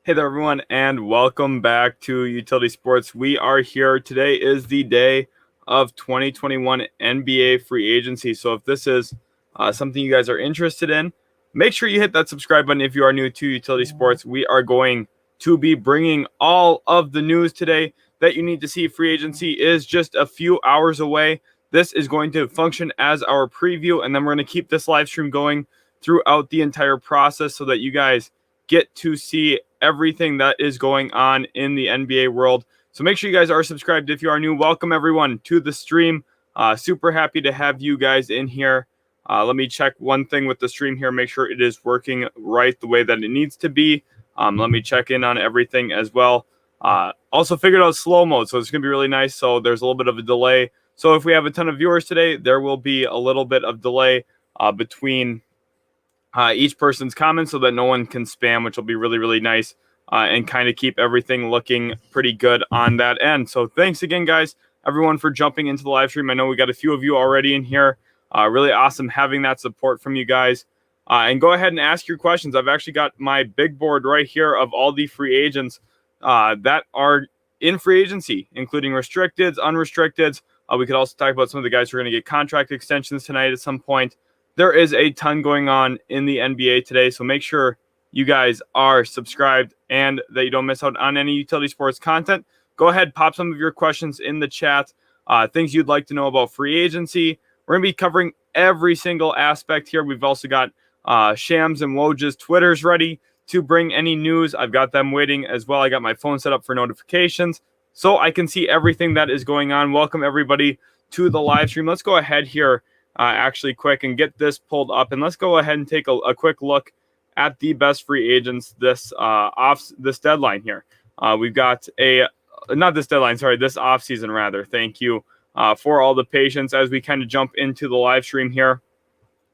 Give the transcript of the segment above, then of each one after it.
Hey there, everyone, and welcome back to Utility Sports. We are here. Today is the day of 2021 NBA Free Agency. So if this is something you guys are interested in, make sure you hit that subscribe button if you are new to Utility Sports. We are going to be bringing all of the news today that you need to see. Free Agency is just a few hours away. This is going to function as our preview, and then we're going to keep this live stream going throughout the entire process so that you guys get to see everything that is going on in the NBA world. So make sure you guys are subscribed if you are new. Welcome everyone to the stream. Super happy to have you guys in here. Let me check one thing with the stream here, make sure it is working right the way that it needs to be. Let me check in on everything as well. Also figured out slow mode, so it's going to be really nice. So there's a little bit of a delay. So if we have a ton of viewers today, there will be a little bit of delay between each person's comments so that no one can spam, which will be really, really nice and kind of keep everything looking pretty good on that end. So thanks again, guys, everyone, for jumping into the live stream. I know we got a few of you already in here. Really awesome having that support from you guys. And go ahead and ask your questions. I've actually got my big board right here of all the free agents that are in free agency, including restricteds, unrestricteds. We could also talk about some of the guys who are going to get contract extensions tonight at some point. There is a ton going on in the NBA today, so make sure you guys are subscribed and that you don't miss out on any Utility Sports content. Go ahead, pop some of your questions in the chat, things you'd like to know about free agency. We're going to be covering every single aspect here. We've also got Shams and Woj's Twitters ready to bring any news. I've got them waiting as well. I got my phone set up for notifications so I can see everything that is going on. Welcome, everybody, to the live stream. Let's go ahead here actually quick and get this pulled up, and let's go ahead and take a quick look at the best free agents this deadline here. We've got this offseason rather. Thank you for all the patience as we kind of jump into the live stream here.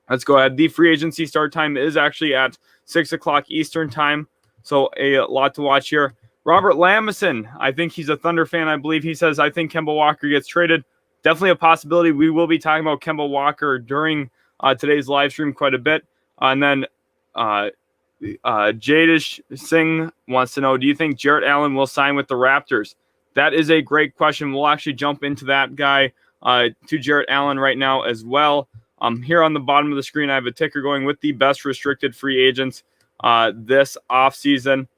Let's go ahead. The free agency start time is actually at 6 o'clock Eastern time, so a lot to watch here. Robert Lamison, I think he's a Thunder fan, I believe. He says, I think Kemba Walker gets traded. Definitely a possibility. We will be talking about Kemba Walker during today's live stream quite a bit. And then Jadish Singh wants to know, do you think Jarrett Allen will sign with the Raptors? That is a great question. We'll actually jump into that guy to Jarrett Allen right now as well. Here on the bottom of the screen, I have a ticker going with the best restricted free agents this offseason.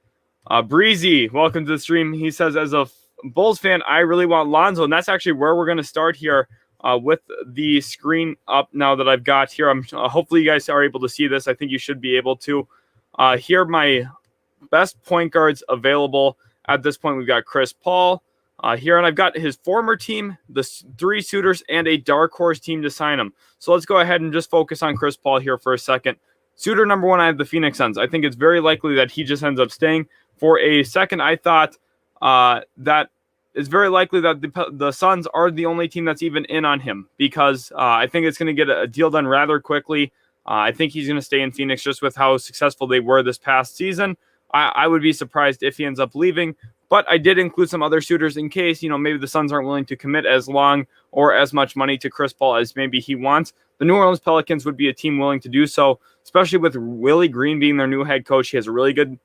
Breezy, welcome to the stream. He says, as a Bulls fan, I really want Lonzo, and that's actually where we're going to start here with the screen up now that I've got here. Hopefully you guys are able to see this. I think you should be able to. Here are my best point guards available at this point. We've got Chris Paul here, and I've got his former team, the 3 suitors, and a dark horse team to sign him. So let's go ahead and just focus on Chris Paul here for a second. Suitor number 1, I have the Phoenix Suns. I think it's very likely that he just ends up staying. For a second, I thought that it's very likely that the Suns are the only team that's even in on him because I think it's going to get a deal done rather quickly. I think he's going to stay in Phoenix just with how successful they were this past season. I would be surprised if he ends up leaving, but I did include some other suitors in case, maybe the Suns aren't willing to commit as long or as much money to Chris Paul as maybe he wants. The New Orleans Pelicans would be a team willing to do so, especially with Willie Green being their new head coach. He has a really good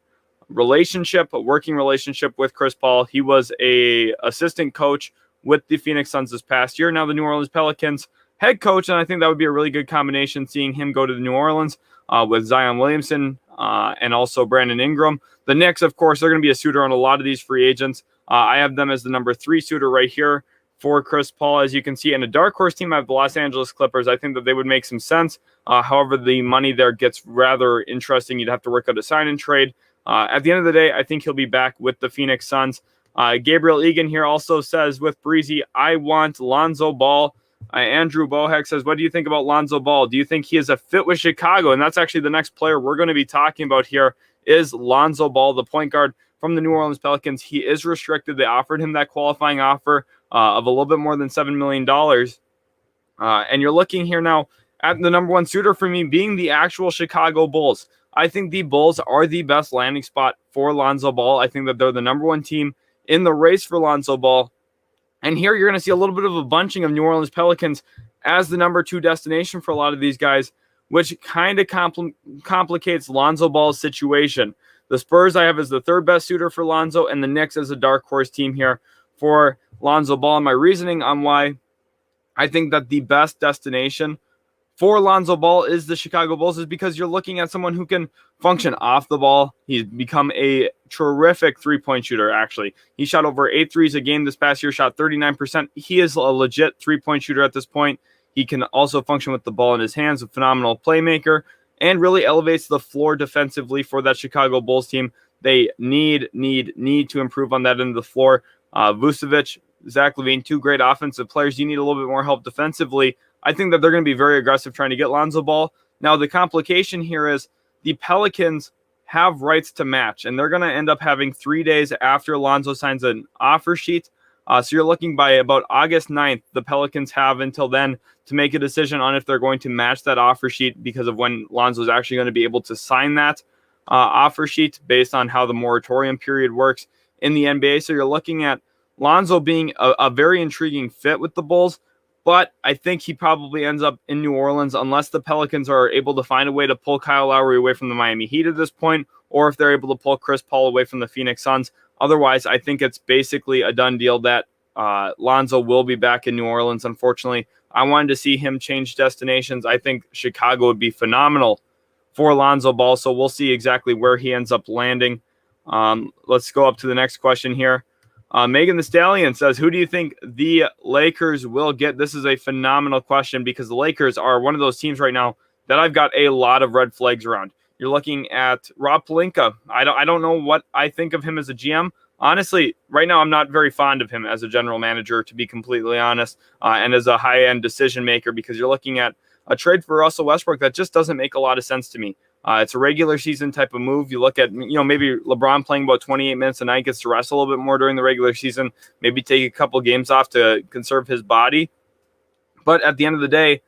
working relationship with Chris Paul. He was a assistant coach with the Phoenix Suns this past year. Now the New Orleans Pelicans head coach, and I think that would be a really good combination, seeing him go to the New Orleans with Zion Williamson and also Brandon Ingram. The Knicks, of course, they're going to be a suitor on a lot of these free agents. I have them as the number 3 suitor right here for Chris Paul, as you can see. And a dark horse team, I have the Los Angeles Clippers. I think that they would make some sense. However, the money there gets rather interesting. You'd have to work out a sign and trade. At the end of the day, I think he'll be back with the Phoenix Suns. Gabriel Egan here also says, with Breezy, I want Lonzo Ball. Andrew Bohek says, what do you think about Lonzo Ball? Do you think he is a fit with Chicago? And that's actually the next player we're going to be talking about here is Lonzo Ball, the point guard from the New Orleans Pelicans. He is restricted. They offered him that qualifying offer of a little bit more than $7 million. And you're looking here now at the number 1 suitor for me being the actual Chicago Bulls. I think the Bulls are the best landing spot for Lonzo Ball. I think that they're the number 1 team in the race for Lonzo Ball. And here you're going to see a little bit of a bunching of New Orleans Pelicans as the number 2 destination for a lot of these guys, which kind of complicates Lonzo Ball's situation. The Spurs I have as the third best suitor for Lonzo, and the Knicks as a dark horse team here for Lonzo Ball. And my reasoning on why I think that the best destination for Lonzo Ball is the Chicago Bulls is because you're looking at someone who can function off the ball. He's become a terrific three-point shooter, actually. He shot over 8 threes a game this past year, shot 39%. He is a legit three-point shooter at this point. He can also function with the ball in his hands, a phenomenal playmaker, and really elevates the floor defensively for that Chicago Bulls team. They need to improve on that end of the floor. Vucevic, Zach LaVine, two great offensive players. You need a little bit more help defensively. I think that they're going to be very aggressive trying to get Lonzo Ball. Now, the complication here is the Pelicans have rights to match, and they're going to end up having 3 days after Lonzo signs an offer sheet. So you're looking by about August 9th, the Pelicans have until then to make a decision on if they're going to match that offer sheet because of when Lonzo is actually going to be able to sign that offer sheet based on how the moratorium period works in the NBA. So you're looking at Lonzo being a very intriguing fit with the Bulls. But I think he probably ends up in New Orleans unless the Pelicans are able to find a way to pull Kyle Lowry away from the Miami Heat at this point, or if they're able to pull Chris Paul away from the Phoenix Suns. Otherwise, I think it's basically a done deal that Lonzo will be back in New Orleans. Unfortunately, I wanted to see him change destinations. I think Chicago would be phenomenal for Lonzo Ball, so we'll see exactly where he ends up landing. Let's go up to the next question here. Megan the Stallion says, who do you think the Lakers will get? This is a phenomenal question because the Lakers are one of those teams right now that I've got a lot of red flags around. You're looking at Rob Pelinka. I don't know what I think of him as a GM. Honestly, right now I'm not very fond of him as a general manager, to be completely honest, and as a high-end decision maker because you're looking at a trade for Russell Westbrook that just doesn't make a lot of sense to me. It's a regular season type of move. You look at, maybe LeBron playing about 28 minutes a night, gets to rest a little bit more during the regular season, maybe take a couple games off to conserve his body. But at the end of the day,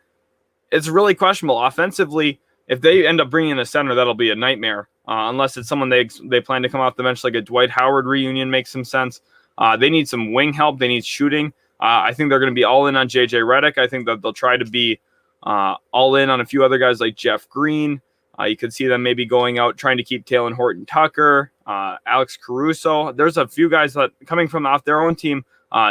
it's really questionable. Offensively, if they end up bringing in a center, that'll be a nightmare. Unless it's someone they plan to come off the bench, like a Dwight Howard reunion makes some sense. They need some wing help. They need shooting. I think they're going to be all in on J.J. Redick. I think that they'll try to be all in on a few other guys like Jeff Green. You could see them maybe going out trying to keep Talen Horton-Tucker, Alex Caruso. There's a few guys that coming from off their own team.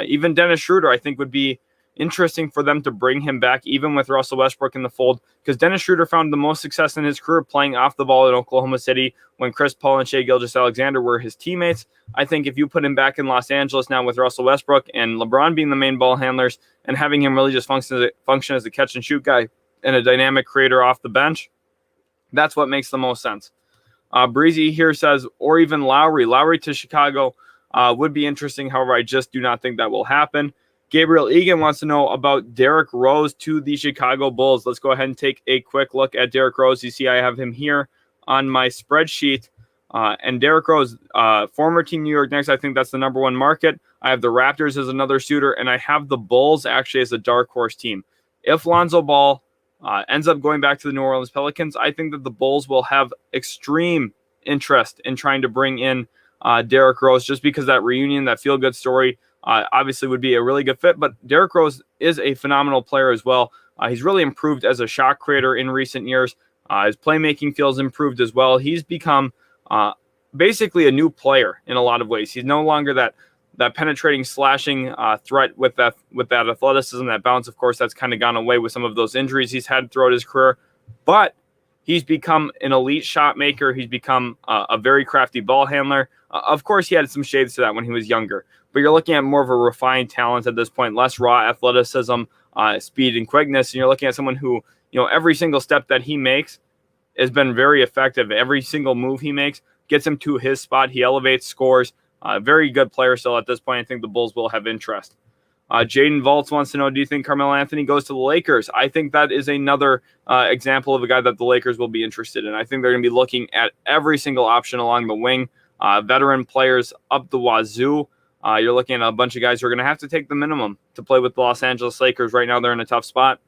Even Dennis Schroeder, I think, would be interesting for them to bring him back, even with Russell Westbrook in the fold, because Dennis Schroeder found the most success in his career playing off the ball in Oklahoma City when Chris Paul and Shai Gilgeous-Alexander were his teammates. I think if you put him back in Los Angeles now with Russell Westbrook and LeBron being the main ball handlers and having him really just function as a catch-and-shoot guy and a dynamic creator off the bench, that's what makes the most sense. Breezy here says, or even Lowry. Lowry to Chicago would be interesting. However, I just do not think that will happen. Gabriel Egan wants to know about Derrick Rose to the Chicago Bulls. Let's go ahead and take a quick look at Derrick Rose. You see I have him here on my spreadsheet. And Derrick Rose, former Team New York Knicks, I think that's the number one market. I have the Raptors as another suitor, and I have the Bulls actually as a dark horse team. If Lonzo Ball ends up going back to the New Orleans Pelicans, I think that the Bulls will have extreme interest in trying to bring in Derrick Rose just because that reunion, that feel-good story, obviously would be a really good fit. But Derrick Rose is a phenomenal player as well. He's really improved as a shot creator in recent years. His playmaking feels improved as well. He's become basically a new player in a lot of ways. He's no longer that penetrating, slashing threat with that athleticism, that bounce. Of course, that's kind of gone away with some of those injuries he's had throughout his career. But he's become an elite shot maker. He's become a very crafty ball handler. Of course, he had some shades to that when he was younger. But you're looking at more of a refined talent at this point, less raw athleticism, speed, and quickness. And you're looking at someone who, every single step that he makes has been very effective. Every single move he makes gets him to his spot. He elevates, scores. Very good player still at this point. I think the Bulls will have interest. Jaden Volts wants to know, do you think Carmelo Anthony goes to the Lakers? I think that is another example of a guy that the Lakers will be interested in. I think they're going to be looking at every single option along the wing. Veteran players up the wazoo. You're looking at a bunch of guys who are going to have to take the minimum to play with the Los Angeles Lakers. Right now, they're in a tough spot.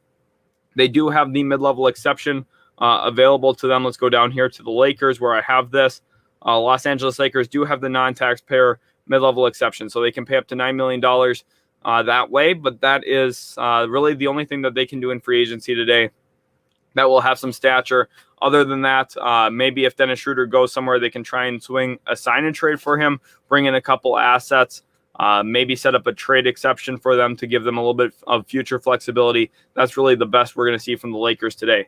They do have the mid-level exception available to them. Let's go down here to the Lakers where I have this. Los Angeles Lakers do have the non-taxpayer mid-level exception, so they can pay up to $9 million that way, but that is really the only thing that they can do in free agency today that will have some stature. Other than that, maybe if Dennis Schroeder goes somewhere, they can try and swing a sign and trade for him, bring in a couple assets, maybe set up a trade exception for them to give them a little bit of future flexibility. That's really the best we're going to see from the Lakers today.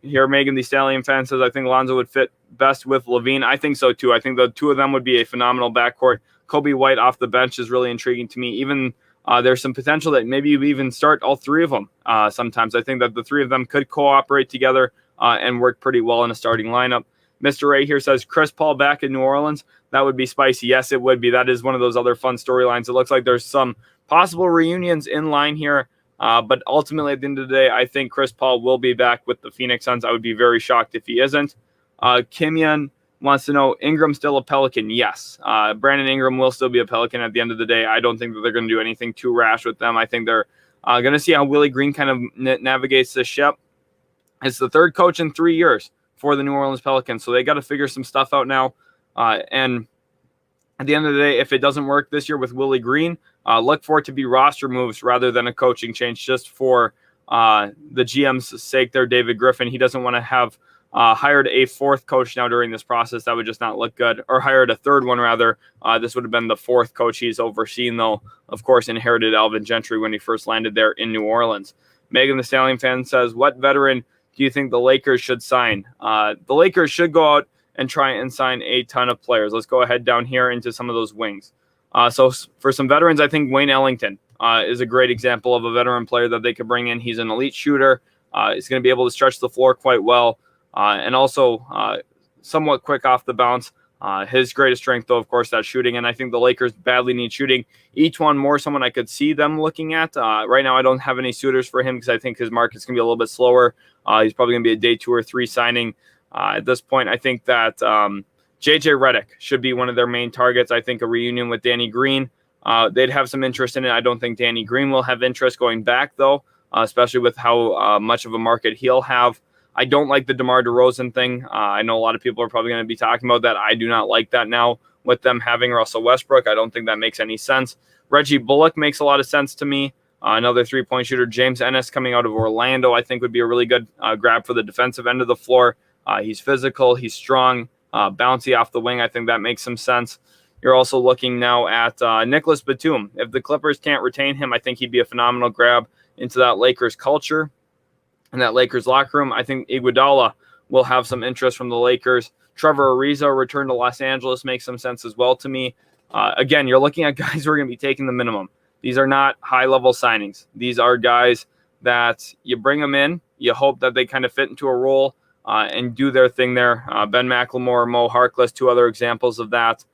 Here, Megan the Stallion fan says, I think Lonzo would fit best with LaVine. I think so, too. I think the two of them would be a phenomenal backcourt. Kobe White off the bench is really intriguing to me. Even there's some potential that maybe you even start all three of them sometimes. I think that the three of them could cooperate together and work pretty well in a starting lineup. Mr. Ray here says, Chris Paul back in New Orleans. That would be spicy. Yes, it would be. That is one of those other fun storylines. It looks like there's some possible reunions in line here. But ultimately, at the end of the day, I think Chris Paul will be back with the Phoenix Suns. I would be very shocked if he isn't. Kim Yun wants to know, Ingram still a Pelican? Yes. Brandon Ingram will still be a Pelican at the end of the day. I don't think that they're going to do anything too rash with them. I think they're going to see how Willie Green kind of navigates the ship. It's the third coach in 3 years for the New Orleans Pelicans, so they got to figure some stuff out now. And at the end of the day, if it doesn't work this year with Willie Green, look for it to be roster moves rather than a coaching change, just for the GM's sake there, David Griffin. He doesn't want to have hired a fourth coach now during this process. That would just not look good. Or hired a third one, rather. This would have been the fourth coach he's overseen, though, of course, inherited Alvin Gentry when he first landed there in New Orleans. Megan the Stallion fan says, what veteran do you think the Lakers should sign? The Lakers should go out and try and sign a ton of players. Let's go ahead down here into some of those wings. So for some veterans, I think Wayne Ellington is a great example of a veteran player that they could bring in. He's an elite shooter. He's going to be able to stretch the floor quite well, and also somewhat quick off the bounce. His greatest strength, though, of course, that shooting, and I think the Lakers badly need shooting. Each one more someone I could see them looking at. Right now, I don't have any suitors for him because I think his market's going to be a little bit slower. He's probably going to be a day 2 or 3 signing. At this point, I think that JJ Redick should be one of their main targets. I think a reunion with Danny Green, they'd have some interest in it. I don't think Danny Green will have interest going back, though, especially with how much of a market he'll have. I don't like the DeMar DeRozan thing. I know a lot of people are probably going to be talking about that. I do not like that now with them having Russell Westbrook. I don't think that makes any sense. Reggie Bullock makes a lot of sense to me. Another three-point shooter. James Ennis coming out of Orlando, I think, would be a really good grab for the defensive end of the floor. He's physical. He's strong. Bouncy off the wing. I think that makes some sense. You're also looking now at Nicholas Batum. If the Clippers can't retain him, I think he'd be a phenomenal grab into that Lakers culture and that Lakers locker room. I think Iguodala will have some interest from the Lakers. Trevor Ariza return to Los Angeles makes some sense as well to me. Again, you're looking at guys who are going to be taking the minimum. These are not high-level signings. These are guys that you bring them in, you hope that they kind of fit into a role and do their thing there. Ben McLemore, Mo Harkless, 2 other examples of that.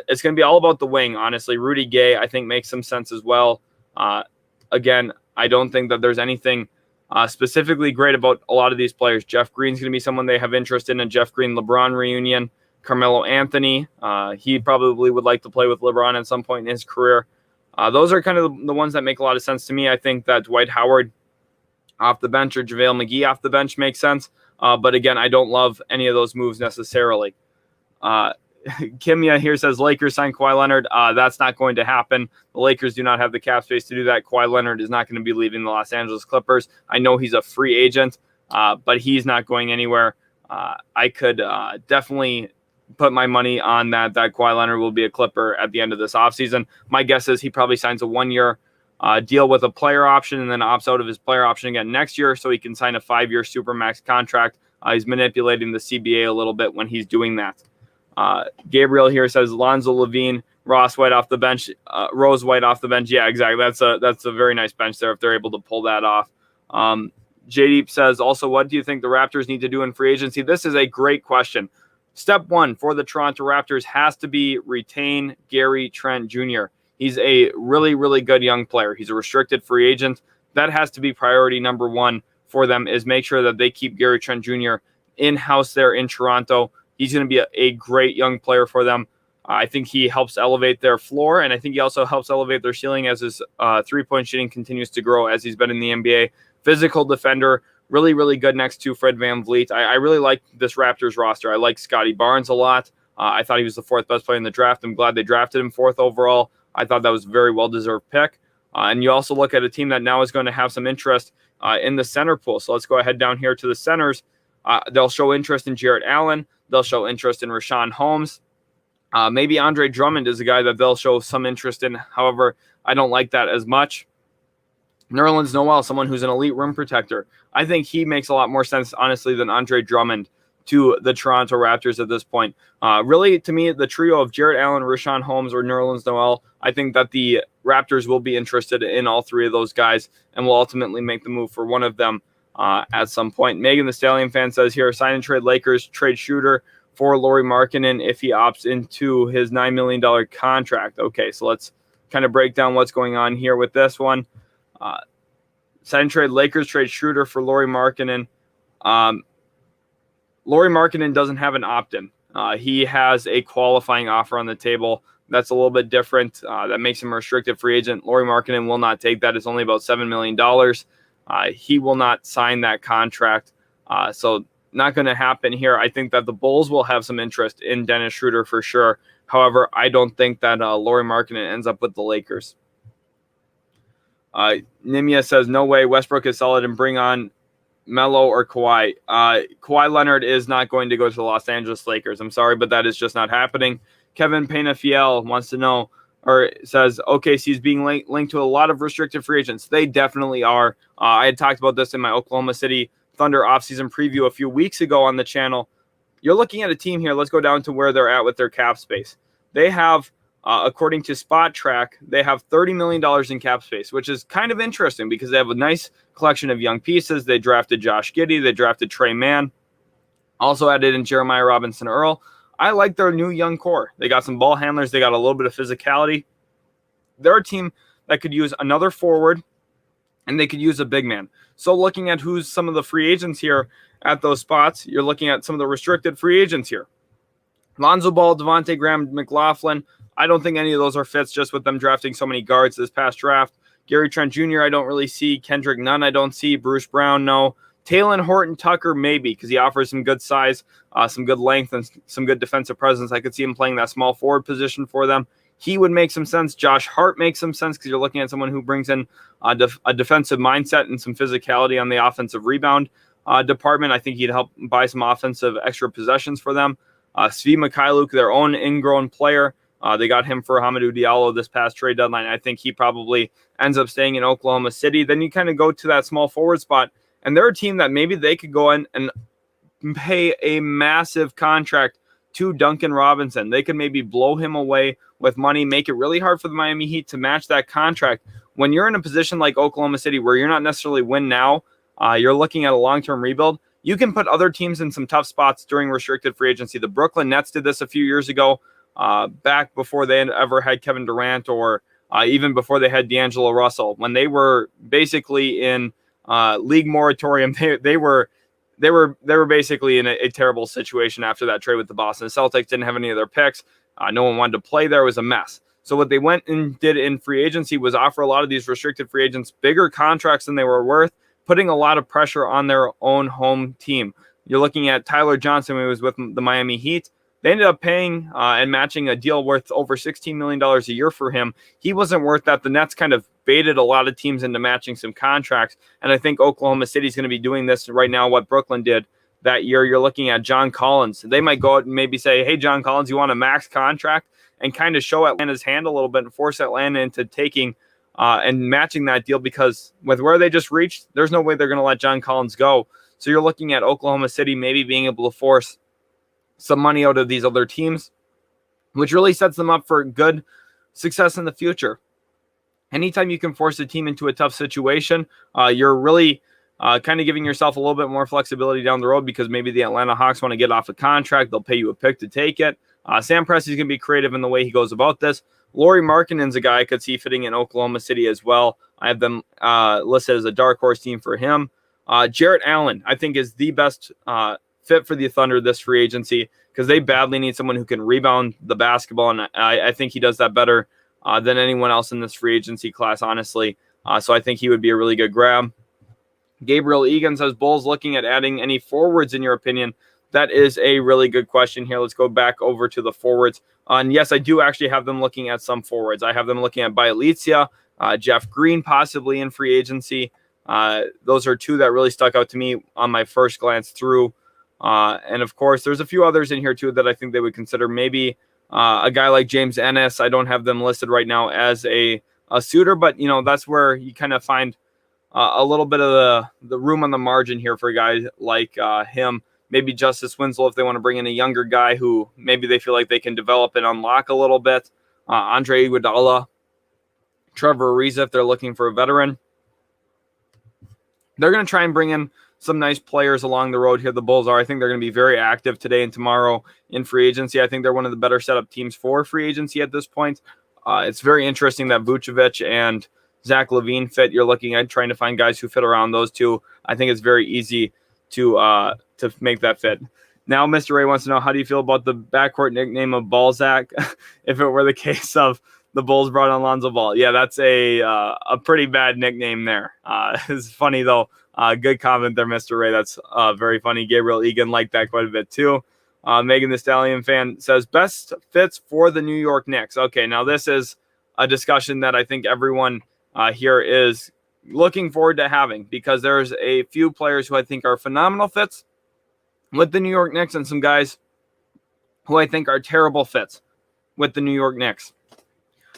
It's going to be all about the wing, honestly. Rudy Gay, I think, makes some sense as well. Again, I don't think that there's anything specifically great about a lot of these players. Jeff Green's going to be someone they have interest in, a Jeff Green-LeBron reunion. Carmelo Anthony, he probably would like to play with LeBron at some point in his career. Those are kind of the ones that make a lot of sense to me. I think that Dwight Howard off the bench or JaVale McGee off the bench makes sense. But again, I don't love any of those moves necessarily. Kimya here says Lakers sign Kawhi Leonard. That's not going to happen. The Lakers do not have the cap space to do that. Kawhi Leonard is not going to be leaving the Los Angeles Clippers. I know he's a free agent, but he's not going anywhere. I could definitely put my money on that Kawhi Leonard will be a Clipper at the end of this offseason. My guess is he probably signs a 1-year deal with a player option and then opts out of his player option again next year so he can sign a 5-year Supermax contract. He's manipulating the CBA a little bit when he's doing that. Gabriel here says Lonzo Levine, Rose White off the bench. Yeah, exactly. That's a very nice bench there if they're able to pull that off. JD says also, what do you think the Raptors need to do in free agency? This is a great question. Step 1 for the Toronto Raptors has to be retain Gary Trent Jr. He's a really, really good young player. He's a restricted free agent. That has to be priority number 1 for them, is make sure that they keep Gary Trent Jr. in-house there in Toronto. He's going to be a great young player for them. I think he helps elevate their floor, and I think he also helps elevate their ceiling as his three-point shooting continues to grow as he's been in the NBA. Physical defender, really, really good next to Fred VanVleet. I really like this Raptors roster. I like Scotty Barnes a lot. I thought he was the 4th best player in the draft. I'm glad they drafted him 4th overall. I thought that was a very well-deserved pick. And you also look at a team that now is going to have some interest in the center pool. So let's go ahead down here to the centers. They'll show interest in Jarrett Allen. They'll show interest in Richaun Holmes. Maybe Andre Drummond is a guy that they'll show some interest in. However, I don't like that as much. Nerlens Noel, someone who's an elite rim protector. I think he makes a lot more sense, honestly, than Andre Drummond to the Toronto Raptors at this point. Really, to me, the trio of Jarrett Allen, Richaun Holmes, or Nerlens Noel, I think that the Raptors will be interested in all three of those guys and will ultimately make the move for one of them at some point. Megan the Stallion fan says here, sign and trade Lakers, trade Shooter for Lauri Markkanen if he opts into his $9 million contract. Okay, so let's kind of break down what's going on here with this one. Sign and trade Lakers, trade Shooter for Lauri Markkanen. Lauri Markkanen doesn't have an opt-in. He has a qualifying offer on the table. That's a little bit different. That makes him a restricted free agent. Lauri Markkanen will not take that. It's only about $7 million. He will not sign that contract. So not going to happen here. I think that the Bulls will have some interest in Dennis Schroeder for sure. However, I don't think that Lauri Markkanen ends up with the Lakers. Nimia says, no way, Westbrook is solid and bring on Melo or Kawhi. Kawhi Leonard is not going to go to the Los Angeles Lakers. I'm sorry, but that is just not happening. Kevin Penafiel wants to know, or says, OKC is being linked to a lot of restricted free agents. They definitely are. I had talked about this in my Oklahoma City Thunder offseason preview a few weeks ago on the channel. You're looking at a team here. Let's go down to where they're at with their cap space. They have, according to Spot Track, they have $30 million in cap space, which is kind of interesting because they have a nice collection of young pieces. They drafted Josh Giddey. They drafted Trey Mann. Also added in Jeremiah Robinson Earl. I like their new young core. They got some ball handlers. They got a little bit of physicality. They're a team that could use another forward, and they could use a big man. So looking at who's some of the free agents here at those spots, you're looking at some of the restricted free agents here. Lonzo Ball, Devontae Graham, McLaughlin. I don't think any of those are fits just with them drafting so many guards this past draft. Gary Trent Jr., I don't really see. Kendrick Nunn, I don't see. Bruce Brown, no. Taylor Horton Tucker, maybe, because he offers some good size, some good length, and some good defensive presence. I could see him playing that small forward position for them. He would make some sense. Josh Hart makes some sense because you're looking at someone who brings in a defensive mindset and some physicality on the offensive rebound department. I think he'd help buy some offensive extra possessions for them. Svi Mikhailuk, their own ingrown player. They got him for Hamidou Diallo this past trade deadline. I think he probably ends up staying in Oklahoma City. Then you kind of go to that small forward spot, and they're a team that maybe they could go in and pay a massive contract to Duncan Robinson. They could maybe blow him away with money, make it really hard for the Miami Heat to match that contract. When you're in a position like Oklahoma City where you're not necessarily win now, you're looking at a long-term rebuild, you can put other teams in some tough spots during restricted free agency. The Brooklyn Nets did this a few years ago, back before they ever had Kevin Durant or even before they had D'Angelo Russell. When they were basically in league moratorium, they were basically in a terrible situation after that trade with the Boston Celtics. Didn't have any of their picks. No one wanted to play there. It was a mess. So what they went and did in free agency was offer a lot of these restricted free agents bigger contracts than they were worth, putting a lot of pressure on their own home team. You're looking at Tyler Johnson when he was with the Miami Heat. They ended up paying and matching a deal worth over $16 million a year for him. He wasn't worth that. The Nets kind of baited a lot of teams into matching some contracts. And I think Oklahoma City is going to be doing this right now, what Brooklyn did that year. You're looking at John Collins. They might go out and maybe say, hey, John Collins, you want a max contract? And kind of show Atlanta's hand a little bit and force Atlanta into taking and matching that deal, because with where they just reached, there's no way they're going to let John Collins go. So you're looking at Oklahoma City maybe being able to force some money out of these other teams, which really sets them up for good success in the future. Anytime you can force a team into a tough situation, you're really kind of giving yourself a little bit more flexibility down the road, because maybe the Atlanta Hawks want to get off a contract. They'll pay you a pick to take it. Sam Presti's going to be creative in the way he goes about this. Lauri Markkanen's a guy I could see fitting in Oklahoma City as well. I have them listed as a dark horse team for him. Jarrett Allen, I think, is the best fit for the Thunder this free agency, because they badly need someone who can rebound the basketball, and I think he does that better than anyone else in this free agency class, honestly. So I think he would be a really good grab. Gabriel Egan says, Bulls looking at adding any forwards in your opinion? That is a really good question here. Let's go back over to the forwards. And yes, I do actually have them looking at some forwards. I have them looking at Bielitsa, Jeff Green possibly in free agency. Those are two that really stuck out to me on my first glance through And of course, there's a few others in here too that I think they would consider. Maybe a guy like James Ennis. I don't have them listed right now as a suitor, but that's where you kind of find a little bit of the room on the margin here for a guy like him. Maybe Justice Winslow if they want to bring in a younger guy who maybe they feel like they can develop and unlock a little bit. Andre Iguodala, Trevor Ariza if they're looking for a veteran. They're going to try and bring in some nice players along the road here. The Bulls are. I think they're going to be very active today and tomorrow in free agency. I think they're one of the better set up teams for free agency at this point. It's very interesting that Vucevic and Zach LaVine fit. You're looking at trying to find guys who fit around those two. I think it's very easy to make that fit. Now, Mr. Ray wants to know, how do you feel about the backcourt nickname of Balzac if it were the case of the Bulls brought on Lonzo Ball? Yeah, that's a pretty bad nickname there. It's funny, though. Good comment there, Mr. Ray. That's very funny. Gabriel Egan liked that quite a bit, too. Megan the Stallion fan says, best fits for the New York Knicks. Okay, now this is a discussion that I think everyone here is looking forward to having, because there's a few players who I think are phenomenal fits with the New York Knicks and some guys who I think are terrible fits with the New York Knicks.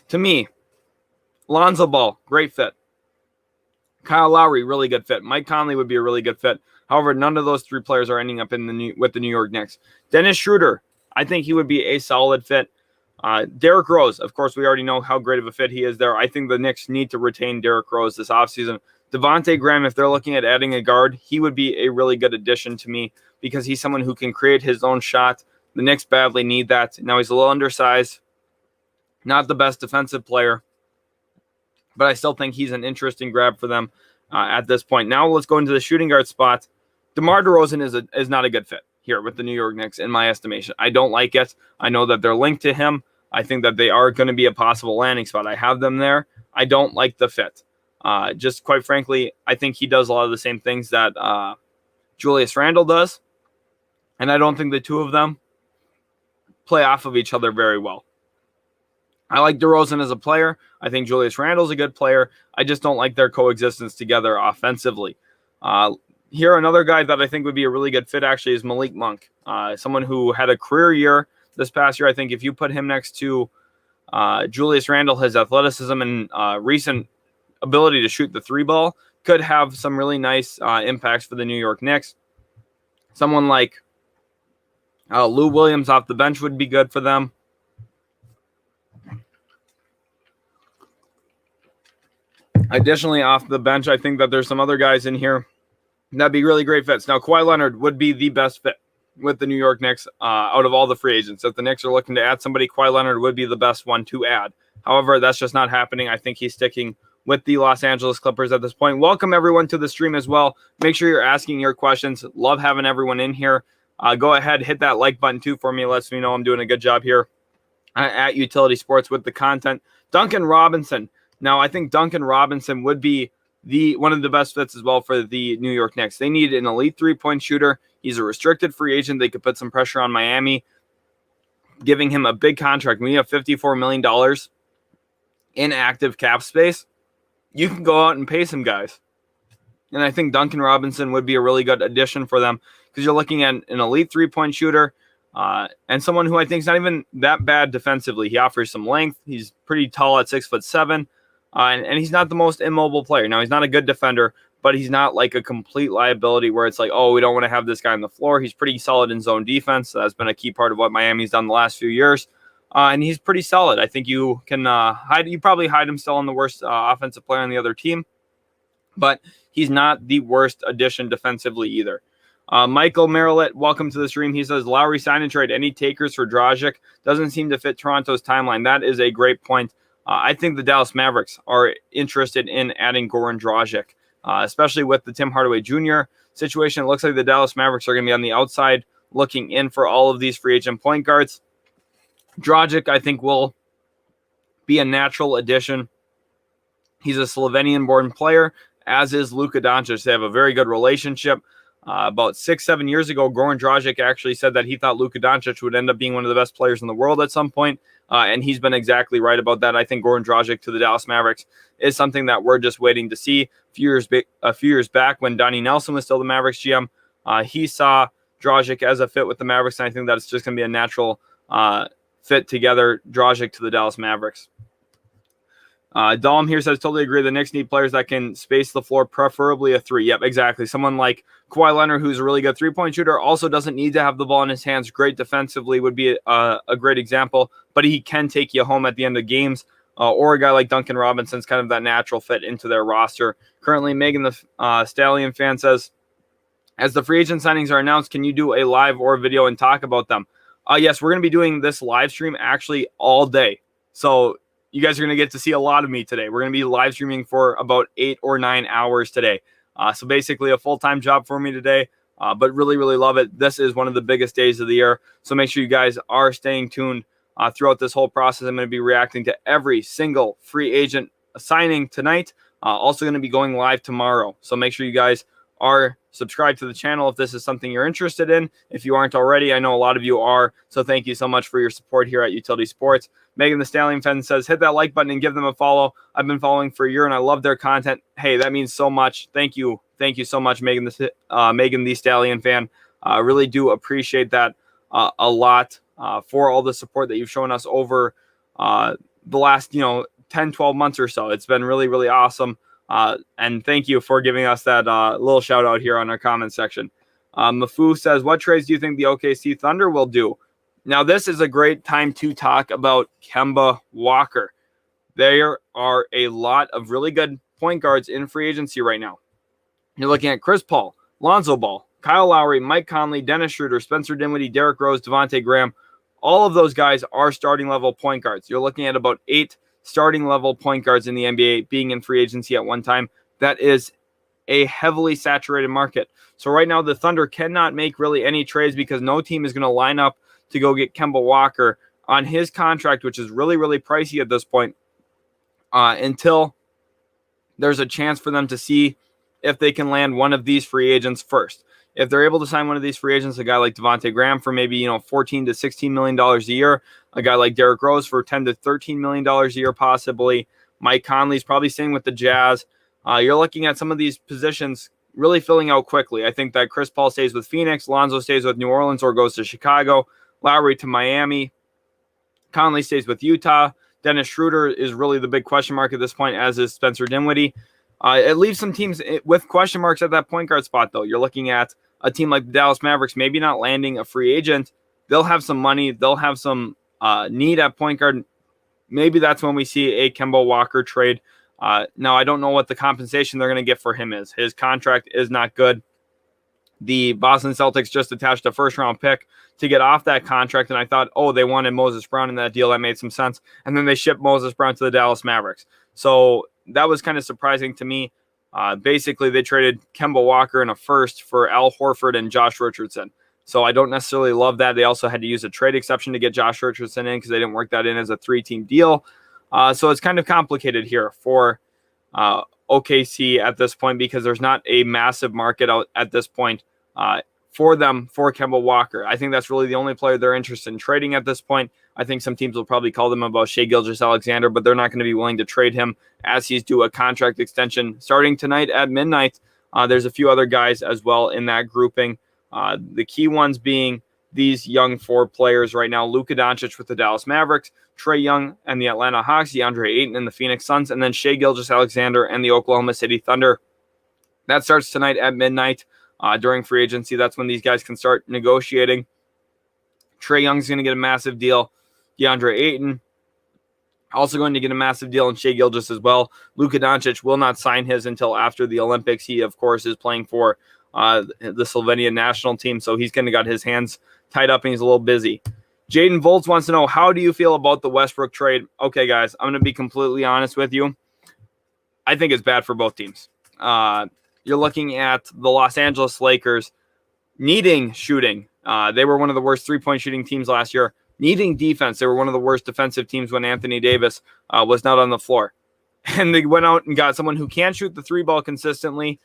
To me, Lonzo Ball, great fit. Kyle Lowry, really good fit. Mike Conley would be a really good fit. However, none of those three players are ending up with the New York Knicks. Dennis Schroeder, I think he would be a solid fit. Derrick Rose, of course, we already know how great of a fit he is there. I think the Knicks need to retain Derrick Rose this offseason. Devontae Graham, if they're looking at adding a guard, he would be a really good addition to me because he's someone who can create his own shot. The Knicks badly need that. Now, he's a little undersized, not the best defensive player, but I still think he's an interesting grab for them at this point. Now, let's go into the shooting guard spot. DeMar DeRozan is not a good fit here with the New York Knicks, in my estimation. I don't like it. I know that they're linked to him. I think that they are going to be a possible landing spot. I have them there. I don't like the fit. Just quite frankly, I think he does a lot of the same things that Julius Randle does. And I don't think the two of them play off of each other very well. I like DeRozan as a player. I think Julius Randle's a good player. I just don't like their coexistence together offensively. Here, another guy that I think would be a really good fit actually is Malik Monk. Someone who had a career year this past year. I think if you put him next to Julius Randle, his athleticism and recent ability to shoot the three ball could have some really nice impacts for the New York Knicks. Someone like Lou Williams off the bench would be good for them. Additionally, off the bench, I think that there's some other guys in here that'd be really great fits. Now, Kawhi Leonard would be the best fit with the New York Knicks out of all the free agents. If the Knicks are looking to add somebody, Kawhi Leonard would be the best one to add. However, that's just not happening. I think he's sticking with the Los Angeles Clippers at this point. Welcome, everyone, to the stream as well. Make sure you're asking your questions. Love having everyone in here. Go ahead, hit that like button, too, for me. It lets me know I'm doing a good job here at Utility Sports with the content. Duncan Robinson. Now, I think Duncan Robinson would be one of the best fits as well for the New York Knicks. They need an elite three-point shooter. He's a restricted free agent. They could put some pressure on Miami, giving him a big contract. When you have $54 million in active cap space, you can go out and pay some guys. And I think Duncan Robinson would be a really good addition for them because you're looking at an elite three-point shooter and someone who I think is not even that bad defensively. He offers some length. He's pretty tall at 6'7", and he's not the most immobile player. Now, he's not a good defender, but he's not like a complete liability where it's like, oh, we don't want to have this guy on the floor. He's pretty solid in zone defense. So that's been a key part of what Miami's done the last few years. And he's pretty solid. I think you can probably hide him still on the worst offensive player on the other team, but he's not the worst addition defensively either. Michael Marillet, welcome to the stream. He says, Lowry sign and trade. Any takers for Dragic? Doesn't seem to fit Toronto's timeline. That is a great point. I think the Dallas Mavericks are interested in adding Goran Dragic, especially with the Tim Hardaway Jr. situation. It looks like the Dallas Mavericks are going to be on the outside looking in for all of these free agent point guards. Dragic, I think, will be a natural addition. He's a Slovenian-born player, as is Luka Doncic. They have a very good relationship. About 6-7 years ago, Goran Dragic actually said that he thought Luka Doncic would end up being one of the best players in the world at some point, and he's been exactly right about that. I think Goran Dragic to the Dallas Mavericks is something that we're just waiting to see. A few years back, when Donnie Nelson was still the Mavericks GM, he saw Dragic as a fit with the Mavericks, and I think that it's just going to be a natural fit together, Dragic to the Dallas Mavericks. Dom here says, totally agree. The Knicks need players that can space the floor, preferably a three. Yep, exactly. Someone like Kawhi Leonard, who's a really good three-point shooter, also doesn't need to have the ball in his hands. Great defensively would be a great example, but he can take you home at the end of games. Or a guy like Duncan Robinson's kind of that natural fit into their roster. Currently, Megan the Stallion fan says, as the free agent signings are announced, can you do a live or video and talk about them? Yes, we're going to be doing this live stream actually all day. So you guys are going to get to see a lot of me today. We're going to be live streaming for about 8 or 9 hours today. So basically a full-time job for me today, but really, really love it. This is one of the biggest days of the year. So make sure you guys are staying tuned throughout this whole process. I'm going to be reacting to every single free agent signing tonight. Also going to be going live tomorrow. So make sure you guys are subscribed to the channel if this is something you're interested in. If you aren't already, I know a lot of you are. So thank you so much for your support here at Utility Sports. Megan the Stallion fan says, hit that like button and give them a follow. I've been following for a year and I love their content. Hey, that means so much. Thank you. Thank you so much, Megan the Stallion fan. Really do appreciate that a lot for all the support that you've shown us over the last, 10, 12 months or so. It's been really, really awesome. And thank you for giving us that little shout out here on our comment section. Mafu says, what trades do you think the OKC Thunder will do? Now, this is a great time to talk about Kemba Walker. There are a lot of really good point guards in free agency right now. You're looking at Chris Paul, Lonzo Ball, Kyle Lowry, Mike Conley, Dennis Schroeder, Spencer Dinwiddie, Derrick Rose, Devontae Graham. All of those guys are starting level point guards. You're looking at about 8 starting level point guards in the NBA being in free agency at one time. That is a heavily saturated market. So right now the Thunder cannot make really any trades because no team is going to line up to go get Kemba Walker on his contract, which is really, really pricey at this point, until there's a chance for them to see if they can land one of these free agents first. If they're able to sign one of these free agents, a guy like Devontae Graham for maybe, $14 to $16 million a year, a guy like Derrick Rose for $10 to $13 million a year possibly, Mike Conley's probably staying with the Jazz. You're looking at some of these positions really filling out quickly. I think that Chris Paul stays with Phoenix, Lonzo stays with New Orleans or goes to Chicago, Lowry to Miami, Conley stays with Utah. Dennis Schroeder is really the big question mark at this point, as is Spencer Dinwiddie. It leaves some teams with question marks at that point guard spot, though. You're looking at a team like the Dallas Mavericks, maybe not landing a free agent. They'll have some money. They'll have some need at point guard. Maybe that's when we see a Kemba Walker trade. Now, I don't know what the compensation they're going to get for him is. His contract is not good. The Boston Celtics just attached a first-round pick to get off that contract, and I thought, they wanted Moses Brown in that deal. That made some sense. And then they shipped Moses Brown to the Dallas Mavericks. So that was kind of surprising to me. Basically, they traded Kemba Walker in a first for Al Horford and Josh Richardson. So I don't necessarily love that. They also had to use a trade exception to get Josh Richardson in because they didn't work that in as a 3-team deal. So it's kind of complicated here for OKC at this point because there's not a massive market out at this point for them for Kemba Walker. I think that's really the only player they're interested in trading at this point. I think some teams will probably call them about Shai Gilgeous-Alexander, but they're not going to be willing to trade him as he's due a contract extension starting tonight at midnight. There's a few other guys as well in that grouping. The key ones being these young 4 players right now: Luka Doncic with the Dallas Mavericks, Trae Young and the Atlanta Hawks, DeAndre Ayton and the Phoenix Suns, and then Shai Gilgeous-Alexander and the Oklahoma City Thunder. That starts tonight at midnight during free agency. That's when these guys can start negotiating. Trae Young's going to get a massive deal. DeAndre Ayton also going to get a massive deal, and Shai Gilgeous as well. Luka Doncic will not sign his until after the Olympics. He, of course, is playing for the Slovenian national team, so he's kind of got his hands tied up and he's a little busy. Jaden Volts wants to know, how do you feel about the Westbrook trade? Okay, guys, I'm going to be completely honest with you. I think it's bad for both teams. You're looking at the Los Angeles Lakers needing shooting. They were one of the worst three-point shooting teams last year. Needing defense. They were one of the worst defensive teams when Anthony Davis was not on the floor. And they went out and got someone who can shoot the 3-ball consistently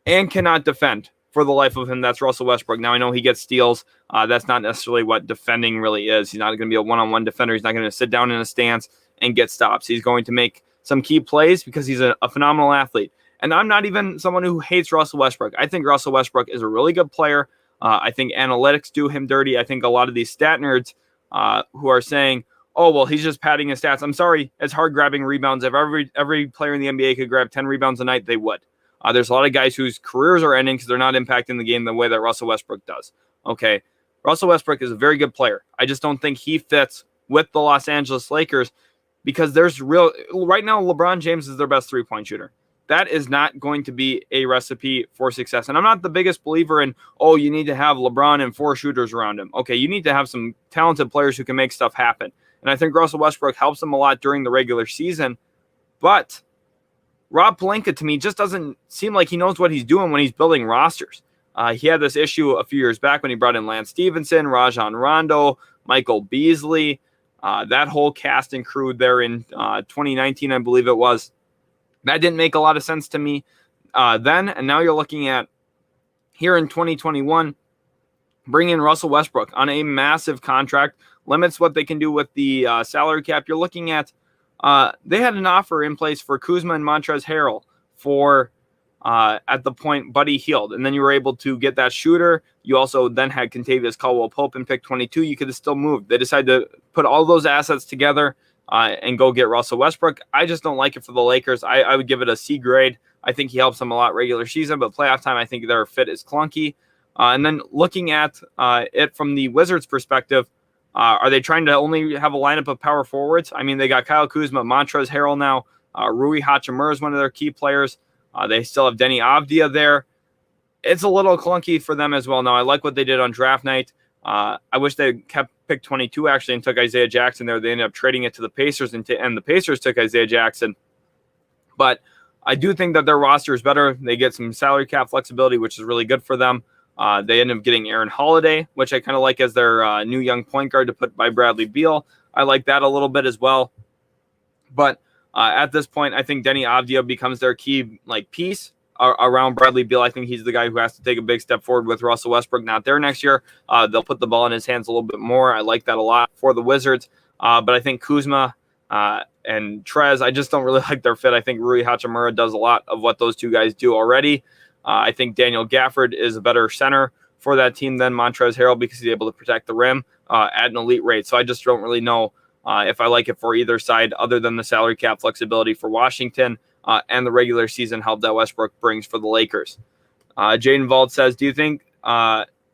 and cannot defend for the life of him. That's Russell Westbrook. Now, I know he gets steals. That's not necessarily what defending really is. He's not going to be a one-on-one defender. He's not going to sit down in a stance and get stops. He's going to make some key plays because he's a phenomenal athlete. And I'm not even someone who hates Russell Westbrook. I think Russell Westbrook is a really good player. I think analytics do him dirty. I think a lot of these stat nerds who are saying, oh, well, he's just padding his stats. I'm sorry, it's hard grabbing rebounds. If every player in the NBA could grab 10 rebounds a night, they would. There's a lot of guys whose careers are ending because they're not impacting the game the way that Russell Westbrook does. Okay, Russell Westbrook is a very good player. I just don't think he fits with the Los Angeles Lakers because right now, LeBron James is their best three-point shooter. That is not going to be a recipe for success. And I'm not the biggest believer in, oh, you need to have LeBron and 4 shooters around him. Okay, you need to have some talented players who can make stuff happen. And I think Russell Westbrook helps them a lot during the regular season. But Rob Pelinka, to me, just doesn't seem like he knows what he's doing when he's building rosters. He had this issue a few years back when he brought in Lance Stevenson, Rajon Rondo, Michael Beasley, that whole cast and crew there in 2019, I believe it was. That didn't make a lot of sense to me then. And now you're looking at here in 2021, bringing in Russell Westbrook on a massive contract, limits what they can do with the salary cap. You're looking at they had an offer in place for Kuzma and Montrezl Harrell for at the point Buddy Hield. And then you were able to get that shooter. You also then had Kentavious Caldwell-Pope in pick 22. You could have still moved. They decided to put all those assets together and go get Russell Westbrook. I just don't like it for the Lakers. I would give it a C grade. I think he helps them a lot regular season, but playoff time, I think their fit is clunky. And then looking at it from the Wizards' perspective, are they trying to only have a lineup of power forwards? I mean, they got Kyle Kuzma, Montrezl Harrell now. Rui Hachimura is one of their key players. They still have Denny Avdia there. It's a little clunky for them as well. Now, I like what they did on draft night. I wish they kept pick 22, actually, and took Isaiah Jackson there. They ended up trading it to the Pacers, and the Pacers took Isaiah Jackson. But I do think that their roster is better. They get some salary cap flexibility, which is really good for them. They end up getting Aaron Holiday, which I kind of like as their new young point guard to put by Bradley Beal. I like that a little bit as well. But at this point, I think Denny Avdia becomes their key piece around Bradley Beal. I think he's the guy who has to take a big step forward with Russell Westbrook not there next year. They'll put the ball in his hands a little bit more. I like that a lot for the Wizards. But I think Kuzma and Trez, I just don't really like their fit. I think Rui Hachimura does a lot of what those two guys do already. I think Daniel Gafford is a better center for that team than Montrezl Harrell because he's able to protect the rim at an elite rate. So I just don't really know if I like it for either side other than the salary cap flexibility for Washington and the regular season help that Westbrook brings for the Lakers. Jaden Vault says, do you think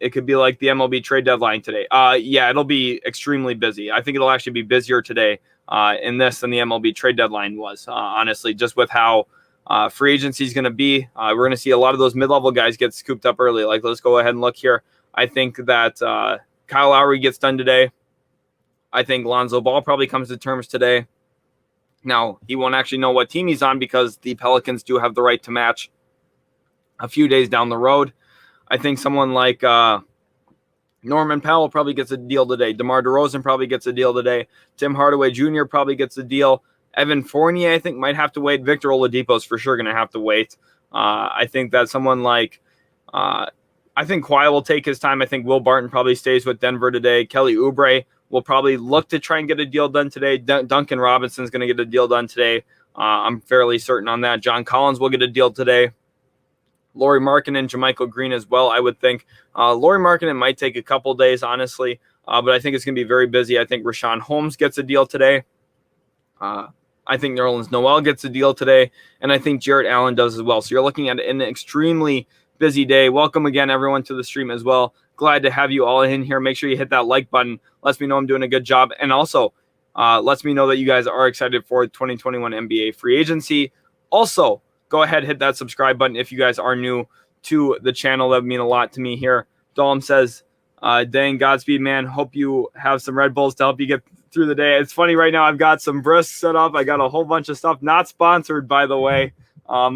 it could be like the MLB trade deadline today? Yeah, it'll be extremely busy. I think it'll actually be busier today in this than the MLB trade deadline was, honestly, just with how free agency is going to be. We're going to see a lot of those mid-level guys get scooped up early. Let's go ahead and look here. I think that Kyle Lowry gets done today. I think Lonzo Ball probably comes to terms today. Now, he won't actually know what team he's on because the Pelicans do have the right to match a few days down the road. I think someone like Norman Powell probably gets a deal today. DeMar DeRozan probably gets a deal today. Tim Hardaway Jr. probably gets a deal. Evan Fournier, I think, might have to wait. Victor Oladipo is for sure going to have to wait. I think that someone like I think Kawhi will take his time. I think Will Barton probably stays with Denver today. Kelly Oubre will probably look to try and get a deal done today. Duncan Robinson's going to get a deal done today. I'm fairly certain on that. John Collins will get a deal today. Lauri Markkanen, JaMychal Green as well, I would think. Lauri Markkanen might take a couple days, honestly, but I think it's going to be very busy. I think Richaun Holmes gets a deal today. I think Nerlens Noel gets a deal today, and I think Jarrett Allen does as well. So you're looking at an extremely busy day. Welcome again, everyone, to the stream as well. Glad to have you all in here. Make sure you hit that like button. Lets me know I'm doing a good job. And also lets me know that you guys are excited for 2021 NBA free agency. Also, go ahead, hit that subscribe button if you guys are new to the channel. That would mean a lot to me here. Dolm says, dang, Godspeed, man. Hope you have some Red Bulls to help you get through the day. It's funny right now. I've got some brisks set up. I got a whole bunch of stuff. Not sponsored, by the way.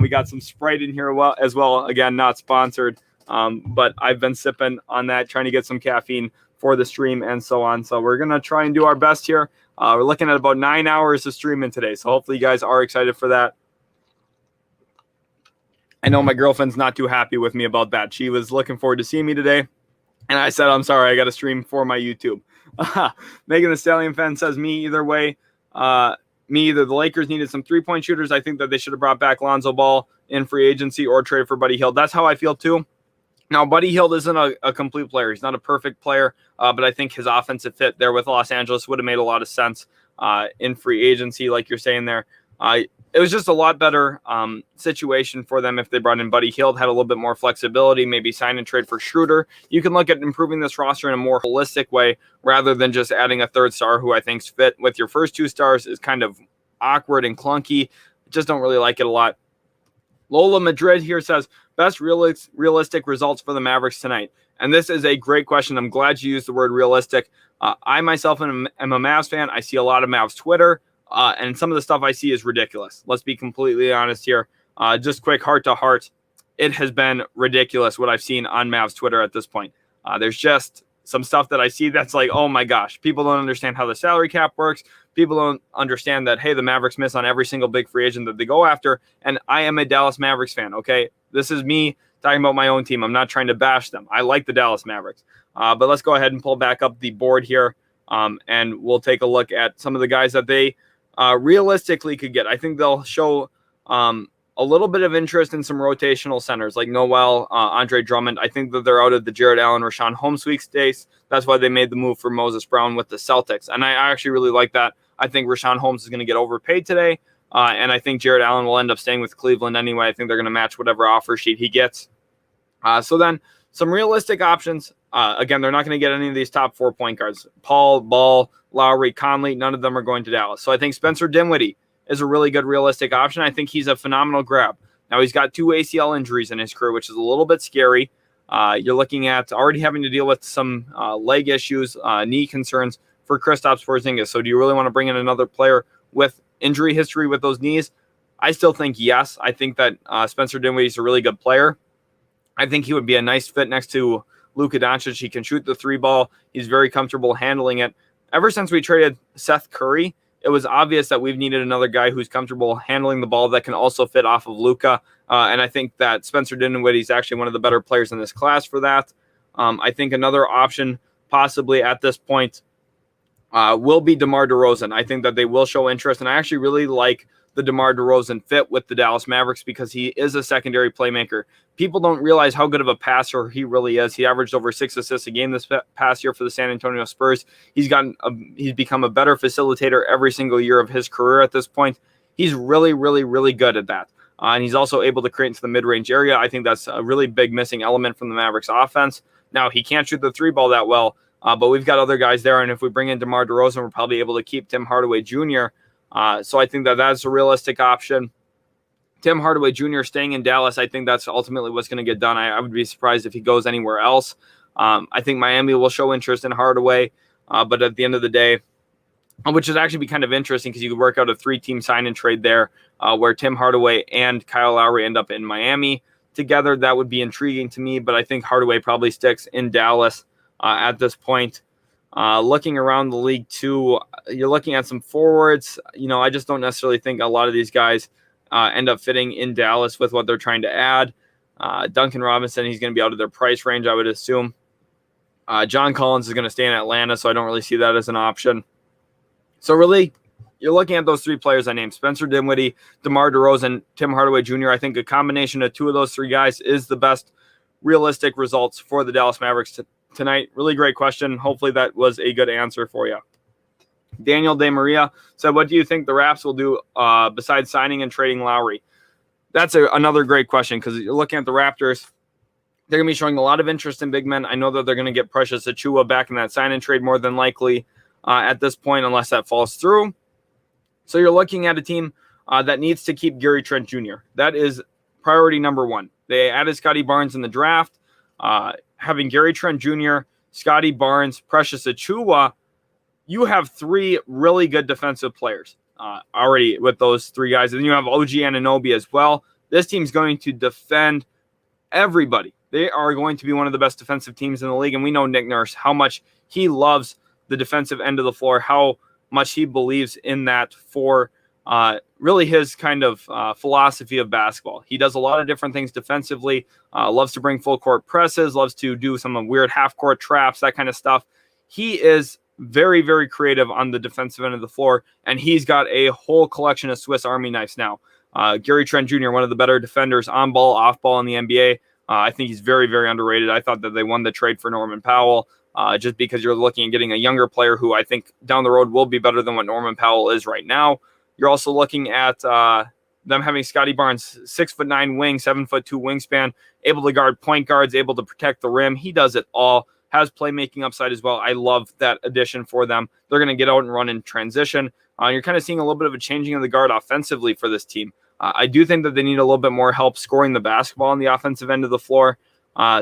We got some Sprite in here as well. Again, not sponsored. But I've been sipping on that, trying to get some caffeine for the stream and so on. So we're going to try and do our best here. We're looking at about 9 hours of streaming today. So hopefully you guys are excited for that. I know my girlfriend's not too happy with me about that. She was looking forward to seeing me today. And I said, I'm sorry, I got to stream for my YouTube. Megan the Stallion fan says, me either way. Me either. The Lakers needed some three-point shooters. I think that they should have brought back Lonzo Ball in free agency or trade for Buddy Hield. That's how I feel too. Now, Buddy Hield isn't a complete player. He's not a perfect player, but I think his offensive fit there with Los Angeles would have made a lot of sense in free agency, like you're saying there. It was just a lot better situation for them if they brought in Buddy Hield, had a little bit more flexibility, maybe sign and trade for Schroeder. You can look at improving this roster in a more holistic way rather than just adding a third star who I think's fit with your first two stars is kind of awkward and clunky. Just don't really like it a lot. Lola Madrid here says, best realistic results for the Mavericks tonight. And this is a great question. I'm glad you used the word realistic. I myself am a Mavs fan. I see a lot of Mavs Twitter, and some of the stuff I see is ridiculous. Let's be completely honest here. Just quick heart to heart. It has been ridiculous what I've seen on Mavs Twitter at this point. There's just some stuff that I see that's like, oh my gosh, people don't understand how the salary cap works. People don't understand that, hey, the Mavericks miss on every single big free agent that they go after. And I am a Dallas Mavericks fan, okay? This is me talking about my own team. I'm not trying to bash them. I like the Dallas Mavericks. But let's go ahead and pull back up the board here, and we'll take a look at some of the guys that they realistically could get. I think they'll show a little bit of interest in some rotational centers like Noel, Andre Drummond. I think that they're out of the Jarrett Allen, Richaun Holmes sweepstakes. That's why they made the move for Moses Brown with the Celtics. And I actually really like that. I think Richaun Holmes is going to get overpaid today. And I think Jarrett Allen will end up staying with Cleveland anyway. I think they're going to match whatever offer sheet he gets. So then some realistic options. Again, they're not going to get any of these top 4 point guards. Paul, Ball, Lowry, Conley, none of them are going to Dallas. So I think Spencer Dinwiddie is a really good realistic option. I think he's a phenomenal grab. Now he's got 2 ACL injuries in his career, which is a little bit scary. You're looking at already having to deal with some leg issues, knee concerns for Kristaps Porzingis. So do you really want to bring in another player with injury history with those knees? I still think yes. I think that Spencer Dinwiddie is a really good player. I think he would be a nice fit next to Luka Doncic. He can shoot the 3 ball. He's very comfortable handling it. Ever since we traded Seth Curry, it was obvious that we've needed another guy who's comfortable handling the ball that can also fit off of Luka. And I think that Spencer Dinwiddie is actually one of the better players in this class for that. I think another option possibly at this point will be DeMar DeRozan. I think that they will show interest, and I actually really like the DeMar DeRozan fit with the Dallas Mavericks because he is a secondary playmaker. People don't realize how good of a passer he really is. He averaged over 6 assists a game this past year for the San Antonio Spurs. He's become a better facilitator every single year of his career at this point. He's really, really, really good at that. And he's also able to create into the mid-range area. I think that's a really big missing element from the Mavericks offense. Now, he can't shoot the 3 ball that well, but we've got other guys there. And if we bring in DeMar DeRozan, we're probably able to keep Tim Hardaway Jr. So I think that that's a realistic option. Tim Hardaway Jr. staying in Dallas, I think that's ultimately what's going to get done. I would be surprised if he goes anywhere else. I think Miami will show interest in Hardaway, but at the end of the day, which would actually be kind of interesting because you could work out a 3-team sign and trade there where Tim Hardaway and Kyle Lowry end up in Miami together. That would be intriguing to me, but I think Hardaway probably sticks in Dallas at this point. Looking around the league too, you're looking at some forwards. I just don't necessarily think a lot of these guys end up fitting in Dallas with what they're trying to add. Duncan Robinson, he's going to be out of their price range, I would assume. John Collins is going to stay in Atlanta, so I don't really see that as an option. So really, you're looking at those 3 players I named: Spencer Dinwiddie, DeMar DeRozan, Tim Hardaway Jr. I think a combination of 2 of those 3 guys is the best realistic results for the Dallas Mavericks tonight. Really great question. Hopefully that was a good answer for you. Daniel De Maria said, what do you think the Raps will do besides signing and trading Lowry? That's another great question because you're looking at the Raptors. They're going to be showing a lot of interest in big men. I know that they're going to get Precious Achiuwa back in that sign and trade more than likely at this point, unless that falls through. So you're looking at a team that needs to keep Gary Trent Jr. That is priority number 1. They added Scotty Barnes in the draft. Having Gary Trent Jr., Scotty Barnes, Precious Achiuwa, you have 3 really good defensive players already with those 3 guys. And then you have OG Anunoby as well. This team's going to defend everybody. They are going to be one of the best defensive teams in the league. And we know Nick Nurse, how much he loves the defensive end of the floor, how much he believes in that for really his kind of philosophy of basketball. He does a lot of different things defensively, loves to bring full court presses, loves to do some weird half court traps, that kind of stuff. He is very, very creative on the defensive end of the floor, and he's got a whole collection of Swiss Army knives now. Gary Trent Jr., one of the better defenders on ball, off ball in the NBA. I think he's very, very underrated. I thought that they won the trade for Norman Powell just because you're looking at getting a younger player who I think down the road will be better than what Norman Powell is right now. You're also looking at them having Scotty Barnes, 6'9" wing, 7'2" wingspan, able to guard point guards, able to protect the rim. He does it all. Has playmaking upside as well. I love that addition for them. They're going to get out and run in transition. You're kind of seeing a little bit of a changing of the guard offensively for this team. I do think that they need a little bit more help scoring the basketball on the offensive end of the floor.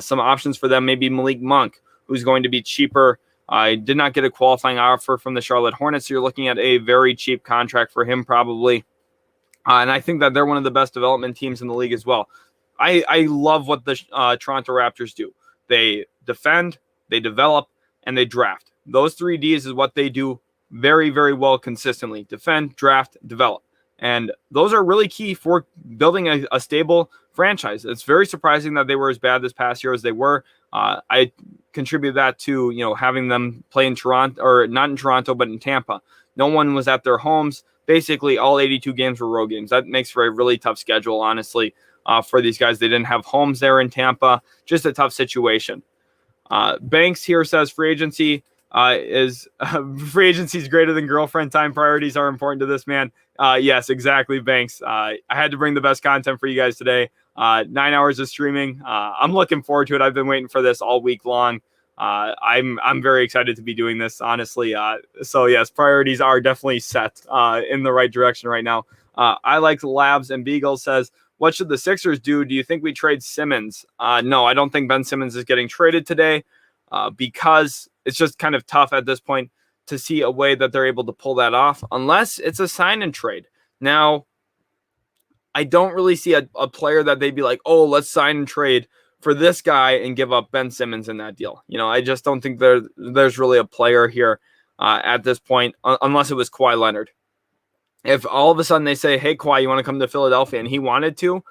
Some options for them, maybe Malik Monk, who's going to be cheaper. I did not get a qualifying offer from the Charlotte Hornets, so you're looking at a very cheap contract for him probably. And I think that they're one of the best development teams in the league as well. I love what the Toronto Raptors do. They defend, they develop, and they draft. Those 3 Ds is what they do very, very well consistently. Defend, draft, develop. And those are really key for building a stable franchise. It's very surprising that they were as bad this past year as they were. I contribute that to, having them play in Toronto, or not in Toronto, but in Tampa. No one was at their homes. Basically, all 82 games were road games. That makes for a really tough schedule, honestly, for these guys. They didn't have homes there in Tampa. Just a tough situation. Banks here says free agency is greater than girlfriend time. Priorities are important to this man. Yes, exactly, Banks. I had to bring the best content for you guys today. 9 hours of streaming. I'm looking forward to it. I've been waiting for this all week long. I'm very excited to be doing this, honestly. So yes, priorities are definitely set in the right direction right now. I like Labs and Beagle says, what should the Sixers do? Do you think we trade Simmons? No, I don't think Ben Simmons is getting traded today because it's just kind of tough at this point to see a way that they're able to pull that off unless it's a sign and trade. Now, I don't really see a player that they'd be like, oh, let's sign and trade for this guy and give up Ben Simmons in that deal. I just don't think there's really a player here at this point unless it was Kawhi Leonard. If all of a sudden they say, hey, Kawhi, you want to come to Philadelphia, and he wanted to,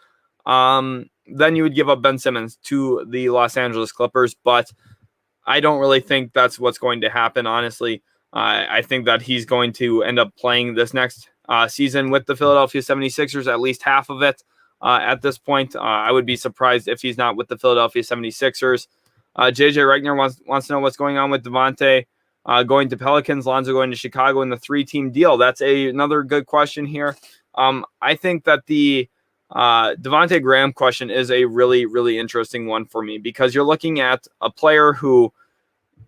then you would give up Ben Simmons to the Los Angeles Clippers. But I don't really think that's what's going to happen, honestly. I think that he's going to end up playing this next season with the Philadelphia 76ers, at least half of it at this point. I would be surprised if he's not with the Philadelphia 76ers. JJ Regner wants to know what's going on with Devontae going to Pelicans, Lonzo going to Chicago in the 3-team deal. That's another good question here. I think that the Devontae Graham question is a really, really interesting one for me because you're looking at a player who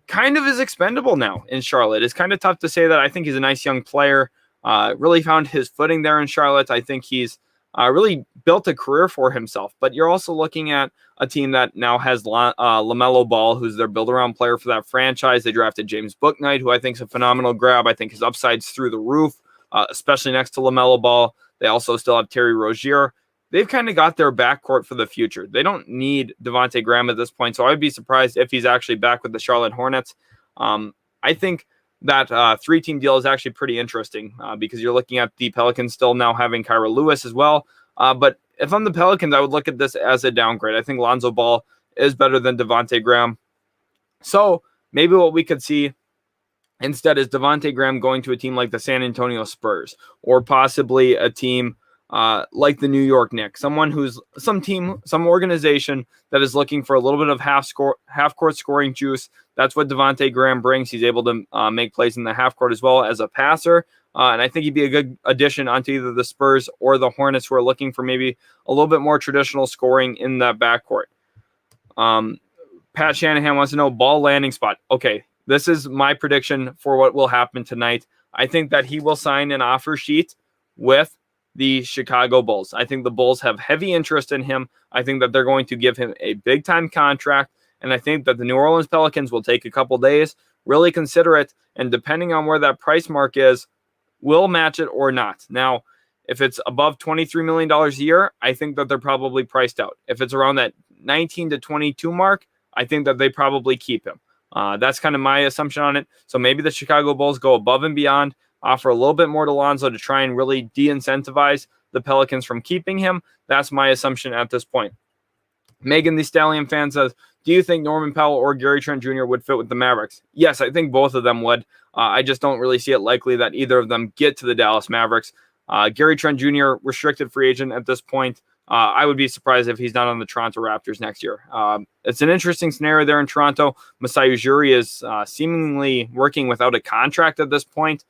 kind of is expendable now in Charlotte. It's kind of tough to say that. I think he's a nice young player. Really found his footing there in Charlotte. I think he's really built a career for himself. But you're also looking at a team that now has LaMelo Ball, who's their build-around player for that franchise. They drafted James Bouknight, who I think is a phenomenal grab. I think his upside's through the roof, especially next to LaMelo Ball. They also still have Terry Rozier. They've kind of got their backcourt for the future. They don't need Devontae Graham at this point, so I'd be surprised if he's actually back with the Charlotte Hornets. I think that 3-team deal is actually pretty interesting because you're looking at the Pelicans still now having Kyra Lewis as well. But if I'm the Pelicans, I would look at this as a downgrade. I think Lonzo Ball is better than Devontae Graham. So maybe what we could see instead is Devontae Graham going to a team like the San Antonio Spurs or possibly a team like the New York Knicks, some organization that is looking for a little bit of half-court scoring juice. That's what Devontae Graham brings. He's able to make plays in the half-court as well as a passer. And I think he'd be a good addition onto either the Spurs or the Hornets, who are looking for maybe a little bit more traditional scoring in that backcourt. Pat Shanahan wants to know ball landing spot. Okay, this is my prediction for what will happen tonight. I think that he will sign an offer sheet with the Chicago Bulls. I think the Bulls have heavy interest in him. I think that they're going to give him a big-time contract, and I think that the New Orleans Pelicans will take a couple days, really consider it, and depending on where that price mark is, will match it or not. Now, if it's above $23 million a year, I think that they're probably priced out. If it's around that 19 to 22 mark, I think that they probably keep him. That's kind of my assumption on it. So maybe the Chicago Bulls go above and beyond, offer a little bit more to Lonzo to try and really de-incentivize the Pelicans from keeping him. That's my assumption at this point. Megan the Stallion fan says, do you think Norman Powell or Gary Trent Jr. would fit with the Mavericks? Yes, I think both of them would. I just don't really see it likely that either of them get to the Dallas Mavericks. Gary Trent Jr., restricted free agent at this point. I would be surprised if he's not on the Toronto Raptors next year. It's an interesting scenario there in Toronto. Masai Ujiri is seemingly working without a contract at this point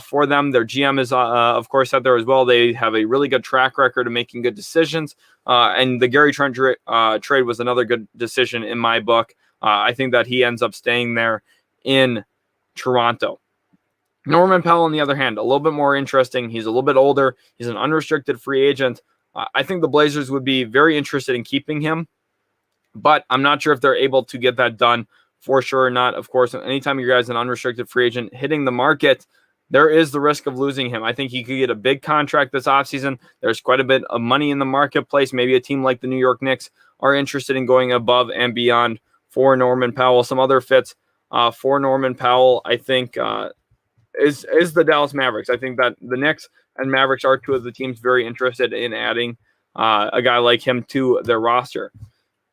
for them. Their GM is, of course, out there as well. They have a really good track record of making good decisions. And the Gary Trent trade was another good decision in my book. I think that he ends up staying there in Toronto. Norman Powell, on the other hand, a little bit more interesting. He's a little bit older. He's an unrestricted free agent. I think the Blazers would be very interested in keeping him, but I'm not sure if they're able to get that done for sure or not. Of course, anytime you guys an unrestricted free agent hitting the market, there is the risk of losing him. I think he could get a big contract this offseason. There's quite a bit of money in the marketplace. Maybe a team like the New York Knicks are interested in going above and beyond for Norman Powell. Some other fits for Norman Powell, I think, is the Dallas Mavericks. I think that the Knicks and Mavericks are two of the teams very interested in adding a guy like him to their roster.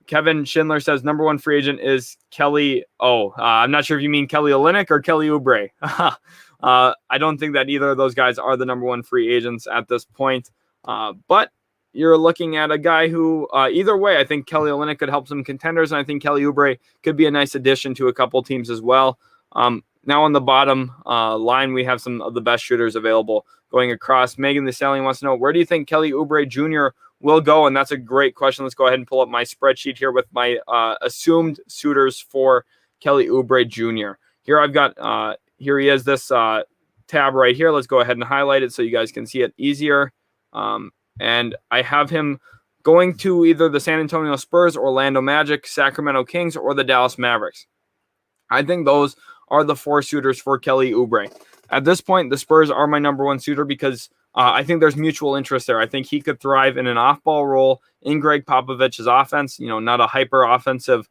Kevin Schindler says number one free agent is Kelly. I'm not sure if you mean Kelly Olynyk or Kelly Oubre. I don't think that either of those guys are the number one free agents at this point. But you're looking at a guy who, either way, I think Kelly Olynyk could help some contenders, and I think Kelly Oubre could be a nice addition to a couple teams as well. Now on the bottom line, we have some of the best shooters available going across. Megan the Stallion wants to know, where do you think Kelly Oubre Jr. will go? And that's a great question. Let's go ahead and pull up my spreadsheet here with my assumed suitors for Kelly Oubre Jr. Here I've got, here he is, this tab right here. Let's go ahead and highlight it so you guys can see it easier. And I have him going to either the San Antonio Spurs, Orlando Magic, Sacramento Kings, or the Dallas Mavericks. I think those are the four suitors for Kelly Oubre. At this point, the Spurs are my number one suitor because I think there's mutual interest there. I think he could thrive in an off-ball role in Greg Popovich's offense, not a hyper-offensive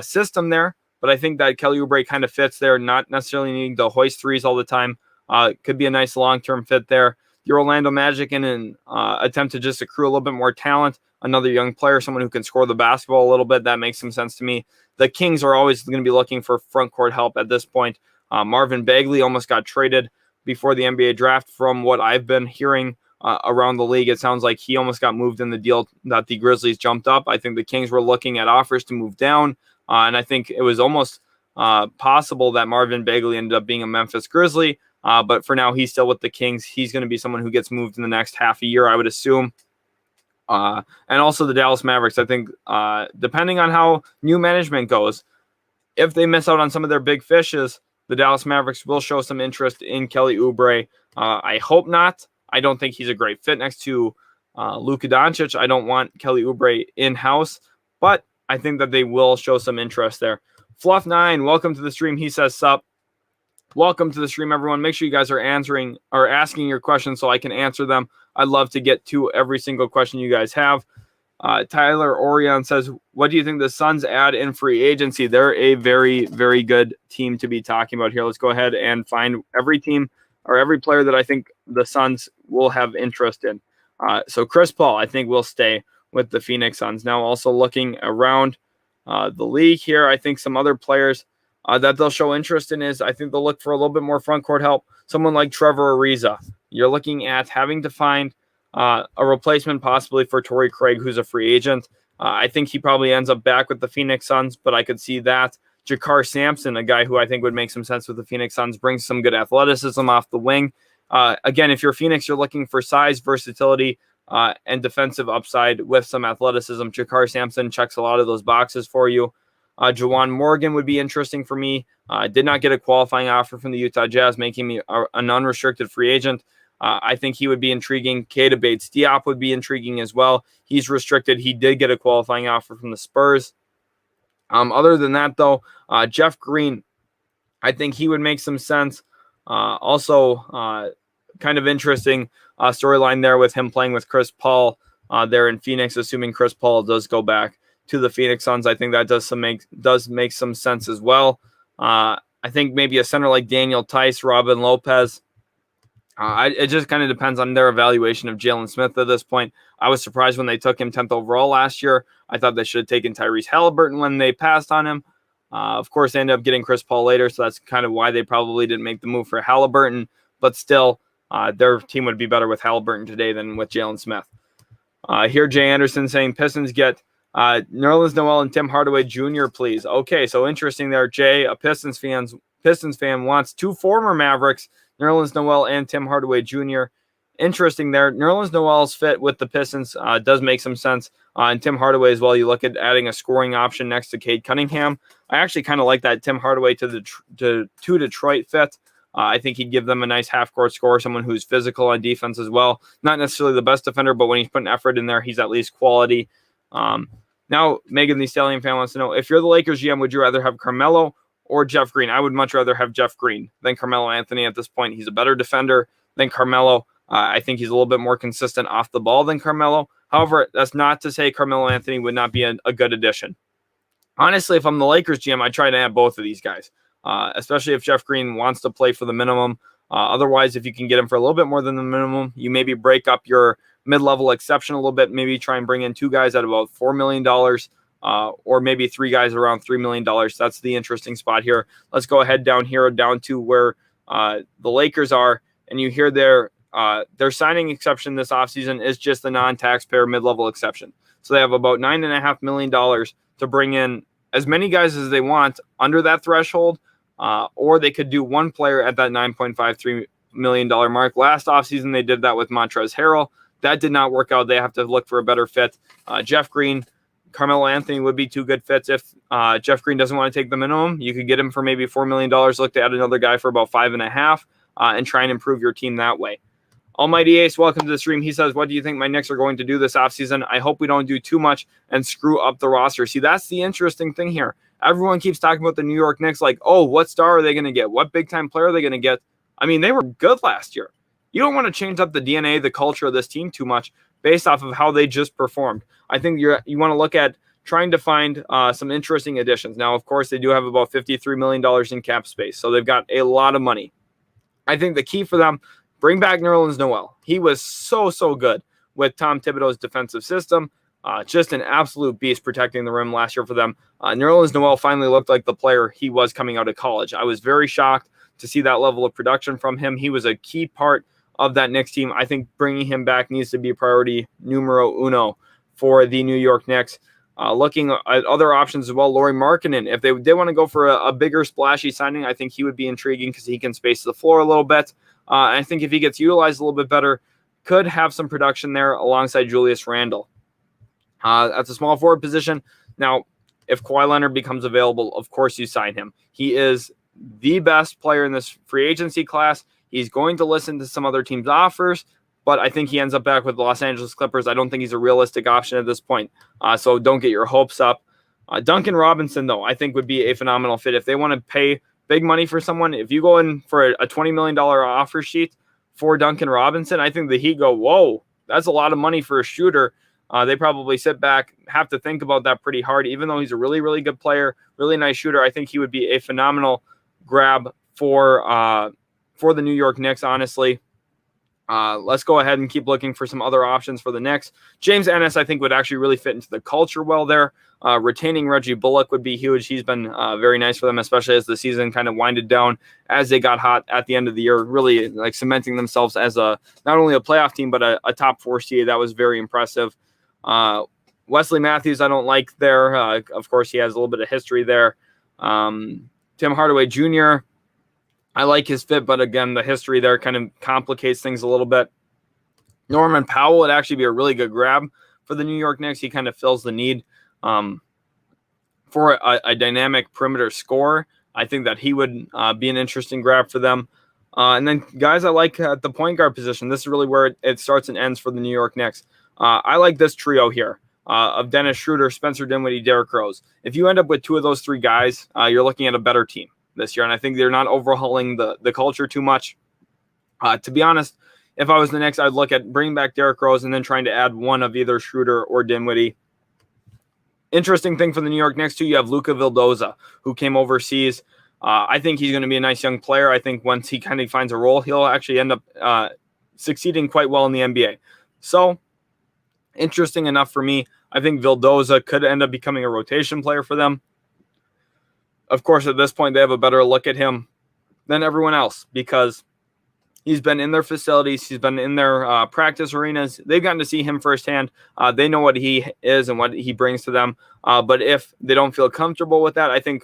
system there, but I think that Kelly Oubre kind of fits there, not necessarily needing to hoist threes all the time. Could be a nice long-term fit there. The Orlando Magic, in an attempt to just accrue a little bit more talent, another young player, someone who can score the basketball a little bit, that makes some sense to me. The Kings are always going to be looking for front court help at this point. Marvin Bagley almost got traded before the NBA draft. From what I've been hearing around the league, it sounds like he almost got moved in the deal that the Grizzlies jumped up. I think the Kings were looking at offers to move down, and I think it was almost possible that Marvin Bagley ended up being a Memphis Grizzly, but for now, he's still with the Kings. He's going to be someone who gets moved in the next half a year, I would assume. And also the Dallas Mavericks, I think, depending on how new management goes, if they miss out on some of their big fishes, the Dallas Mavericks will show some interest in Kelly Oubre. I hope not. I don't think he's a great fit next to Luka Doncic. I don't want Kelly Oubre in-house, but I think that they will show some interest there. Fluff9, welcome to the stream. He says, sup. Welcome to the stream, everyone. Make sure you guys are answering or asking your questions so I can answer them. I'd love to get to every single question you guys have. Tyler Orion says, what do you think the Suns add in free agency? They're a very, very good team to be talking about here. Let's go ahead and find every team or every player that I think the Suns will have interest in. So Chris Paul, I think, will stay with the Phoenix Suns. Now also looking around the league here, I think some other players that they'll show interest in is I think they'll look for a little bit more front court help. Someone like Trevor Ariza. You're looking at having to find a replacement possibly for Torrey Craig, who's a free agent. I think he probably ends up back with the Phoenix Suns, but I could see that. Jakar Sampson, a guy who I think would make some sense with the Phoenix Suns, brings some good athleticism off the wing. Again, if you're Phoenix, you're looking for size, versatility, and defensive upside with some athleticism. Jakar Sampson checks a lot of those boxes for you. Juwan Morgan would be interesting for me. Did not get a qualifying offer from the Utah Jazz, making me an unrestricted free agent. I think he would be intriguing. Keita Bates-Diop would be intriguing as well. He's restricted. He did get a qualifying offer from the Spurs. Other than that, though, Jeff Green, I think he would make some sense. Also, kind of interesting storyline there with him playing with Chris Paul there in Phoenix, assuming Chris Paul does go back to the Phoenix Suns. I think that does make some sense as well. I think maybe a center like Daniel Tice, Robin Lopez. It just kind of depends on their evaluation of Jalen Smith at this point. I was surprised when they took him 10th overall last year. I thought they should have taken Tyrese Halliburton when they passed on him. Of course, they ended up getting Chris Paul later, so that's kind of why they probably didn't make the move for Halliburton. But still, their team would be better with Halliburton today than with Jalen Smith. Here, Jay Anderson saying Pistons get Nerlens Noel and Tim Hardaway Jr., please. Okay, so interesting there. Jay, a Pistons fan, wants two former Mavericks, Nerlens Noel and Tim Hardaway Jr. Interesting there. Nerlens Noel's fit with the Pistons does make some sense. And Tim Hardaway as well. You look at adding a scoring option next to Cade Cunningham. I actually kind of like that Tim Hardaway to Detroit fit. I think he'd give them a nice half-court scorer, someone who's physical on defense as well. Not necessarily the best defender, but when he's putting effort in there, he's at least quality. Now, Megan the Stallion fan wants to know, if you're the Lakers GM, would you rather have Carmelo or Jeff Green? I would much rather have Jeff Green than Carmelo Anthony at this point. He's a better defender than Carmelo. I think he's a little bit more consistent off the ball than Carmelo. However, that's not to say Carmelo Anthony would not be a good addition. Honestly, if I'm the Lakers GM, I'd try to add both of these guys, especially if Jeff Green wants to play for the minimum. Otherwise, if you can get him for a little bit more than the minimum, you maybe break up your mid-level exception a little bit, maybe try and bring in two guys at about $4 million or maybe three guys around $3 million. That's the interesting spot here. Let's go ahead down to where the Lakers are, and you hear their signing exception this offseason is just the non-taxpayer mid-level exception. So they have about $9.5 million to bring in as many guys as they want under that threshold, or they could do one player at that $9.53 million mark. Last offseason, they did that with Montrezl Harrell. That did not work out. They have to look for a better fit. Jeff Green, Carmelo Anthony would be two good fits. If Jeff Green doesn't want to take the minimum, you could get him for maybe $4 million. Look to add another guy for about $5.5 million and try and improve your team that way. Almighty Ace, welcome to the stream. He says, what do you think my Knicks are going to do this offseason? I hope we don't do too much and screw up the roster. See, that's the interesting thing here. Everyone keeps talking about the New York Knicks like, oh, what star are they going to get? What big-time player are they going to get? I mean, they were good last year. You don't want to change up the DNA, the culture of this team too much based off of how they just performed. I think you want to look at trying to find some interesting additions. Now, of course, they do have about $53 million in cap space, so they've got a lot of money. I think the key for them, bring back Nerlens Noel. He was so good with Tom Thibodeau's defensive system. Just an absolute beast protecting the rim last year for them. Nerlens Noel finally looked like the player he was coming out of college. I was very shocked to see that level of production from him. He was a key part of that Knicks team. I think bringing him back needs to be priority numero uno for the New York Knicks. Looking at other options as well, Lauri Markkanen. If they want to go for a bigger, splashy signing, I think he would be intriguing because he can space the floor a little bit. I think if he gets utilized a little bit better, could have some production there alongside Julius Randle. At the small forward position, now, if Kawhi Leonard becomes available, of course you sign him. He is the best player in this free agency class. He's going to listen to some other teams' offers, but I think he ends up back with the Los Angeles Clippers. I don't think he's a realistic option at this point, so don't get your hopes up. Duncan Robinson, though, I think would be a phenomenal fit. If they want to pay big money for someone, if you go in for a $20 million offer sheet for Duncan Robinson, I think the Heat go, whoa, that's a lot of money for a shooter. They probably sit back, have to think about that pretty hard. Even though he's a really, really good player, really nice shooter, I think he would be a phenomenal grab for the New York Knicks, honestly. Let's go ahead and keep looking for some other options for the Knicks. James Ennis, I think, would actually really fit into the culture well there. Retaining Reggie Bullock would be huge. He's been very nice for them, especially as the season kind of winded down as they got hot at the end of the year, really like cementing themselves as not only a playoff team, but a top 4 seed. That was very impressive. Wesley Matthews, I don't like there. Of course, he has a little bit of history there. Tim Hardaway Jr., I like his fit, but again, the history there kind of complicates things a little bit. Norman Powell would actually be a really good grab for the New York Knicks. He kind of fills the need for a dynamic perimeter scorer. I think that he would be an interesting grab for them. And then guys I like at the point guard position. This is really where it starts and ends for the New York Knicks. I like this trio here of Dennis Schroeder, Spencer Dinwiddie, Derrick Rose. If you end up with 2 of those 3 guys, you're looking at a better team this year, and I think they're not overhauling the culture too much. To be honest, if I was the Knicks, I'd look at bringing back Derrick Rose and then trying to add one of either Schroeder or Dinwiddie. Interesting thing for the New York Knicks, too, you have Luka Vildoza, who came overseas. I think he's going to be a nice young player. I think once he kind of finds a role, he'll actually end up succeeding quite well in the NBA. So, interesting enough for me. I think Vildoza could end up becoming a rotation player for them. Of course, at this point, they have a better look at him than everyone else because He's been in their facilities. He's been in their practice arenas. They've gotten to see him firsthand. They know what he is and what he brings to them. But if they don't feel comfortable with that, I think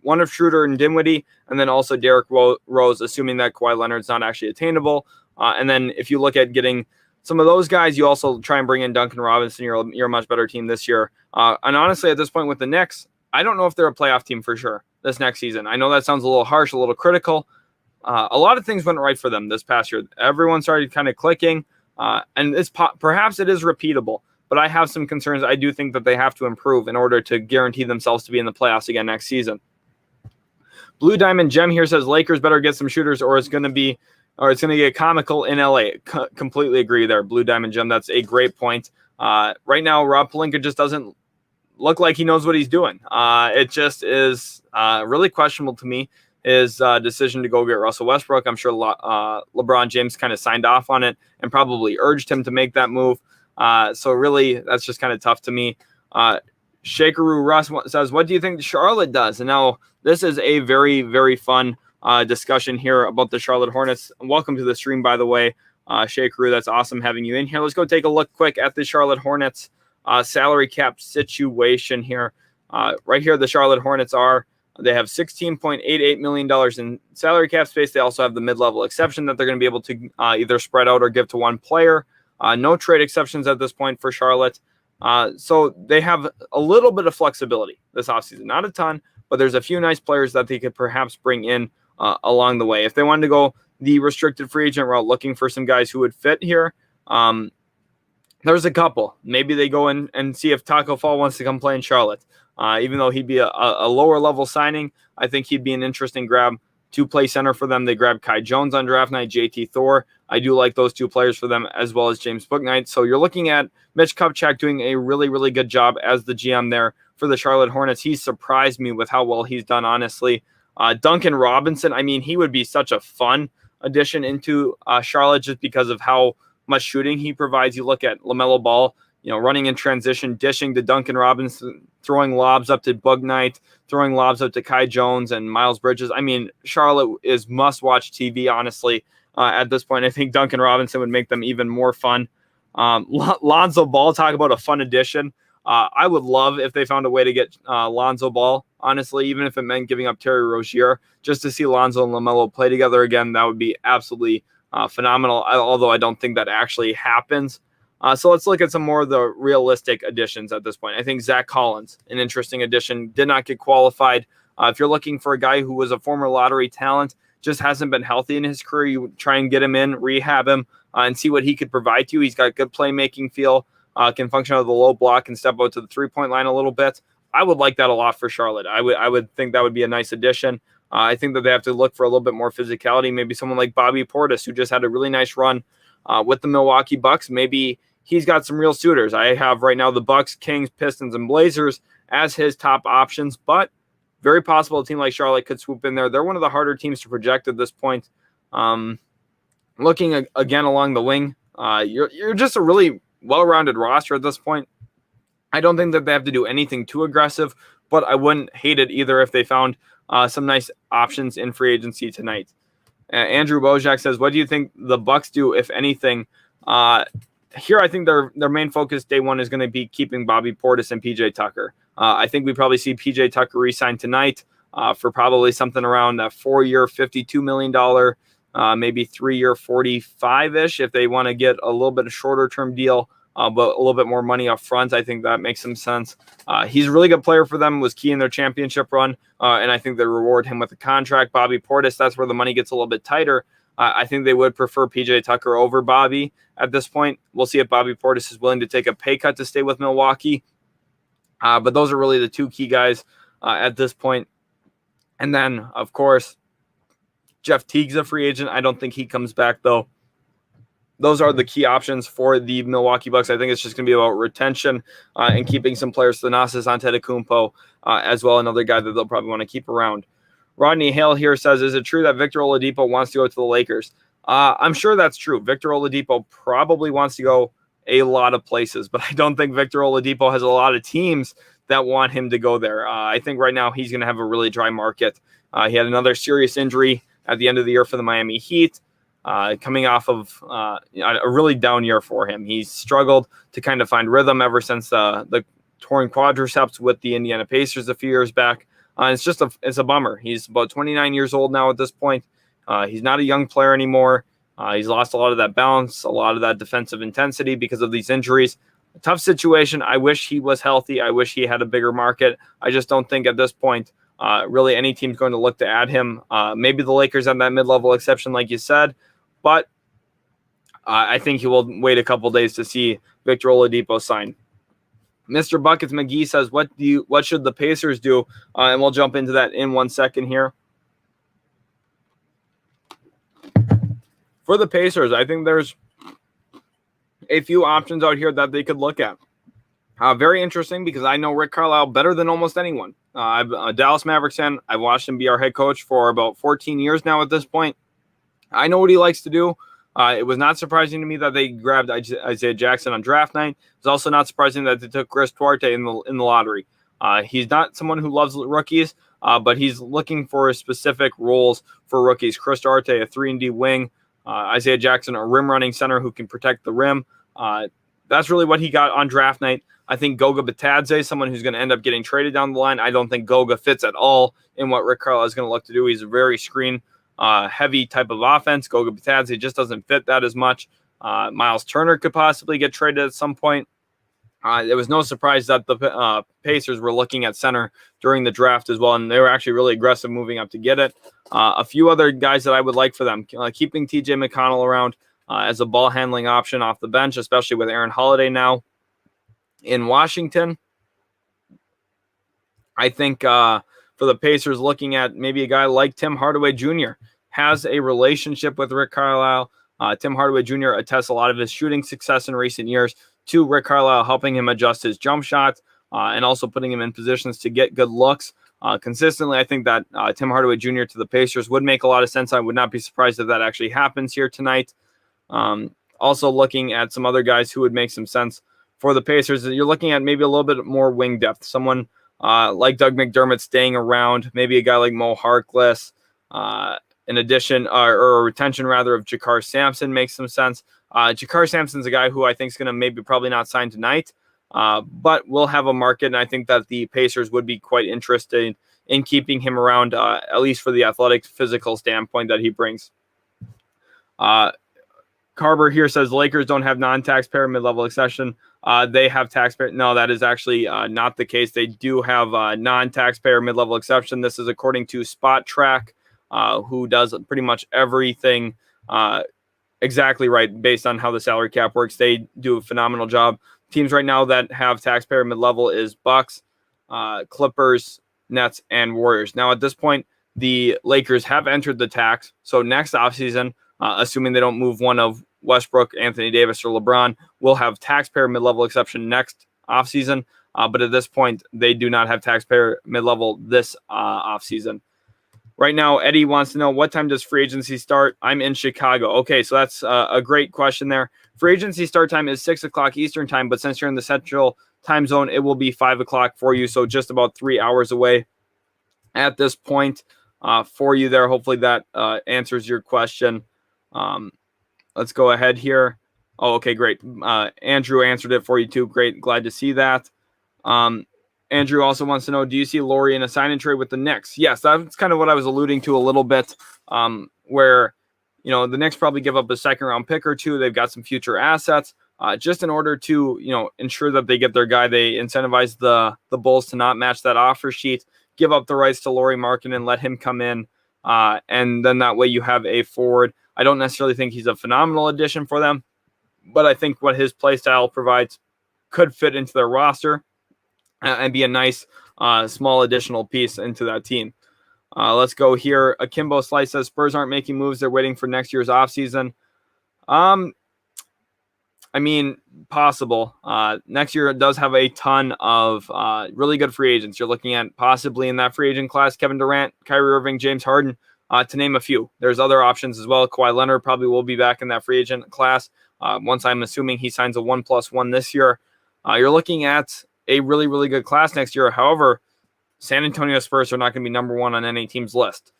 one of Schroeder and Dinwiddie, and then also Derrick Rose, assuming that Kawhi Leonard's not actually attainable. And then if you look at getting some of those guys, you also try and bring in Duncan Robinson. You're a much better team this year. And honestly, at this point with the Knicks, I don't know if they're a playoff team for sure this next season. I know that sounds a little harsh, a little critical. A lot of things went right for them this past year. Everyone started kind of clicking, and perhaps it is repeatable. But I have some concerns. I do think that they have to improve in order to guarantee themselves to be in the playoffs again next season. Blue Diamond Gem here says Lakers better get some shooters, or it's going to get comical in LA. Completely agree there, Blue Diamond Gem. That's a great point. Right now, Rob Pelinka just doesn't look like he knows what he's doing. It just is really questionable to me, his decision to go get Russell Westbrook. I'm sure LeBron James kind of signed off on it and probably urged him to make that move. So really, that's just kind of tough to me. Shakeroo Russ says, what do you think Charlotte does? And now this is a very, very fun discussion here about the Charlotte Hornets. Welcome to the stream, by the way, Shakeroo. That's awesome having you in here. Let's go take a look quick at the Charlotte Hornets salary cap situation here. Right here, the Charlotte Hornets they have $16.88 million in salary cap space. They also have the mid-level exception that they're going to be able to either spread out or give to one player. No trade exceptions at this point for Charlotte. So they have a little bit of flexibility this offseason. Not a ton, but there's a few nice players that they could perhaps bring in along the way. If they wanted to go the restricted free agent route, looking for some guys who would fit here, there's a couple. Maybe they go in and see if Taco Fall wants to come play in Charlotte. Even though he'd be a lower level signing, I think he'd be an interesting grab to play center for them. They grabbed Kai Jones on draft night, JT Thor. I do like those two players for them, as well as James Bouknight. So you're looking at Mitch Kupchak doing a really, really good job as the GM there for the Charlotte Hornets. He's surprised me with how well he's done, honestly. Duncan Robinson, I mean, he would be such a fun addition into Charlotte just because of how much shooting he provides. You look at LaMelo Ball, running in transition, dishing to Duncan Robinson, throwing lobs up to Bouknight, throwing lobs up to Kai Jones and Miles Bridges. I mean, Charlotte is must-watch TV, honestly. At this point, I think Duncan Robinson would make them even more fun. Lonzo Ball, talk about a fun addition. I would love if they found a way to get Lonzo Ball, honestly, even if it meant giving up Terry Rozier, just to see Lonzo and LaMelo play together again. That would be absolutely phenomenal, although I don't think that actually happens. So let's look at some more of the realistic additions at this point. I think Zach Collins, an interesting addition, did not get qualified. If you're looking for a guy who was a former lottery talent, just hasn't been healthy in his career, you try and get him in, rehab him, and see what he could provide to you. He's got good playmaking feel, can function out of the low block and step out to the three-point line a little bit. I would like that a lot for Charlotte. I would think that would be a nice addition. I think that they have to look for a little bit more physicality. Maybe someone like Bobby Portis, who just had a really nice run with the Milwaukee Bucks. Maybe he's got some real suitors. I have right now the Bucks, Kings, Pistons, and Blazers as his top options, but very possible a team like Charlotte could swoop in there. They're one of the harder teams to project at this point. Looking again along the wing, you're just a really well-rounded roster at this point. I don't think that they have to do anything too aggressive, but I wouldn't hate it either if they found some nice options in free agency tonight. Andrew Bojak says, what do you think the Bucks do, if anything? Here, I think their main focus day one is going to be keeping Bobby Portis and PJ Tucker. I think we probably see PJ Tucker re-sign tonight for probably something around a 4-year, $52 million, maybe 3-year, 45-ish if they want to get a little bit of shorter-term deal, but a little bit more money up front. I think that makes some sense. He's a really good player for them, was key in their championship run, and I think they reward him with a contract. Bobby Portis, that's where the money gets a little bit tighter. I think they would prefer PJ Tucker over Bobby at this point. We'll see if Bobby Portis is willing to take a pay cut to stay with Milwaukee. But those are really the two key guys at this point. And then, of course, Jeff Teague's a free agent. I don't think he comes back, though. Those are the key options for the Milwaukee Bucks. I think it's just going to be about retention and keeping some players. Thanasis Antetokounmpo as well, another guy that they'll probably want to keep around. Rodney Hale here says, is it true that Victor Oladipo wants to go to the Lakers? I'm sure that's true. Victor Oladipo probably wants to go a lot of places, but I don't think Victor Oladipo has a lot of teams that want him to go there. I think right now he's going to have a really dry market. He had another serious injury at the end of the year for the Miami Heat. coming off of a really down year for him. He's struggled to kind of find rhythm ever since the torn quadriceps with the Indiana Pacers a few years back. It's a bummer. He's about 29 years old now at this point. He's not a young player anymore. He's lost a lot of that balance, a lot of that defensive intensity because of these injuries. A tough situation. I wish he was healthy. I wish he had a bigger market. I just don't think at this point really any team's going to look to add him. Maybe the Lakers have that mid-level exception like you said, but I think he will wait a couple days to see Victor Oladipo sign. Mr. Buckets McGee says, what should the Pacers do? And we'll jump into that in 1 second here. For the Pacers, I think there's a few options out here that they could look at. Very interesting because I know Rick Carlisle better than almost anyone. I'm a Dallas Mavericks fan. I've watched him be our head coach for about 14 years now at this point. I know what he likes to do. It was not surprising to me that they grabbed Isaiah Jackson on draft night. It was also not surprising that they took Chris Duarte in the lottery. He's not someone who loves rookies, but he's looking for specific roles for rookies. Chris Duarte, a 3-and-D wing. Isaiah Jackson, a rim-running center who can protect the rim. That's really what he got on draft night. I think Goga Bitadze, someone who's going to end up getting traded down the line. I don't think Goga fits at all in what Rick Carlisle is going to look to do. He's a very screen-heavy type of offense. Goga Bitadze just doesn't fit that as much. Miles Turner could possibly get traded at some point. It was no surprise that the Pacers were looking at center during the draft as well, and they were actually really aggressive moving up to get it. A few other guys that I would like for them, keeping T.J. McConnell around as a ball handling option off the bench, especially with Aaron Holiday now in Washington. I think for the Pacers, looking at maybe a guy like Tim Hardaway Jr. has a relationship with Rick Carlisle. Tim Hardaway Jr. attests a lot of his shooting success in recent years to Rick Carlisle, helping him adjust his jump shots and also putting him in positions to get good looks consistently. I think that Tim Hardaway Jr. to the Pacers would make a lot of sense. I would not be surprised if that actually happens here tonight. Also looking at some other guys who would make some sense for the Pacers. You're looking at maybe a little bit more wing depth. Someone like Doug McDermott staying around, maybe a guy like Mo Harkless. In addition, or a retention rather of Jakar Sampson makes some sense. Jakar Sampson's a guy who I think is going to probably not sign tonight, but will have a market, and I think that the Pacers would be quite interested in keeping him around, at least for the athletic, physical standpoint that he brings. Carver here says Lakers don't have non-taxpayer mid-level accession. They have taxpayer. No, that is actually not the case. They do have non-taxpayer mid-level exception. This is according to Spot Track, who does pretty much everything exactly right based on how the salary cap works. They do a phenomenal job. Teams right now that have taxpayer mid-level is Bucks, Clippers, Nets, and Warriors. Now, at this point, the Lakers have entered the tax. So next offseason, assuming they don't move one of Westbrook, Anthony Davis, or LeBron, will have taxpayer mid-level exception next offseason. But at this point, they do not have taxpayer mid-level this offseason. Right now, Eddie wants to know, what time does free agency start? I'm in Chicago. Okay, so that's a great question there. Free agency start time is 6 o'clock Eastern time, but since you're in the Central time zone, it will be 5 o'clock for you, so just about 3 hours away at this point for you there. Hopefully that answers your question. Let's go ahead here. Oh, okay, great. Andrew answered it for you too. Great, glad to see that. Andrew also wants to know, do you see Lowry in a sign and trade with the Knicks? Yes, that's kind of what I was alluding to a little bit, where, the Knicks probably give up a second-round pick or two. They've got some future assets. Just in order to, ensure that they get their guy, they incentivize the Bulls to not match that offer sheet, give up the rights to Lauri Markkanen, let him come in, and then that way you have a forward. I don't necessarily think he's a phenomenal addition for them, but I think what his play style provides could fit into their roster and be a nice small additional piece into that team. Let's go here. Akimbo Slice says Spurs aren't making moves. They're waiting for next year's offseason. Possible. Next year does have a ton of really good free agents. You're looking at possibly in that free agent class, Kevin Durant, Kyrie Irving, James Harden, to name a few. There's other options as well. Kawhi Leonard probably will be back in that free agent class once I'm assuming he signs a 1+1 this year. You're looking at a really, really good class next year. However, San Antonio Spurs are not going to be number one on any team's list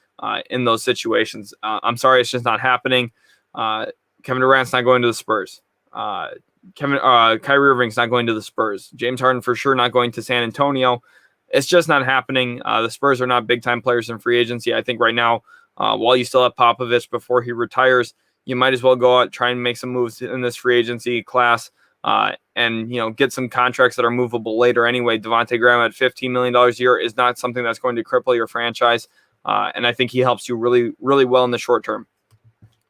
in those situations. I'm sorry, it's just not happening. Kevin Durant's not going to the Spurs. Kyrie Irving's not going to the Spurs. James Harden for sure not going to San Antonio. It's just not happening. The Spurs are not big-time players in free agency. I think right now, while you still have Popovich before he retires, you might as well go out, try and make some moves in this free agency class, and get some contracts that are movable later anyway. Devontae Graham at $15 million a year is not something that's going to cripple your franchise, and I think he helps you really, really well in the short term.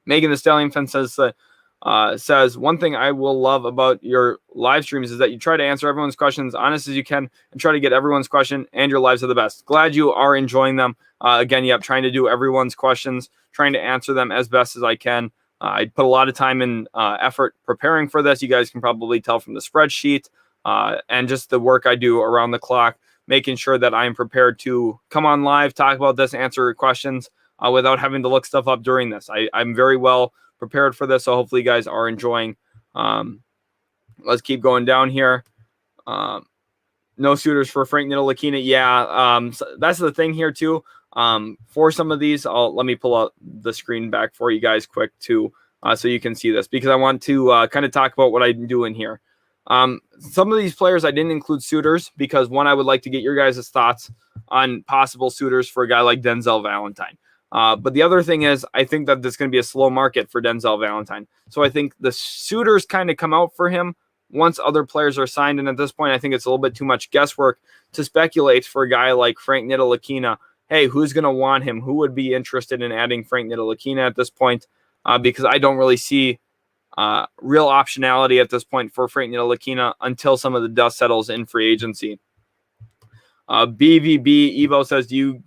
Megan the Stallion fan says, one thing I will love about your live streams is that you try to answer everyone's questions honest as you can and try to get everyone's question, and your lives are the best. Glad you are enjoying them. Again, trying to do everyone's questions, trying to answer them as best as I can. I put a lot of time and effort preparing for this. You guys can probably tell from the spreadsheet and just the work I do around the clock, making sure that I'm prepared to come on live, talk about this, answer questions without having to look stuff up during this. I'm very well prepared for this, so hopefully you guys are enjoying. Let's keep going down here. No suitors for Frank Ntilikina. So that's the thing here too. For some of these, let me pull out the screen back for you guys quick too, so you can see this, because I want to kind of talk about what I'm doing here. Some of these players I didn't include suitors because, one, I would like to get your guys' thoughts on possible suitors for a guy like Denzel Valentine. But the other thing is, I think that there's going to be a slow market for Denzel Valentine. So I think the suitors kind of come out for him once other players are signed. And at this point, I think it's a little bit too much guesswork to speculate for a guy like Frank Ntilikina. Hey, who's going to want him? Who would be interested in adding Frank Ntilikina at this point? Because I don't really see real optionality at this point for Frank Ntilikina until some of the dust settles in free agency. BVB Evo says, do you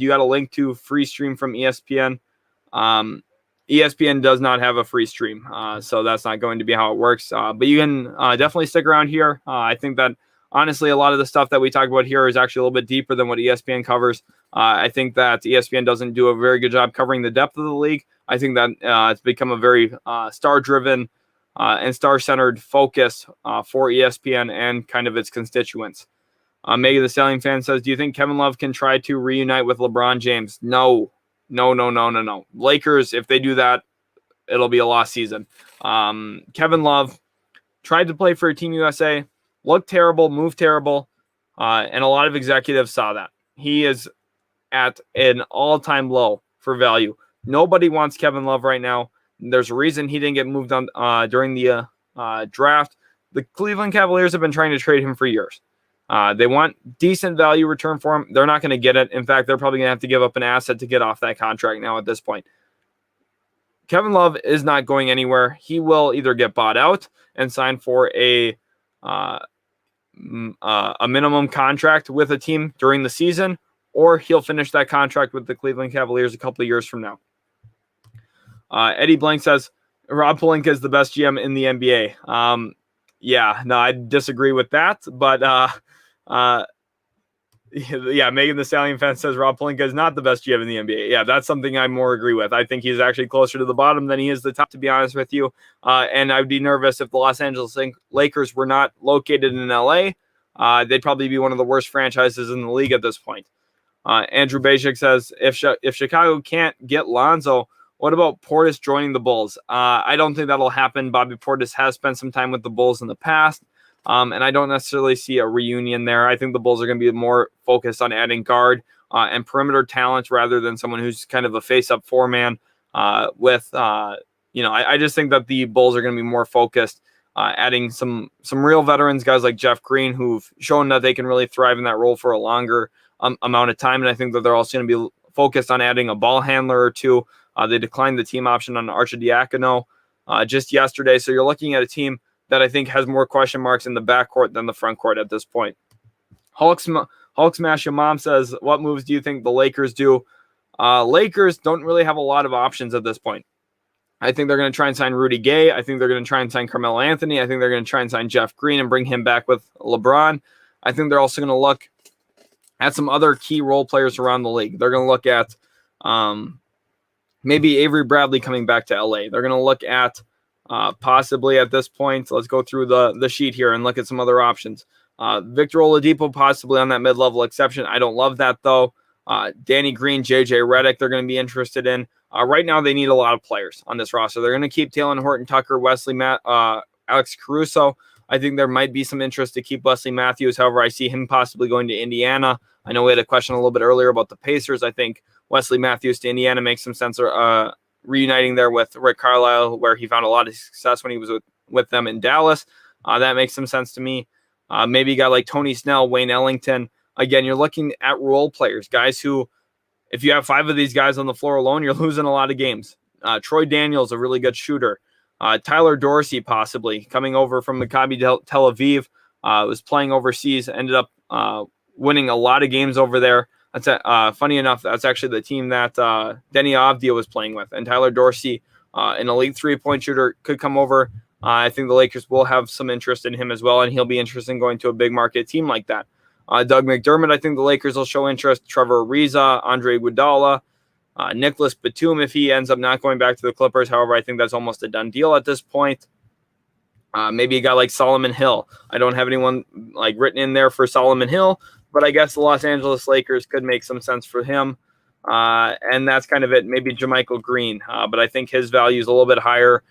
got a link to free stream from ESPN? ESPN does not have a free stream, so that's not going to be how it works. But you can definitely stick around here. I think that honestly, a lot of the stuff that we talk about here is actually a little bit deeper than what ESPN covers. I think that ESPN doesn't do a very good job covering the depth of the league. I think that it's become a very star-driven and star-centered focus for ESPN and kind of its constituents. Megan the Stallion fan says, do you think Kevin Love can try to reunite with LeBron James? No. Lakers, if they do that, it'll be a lost season. Kevin Love tried to play for Team USA, looked terrible, moved terrible, and a lot of executives saw that. He is at an all-time low for value. Nobody wants Kevin Love right now. There's a reason he didn't get moved on during the draft. The Cleveland Cavaliers have been trying to trade him for years. They want decent value return for him. They're not going to get it. In fact, they're probably going to have to give up an asset to get off that contract now at this point. Kevin Love is not going anywhere. He will either get bought out and sign for a minimum contract with a team during the season, or he'll finish that contract with the Cleveland Cavaliers a couple of years from now. Eddie Blank says, Rob Pelinka is the best GM in the NBA. I disagree with that, but Megan the Stallion fan says Rob Pelinka is not the best GM in the NBA. Yeah, that's something I more agree with. I think he's actually closer to the bottom than he is the top, to be honest with you. And I'd be nervous if the Los Angeles Lakers were not located in LA. They'd probably be one of the worst franchises in the league at this point. Andrew Basic says, if Chicago can't get Lonzo, what about Portis joining the Bulls? I don't think that'll happen. Bobby Portis has spent some time with the Bulls in the past, and I don't necessarily see a reunion there. I think the Bulls are going to be more focused on adding guard and perimeter talent rather than someone who's kind of a face-up four-man I just think that the Bulls are going to be more focused adding some real veterans, guys like Jeff Green, who've shown that they can really thrive in that role for a longer amount of time. And I think that they're also going to be focused on adding a ball handler or two. They declined the team option on Arcidiacono just yesterday. So you're looking at a team that I think has more question marks in the backcourt than the front court at this point. Hulk Smash Your Mom says, what moves do you think the Lakers do? Lakers don't really have a lot of options at this point. I think they're going to try and sign Rudy Gay. I think they're going to try and sign Carmelo Anthony. I think they're going to try and sign Jeff Green and bring him back with LeBron. I think they're also going to look at some other key role players around the league. They're going to look at maybe Avery Bradley coming back to LA. They're going to look at possibly at this point, let's go through the sheet here and look at some other options. Victor Oladipo possibly on that mid-level exception. I don't love that though. Danny Green, JJ Redick, they're going to be interested in. Right now, they need a lot of players on this roster. They're going to keep Talen Horton-Tucker, Alex Caruso. I think there might be some interest to keep Wesley Matthews. However, I see him possibly going to Indiana. I know we had a question a little bit earlier about the Pacers. I think Wesley Matthews to Indiana makes some sense, reuniting there with Rick Carlisle, where he found a lot of success when he was with them in Dallas. That makes some sense to me. Maybe a guy like Tony Snell, Wayne Ellington. Again, you're looking at role players, guys who, if you have 5 of these guys on the floor alone, you're losing a lot of games. Troy Daniels, a really good shooter. Tyler Dorsey, possibly, coming over from Maccabi Tel Aviv, was playing overseas, ended up winning a lot of games over there. That's funny enough, that's actually the team that Denny Avdia was playing with. And Tyler Dorsey, an elite three-point shooter, could come over. I think the Lakers will have some interest in him as well, and he'll be interested in going to a big market team like that. Doug McDermott, I think the Lakers will show interest. Trevor Ariza, Andre Iguodala, Nicholas Batum, if he ends up not going back to the Clippers. However, I think that's almost a done deal at this point. Maybe a guy like Solomon Hill. I don't have anyone written in there for Solomon Hill, but I guess the Los Angeles Lakers could make some sense for him. And that's kind of it. Maybe JaMychal Green, but I think his value is a little bit higher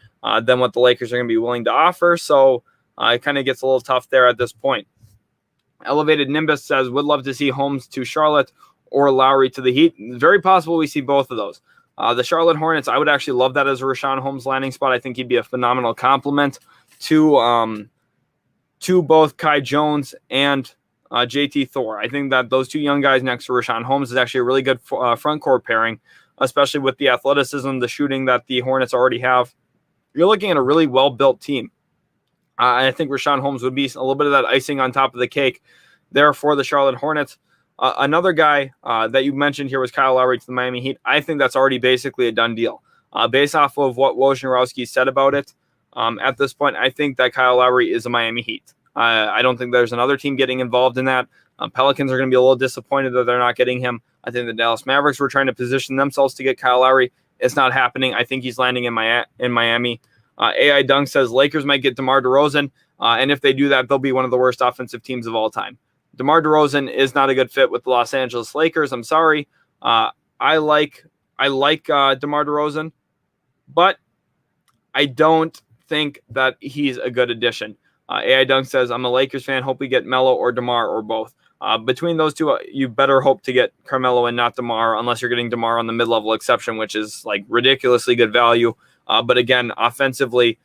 than what the Lakers are going to be willing to offer. So it kind of gets a little tough there at this point. Elevated Nimbus says, would love to see Holmes to Charlotte or Lowry to the Heat. Very possible we see both of those. The Charlotte Hornets, I would actually love that as a Richaun Holmes landing spot. I think he'd be a phenomenal compliment to both Kai Jones and JT Thor. I think that those two young guys next to Richaun Holmes is actually a really good front court pairing, especially with the athleticism, the shooting that the Hornets already have. You're looking at a really well-built team. I think Richaun Holmes would be a little bit of that icing on top of the cake there for the Charlotte Hornets. Another guy that you mentioned here was Kyle Lowry to the Miami Heat. I think that's already basically a done deal. Based off of what Wojnarowski said about it, at this point, I think that Kyle Lowry is a Miami Heat. I don't think there's another team getting involved in that. Pelicans are going to be a little disappointed that they're not getting him. I think the Dallas Mavericks were trying to position themselves to get Kyle Lowry. It's not happening. I think he's landing in Miami. AI Dunk says Lakers might get DeMar DeRozan, and if they do that, they'll be one of the worst offensive teams of all time. DeMar DeRozan is not a good fit with the Los Angeles Lakers. I'm sorry. I like DeMar DeRozan, but I don't think that he's a good addition. AI Dunk says, I'm a Lakers fan. Hope we get Melo or DeMar or both. Between those two, you better hope to get Carmelo and not DeMar, unless you're getting DeMar on the mid-level exception, which is ridiculously good value. But again, offensively,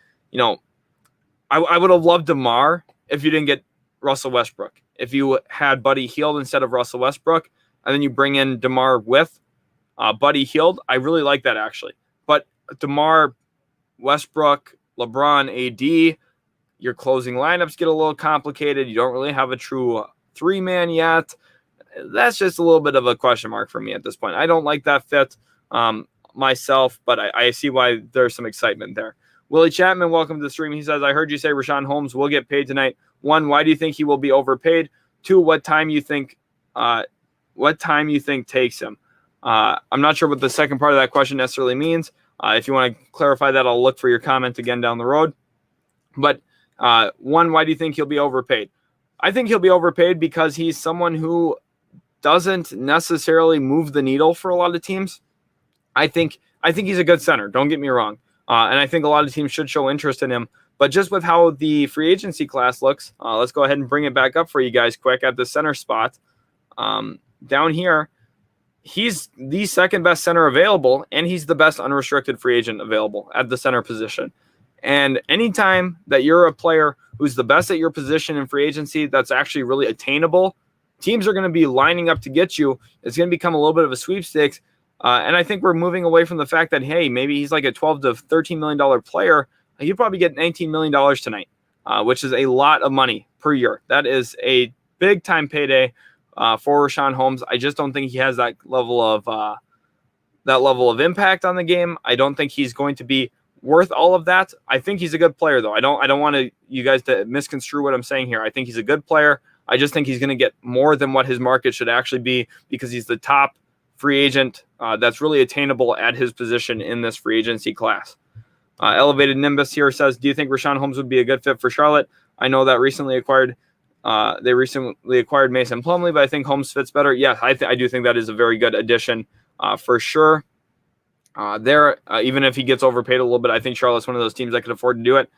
I would have loved DeMar if you didn't get Russell Westbrook. If you had Buddy Hield instead of Russell Westbrook, and then you bring in DeMar with Buddy Hield, I really like that actually. But DeMar, Westbrook, LeBron, AD, your closing lineups get a little complicated. You don't really have a true three-man yet. That's just a little bit of a question mark for me at this point. I don't like that fit myself, but I see why there's some excitement there. Willie Chapman, welcome to the stream. He says, I heard you say Richaun Holmes will get paid tonight. 1, why do you think he will be overpaid? 2, what time you think takes him? I'm not sure what the second part of that question necessarily means. If you want to clarify that, I'll look for your comment again down the road. But 1, why do you think he'll be overpaid? I think he'll be overpaid because he's someone who doesn't necessarily move the needle for a lot of teams. I think he's a good center. Don't get me wrong. And I think a lot of teams should show interest in him. But just with how the free agency class looks, let's go ahead and bring it back up for you guys quick at the center spot. Down here, he's the second best center available, and he's the best unrestricted free agent available at the center position. And anytime that you're a player who's the best at your position in free agency that's actually really attainable, teams are going to be lining up to get you. It's going to become a little bit of a sweepstakes. And I think we're moving away from the fact that, hey, maybe he's like a $12 to $13 million player. He'd probably get $19 million tonight, which is a lot of money per year. That is a big-time payday for Richaun Holmes. I just don't think he has that level of impact on the game. I don't think he's going to be worth all of that. I think he's a good player, though. I don't want you guys to misconstrue what I'm saying here. I think he's a good player. I just think he's going to get more than what his market should actually be because he's the top free agent that's really attainable at his position in this free agency class. Elevated Nimbus here says, do you think Richaun Holmes would be a good fit for Charlotte? I know that recently acquired They recently acquired Mason Plumlee, but I think Holmes fits better. Yeah, I do think that is a very good addition for sure. Even if he gets overpaid a little bit, I think Charlotte's one of those teams that could afford to do it.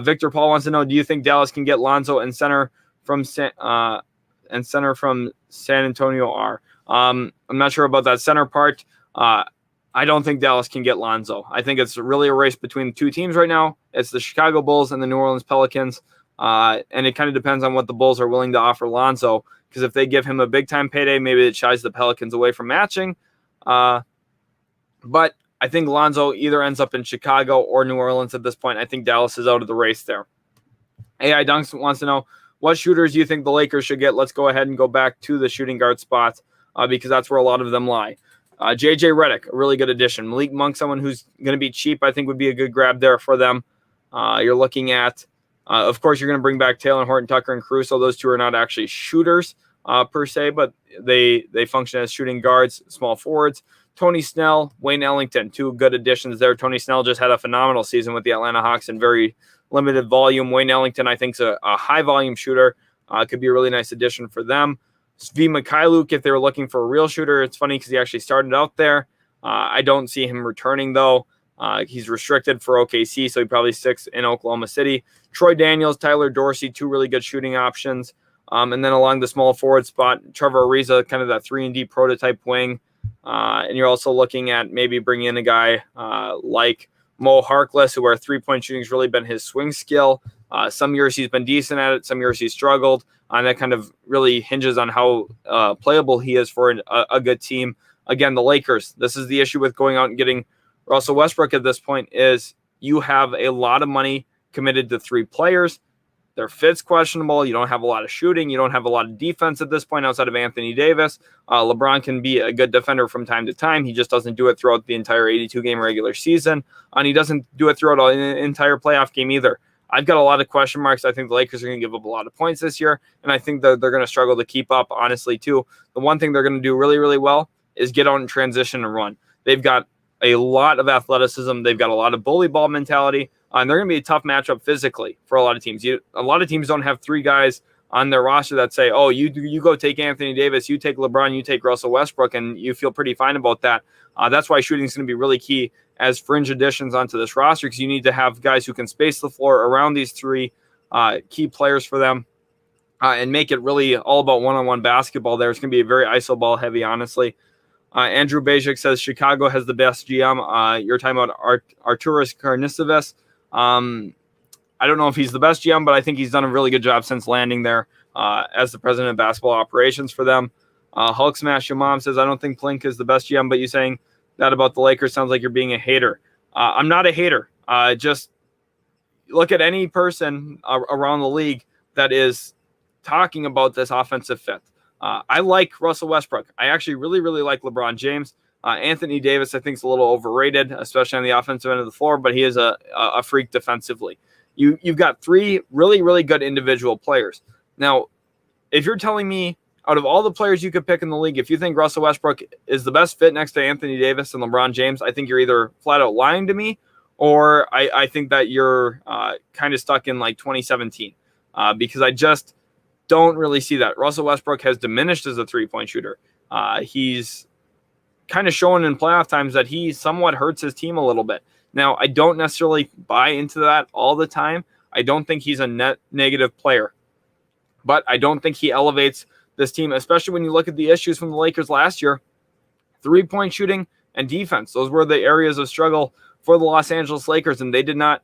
Victor Paul wants to know: do you think Dallas can get Lonzo and center from San Antonio? I'm not sure about that center part. I don't think Dallas can get Lonzo. I think it's really a race between two teams right now. It's the Chicago Bulls and the New Orleans Pelicans, and it kind of depends on what the Bulls are willing to offer Lonzo. Because if they give him a big time payday, maybe it shies the Pelicans away from matching. But I think Lonzo either ends up in Chicago or New Orleans at this point. I think Dallas is out of the race there. AI Dunks wants to know, what shooters do you think the Lakers should get? Let's go ahead and go back to the shooting guard spots because that's where a lot of them lie. JJ Redick, a really good addition. Malik Monk, someone who's going to be cheap, I think would be a good grab there for them. You're looking at, of course, you're going to bring back Taylor Horton Tucker and Caruso. Those two are not actually shooters per se, but they function as shooting guards, small forwards. Tony Snell, Wayne Ellington, two good additions there. Tony Snell just had a phenomenal season with the Atlanta Hawks in very limited volume. Wayne Ellington, I think, is a high-volume shooter. Could be a really nice addition for them. Svi Mikhailuk, if they were looking for a real shooter, it's funny because he actually started out there. I don't see him returning, though. He's restricted for OKC, so he probably sticks in Oklahoma City. Troy Daniels, Tyler Dorsey, two really good shooting options. And then along the small forward spot, Trevor Ariza, kind of that 3-and-D prototype wing. And you're also looking at maybe bringing in a guy like Mo Harkless, who where three-point shooting has really been his swing skill. Some years he's been decent at it. Some years he's struggled. And that kind of really hinges on how playable he is for a good team. Again, the Lakers, this is the issue with going out and getting Russell Westbrook at this point is you have a lot of money committed to three players. Their fit's questionable. You don't have a lot of shooting. You don't have a lot of defense at this point outside of Anthony Davis. LeBron can be a good defender from time to time. He just doesn't do it throughout the entire 82-game regular season. And he doesn't do it throughout an entire playoff game either. I've got a lot of question marks. I think the Lakers are going to give up a lot of points this year, and I think that they're going to struggle to keep up, honestly, too. The one thing they're going to do really, really well is get out in transition and run. They've got a lot of athleticism. They've got a lot of bully ball mentality. And they're going to be a tough matchup physically for a lot of teams. A lot of teams don't have three guys on their roster that say, oh, you go take Anthony Davis, you take LeBron, you take Russell Westbrook, and you feel pretty fine about that. That's why shooting is going to be really key as fringe additions onto this roster because you need to have guys who can space the floor around these three key players for them and make it really all about one-on-one basketball there. It's going to be a very iso ball heavy, honestly. Andrew Bajik says Chicago has the best GM. You're talking about Arturas Karnisovas. I don't know if he's the best GM, but I think he's done a really good job since landing there as the president of basketball operations for them. Hulk Smash Your Mom says, I don't think Plink is the best GM, but you saying that about the Lakers sounds like you're being a hater. I'm not a hater. Just look at any person around the league that is talking about this offensive fit. I like Russell Westbrook. I actually really, really like LeBron James. Anthony Davis, I think, is a little overrated, especially on the offensive end of the floor, but he is a freak defensively. You've got three really, really good individual players. Now, if you're telling me out of all the players you could pick in the league, if you think Russell Westbrook is the best fit next to Anthony Davis and LeBron James, I think you're either flat out lying to me or I think that you're kind of stuck in like 2017 because I just don't really see that. Russell Westbrook has diminished as a three-point shooter. He's kind of showing in playoff times that he somewhat hurts his team a little bit. Now, I don't necessarily buy into that all the time. I don't think he's a net negative player, but I don't think he elevates this team, especially when you look at the issues from the Lakers last year. Three-point shooting and defense. Those were the areas of struggle for the Los Angeles Lakers, and they did not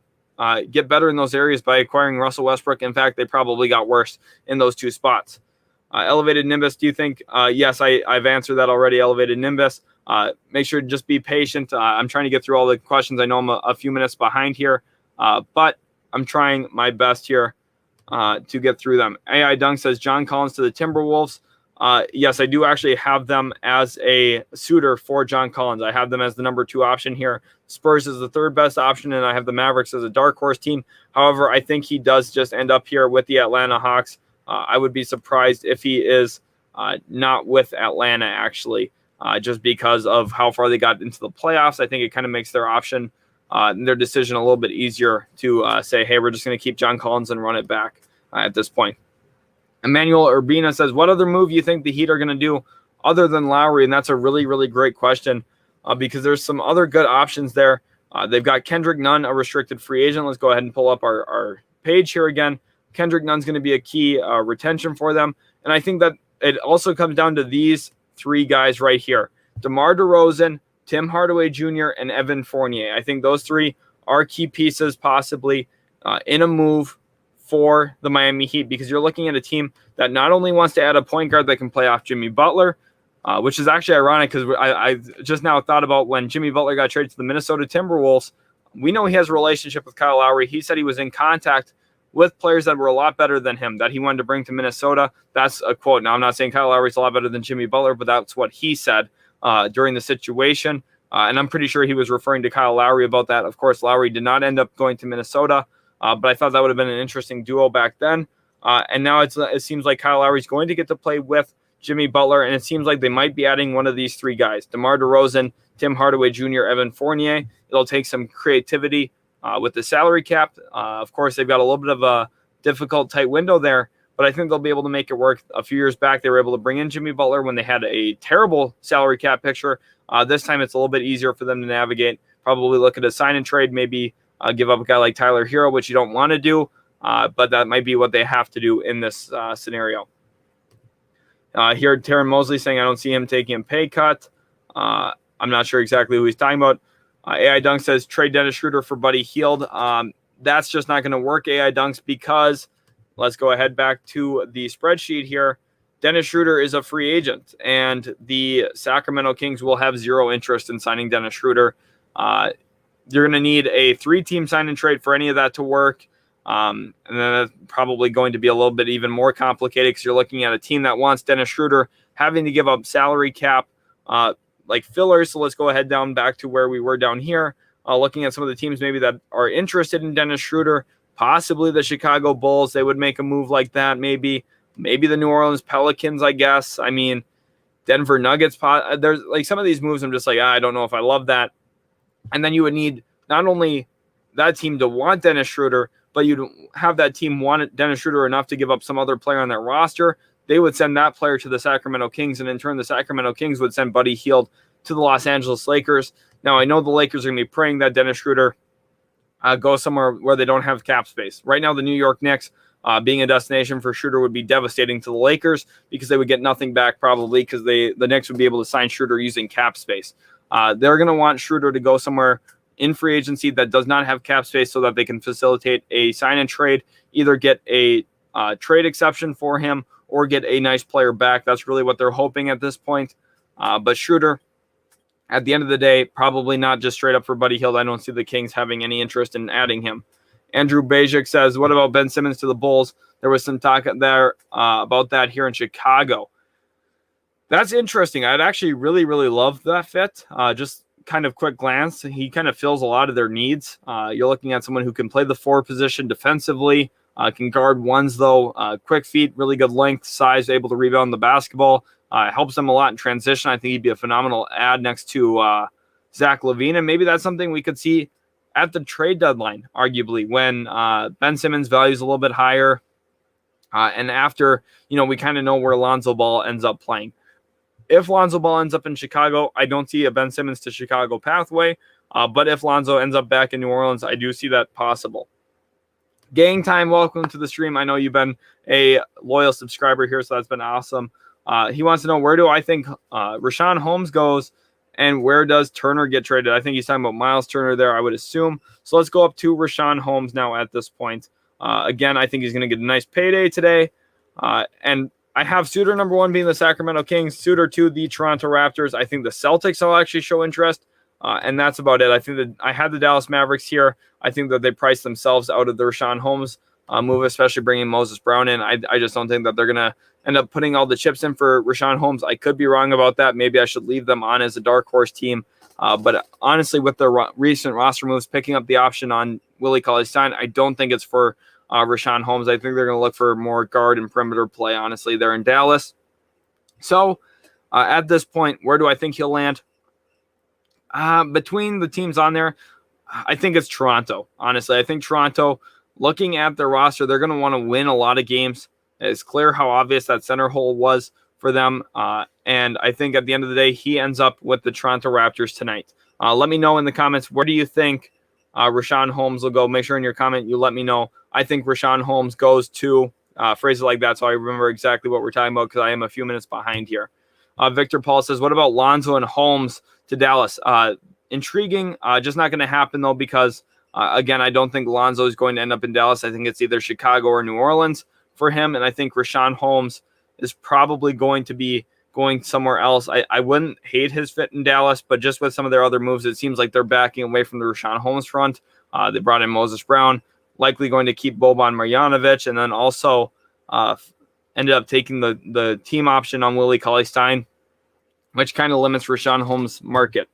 get better in those areas by acquiring Russell Westbrook. In fact, they probably got worse in those two spots. Elevated Nimbus, do you think? Yes, I've answered that already, Elevated Nimbus. Make sure to just be patient. I'm trying to get through all the questions. I know I'm a few minutes behind here, but I'm trying my best here to get through them. AI Dunk says John Collins to the Timberwolves. Yes, I do actually have them as a suitor for John Collins. I have them as the number 2 option here. Spurs is the third best option, and I have the Mavericks as a dark horse team. However, I think he does just end up here with the Atlanta Hawks. I would be surprised if he is not with Atlanta, actually, just because of how far they got into the playoffs. I think it kind of makes their option, their decision a little bit easier to say, hey, we're just going to keep John Collins and run it back at this point. Emmanuel Urbina says, what other move you think the Heat are going to do other than Lowry? And that's a really, really great question because there's some other good options there. They've got Kendrick Nunn, a restricted free agent. Let's go ahead and pull up our page here again. Kendrick Nunn's going to be a key retention for them. And I think that it also comes down to these three guys right here. DeMar DeRozan, Tim Hardaway Jr., and Evan Fournier. I think those three are key pieces possibly in a move for the Miami Heat because you're looking at a team that not only wants to add a point guard that can play off Jimmy Butler, which is actually ironic because I just now thought about when Jimmy Butler got traded to the Minnesota Timberwolves. We know he has a relationship with Kyle Lowry. He said he was in contact with players that were a lot better than him that he wanted to bring to Minnesota. That's a quote. Now, I'm not saying Kyle Lowry's a lot better than Jimmy Butler, but that's what he said during the situation. And I'm pretty sure he was referring to Kyle Lowry about that. Of course, Lowry did not end up going to Minnesota, but I thought that would have been an interesting duo back then. And now it seems like Kyle Lowry's going to get to play with Jimmy Butler, and it seems like they might be adding one of these three guys, DeMar DeRozan, Tim Hardaway Jr., Evan Fournier. It'll take some creativity with the salary cap. Of course, they've got a little bit of a difficult, tight window there, but I think they'll be able to make it work. A few years back, they were able to bring in Jimmy Butler when they had a terrible salary cap picture. This time, it's a little bit easier for them to navigate. Probably look at a sign and trade, maybe give up a guy like Tyler Hero, which you don't want to do, but that might be what they have to do in this scenario. Here, Taryn Mosley saying, I don't see him taking a pay cut. I'm not sure exactly who he's talking about. AI Dunk says, trade Dennis Schroeder for Buddy Hield. That's just not going to work, AI Dunks, because let's go ahead back to the spreadsheet here. Dennis Schroeder is a free agent, and the Sacramento Kings will have zero interest in signing Dennis Schroeder. You're going to need a 3-team sign and trade for any of that to work. And then that's probably going to be a little bit even more complicated because you're looking at a team that wants Dennis Schroeder having to give up salary cap like fillers. So let's go ahead down back to where we were down here, looking at some of the teams maybe that are interested in Dennis Schroeder, possibly the Chicago Bulls. They would make a move like that. Maybe the New Orleans Pelicans, I guess. I mean, Denver Nuggets. There's like some of these moves I'm just like, I don't know if I love that. And then you would need not only that team to want Dennis Schroeder, but you'd have that team want Dennis Schroeder enough to give up some other player on their roster. They would send that player to the Sacramento Kings, and in turn, the Sacramento Kings would send Buddy Hield to the Los Angeles Lakers. Now, I know the Lakers are going to be praying that Dennis Schroeder goes somewhere where they don't have cap space. Right now, the New York Knicks, being a destination for Schroeder, would be devastating to the Lakers because they would get nothing back probably because the Knicks would be able to sign Schroeder using cap space. They're going to want Schroeder to go somewhere in free agency that does not have cap space so that they can facilitate a sign and trade, either get a trade exception for him or get a nice player back. That's really what they're hoping at this point. But Schroeder, at the end of the day, probably not just straight up for Buddy Hield. I don't see the Kings having any interest in adding him. Andrew Bajik says, what about Ben Simmons to the Bulls? There was some talk there about that here in Chicago. That's interesting. I'd actually really, really love that fit. Just kind of quick glance, he kind of fills a lot of their needs. You're looking at someone who can play the 4 position defensively, can guard ones though, quick feet, really good length, size, able to rebound the basketball, helps them a lot in transition. I think he'd be a phenomenal add next to Zach LaVine, and maybe that's something we could see at the trade deadline, arguably, when Ben Simmons' value is a little bit higher, and after, we kind of know where Lonzo Ball ends up playing. If Lonzo Ball ends up in Chicago, I don't see a Ben Simmons to Chicago pathway. But if Lonzo ends up back in New Orleans, I do see that possible. Gang time, welcome to the stream. I know you've been a loyal subscriber here, so that's been awesome. He wants to know, where do I think Richaun Holmes goes, and where does Turner get traded? I think he's talking about Miles Turner there, I would assume. So let's go up to Richaun Holmes now at this point. Again, I think he's going to get a nice payday today. And I have suitor number 1 being the Sacramento Kings, suitor 2, the Toronto Raptors. I think the Celtics will actually show interest, and that's about it. I think that I had the Dallas Mavericks here. I think that they priced themselves out of the Richaun Holmes move, especially bringing Moses Brown in. I just don't think that they're going to end up putting all the chips in for Richaun Holmes. I could be wrong about that. Maybe I should leave them on as a dark horse team. But honestly, with their recent roster moves, picking up the option on Willie Cauley-Stein, I don't think it's for Richaun Holmes. I think they're going to look for more guard and perimeter play, honestly, there in Dallas. So at this point, where do I think he'll land? Between the teams on there, I think it's Toronto. Honestly, I think Toronto, looking at their roster, they're going to want to win a lot of games. It's clear how obvious that center hole was for them. And I think at the end of the day, he ends up with the Toronto Raptors tonight. Let me know in the comments, where do you think Richaun Holmes will go? Make sure in your comment you let me know. I think Richaun Holmes goes to phrase it like that so I remember exactly what we're talking about, because I am a few minutes behind here. Victor Paul says, what about Lonzo and Holmes to Dallas? Intriguing, just not going to happen, though, because, again, I don't think Lonzo is going to end up in Dallas. I think it's either Chicago or New Orleans for him, and I think Richaun Holmes is probably going to be going somewhere else. I wouldn't hate his fit in Dallas, but just with some of their other moves, it seems like they're backing away from the Richaun Holmes front. They brought in Moses Brown, likely going to keep Boban Marjanovic, and then also ended up taking the team option on Willie Cauley-Stein, which kind of limits Richaun Holmes' market.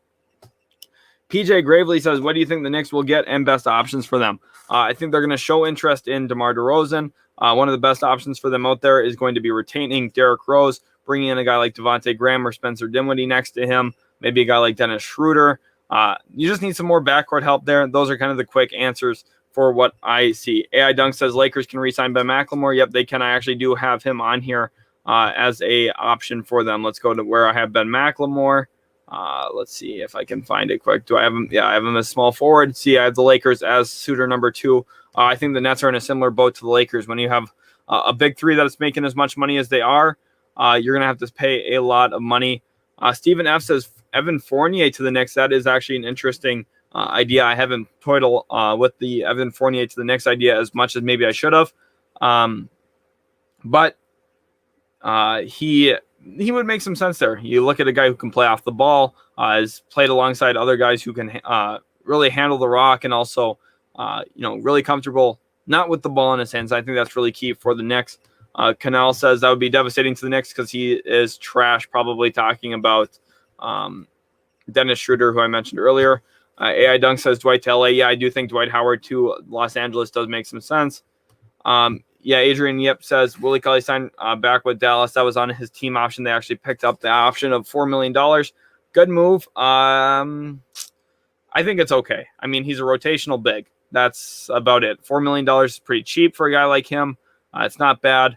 PJ Gravely says, what do you think the Knicks will get and best options for them? I think they're going to show interest in DeMar DeRozan. One of the best options for them out there is going to be retaining Derrick Rose, bringing in a guy like Devontae Graham or Spencer Dinwiddie next to him, maybe a guy like Dennis Schroeder. You just need some more backcourt help there. Those are kind of the quick answers for what I see. AI Dunk says Lakers can re-sign Ben McLemore. Yep, they can. I actually do have him on here as a option for them. Let's go to where I have Ben McLemore. Let's see if I can find it quick. Do I have him? Yeah, I have him as small forward. See, I have the Lakers as suitor number 2. I think the Nets are in a similar boat to the Lakers. When you have a big three that's making as much money as they are, you're going to have to pay a lot of money. Stephen F. says Evan Fournier to the Knicks. That is actually an interesting idea. I haven't toyed with the Evan Fournier to the Knicks idea as much as maybe I should have. But he would make some sense there. You look at a guy who can play off the ball, has played alongside other guys who can really handle the rock, and also really comfortable not with the ball in his hands. I think that's really key for the Knicks. Canal says that would be devastating to the Knicks because he is trash, probably talking about Dennis Schroeder, who I mentioned earlier. AI Dunk says Dwight to LA. Yeah, I do think Dwight Howard to Los Angeles does make some sense. Adrian Yip says Willie Cauley-Stein back with Dallas. That was on his team option. They actually picked up the option of $4 million. Good move. I think it's okay. I mean, he's a rotational big. That's about it. $4 million is pretty cheap for a guy like him. It's not bad.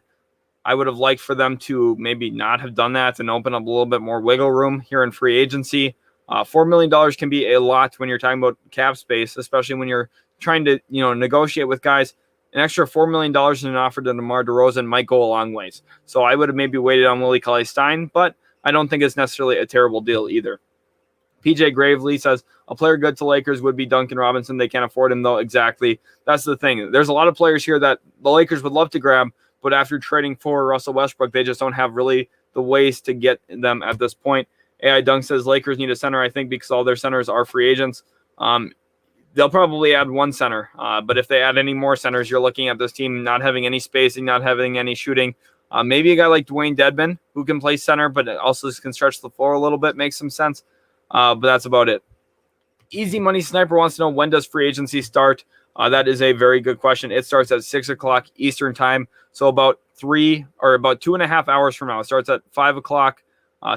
I would have liked for them to maybe not have done that and open up a little bit more wiggle room here in free agency. $4 million can be a lot when you're talking about cap space, especially when you're trying to negotiate with guys. An extra $4 million in an offer to DeMar DeRozan might go a long ways. So I would have maybe waited on Willie Cauley-Stein, but I don't think it's necessarily a terrible deal either. PJ Gravely says, a player good to Lakers would be Duncan Robinson. They can't afford him, though. Exactly. That's the thing. There's a lot of players here that the Lakers would love to grab, but after trading for Russell Westbrook, they just don't have really the ways to get them at this point. AI Dunk says Lakers need a center, I think, because all their centers are free agents. They'll probably add one center, but if they add any more centers, you're looking at this team not having any spacing, not having any shooting. Maybe a guy like Dwayne Dedmon, who can play center, but also can stretch the floor a little bit, makes some sense. But that's about it. Easy Money Sniper wants to know, when does free agency start? That is a very good question. It starts at 6 o'clock Eastern time, so about 2.5 hours from now. It starts at 5 o'clock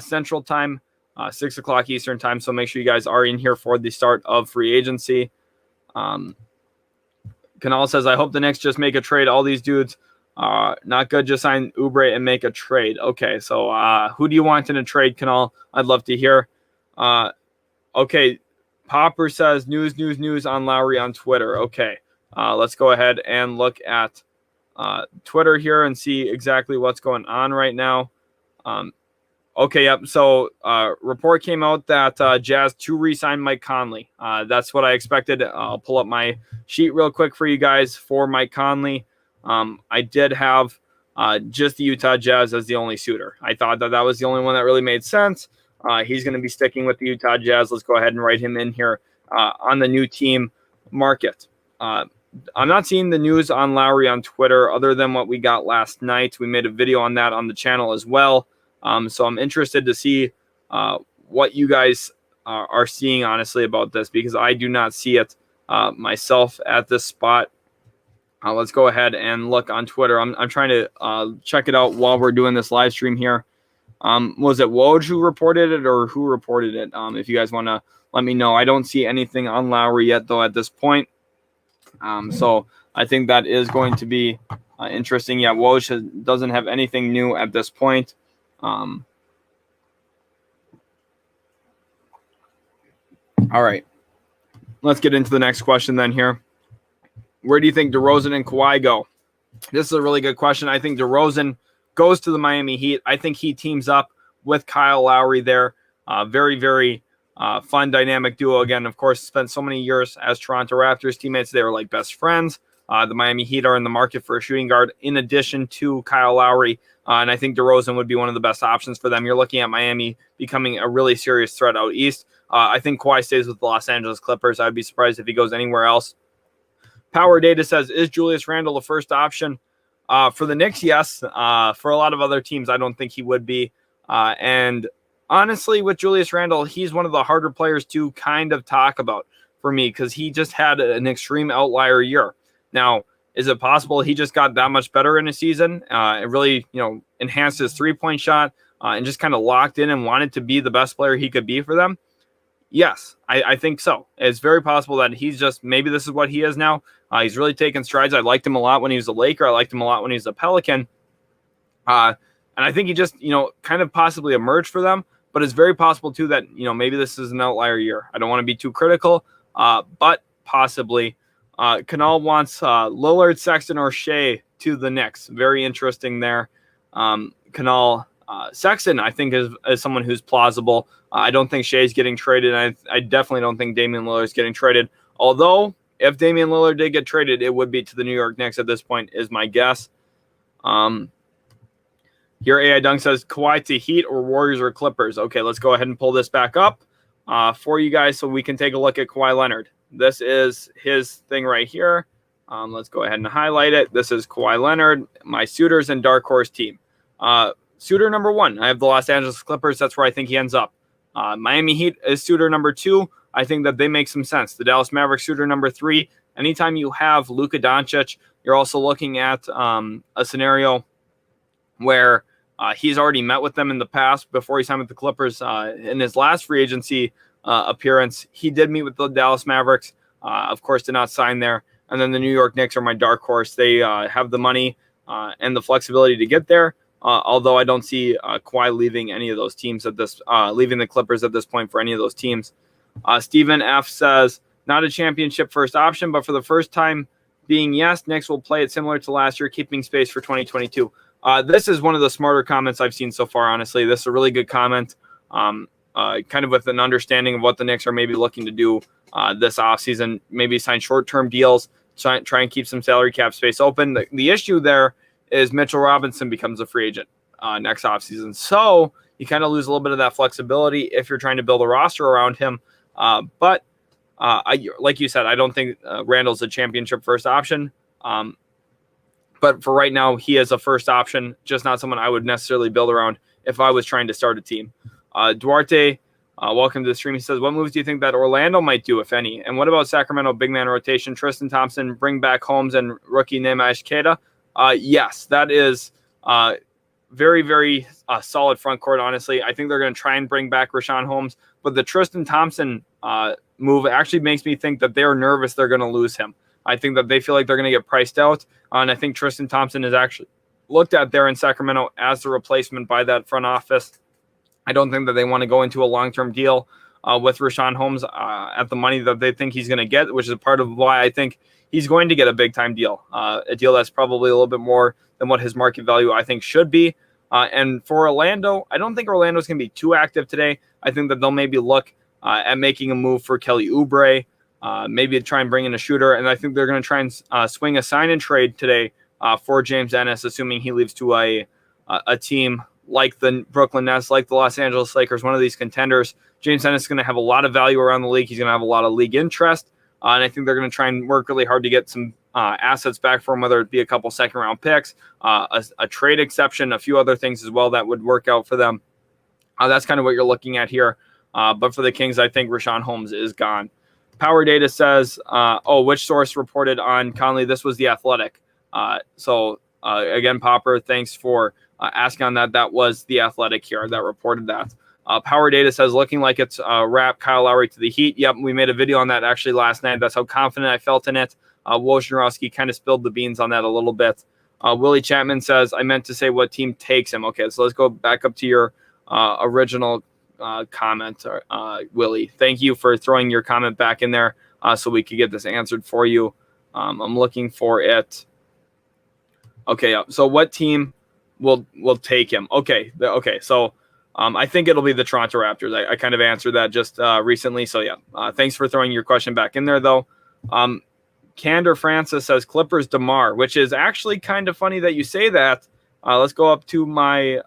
Central time, 6 o'clock Eastern time. So make sure you guys are in here for the start of free agency. Canal says, I hope the Knicks just make a trade. All these dudes are not good. Just sign Oubre and make a trade. Okay, so who do you want in a trade, Canal? I'd love to hear. Okay, Popper says news on Lowry on Twitter. Okay, let's go ahead and look at Twitter here and see exactly what's going on right now. Okay, yep. So report came out that Jazz to re-sign Mike Conley. That's what I expected. I'll pull up my sheet real quick for you guys for Mike Conley. I did have just the Utah Jazz as the only suitor. I thought that was the only one that really made sense. He's going to be sticking with the Utah Jazz. Let's go ahead and write him in here on the new team market. I'm not seeing the news on Lowry on Twitter other than what we got last night. We made a video on that on the channel as well. So I'm interested to see what you guys are seeing, honestly, about this, because I do not see it myself at this spot. Let's go ahead and look on Twitter. I'm trying to check it out while we're doing this live stream here. Was it Woj who reported it, or who reported it? If you guys want to let me know. I don't see anything on Lowry yet, though, at this point. So I think that is going to be Interesting. Yeah, Woj doesn't have anything new at this point. All right. Let's get into the next question then here. Where do you think DeRozan and Kawhi go? This is a really good question. I think DeRozan goes to the Miami Heat. I think he teams up with Kyle Lowry there. Very, very fun, dynamic duo. Again, of course, spent so many years as Toronto Raptors teammates. They were like best friends. The Miami Heat are in the market for a shooting guard in addition to Kyle Lowry. And I think DeRozan would be one of the best options for them. You're looking at Miami becoming a really serious threat out east. I think Kawhi stays with the Los Angeles Clippers. I'd be surprised if he goes anywhere else. Power Data says, is Julius Randle the first option? For the Knicks, yes. For a lot of other teams, I don't think he would be. And honestly, with Julius Randle, he's one of the harder players to kind of talk about for me because he just had an extreme outlier year. Now, is it possible he just got that much better in a season? It really, enhanced his three-point shot and just kind of locked in and wanted to be the best player he could be for them? Yes, I think so. It's very possible that he's just, maybe this is what he is now. He's really taken strides. I liked him a lot when he was a Laker. I liked him a lot when he was a Pelican. And I think he just, kind of possibly emerged for them. But it's very possible, too, that, maybe this is an outlier year. I don't want to be too critical, but possibly. Canal wants Lillard, Sexton, or Shea to the Knicks. Very interesting there. Canal, Sexton, I think, is someone who's plausible. I don't think Shea's getting traded. I definitely don't think Damian Lillard's getting traded. Although, if Damian Lillard did get traded, it would be to the New York Knicks at this point, is my guess. Here, AI Dunk says, Kawhi to Heat or Warriors or Clippers. Okay, let's go ahead and pull this back up for you guys so we can take a look at Kawhi Leonard. This is his thing right here. Let's go ahead and highlight it. This is Kawhi Leonard, my suitors and dark horse team. Suitor number 1, I have the Los Angeles Clippers. That's where I think he ends up. Miami Heat is suitor number 2. I think that they make some sense. The Dallas Mavericks suitor number 3. Anytime you have Luka Doncic, you're also looking at a scenario where he's already met with them in the past before he signed with the Clippers. In his last free agency appearance, he did meet with the Dallas Mavericks. Of course, did not sign there. And then the New York Knicks are my dark horse. They have the money and the flexibility to get there. Although I don't see Kawhi leaving any of those teams leaving the Clippers at this point for any of those teams. Stephen F says, not a championship first option, but for the first time being yes, Knicks will play it similar to last year, keeping space for 2022. This is one of the smarter comments I've seen so far, honestly. This is a really good comment, kind of with an understanding of what the Knicks are maybe looking to do this offseason, maybe sign short-term deals, try and keep some salary cap space open. The issue there is Mitchell Robinson becomes a free agent next offseason. So you kind of lose a little bit of that flexibility if you're trying to build a roster around him. But like you said, I don't think Randall's a championship first option. But for right now, he is a first option, just not someone I would necessarily build around if I was trying to start a team. Duarte, welcome to the stream. He says, what moves do you think that Orlando might do, if any? And what about Sacramento big man rotation? Tristan Thompson, bring back Holmes and rookie Nemash Keita? Yes, that is very, very solid front court, honestly. I think they're going to try and bring back Richaun Holmes. But the Tristan Thompson move actually makes me think that they're nervous they're going to lose him. I think that they feel like they're going to get priced out. And I think Tristan Thompson is actually looked at there in Sacramento as the replacement by that front office. I don't think that they want to go into a long-term deal with Richaun Holmes at the money that they think he's going to get, which is a part of why I think he's going to get a big-time deal, a deal that's probably a little bit more than what his market value, I think, should be. And for Orlando, I don't think Orlando's going to be too active today. I think that they'll maybe look at making a move for Kelly Oubre, maybe try and bring in a shooter. And I think they're going to try and swing a sign-and-trade today for James Ennis, assuming he leaves to a team like the Brooklyn Nets, like the Los Angeles Lakers, one of these contenders. James Ennis is going to have a lot of value around the league. He's going to have a lot of league interest. And I think they're going to try and work really hard to get some assets back for him, whether it be a couple second-round picks, a trade exception, a few other things as well that would work out for them. That's kind of what you're looking at here. But for the Kings, I think Richaun Holmes is gone. Power Data says, which source reported on Conley? This was The Athletic. Again, Popper, thanks for asking on that. That was The Athletic here that reported that. Power Data says, looking like it's wrap Kyle Lowry to the Heat. Yep, we made a video on that actually last night. That's how confident I felt in it. Wojnarowski kind of spilled the beans on that a little bit. Willie Chapman says, I meant to say what team takes him. Okay, so let's go back up to your original comment, Willie. Thank you for throwing your comment back in there so we could get this answered for you. I'm looking for it. Okay, so what team will take him? Okay, so I think it'll be the Toronto Raptors. I kind of answered that just recently. So, yeah, thanks for throwing your question back in there, though. Candor Francis says Clippers DeMar, which is actually kind of funny that you say that. Let's go up to my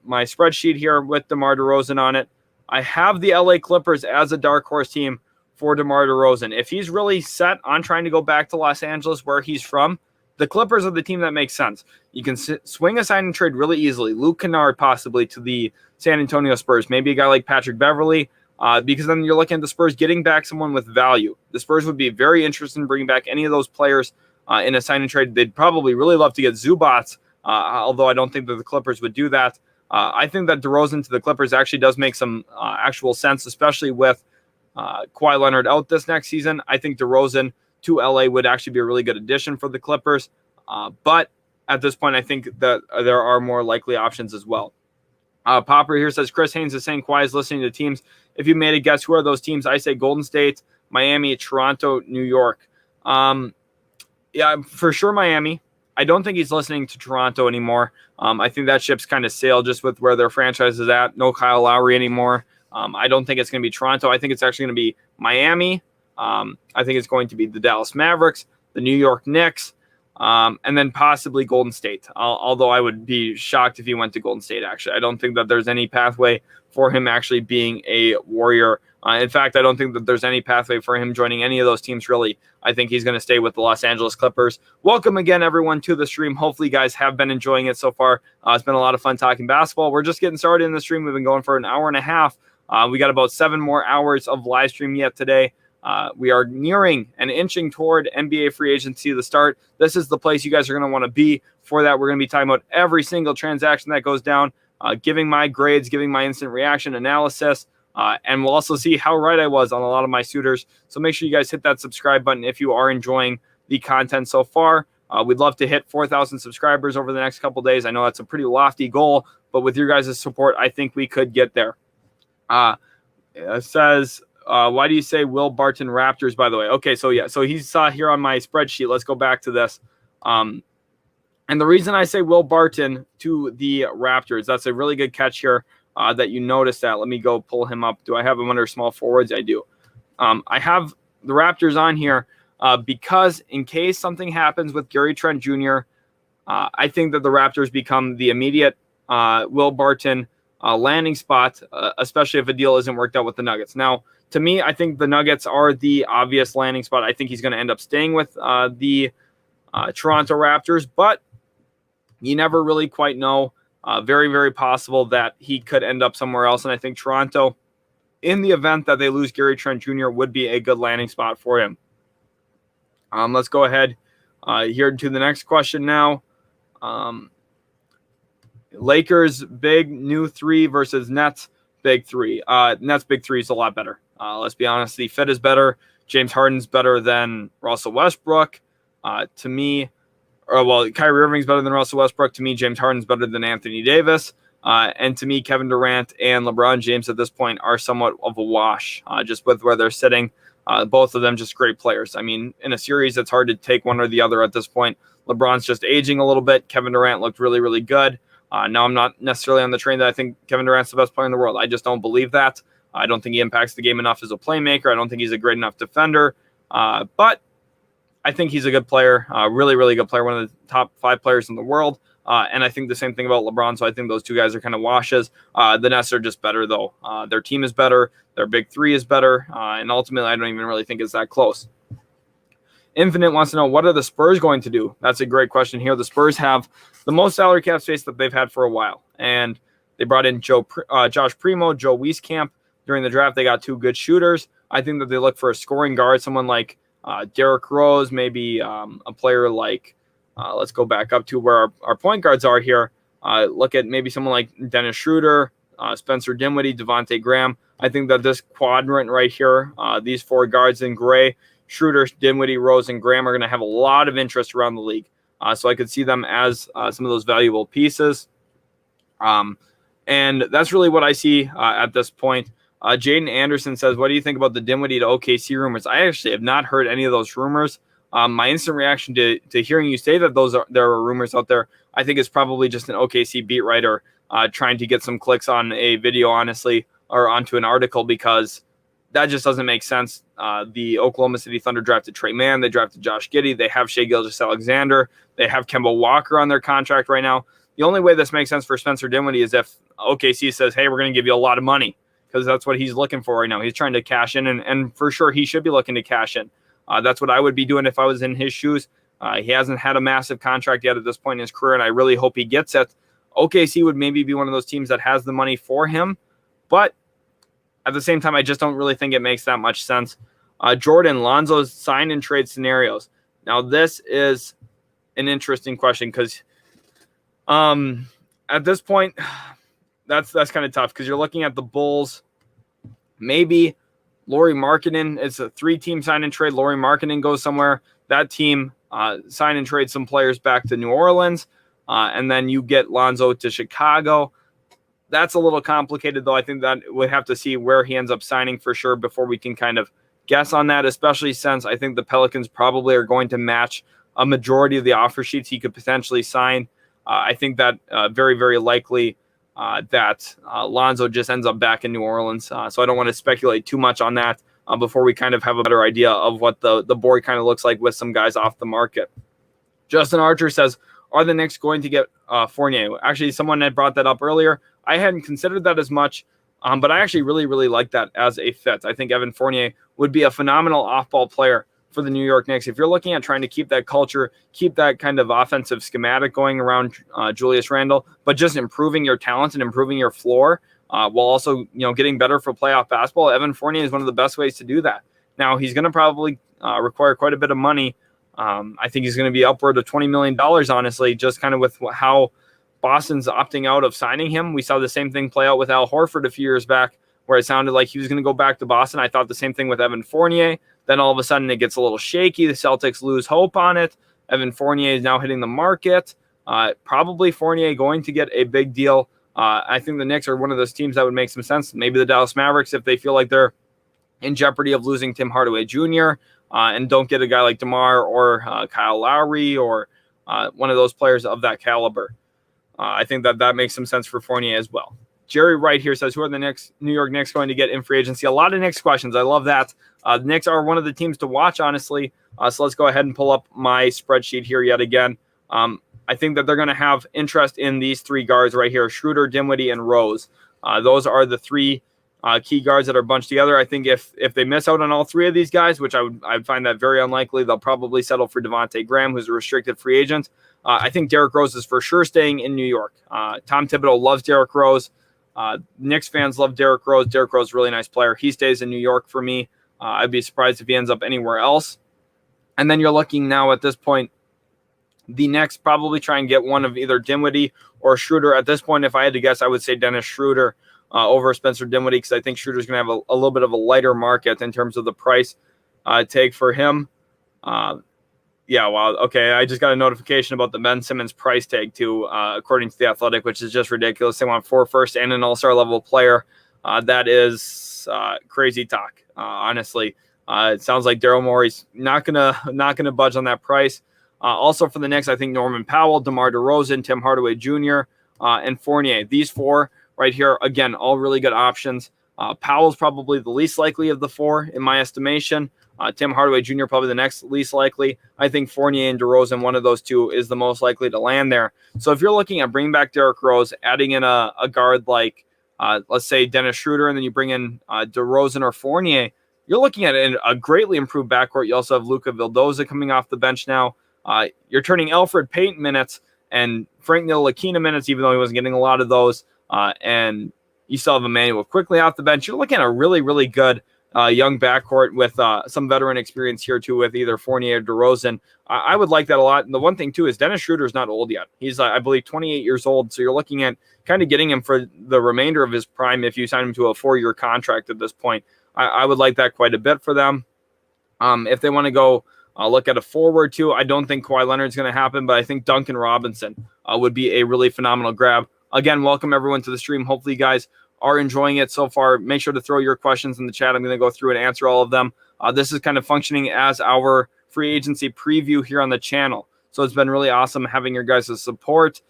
my spreadsheet here with DeMar DeRozan on it. I have the LA Clippers as a dark horse team for DeMar DeRozan. If he's really set on trying to go back to Los Angeles where he's from, the Clippers are the team that makes sense. You can swing a sign and trade really easily. Luke Kennard possibly to the San Antonio Spurs. Maybe a guy like Patrick Beverley, because then you're looking at the Spurs getting back someone with value. The Spurs would be very interested in bringing back any of those players in a sign and trade. They'd probably really love to get Zubats, although I don't think that the Clippers would do that. I think that DeRozan to the Clippers actually does make some actual sense, especially with Kawhi Leonard out this next season. I think DeRozan to LA would actually be a really good addition for the Clippers. But at this point, I think that there are more likely options as well. Popper here says, Chris Haynes is saying Kawhi is listening to teams. If you made a guess, who are those teams? I say Golden State, Miami, Toronto, New York. Yeah, for sure Miami. I don't think he's listening to Toronto anymore. I think that ship's kind of sailed just with where their franchise is at. No Kyle Lowry anymore. I don't think it's going to be Toronto. I think it's actually going to be Miami. I think it's going to be the Dallas Mavericks, the New York Knicks, and then possibly Golden State. Although I would be shocked if he went to Golden State, actually. I don't think that there's any pathway for him actually being a Warrior. In fact, I don't think that there's any pathway for him joining any of those teams, really. I think he's going to stay with the Los Angeles Clippers. Welcome again, everyone, to the stream. Hopefully, you guys have been enjoying it so far. It's been a lot of fun talking basketball. We're just getting started in the stream. We've been going for an hour and a half. We got about 7 more hours of live stream yet today. We are nearing and inching toward NBA free agency, the start. This is the place you guys are going to want to be for that. We're going to be talking about every single transaction that goes down, giving my grades, giving my instant reaction analysis, and we'll also see how right I was on a lot of my suitors. So make sure you guys hit that subscribe button if you are enjoying the content so far. We'd love to hit 4,000 subscribers over the next couple days. I know that's a pretty lofty goal, but with your guys' support, I think we could get there. It says... why do you say Will Barton Raptors, by the way? Okay, so yeah, so he's here on my spreadsheet. Let's go back to this. And the reason I say Will Barton to the Raptors, that's a really good catch here that you noticed that. Let me go pull him up. Do I have him under small forwards? I do. I have the Raptors on here because in case something happens with Gary Trent Jr., I think that the Raptors become the immediate Will Barton landing spot, especially if a deal isn't worked out with the Nuggets. Now, to me, I think the Nuggets are the obvious landing spot. I think he's going to end up staying with the Toronto Raptors, but you never really quite know. Very, very possible that he could end up somewhere else. And I think Toronto, in the event that they lose Gary Trent Jr., would be a good landing spot for him. Let's go ahead here to the next question now. Lakers big new 3 versus Nets big 3. Nets big 3 is a lot better. Let's be honest. The fit is better. James Harden's better than Russell Westbrook. To me, Kyrie Irving's better than Russell Westbrook. To me, James Harden's better than Anthony Davis. And to me, Kevin Durant and LeBron James at this point are somewhat of a wash, just with where they're sitting. Both of them just great players. I mean, in a series, it's hard to take one or the other at this point. LeBron's just aging a little bit. Kevin Durant looked really, really good. Now, I'm not necessarily on the train that I think Kevin Durant's the best player in the world. I just don't believe that. I don't think he impacts the game enough as a playmaker. I don't think he's a great enough defender. But I think he's a good player, really, really good player, one of the top 5 players in the world. And I think the same thing about LeBron. So I think those two guys are kind of washes. The Nets are just better, though. Their team is better. Their big 3 is better. And ultimately, I don't even really think it's that close. Infinite wants to know, what are the Spurs going to do? That's a great question here. The Spurs have the most salary cap space that they've had for a while. And they brought in Josh Primo, Joe Wieskamp. During the draft, they got 2 good shooters. I think that they look for a scoring guard, someone like Derrick Rose, maybe a player like, let's go back up to where our point guards are here. Look at maybe someone like Dennis Schroeder, Spencer Dinwiddie, Devontae Graham. I think that this quadrant right here, these 4 guards in gray, Schroeder, Dinwiddie, Rose, and Graham are going to have a lot of interest around the league. So I could see them as some of those valuable pieces. And that's really what I see at this point. Jaden Anderson says, what do you think about the Dinwiddie to OKC rumors? I actually have not heard any of those rumors. My instant reaction to hearing you say that there are rumors out there, I think is probably just an OKC beat writer trying to get some clicks on a video, honestly, or onto an article, because that just doesn't make sense. The Oklahoma City Thunder drafted Trey Mann. They drafted Josh Giddey. They have Shai Gilgeous-Alexander. They have Kemba Walker on their contract right now. The only way this makes sense for Spencer Dinwiddie is if OKC says, hey, we're going to give you a lot of money, because that's what he's looking for right now. He's trying to cash in, and for sure he should be looking to cash in. That's what I would be doing if I was in his shoes. He hasn't had a massive contract yet at this point in his career, and I really hope he gets it. OKC would maybe be one of those teams that has the money for him, but at the same time, I just don't really think it makes that much sense. Jordan, Lonzo's sign and trade scenarios. Now, this is an interesting question because at this point, that's kind of tough because you're looking at the Bulls. Maybe Lowry Markkanen, it's a 3-team sign and trade. Lowry Markkanen goes somewhere. That team sign and trade some players back to New Orleans, and then you get Lonzo to Chicago. That's a little complicated, though. I think that we'd have to see where he ends up signing for sure before we can kind of guess on that, especially since I think the Pelicans probably are going to match a majority of the offer sheets he could potentially sign. I think that very, very likely that Lonzo just ends up back in New Orleans. So I don't want to speculate too much on that before we kind of have a better idea of what the board kind of looks like with some guys off the market. Justin Archer says, are the Knicks going to get Fournier? Actually, someone had brought that up earlier. I hadn't considered that as much, but I actually really, really like that as a fit. I think Evan Fournier would be a phenomenal off-ball player for the New York Knicks. If you're looking at trying to keep that culture, keep that kind of offensive schematic going around Julius Randle, but just improving your talent and improving your floor while also getting better for playoff basketball, Evan Fournier is one of the best ways to do that. Now, he's going to probably require quite a bit of money. I think he's going to be upward of $20 million, honestly, just kind of with how Boston's opting out of signing him. We saw the same thing play out with Al Horford a few years back, where it sounded like he was going to go back to Boston. I thought the same thing with Evan Fournier. Then all of a sudden it gets a little shaky. The Celtics lose hope on it. Evan Fournier is now hitting the market. Probably Fournier going to get a big deal. I think the Knicks are one of those teams that would make some sense. Maybe the Dallas Mavericks, if they feel like they're in jeopardy of losing Tim Hardaway Jr. And don't get a guy like DeMar or Kyle Lowry or one of those players of that caliber. I think that makes some sense for Fournier as well. Jerry Wright here says, who are the New York Knicks going to get in free agency? A lot of Knicks questions. I love that. The Knicks are one of the teams to watch, honestly. So let's go ahead and pull up my spreadsheet here yet again. I think that they're going to have interest in these 3 guards right here, Schroeder, Dinwiddie, and Rose. Those are the 3 key guards that are bunched together. I think if they miss out on all 3 of these guys, which I'd find that very unlikely, they'll probably settle for Devontae Graham, who's a restricted free agent. I think Derrick Rose is for sure staying in New York. Tom Thibodeau loves Derrick Rose. Knicks fans love Derrick Rose. Derrick Rose is a really nice player. He stays in New York for me. I'd be surprised if he ends up anywhere else. And then you're looking now at this point, the Knicks probably try and get one of either Dinwiddie or Schroeder. At this point, if I had to guess, I would say Dennis Schroeder over Spencer Dinwiddie, because I think Schroeder's going to have a little bit of a lighter market in terms of the price tag for him. Yeah, well, okay, I just got a notification about the Ben Simmons price tag, too, according to The Athletic, which is just ridiculous. They want 4 firsts and an all-star level player. That is crazy talk, honestly. It sounds like Daryl Morey's not gonna budge on that price. Also for the Knicks, I think Norman Powell, DeMar DeRozan, Tim Hardaway Jr., and Fournier. These 4 right here, again, all really good options. Powell's probably the least likely of the 4 in my estimation. Tim Hardaway Jr. probably the next least likely. I think Fournier and DeRozan, one of those 2, is the most likely to land there. So if you're looking at bringing back Derrick Rose, adding in a guard like, let's say, Dennis Schroeder, and then you bring in DeRozan or Fournier, you're looking at a greatly improved backcourt. You also have Luka Vildoza coming off the bench now. You're turning Elfrid Payton minutes and Frank Ntilikina minutes, even though he wasn't getting a lot of those. And you still have Emmanuel quickly off the bench. You're looking at a really, really good young backcourt with some veteran experience here, too, with either Fournier or DeRozan. I would like that a lot. And the one thing, too, is Dennis Schroeder is not old yet. He's, I believe, 28 years old. So you're looking at kind of getting him for the remainder of his prime if you sign him to a 4-year contract at this point. I would like that quite a bit for them. If they want to go look at a forward too. I don't think Kawhi Leonard is going to happen, but I think Duncan Robinson would be a really phenomenal grab. Again, welcome everyone to the stream. Hopefully you guys are enjoying it so far. Make sure to throw your questions in the chat. I'm going to go through and answer all of them. This is kind of functioning as our free agency preview here on the channel. So it's been really awesome having your guys' support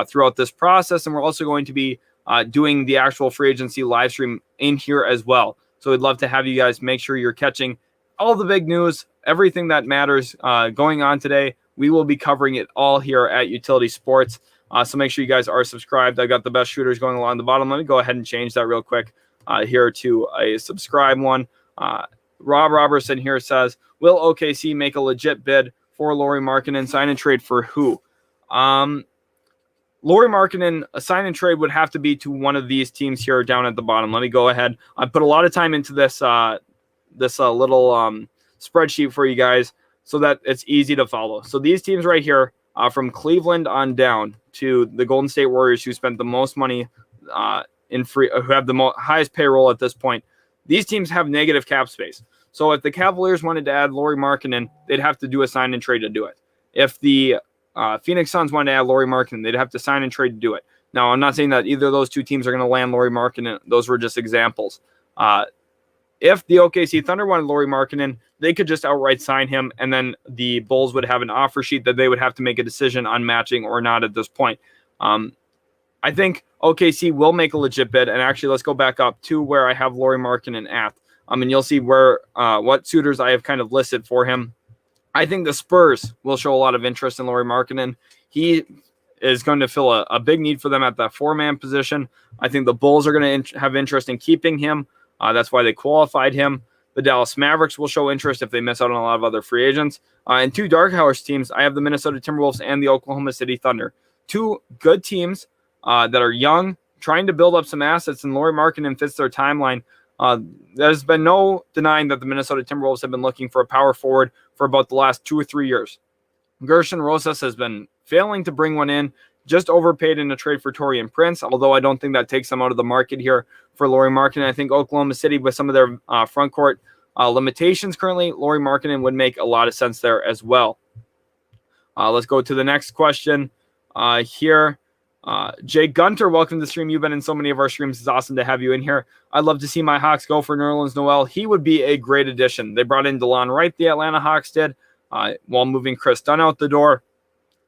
throughout this process. And we're also going to be doing the actual free agency live stream in here as well. So we'd love to have you guys make sure you're catching all the big news, everything that matters going on today. We will be covering it all here at Utility Sports. So make sure you guys are subscribed. I got the best shooters going along the bottom. Let me go ahead and change that real quick here to a subscribe one. Rob Robertson here says, will OKC make a legit bid for Lauri Markkanen? Sign and trade for who? Lauri Markkanen, a sign and trade would have to be to one of these teams here down at the bottom. Let me go ahead. I put a lot of time into this little spreadsheet for you guys so that it's easy to follow. So these teams right here, from Cleveland on down to the Golden State Warriors, who spent the most money who have the highest payroll at this point, these teams have negative cap space. So if the Cavaliers wanted to add Lauri Markkanen, they'd have to do a sign and trade to do it. If the Phoenix Suns wanted to add Lauri Markkanen, they'd have to sign and trade to do it. Now, I'm not saying that either of those two teams are going to land Lauri Markkanen. Those were just examples. If the OKC Thunder wanted Lauri Markkanen, they could just outright sign him, and then the Bulls would have an offer sheet that they would have to make a decision on matching or not at this point. I think OKC will make a legit bid, and actually let's go back up to where I have Lauri Markkanen at. And you'll see where what suitors I have kind of listed for him. I think the Spurs will show a lot of interest in Lauri Markkanen. He is going to fill a big need for them at that four-man position. I think the Bulls are going to have interest in keeping him. That's why they qualified him. The Dallas Mavericks will show interest if they miss out on a lot of other free agents. And two dark horse teams, I have the Minnesota Timberwolves and the Oklahoma City Thunder. Two good teams that are young, trying to build up some assets, and Lauri Markkanen fits their timeline. There's been no denying that the Minnesota Timberwolves have been looking for a power forward for about the last 2 or 3 years. Gershon Rosas has been failing to bring one in, just overpaid in a trade for Taurean Prince, although I don't think that takes them out of the market here for Lauri Markkanen. I think Oklahoma City, with some of their front court limitations currently, Lauri Markkanen would make a lot of sense there as well. Let's go to the next question here. Jay Gunter, welcome to the stream. You've been in so many of our streams. It's awesome to have you in here. I'd love to see my Hawks go for Nerlens Noel. He would be a great addition. They brought in DeLon Wright, the Atlanta Hawks did, while moving Chris Dunn out the door.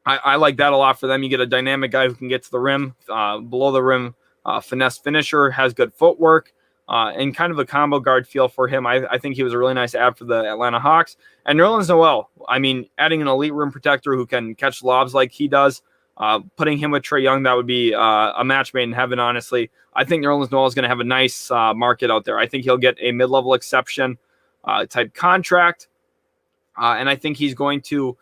I like that a lot for them. You get a dynamic guy who can get to the rim, below the rim, finesse finisher, has good footwork, and kind of a combo guard feel for him. I think he was a really nice add for the Atlanta Hawks. And Nerlens Noel, I mean, adding an elite rim protector who can catch lobs like he does, putting him with Trae Young, that would be a match made in heaven, honestly. I think Nerlens Noel is going to have a nice market out there. I think he'll get a mid-level exception type contract, and I think he's going to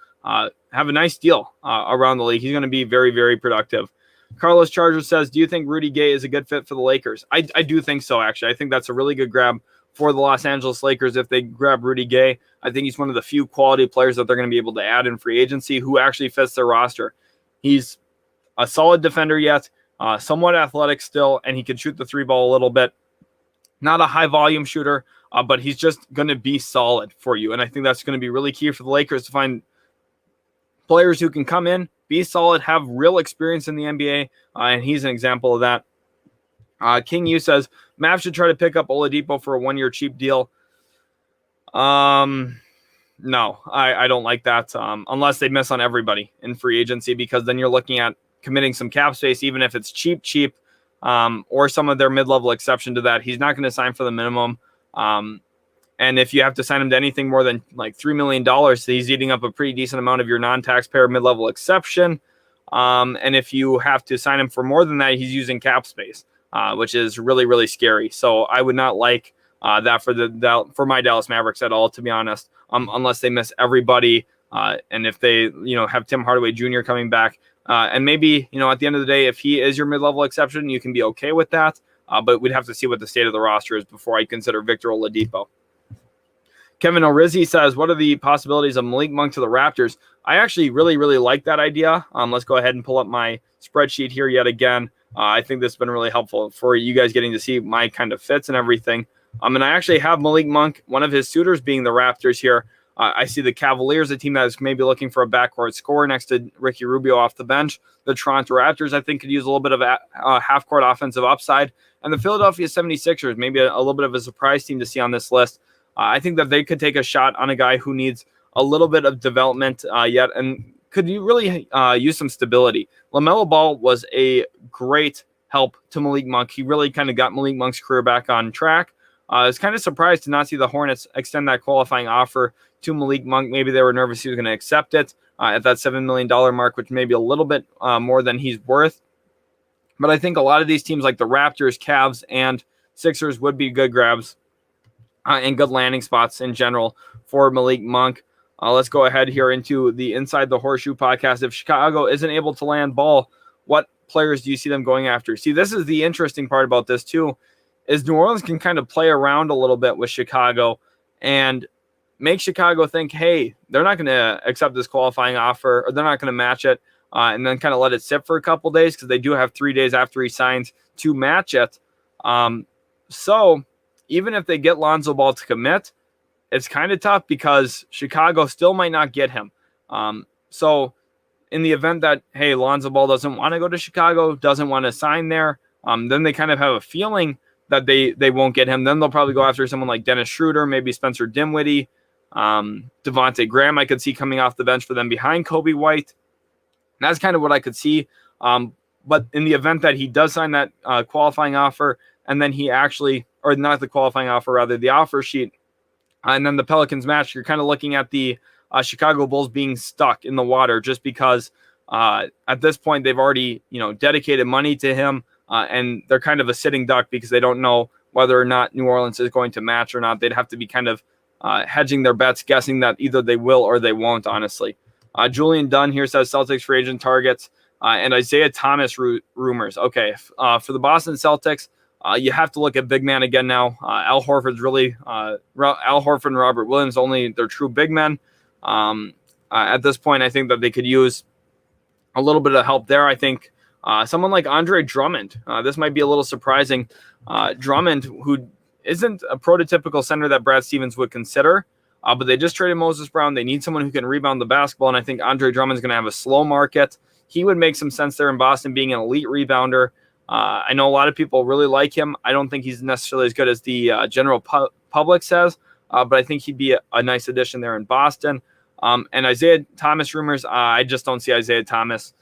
have a nice deal around the league. He's going to be very, very productive. Carlos Charger says, do you think Rudy Gay is a good fit for the Lakers? I do think so, actually. I think that's a really good grab for the Los Angeles Lakers if they grab Rudy Gay. I think he's one of the few quality players that they're going to be able to add in free agency who actually fits their roster. He's a solid defender yet, somewhat athletic still, and he can shoot the three ball a little bit. Not a high-volume shooter, but he's just going to be solid for you, and I think that's going to be really key for the Lakers to find players who can come in, be solid, have real experience in the NBA, and he's an example of that. King Yu says, Mavs should try to pick up Oladipo for a one-year cheap deal. No, I don't like that, unless they miss on everybody in free agency, because then you're looking at committing some cap space, even if it's cheap, or some of their mid-level exception to that. He's not going to sign for the minimum. And if you have to sign him to anything more than like $3 million, he's eating up a pretty decent amount of your non-taxpayer mid-level exception. And if you have to sign him for more than that, he's using cap space, which is really, really scary. So I would not like that for my Dallas Mavericks at all, to be honest, unless they miss everybody. And if they, have Tim Hardaway Jr. coming back, and maybe, at the end of the day, if he is your mid-level exception, you can be okay with that. But we'd have to see what the state of the roster is before I consider Victor Oladipo. Kevin Orizzi says, what are the possibilities of Malik Monk to the Raptors? I actually really, really like that idea. Let's go ahead and pull up my spreadsheet here yet again. I think this has been really helpful for you guys getting to see my kind of fits and everything. And I actually have Malik Monk, one of his suitors being the Raptors here. I see the Cavaliers, a team that is maybe looking for a backcourt scorer next to Ricky Rubio off the bench. The Toronto Raptors, I think, could use a little bit of half-court offensive upside. And the Philadelphia 76ers, maybe a little bit of a surprise team to see on this list. I think that they could take a shot on a guy who needs a little bit of development yet and could you really use some stability. LaMelo Ball was a great help to Malik Monk. He really kind of got Malik Monk's career back on track. I was kind of surprised to not see the Hornets extend that qualifying offer to Malik Monk. Maybe they were nervous he was going to accept it at that $7 million mark, which may be a little bit more than he's worth. But I think a lot of these teams like the Raptors, Cavs, and Sixers would be good grabs and good landing spots in general for Malik Monk. Let's go ahead here into the Inside the Horseshoe podcast. If Chicago isn't able to land Ball, what players do you see them going after? See, this is the interesting part about this too, is New Orleans can kind of play around a little bit with Chicago and make Chicago think, hey, they're not going to accept this qualifying offer, or they're not going to match it, and then kind of let it sit for a couple days because they do have 3 days after he signs to match it. So even if they get Lonzo Ball to commit, it's kind of tough because Chicago still might not get him. So in the event that, hey, Lonzo Ball doesn't want to go to Chicago, doesn't want to sign there, then they kind of have a feeling that they won't get him. Then they'll probably go after someone like Dennis Schroeder, maybe Spencer Dinwiddie, Devontae Graham I could see coming off the bench for them behind Kobe White. And that's kind of what I could see. But in the event that he does sign that qualifying offer, and then he actually, or not the qualifying offer, rather the offer sheet, and then the Pelicans match, you're kind of looking at the Chicago Bulls being stuck in the water just because at this point they've already, dedicated money to him, and they're kind of a sitting duck because they don't know whether or not New Orleans is going to match or not. They'd have to be kind of hedging their bets, guessing that either they will or they won't, honestly. Julian Dunn here says Celtics free agent targets and Isaiah Thomas rumors. Okay, for the Boston Celtics, you have to look at big man again now. Al Horford and Robert Williams, only their true big men. At this point, I think that they could use a little bit of help there. I think someone like Andre Drummond, this might be a little surprising. Drummond, who isn't a prototypical center that Brad Stevens would consider, but they just traded Moses Brown. They need someone who can rebound the basketball, and I think Andre Drummond's going to have a slow market. He would make some sense there in Boston, being an elite rebounder. I know a lot of people really like him. I don't think he's necessarily as good as the general public says, but I think he'd be a nice addition there in Boston. And Isaiah Thomas rumors, I just don't see Isaiah Thomas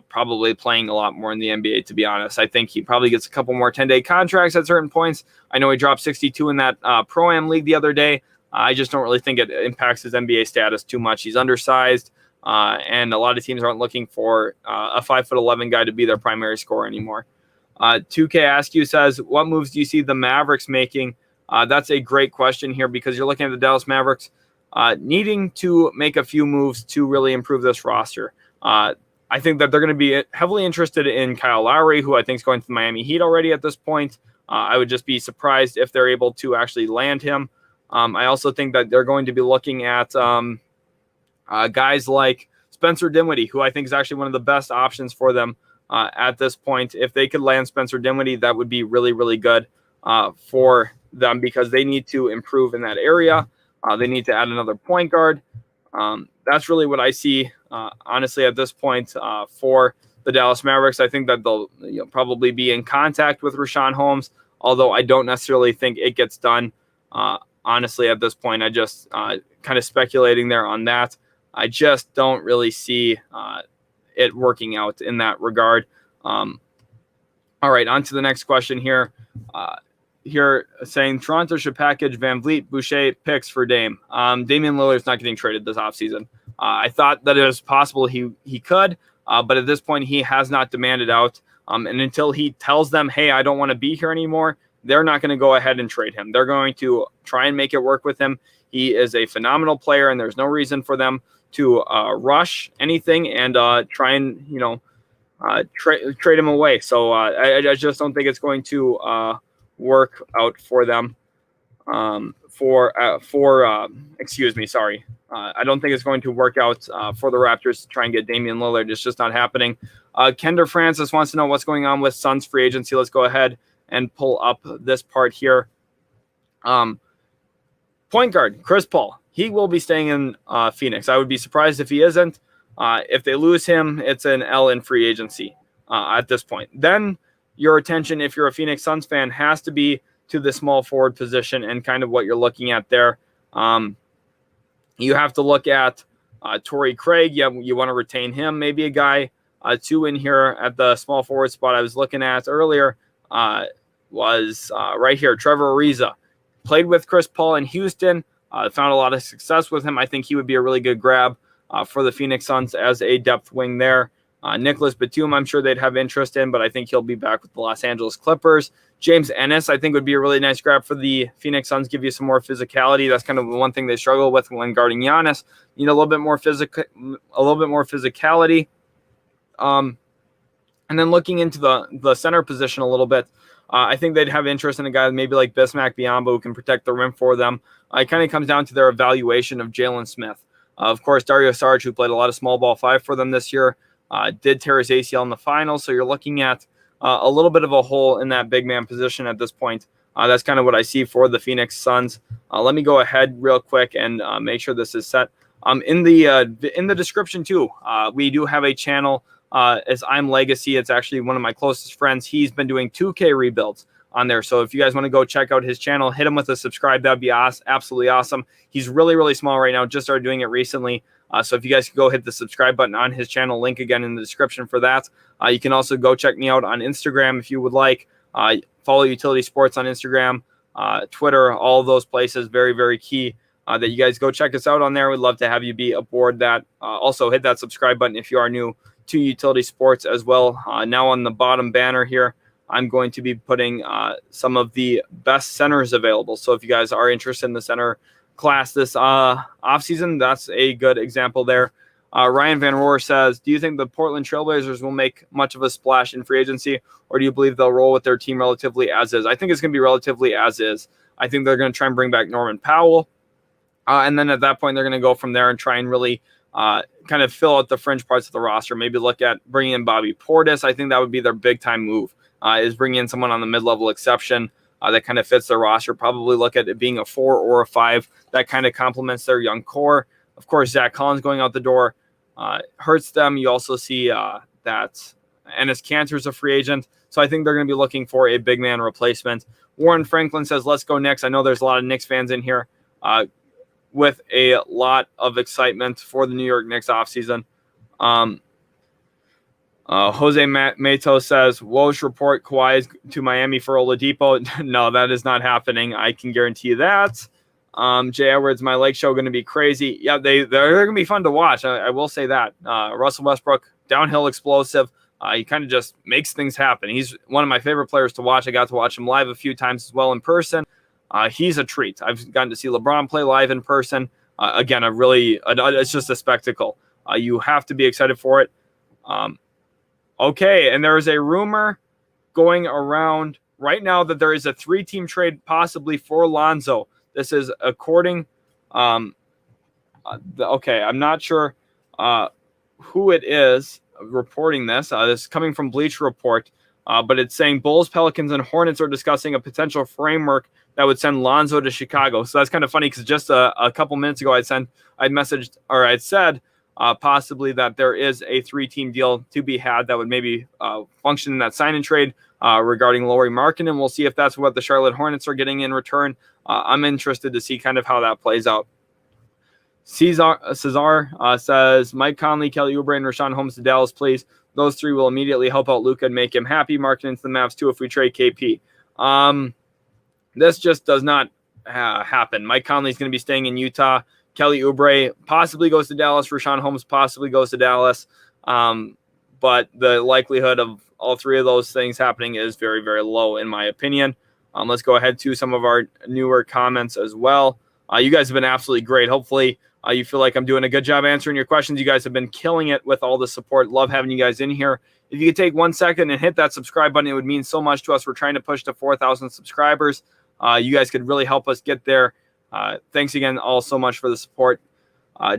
probably playing a lot more in the NBA, to be honest. I think he probably gets a couple more 10-day contracts at certain points. I know he dropped 62 in that Pro-Am League the other day. I just don't really think it impacts his NBA status too much. He's undersized, and a lot of teams aren't looking for a 5'11" guy to be their primary scorer anymore. 2K Askew says, what moves do you see the Mavericks making? That's a great question here because you're looking at the Dallas Mavericks needing to make a few moves to really improve this roster. I think that they're going to be heavily interested in Kyle Lowry, who I think is going to the Miami Heat already at this point. I would just be surprised if they're able to actually land him. I also think that they're going to be looking at guys like Spencer Dinwiddie, who I think is actually one of the best options for them at this point. If they could land Spencer Dinwiddie, that would be really, really good for them because they need to improve in that area. They need to add another point guard. That's really what I see, honestly, at this point for the Dallas Mavericks. I think that they'll probably be in contact with Richaun Holmes, although I don't necessarily think it gets done. Honestly, at this point, I just kind of speculating there on that. I just don't really see it working out in that regard. All right, on to the next question here. Here saying Toronto should package VanVleet, Boucher picks for Dame. Damian Lillard's not getting traded this offseason. I thought that it was possible he could, but at this point he has not demanded out. And until he tells them, hey, I don't want to be here anymore, they're not going to go ahead and trade him. They're going to try and make it work with him. He is a phenomenal player, and there's no reason for them to rush anything and try and trade him away. So I just don't think it's going to work out for them. Excuse me, sorry. I don't think it's going to work out for the Raptors to try and get Damian Lillard. It's just not happening. Kendra Francis wants to know what's going on with Suns free agency. Let's go ahead and pull up this part here. Point guard, Chris Paul. he will be staying in Phoenix. I would be surprised if he isn't. If they lose him, it's an L in free agency at this point. Then your attention, if you're a Phoenix Suns fan, has to be to the small forward position and kind of what you're looking at there. You have to look at Torrey Craig. You want to retain him. Maybe a guy two in here at the small forward spot I was looking at earlier was right here, Trevor Ariza. Played with Chris Paul in Houston. Found a lot of success with him. I think he would be a really good grab for the Phoenix Suns as a depth wing there. Nicholas Batum, I'm sure they'd have interest in, but I think he'll be back with the Los Angeles Clippers. James Ennis, I think, would be a really nice grab for the Phoenix Suns, give you some more physicality. That's kind of the one thing they struggle with when guarding Giannis. You know, a little bit more physicality. And then looking into the center position a little bit, I think they'd have interest in a guy maybe like Bismack Biyombo who can protect the rim for them. It kind of comes down to their evaluation of Jalen Smith. Of course, Dario Saric, who played a lot of small ball five for them this year, did tear his ACL in the finals. So you're looking at a little bit of a hole in that big man position at this point. That's kind of what I see for the Phoenix Suns. Let me go ahead real quick and make sure this is set. In the description too, we do have a channel as I'm Legacy. It's actually one of my closest friends. He's been doing 2K rebuilds on there. So if you guys want to go check out his channel, hit him with a subscribe. That'd be absolutely awesome. He's really, really small right now. Just started doing it recently. So if you guys could go hit the subscribe button on his channel, link again in the description for that. You can also go check me out on Instagram if you would like. Follow Utility Sports on Instagram, Twitter, all of those places. Very, very key that you guys go check us out on there. We'd love to have you be aboard that. Also hit that subscribe button if you are new to Utility Sports as well. Now on the bottom banner here, I'm going to be putting some of the best centers available. So if you guys are interested in the center class this offseason, that's a good example there. Ryan Van Roer says, do you think the Portland Trailblazers will make much of a splash in free agency, or do you believe they'll roll with their team relatively as is? I think it's going to be relatively as is. I think they're going to try and bring back Norman Powell. And then at that point, they're going to go from there and try and really kind of fill out the fringe parts of the roster. Maybe look at bringing in Bobby Portis. I think that would be their big-time move, is bringing in someone on the mid-level exception that kind of fits their roster. Probably look at it being a 4 or a 5 that kind of complements their young core. Of course, Zach Collins going out the door hurts them. You also see that Enes Kanter is a free agent. So I think they're going to be looking for a big man replacement. Warren Franklin says, let's go Knicks. I know there's a lot of Knicks fans in here with a lot of excitement for the New York Knicks offseason. Jose Mato says, Woj report Kawhi is to Miami for Oladipo. No, that is not happening. I can guarantee you that. Jay Edwards, my leg show going to be crazy. Yeah, they're going to be fun to watch. I will say that. Russell Westbrook, downhill explosive. He kind of just makes things happen. He's one of my favorite players to watch. I got to watch him live a few times as well in person. He's a treat. I've gotten to see LeBron play live in person. Again, it's just a spectacle. You have to be excited for it. Okay, and there is a rumor going around right now that there is a 3-team trade possibly for Lonzo. This is according okay, I'm not sure who it is reporting this. This is coming from Bleacher Report, but it's saying Bulls, Pelicans, and Hornets are discussing a potential framework that would send Lonzo to Chicago. So that's kind of funny because just a couple minutes ago I'd said possibly that there is a 3-team deal to be had that would maybe function in that sign and trade regarding Lowry Markkanen. We'll see if that's what the Charlotte Hornets are getting in return. I'm interested to see kind of how that plays out. Cesar says, Mike Conley, Kelly Oubre, and Richaun Holmes to Dallas, please. Those 3 will immediately help out Luka and make him happy. Markkanen to the Mavs too if we trade KP. This just does not happen. Mike Conley's going to be staying in Utah. Kelly Oubre possibly goes to Dallas. Richaun Holmes possibly goes to Dallas. But the likelihood of all 3 of those things happening is very, very low in my opinion. Let's go ahead to some of our newer comments as well. You guys have been absolutely great. Hopefully you feel like I'm doing a good job answering your questions. You guys have been killing it with all the support. Love having you guys in here. If you could take 1 second and hit that subscribe button, it would mean so much to us. We're trying to push to 4,000 subscribers. You guys could really help us get there. Thanks again all so much for the support.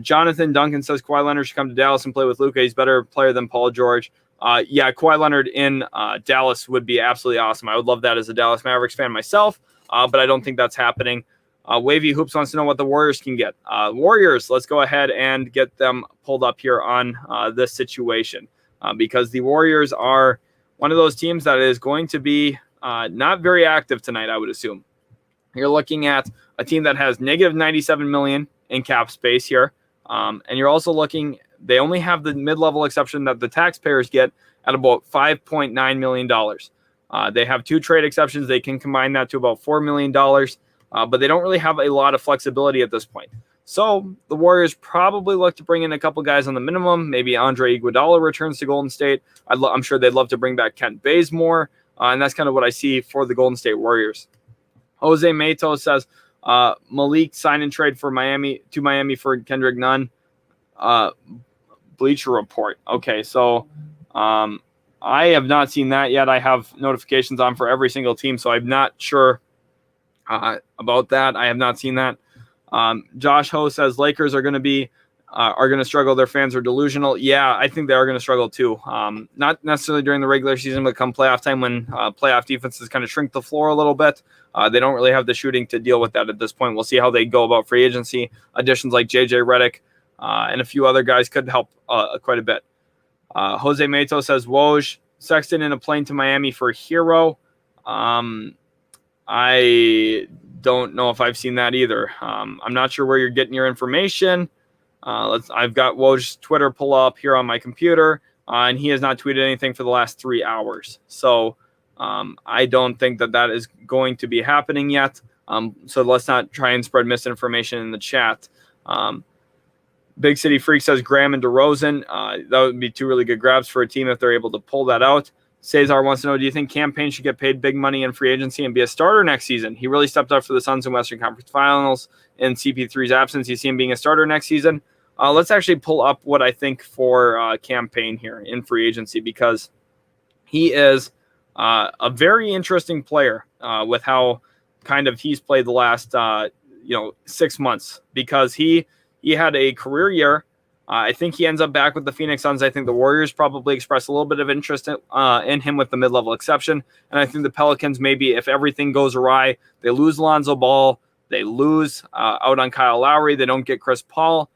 Jonathan Duncan says Kawhi Leonard should come to Dallas and play with Luka. He's a better player than Paul George. Yeah, Kawhi Leonard in Dallas would be absolutely awesome. I would love that as a Dallas Mavericks fan myself, but I don't think that's happening. Wavy Hoops wants to know what the Warriors can get. Warriors, let's go ahead and get them pulled up here on this situation because the Warriors are one of those teams that is going to be not very active tonight, I would assume. You're looking at a team that has negative $97 million in cap space here. And you're also looking, they only have the mid-level exception that the taxpayers get at about $5.9 million. They have 2 trade exceptions. They can combine that to about $4 million. But they don't really have a lot of flexibility at this point. So the Warriors probably look to bring in a couple guys on the minimum. Maybe Andre Iguodala returns to Golden State. I'm sure they'd love to bring back Kent Bazemore. And that's kind of what I see for the Golden State Warriors. Jose Mato says Malik sign and trade for Miami for Kendrick Nunn. Bleacher Report. Okay, so I have not seen that yet. I have notifications on for every single team, so I'm not sure about that. I have not seen that. Josh Ho says Lakers are going to struggle. Their fans are delusional. Yeah, I think they are going to struggle too. Not necessarily during the regular season, but come playoff time when playoff defenses kind of shrink the floor a little bit. They don't really have the shooting to deal with that at this point. We'll see how they go about free agency. Additions like JJ Redick and a few other guys could help quite a bit. Jose Mato says Woj, Sexton in a plane to Miami for Hero. I don't know if I've seen that either. I'm not sure where you're getting your information. I've got Woj's Twitter pull up here on my computer, and he has not tweeted anything for the last 3 hours. So I don't think that is going to be happening yet. So let's not try and spread misinformation in the chat. Big City Freak says Graham and DeRozan. That would be 2 really good grabs for a team if they're able to pull that out. Cesar wants to know, do you think Cam Payne should get paid big money in free agency and be a starter next season? He really stepped up for the Suns in Western Conference Finals in CP3's absence. You see him being a starter next season. Let's actually pull up what I think for Cam Payne here in free agency because he is a very interesting player with how kind of he's played the last 6 months because he had a career year. I think he ends up back with the Phoenix Suns. I think the Warriors probably expressed a little bit of interest in him with the mid-level exception. And I think the Pelicans, maybe if everything goes awry, they lose Lonzo Ball, they lose out on Kyle Lowry, they don't get Chris Paul.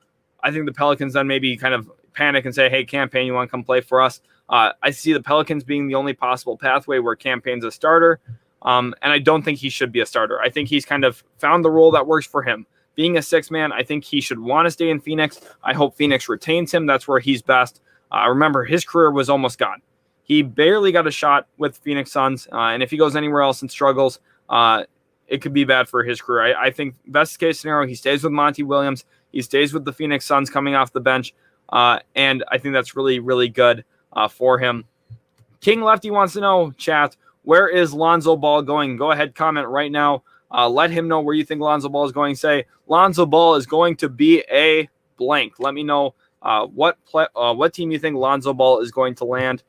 I think the Pelicans then maybe kind of panic and say, hey, Cam Payne, you want to come play for us? I see the Pelicans being the only possible pathway where Cam Payne's a starter. And I don't think he should be a starter. I think he's kind of found the role that works for him. Being a 6-man, I think he should want to stay in Phoenix. I hope Phoenix retains him. That's where he's best. Remember, his career was almost gone. He barely got a shot with Phoenix Suns. And if he goes anywhere else and struggles, it could be bad for his career. I think best case scenario, he stays with Monty Williams. He stays with the Phoenix Suns coming off the bench. And I think that's really, really good for him. King Lefty wants to know, chat, where is Lonzo Ball going? Go ahead, comment right now. Let him know where you think Lonzo Ball is going. Say, Lonzo Ball is going to be a blank. Let me know what team you think Lonzo Ball is going to land.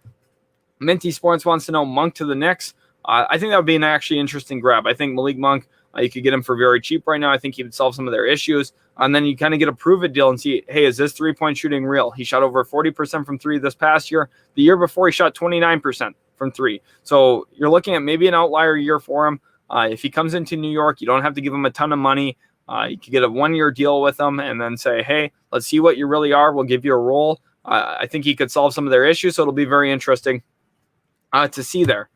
Minty Sports wants to know Monk to the Knicks. I think that would be an actually interesting grab. I think Malik Monk, you could get him for very cheap right now. I think he would solve some of their issues. And then you kind of get a prove-it deal and see, hey, is this three-point shooting real? He shot over 40% from 3 this past year. The year before, he shot 29% from 3. So you're looking at maybe an outlier year for him. If he comes into New York, you don't have to give him a ton of money. You could get a 1-year deal with him and then say, hey, let's see what you really are. We'll give you a role. I think he could solve some of their issues, so it'll be very interesting to see there.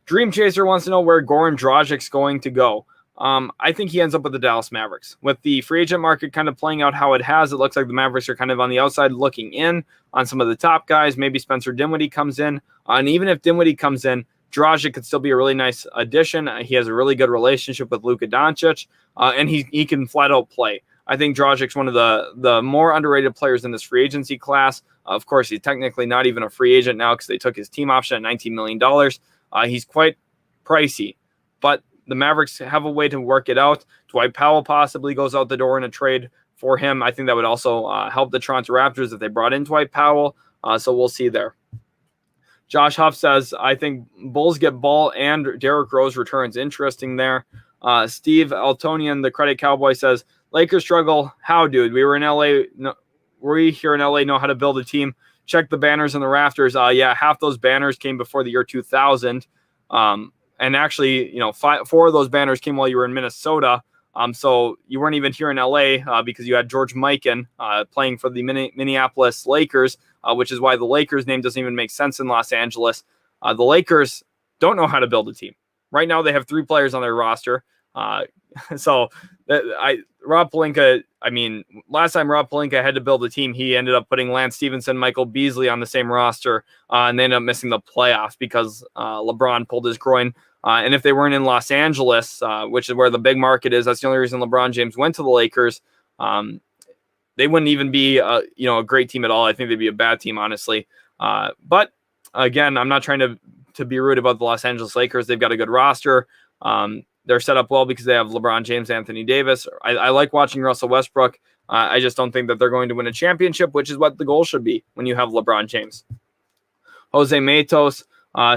Dream Chaser wants to know where Goran Dragic's going to go. I think he ends up with the Dallas Mavericks. With the free agent market kind of playing out how it has, it looks like the Mavericks are kind of on the outside looking in on some of the top guys. Maybe Spencer Dinwiddie comes in. And even if Dinwiddie comes in, Dragic could still be a really nice addition. He has a really good relationship with Luka Doncic, and he can flat out play. I think Dragic's one of the more underrated players in this free agency class. Of course, he's technically not even a free agent now because they took his team option at $19 million. He's quite pricey, but the Mavericks have a way to work it out. Dwight Powell possibly goes out the door in a trade for him. I think that would also help the Toronto Raptors if they brought in Dwight Powell. So we'll see there. Josh Huff says, I think Bulls get Ball and Derrick Rose returns. Interesting there. Steve Altonian, the Credit Cowboy, says, Lakers struggle. How, dude? We were in LA. We here in LA know how to build a team. Check the banners and the rafters. Yeah, half those banners came before the year 2000. And actually, 4 of those banners came while you were in Minnesota. So you weren't even here in LA because you had George Mikan playing for the Minneapolis Lakers, which is why the Lakers name doesn't even make sense in Los Angeles. The Lakers don't know how to build a team. Right now they have 3 players on their roster. Rob Pelinka, last time Rob Pelinka had to build a team, he ended up putting Lance Stevenson, Michael Beasley on the same roster, and they ended up missing the playoffs because LeBron pulled his groin. And if they weren't in Los Angeles, which is where the big market is, that's the only reason LeBron James went to the Lakers. They wouldn't even be a great team at all. I think they'd be a bad team, honestly. But again, I'm not trying to be rude about the Los Angeles Lakers. They've got a good roster. They're set up well because they have LeBron James, Anthony Davis. I like watching Russell Westbrook. I just don't think that they're going to win a championship, which is what the goal should be when you have LeBron James. Jose Matos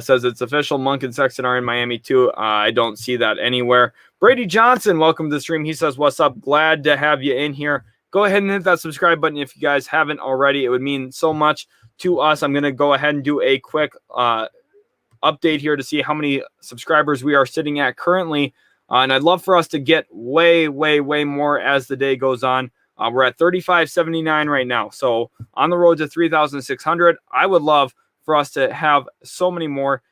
says it's official. Monk and Sexton are in Miami too. I don't see that anywhere. Brady Johnson, welcome to the stream. He says, what's up? Glad to have you in here. Go ahead and hit that subscribe button if you guys haven't already. It would mean so much to us. I'm going to go ahead and do a quick update here to see how many subscribers we are sitting at currently. And I'd love for us to get way, way, way more as the day goes on. We're at 3,579 right now. So on the road to 3,600. I would love for us to have so many more.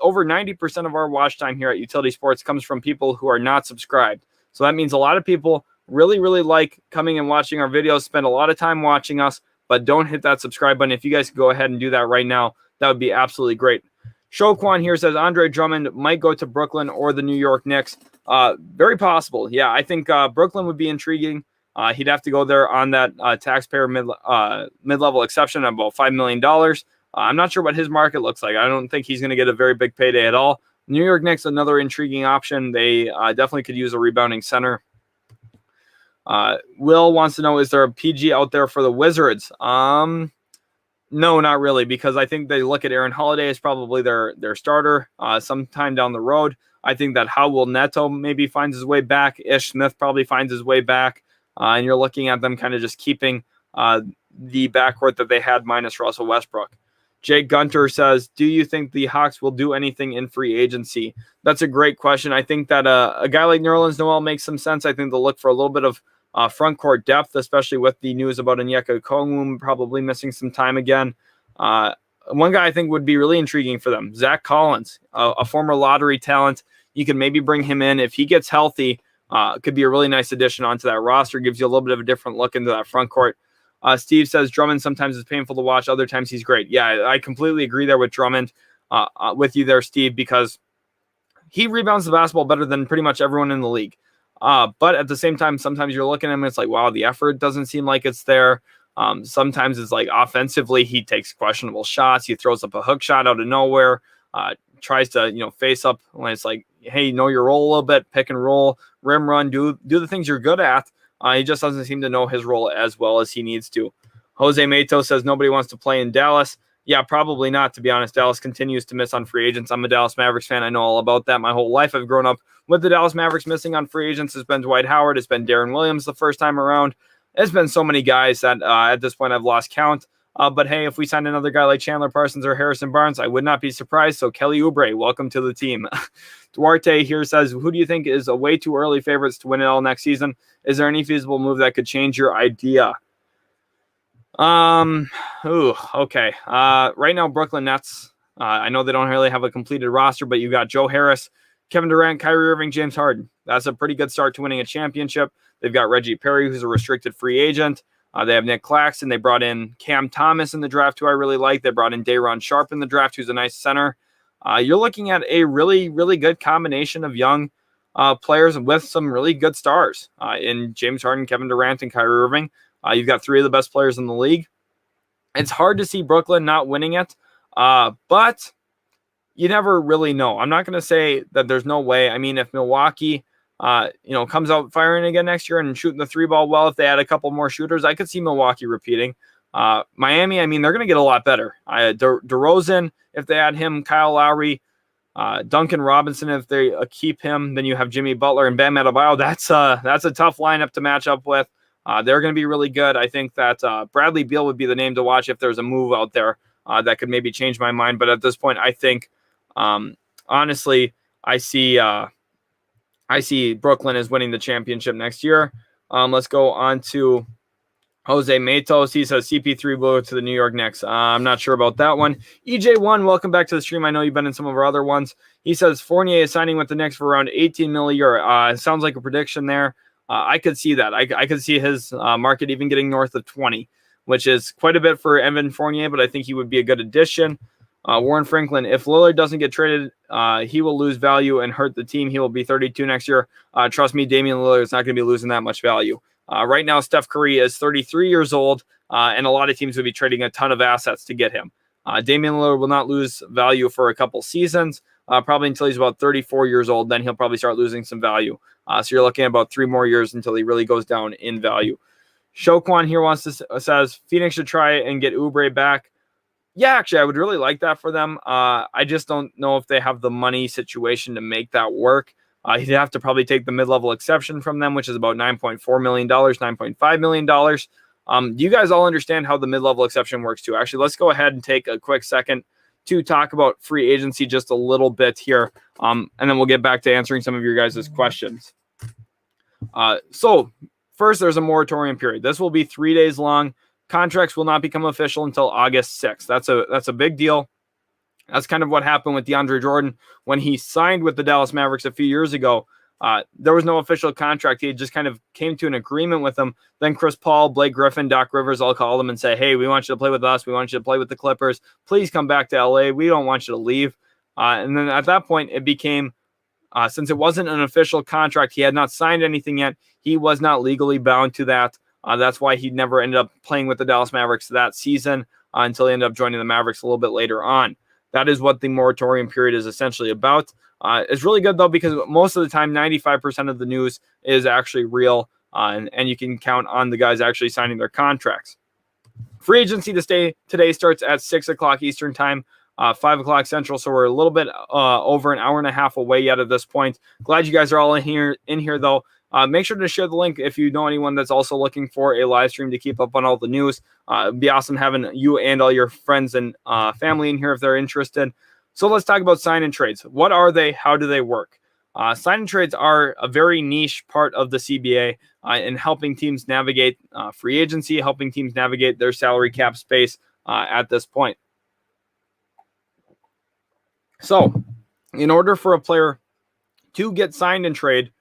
Over 90% of our watch time here at Utility Sports comes from people who are not subscribed. So that means a lot of people really, really like coming and watching our videos, spend a lot of time watching us, but don't hit that subscribe button. If you guys could go ahead and do that right now, that would be absolutely great. Shoquan here says Andre Drummond might go to Brooklyn or the New York Knicks. Very possible. Yeah, I think Brooklyn would be intriguing. He'd have to go there on that taxpayer mid-level exception of about $5 million. I'm not sure what his market looks like. I don't think he's going to get a very big payday at all. New York Knicks, another intriguing option. They definitely could use a rebounding center. Will wants to know, is there a PG out there for the Wizards? No, not really, because I think they look at Aaron Holiday as probably their starter sometime down the road. I think that Howell Neto maybe finds his way back. Ish Smith probably finds his way back. And you're looking at them kind of just keeping the backcourt that they had minus Russell Westbrook. Jake Gunter says, do you think the Hawks will do anything in free agency? That's a great question. I think that a guy like Nerlens Noel makes some sense. I think they'll look for a little bit of front court depth, especially with the news about Onyeka Okongwu probably missing some time again. One guy I think would be really intriguing for them, Zach Collins, a former lottery talent. You can maybe bring him in if he gets healthy. Could be a really nice addition onto that roster. Gives you a little bit of a different look into that front court. Steve says Drummond sometimes is painful to watch. Other times he's great. Yeah, I completely agree there with Drummond, with you there, Steve, because he rebounds the basketball better than pretty much everyone in the league. But at the same time, sometimes you're looking at him and it's like, wow, the effort doesn't seem like it's there. Sometimes it's like offensively, he takes questionable shots. He throws up a hook shot out of nowhere, tries to, face up when it's like, hey, know your role a little bit, pick and roll, rim run, do the things you're good at. He just doesn't seem to know his role as well as he needs to. Jose Mato says nobody wants to play in Dallas. Yeah, probably not, to be honest. Dallas continues to miss on free agents. I'm a Dallas Mavericks fan. I know all about that my whole life. I've grown up with the Dallas Mavericks missing on free agents. It's been Dwight Howard. It's been Darren Williams the first time around. It's been so many guys that at this point I've lost count. But hey, if we sign another guy like Chandler Parsons or Harrison Barnes, I would not be surprised. So Kelly Oubre, welcome to the team. Duarte here says, who do you think is a way too early favorites to win it all next season? Is there any feasible move that could change your idea? Okay. Right now, Brooklyn Nets. I know they don't really have a completed roster, but you got Joe Harris, Kevin Durant, Kyrie Irving, James Harden. That's a pretty good start to winning a championship. They've got Reggie Perry, who's a restricted free agent. They have Nick Claxton. They brought in Cam Thomas in the draft, who I really like. They brought in Day'Ron Sharpe in the draft, who's a nice center. You're looking at a really, really good combination of young players with some really good stars in James Harden, Kevin Durant, and Kyrie Irving. You've got three of the best players in the league. It's hard to see Brooklyn not winning it, but you never really know. I'm not going to say that there's no way. I mean, if Milwaukee, comes out firing again next year and shooting the three ball well, if they add a couple more shooters, I could see Milwaukee repeating. Miami, I mean, they're going to get a lot better. DeRozan, if they add him, Kyle Lowry, Duncan Robinson, if they keep him, then you have Jimmy Butler and Bam Adebayo. That's a tough lineup to match up with. They're going to be really good. I think that Bradley Beal would be the name to watch if there's a move out there that could maybe change my mind. But at this point, I think, honestly, I see I see Brooklyn is winning the championship next year. Let's go on to Jose Matos. He says CP3 will go to the New York Knicks. I'm not sure about that one. EJ1, welcome back to the stream. I know you've been in some of our other ones. He says Fournier is signing with the Knicks for around $18 million a year. Sounds like a prediction there. I could see that. I could see his market even getting north of 20, which is quite a bit for Evan Fournier, but I think he would be a good addition. Warren Franklin, if Lillard doesn't get traded, he will lose value and hurt the team. He will be 32 next year. Trust me, Damian Lillard is not going to be losing that much value. Right now, Steph Curry is 33 years old, and a lot of teams will be trading a ton of assets to get him. Damian Lillard will not lose value for a couple seasons, probably until he's about 34 years old. Then he'll probably start losing some value. So you're looking at about 3 more years until he really goes down in value. Shoquan here says Phoenix should try and get Oubre back. Yeah, actually, I would really like that for them. I just don't know if they have the money situation to make that work. He'd have to probably take the mid-level exception from them, which is about $9.4 million, $9.5 million. Do you guys all understand how the mid-level exception works too? Actually, let's go ahead and take a quick second to talk about free agency just a little bit here, and then we'll get back to answering some of your guys' questions. So first, there's a moratorium period. This will be 3 days long. Contracts will not become official until August 6th. That's a big deal. That's kind of what happened with DeAndre Jordan when he signed with the Dallas Mavericks a few years ago. There was no official contract. He just kind of came to an agreement with them. Then Chris Paul, Blake Griffin, Doc Rivers all called him and say, hey, we want you to play with us. We want you to play with the Clippers. Please come back to LA. We don't want you to leave. And then at that point, it became, since it wasn't an official contract, he had not signed anything yet. He was not legally bound to that. That's why he never ended up playing with the Dallas Mavericks that season until he ended up joining the Mavericks a little bit later on. That is what the moratorium period is essentially about. It's really good, though, because most of the time, 95% of the news is actually real, and you can count on the guys actually signing their contracts. Free agency today starts at 6 o'clock Eastern time, 5 o'clock Central, so we're a little bit over an hour and a half away yet at this point. Glad you guys are all in here though. Make sure to share the link if you know anyone that's also looking for a live stream to keep up on all the news. It'd be awesome having you and all your friends and family in here if they're interested. So let's talk about sign and trades. What are they? How do they work? Sign and trades are a very niche part of the CBA in helping teams navigate free agency, helping teams navigate their salary cap space at this point. So in order for a player to get signed and traded,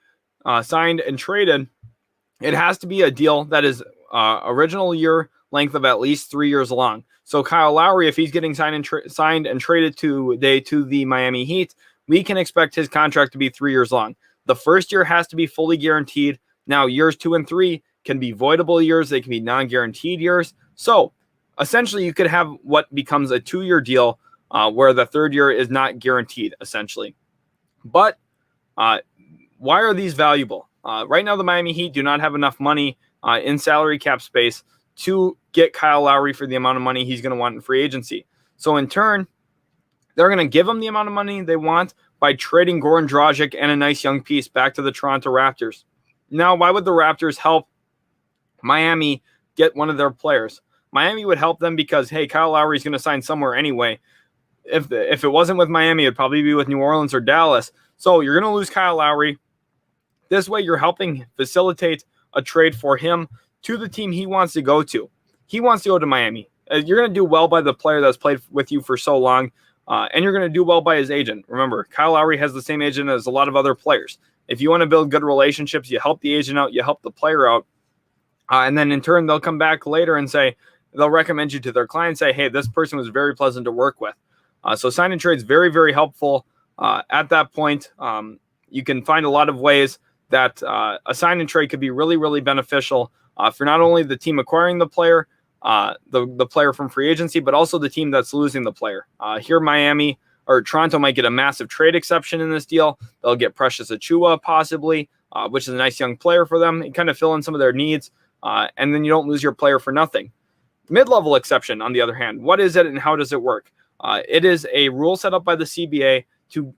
it has to be a deal that is original year length of at least 3 years long. So Kyle Lowry, if he's getting signed and traded today to the Miami Heat, we can expect his contract to be 3 years long. The first year has to be fully guaranteed. Now, years 2 and 3 can be voidable years. They can be non-guaranteed years. So essentially, you could have what becomes a 2-year deal where the third year is not guaranteed, essentially. But why are these valuable? Right now, the Miami Heat do not have enough money in salary cap space to get Kyle Lowry for the amount of money he's going to want in free agency. So in turn, they're going to give him the amount of money they want by trading Goran Dragic and a nice young piece back to the Toronto Raptors. Now, why would the Raptors help Miami get one of their players? Miami would help them because, hey, Kyle Lowry is going to sign somewhere anyway. If it wasn't with Miami, it'd probably be with New Orleans or Dallas. So you're going to lose Kyle Lowry. This way, you're helping facilitate a trade for him to the team he wants to go to. He wants to go to Miami. You're going to do well by the player that's played with you for so long, and you're going to do well by his agent. Remember, Kyle Lowry has the same agent as a lot of other players. If you want to build good relationships, you help the agent out, you help the player out, and then in turn, they'll come back later and say, they'll recommend you to their client, say, hey, this person was very pleasant to work with. So sign and trade is very, very helpful. At that point, you can find a lot of ways that a sign and trade could be really, really beneficial for not only the team acquiring the player, the player from free agency, but also the team that's losing the player. Here, Miami or Toronto might get a massive trade exception in this deal. They'll get Precious Achiuwa possibly, which is a nice young player for them, and kind of fill in some of their needs. And then you don't lose your player for nothing. Mid-level exception, on the other hand, what is it and how does it work? It is a rule set up by the CBA to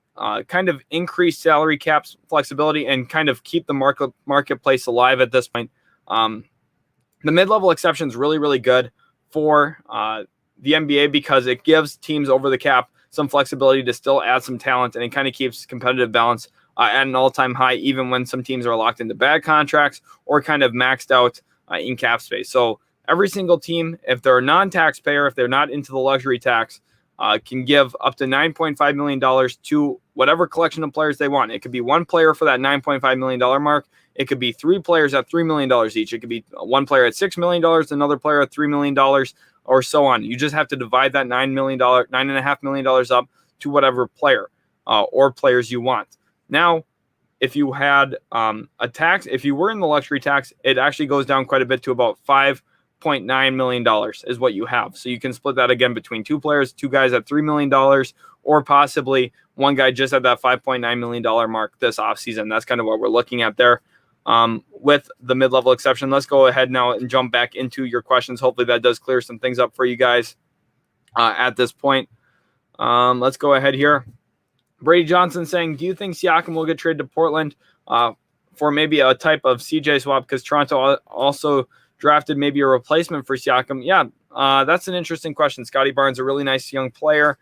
kind of increase salary cap flexibility and kind of keep the marketplace alive at this point. The mid-level exception is really, really good for the NBA because it gives teams over the cap some flexibility to still add some talent, and it kind of keeps competitive balance at an all-time high, even when some teams are locked into bad contracts or kind of maxed out in cap space. So every single team, if they're a non-taxpayer, if they're not into the luxury tax, can give up to $9.5 million to whatever collection of players they want. It could be one player for that $9.5 million mark. It could be three players at $3 million each. It could be one player at $6 million, another player at $3 million, or so on. You just have to divide that $9.5 million up to whatever player or players you want. Now, if you had a tax, if you were in the luxury tax, it actually goes down quite a bit to about $5.9 million is what you have. So you can split that again between two players, two guys at $3 million, or possibly one guy just at that $5.9 million mark this offseason. That's kind of what we're looking at there. With the mid-level exception, let's go ahead now and jump back into your questions. Hopefully that does clear some things up for you guys at this point. Let's go ahead here. Brady Johnson saying, do you think Siakam will get traded to Portland for maybe a type of CJ swap? Because Toronto also drafted maybe a replacement for Siakam. Yeah, that's an interesting question. Scotty Barnes, a really nice young player,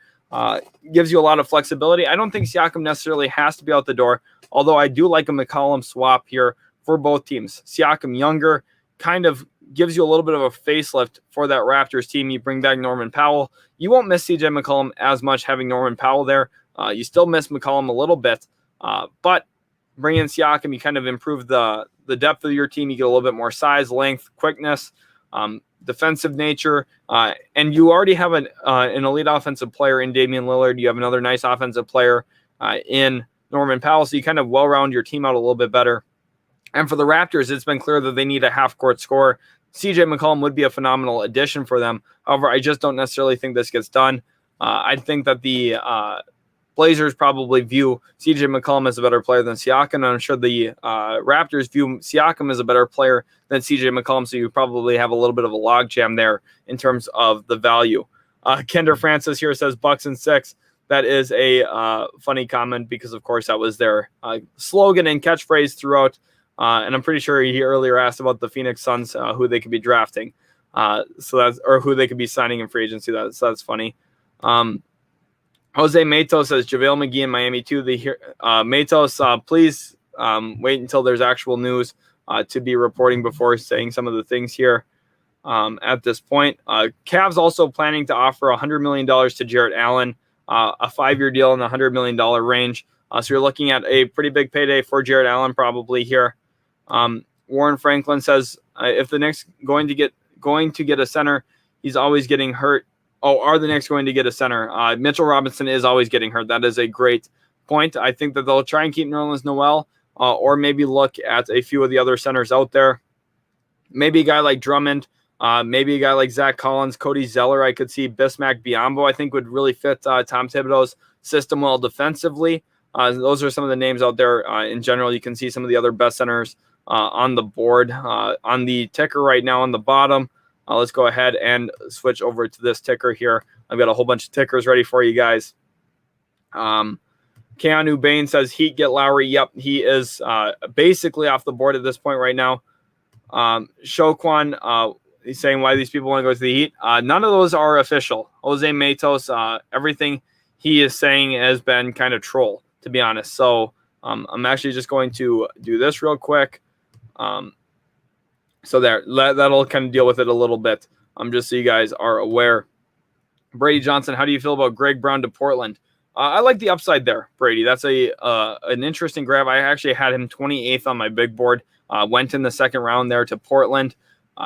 gives you a lot of flexibility. I don't think Siakam necessarily has to be out the door, although I do like a McCollum swap here for both teams. Siakam younger kind of gives you a little bit of a facelift for that Raptors team. You bring back Norman Powell. You won't miss CJ McCollum as much having Norman Powell there. You still miss McCollum a little bit, but bring in Siakam, you kind of improve the depth of your team. You get a little bit more size, length, quickness, defensive nature, and you already have an elite offensive player in Damian Lillard. You have another nice offensive player in Norman Powell, so you kind of well-round your team out a little bit better. And for the Raptors, it's been clear that they need a half-court scorer. CJ McCollum would be a phenomenal addition for them. However, I just don't necessarily think this gets done. I think that the Blazers probably view CJ McCollum as a better player than Siakam, and I'm sure the Raptors view Siakam as a better player than CJ McCollum, so you probably have a little bit of a logjam there in terms of the value. Kendra Francis here says Bucks and 6. That is a funny comment because, of course, that was their slogan and catchphrase throughout. And I'm pretty sure he earlier asked about the Phoenix Suns, who they could be drafting, or who they could be signing in free agency. That's funny. Jose Matos says JaVale McGee in Miami too. Matos, please wait until there's actual news to be reporting before saying some of the things here. At this point, Cavs also planning to offer $100 million to Jarrett Allen, a 5-year deal in the $100 million range. So you're looking at a pretty big payday for Jarrett Allen probably here. Warren Franklin says if the Knicks going to get a center, he's always getting hurt. Oh, are the Knicks going to get a center? Mitchell Robinson is always getting hurt. That is a great point. I think that they'll try and keep Nerlens Noel, or maybe look at a few of the other centers out there. Maybe a guy like Drummond, maybe a guy like Zach Collins, Cody Zeller. I could see Bismack Biyombo. I think would really fit Tom Thibodeau's system well defensively. Those are some of the names out there. In general, you can see some of the other best centers on the board. On the ticker right now on the bottom, let's go ahead and switch over to this ticker here. I've got a whole bunch of tickers ready for you guys. Keanu Bain says Heat get Lowry. Yep, he is basically off the board at this point right now. Shoquan, he's saying why these people want to go to the Heat. None of those are official. Jose Matos, everything he is saying has been kind of troll, to be honest. So I'm actually just going to do this real quick. So that'll kind of deal with it a little bit. Just so you guys are aware. Brady Johnson, how do you feel about Greg Brown to Portland? I like the upside there, Brady. That's an interesting grab. I actually had him 28th on my big board. Went in the second round there to Portland.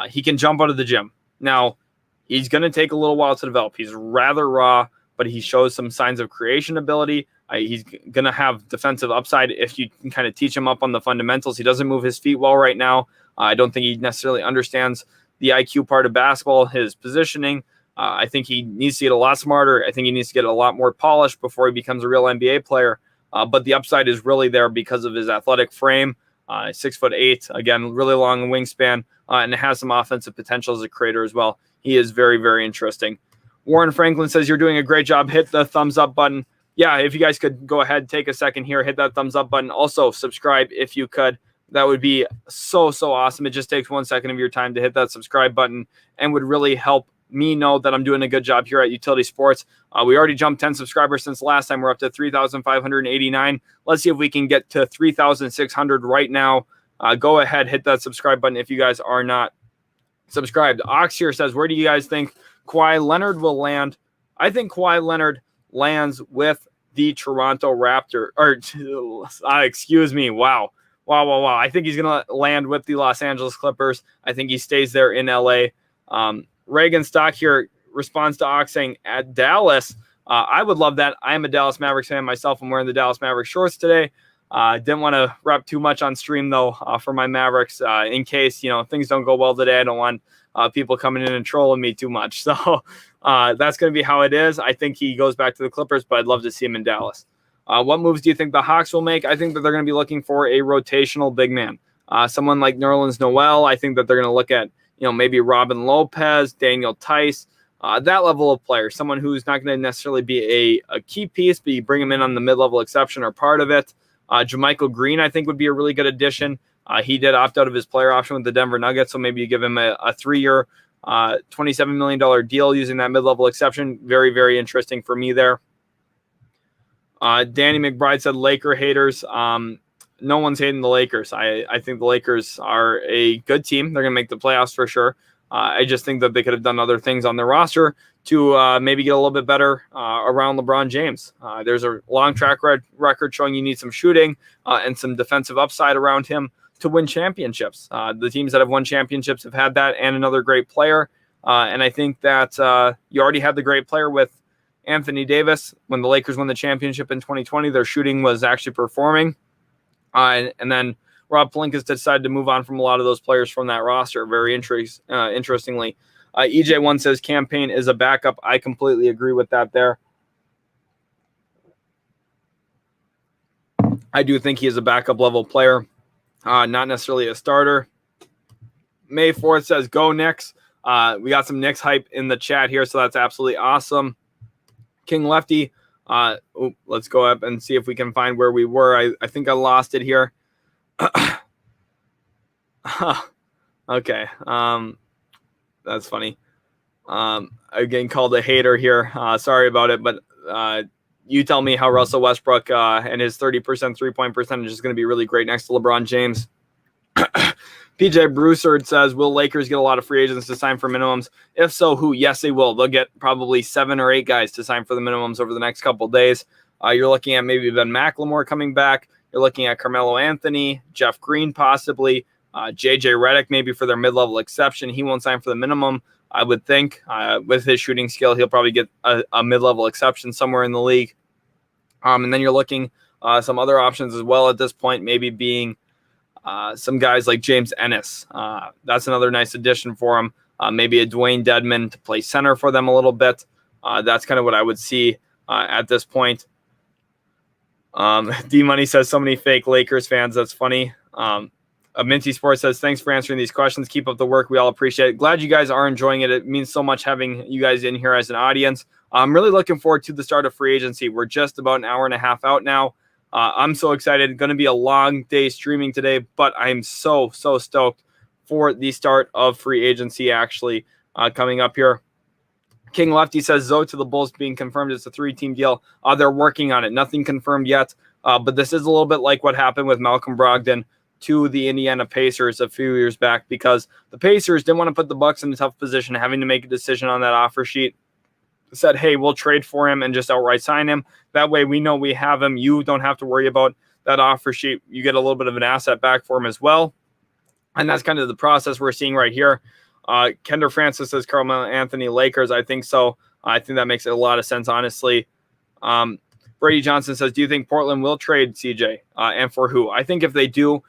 He can jump out of the gym. Now, he's going to take a little while to develop. He's rather raw, but he shows some signs of creation ability. He's going to have defensive upside if you can kind of teach him up on the fundamentals. He doesn't move his feet well right now. I don't think he necessarily understands the IQ part of basketball, his positioning. I think he needs to get a lot smarter. I think he needs to get a lot more polished before he becomes a real NBA player. But the upside is really there because of his athletic frame, 6'8", again, really long wingspan, and has some offensive potential as a creator as well. He is very, very interesting. Warren Franklin says, you're doing a great job. Hit the thumbs up button. Yeah, if you guys could go ahead, take a second here, hit that thumbs up button. Also, subscribe if you could. That would be so awesome. It just takes 1 second of your time to hit that subscribe button and would really help me know that I'm doing a good job here at Utility Sports. We already jumped 10 subscribers since last time. We're up to 3,589. Let's see if we can get to 3,600 right now. Go ahead, hit that subscribe button if you guys are not subscribed. Ox here says, where do you guys think Kawhi Leonard will land? I think Kawhi Leonard lands with the Toronto Raptors. Excuse me. Wow. I think he's going to land with the Los Angeles Clippers. I think he stays there in LA. Reagan Stock here responds to Ox saying, at Dallas, I would love that. I am a Dallas Mavericks fan myself. I'm wearing the Dallas Mavericks shorts today. Didn't want to rep too much on stream, though, for my Mavericks in case, things don't go well today. I don't want people coming in and trolling me too much. So that's going to be how it is. I think he goes back to the Clippers, but I'd love to see him in Dallas. What moves do you think the Hawks will make? I think that they're going to be looking for a rotational big man. Someone like Nerlens Noel. I think that they're going to look at, maybe Robin Lopez, Daniel Tice, that level of player. Someone who's not going to necessarily be a key piece, but you bring him in on the mid-level exception or part of it. JaMychal Green, I think, would be a really good addition. He did opt out of his player option with the Denver Nuggets, so maybe you give him a 3-year, $27 million deal using that mid-level exception. Very, very interesting for me there. Danny McBride said Laker haters. No one's hating the Lakers. I think the Lakers are a good team. They're going to make the playoffs for sure. I just think that they could have done other things on their roster to maybe get a little bit better around LeBron James. There's a long track record showing you need some shooting and some defensive upside around him to win championships. The teams that have won championships have had that and another great player. And I think that you already had the great player with Anthony Davis. When the Lakers won the championship in 2020, their shooting was actually performing. And then Rob Pelinka decided to move on from a lot of those players from that roster. Very interestingly. EJ1 says Campaign is a backup. I completely agree with that there. I do think he is a backup level player, not necessarily a starter. May 4th says go Knicks. We got some Knicks hype in the chat here, so that's absolutely awesome. King Lefty, let's go up and see if we can find where we were. I think I lost it here. Okay. That's funny. Again, called a hater here. Sorry about it, but you tell me how Russell Westbrook and his 30% three-point percentage is going to be really great next to LeBron James. PJ Broussard says, will Lakers get a lot of free agents to sign for minimums? If so, who? Yes, they will. They'll get probably 7 or 8 guys to sign for the minimums over the next couple of days. You're looking at maybe Ben McLemore coming back. You're looking at Carmelo Anthony, Jeff Green possibly, JJ Redick maybe for their mid-level exception. He won't sign for the minimum, I would think. With his shooting skill, he'll probably get a mid-level exception somewhere in the league. And then you're looking some other options as well at this point, maybe being some guys like James Ennis. That's another nice addition for him. Maybe a Dwayne Dedman to play center for them a little bit. That's kind of what I would see at this point. D-Money says so many fake Lakers fans. That's funny. Minty Sports says, thanks for answering these questions. Keep up the work. We all appreciate it. Glad you guys are enjoying it. It means so much having you guys in here as an audience. I'm really looking forward to the start of free agency. We're just about an hour and a half out now. I'm so excited. Going to be a long day streaming today, but I'm so stoked for the start of free agency actually coming up here. King Lefty says Zoe to the Bulls being confirmed. It's a 3-team deal. They're working on it. Nothing confirmed yet, but this is a little bit like what happened with Malcolm Brogdon to the Indiana Pacers a few years back, because the Pacers didn't want to put the Bucks in a tough position, having to make a decision on that offer sheet. Said, hey, we'll trade for him and just outright sign him. That way we know we have him. You don't have to worry about that offer sheet. You get a little bit of an asset back for him as well. And that's kind of the process we're seeing right here. Kendra Francis says Carmelo Anthony Lakers. I think so. I think that makes a lot of sense, honestly. Brady Johnson says, do you think Portland will trade CJ? And for who? I think if they do,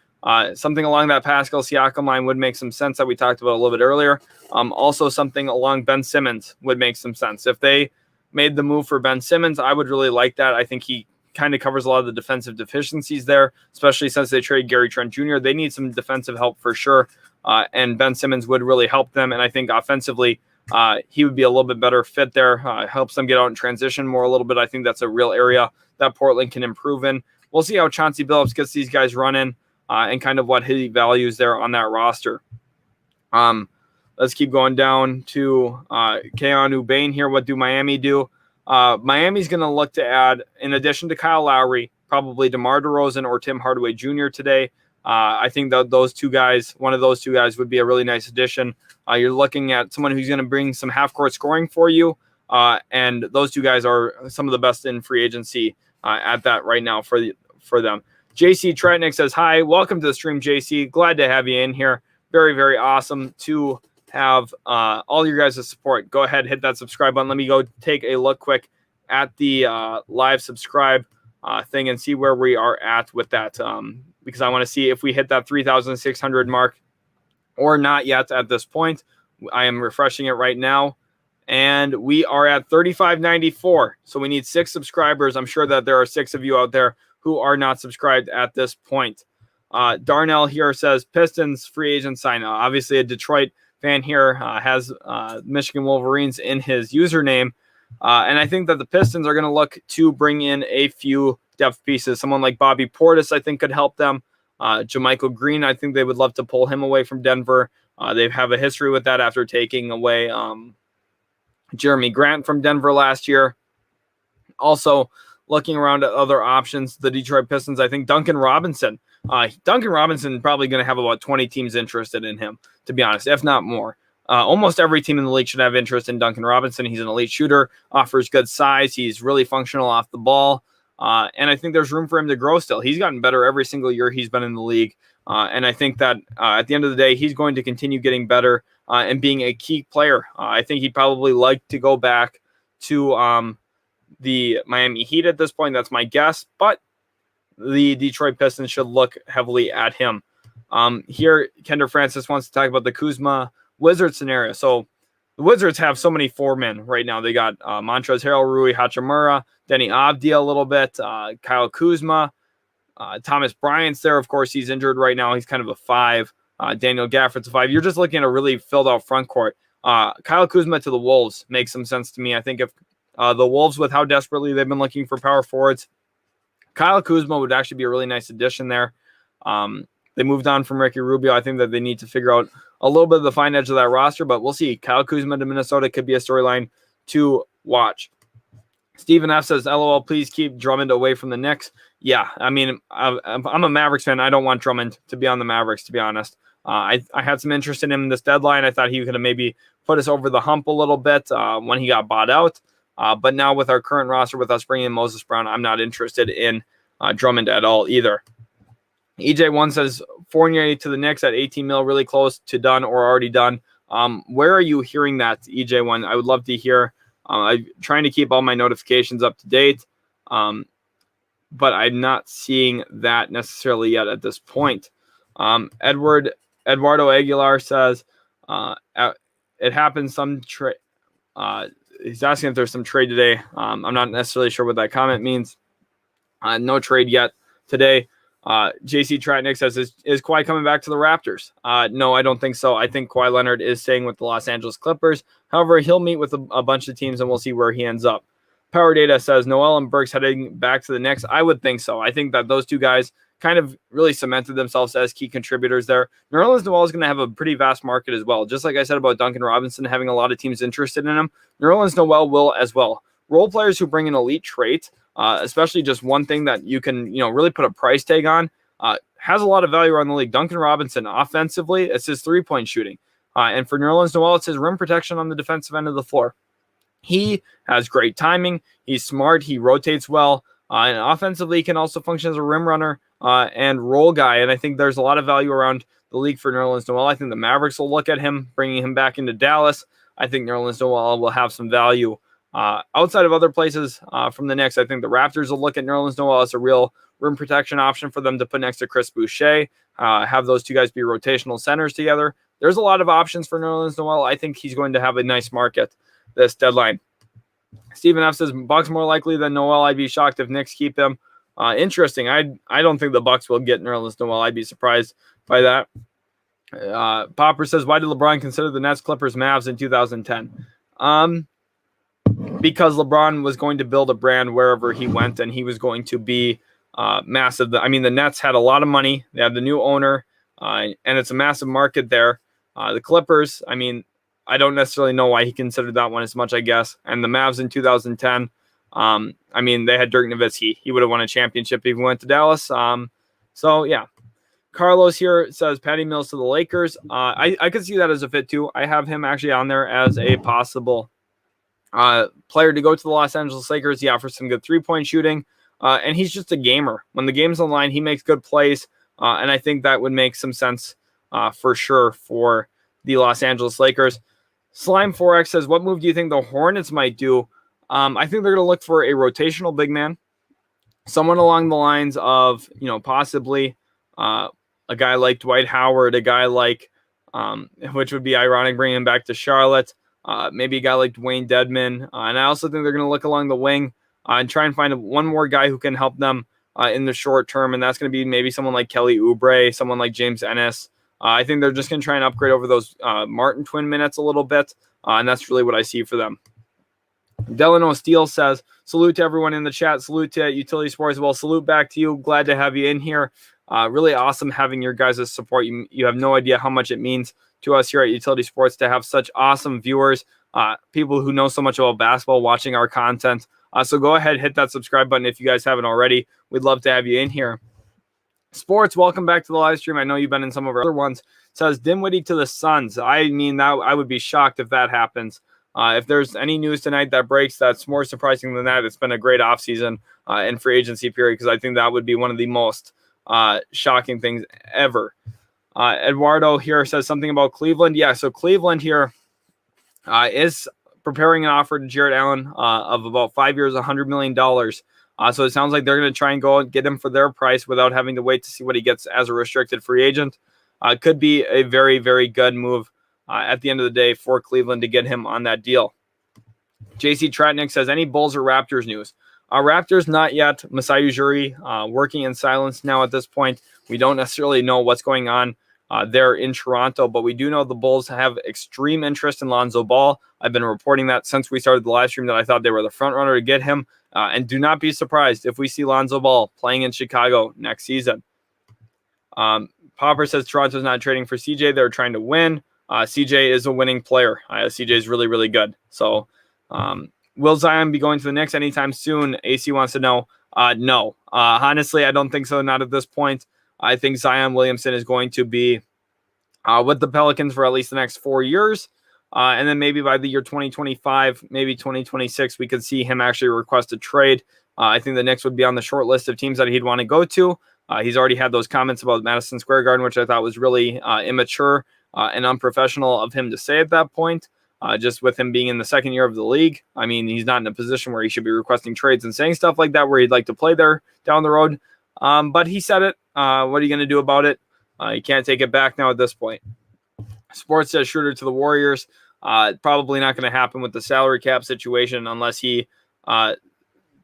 something along that Pascal Siakam line would make some sense that we talked about a little bit earlier. Also, something along Ben Simmons would make some sense. If they made the move for Ben Simmons, I would really like that. I think he kind of covers a lot of the defensive deficiencies there, especially since they traded Gary Trent Jr. They need some defensive help for sure, and Ben Simmons would really help them. And I think offensively, he would be a little bit better fit there. Helps them get out in transition more a little bit. I think that's a real area that Portland can improve in. We'll see how Chauncey Billups gets these guys running. And kind of what he values there on that roster. Let's keep going down to Keanu Bain here. What do Miami do? Miami's going to look to add, in addition to Kyle Lowry, probably DeMar DeRozan or Tim Hardaway Jr. today. I think that those two guys, one of those two guys would be a really nice addition. You're looking at someone who's going to bring some half-court scoring for you, and those two guys are some of the best in free agency at that right now for them. JC Tretnick says, hi, welcome to the stream, JC. Glad to have you in here. Very, very awesome to have all your guys' support. Go ahead, hit that subscribe button. Let me go take a look quick at the live subscribe thing and see where we are at with that, because I want to see if we hit that 3,600 mark or not yet at this point. I am refreshing it right now, and we are at 3,594. So we need 6 subscribers. I'm sure that there are 6 of you out there who are not subscribed at this point. Darnell here says, Pistons free agent sign. Obviously, a Detroit fan here has Michigan Wolverines in his username. And I think that the Pistons are going to look to bring in a few depth pieces. Someone like Bobby Portis, I think, could help them. JaMychal Green, I think they would love to pull him away from Denver. They have a history with that after taking away Jeremy Grant from Denver last year. Also, looking around at other options, the Detroit Pistons, I think Duncan Robinson. Duncan Robinson probably going to have about 20 teams interested in him, to be honest, if not more. Almost every team in the league should have interest in Duncan Robinson. He's an elite shooter, offers good size. He's really functional off the ball. And I think there's room for him to grow still. He's gotten better every single year he's been in the league. And I think that at the end of the day, he's going to continue getting better and being a key player. I think he'd probably like to go back to the Miami Heat at this point. That's my guess. But the Detroit Pistons should look heavily at him. Here, Kendra Francis wants to talk about the Kuzma Wizards scenario. So the Wizards have so many 4-men right now. They got Montrezl Harrell, Rui Hachimura, Denny Avdia a little bit, Kyle Kuzma, Thomas Bryant's there. Of course, he's injured right now. He's kind of a 5. Daniel Gafford's a 5. You're just looking at a really filled-out front court. Kyle Kuzma to the Wolves makes some sense to me. I think if the Wolves, with how desperately they've been looking for power forwards, Kyle Kuzma would actually be a really nice addition there. They moved on from Ricky Rubio. I think that they need to figure out a little bit of the fine edge of that roster, but we'll see. Kyle Kuzma to Minnesota could be a storyline to watch. Stephen F. says, LOL, please keep Drummond away from the Knicks. Yeah, I mean, I'm a Mavericks fan. I don't want Drummond to be on the Mavericks, to be honest. I had some interest in him in this deadline. I thought he could have maybe put us over the hump a little bit when he got bought out. But now with our current roster, with us bringing in Moses Brown, I'm not interested in Drummond at all either. EJ1 says, Fournier to the Knicks at 18 mil, really close to done or already done. Where are you hearing that, EJ1? I would love to hear. I'm trying to keep all my notifications up to date, but I'm not seeing that necessarily yet at this point. Eduardo Aguilar says, it happens some trade. He's asking if there's some trade today. I'm not necessarily sure what that comment means. No trade yet today. JC Tratnick says, is Kawhi coming back to the Raptors? No, I don't think so. I think Kawhi Leonard is staying with the Los Angeles Clippers. However, he'll meet with a bunch of teams, and we'll see where he ends up. Power Data says, Noel and Burks heading back to the Knicks. I would think so. I think that those two guys kind of really cemented themselves as key contributors there. Nerlens Noel is going to have a pretty vast market as well. Just like I said about Duncan Robinson having a lot of teams interested in him, Nerlens Noel will as well. Role players who bring an elite trait, especially just one thing that you can, really put a price tag on, has a lot of value around the league. Duncan Robinson, offensively, it's his three-point shooting. And for Nerlens Noel, it's his rim protection on the defensive end of the floor. He has great timing. He's smart. He rotates well. And offensively, he can also function as a rim runner and roll guy. And I think there's a lot of value around the league for Nerlens Noel. I think the Mavericks will look at him, bringing him back into Dallas. I think Nerlens Noel will have some value. Outside of other places from the Knicks, I think the Raptors will look at Nerlens Noel as a real rim protection option for them to put next to Chris Boucher, have those two guys be rotational centers together. There's a lot of options for Nerlens Noel. I think he's going to have a nice market this deadline. Stephen F. says, Bucks more likely than Noel. I'd be shocked if Knicks keep him. Interesting. I don't think the Bucks will get Nerlens Noel. I'd be surprised by that. Popper says, why did LeBron consider the Nets, Clippers, Mavs in 2010? Because LeBron was going to build a brand wherever he went, and he was going to be massive. I mean, the Nets had a lot of money. They had the new owner, and it's a massive market there. The Clippers, I mean, I don't necessarily know why he considered that one as much, I guess. And the Mavs in 2010, I mean, they had Dirk Nowitzki. He would have won a championship if he went to Dallas. So, yeah. Carlos here says Patty Mills to the Lakers. I could see that as a fit, too. I have him actually on there as a possible player to go to the Los Angeles Lakers. He offers some good three-point shooting, and he's just a gamer. When the game's on the line, he makes good plays, and I think that would make some sense for sure for the Los Angeles Lakers. Slime 4X says, what move do you think the Hornets might do? I think they're going to look for a rotational big man, someone along the lines of, possibly a guy like Dwight Howard, a guy like, which would be ironic bringing him back to Charlotte, maybe a guy like Dwayne Dedman. And I also think they're going to look along the wing and try and find one more guy who can help them in the short term. And that's going to be maybe someone like Kelly Oubre, someone like James Ennis. I think they're just going to try and upgrade over those Martin twin minutes a little bit. And that's really what I see for them. Delano Steele says, salute to everyone in the chat. Salute to Utility Sports. Well, salute back to you. Glad to have you in here. Really awesome having your guys' support. You have no idea how much it means to us here at Utility Sports to have such awesome viewers, people who know so much about basketball watching our content. So go ahead, hit that subscribe button if you guys haven't already. We'd love to have you in here. Sports, welcome back to the live stream. I know you've been in some of our other ones. It says Dinwiddie to the Suns. I mean, that I would be shocked if that happens. If there's any news tonight that breaks that's more surprising than that, it's been a great offseason and free agency period, because I think that would be one of the most shocking things ever. Eduardo here says something about Cleveland. Yeah, so Cleveland here is preparing an offer to Jarrett Allen of about 5 years, $100 million. So it sounds like they're going to try and go and get him for their price without having to wait to see what he gets as a restricted free agent. Could be a very, very good move at the end of the day for Cleveland to get him on that deal. JC Tratnick says, any Bulls or Raptors news? Raptors, not yet. Masai Ujiri working in silence now at this point. We don't necessarily know what's going on there in Toronto, but we do know the Bulls have extreme interest in Lonzo Ball. I've been reporting that since we started the live stream, that I thought they were the front runner to get him. And do not be surprised if we see Lonzo Ball playing in Chicago next season. Popper says Toronto's not trading for CJ. They're trying to win. CJ is a winning player. CJ is really, really good. So will Zion be going to the Knicks anytime soon? AC wants to know. No. Honestly, I don't think so. Not at this point. I think Zion Williamson is going to be with the Pelicans for at least the next 4 years. And then maybe by the year 2025, maybe 2026, we could see him actually request a trade. I think the Knicks would be on the short list of teams that he'd want to go to. He's already had those comments about Madison Square Garden, which I thought was really immature and unprofessional of him to say at that point. Just with him being in the second year of the league. I mean, he's not in a position where he should be requesting trades and saying stuff like that, where he'd like to play there down the road. But he said it. What are you going to do about it? You can't take it back now at this point. Sports says Schroeder to the Warriors. Probably not going to happen with the salary cap situation unless he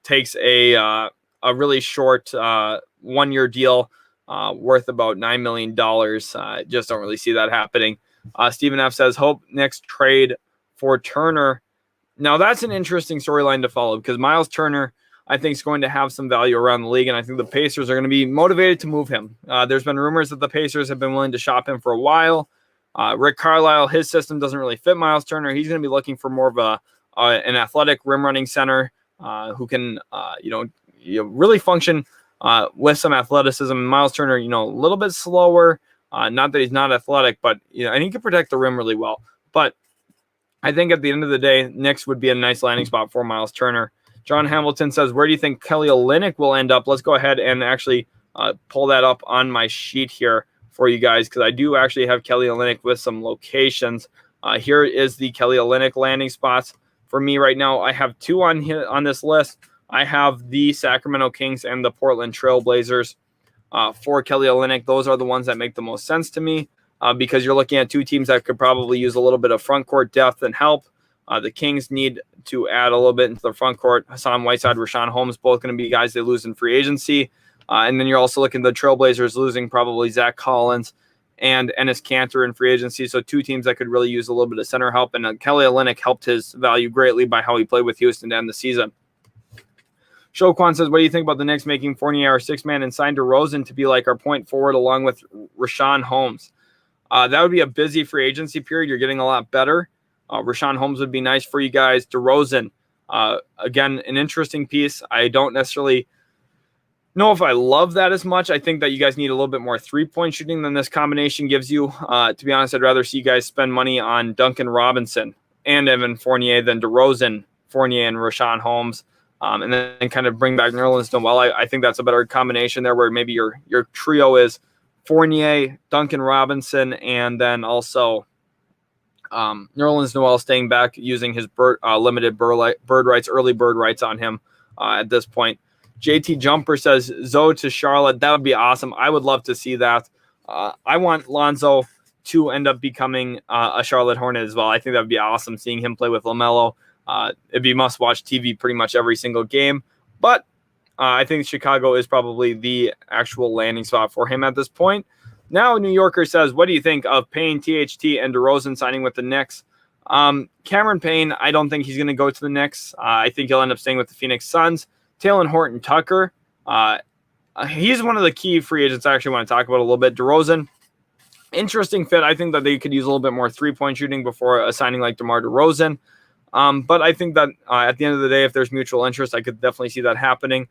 takes a really short 1 year deal worth about $9 million. Just don't really see that happening. Stephen F says, hope next trade for Turner. Now, that's an interesting storyline to follow, because Miles Turner, I think, is going to have some value around the league, and I think the Pacers are going to be motivated to move him. There's been rumors that the Pacers have been willing to shop him for a while. Rick Carlisle, his system doesn't really fit Miles Turner. He's going to be looking for more of an athletic rim-running center who can really function with some athleticism. Miles Turner, a little bit slower. Not that he's not athletic, but and he can protect the rim really well. But I think at the end of the day, Knicks would be a nice landing spot for Miles Turner. John Hamilton says, where do you think Kelly Olynyk will end up? Let's go ahead and actually pull that up on my sheet here for you guys, because I do actually have Kelly Olynyk with some locations. Here is the Kelly Olynyk landing spots. For me right now, I have two on this list. I have the Sacramento Kings and the Portland Trail Blazers. For Kelly Olynyk, those are the ones that make the most sense to me, because you're looking at two teams that could probably use a little bit of front court depth and help. The Kings need to add a little bit into the front court. Hassan Whiteside, Richaun Holmes, both going to be guys they lose in free agency. And then you're also looking at the Trailblazers losing probably Zach Collins and Enes Kanter in free agency. So two teams that could really use a little bit of center help. And Kelly Olynyk helped his value greatly by how he played with Houston to end the season. Shoquan says, what do you think about the Knicks making Fournier our sixth man and sign DeRozan to be like our point forward along with Richaun Holmes? That would be a busy free agency period. You're getting a lot better. Richaun Holmes would be nice for you guys. DeRozan, again, an interesting piece. I don't necessarily know if I love that as much. I think that you guys need a little bit more three-point shooting than this combination gives you. To be honest, I'd rather see you guys spend money on Duncan Robinson and Evan Fournier than DeRozan, Fournier, and Richaun Holmes. And then kind of bring back Nerlens Noel. I think that's a better combination there, where maybe your trio is Fournier, Duncan Robinson, and then also Nerlens Noel staying back, using his limited bird rights, early bird rights on him at this point. JT Jumper says Zoe to Charlotte. That would be awesome. I would love to see that. I want Lonzo to end up becoming a Charlotte Hornet as well. I think that would be awesome, seeing him play with LaMelo. It'd be must-watch TV pretty much every single game. But I think Chicago is probably the actual landing spot for him at this point. Now, New Yorker says, what do you think of Payne, THT, and DeRozan signing with the Knicks? Cameron Payne, I don't think he's going to go to the Knicks. I think he'll end up staying with the Phoenix Suns. Talen Horton-Tucker, he's one of the key free agents I actually want to talk about a little bit. DeRozan, interesting fit. I think that they could use a little bit more three-point shooting before a signing like DeMar DeRozan. But I think that at the end of the day, if there's mutual interest, I could definitely see that happening.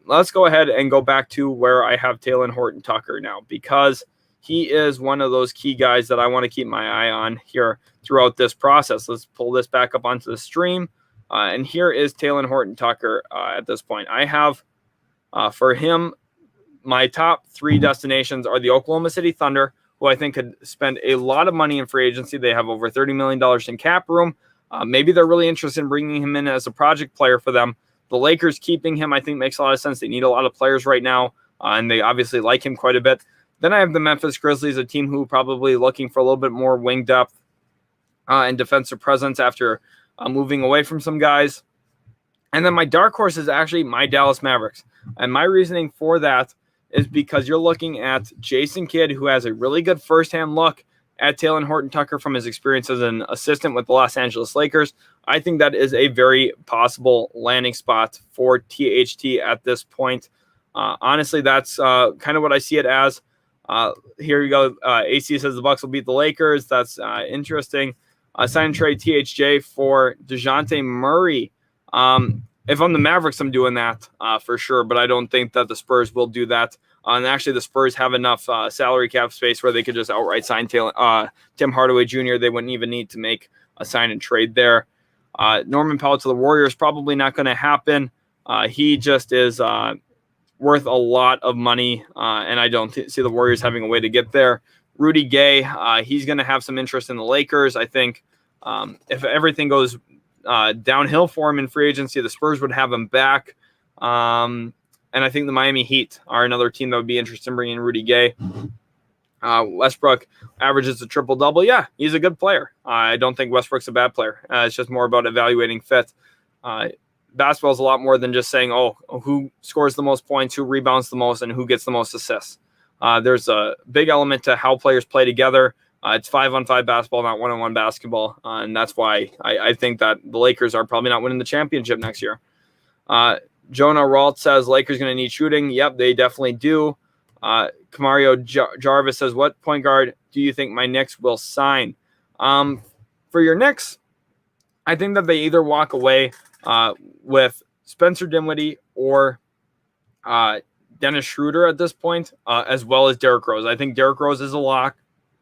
Let's go ahead and go back to where I have Talen Horton-Tucker now, because he is one of those key guys that I want to keep my eye on here throughout this process. Let's pull this back up onto the stream. And here is Talen Horton-Tucker at this point. I have, for him, my top three destinations are the Oklahoma City Thunder, who I think could spend a lot of money in free agency. They have over $30 million in cap room. Maybe they're really interested in bringing him in as a project player for them. The Lakers keeping him, I think, makes a lot of sense. They need a lot of players right now, and they obviously like him quite a bit. Then I have the Memphis Grizzlies, a team who probably looking for a little bit more wing depth and defensive presence after moving away from some guys. And then my dark horse is actually my Dallas Mavericks. And my reasoning for that is because you're looking at Jason Kidd, who has a really good firsthand look at Talen Horton-Tucker from his experience as an assistant with the Los Angeles Lakers. I think that is a very possible landing spot for THT at this point. Honestly, that's kind of what I see it as. Here you go. AC says the Bucks will beat the Lakers. That's interesting. Sign and trade THJ for DeJounte Murray. If I'm the Mavericks, I'm doing that for sure, but I don't think that the Spurs will do that. And actually, the Spurs have enough salary cap space where they could just outright sign Tim Hardaway Jr. They wouldn't even need to make a sign and trade there. Norman Powell to the Warriors, probably not going to happen. He just is worth a lot of money, and I don't see the Warriors having a way to get there. Rudy Gay, he's going to have some interest in the Lakers. I think if everything goes downhill for him in free agency, the Spurs would have him back. And I think the Miami Heat are another team that would be interested in bringing in Rudy Gay. Westbrook averages a triple-double. Yeah, he's a good player. I don't think Westbrook's a bad player. It's just more about evaluating fit. Basketball is a lot more than just saying, who scores the most points, who rebounds the most, and who gets the most assists. There's a big element to how players play together. It's 5-on-5 basketball, not 1-on-1 basketball. And that's why I think that the Lakers are probably not winning the championship next year. Jonah Ralt says Lakers going to need shooting. Yep, they definitely do. Kamario Jarvis says, what point guard do you think my Knicks will sign? For your Knicks, I think that they either walk away with Spencer Dinwiddie or Dennis Schroeder at this point, as well as Derrick Rose. I think Derrick Rose is a lock,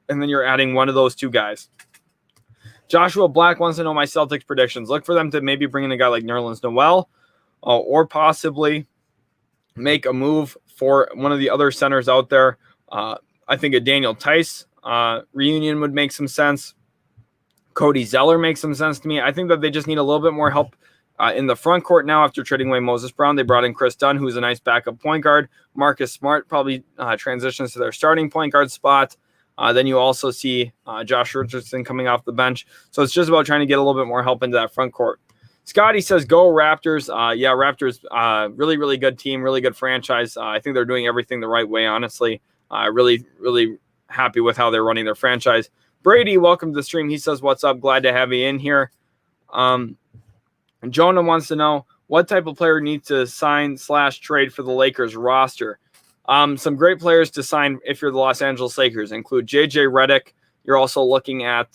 and then you're adding one of those two guys. Joshua Black wants to know my Celtics predictions. Look for them to maybe bring in a guy like Nerlens Noel, or possibly make a move for one of the other centers out there. I think a Daniel Tice reunion would make some sense. Cody Zeller makes some sense to me. I think that they just need a little bit more help in the front court now after trading away Moses Brown. They brought in Chris Dunn, who's a nice backup point guard. Marcus Smart probably transitions to their starting point guard spot. Then you also see Josh Richardson coming off the bench. So it's just about trying to get a little bit more help into that front court. Scotty says, go Raptors. Yeah, Raptors, really, really good team, really good franchise. I think they're doing everything the right way, honestly. Really, really happy with how they're running their franchise. Brady, welcome to the stream. He says, what's up? Glad to have you in here. Jonah wants to know, what type of player needs to sign/trade for the Lakers roster? Some great players to sign if you're the Los Angeles Lakers include J.J. Redick. You're also looking at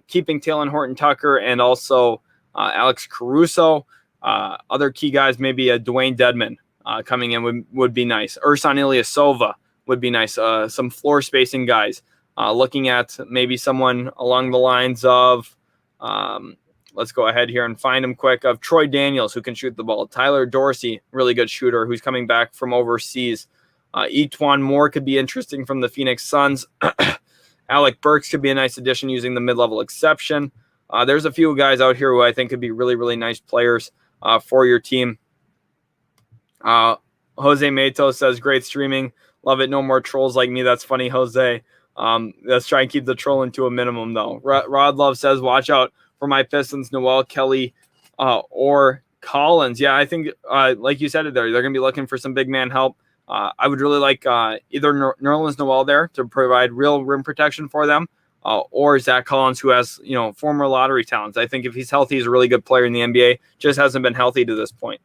keeping Talen Horton-Tucker and also Alex Caruso. Other key guys, maybe a Dwayne Dedmon coming in would be nice. Ersan Ilyasova would be nice. Some floor spacing guys. Looking at maybe someone along the lines of, let's go ahead here and find him quick, of Troy Daniels, who can shoot the ball. Tyler Dorsey, really good shooter, who's coming back from overseas. Etwan Moore could be interesting from the Phoenix Suns. Alec Burks could be a nice addition using the mid-level exception. There's a few guys out here who I think could be really, really nice players for your team. Jose Mato says, great streaming. Love it. No more trolls like me. That's funny, Jose. Let's try and keep the trolling to a minimum, though. Rod Love says, watch out for my Pistons, Noel, Kelly, or Collins. Yeah, I think, like you said it there, they're going to be looking for some big man help. I would really like either Nerlens Noel there to provide real rim protection for them, or Zach Collins, who has, former lottery talents. I think if he's healthy, he's a really good player in the NBA. Just hasn't been healthy to this point.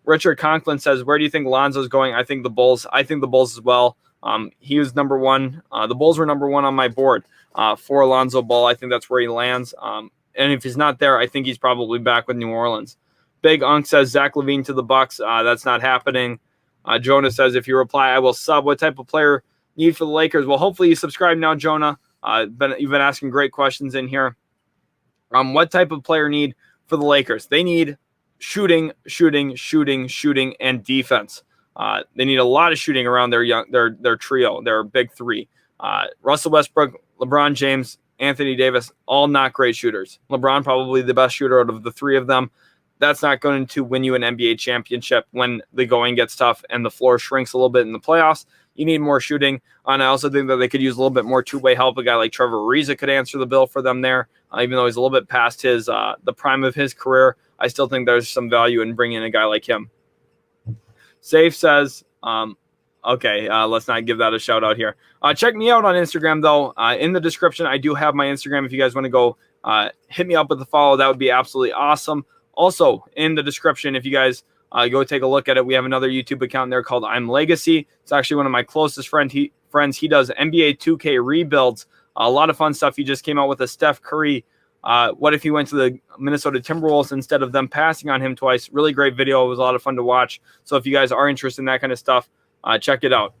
Richard Conklin says, where do you think Lonzo's going? I think the Bulls. I think the Bulls as well. He was number one. The Bulls were number one on my board for Lonzo Ball. I think that's where he lands. And if he's not there, I think he's probably back with New Orleans. Big Unk says, Zach LaVine to the Bucks. That's not happening. Jonah says, if you reply, I will sub. What type of player need for the Lakers? Well, hopefully you subscribe now, Jonah. You've been asking great questions in here. What type of player need for the Lakers? They need shooting, and defense. They need a lot of shooting around their trio, their big three. Russell Westbrook, LeBron James, Anthony Davis, all not great shooters. LeBron probably the best shooter out of the three of them. That's not going to win you an NBA championship when the going gets tough and the floor shrinks a little bit in the playoffs. You need more shooting. And I also think that they could use a little bit more two-way help. A guy like Trevor Ariza could answer the bill for them there. Even though he's a little bit past his the prime of his career, I still think there's some value in bringing in a guy like him. Safe says, okay, let's not give that a shout out here. Check me out on Instagram, though. In the description, I do have my Instagram. If you guys want to go hit me up with a follow, that would be absolutely awesome. Also, in the description, if you guys go take a look at it, we have another YouTube account there called I'm Legacy. It's actually one of my closest friends. He does NBA 2K rebuilds. A lot of fun stuff. He just came out with a Steph Curry. What if he went to the Minnesota Timberwolves instead of them passing on him twice? Really great video. It was a lot of fun to watch. So if you guys are interested in that kind of stuff, check it out.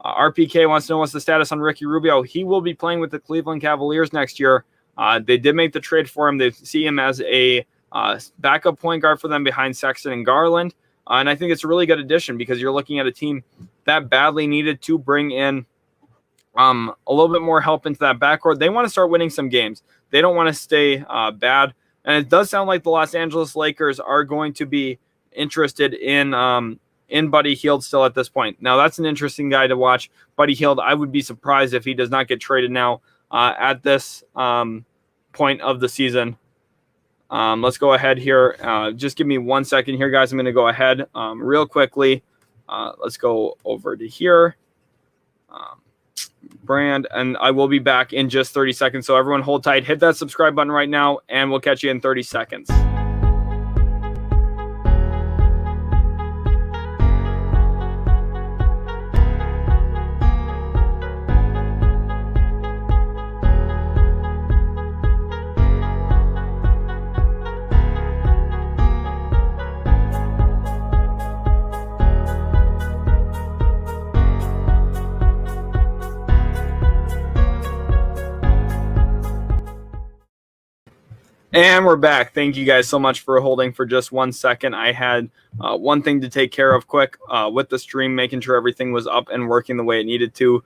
RPK wants to know what's the status on Ricky Rubio. He will be playing with the Cleveland Cavaliers next year. They did make the trade for him. They see him as a backup point guard for them behind Sexton and Garland. And I think it's a really good addition because you're looking at a team that badly needed to bring in a little bit more help into that backcourt. They want to start winning some games. They don't want to stay bad. And it does sound like the Los Angeles Lakers are going to be interested in Buddy Hield still at this point. Now, that's an interesting guy to watch. Buddy Hield, I would be surprised if he does not get traded now at this point of the season. Let's go ahead here. Just give me 1 second here, guys. I'm going to go ahead real quickly. Let's go over to here. Brand, and I will be back in just 30 seconds. So everyone hold tight. Hit that subscribe button right now, and we'll catch you in 30 seconds. And we're back. Thank you guys so much for holding for just 1 second. I had one thing to take care of quick with the stream, making sure everything was up and working the way it needed to.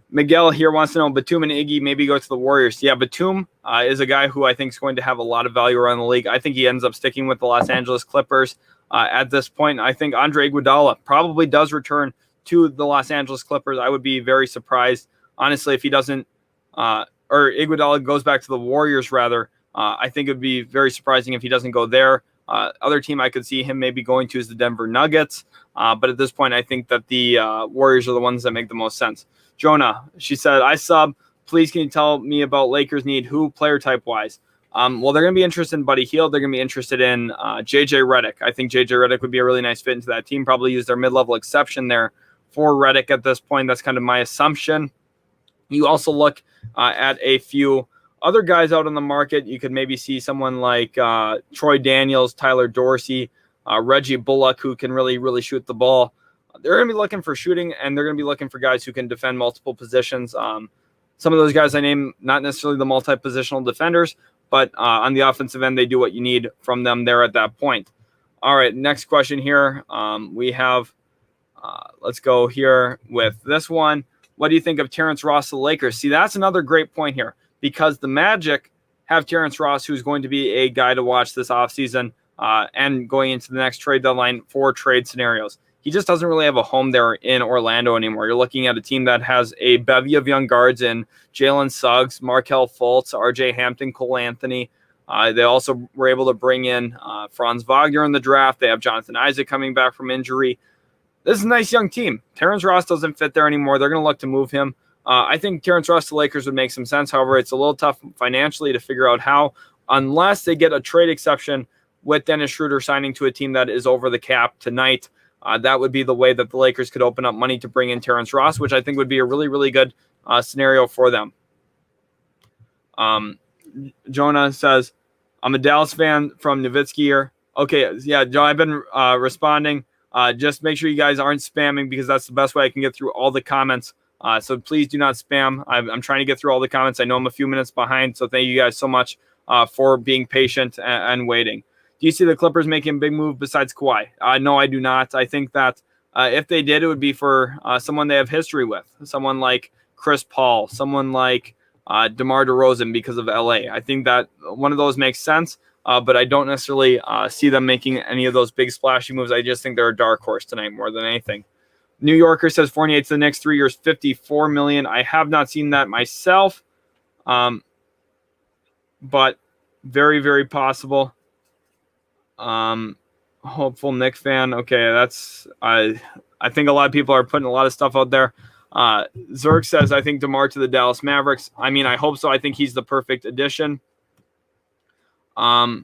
Miguel here wants to know, Batum and Iggy maybe go to the Warriors. Yeah, Batum is a guy who I think is going to have a lot of value around the league. I think he ends up sticking with the Los Angeles Clippers at this point. I think Andre Iguodala probably does return to the Los Angeles Clippers. I would be very surprised, honestly, if he doesn't, or Iguodala goes back to the Warriors rather. I think it would be very surprising if he doesn't go there. Other team I could see him maybe going to is the Denver Nuggets. But at this point, I think that the Warriors are the ones that make the most sense. Jonah, she said, I sub. Please, can you tell me about Lakers need who player type-wise? Well, they're going to be interested in Buddy Hield. They're going to be interested in J.J. Redick. I think J.J. Redick would be a really nice fit into that team. Probably use their mid-level exception there for Redick at this point. That's kind of my assumption. You also look at a few other guys out on the market. You could maybe see someone like Troy Daniels, Tyler Dorsey, Reggie Bullock, who can really, really shoot the ball. They're going to be looking for shooting, and they're going to be looking for guys who can defend multiple positions. Some of those guys I named, not necessarily the multi-positional defenders, but on the offensive end, they do what you need from them there at that point. All right, next question here. We have, let's go here with this one. What do you think of Terrence Ross to the Lakers? See, that's another great point here, because the Magic have Terrence Ross, who's going to be a guy to watch this offseason and going into the next trade deadline for trade scenarios. He just doesn't really have a home there in Orlando anymore. You're looking at a team that has a bevy of young guards in Jalen Suggs, Markelle Fultz, RJ Hampton, Cole Anthony. They also were able to bring in Franz Wagner in the draft. They have Jonathan Isaac coming back from injury. This is a nice young team. Terrence Ross doesn't fit there anymore. They're going to look to move him. I think Terrence Ross to Lakers would make some sense. However, it's a little tough financially to figure out how, unless they get a trade exception with Dennis Schroeder signing to a team that is over the cap tonight. That would be the way that the Lakers could open up money to bring in Terrence Ross, which I think would be a really, really good scenario for them. Jonah says, I'm a Dallas fan from Nowitzki here. Okay, yeah, Joe, I've been responding. Just make sure you guys aren't spamming, because that's the best way I can get through all the comments. So please do not spam. I'm trying to get through all the comments. I know I'm a few minutes behind, so thank you guys so much for being patient and waiting. Do you see the Clippers making a big move besides Kawhi? No, I do not. I think that if they did, it would be for someone they have history with, someone like Chris Paul, someone like DeMar DeRozan because of LA. I think that one of those makes sense, but I don't necessarily see them making any of those big splashy moves. I just think they're a dark horse tonight more than anything. New Yorker says Fournier to the next 3 years, $54 million. I have not seen that myself, but very, very possible. Hopeful Knick fan. Okay, that's I think a lot of people are putting a lot of stuff out there. Zerk says, I think DeMar to the Dallas Mavericks. I mean, I hope so. I think he's the perfect addition. Real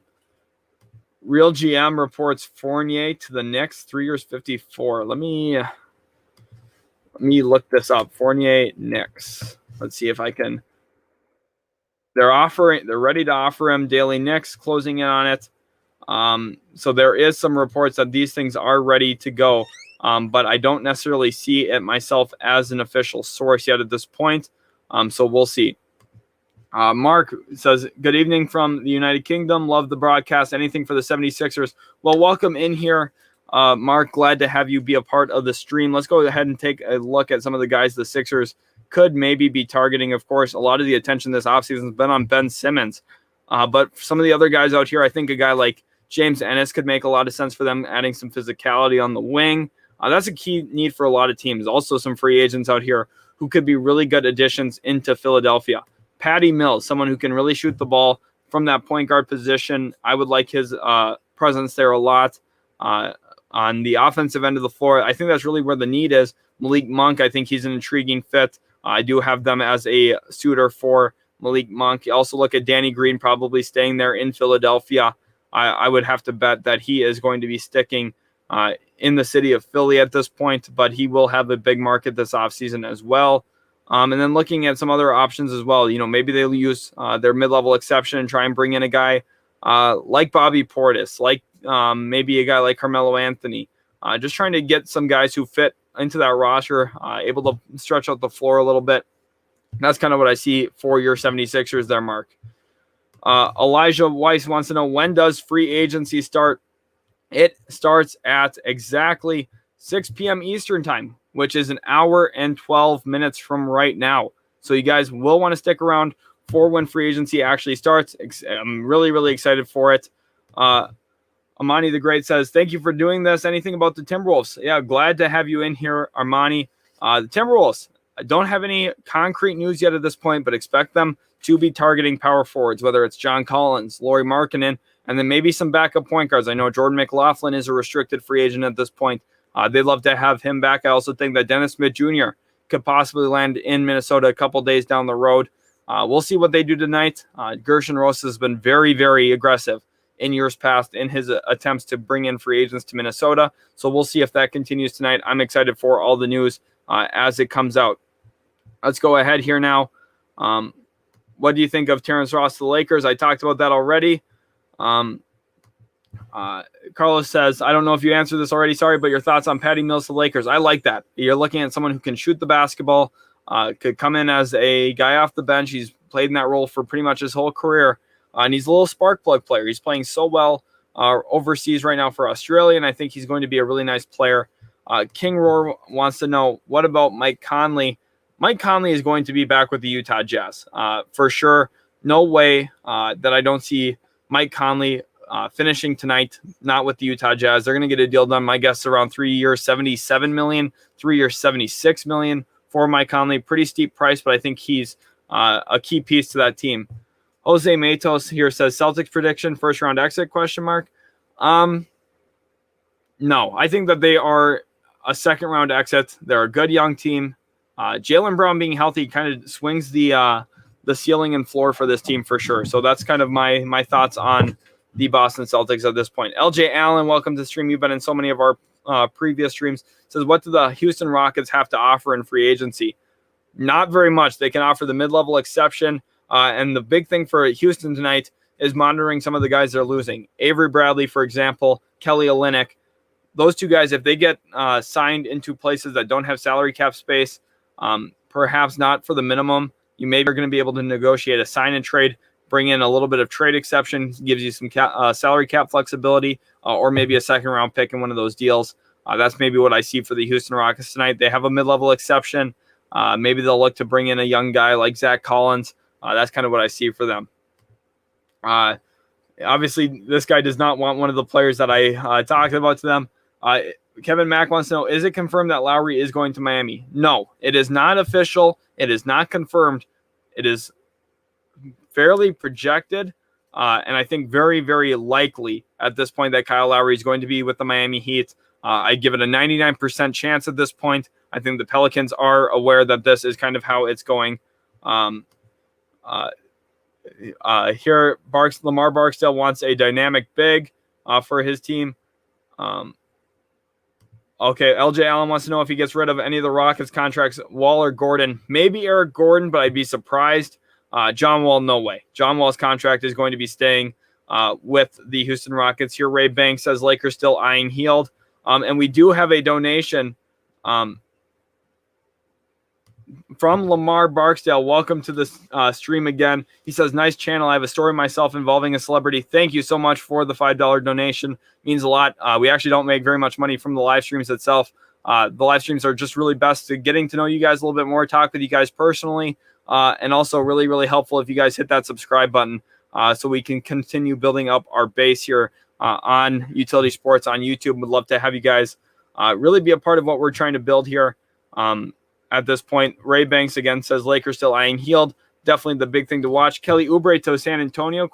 GM reports Fournier to the Knicks, 3 years, 54. Let me look this up. Fournier Knicks. Let's see if I can. They're ready to offer him. Daily Knicks closing in on it. So there is some reports that these things are ready to go. But I don't necessarily see it myself as an official source yet at this point. So we'll see. Mark says, good evening from the United Kingdom. Love the broadcast. Anything for the 76ers? Well, welcome in here, Mark. Glad to have you be a part of the stream. Let's go ahead and take a look at some of the guys the Sixers could maybe be targeting. Of course, a lot of the attention this offseason has been on Ben Simmons. But some of the other guys out here, I think a guy like James Ennis could make a lot of sense for them, adding some physicality on the wing. That's a key need for a lot of teams. Also, some free agents out here who could be really good additions into Philadelphia. Patty Mills, someone who can really shoot the ball from that point guard position. I would like his presence there a lot. On the offensive end of the floor, I think that's really where the need is. Malik Monk, I think he's an intriguing fit. I do have them as a suitor for Malik Monk. You also look at Danny Green probably staying there in Philadelphia. I would have to bet that he is going to be sticking in the city of Philly at this point, but he will have a big market this offseason as well. And then looking at some other options as well, maybe they'll use their mid-level exception and try and bring in a guy like Bobby Portis, like maybe a guy like Carmelo Anthony, just trying to get some guys who fit into that roster, able to stretch out the floor a little bit. That's kind of what I see for your 76ers there, Mark. Elijah Weiss wants to know, when does free agency start? It starts at exactly 6 p.m. Eastern time, which is an hour and 12 minutes from right now. So you guys will want to stick around for when free agency actually starts. I'm really, really excited for it. Armani the Great says, thank you for doing this. Anything about the Timberwolves? Yeah, glad to have you in here, Armani. The Timberwolves, I don't have any concrete news yet at this point, but expect them to be targeting power forwards, whether it's John Collins, Lauri Markkanen, and then maybe some backup point guards. I know Jordan McLaughlin is a restricted free agent at this point. They'd love to have him back. I also think that Dennis Smith Jr. could possibly land in Minnesota a couple days down the road. We'll see what they do tonight. Gershon Rosas has been very, very aggressive in years past in his attempts to bring in free agents to Minnesota. So we'll see if that continues tonight. I'm excited for all the news as it comes out. let's go ahead here now. What do you think of Terrence Ross to the Lakers? I talked about that already. Carlos says, I don't know if you answered this already, sorry, but your thoughts on Patty Mills to the Lakers. I like that. You're looking at someone who can shoot the basketball, could come in as a guy off the bench. He's played in that role for pretty much his whole career, and he's a little spark plug player. He's playing so well overseas right now for Australia, and I think he's going to be a really nice player. King Roar wants to know, what about Mike Conley? Mike Conley is going to be back with the Utah Jazz for sure. No way that I don't see Mike Conley finishing tonight, not with the Utah Jazz. They're going to get a deal done, my guess, around 3 years, $77 million, 3 years, $76 million for Mike Conley. Pretty steep price, but I think he's a key piece to that team. Jose Matos here says, Celtics prediction, first round exit, ? No, I think that they are a second round exit. They're a good young team. Jaylen Brown being healthy kind of swings the ceiling and floor for this team for sure. So that's kind of my thoughts on the Boston Celtics at this point. LJ Allen, welcome to the stream. You've been in so many of our previous streams. Says, what do the Houston Rockets have to offer in free agency? Not very much. They can offer the mid-level exception. And the big thing for Houston tonight is monitoring some of the guys they're losing. Avery Bradley, for example, Kelly Olynyk. Those two guys, if they get signed into places that don't have salary cap space, perhaps not for the minimum, you maybe are going to be able to negotiate a sign and trade, bring in a little bit of trade exception, gives you some salary cap flexibility, or maybe a second round pick in one of those deals. That's maybe what I see for the Houston Rockets tonight. They have a mid-level exception. Maybe they'll look to bring in a young guy like Zach Collins. That's kind of what I see for them. Obviously, this guy does not want one of the players that I talked about to them. Kevin Mack wants to know, is it confirmed that Lowry is going to Miami? No, it is not official. It is not confirmed. It is fairly projected, and I think very, very likely at this point that Kyle Lowry is going to be with the Miami Heat. I give it a 99% chance at this point. I think the Pelicans are aware that this is kind of how it's going. Here, Lamar Barksdale wants a dynamic big for his team. Okay, LJ Allen wants to know if he gets rid of any of the Rockets contracts, Wall or Gordon. Maybe Eric Gordon, but I'd be surprised. John Wall, no way. John Wall's contract is going to be staying with the Houston Rockets. Here, Ray Banks says Lakers still eyeing Hield. And we do have a donation from Lamar Barksdale. Welcome to the stream again. He says, nice channel. I have a story myself involving a celebrity. Thank you so much for the $5 donation. Means a lot. We actually don't make very much money from the live streams itself. The live streams are just really best to getting to know you guys a little bit more, talk with you guys personally, and also really, really helpful if you guys hit that subscribe button so we can continue building up our base here on Utility Sports on YouTube. Would love to have you guys really be a part of what we're trying to build here. At this point, Ray Banks again says Lakers still eyeing Hield. Definitely the big thing to watch. Kelly Oubre to San Antonio, ?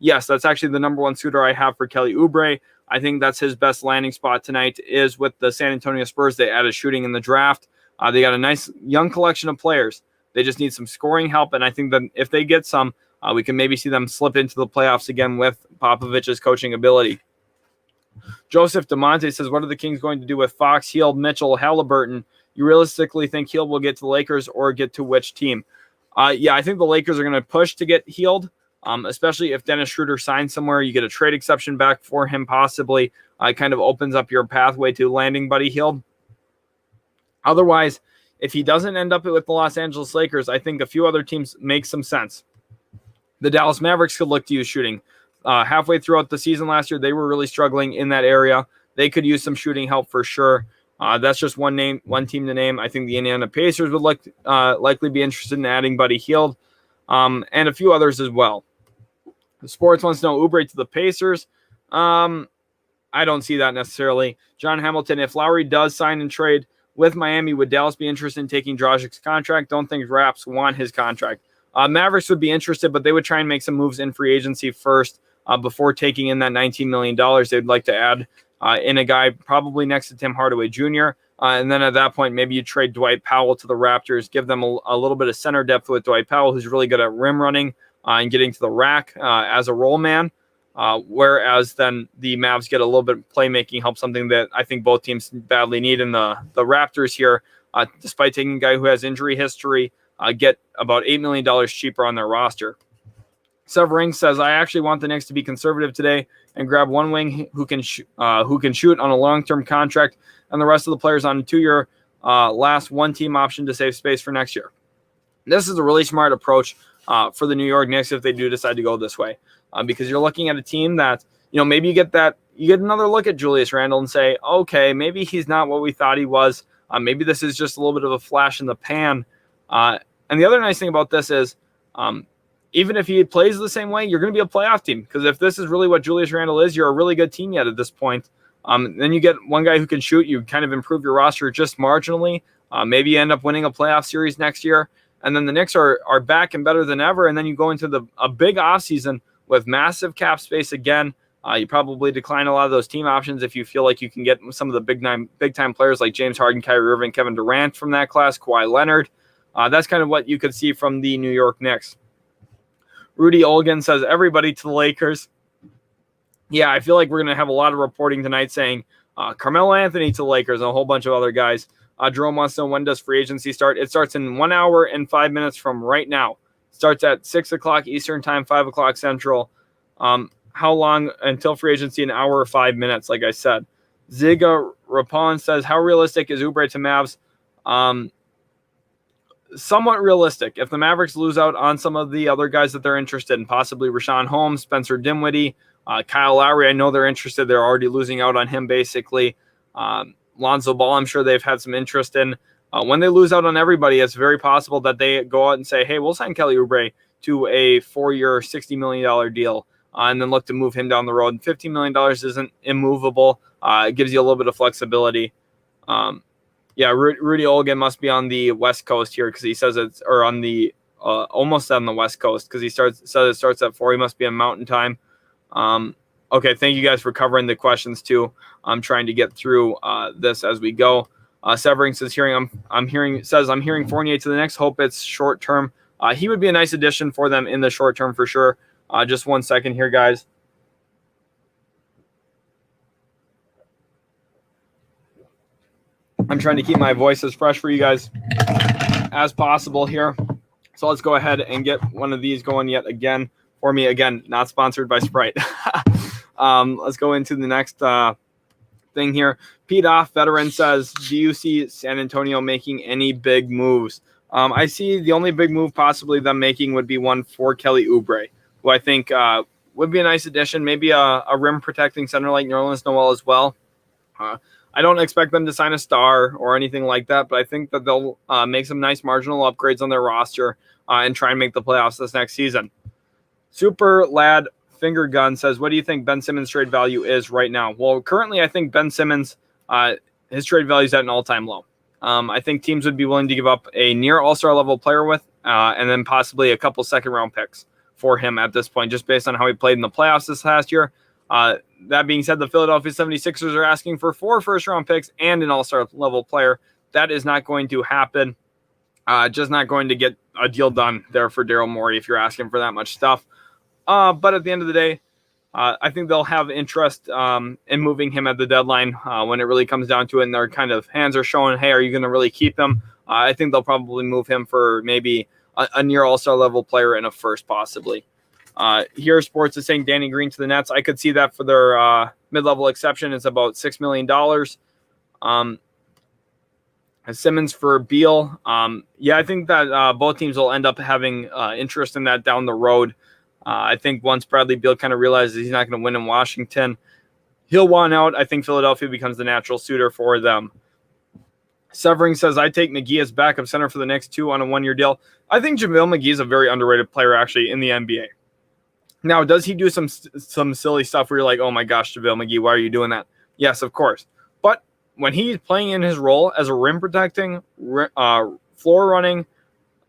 Yes, that's actually the number one suitor I have for Kelly Oubre. I think that's his best landing spot tonight is with the San Antonio Spurs. They added shooting in the draft. They got a nice young collection of players. They just need some scoring help, and I think that if they get some, we can maybe see them slip into the playoffs again with Popovich's coaching ability. Joseph DeMonte says, what are the Kings going to do with Fox, Hield, Mitchell, Halliburton? You realistically think Hield will get to the Lakers or get to which team? Yeah, I think the Lakers are going to push to get Hield, especially if Dennis Schroeder signs somewhere. You get a trade exception back for him possibly. It kind of opens up your pathway to landing Buddy Hield. Otherwise, if he doesn't end up with the Los Angeles Lakers, I think a few other teams make some sense. The Dallas Mavericks could look to use shooting. Halfway throughout the season last year, they were really struggling in that area. They could use some shooting help for sure. That's just one team to name. I think the Indiana Pacers would likely be interested in adding Buddy Hield, and a few others as well. The Sports wants to know Oubre to the Pacers. I don't see that necessarily. John Hamilton, if Lowry does sign and trade with Miami, would Dallas be interested in taking Dragic's contract? Don't think Raps want his contract. Mavericks would be interested, but they would try and make some moves in free agency first before taking in that $19 million. They'd like to add in a guy probably next to Tim Hardaway Jr. And then at that point, maybe you trade Dwight Powell to the Raptors, give them a little bit of center depth with Dwight Powell, who's really good at rim running and getting to the rack as a roll man. Whereas then the Mavs get a little bit of playmaking help, something that I think both teams badly need. And the Raptors here despite taking a guy who has injury history, get about $8 million cheaper on their roster. Severing says, I actually want the Knicks to be conservative today and grab one wing who can shoot on a long-term contract and the rest of the players on a 2-year last one-team option to save space for next year. This is a really smart approach for the New York Knicks if they do decide to go this way, because you're looking at a team that, maybe you get another look at Julius Randle and say, okay, maybe he's not what we thought he was. Maybe this is just a little bit of a flash in the pan. And the other nice thing about this is, even if he plays the same way, you're going to be a playoff team, because if this is really what Julius Randle is, you're a really good team yet at this point. Then you get one guy who can shoot. You kind of improve your roster just marginally. Maybe you end up winning a playoff series next year. And then the Knicks are back and better than ever. And then you go into a big offseason with massive cap space again. You probably decline a lot of those team options if you feel like you can get some of the big time players like James Harden, Kyrie Irving, Kevin Durant from that class, Kawhi Leonard. That's kind of what you could see from the New York Knicks. Rudy Olgan says, everybody to the Lakers. Yeah, I feel like we're going to have a lot of reporting tonight saying Carmelo Anthony to the Lakers and a whole bunch of other guys. Jerome wants to know, when does free agency start? It starts in 1 hour and 5 minutes from right now. It starts at 6 o'clock Eastern time, 5 o'clock Central. How long until free agency? An hour or 5 minutes, like I said. Ziga Rapon says, how realistic is Oubre to Mavs? Somewhat realistic. If the Mavericks lose out on some of the other guys that they're interested in, possibly Richaun Holmes, Spencer Dinwiddie, Kyle Lowry, I know they're interested. They're already losing out on him, basically. Lonzo Ball, I'm sure they've had some interest in. When they lose out on everybody, it's very possible that they go out and say, hey, we'll sign Kelly Oubre to a 4-year, $60 million deal, and then look to move him down the road. $15 million isn't immovable. It gives you a little bit of flexibility. Yeah, Rudy Olgan must be on the West Coast here, because he says it's, or on the almost on the West Coast, because says it starts at 4. He must be on Mountain Time. Okay, thank you guys for covering the questions too. I'm trying to get through this as we go. Severing says, I'm hearing Fournier to the Knicks. Hope it's short term. He would be a nice addition for them in the short term for sure. Just 1 second here, guys. I'm trying to keep my voice as fresh for you guys as possible here. So let's go ahead and get one of these going yet again for me. Again, not sponsored by Sprite. Let's go into the next thing here. Pete Off, veteran, says, do you see San Antonio making any big moves? I see the only big move possibly them making would be one for Kelly Oubre, who I think would be a nice addition. Maybe a rim protecting center like Nerlens Noel as well. I don't expect them to sign a star or anything like that, but I think that they'll make some nice marginal upgrades on their roster and try and make the playoffs this next season. Super Lad Finger Gun says, what do you think Ben Simmons' trade value is right now? Well, currently I think Ben Simmons, his trade value is at an all-time low. I think teams would be willing to give up a near all-star level player with and then possibly a couple second-round picks for him at this point, just based on how he played in the playoffs this last year. That being said, the Philadelphia 76ers are asking for 4 first-round picks and an all-star level player. That is not going to happen. Just not going to get a deal done there for Daryl Morey if you're asking for that much stuff. But at the end of the day, I think they'll have interest in moving him at the deadline when it really comes down to it, and their kind of hands are showing, hey, are you going to really keep him? I think they'll probably move him for maybe a near all-star level player and a first possibly. Here, Sports is saying Danny Green to the Nets. I could see that for their mid-level exception. It's about $6 million. Simmons for Beal. Yeah, I think that both teams will end up having interest in that down the road. I think once Bradley Beal kind of realizes he's not going to win in Washington, he'll want out. I think Philadelphia becomes the natural suitor for them. Severing says, I take McGee as backup center for the next 2 on a 1-year deal. I think JaVale McGee is a very underrated player actually in the NBA. Now, does he do some silly stuff where you're like, oh my gosh, JaVale McGee, why are you doing that? Yes, of course. But when he's playing in his role as a rim protecting, floor running,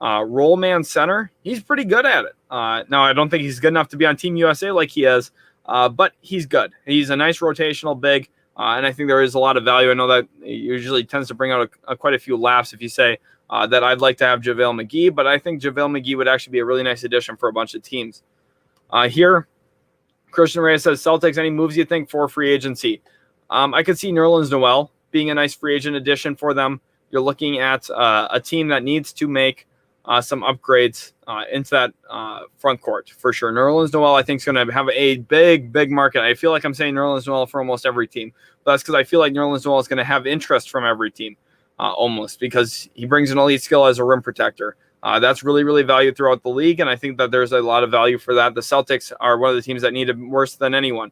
roll man center, he's pretty good at it. Now, I don't think he's good enough to be on Team USA like he is, but he's good. He's a nice rotational big, and I think there is a lot of value. I know that it usually tends to bring out quite a few laughs if you say that I'd like to have JaVale McGee, but I think JaVale McGee would actually be a really nice addition for a bunch of teams. Here, Christian Reyes says, Celtics, any moves you think for free agency? I could see Nerlens Noel being a nice free agent addition for them. you're looking at a team that needs to make some upgrades into that front court for sure. Nerlens Noel, I think, is going to have a big market. I feel like I'm saying Nerlens Noel for almost every team. But that's because I feel like Nerlens Noel is going to have interest from every team almost, because he brings an elite skill as a rim protector. That's really valued throughout the league, and I think that there's a lot of value for that. The Celtics are one of the teams that need it worse than anyone.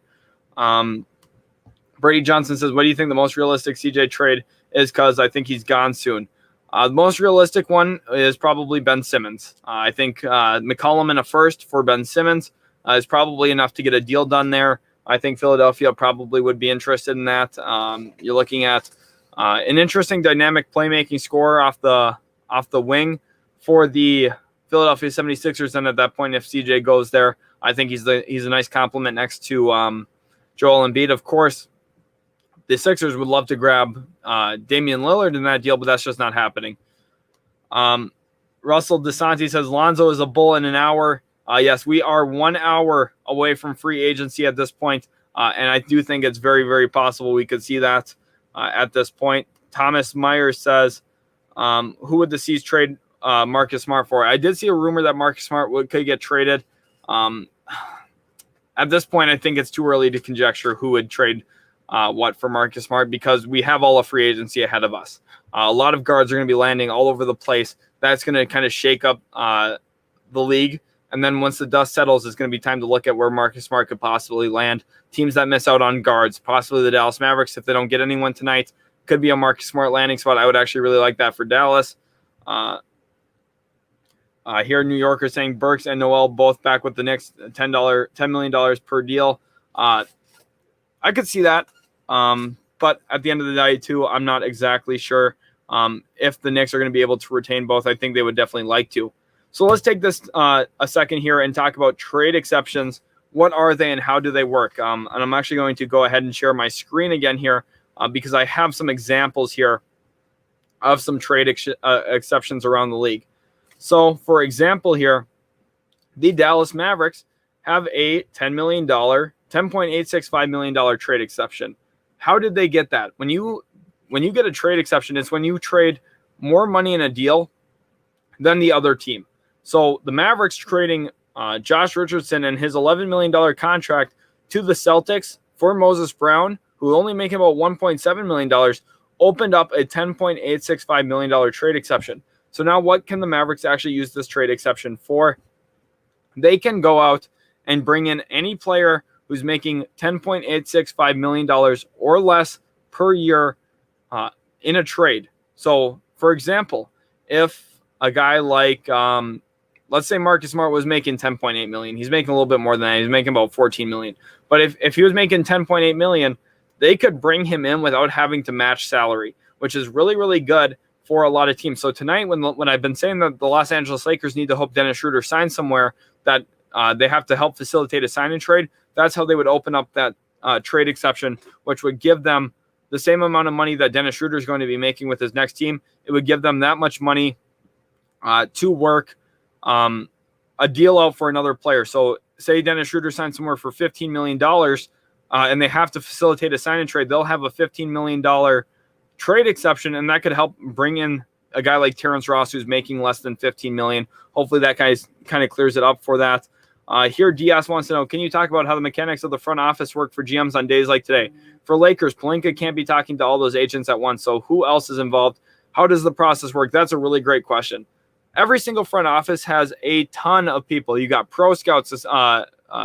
Brady Johnson says, what do you think the most realistic CJ trade is? Because I think he's gone soon. The most realistic one is probably Ben Simmons. I think McCollum in a first for Ben Simmons is probably enough to get a deal done there. I think Philadelphia probably would be interested in that. You're looking at an interesting dynamic playmaking scorer off the wing for the Philadelphia 76ers. And at that point, if CJ goes there, I think he's a nice compliment next to Joel Embiid. Of course, the Sixers would love to grab Damian Lillard in that deal, but that's just not happening. Russell DeSanti says, Lonzo is a bull in an hour. Yes, we are 1 hour away from free agency at this point, and I do think it's very possible we could see that at this point. Thomas Myers says, who would the C's trade Marcus Smart for? I did see a rumor that Marcus Smart could get traded. At this point, I think it's too early to conjecture who would trade what for Marcus Smart, because we have all of free agency ahead of us. A lot of guards are going to be landing all over the place. That's going to kind of shake up the league. And then once the dust settles, it's going to be time to look at where Marcus Smart could possibly land. Teams that miss out on guards, possibly the Dallas Mavericks, if they don't get anyone tonight, could be a Marcus Smart landing spot. I would actually really like that for Dallas. Here, New Yorker saying Burks and Noel both back with the Knicks, $10 million per deal. I could see that. But at the end of the day, too, I'm not exactly sure if the Knicks are going to be able to retain both. I think they would definitely like to. So let's take this a second here and talk about trade exceptions. What are they and how do they work? And I'm actually going to go ahead and share my screen again here because I have some examples here of some trade exceptions around the league. So, for example here, the Dallas Mavericks have a $10.865 million trade exception. How did they get that? When you get a trade exception, it's when you trade more money in a deal than the other team. So the Mavericks trading Josh Richardson and his $11 million contract to the Celtics for Moses Brown, who only make about $1.7 million, opened up a $10.865 million trade exception. So now what can the Mavericks actually use this trade exception for? They can go out and bring in any player who's making $10.865 million or less per year in a trade. So, for example, if a guy like, let's say Marcus Smart was making $10.8 million. He's making a little bit more than that. He's making about $14 million. But if he was making $10.8 million, they could bring him in without having to match salary, which is really good for a lot of teams. So tonight, when I've been saying that the Los Angeles Lakers need to hope Dennis Schroeder signs somewhere, that they have to help facilitate a sign and trade, that's how they would open up that trade exception, which would give them the same amount of money that Dennis Schroeder is going to be making with his next team. It would give them that much money to work a deal out for another player. So say Dennis Schroeder signs somewhere for $15 million and they have to facilitate a sign and trade, they'll have a $15 million trade exception, and that could help bring in a guy like Terrence Ross who's making less than $15 million. Hopefully that guy kind of clears it up for that. Here, Diaz wants to know, can you talk about how the mechanics of the front office work for GMs on days like today? For Lakers, Pelinka can't be talking to all those agents at once, so who else is involved? How does the process work? That's a really great question. Every single front office has a ton of people. You got pro scouts,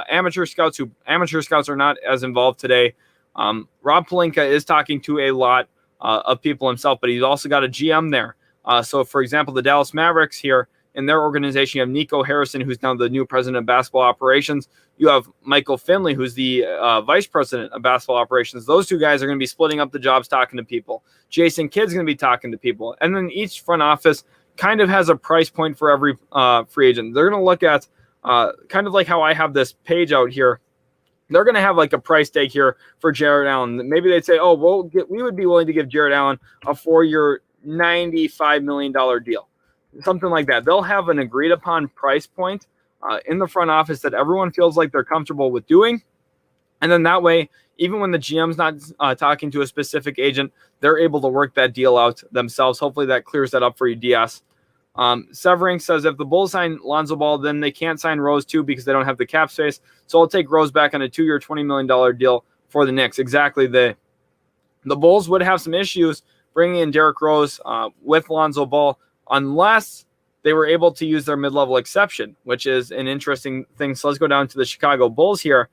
amateur scouts are not as involved today. Rob Pelinka is talking to a lot of people himself, but he's also got a GM there. So, for example, the Dallas Mavericks here, in their organization, you have Nico Harrison, who's now the new president of basketball operations. You have Michael Finley, who's the vice president of basketball operations. Those two guys are going to be splitting up the jobs, talking to people. Jason Kidd's going to be talking to people. And then each front office kind of has a price point for every free agent. They're going to look at kind of like how I have this page out here. They're going to have like a price tag here for Jarrett Allen. Maybe they'd say, oh, we would be willing to give Jarrett Allen a 4-year, $95 million deal. Something like that. They'll have an agreed upon price point in the front office that everyone feels like they're comfortable with doing. And then that way, even when the GM's not talking to a specific agent, they're able to work that deal out themselves. Hopefully that clears that up for you, DS. Severing says if the Bulls sign Lonzo Ball, then they can't sign Rose too because they don't have the cap space. So I'll take Rose back on a 2-year, $20 million deal for the Knicks. Exactly. The Bulls would have some issues bringing in Derrick Rose with Lonzo Ball unless they were able to use their mid-level exception, which is an interesting thing. So let's go down to the Chicago Bulls here.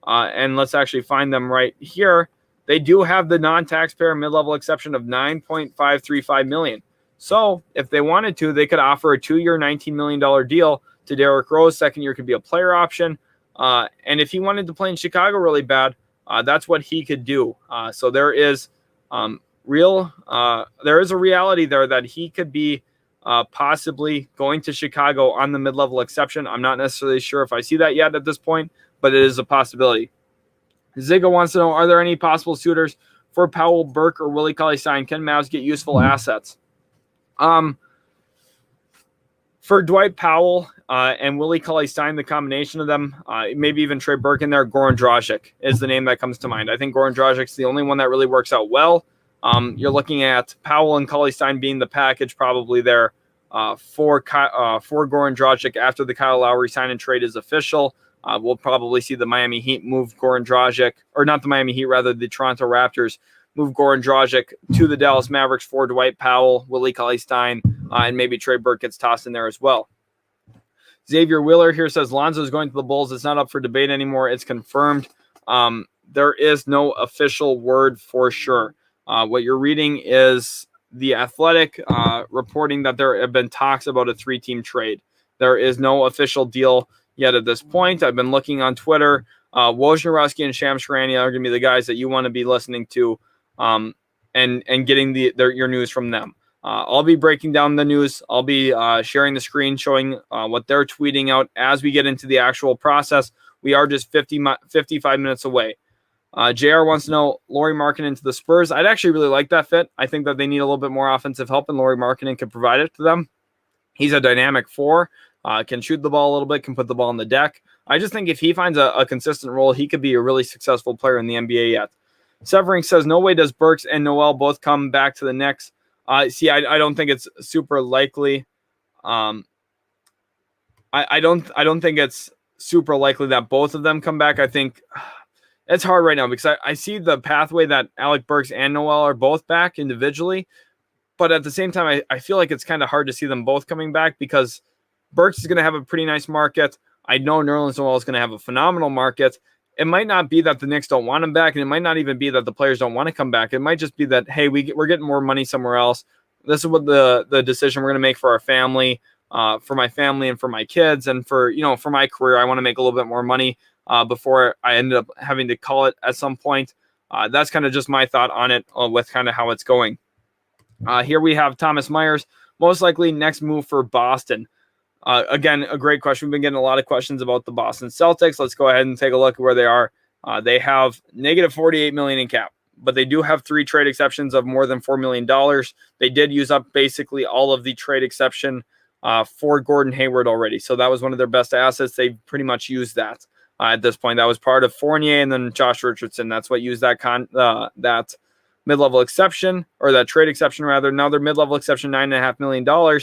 And let's actually find them right here. They do have the non-taxpayer mid-level exception of $9.535 million. So if they wanted to, they could offer a 2-year, $19 million deal to Derrick Rose. Second year could be a player option. And if he wanted to play in Chicago really bad, that's what he could do. So there is a reality there that he could be possibly going to Chicago on the mid-level exception. I'm not necessarily sure if I see that yet at this point, but it is a possibility. Ziga wants to know, are there any possible suitors for Powell, Burke, or Willie Cauley-Stein? Can Mavs get useful assets? For Dwight Powell and Willie Cauley-Stein, the combination of them, maybe even Trey Burke in there, Goran Dragic is the name that comes to mind. I think Goran Dragic's the only one that really works out well. You're looking at Powell and Cauley-Stein being the package probably there for Goran Dragic after the Kyle Lowry sign and trade is official. We'll probably see the Miami Heat move Goran Dragic, or not the Miami Heat, rather the Toronto Raptors move Goran Dragic to the Dallas Mavericks for Dwight Powell, Willie Cauley-Stein, and maybe Trey Burke gets tossed in there as well. Xavier Wheeler here says Lonzo is going to the Bulls. It's not up for debate anymore. It's confirmed. There is no official word for sure. What you're reading is The Athletic reporting that there have been talks about a 3-team trade. There is no official deal yet at this point. I've been looking on Twitter. Wojnarowski and Shams Charania are going to be the guys that you want to be listening to and getting your news from them. I'll be breaking down the news. I'll be sharing the screen showing what they're tweeting out as we get into the actual process. We are just 55 minutes away. JR wants to know Lauri Markkanen to the Spurs. I'd actually really like that fit. I think that they need a little bit more offensive help, and Lauri Markkanen can provide it to them. He's a dynamic 4, can shoot the ball a little bit, can put the ball on the deck. I just think if he finds a consistent role, he could be a really successful player in the NBA yet. Severing says, no way does Burks and Noel both come back to the Knicks. I don't think it's super likely. I don't think it's super likely that both of them come back. I think it's hard right now because I see the pathway that Alec Burks and Noel are both back individually. But at the same time, I feel like it's kind of hard to see them both coming back because Burks is going to have a pretty nice market. I know Nerlens Noel is going to have a phenomenal market. It might not be that the Knicks don't want him back, and it might not even be that the players don't want to come back. It might just be that, hey, we're getting more money somewhere else. This is what the decision we're going to make for our family, for my family and for my kids, and for my career. I want to make a little bit more money before I ended up having to call it at some point. That's kind of just my thought on it with kind of how it's going. Here we have Thomas Myers, most likely next move for Boston. Again, a great question. We've been getting a lot of questions about the Boston Celtics. Let's go ahead and take a look at where they are. They have negative $48 million in cap, but they do have 3 trade exceptions of more than $4 million. They did use up basically all of the trade exception for Gordon Hayward already. So that was one of their best assets. They pretty much used that at this point. That was part of Fournier and then Josh Richardson. That's what used that mid-level exception, or that trade exception rather. Now their mid-level exception, $9.5 million.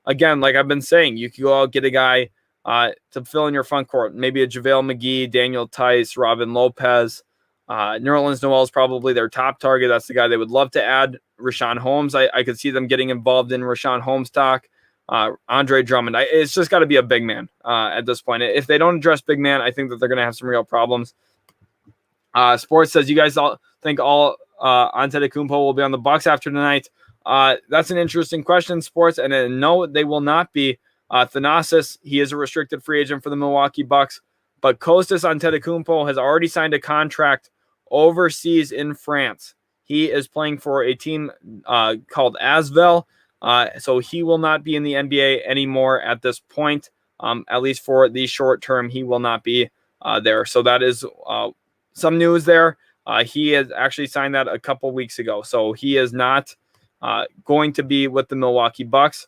Again, like I've been saying, you could go out get a guy to fill in your front court. Maybe a JaVale McGee, Daniel Tice, Robin Lopez. Nerlens Noel is probably their top target. That's the guy they would love to add. Richaun Holmes, I could see them getting involved in Richaun Holmes talk. Andre Drummond. It's just got to be a big man at this point. If they don't address big man, I think that they're going to have some real problems. Sports says, you guys all think Antetokounmpo will be on the Bucks after tonight? That's an interesting question, Sports. And no, they will not be. Thanasis, he is a restricted free agent for the Milwaukee Bucks. But Kostas Antetokounmpo has already signed a contract overseas in France. He is playing for a team called Asvel. So he will not be in the NBA anymore at this point. At least for the short term, he will not be there. So that is some news there. He has actually signed that a couple weeks ago. So he is not going to be with the Milwaukee Bucks.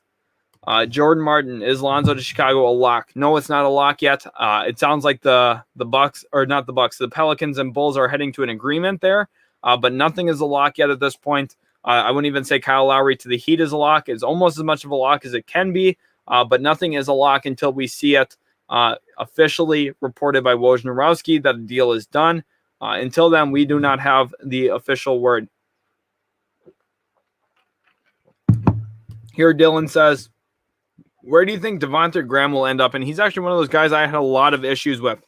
Jordan Martin, is Lonzo to Chicago a lock? No, it's not a lock yet. It sounds like the Bucks, or not the Bucks, the Pelicans and Bulls are heading to an agreement there, but nothing is a lock yet at this point. I wouldn't even say Kyle Lowry to the Heat is a lock. It's almost as much of a lock as it can be, but nothing is a lock until we see it officially reported by Wojnarowski that the deal is done. Until then, we do not have the official word. Here, Dylan says, where do you think Devontae Graham will end up? And he's actually one of those guys I had a lot of issues with.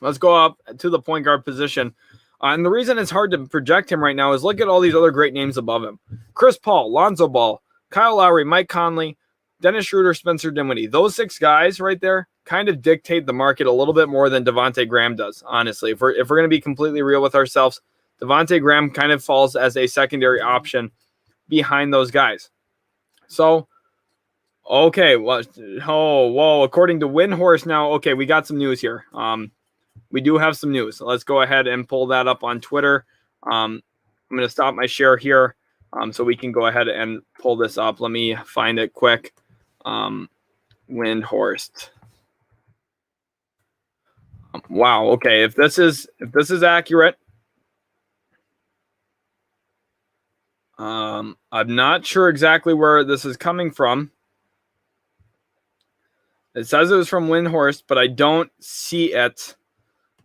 Let's go up to the point guard position. And the reason it's hard to project him right now is look at all these other great names above him. Chris Paul, Lonzo Ball, Kyle Lowry, Mike Conley, Dennis Schroeder, Spencer Dinwiddie. Those 6 guys right there kind of dictate the market a little bit more than Devontae Graham does, honestly. If we're going to be completely real with ourselves, Devontae Graham kind of falls as a secondary option behind those guys. So, okay, well, whoa, according to Windhorse now, okay, we got some news here. We do have some news. So let's go ahead and pull that up on Twitter. I'm going to stop my share here so we can go ahead and pull this up. Let me find it quick. Windhorst. Wow. Okay. If this is accurate, I'm not sure exactly where this is coming from. It says it was from Windhorst, but I don't see it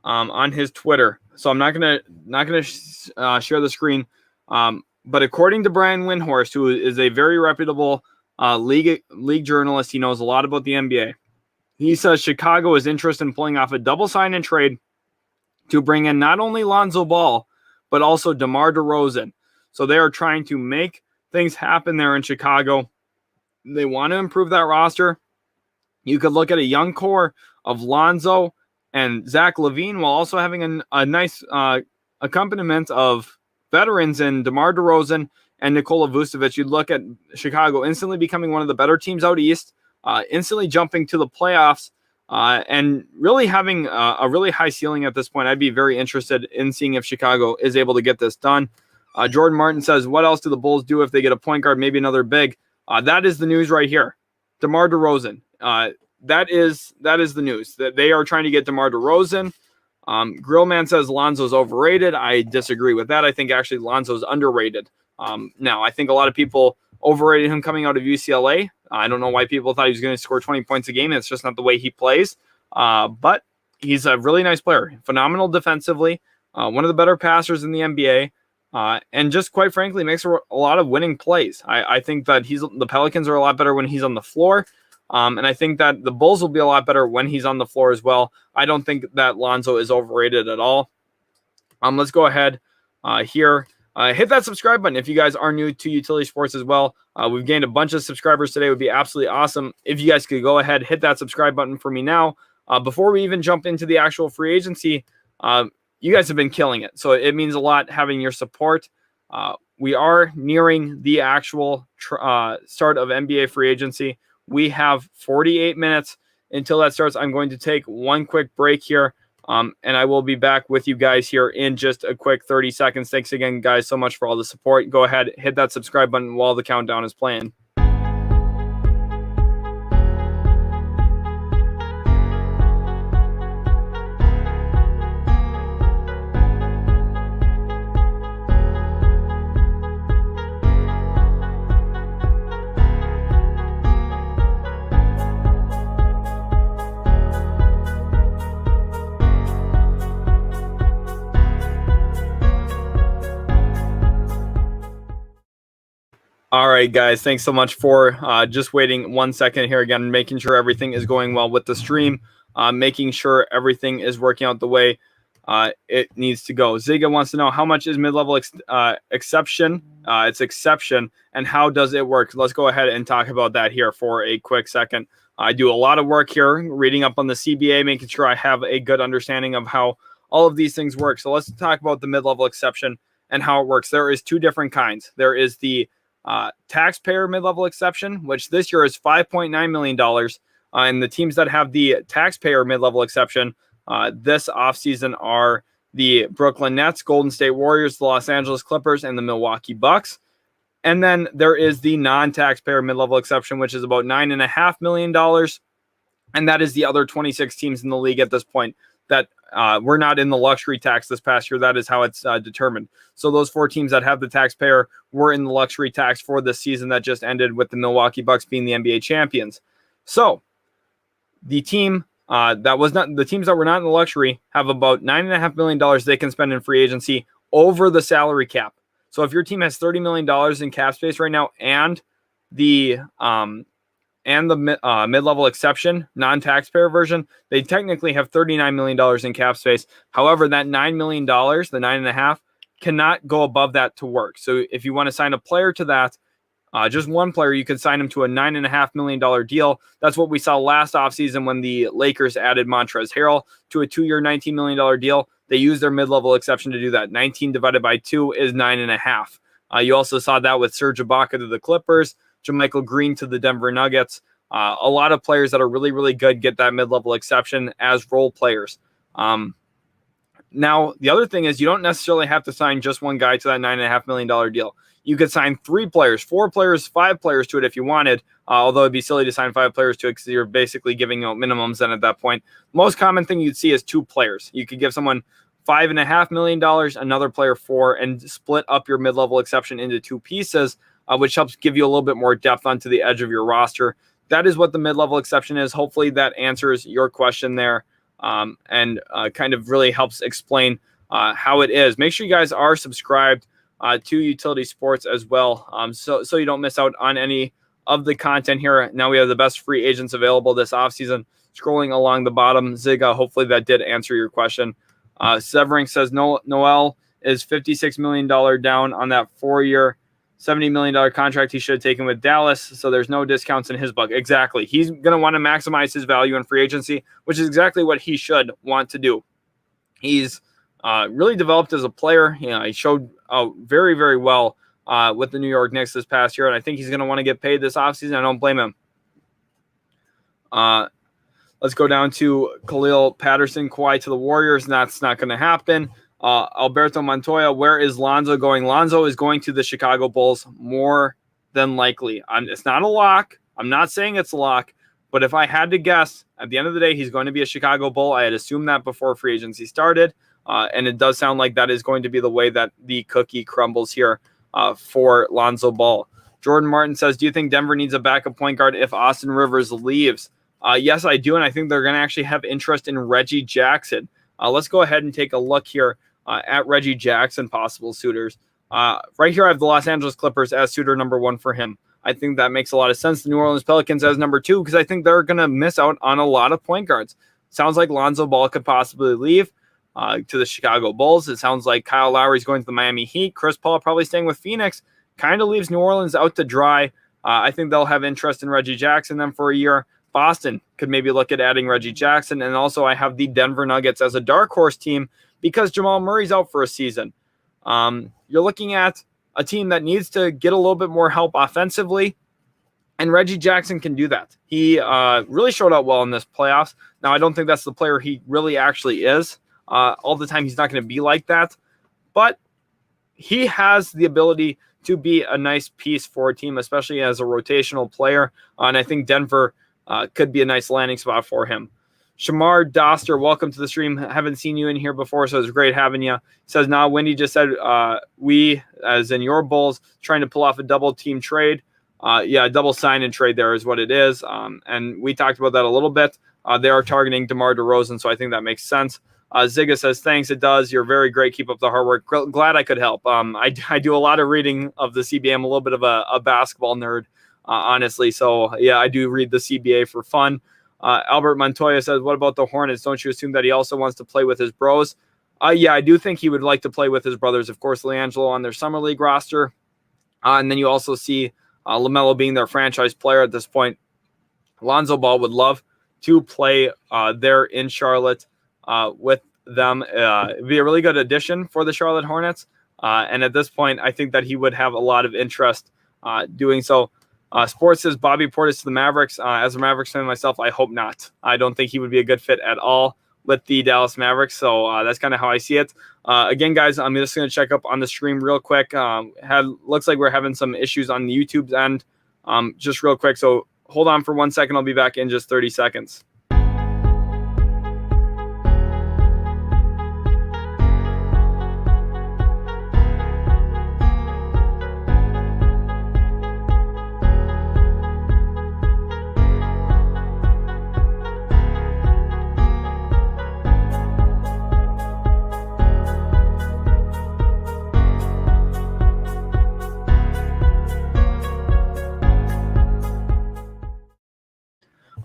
on his Twitter, so I'm not gonna share the screen. But according to Brian Windhorst, who is a very reputable league journalist, he knows a lot about the NBA. He says Chicago is interested in pulling off a double sign and trade to bring in not only Lonzo Ball, but also DeMar DeRozan. So they are trying to make things happen there in Chicago. They want to improve that roster. You could look at a young core of Lonzo and Zach LaVine while also having a nice accompaniment of veterans in DeMar DeRozan and Nikola Vucevic. You'd look at Chicago instantly becoming one of the better teams out east, instantly jumping to the playoffs, and really having a really high ceiling at this point. I'd be very interested in seeing if Chicago is able to get this done. Jordan Martin says, what else do the Bulls do if they get a point guard, maybe another big? That is the news right here. DeMar DeRozan. That is the news. That they are trying to get DeMar DeRozan. Grillman says Lonzo's overrated. I disagree with that. I think actually Lonzo's underrated. Now, I think a lot of people overrated him coming out of UCLA. I don't know why people thought he was going to score 20 points a game. It's just not the way he plays. But he's a really nice player. Phenomenal defensively. One of the better passers in the NBA. And just quite frankly, makes a lot of winning plays. I think that the Pelicans are a lot better when he's on the floor. And I think that the Bulls will be a lot better when he's on the floor as well. I don't think that Lonzo is overrated at all. Let's go ahead here. Hit that subscribe button if you guys are new to Utility Sports as well. We've gained a bunch of subscribers today. It would be absolutely awesome if you guys could go ahead, hit that subscribe button for me now. Before we even jump into the actual free agency, you guys have been killing it. So it means a lot having your support. We are nearing the actual start of NBA free agency. We have 48 minutes until that starts. I'm going to take one quick break here, and I will be back with you guys here in just a quick 30 seconds. Thanks again, guys, so much for all the support. Go ahead, hit that subscribe button while the countdown is playing. All right, guys, thanks so much for just waiting 1 second here again, making sure everything is going well with the stream, making sure everything is working out the way it needs to go. Ziga wants to know how much is mid-level exception? It's exception, and how does it work? Let's go ahead and talk about that here for a quick second. I do a lot of work here, reading up on the CBA, making sure I have a good understanding of how all of these things work. So let's talk about the mid-level exception and how it works. There is two different kinds. There is the taxpayer mid-level exception, which this year is $5.9 million. And the teams that have the taxpayer mid-level exception this offseason are the Brooklyn Nets, Golden State Warriors, the Los Angeles Clippers, and the Milwaukee Bucks. And then there is the non-taxpayer mid-level exception, which is about $9.5 million. And that is the other 26 teams in the league at this point that were not in the luxury tax this past year. That is how it's determined. So those 4 teams that have the taxpayer were in the luxury tax for this season that just ended, with the Milwaukee Bucks being the NBA champions. So the team the teams that were not in the luxury have about $9.5 million they can spend in free agency over the salary cap. So if your team has $30 million in cap space right now, and the mid-level exception, non-taxpayer version, they technically have $39 million in cap space. However, that $9 million, the 9.5, cannot go above that to work. So if you want to sign a player to that, just one player, you could sign him to a $9.5 million deal. That's what we saw last offseason when the Lakers added Montrezl Harrell to a 2-year, $19 million deal. They used their mid-level exception to do that. 19 divided by 2 is 9.5. You also saw that with Serge Ibaka to the Clippers, JaMychal Green to the Denver Nuggets. A lot of players that are really, really good get that mid-level exception as role players. Now, the other thing is you don't necessarily have to sign just one guy to that $9.5 million deal. You could sign 3 players, 4 players, 5 players to it if you wanted, although it'd be silly to sign 5 players to it because you're basically giving minimums then at that point. Most common thing you'd see is 2 players. You could give someone $5.5 million, another player 4, and split up your mid-level exception into 2 pieces, which helps give you a little bit more depth onto the edge of your roster. That is what the mid-level exception is. Hopefully that answers your question there, and kind of really helps explain how it is. Make sure you guys are subscribed to Utility Sports as well, so you don't miss out on any of the content here. Now we have the best free agents available this offseason. Scrolling along the bottom, Ziga, hopefully that did answer your question. Severing says Noel is $56 million down on that 4-year, $70 million contract he should have taken with Dallas, so there's no discounts in his book. Exactly. He's going to want to maximize his value in free agency, which is exactly what he should want to do. He's really developed as a player. He showed very, very well with the New York Knicks this past year, and I think he's going to want to get paid this offseason. I don't blame him. Let's go down to Khalil Patterson, Kawhi to the Warriors, and that's not going to happen. Alberto Montoya, where is Lonzo going? Lonzo is going to the Chicago Bulls more than likely. It's not a lock. I'm not saying it's a lock, but if I had to guess, at the end of the day, he's going to be a Chicago Bull. I had assumed that before free agency started, and it does sound like that is going to be the way that the cookie crumbles here for Lonzo Ball. Jordan Martin says, do you think Denver needs a backup point guard if Austin Rivers leaves? Yes, I do, and I think they're going to actually have interest in Reggie Jackson. Let's go ahead and take a look here at Reggie Jackson possible suitors. Right here I have the Los Angeles Clippers as suitor number 1 for him. I think that makes a lot of sense. The New Orleans Pelicans as number 2 because I think they're going to miss out on a lot of point guards. Sounds like Lonzo Ball could possibly leave to the Chicago Bulls. It sounds like Kyle Lowry is going to the Miami Heat. Chris Paul probably staying with Phoenix. Kind of leaves New Orleans out to dry. I think they'll have interest in Reggie Jackson then for a year. Boston could maybe look at adding Reggie Jackson. And also I have the Denver Nuggets as a dark horse team because Jamal Murray's out for a season. You're looking at a team that needs to get a little bit more help offensively, and Reggie Jackson can do that. He really showed up well in this playoffs. Now, I don't think that's the player he really actually is. All the time, he's not going to be like that, but he has the ability to be a nice piece for a team, especially as a rotational player, and I think Denver could be a nice landing spot for him. Shamar Doster, welcome to the stream. Haven't seen you in here before, so it's great having you. He says, nah, Wendy just said we, as in your Bulls, trying to pull off a double team trade. Yeah, double sign and trade there is what it is. And we talked about that a little bit. They are targeting DeMar DeRozan, so I think that makes sense. Ziga says, thanks, it does. You're very great. Keep up the hard work. Glad I could help. I do a lot of reading of the CBA. I'm a little bit of a basketball nerd, honestly. So, yeah, I do read the CBA for fun. Albert Montoya says, what about the Hornets? Don't you assume that he also wants to play with his bros? Yeah, I do think he would like to play with his brothers. Of course, LiAngelo on their summer league roster. And then you also see LaMelo being their franchise player at this point. Lonzo Ball would love to play there in Charlotte with them. It'd be a really good addition for the Charlotte Hornets. And at this point, I think that he would have a lot of interest doing so. Sports says Bobby Portis to the Mavericks. As a Mavericks fan myself, I hope not. I don't think he would be a good fit at all with the Dallas Mavericks. So that's kind of how I see it. Again, guys, I'm just going to check up on the stream real quick. Looks like we're having some issues on the YouTube's end, just real quick. So hold on for 1 second. I'll be back in just 30 seconds.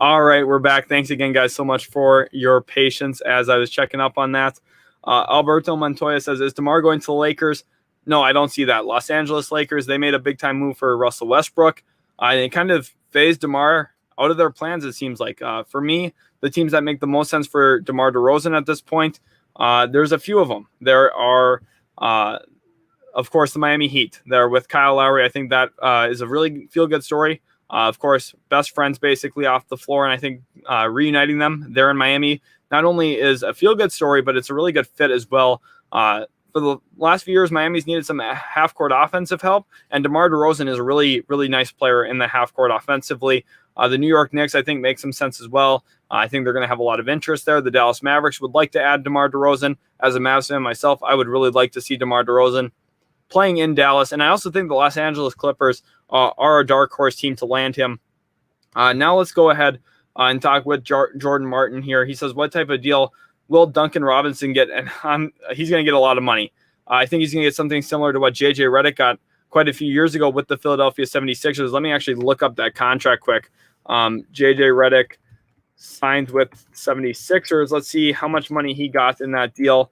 All right, we're back. Thanks again, guys, so much for your patience as I was checking up on that. Alberto Montoya says, is DeMar going to the Lakers? No, I don't see that. Los Angeles Lakers, they made a big-time move for Russell Westbrook. They kind of phased DeMar out of their plans, it seems like. For me, the teams that make the most sense for DeMar DeRozan at this point, there's a few of them. There are, of course, the Miami Heat. They're with Kyle Lowry. I think that is a really feel-good story. Of course, best friends basically off the floor, and I think reuniting them there in Miami not only is a feel-good story, but it's a really good fit as well. For the last few years, Miami's needed some half-court offensive help, and DeMar DeRozan is a really, really nice player in the half-court offensively. The New York Knicks, I think, make some sense as well. I think they're going to have a lot of interest there. The Dallas Mavericks would like to add DeMar DeRozan. As a Mavs fan myself, I would really like to see DeMar DeRozan playing in Dallas, and I also think the Los Angeles Clippers are a dark horse team to land him. Now let's go ahead and talk with Jordan Martin here. He says, what type of deal will Duncan Robinson get? And he's going to get a lot of money. I think he's going to get something similar to what J.J. Redick got quite a few years ago with the Philadelphia 76ers. Let me actually look up that contract quick. J.J. Redick signed with 76ers. Let's see how much money he got in that deal,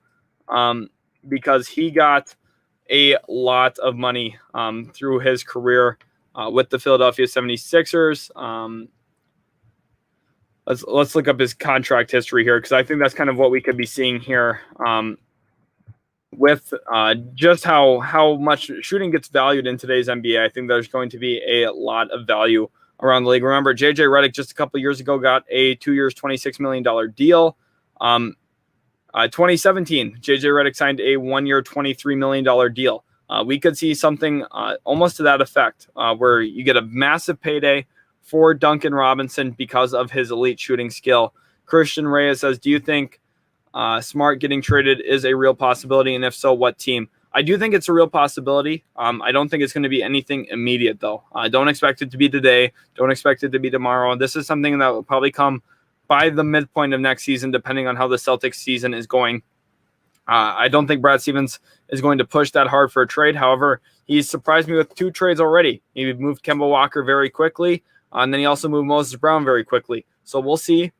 because he got a lot of money through his career with the Philadelphia 76ers. Let's look up his contract history here, because I think that's kind of what we could be seeing here with just how much shooting gets valued in today's NBA. I think there's going to be a lot of value around the league. Remember, J.J. Redick just a couple of years ago got a 2 years, $26 million deal. 2017, J.J. Redick signed a 1 year, $23 million deal. We could see something almost to that effect, where you get a massive payday for Duncan Robinson because of his elite shooting skill. Christian Reyes says, do you think Smart getting traded is a real possibility? And if so, what team? I do think it's a real possibility. I don't think it's going to be anything immediate, though. Don't expect it to be today. Don't expect it to be tomorrow. This is something that will probably come by the midpoint of next season, depending on how the Celtics season is going. I don't think Brad Stevens is going to push that hard for a trade. However, he's surprised me with 2 trades already. He moved Kemba Walker very quickly, and then he also moved Moses Brown very quickly. So we'll see.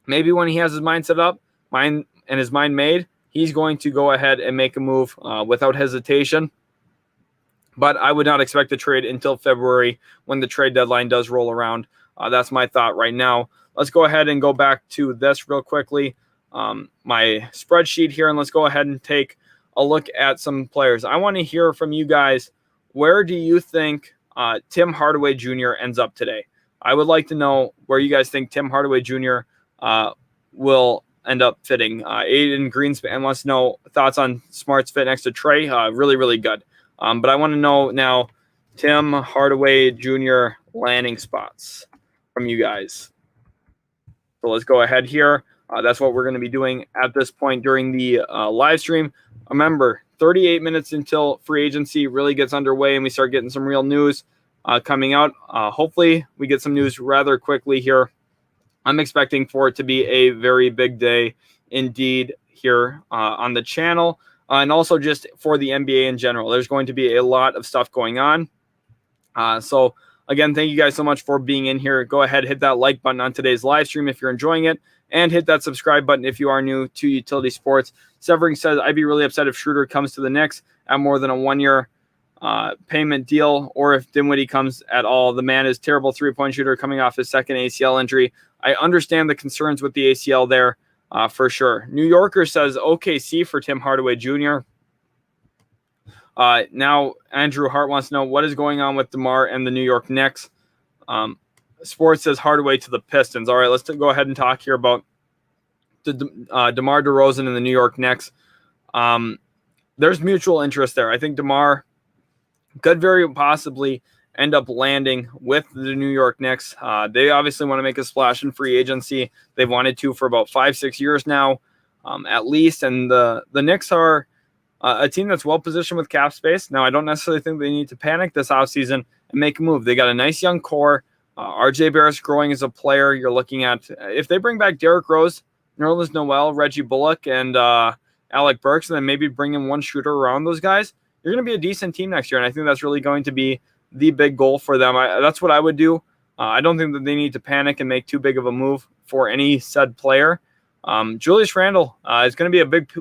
Maybe when he has his mind set up, and his mind made, he's going to go ahead and make a move without hesitation. But I would not expect the trade until February, when the trade deadline does roll around. That's my thought right now. Let's go ahead and go back to this real quickly. My spreadsheet here, and let's go ahead and take a look at some players. I want to hear from you guys. Where do you think Tim Hardaway Jr. ends up today? I would like to know where you guys think Tim Hardaway Jr. Will end up fitting. Aiden Greenspan wants to know thoughts on Smart's fit next to Trey. Really, really good. But I want to know now Tim Hardaway Jr. landing spots from you guys. So let's go ahead here. That's what we're going to be doing at this point during the live stream. Remember, 38 minutes until free agency really gets underway and we start getting some real news coming out. Hopefully, we get some news rather quickly here. I'm expecting for it to be a very big day indeed here on the channel, and also just for the NBA in general. There's going to be a lot of stuff going on. So again, thank you guys so much for being in here. Go ahead, hit that like button on today's live stream if you're enjoying it, and hit that subscribe button if you are new to Utility Sports. Severing says, I'd be really upset if Schroeder comes to the Knicks at more than a 1 year payment deal, or if Dinwiddie comes at all. The man is terrible three-point shooter coming off his second ACL injury. I understand the concerns with the ACL there for sure. New Yorker says OKC for Tim Hardaway Jr. Now, Andrew Hart wants to know what is going on with DeMar and the New York Knicks. Sports says Hardaway to the Pistons. All right, let's go ahead and talk here about DeMar DeRozan and the New York Knicks. There's mutual interest there. I think DeMar could very possibly end up landing with the New York Knicks. They obviously want to make a splash in free agency. They've wanted to for about 5-6 years now, at least. And the Knicks are a team that's well positioned with cap space. Now, I don't necessarily think they need to panic this offseason and make a move. They got a nice young core. RJ Barrett's growing as a player. You're looking at, if they bring back Derrick Rose, Nerlens Noel, Reggie Bullock, and Alec Burks, and then maybe bring in one shooter around those guys, you're going to be a decent team next year. And I think that's really going to be the big goal for them. That's what I would do. I don't think that they need to panic and make too big of a move for any said player. Julius Randle is going to be a big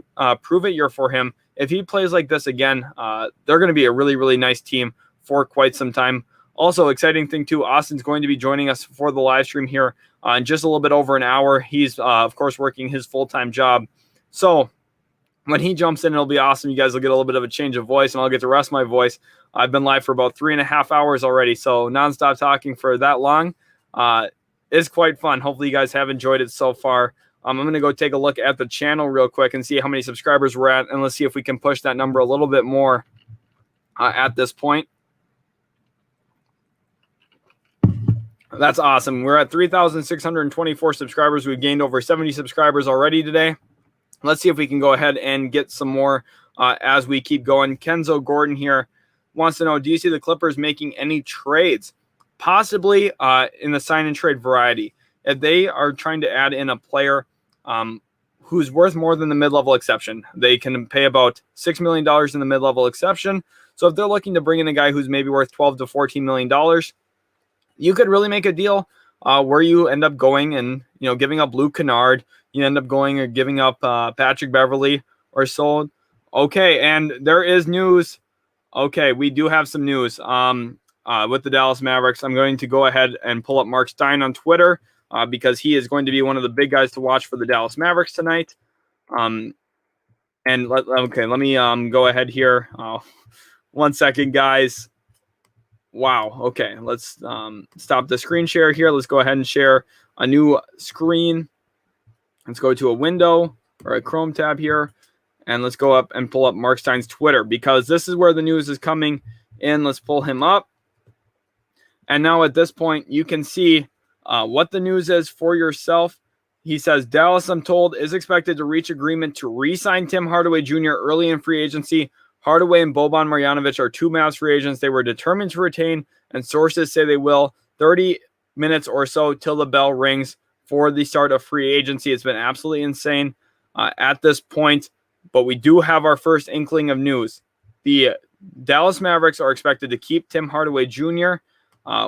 prove-it year for him. If he plays like this again, they're going to be a really, really nice team for quite some time. Also, exciting thing too, Austin's going to be joining us for the live stream here in just a little bit over an hour. He's, of course, working his full-time job. So when he jumps in, it'll be awesome. You guys will get a little bit of a change of voice, and I'll get the rest of my voice. I've been live for about 3.5 hours already, so nonstop talking for that long is quite fun. Hopefully you guys have enjoyed it so far. I'm going to go take a look at the channel real quick and see how many subscribers we're at, and let's see if we can push that number a little bit more at this point. That's awesome. We're at 3,624 subscribers. We've gained over 70 subscribers already today. Let's see if we can go ahead and get some more as we keep going. Kenzo Gordon here wants to know, do you see the Clippers making any trades? Possibly in the sign and trade variety. If they are trying to add in a player who's worth more than the mid-level exception, they can pay about $6 million in the mid-level exception. So if they're looking to bring in a guy who's maybe worth $12 to $14 million, you could really make a deal where you end up going and, giving up Luke Kennard. You end up going or giving up Patrick Beverley or so. Okay, and there is news. Okay, we do have some news with the Dallas Mavericks. I'm going to go ahead and pull up Mark Stein on Twitter because he is going to be one of the big guys to watch for the Dallas Mavericks tonight. Let me go ahead here. 1 second, guys. Wow. Okay, let's stop the screen share here. Let's go ahead and share a new screen. Let's go to a window or a Chrome tab here, and let's go up and pull up Mark Stein's Twitter because this is where the news is coming in. Let's pull him up. And now at this point, you can see what the news is for yourself. He says, Dallas, I'm told, is expected to reach agreement to re-sign Tim Hardaway Jr. early in free agency. Hardaway and Boban Marjanovic are two Mavs free agents they were determined to retain, and sources say they will. 30 minutes or so till the bell rings for the start of free agency. It's been absolutely insane at this point, but we do have our first inkling of news. The Dallas Mavericks are expected to keep Tim Hardaway Jr.,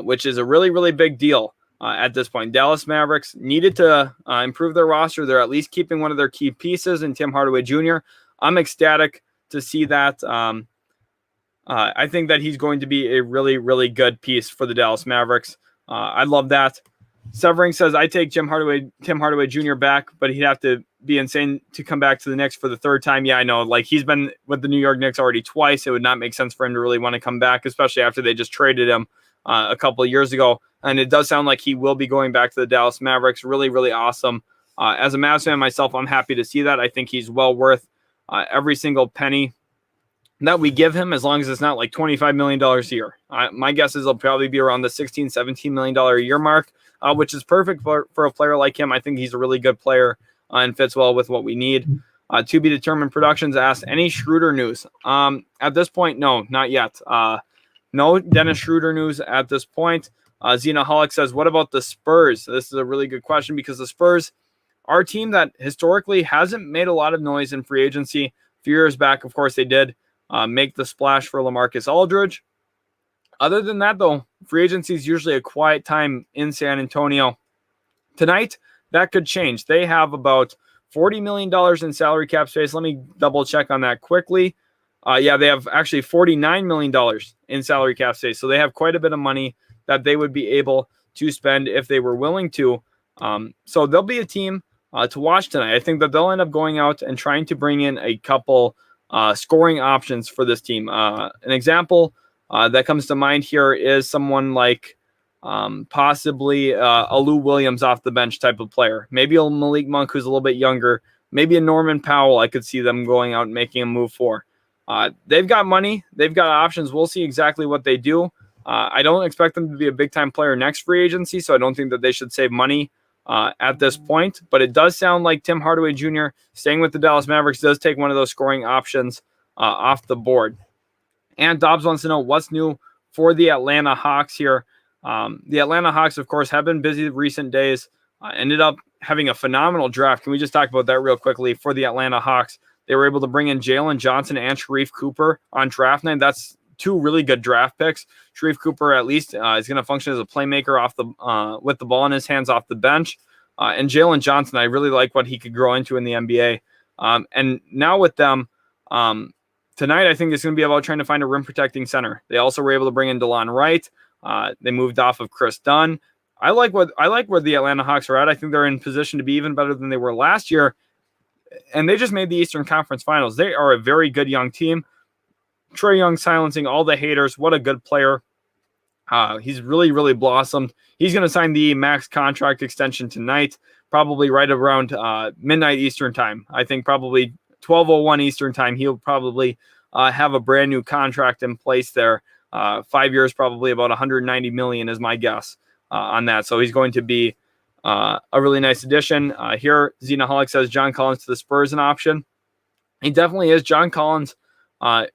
which is a really, really big deal at this point. Dallas Mavericks needed to improve their roster. They're at least keeping one of their key pieces in Tim Hardaway Jr. I'm ecstatic to see that. I think that he's going to be a really, really good piece for the Dallas Mavericks. I love that. Severing says, I take Tim Hardaway Jr. back, but he'd have to be insane to come back to the Knicks for the third time. Yeah, I know. Like, he's been with the New York Knicks already twice. It would not make sense for him to really want to come back, especially after they just traded him a couple of years ago. And it does sound like he will be going back to the Dallas Mavericks. Really, really awesome. As a Mavs fan myself, I'm happy to see that. I think he's well worth every single penny that we give him, as long as it's not like $25 million a year. My guess is it'll probably be around the $16, $17 million a year mark, which is perfect for a player like him. I think he's a really good player and fits well with what we need. To be determined Productions asked, any Schroeder news? At this point, no, not yet. No Dennis Schroeder news at this point. Zena Hollick says, what about the Spurs? This is a really good question because the Spurs are a team that historically hasn't made a lot of noise in free agency. A few years back, of course, they did make the splash for LaMarcus Aldridge. Other than that, though, free agency is usually a quiet time in San Antonio. Tonight, that could change. They have about $40 million in salary cap space. Let me double check on that quickly. Yeah, they have actually $49 million in salary cap space. So they have quite a bit of money that they would be able to spend if they were willing to. So they'll be a team to watch tonight. I think that they'll end up going out and trying to bring in a couple scoring options for this team. An example that comes to mind here is someone like possibly a Lou Williams off the bench type of player. Maybe a Malik Monk who's a little bit younger. Maybe a Norman Powell I could see them going out and making a move for. They've got money. They've got options. We'll see exactly what they do. I don't expect them to be a big-time player next free agency, so I don't think that they should save money at this point. But it does sound like Tim Hardaway Jr. staying with the Dallas Mavericks does take one of those scoring options off the board. And Dobbs wants to know what's new for the Atlanta Hawks here. The Atlanta Hawks, of course, have been busy recent days. Ended up having a phenomenal draft. Can we just talk about that real quickly for the Atlanta Hawks? They were able to bring in Jalen Johnson and Sharif Cooper on draft night. That's two really good draft picks. Sharif Cooper at least is going to function as a playmaker off the with the ball in his hands off the bench. And Jalen Johnson, I really like what he could grow into in the NBA. And now with them, tonight I think it's going to be about trying to find a rim protecting center. They also were able to bring in DeLon Wright. They moved off of Chris Dunn. I like where the Atlanta Hawks are at. I think they're in position to be even better than they were last year. And they just made the Eastern Conference Finals. They are a very good young team. Trae Young silencing all the haters. What a good player. He's really, really blossomed. He's going to sign the max contract extension tonight, probably right around midnight Eastern time. I think probably 12:01 Eastern time. He'll probably have a brand new contract in place there. 5 years, probably about $190 million is my guess on that. So he's going to be a really nice addition. Here, Xenaholic says John Collins to the Spurs an option. He definitely is. John Collins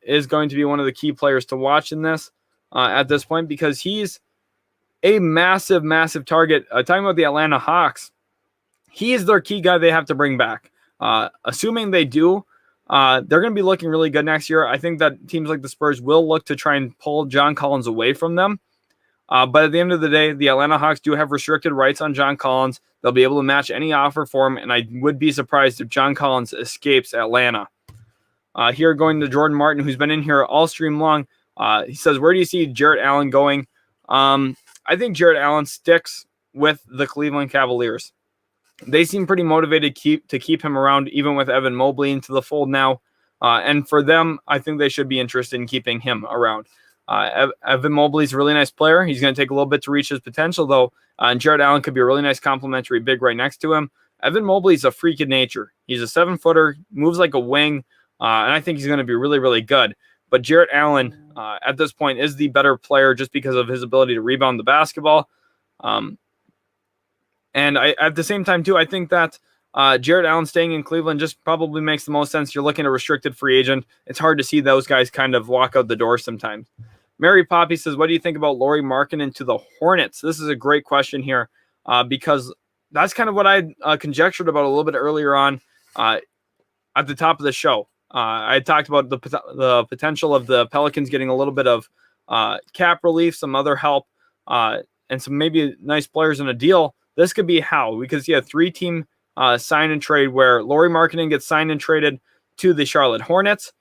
is going to be one of the key players to watch in this at this point because he's a massive, massive target. Talking about the Atlanta Hawks, he is their key guy they have to bring back. Assuming they do, they're going to be looking really good next year. I think that teams like the Spurs will look to try and pull John Collins away from them. But at the end of the day, the Atlanta Hawks do have restricted rights on John Collins. They'll be able to match any offer for him, and I would be surprised if John Collins escapes Atlanta. Here going to Jordan Martin, who's been in here all stream long. He says, where do you see Jarrett Allen going? I think Jarrett Allen sticks with the Cleveland Cavaliers. They seem pretty motivated to keep him around, even with Evan Mobley into the fold now. And for them, I think they should be interested in keeping him around. Evan Mobley's a really nice player. He's going to take a little bit to reach his potential, though. And Jarrett Allen could be a really nice complementary big right next to him. Evan Mobley's a freak of nature. He's a 7-footer, moves like a wing, and I think he's going to be really, really good. But Jarrett Allen, at this point, is the better player just because of his ability to rebound the basketball. And at the same time, too, I think that Jarrett Allen staying in Cleveland just probably makes the most sense. You're looking at a restricted free agent. It's hard to see those guys kind of walk out the door sometimes. Mary Poppy says, what do you think about Lowry Markkanen to the Hornets? This is a great question here because that's kind of what I conjectured about a little bit earlier on at the top of the show. I talked about the potential of the Pelicans getting a little bit of cap relief, some other help, and some maybe nice players in a deal. This could be how, because you have 3-team sign and trade where Lowry Markkanen gets signed and traded to the Charlotte Hornets.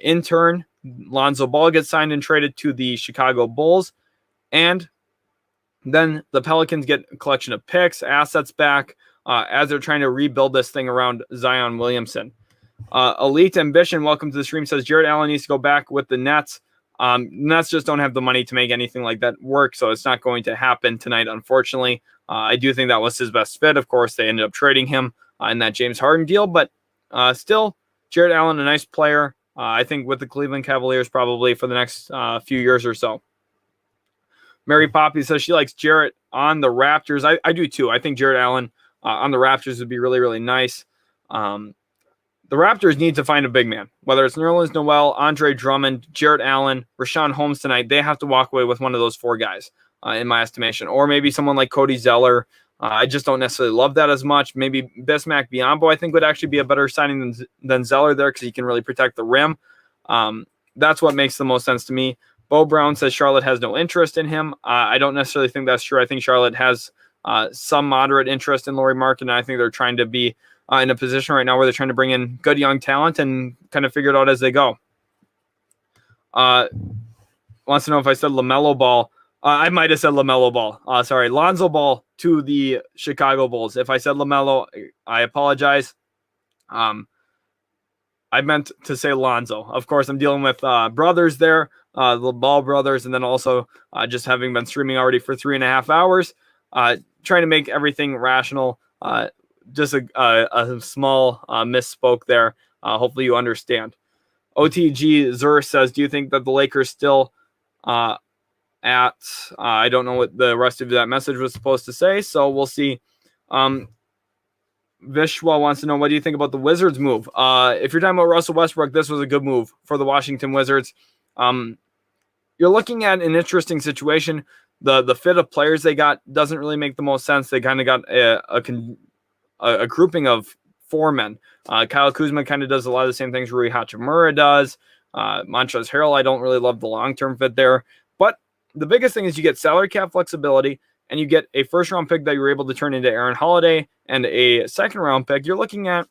In turn, Lonzo Ball gets signed and traded to the Chicago Bulls. And then the Pelicans get a collection of picks, assets back as they're trying to rebuild this thing around Zion Williamson. Elite Ambition, welcome to the stream, says Jarrett Allen needs to go back with the Nets. Nets just don't have the money to make anything like that work, so it's not going to happen tonight, unfortunately. I do think that was his best fit. Of course, they ended up trading him in that James Harden deal, but still, Jarrett Allen, a nice player. I think with the Cleveland Cavaliers probably for the next few years or so. Mary Poppy says she likes Jarrett on the Raptors. I do too. I think Jarrett Allen on the Raptors would be really, really nice. The Raptors need to find a big man, whether it's Nerlens Noel, Andre Drummond, Jarrett Allen, Richaun Holmes tonight. They have to walk away with one of those 4 guys, in my estimation, or maybe someone like Cody Zeller. I just don't necessarily love that as much. Maybe Bismack Biyombo, I think, would actually be a better signing than Zeller there because he can really protect the rim. That's what makes the most sense to me. Bo Brown says Charlotte has no interest in him. I don't necessarily think that's true. I think Charlotte has some moderate interest in Lowry Markkanen, and I think they're trying to be in a position right now where they're trying to bring in good young talent and kind of figure it out as they go. Wants to know if I said LaMelo Ball. I might have said LaMelo Ball. Sorry, Lonzo Ball to the Chicago Bulls. If I said LaMelo, I apologize. I I meant to say Lonzo. Of course, I'm dealing with brothers there, the Ball brothers, and then also just having been streaming already for 3.5 hours, trying to make everything rational. Just a small misspoke there. Hopefully you understand. OTG Zur says, do you think that the Lakers still I don't know what the rest of that message was supposed to say, so we'll see. Vishwa wants to know, what do you think about the Wizards move? If you're talking about Russell Westbrook, this was a good move for the Washington Wizards. You're looking at an interesting situation. The fit of players they got doesn't really make the most sense. They kind of got a grouping of 4 men. Kyle Kuzma kind of does a lot of the same things Rui Hachimura does. Montrezl Harrell, I don't really love the long-term fit there. But the biggest thing is you get salary cap flexibility, and you get a first-round pick that you're able to turn into Aaron Holiday and a second-round pick. You're looking at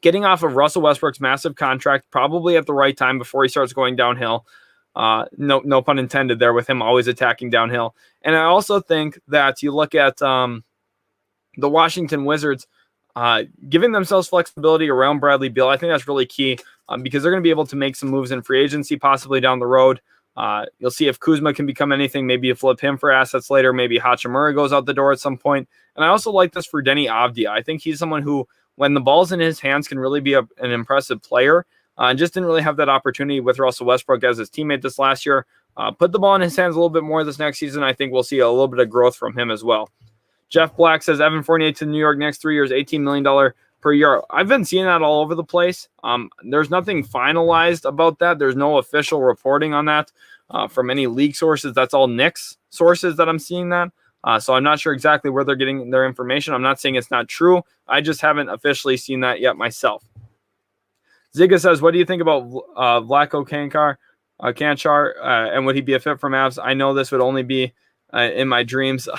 getting off of Russell Westbrook's massive contract probably at the right time before he starts going downhill. No pun intended there with him always attacking downhill. And I also think that you look at the Washington Wizards giving themselves flexibility around Bradley Beal. I think that's really key because they're going to be able to make some moves in free agency possibly down the road. You'll see if Kuzma can become anything. Maybe you flip him for assets later. Maybe Hachimura goes out the door at some point. And I also like this for Denny Avdia. I think he's someone who, when the ball's in his hands, can really be an impressive player. And just didn't really have that opportunity with Russell Westbrook as his teammate this last year. Put the ball in his hands a little bit more this next season. I think we'll see a little bit of growth from him as well. Jeff Black says, Evan Fournier to New York next 3 years, $18 million per year. I've been seeing that all over the place. There's nothing finalized about that. There's no official reporting on that from any league sources. That's all Knicks sources that I'm seeing that. So I'm not sure exactly where they're getting their information. I'm not saying it's not true. I just haven't officially seen that yet myself. Ziga says, what do you think about Vlatko Kanchar, and would he be a fit for Mavs? I know this would only be in my dreams.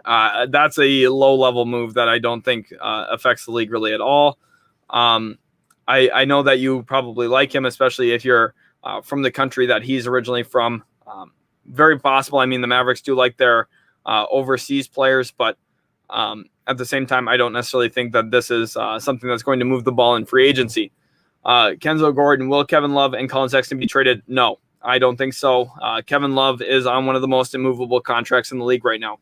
That's a low-level move that I don't think affects the league really at all. I know that you probably like him, especially if you're from the country that he's originally from. Very possible. I mean, the Mavericks do like their overseas players, but at the same time, I don't necessarily think that this is something that's going to move the ball in free agency. Kenzo Gordon, will Kevin Love and Colin Sexton be traded? No, I don't think so. Kevin Love is on one of the most immovable contracts in the league right now.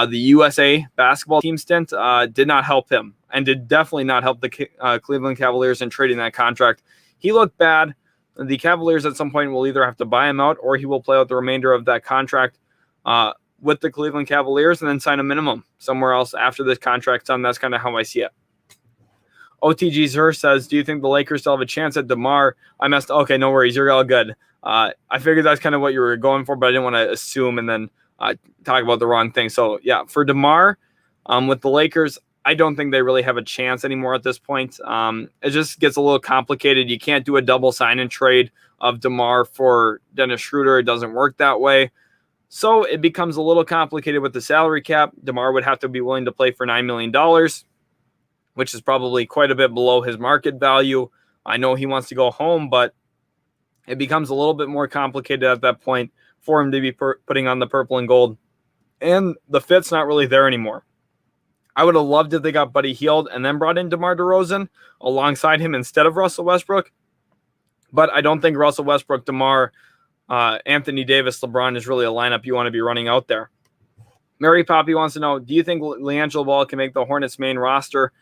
The USA basketball team stint did not help him and did definitely not help the Cleveland Cavaliers in trading that contract. He looked bad. The Cavaliers at some point will either have to buy him out or he will play out the remainder of that contract with the Cleveland Cavaliers and then sign a minimum somewhere else after this contract's done. That's kind of how I see it. OTG Zur says, do you think the Lakers still have a chance at DeMar? Okay, no worries. You're all good. I figured that's kind of what you were going for, but I didn't want to assume and then talk about the wrong thing. So, yeah, for DeMar with the Lakers, I don't think they really have a chance anymore at this point. It just gets a little complicated. You can't do a double sign-and trade of DeMar for Dennis Schroeder. It doesn't work that way. So it becomes a little complicated with the salary cap. DeMar would have to be willing to play for $9 million, which is probably quite a bit below his market value. I know he wants to go home, but it becomes a little bit more complicated at that point for him to be putting on the purple and gold. And the fit's not really there anymore. I would have loved if they got Buddy Hield and then brought in DeMar DeRozan alongside him instead of Russell Westbrook. But I don't think Russell Westbrook, DeMar, Anthony Davis, LeBron is really a lineup you want to be running out there. Mary Poppy wants to know, do you think LiAngelo Ball can make the Hornets main roster?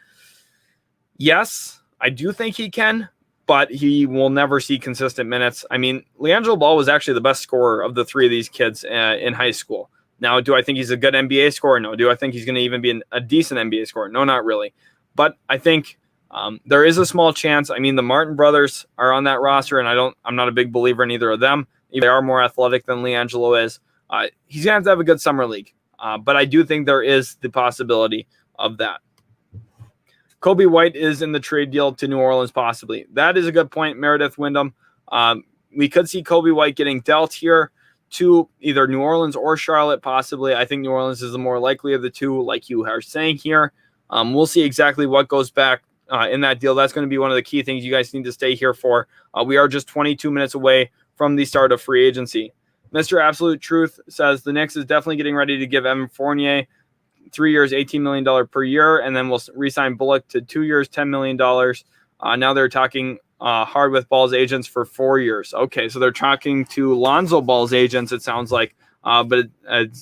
Yes, I do think he can, but he will never see consistent minutes. I mean, LiAngelo Ball was actually the best scorer of the three of these kids in high school. Now, do I think he's a good NBA scorer? No. Do I think he's going to even be a decent NBA scorer? No, not really. But I think there is a small chance. I mean, the Martin brothers are on that roster, and I'm not a big believer in either of them. They are more athletic than LiAngelo is. He's going to have a good summer league. But I do think there is the possibility of that. Kobe White is in the trade deal to New Orleans, possibly. That is a good point, Meredith Wyndham. We could see Kobe White getting dealt here to either New Orleans or Charlotte, possibly. I think New Orleans is the more likely of the two, like you are saying here. We'll see exactly what goes back in that deal. That's going to be one of the key things you guys need to stay here for. We are just 22 minutes away from the start of free agency. Mr. Absolute Truth says the Knicks is definitely getting ready to give Evan Fournier 3 years, $18 million per year, and then we'll re-sign Bullock to 2 years, $10 million. Now they're talking hard with Ball's agents for 4 years. Okay, so they're talking to Lonzo Ball's agents, it sounds like. But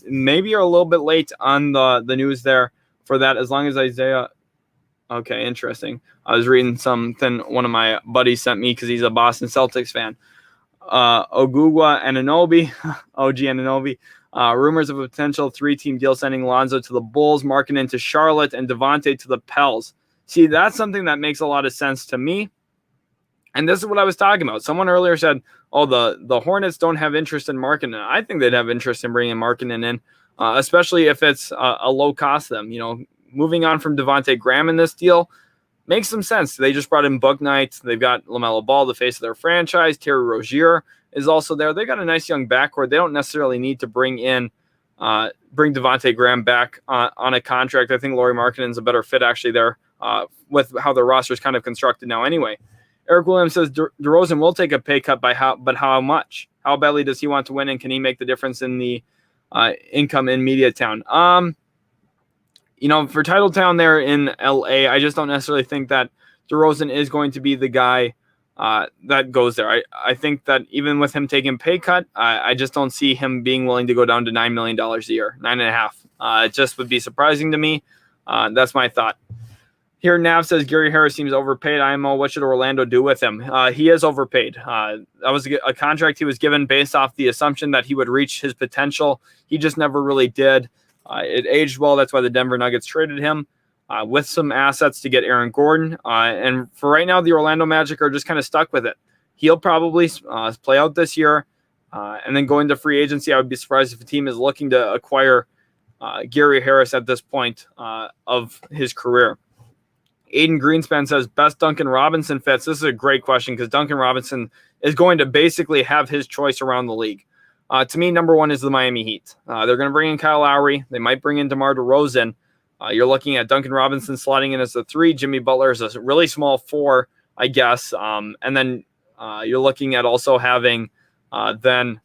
maybe you're a little bit late on the news there for that, as long as Isaiah. Okay, interesting. I was reading something one of my buddies sent me because he's a Boston Celtics fan. Ogugwa Anunoby, OG Anunoby. Rumors of a potential 3-team deal sending Lonzo to the Bulls, Markkanen to Charlotte, and Devontae to the Pels. See, that's something that makes a lot of sense to me. And this is what I was talking about. Someone earlier said, oh, the Hornets don't have interest in Markkanen. I think they'd have interest in bringing Markkanen in, especially if it's a low cost to them. You know, moving on from Devontae Graham in this deal makes some sense. They just brought in Bouknight. They've got LaMelo Ball, the face of their franchise. Terry Rozier is also there. They got a nice young backcourt. They don't necessarily need to bring Devontae Graham back on a contract. I think Lauri Markkanen's a better fit actually there with how their roster is kind of constructed now anyway. Eric Williams says DeRozan will take a pay cut but how much? How badly does he want to win, and can he make the difference in the income in Mediatown? You know, for Titletown there in LA, I just don't necessarily think that DeRozan is going to be the guy that goes there. I think that even with him taking a pay cut, I just don't see him being willing to go down to $9 million a year, $9.5. It just would be surprising to me. That's my thought. Here, Nav says Gary Harris seems overpaid. IMO, what should Orlando do with him? He is overpaid. That was a contract he was given based off the assumption that he would reach his potential. He just never really did. It aged well. That's why the Denver Nuggets traded him with some assets to get Aaron Gordon. And for right now, the Orlando Magic are just kind of stuck with it. He'll probably play out this year. And then go into free agency. I would be surprised if a team is looking to acquire Gary Harris at this point of his career. Aiden Greenspan says, best Duncan Robinson fits. This is a great question because Duncan Robinson is going to basically have his choice around the league. To me, number one is the Miami Heat. They're going to bring in Kyle Lowry. They might bring in DeMar DeRozan. You're looking at Duncan Robinson slotting in as a 3. Jimmy Butler is a really small 4, I guess. And then you're looking at also having then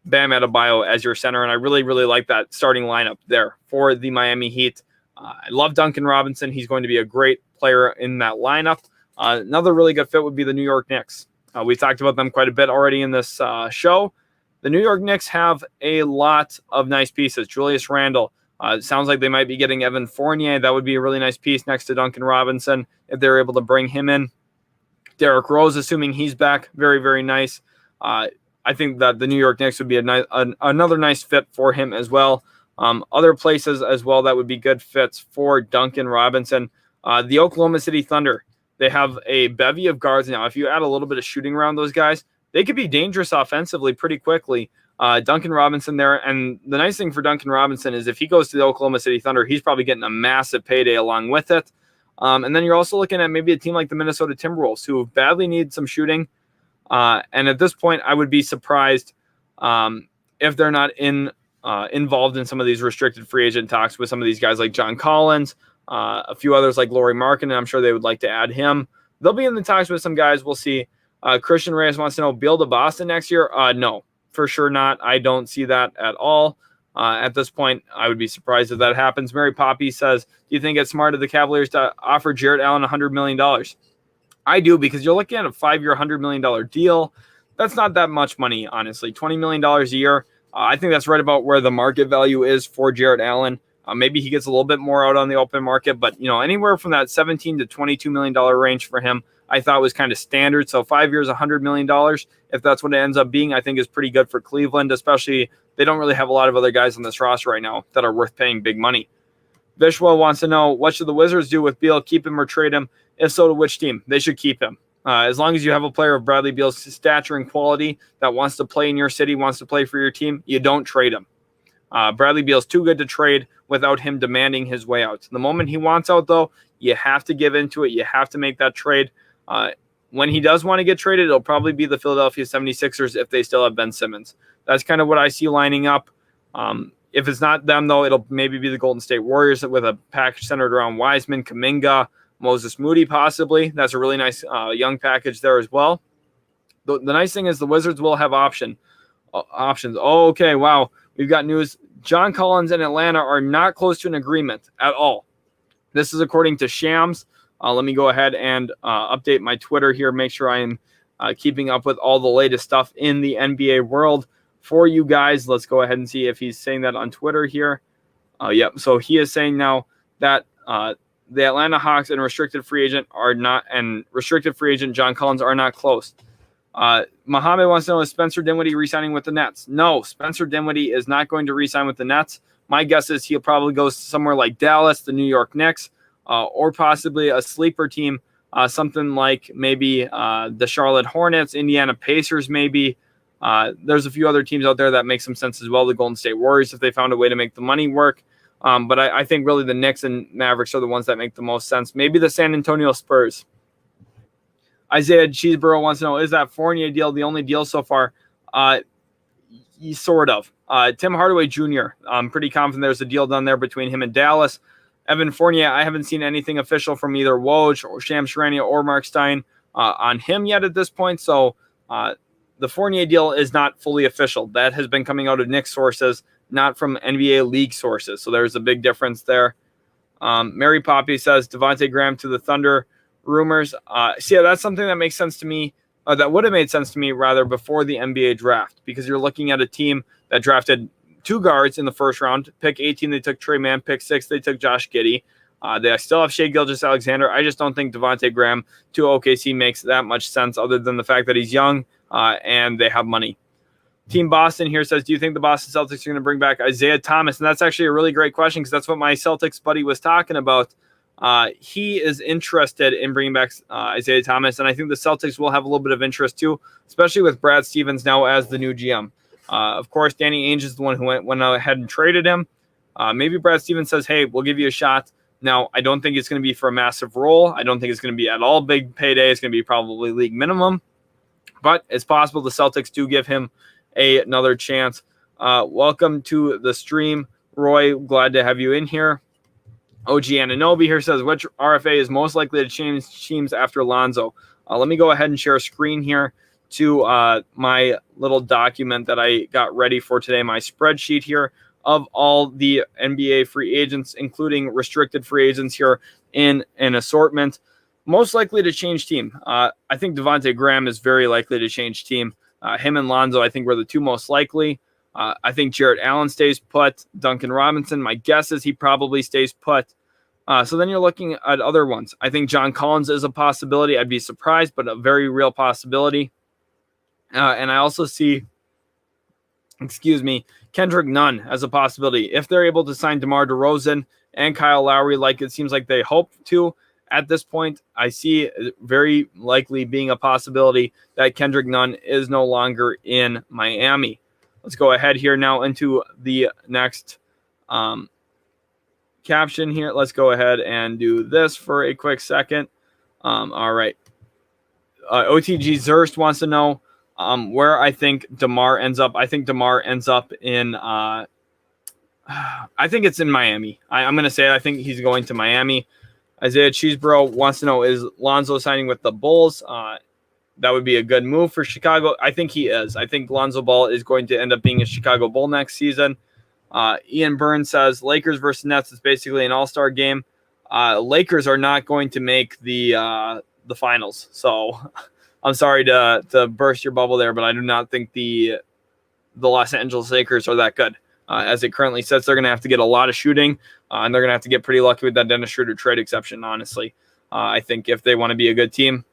Bam Adebayo as your center. And I really, really like that starting lineup there for the Miami Heat. I love Duncan Robinson. He's going to be a great player in that lineup. Another really good fit would be the New York Knicks. We talked about them quite a bit already in this show. The New York Knicks have a lot of nice pieces. Julius Randle. It sounds like they might be getting Evan Fournier. That would be a really nice piece next to Duncan Robinson if they're able to bring him in. Derrick Rose, assuming he's back. Very, very nice. I think that the New York Knicks would be another nice fit for him as well. Other places as well that would be good fits for Duncan Robinson. The Oklahoma City Thunder, they have a bevy of guards now. If you add a little bit of shooting around those guys, they could be dangerous offensively pretty quickly. Duncan Robinson there. And the nice thing for Duncan Robinson is if he goes to the Oklahoma City Thunder, he's probably getting a massive payday along with it. And then you're also looking at maybe a team like the Minnesota Timberwolves who badly need some shooting. And at this point, I would be surprised if they're not involved in some of these restricted free agent talks with some of these guys like John Collins, a few others like Lauri Markkanen. I'm sure they would like to add him. They'll be in the talks with some guys. We'll see. Christian Reyes wants to know, Beal to Boston next year? No, for sure not. I don't see that at all. At this point, I would be surprised if that happens. Mary Poppy says, do you think it's smart of the Cavaliers to offer Jarrett Allen $100 million? I do, because you're looking at a 5-year, $100 million deal. That's not that much money, honestly. $20 million a year. I think that's right about where the market value is for Jarrett Allen. Maybe he gets a little bit more out on the open market, but anywhere from that $17 to $22 million range for him, I thought was kind of standard. So 5 years, $100 million, if that's what it ends up being, I think is pretty good for Cleveland, especially they don't really have a lot of other guys on this roster right now that are worth paying big money. Vishwa wants to know, what should the Wizards do with Beal? Keep him or trade him? If so, to which team? They should keep him. As long as you have a player of Bradley Beal's stature and quality that wants to play in your city, wants to play for your team, you don't trade him. Bradley Beal's too good to trade without him demanding his way out. The moment he wants out, though, you have to give into it. You have to make that trade. When he does want to get traded, it'll probably be the Philadelphia 76ers if they still have Ben Simmons. That's kind of what I see lining up. If it's not them, though, it'll maybe be the Golden State Warriors with a package centered around Wiseman, Kuminga, Moses Moody possibly. That's a really nice young package there as well. The nice thing is the Wizards will have options. Oh, okay, wow. We've got news. John Collins and Atlanta are not close to an agreement at all. This is according to Shams. Let me go ahead and update my Twitter here, make sure I am keeping up with all the latest stuff in the NBA world for you guys. Let's go ahead and see if he's saying that on Twitter here. Yep. So he is saying now that the Atlanta Hawks and restricted free agent John Collins are not close. Mohammed wants to know, is Spencer Dinwiddie re-signing with the Nets? No, Spencer Dinwiddie is not going to re-sign with the Nets. My guess is he'll probably go somewhere like Dallas, the New York Knicks, or possibly a sleeper team, something like maybe the Charlotte Hornets, Indiana Pacers maybe. There's a few other teams out there that make some sense as well. The Golden State Warriors, if they found a way to make the money work. But I think really the Knicks and Mavericks are the ones that make the most sense. Maybe the San Antonio Spurs. Isaiah Cheeseborough wants to know, is that Fournier deal the only deal so far? Sort of. Tim Hardaway Jr., I'm pretty confident there's a deal done there between him and Dallas. Evan Fournier, I haven't seen anything official from either Woj or Shams Charania or Mark Stein on him yet at this point. So the Fournier deal is not fully official. That has been coming out of Knicks sources, not from NBA league sources. So there's a big difference there. Mary Poppy says Devontae Graham to the Thunder rumors. That's something that makes sense to me. That would have made sense to me rather before the NBA draft, because you're looking at a team that drafted 2 guards in the first round. Pick 18, they took Trey Mann. Pick 6, they took Josh Giddey. They still have Shai Gilgeous-Alexander. I just don't think Devontae Graham to OKC makes that much sense, other than the fact that he's young and they have money. Team Boston here says, do you think the Boston Celtics are going to bring back Isaiah Thomas? And that's actually a really great question, because that's what my Celtics buddy was talking about. He is interested in bringing back Isaiah Thomas, and I think the Celtics will have a little bit of interest too, especially with Brad Stevens now as the new GM. Of course, Danny Ainge is the one who went ahead and traded him. Maybe Brad Stevens says, hey, we'll give you a shot. Now, I don't think it's going to be for a massive role. I don't think it's going to be at all big payday. It's going to be probably league minimum. But it's possible the Celtics do give him another chance. Welcome to the stream, Roy. Glad to have you in here. OG Ananobi here says, which RFA is most likely to change teams after Lonzo? Let me go ahead and share a screen here to my little document that I got ready for today, my spreadsheet here of all the NBA free agents, including restricted free agents here in an assortment. Most likely to change team. I think Devontae Graham is very likely to change team. Him and Lonzo, I think, were the two most likely. I think Jarrett Allen stays put. Duncan Robinson, my guess is he probably stays put. So then you're looking at other ones. I think John Collins is a possibility. I'd be surprised, but a very real possibility. And I also see, Kendrick Nunn as a possibility. If they're able to sign DeMar DeRozan and Kyle Lowry like it seems like they hope to at this point, I see it very likely being a possibility that Kendrick Nunn is no longer in Miami. Let's go ahead here now into the next caption here. Let's go ahead and do this for a quick second. All right. OTG Zurst wants to know where I think DeMar ends up. I think DeMar ends up in I think it's in Miami. I'm going to say I think he's going to Miami. Isaiah Cheeseborough wants to know, is Lonzo signing with the Bulls? That would be a good move for Chicago. I think he is. I think Lonzo Ball is going to end up being a Chicago Bull next season. Ian Burns says Lakers versus Nets is basically an all-star game. Lakers are not going to make the finals. So I'm sorry to burst your bubble there, but I do not think the Los Angeles Lakers are that good. As it currently sits, they're going to have to get a lot of shooting, and they're going to have to get pretty lucky with that Dennis Schroeder trade exception, honestly. I think if they want to be a good team.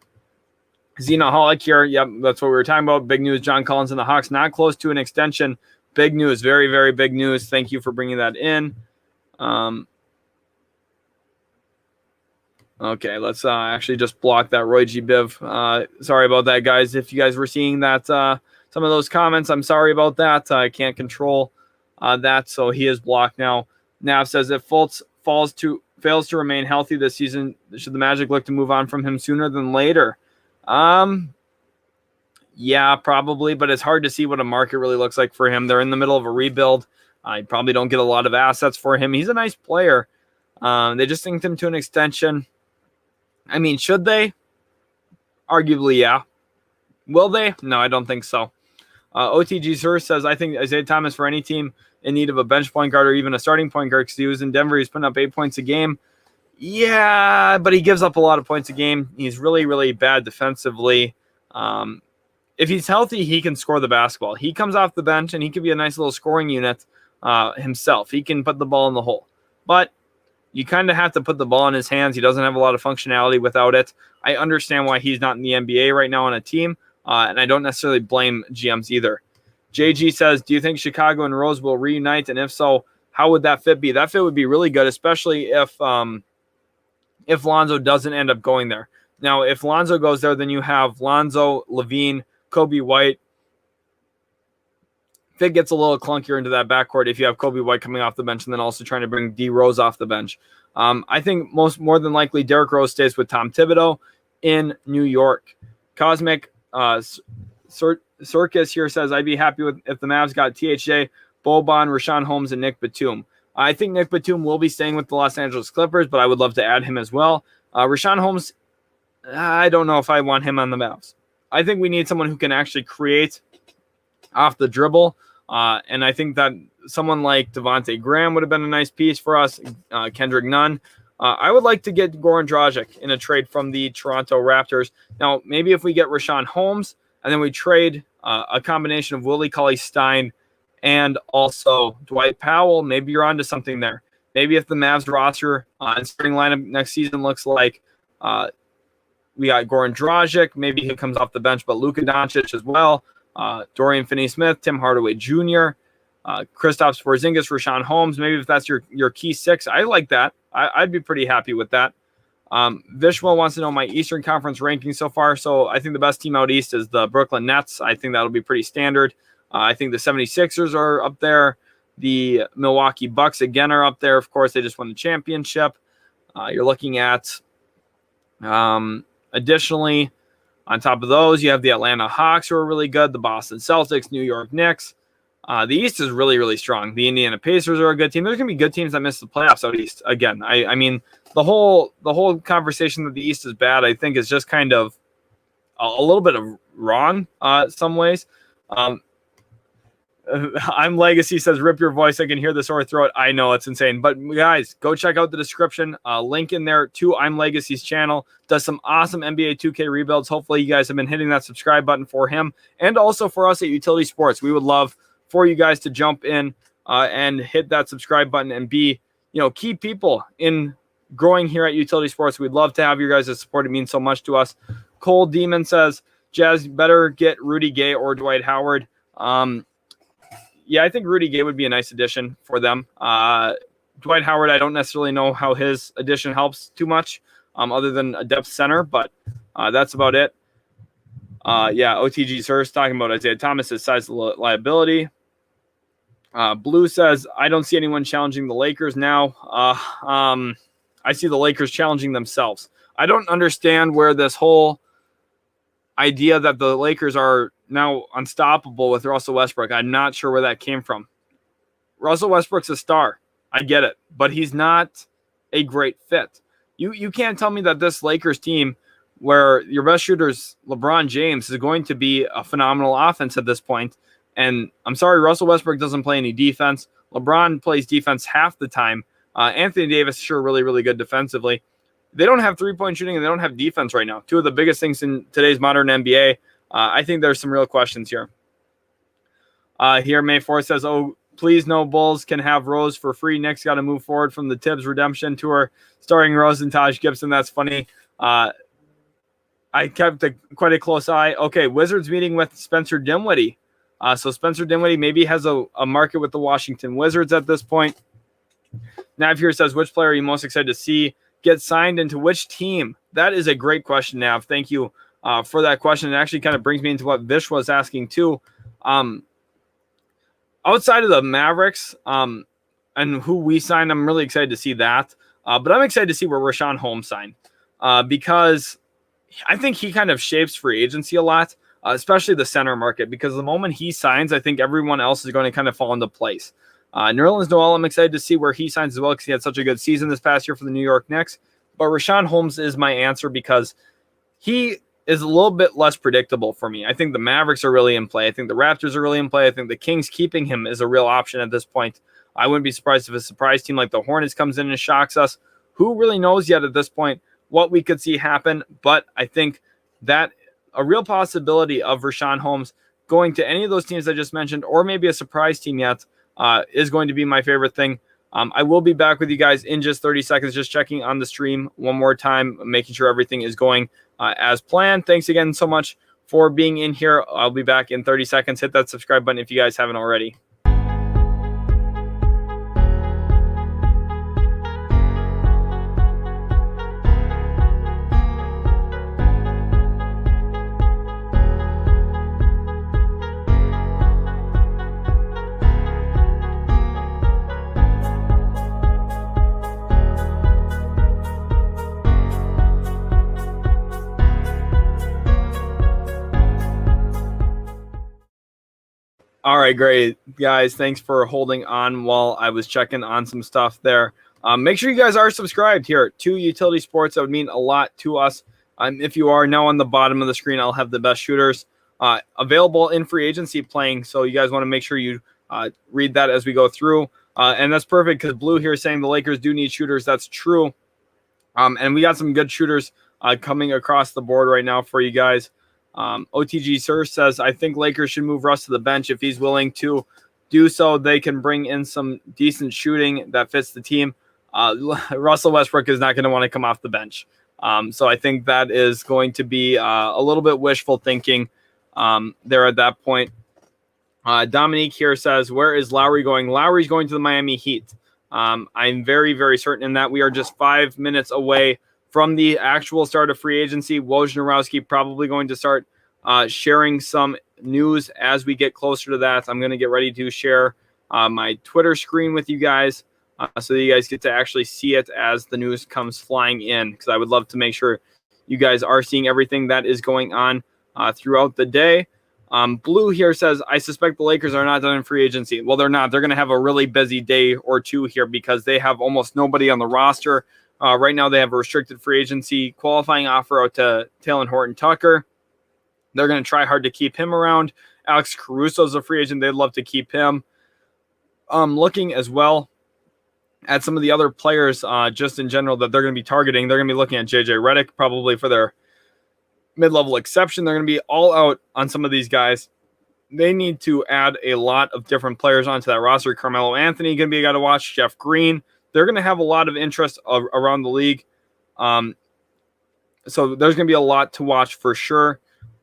Xenaholic here, yep, that's what we were talking about. Big news, John Collins and the Hawks not close to an extension. Big news, very, very big news. Thank you for bringing that in. Okay, let's actually just block that Roy G. Biv. Sorry about that, guys. If you guys were seeing that, some of those comments, I'm sorry about that. I can't control that, so he is blocked now. Nav says if Fultz fails to remain healthy this season, should the Magic look to move on from him sooner than later? Yeah, probably, but it's hard to see what a market really looks like for him. They're in the middle of a rebuild. I probably don't get a lot of assets for him. He's a nice player. They just linked him to an extension. I mean, should they? Arguably, yeah. Will they? No, I don't think so. OTG Sir says, I think Isaiah Thomas for any team in need of a bench point guard or even a starting point guard, because he was in Denver. He's putting up 8 points a game. Yeah, but he gives up a lot of points a game. He's really, really bad defensively. If he's healthy, he can score the basketball. He comes off the bench, and he can be a nice little scoring unit himself. He can put the ball in the hole. But you kind of have to put the ball in his hands. He doesn't have a lot of functionality without it. I understand why he's not in the NBA right now on a team, and I don't necessarily blame GMs either. JG says, do you think Chicago and Rose will reunite? And if so, how would that fit be? That fit would be really good, especially if Lonzo doesn't end up going there. Now, if Lonzo goes there, then you have Lonzo, Levine, Kobe White. Fit gets a little clunkier into that backcourt if you have Kobe White coming off the bench and then also trying to bring D Rose off the bench. I think more than likely Derrick Rose stays with Tom Thibodeau in New York. Cosmic Circus here says, I'd be happy if the Mavs got THJ, Boban, Richaun Holmes, and Nick Batum. I think Nick Batum will be staying with the Los Angeles Clippers, but I would love to add him as well. Richaun Holmes, I don't know if I want him on the Mavs. I think we need someone who can actually create off the dribble, and I think that someone like Devontae Graham would have been a nice piece for us, Kendrick Nunn. I would like to get Goran Dragic in a trade from the Toronto Raptors. Now, maybe if we get Richaun Holmes, and then we trade a combination of Willie Cauley-Stein and also Dwight Powell, maybe you're onto something there. Maybe if the Mavs roster and starting lineup next season looks like we got Goran Dragic, maybe he comes off the bench, but Luka Doncic as well, Dorian Finney-Smith, Tim Hardaway Jr., Kristaps Porzingis, Richaun Holmes. Maybe if that's your key six, I like that. I'd be pretty happy with that. Vishwa wants to know my Eastern Conference ranking so far. So I think the best team out East is the Brooklyn Nets. I think that'll be pretty standard. I think the 76ers are up there. The Milwaukee Bucks, again, are up there. Of course, they just won the championship. You're looking at, additionally, on top of those, you have the Atlanta Hawks, who are really good, the Boston Celtics, New York Knicks. The East is really, really strong. The Indiana Pacers are a good team. There's going to be good teams that miss the playoffs out East. Again, I mean, the whole conversation that the East is bad, I think, is just kind of a little bit of wrong some ways. I'm Legacy says, rip your voice. I can hear the sore throat. I know, it's insane. But guys, go check out the description. Link in there to I'm Legacy's channel. Does some awesome NBA 2K rebuilds. Hopefully you guys have been hitting that subscribe button for him. And also for us at Utility Sports. We would love for you guys to jump in and hit that subscribe button and be, key people in growing here at Utility Sports. We'd love to have you guys' support. It means so much to us. Cole Demon says, Jazz better get Rudy Gay or Dwight Howard. Yeah, I think Rudy Gay would be a nice addition for them. Dwight Howard, I don't necessarily know how his addition helps too much other than a depth center, but that's about it. Yeah, OTG Sirs talking about Isaiah Thomas's size liability. Blue says, I don't see anyone challenging the Lakers now. I see the Lakers challenging themselves. I don't understand where this whole idea that the Lakers are now unstoppable with Russell Westbrook. I'm not sure where that came from. Russell Westbrook's a star. I get it, but he's not a great fit. You can't tell me that this Lakers team, where your best shooter is LeBron James, is going to be a phenomenal offense at this point. And I'm sorry, Russell Westbrook doesn't play any defense. LeBron plays defense half the time. Anthony Davis, sure, really, really good defensively. They don't have three-point shooting and they don't have defense right now. Two of the biggest things in today's modern NBA. I think there's some real questions here. Here, May 4th says, oh, please no Bulls can have Rose for free. Knicks got to move forward from the Tibbs redemption tour starring Rose and Taj Gibson. That's funny. I kept quite a close eye. Okay, Wizards meeting with Spencer Dinwiddie. So Spencer Dinwiddie maybe has a market with the Washington Wizards at this point. Nav here says, which player are you most excited to see get signed into which team? That is a great question, Nav. Thank you for that question. It actually kind of brings me into what Vish was asking too. Outside of the Mavericks and who we signed, I'm really excited to see that. But I'm excited to see where Richaun Holmes signed because I think he kind of shapes free agency a lot, especially the center market, because the moment he signs, I think everyone else is going to kind of fall into place. Nerlens Noel, I'm excited to see where he signs as well because he had such a good season this past year for the New York Knicks. But Richaun Holmes is my answer because he is a little bit less predictable for me. I think the Mavericks are really in play. I think the Raptors are really in play. I think the Kings keeping him is a real option at this point. I wouldn't be surprised if a surprise team like the Hornets comes in and shocks us. who really knows yet at this point what we could see happen? But I think that a real possibility of Richaun Holmes going to any of those teams I just mentioned, or maybe a surprise team yet, is going to be my favorite thing. I will be back with you guys in just 30 seconds, just checking on the stream one more time, making sure everything is going as planned. Thanks again so much for being in here. I'll be back in 30 seconds. Hit that subscribe button if you guys haven't already. All right, great, guys. Thanks for holding on while I was checking on some stuff there. Make sure you guys are subscribed here to Utility Sports. That would mean a lot to us. If you are now on the bottom of the screen, I'll have the best shooters available in free agency playing. So you guys want to make sure you read that as we go through. And that's perfect because Blue here is saying the Lakers do need shooters. That's true. And we got some good shooters coming across the board right now for you guys. OTG Sir says, I think Lakers should move Russ to the bench. If he's willing to do so, they can bring in some decent shooting that fits the team. Russell Westbrook is not going to want to come off the bench. So I think that is going to be a little bit wishful thinking there at that point. Dominique here says, where is Lowry going? Lowry's going to the Miami Heat. I'm very, very certain in that. We are just 5 minutes away from the actual start of free agency. Wojnarowski probably going to start sharing some news as we get closer to that. I'm going to get ready to share my Twitter screen with you guys so that you guys get to actually see it as the news comes flying in, because I would love to make sure you guys are seeing everything that is going on throughout the day. Blue here says, I suspect the Lakers are not done in free agency. Well, they're not. They're going to have a really busy day or two here because they have almost nobody on the roster. Right now, they have a restricted free agency qualifying offer out to Taylor Horton-Tucker. They're going to try hard to keep him around. Alex Caruso's a free agent. They'd love to keep him. Looking as well at some of the other players just in general that they're going to be targeting. They're going to be looking at J.J. Redick probably for their mid-level exception. They're going to be all out on some of these guys. They need to add a lot of different players onto that roster. Carmelo Anthony going to be a guy to watch. Jeff Green. They're going to have a lot of interest around the league. So there's going to be a lot to watch for sure.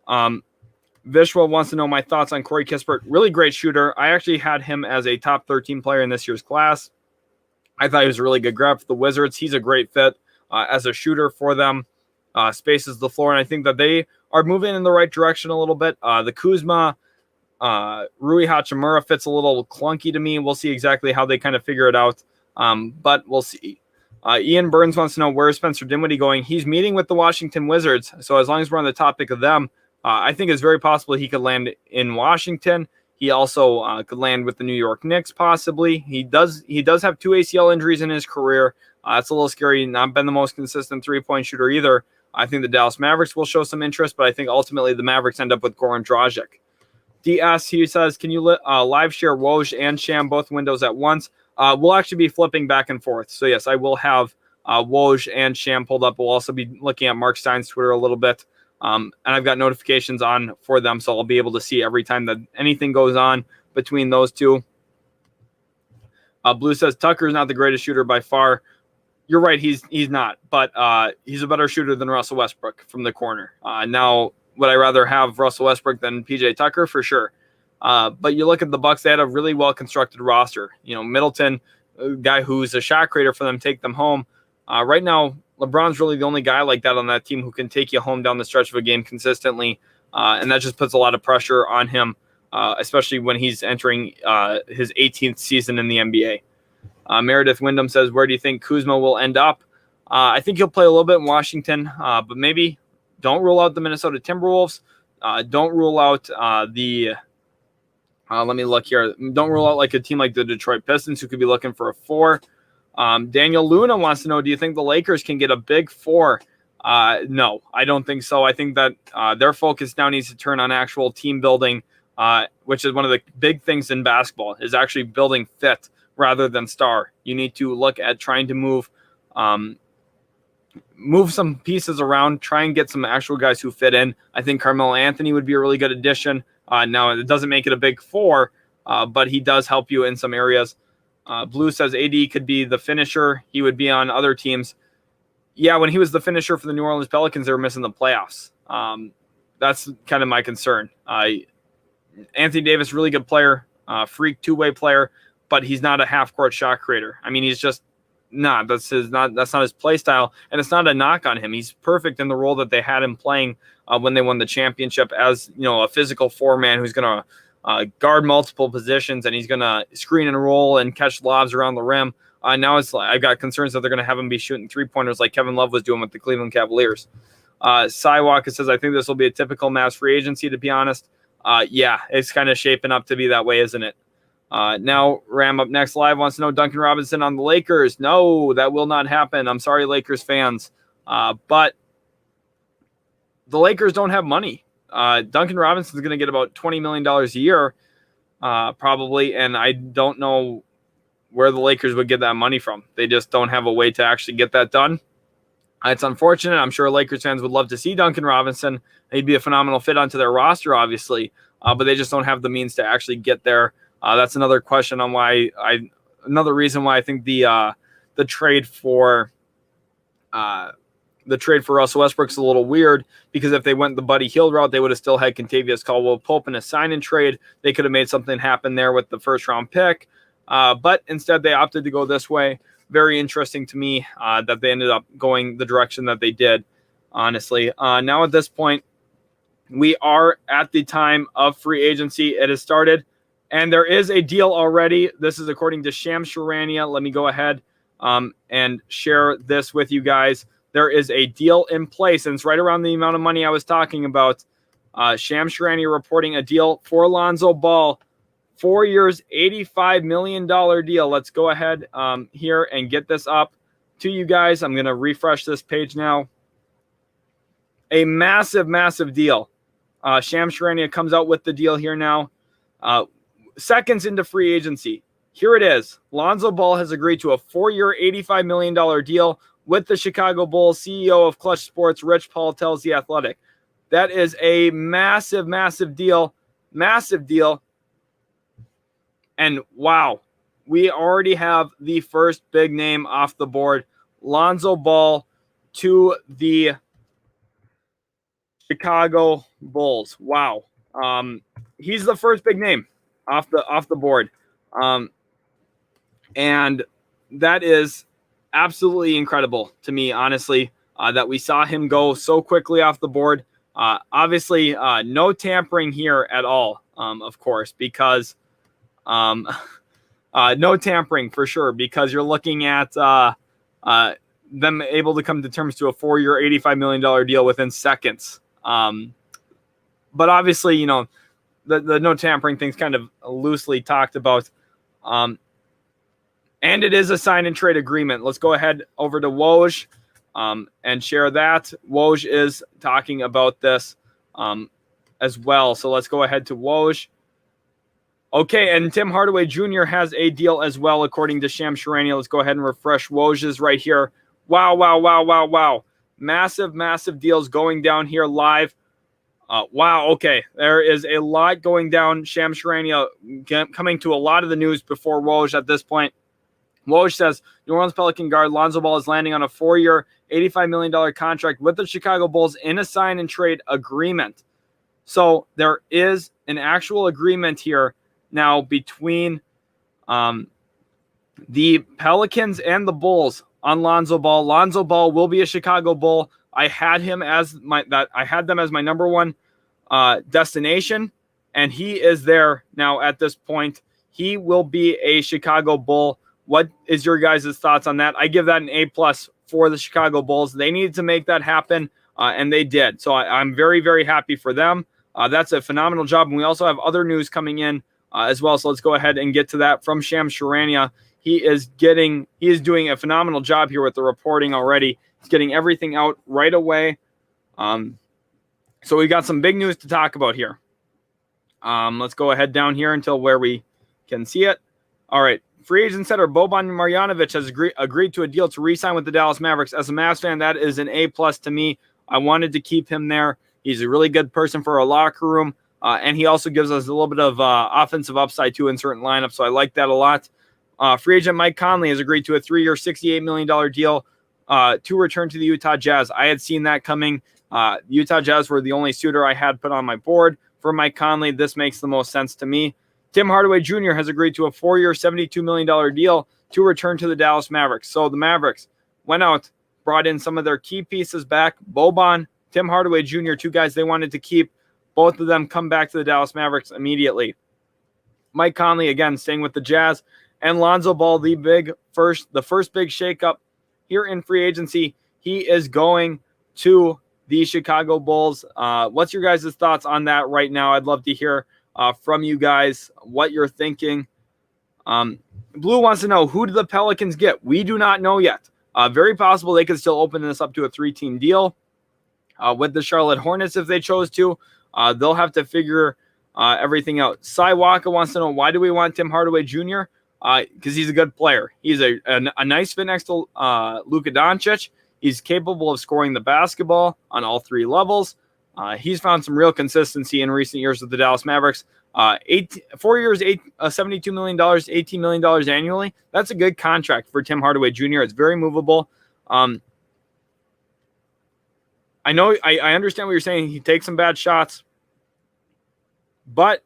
Vishwa wants to know my thoughts on Corey Kispert. Really great shooter. I actually had him as a top 13 player in this year's class. I thought he was a really good grab for the Wizards. He's a great fit as a shooter for them. Spaces the floor, and I think that they are moving in the right direction a little bit. The Kuzma, Rui Hachimura fits a little clunky to me. We'll see exactly how they kind of figure it out. But we'll see. Ian Burns wants to know, where is Spencer Dinwiddie going? He's meeting with the Washington Wizards. So as long as we're on the topic of them, I think it's very possible he could land in Washington. He also could land with the New York Knicks, possibly. He does have 2 ACL injuries in his career. That's a little scary. Not been the most consistent three-point shooter either. I think the Dallas Mavericks will show some interest, but I think ultimately the Mavericks end up with Goran Dragic. DS, he says, can you live share Woj and Sham both windows at once? We'll actually be flipping back and forth. So, yes, I will have Woj and Sham pulled up. We'll also be looking at Mark Stein's Twitter a little bit. And I've got notifications on for them, so I'll be able to see every time that anything goes on between those two. Blue says, Tucker's not the greatest shooter by far. You're right, he's not. But he's a better shooter than Russell Westbrook from the corner. Now, would I rather have Russell Westbrook than PJ Tucker? For sure. But you look at the Bucks; they had a really well-constructed roster. Middleton, a guy who's a shot creator for them, take them home. Right now, LeBron's really the only guy like that on that team who can take you home down the stretch of a game consistently, and that just puts a lot of pressure on him, especially when he's entering his 18th season in the NBA. Meredith Wyndham says, where do you think Kuzma will end up? I think he'll play a little bit in Washington, but maybe don't rule out the Minnesota Timberwolves. Don't rule out let me look here. Don't rule out like a team like the Detroit Pistons who could be looking for a 4. Daniel Luna wants to know, do you think the Lakers can get a big 4? No, I don't think so. I think that their focus now needs to turn on actual team building, which is one of the big things in basketball, is actually building fit rather than star. You need to look at trying to move move some pieces around, try and get some actual guys who fit in. I think Carmelo Anthony would be a really good addition. Now, it doesn't make it a big four, but he does help you in some areas. Blue says AD could be the finisher. He would be on other teams. Yeah, when he was the finisher for the New Orleans Pelicans, they were missing the playoffs. That's kind of my concern. Anthony Davis, really good player, freak two-way player, but he's not a half-court shot creator. I mean, he's just not. That's not his play style, and it's not a knock on him. He's perfect in the role that they had him playing when they won the championship as, a physical four-man who's going to guard multiple positions, and he's going to screen and roll and catch lobs around the rim. Now I've got concerns that they're going to have him be shooting three-pointers like Kevin Love was doing with the Cleveland Cavaliers. Sidewalker says, I think this will be a typical Mavs free agency, to be honest. Yeah, it's kind of shaping up to be that way, isn't it? Now, Ram up next live wants to know Duncan Robinson on the Lakers. No, that will not happen. I'm sorry, Lakers fans. But the Lakers don't have money. Duncan Robinson is going to get about $20 million a year, probably, and I don't know where the Lakers would get that money from. They just don't have a way to actually get that done. It's unfortunate. I'm sure Lakers fans would love to see Duncan Robinson. He'd be a phenomenal fit onto their roster, obviously, but they just don't have the means to actually get there. That's another question on another reason why I think the trade for Russell Westbrook is a little weird, because if they went the Buddy Hield route, they would have still had Kentavious Caldwell-Pope in a sign and trade. They could have made something happen there with the first round pick, but instead they opted to go this way. Very interesting to me that they ended up going the direction that they did, honestly. Now at this point, we are at the time of free agency. It has started, and there is a deal already. This is according to Shams Charania. Let me go ahead and share this with you guys. There is a deal in place, and it's right around the amount of money I was talking about. Shams Charania reporting a deal for Lonzo Ball. 4 years, $85 million deal. Let's go ahead here and get this up to you guys. I'm going to refresh this page now. A massive, massive deal. Shams Charania comes out with the deal here now. Seconds into free agency. Here it is. Lonzo Ball has agreed to a 4-year, $85 million deal with the Chicago Bulls. CEO of Clutch Sports, Rich Paul, tells The Athletic. That is a massive, massive deal. Massive deal. And wow, we already have the first big name off the board. Lonzo Ball to the Chicago Bulls. Wow. He's the first big name off the board. And that is absolutely incredible to me, honestly, that we saw him go so quickly off the board. Obviously, no tampering here at all, of course, because no tampering for sure, because you're looking at them able to come to terms to a 4-year, $85 million deal within seconds. But obviously, the no tampering thing's kind of loosely talked about. And it is a sign and trade agreement. Let's go ahead over to Woj and share that. Woj is talking about this as well. So let's go ahead to Woj. Okay, and Tim Hardaway Jr. has a deal as well, according to Shams Charania. Let's go ahead and refresh Woj's right here. Wow, wow, wow, wow, wow. Massive, massive deals going down here live. Wow, okay. There is a lot going down. Shams Charania coming to a lot of the news before Woj at this point. Woj says, New Orleans Pelican guard Lonzo Ball is landing on a 4-year, $85 million contract with the Chicago Bulls in a sign and trade agreement. So there is an actual agreement here now between the Pelicans and the Bulls on Lonzo Ball. Lonzo Ball will be a Chicago Bull. I had them as my number one destination, and he is there now at this point. He will be a Chicago Bull. What is your guys' thoughts on that? I give that an A+ for the Chicago Bulls. They needed to make that happen, and they did. So I'm very, very happy for them. That's a phenomenal job. And we also have other news coming in as well. So let's go ahead and get to that from Shams Charania. He is doing a phenomenal job here with the reporting already. He's getting everything out right away. So we got some big news to talk about here. Let's go ahead down here until where we can see it. All right. Free agent center Boban Marjanovic has agreed to a deal to re-sign with the Dallas Mavericks. As a Mavs fan, that is an A+ to me. I wanted to keep him there. He's a really good person for a locker room, and he also gives us a little bit of offensive upside too in certain lineups, so I like that a lot. Free agent Mike Conley has agreed to a 3-year, $68 million deal to return to the Utah Jazz. I had seen that coming. Utah Jazz were the only suitor I had put on my board for Mike Conley. This makes the most sense to me. Tim Hardaway Jr. has agreed to a 4-year, $72 million deal to return to the Dallas Mavericks. So the Mavericks went out, brought in some of their key pieces back. Boban, Tim Hardaway Jr., two guys they wanted to keep. Both of them come back to the Dallas Mavericks immediately. Mike Conley, again, staying with the Jazz. And Lonzo Ball, the first big shakeup here in free agency. He is going to the Chicago Bulls. What's your guys' thoughts on that right now? I'd love to hear from you guys what you're thinking. Blue wants to know, who do the Pelicans get? We do not know yet. Very possible they could still open this up to a 3-team deal with the Charlotte Hornets if they chose to. They'll have to figure everything out. Cy Waka wants to know, why do we want Tim Hardaway Jr.? Because he's a good player. He's a nice fit next to Luka Doncic. He's capable of scoring the basketball on all three levels. He's found some real consistency in recent years with the Dallas Mavericks. 4 years, $72 million, $18 million annually. That's a good contract for Tim Hardaway Jr. It's very movable. I know I understand what you're saying. He takes some bad shots, but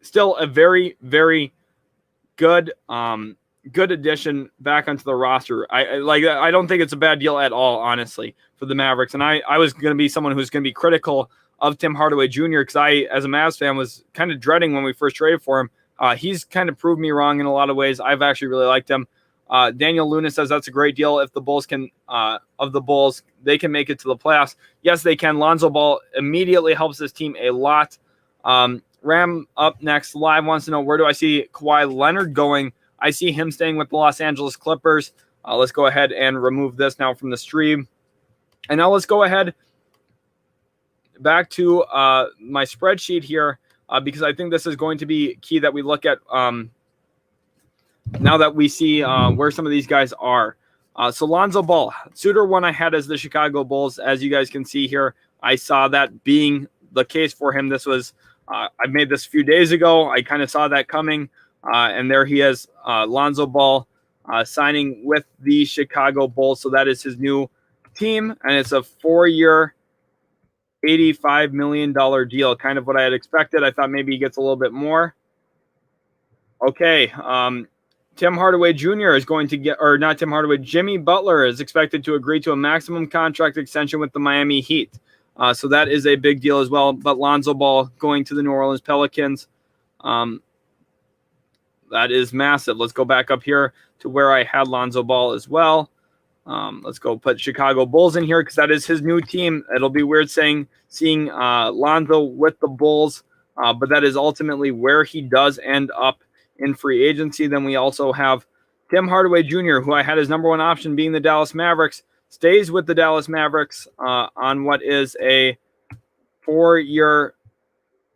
still a very, very good addition back onto the roster. I don't think it's a bad deal at all, honestly, for the Mavericks. And I was going to be someone who's going to be critical of Tim Hardaway Jr. because I, as a Mavs fan, was kind of dreading when we first traded for him. He's kind of proved me wrong in a lot of ways. I've actually really liked him. Daniel Luna says that's a great deal if the Bulls they can make it to the playoffs. Yes, they can. Lonzo Ball immediately helps this team a lot. Ram up next live wants to know, where do I see Kawhi Leonard going? I see him staying with the Los Angeles Clippers. Let's go ahead and remove this now from the stream. And now let's go ahead back to my spreadsheet here because I think this is going to be key that we look at now that we see where some of these guys are. So Lonzo Ball, suitor one I had as the Chicago Bulls. As you guys can see here, I saw that being the case for him. This was I made this a few days ago. I kind of saw that coming. And there he is, Lonzo Ball, signing with the Chicago Bulls. So that is his new team, and it's a 4-year, $85 million deal, kind of what I had expected. I thought maybe he gets a little bit more. Okay, Tim Hardaway Jr. is going to get, or not Tim Hardaway, Jimmy Butler is expected to agree to a maximum contract extension with the Miami Heat. So that is a big deal as well. But Lonzo Ball going to the New Orleans Pelicans. That is massive. Let's go back up here to where I had Lonzo Ball as well. Let's go put Chicago Bulls in here because that is his new team. It'll be weird seeing Lonzo with the Bulls, but that is ultimately where he does end up in free agency. Then we also have Tim Hardaway Jr., who I had as number one option being the Dallas Mavericks, stays with the Dallas Mavericks on what is a 4-year,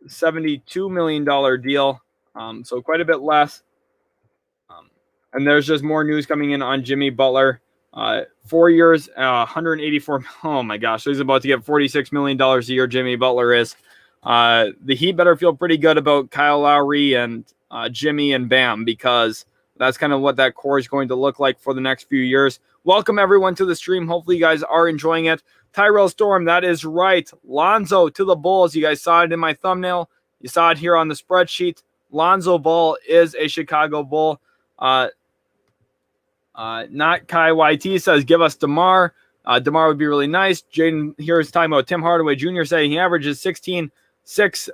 $72 million deal. So quite a bit less. And there's just more news coming in on Jimmy Butler. 4 years, 184. Oh my gosh. So he's about to get $46 million a year. Jimmy Butler is. The Heat better feel pretty good about Kyle Lowry and Jimmy and Bam, because that's kind of what that core is going to look like for the next few years. Welcome everyone to the stream. Hopefully you guys are enjoying it. Tyrell Storm, that is right. Lonzo to the Bulls. You guys saw it in my thumbnail. You saw it here on the spreadsheet. Lonzo Ball is a Chicago Bull. Not Kai YT says, give us DeMar. DeMar would be really nice. Jaden here is talking about Tim Hardaway Jr. saying he averages 16, 6,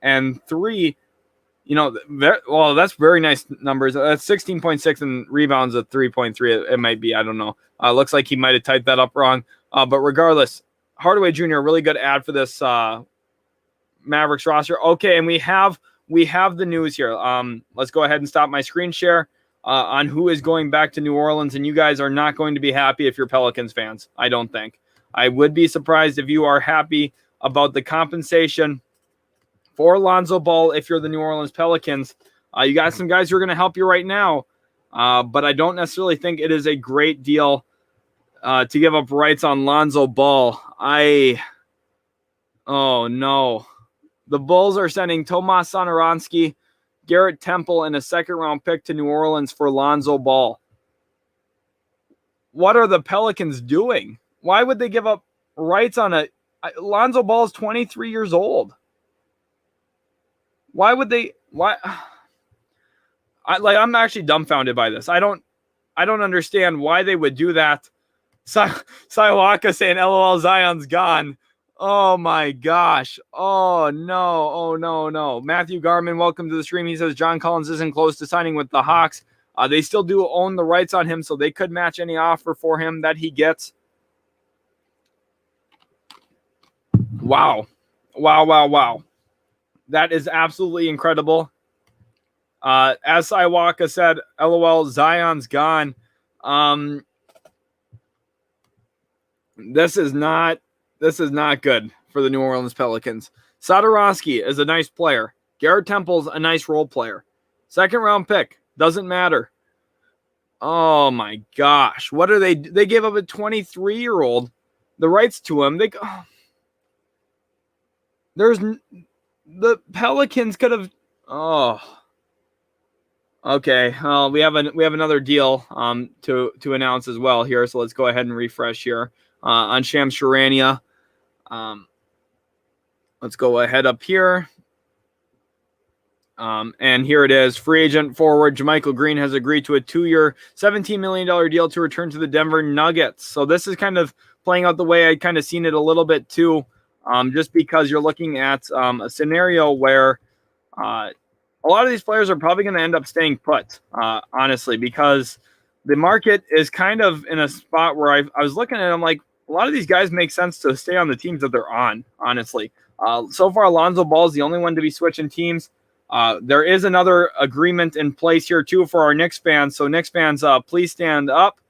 and 3. You know, well, that's very nice numbers. That's 16.6 and rebounds at 3.3. It might be. I don't know. Looks like he might have typed that up wrong. But regardless, Hardaway Jr., really good ad for this Mavericks roster. Okay, and we have the news here. Let's go ahead and stop my screen share on who is going back to New Orleans. And you guys are not going to be happy if you're Pelicans fans, I don't think. I would be surprised if you are happy about the compensation for Lonzo Ball if you're the New Orleans Pelicans. You got some guys who are going to help you right now, but I don't necessarily think it is a great deal to give up rights on Lonzo Ball. Oh no. The Bulls are sending Tomas Satoransky, Garrett Temple, and a second-round pick to New Orleans for Lonzo Ball. What are the Pelicans doing? Why would they give up rights on Lonzo Ball is 23 years old. Why would they? I'm actually dumbfounded by this. I don't understand why they would do that. Saiwaka saying, "LOL, Zion's gone." Oh my gosh. Oh no. Matthew Garman, welcome to the stream. He says John Collins isn't close to signing with the Hawks. They still do own the rights on him, so they could match any offer for him that he gets. Wow. That is absolutely incredible. As Saiwaka said, LOL, Zion's gone. This is not good for the New Orleans Pelicans. Satoransky is a nice player. Garrett Temple's a nice role player. Second round pick. Doesn't matter. Oh my gosh. What are they? They gave up a 23-year-old the rights to him. The Pelicans could have. Oh. Okay. We have another deal to announce as well here. So let's go ahead and refresh here on Shams Charania. Let's go ahead up here. And here it is. Free agent forward JaMychal Green has agreed to a 2-year, $17 million deal to return to the Denver Nuggets. So this is kind of playing out the way I kind of seen it a little bit too, just because you're looking at a scenario where a lot of these players are probably going to end up staying put, honestly, because the market is kind of in a spot where I was looking at it, I'm like, a lot of these guys make sense to stay on the teams that they're on, honestly. So far, Lonzo Ball is the only one to be switching teams. There is another agreement in place here, too, for our Knicks fans. So, Knicks fans, please stand up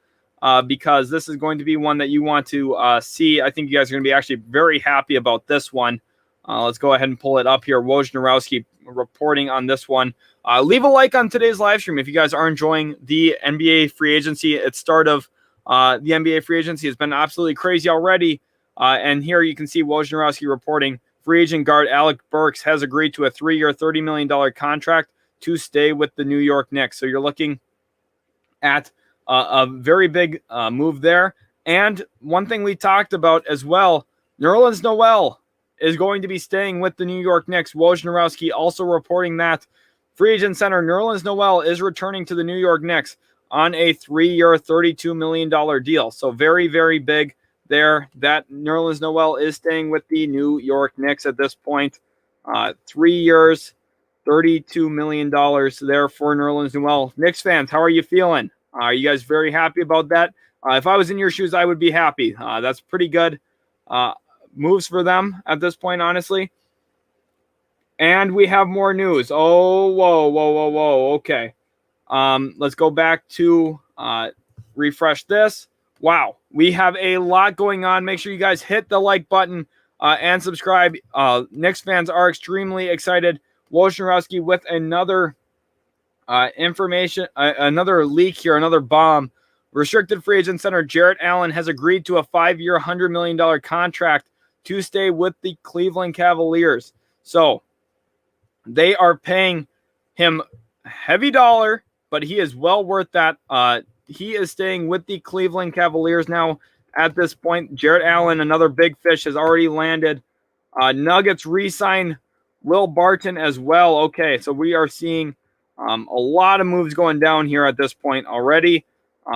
because this is going to be one that you want to see. I think you guys are going to be actually very happy about this one. Let's go ahead and pull it up here. Wojnarowski reporting on this one. Leave a like on today's live stream if you guys are enjoying the NBA free agency. At start of the NBA free agency has been absolutely crazy already. And here you can see Wojnarowski reporting. Free agent guard Alec Burks has agreed to a 3-year, $30 million contract to stay with the New York Knicks. So you're looking at a very big move there. And one thing we talked about as well, Nerlens Noel is going to be staying with the New York Knicks. Wojnarowski also reporting that free agent center Nerlens Noel is returning to the New York Knicks on a 3-year, $32 million deal. So very, very big there that Nerlens Noel is staying with the New York Knicks at this point. 3 years, $32 million there for Nerlens Noel. Knicks fans, how are you feeling? Are you guys very happy about that? If I was in your shoes, I would be happy. That's pretty good moves for them at this point, honestly. And we have more news. Oh, whoa. Okay. Let's go back to refresh this. Wow, we have a lot going on. Make sure you guys hit the like button and subscribe. Knicks fans are extremely excited. Wojnarowski with another another leak here, another bomb. Restricted free agent center Jarrett Allen has agreed to a 5-year, $100 million contract to stay with the Cleveland Cavaliers. So they are paying him heavy dollar, but he is well worth that. He is staying with the Cleveland Cavaliers now at this point. Jarrett Allen, another big fish, has already landed. Nuggets re-sign Will Barton as well. Okay, so we are seeing a lot of moves going down here at this point already.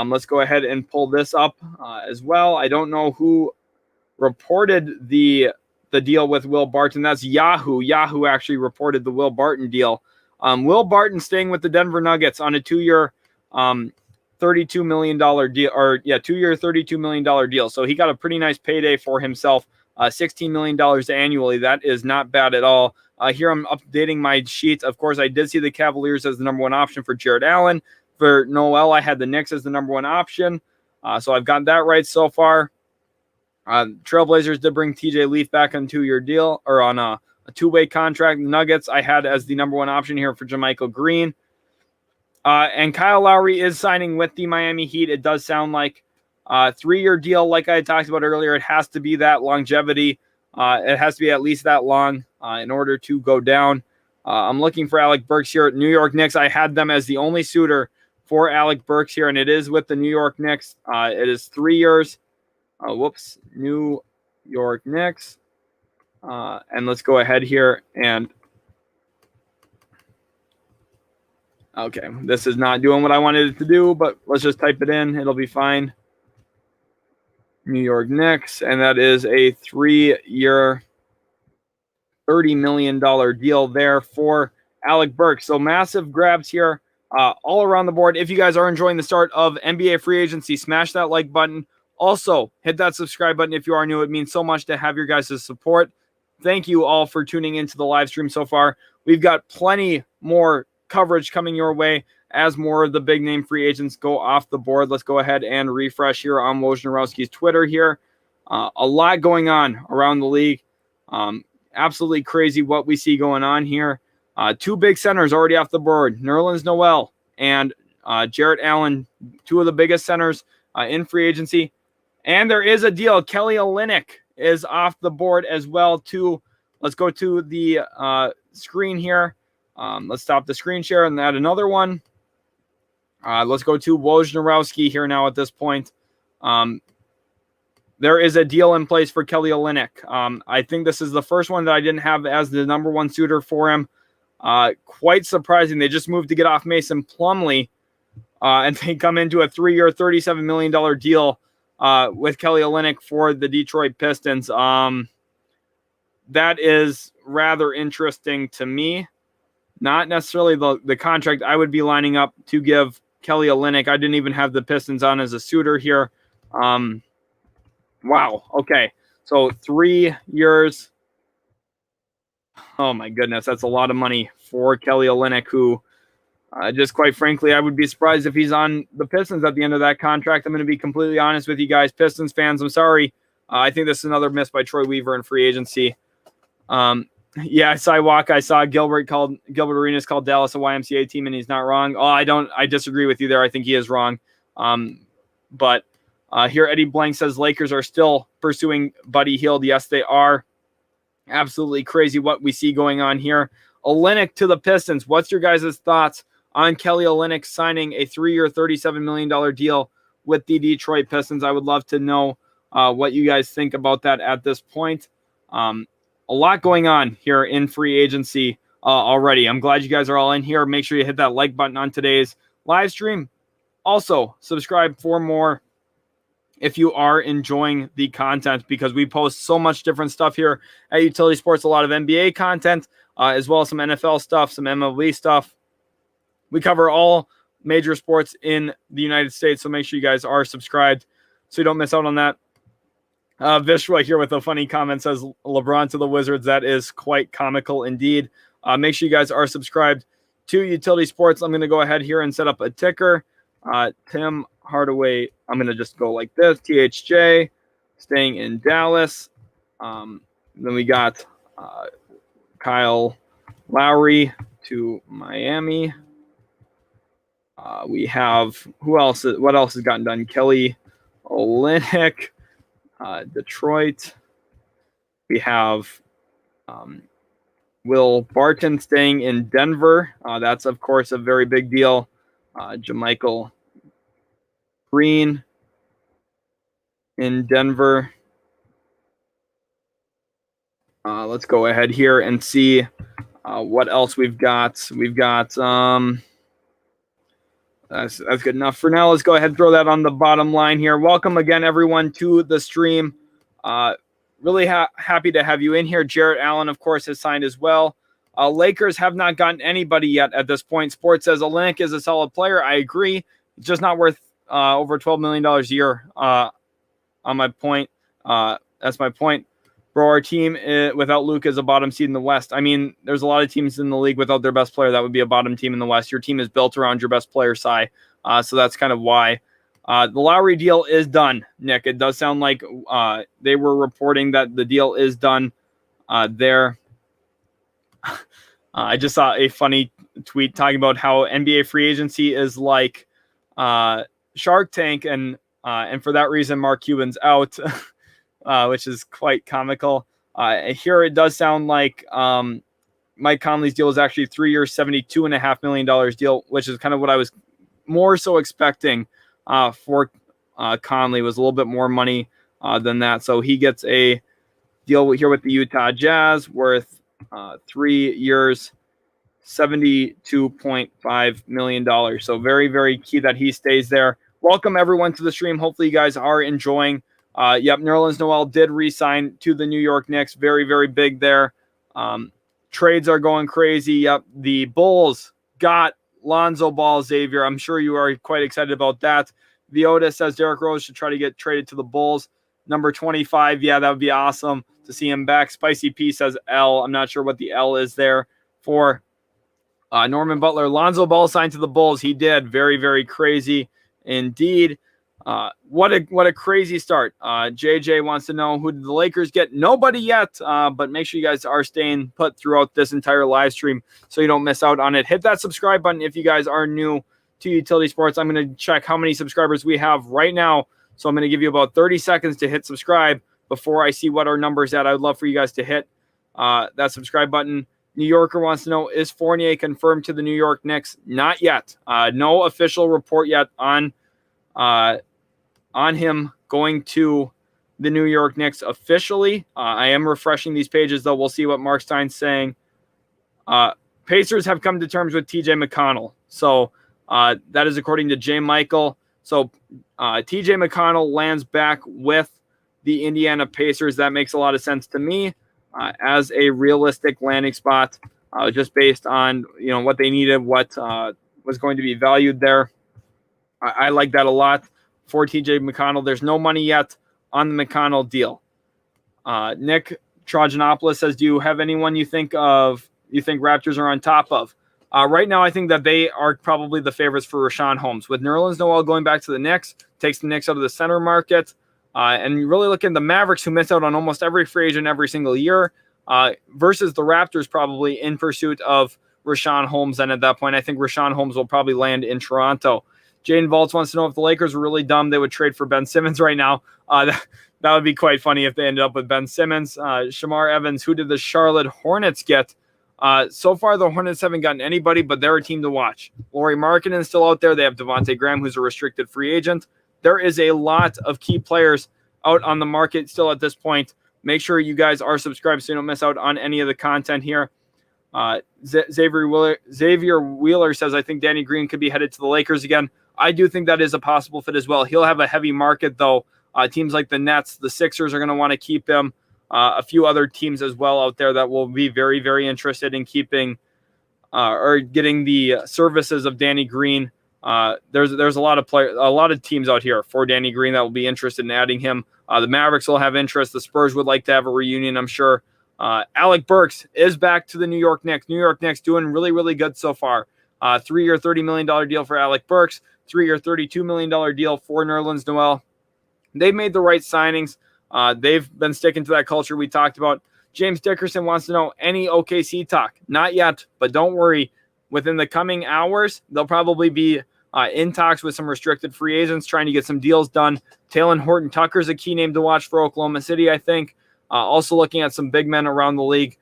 Let's go ahead and pull this up as well. I don't know who reported the deal with Will Barton. That's Yahoo. Yahoo actually reported the Will Barton deal. Will Barton staying with the Denver Nuggets on a 2-year $32 million deal, 2-year $32 million deal. So he got a pretty nice payday for himself, $16 million annually. That is not bad at all. Here I'm updating my sheets. Of course, I did see the Cavaliers as the number one option for Jarrett Allen. For Noel, I had the Knicks as the number one option. So I've got that right so far. Trailblazers did bring TJ Leaf back on a 2-year deal, or on a 2-way contract. Nuggets I had as the number one option here for JaMychal Green. And Kyle Lowry is signing with the Miami Heat. It does sound like a 3-year deal, like I talked about earlier. It has to be that longevity. It has to be at least that long in order to go down. I'm looking for Alec Burks here at New York Knicks. I had them as the only suitor for Alec Burks here, and it is with the New York Knicks. It is 3 years. New York Knicks. And let's go ahead here and okay, this is not doing what I wanted it to do, but let's just type it in. It'll be fine. New York Knicks, and that is a 3-year, $30 million deal there for Alec Burks. So massive grabs here all around the board. If you guys are enjoying the start of NBA free agency, smash that like button. Also, hit that subscribe button if you are new. It means so much to have your guys' support. Thank you all for tuning into the live stream so far. We've got plenty more coverage coming your way as more of the big name free agents go off the board. Let's go ahead and refresh here on Wojnarowski's Twitter here. A lot going on around the league. Absolutely crazy what we see going on here. 2 big centers already off the board. Nerlens Noel and Jarrett Allen, 2 of the biggest centers in free agency. And there is a deal. Kelly Olynyk is off the board as well too. Let's go to the screen here. Let's stop the screen share and add another one. Let's go to Wojnarowski here now at this point. There is a deal in place for Kelly Olynyk. I think this is the first one that I didn't have as the number 1 suitor for him. Quite surprising. They just moved to get off Mason Plumlee, and they come into a 3-year, $37 million deal with Kelly Olynyk for the Detroit Pistons. That is rather interesting to me. Not necessarily the contract I would be lining up to give Kelly Olynyk. I didn't even have the Pistons on as a suitor here. Wow. Okay. So 3 years. Oh my goodness. That's a lot of money for Kelly Olynyk, who just quite frankly, I would be surprised if he's on the Pistons at the end of that contract. I'm going to be completely honest with you guys. Pistons fans, I'm sorry. I think this is another miss by Troy Weaver in free agency. Yeah, Sidewalk. I saw Gilbert Arenas called Dallas a YMCA team, and he's not wrong. I disagree with you there. I think he is wrong. But here Eddie Blank says Lakers are still pursuing Buddy Hield. Yes, they are. Absolutely crazy what we see going on here. Olynyk to the Pistons. What's your guys' thoughts on Kelly Olynyk signing a 3-year, $37 million deal with the Detroit Pistons? I would love to know what you guys think about that at this point. A lot going on here in free agency already. I'm glad you guys are all in here. Make sure you hit that like button on today's live stream. Also, subscribe for more if you are enjoying the content, because we post so much different stuff here at Utility Sports. A lot of NBA content, as well as some NFL stuff, some MLB stuff. We cover all major sports in the United States, so make sure you guys are subscribed so you don't miss out on that. Vishwa here with a funny comment says LeBron to the Wizards. That is quite comical indeed. Make sure you guys are subscribed to Utility Sports. I'm going to go ahead here and set up a ticker. Tim Hardaway, I'm going to just go like this. THJ, staying in Dallas. Then we got Kyle Lowry to Miami. We have, what else has gotten done? Kelly Olynyk. Detroit. We have Will Barton staying in Denver. That's, of course, a very big deal. JaMychal Green in Denver. Let's go ahead here and see what else we've got. We've got that's good enough for now. Let's go ahead and throw that on the bottom line here. Welcome again, everyone, to the stream. Really happy to have you in here. Jarrett Allen, of course, has signed as well. Lakers have not gotten anybody yet at this point. Sports says Olynyk is a solid player. I agree. It's just not worth over $12 million a year on my point. That's my point. Bro, our team without Luke is a bottom seed in the West. I mean, there's a lot of teams in the league without their best player. That would be a bottom team in the West. Your team is built around your best player, Cy. So that's kind of why. The Lowry deal is done, Nick. It does sound like they were reporting that the deal is done there. I just saw a funny tweet talking about how NBA free agency is like Shark Tank, and for that reason, Mark Cuban's out, which is quite comical. Here it does sound like Mike Conley's deal is actually 3 years, $72.5 million deal, which is kind of what I was more so expecting for Conley, was a little bit more money than that. So he gets a deal here with the Utah Jazz worth 3 years, $72.5 million. So very, very key that he stays there. Welcome everyone to the stream. Hopefully you guys are enjoying. Nerlens Noel did re-sign to the New York Knicks. Very, very big there. Trades are going crazy. Yep, the Bulls got Lonzo Ball, Xavier. I'm sure you are quite excited about that. Viota says Derrick Rose should try to get traded to the Bulls. Number 25, yeah, that would be awesome to see him back. Spicy P says L. I'm not sure what the L is there for. Norman Butler, Lonzo Ball signed to the Bulls. He did. Very, very crazy indeed. What a crazy start. JJ wants to know, who did the Lakers get? Nobody yet, but make sure you guys are staying put throughout this entire live stream so you don't miss out on it. Hit that subscribe button if you guys are new to Utility Sports. I'm going to check how many subscribers we have right now, so I'm going to give you about 30 seconds to hit subscribe before I see what our number's at. I would love for you guys to hit that subscribe button. New Yorker wants to know, is Fournier confirmed to the New York Knicks? Not yet. No official report yet on him going to the New York Knicks officially. I am refreshing these pages, though. We'll see what Mark Stein's saying. Pacers have come to terms with TJ McConnell. So that is according to J. Michael. So TJ McConnell lands back with the Indiana Pacers. That makes a lot of sense to me as a realistic landing spot, just based on what they needed, what was going to be valued there. I like that a lot for TJ McConnell. There's no money yet on the McConnell deal. Nick Trajanopoulos says, do you have anyone you think Raptors are on top of? Right now, I think that they are probably the favorites for Richaun Holmes. With Nerlens Noel going back to the Knicks, takes the Knicks out of the center market. And you really look at the Mavericks, who miss out on almost every free agent every single year, versus the Raptors probably in pursuit of Richaun Holmes. And at that point, I think Richaun Holmes will probably land in Toronto. Jane Volts wants to know, if the Lakers were really dumb, they would trade for Ben Simmons right now. That would be quite funny if they ended up with Ben Simmons. Shamar Evans, who did the Charlotte Hornets get? So far, the Hornets haven't gotten anybody, but they're a team to watch. Lauri Markkanen is still out there. They have Devontae Graham, who's a restricted free agent. There is a lot of key players out on the market still at this point. Make sure you guys are subscribed so you don't miss out on any of the content here. Xavier Wheeler says, I think Danny Green could be headed to the Lakers again. I do think that is a possible fit as well. He'll have a heavy market, though. Teams like the Nets, the Sixers are going to want to keep him. A few other teams as well out there that will be very, very interested in keeping or getting the services of Danny Green. There's a lot of teams out here for Danny Green that will be interested in adding him. The Mavericks will have interest. The Spurs would like to have a reunion, I'm sure. Alec Burks is back to the New York Knicks. New York Knicks doing really, really good so far. 3-year, $30 million deal for Alec Burks. 3-year, $32 million deal for Nerlens Noel. They've made the right signings. They've been sticking to that culture we talked about. James Dickerson wants to know, any OKC talk? Not yet, but don't worry. Within the coming hours, they'll probably be in talks with some restricted free agents, trying to get some deals done. Talen Horton-Tucker is a key name to watch for Oklahoma City, I think. Also looking at some big men around the league.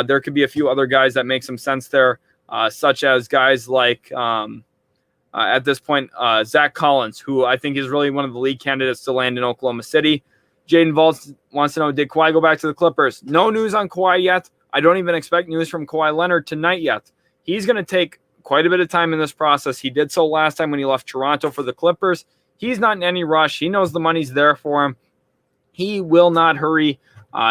There could be a few other guys that make some sense there, such as guys like, at this point, Zach Collins, who I think is really one of the league candidates to land in Oklahoma City. Jaden Volts wants to know, did Kawhi go back to the Clippers? No news on Kawhi yet. I don't even expect news from Kawhi Leonard tonight yet. He's going to take quite a bit of time in this process. He did so last time when he left Toronto for the Clippers. He's not in any rush. He knows the money's there for him. He will not hurry.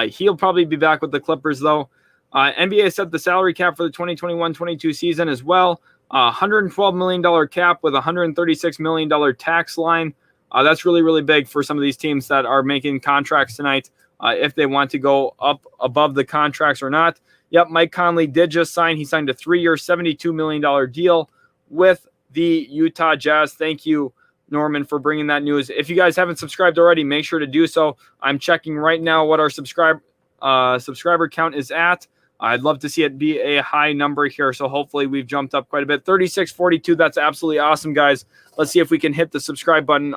He'll probably be back with the Clippers, though. NBA set the salary cap for the 2021-22 season as well. $112 million cap with a $136 million tax line. That's really, really big for some of these teams that are making contracts tonight, if they want to go up above the contracts or not. Yep, Mike Conley did just sign. He signed a 3-year, $72 million deal with the Utah Jazz. Thank you, Norman, for bringing that news. If you guys haven't subscribed already, make sure to do so. I'm checking right now what our subscriber count is at. I'd love to see it be a high number here, so hopefully we've jumped up quite a bit. 3642, that's absolutely awesome, guys. Let's see if we can hit the subscribe button.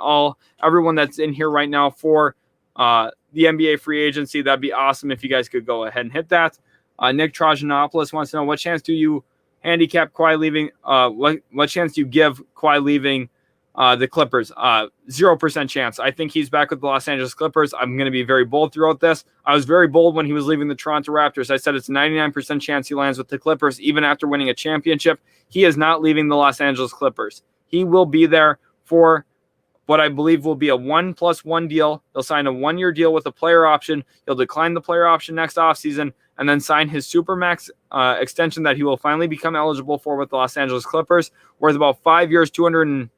Everyone that's in here right now for the NBA free agency, that'd be awesome if you guys could go ahead and hit that. Nick Trajanopoulos wants to know, what chance do you handicap Kawhi leaving? What chance do you give Kawhi leaving the Clippers? 0% chance. I think he's back with the Los Angeles Clippers. I'm going to be very bold throughout this. I was very bold when he was leaving the Toronto Raptors. I said it's a 99% chance he lands with the Clippers, even after winning a championship. He is not leaving the Los Angeles Clippers. He will be there for what I believe will be a 1+1 deal. He'll sign a 1-year deal with a player option. He'll decline the player option next offseason and then sign his Supermax extension that he will finally become eligible for with the Los Angeles Clippers, worth about 5 years, $240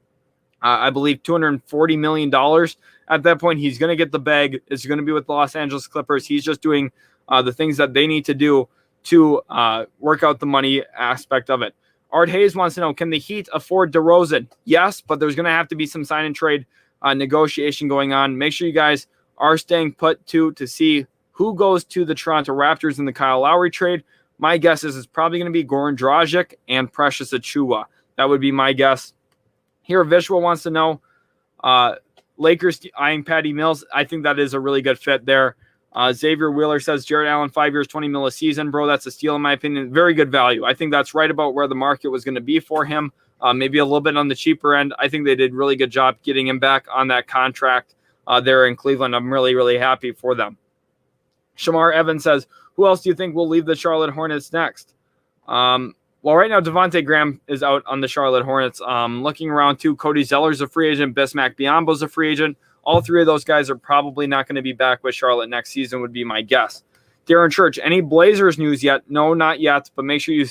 million. At that point, he's going to get the bag. It's going to be with the Los Angeles Clippers. He's just doing the things that they need to do to work out the money aspect of it. Art Hayes wants to know, can the Heat afford DeRozan? Yes, but there's going to have to be some sign and trade negotiation going on. Make sure you guys are staying put to see who goes to the Toronto Raptors in the Kyle Lowry trade. My guess is it's probably going to be Goran Dragic and Precious Achiuwa. That would be my guess. Here, Vishwa wants to know, Lakers eyeing Patty Mills. I think that is a really good fit there. Xavier Wheeler says, Jarrett Allen, 5 years, $20 million a season. Bro, that's a steal in my opinion. Very good value. I think that's right about where the market was going to be for him. Maybe a little bit on the cheaper end. I think they did a really good job getting him back on that contract there in Cleveland. I'm really, really happy for them. Shamar Evans says, who else do you think will leave the Charlotte Hornets next? Well, right now, Devontae Graham is out on the Charlotte Hornets. Looking around, too, Cody Zeller's a free agent. Bismack Biyombo's a free agent. All three of those guys are probably not going to be back with Charlotte next season would be my guess. Darren Church, any Blazers news yet? No, not yet, but make sure you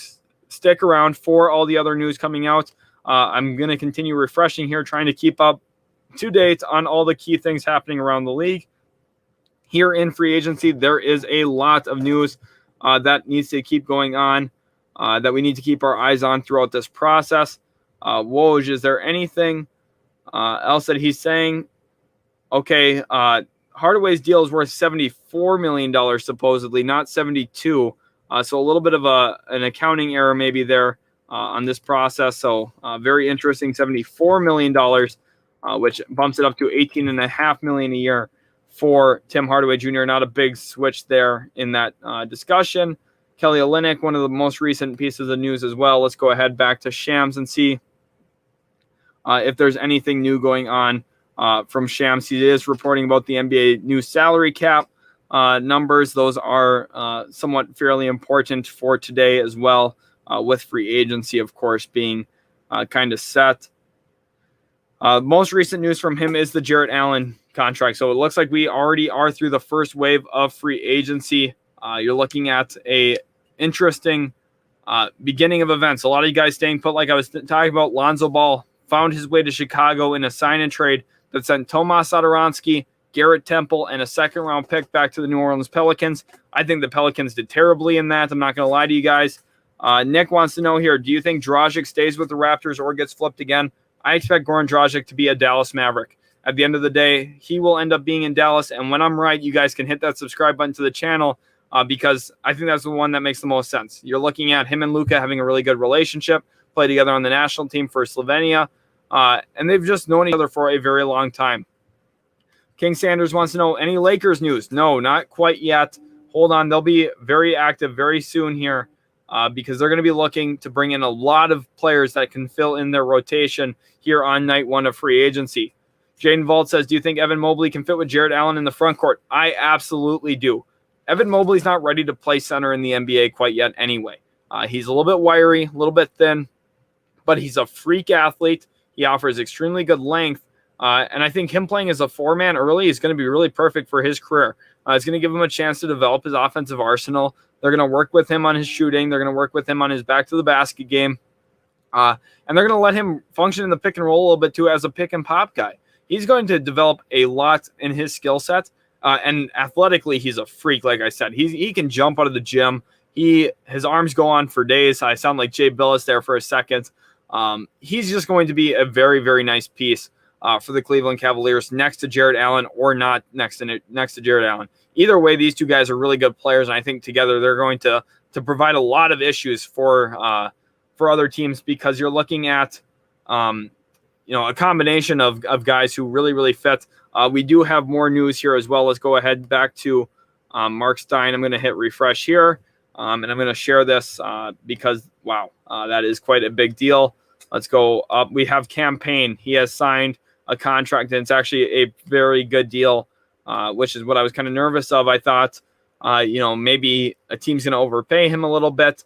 stick around for all the other news coming out. I'm going to continue refreshing here, trying to keep up to date on all the key things happening around the league. Here in free agency, there is a lot of news that needs to keep going on, that we need to keep our eyes on throughout this process. Woj, is there anything else that he's saying? Okay, Hardaway's deal is worth $74 million, supposedly, not 72. So a little bit of an accounting error maybe there on this process. So very interesting, $74 million, which bumps it up to $18.5 million a year for Tim Hardaway Jr. Not a big switch there in that discussion. Kelly Olynyk, one of the most recent pieces of news as well. Let's go ahead back to Shams and see if there's anything new going on from Shams. He is reporting about the NBA new salary cap numbers. Those are somewhat fairly important for today as well, with free agency, of course, being kind of set. Most recent news from him is the Jarrett Allen contract. So it looks like we already are through the first wave of free agency. You're looking at a interesting beginning of events. A lot of you guys staying put, like I was talking about. Lonzo Ball found his way to Chicago in a sign and trade that sent Tomas Satoransky, Garrett Temple, and a second-round pick back to the New Orleans Pelicans. I think the Pelicans did terribly in that. I'm not going to lie to you guys. Nick wants to know here, do you think Dragic stays with the Raptors or gets flipped again? I expect Goran Dragic to be a Dallas Maverick. At the end of the day, he will end up being in Dallas. And when I'm right, you guys can hit that subscribe button to the channel because I think that's the one that makes the most sense. You're looking at him and Luka having a really good relationship, play together on the national team for Slovenia, and they've just known each other for a very long time. King Sanders wants to know, any Lakers news? No, not quite yet. Hold on. They'll be very active very soon here because they're going to be looking to bring in a lot of players that can fill in their rotation here on night one of free agency. Jaden Vault says, do you think Evan Mobley can fit with Jarrett Allen in the front court? I absolutely do. Evan Mobley's not ready to play center in the NBA quite yet anyway. He's a little bit wiry, a little bit thin, but he's a freak athlete. He offers extremely good length. And I think him playing as a four-man early is going to be really perfect for his career. It's going to give him a chance to develop his offensive arsenal. They're going to work with him on his shooting. They're going to work with him on his back-to-the-basket game. And they're going to let him function in the pick and roll a little bit, too, as a pick-and-pop guy. He's going to develop a lot in his skill set. And athletically, he's a freak, like I said. He can jump out of the gym. His arms go on for days. I sound like Jay Billis there for a second. He's just going to be a very, very nice piece for the Cleveland Cavaliers next to Jarrett Allen or not next to Jarrett Allen. Either way, these two guys are really good players, and I think together they're going to provide a lot of issues for other teams, because you're looking at a combination of guys who really, really fit. We do have more news here as well. Let's go ahead back to Mark Stein. I'm going to hit refresh here, and I'm going to share this because, wow, that is quite a big deal. Let's go up. We have Cam Payne. He has signed a contract, and it's actually a very good deal, which is what I was kind of nervous of. I thought, maybe a team's going to overpay him a little bit.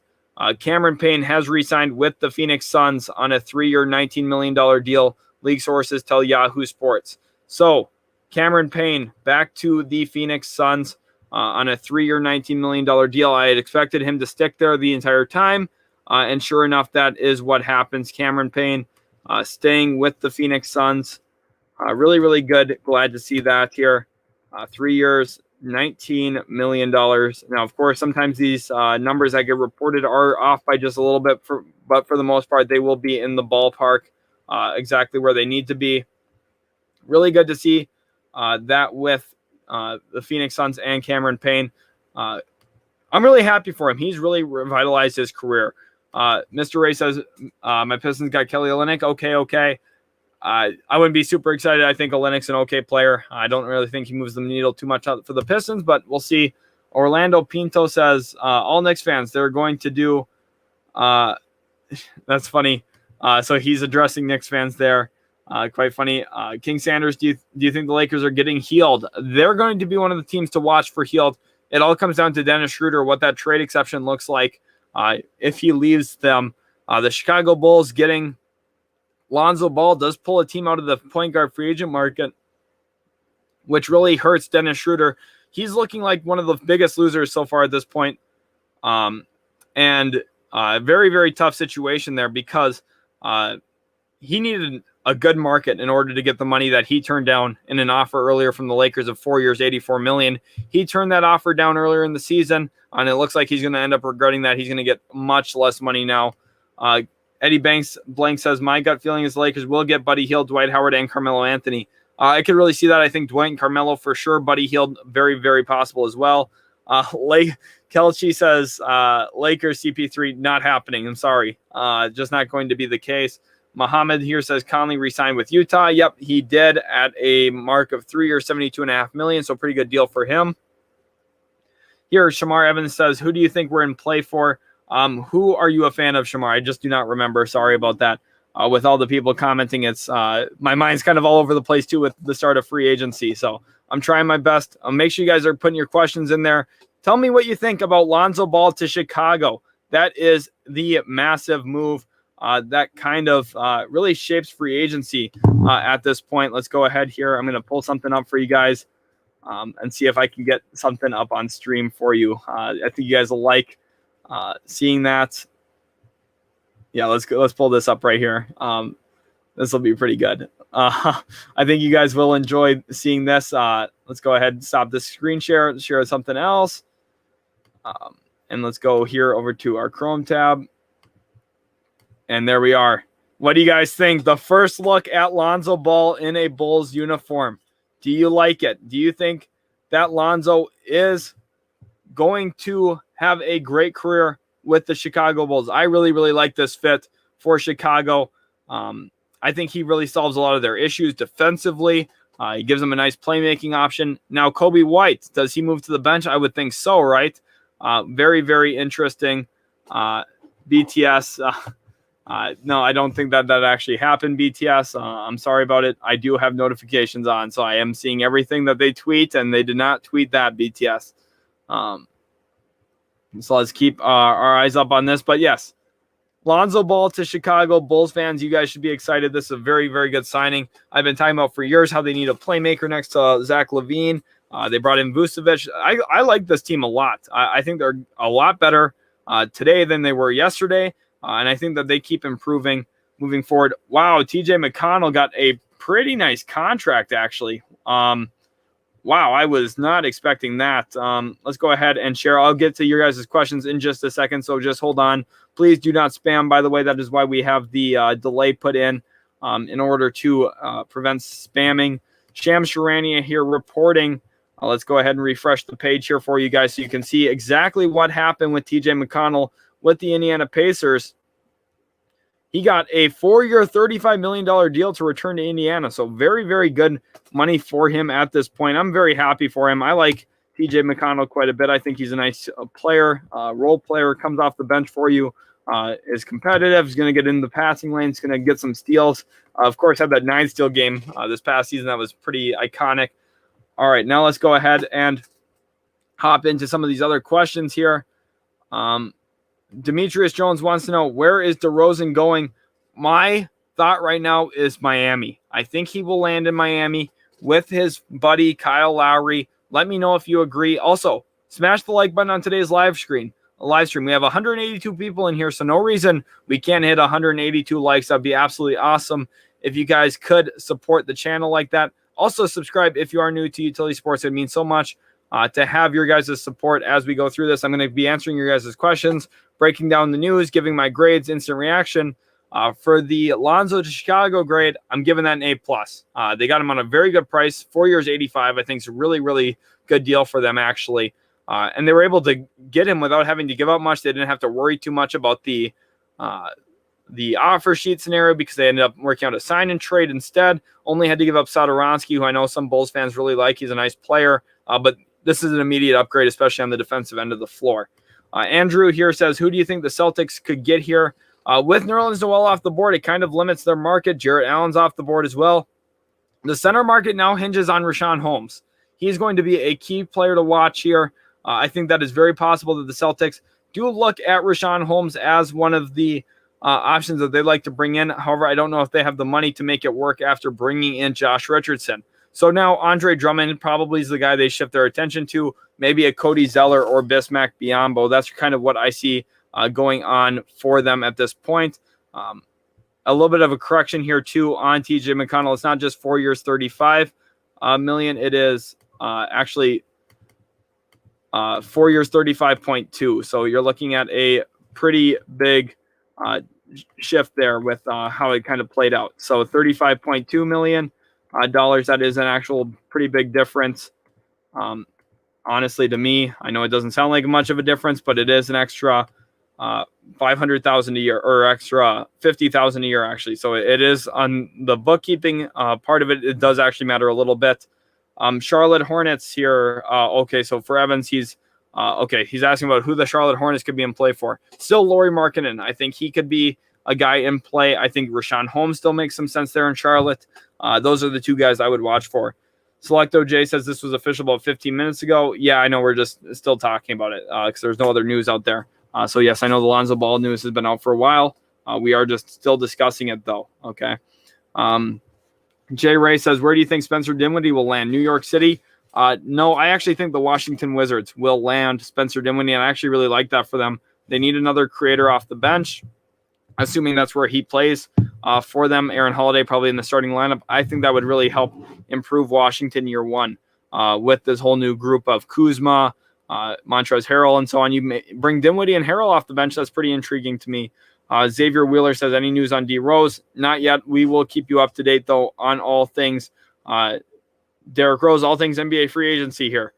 Cameron Payne has re-signed with the Phoenix Suns on a 3-year, $19 million deal. League sources tell Yahoo Sports. So Cameron Payne back to the Phoenix Suns on a 3-year, $19 million deal. I had expected him to stick there the entire time. And sure enough, that is what happens. Cameron Payne staying with the Phoenix Suns. Really, really good. Glad to see that here. 3 years, $19 million. Now, of course, sometimes these numbers that get reported are off by just a little bit, but for the most part, they will be in the ballpark, exactly where they need to be. Really good to see that with the Phoenix Suns and Cameron Payne. I'm really happy for him. He's really revitalized his career. Mr. Ray says, my Pistons got Kelly Olynyk. Okay. I wouldn't be super excited. I think Olynyk's an okay player. I don't really think he moves the needle too much for the Pistons, but we'll see. Orlando Pinto says, all Knicks fans, they're going to do that's funny. So he's addressing Knicks fans there. Quite funny. King Sanders, do you think the Lakers are getting healed? They're going to be one of the teams to watch for healed. It all comes down to Dennis Schroeder, what that trade exception looks like if he leaves them. The Chicago Bulls getting Lonzo Ball does pull a team out of the point guard free agent market, which really hurts Dennis Schroeder. He's looking like one of the biggest losers so far at this point. And very, very tough situation there, because he needed a good market in order to get the money that he turned down in an offer earlier from the Lakers of 4 years, $84 million. He turned that offer down earlier in the season, and it looks like he's going to end up regretting that. He's going to get much less money now. Eddie Blank says, my gut feeling is the Lakers will get Buddy Hield, Dwight Howard, and Carmelo Anthony. I could really see that. I think Dwight and Carmelo for sure. Buddy Hield, very, very possible as well. Kelchi says, Lakers CP3, not happening. I'm sorry. Just not going to be the case. Muhammad here says Conley re-signed with Utah. Yep, he did at a mark of 3 years, $72.5 million. So pretty good deal for him. Here, Shamar Evans says, who do you think we're in play for? Who are you a fan of, Shamar? I just do not remember. Sorry about that. With all the people commenting, it's my mind's kind of all over the place too with the start of free agency. So I'm trying my best. Make sure you guys are putting your questions in there. Tell me what you think about Lonzo Ball to Chicago. That is the massive move that kind of really shapes free agency at this point. Let's go ahead here. I'm going to pull something up for you guys and see if I can get something up on stream for you. I think you guys will like seeing that. Yeah, let's pull this up right here. This will be pretty good. I think you guys will enjoy seeing this. Let's go ahead and stop this screen share something else. And let's go here over to our Chrome tab. And there we are. What do you guys think? The first look at Lonzo Ball in a Bulls uniform. Do you like it? Do you think that Lonzo is going to have a great career with the Chicago Bulls? I really, really like this fit for Chicago. I think he really solves a lot of their issues defensively. He gives them a nice playmaking option. Now, Kobe White, does he move to the bench? I would think so, right? Very, very interesting. BTS, no, I don't think that actually happened, BTS. I'm sorry about it. I do have notifications on, so I am seeing everything that they tweet, and they did not tweet that, BTS. So let's keep our eyes up on this. But yes, Lonzo Ball to Chicago. Bulls fans, you guys should be excited. This is a very, very good signing. I've been talking about for years how they need a playmaker next to Zach LaVine. They brought in Vucevic. I like this team a lot. I think they're a lot better today than they were yesterday. And I think that they keep improving moving forward. Wow, TJ McConnell got a pretty nice contract, actually. Wow, I was not expecting that. Let's go ahead and share. I'll get to your guys' questions in just a second, so just hold on. Please do not spam, by the way. That is why we have the delay put in. in order to prevent spamming. Shams Charania here reporting. Let's go ahead and refresh the page here for you guys so you can see exactly what happened with TJ McConnell with the Indiana Pacers. He got a 4-year, $35 million deal to return to Indiana. So very, very good money for him at this point. I'm very happy for him. I like TJ McConnell quite a bit. I think he's a nice player, role player, comes off the bench for you, is competitive, is going to get in the passing lane, is going to get some steals. Of course, had that 9-steal game this past season. That was pretty iconic. All right, now let's go ahead and hop into some of these other questions here. Demetrius Jones wants to know, where is DeRozan going? My thought right now is Miami. I think he will land in Miami with his buddy Kyle Lowry. Let me know if you agree. Also, smash the like button on today's live stream. We have 182 people in here, so no reason we can't hit 182 likes. That'd be absolutely awesome if you guys could support the channel like that. Also, subscribe if you are new to Utility Sports. It means so much to have your guys' support as we go through this. I'm going to be answering your guys' questions, breaking down the news, giving my grades, instant reaction. For the Lonzo to Chicago grade, I'm giving that an A+. They got him on a very good price, 4 years, 85. I think it's a really, really good deal for them, actually. And they were able to get him without having to give up much. They didn't have to worry too much about the offer sheet scenario because they ended up working out a sign and trade instead. Only had to give up Satoransky, who I know some Bulls fans really like. He's a nice player, but this is an immediate upgrade, especially on the defensive end of the floor. Andrew here says, who do you think the Celtics could get here? With Nerlens Noel off the board, it kind of limits their market. Jarrett Allen's off the board as well. The center market now hinges on Richaun Holmes. He's going to be a key player to watch here. I think that is very possible that the Celtics do look at Richaun Holmes as one of the options that they'd like to bring in. However, I don't know if they have the money to make it work after bringing in Josh Richardson. So now Andre Drummond probably is the guy they shift their attention to, maybe a Cody Zeller or Bismack Biyombo. That's kind of what I see going on for them at this point. A little bit of a correction here, too, on TJ McConnell. It's not just 4 years, $35 million. It is actually 4 years, 35.2. So you're looking at a pretty big shift there with how it kind of played out. So $35.2 million. That is an actual pretty big difference. Honestly, to me, I know it doesn't sound like much of a difference, but it is an extra $500,000 a year, or extra $50,000 a year, actually. So it is on the bookkeeping part of it. It does actually matter a little bit. Charlotte Hornets here. Okay, so for Evans, he's asking about who the Charlotte Hornets could be in play for. Still Lauri Markkanen. I think he could be a guy in play. I think Richaun Holmes still makes some sense there in Charlotte. Those are the two guys I would watch for. Selecto J says this was official about 15 minutes ago. Yeah, I know, we're just still talking about it because there's no other news out there. So yes, I know the Lonzo Ball news has been out for a while. We are just still discussing it though. Okay. Jay Ray says, where do you think Spencer Dinwiddie will land? New York City? No, I actually think the Washington Wizards will land Spencer Dinwiddie, and I actually really like that for them. They need another creator off the bench, assuming that's where he plays for them. Aaron Holiday probably in the starting lineup. I think that would really help improve Washington year one with this whole new group of Kuzma, Montrezl Harrell, and so on. You may bring Dinwiddie and Harrell off the bench. That's pretty intriguing to me. Xavier Wheeler says, any news on D Rose? Not yet. We will keep you up to date, though, on all things Derrick Rose, all things NBA free agency here.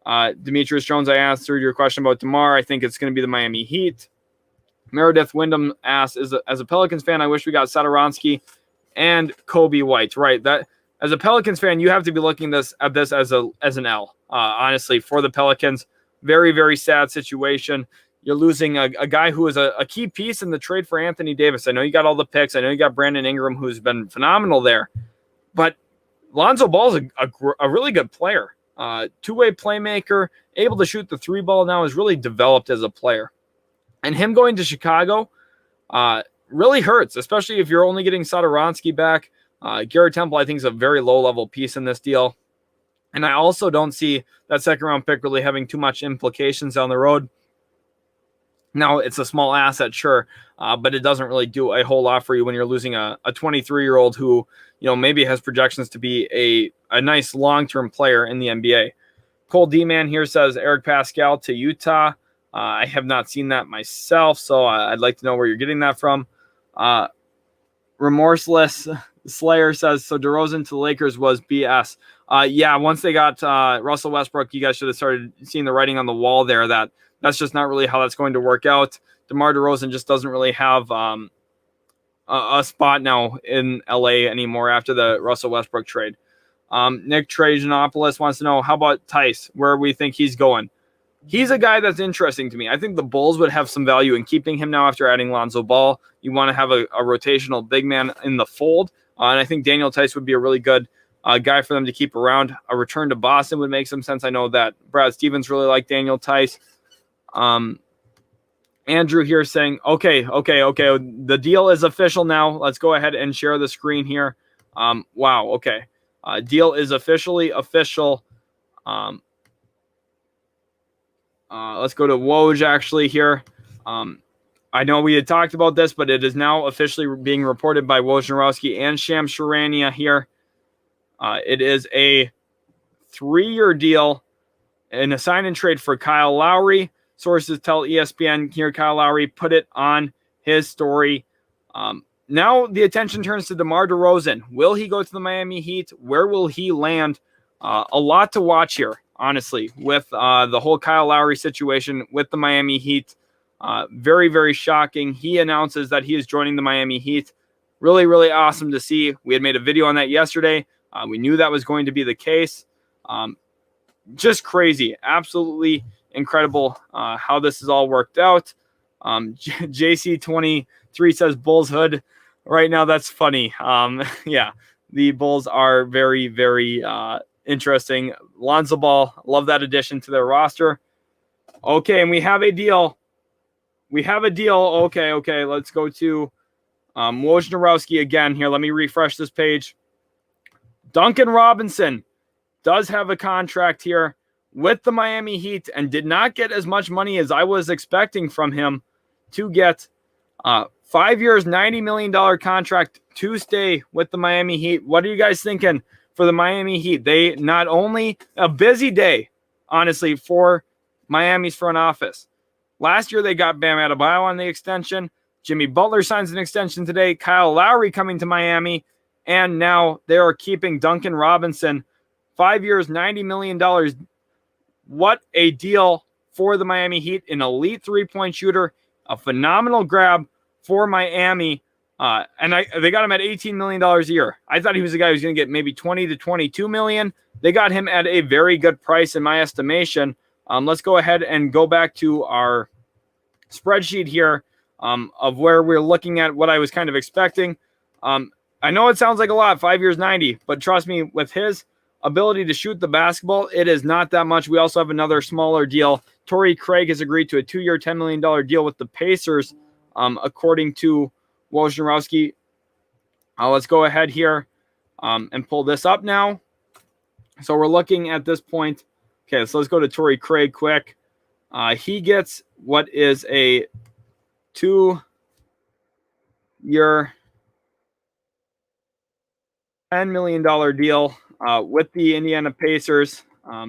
Demetrius Jones, I answered your question about DeMar. I think it's going to be the Miami Heat. Meredith Wyndham asks, as a Pelicans fan, I wish we got Satoransky and Kobe White. Right. That as a Pelicans fan, you have to be looking at this as an L. Honestly, for the Pelicans, very, very sad situation. You're losing a guy who is a key piece in the trade for Anthony Davis. I know you got all the picks. I know you got Brandon Ingram, who's been phenomenal there. But Lonzo Ball is a really good player. Two-way playmaker, able to shoot the three ball now, is really developed as a player. And him going to Chicago really hurts, especially if you're only getting Satoransky back. Garrett Temple, I think, is a very low-level piece in this deal. And I also don't see that second-round pick really having too much implications down the road. Now, it's a small asset, sure, but it doesn't really do a whole lot for you when you're losing a 23-year-old who, maybe has projections to be a nice long-term player in the NBA. Cole D-Man here says Eric Pascal to Utah. I have not seen that myself, so I'd like to know where you're getting that from. Remorseless Slayer says, so DeRozan to the Lakers was BS. Yeah, once they got Russell Westbrook, you guys should have started seeing the writing on the wall there that that's just not really how that's going to work out. DeMar DeRozan just doesn't really have a spot now in LA anymore after the Russell Westbrook trade. Nick Trajanopoulos wants to know, how about Tice? Where we think he's going? He's a guy that's interesting to me. I think the Bulls would have some value in keeping him now after adding Lonzo Ball. You want to have a rotational big man in the fold. And I think Daniel Tice would be a really good guy for them to keep around. A return to Boston would make some sense. I know that Brad Stevens really liked Daniel Tice. Andrew here saying, okay. The deal is official now. Let's go ahead and share the screen here. Wow, okay. Deal is officially official. Let's go to Woj actually here. I know we had talked about this, but it is now officially being reported by Wojnarowski and Shams Charania here. It is a 3-year deal and a sign and trade for Kyle Lowry. Sources tell ESPN here Kyle Lowry put it on his story. Now the attention turns to DeMar DeRozan. Will he go to the Miami Heat? Where will he land? A lot to watch here, honestly, with the whole Kyle Lowry situation with the Miami Heat. Very, very shocking. He announces that he is joining the Miami Heat. Really, really awesome to see. We had made a video on that yesterday. We knew that was going to be the case. Just crazy. Absolutely incredible how this has all worked out. JC23 says Bulls hood. Right now, that's funny. Yeah, the Bulls are very, very interesting. Lonzo Ball, love that addition to their roster. Okay, and we have a deal. Okay. Let's go to Wojnarowski again here. Let me refresh this page. Duncan Robinson does have a contract here with the Miami Heat and did not get as much money as I was expecting from him to get 5 years, $90 million contract to stay with the Miami Heat. What are you guys thinking for the Miami Heat? They not only a busy day, honestly, for Miami's front office. Last year, they got Bam Adebayo on the extension. Jimmy Butler signs an extension today. Kyle Lowry coming to Miami. And now they are keeping Duncan Robinson. 5 years, $90 million. What a deal for the Miami Heat. An elite three-point shooter. A phenomenal grab for Miami. And they got him at $18 million a year. I thought he was a guy who was going to get maybe $20 to $22 million. They got him at a very good price in my estimation. Let's go ahead and go back to our spreadsheet here of where we're looking at what I was kind of expecting. I know it sounds like a lot, 5 years, 90, but trust me, with his ability to shoot the basketball, it is not that much. We also have another smaller deal. Torrey Craig has agreed to a 2-year, $10 million deal with the Pacers, according to Wojnarowski. Let's go ahead here and pull this up now. So we're looking at this point. Okay, so let's go to Torrey Craig quick. He gets what is a 2-year, $10 million deal with the Indiana Pacers.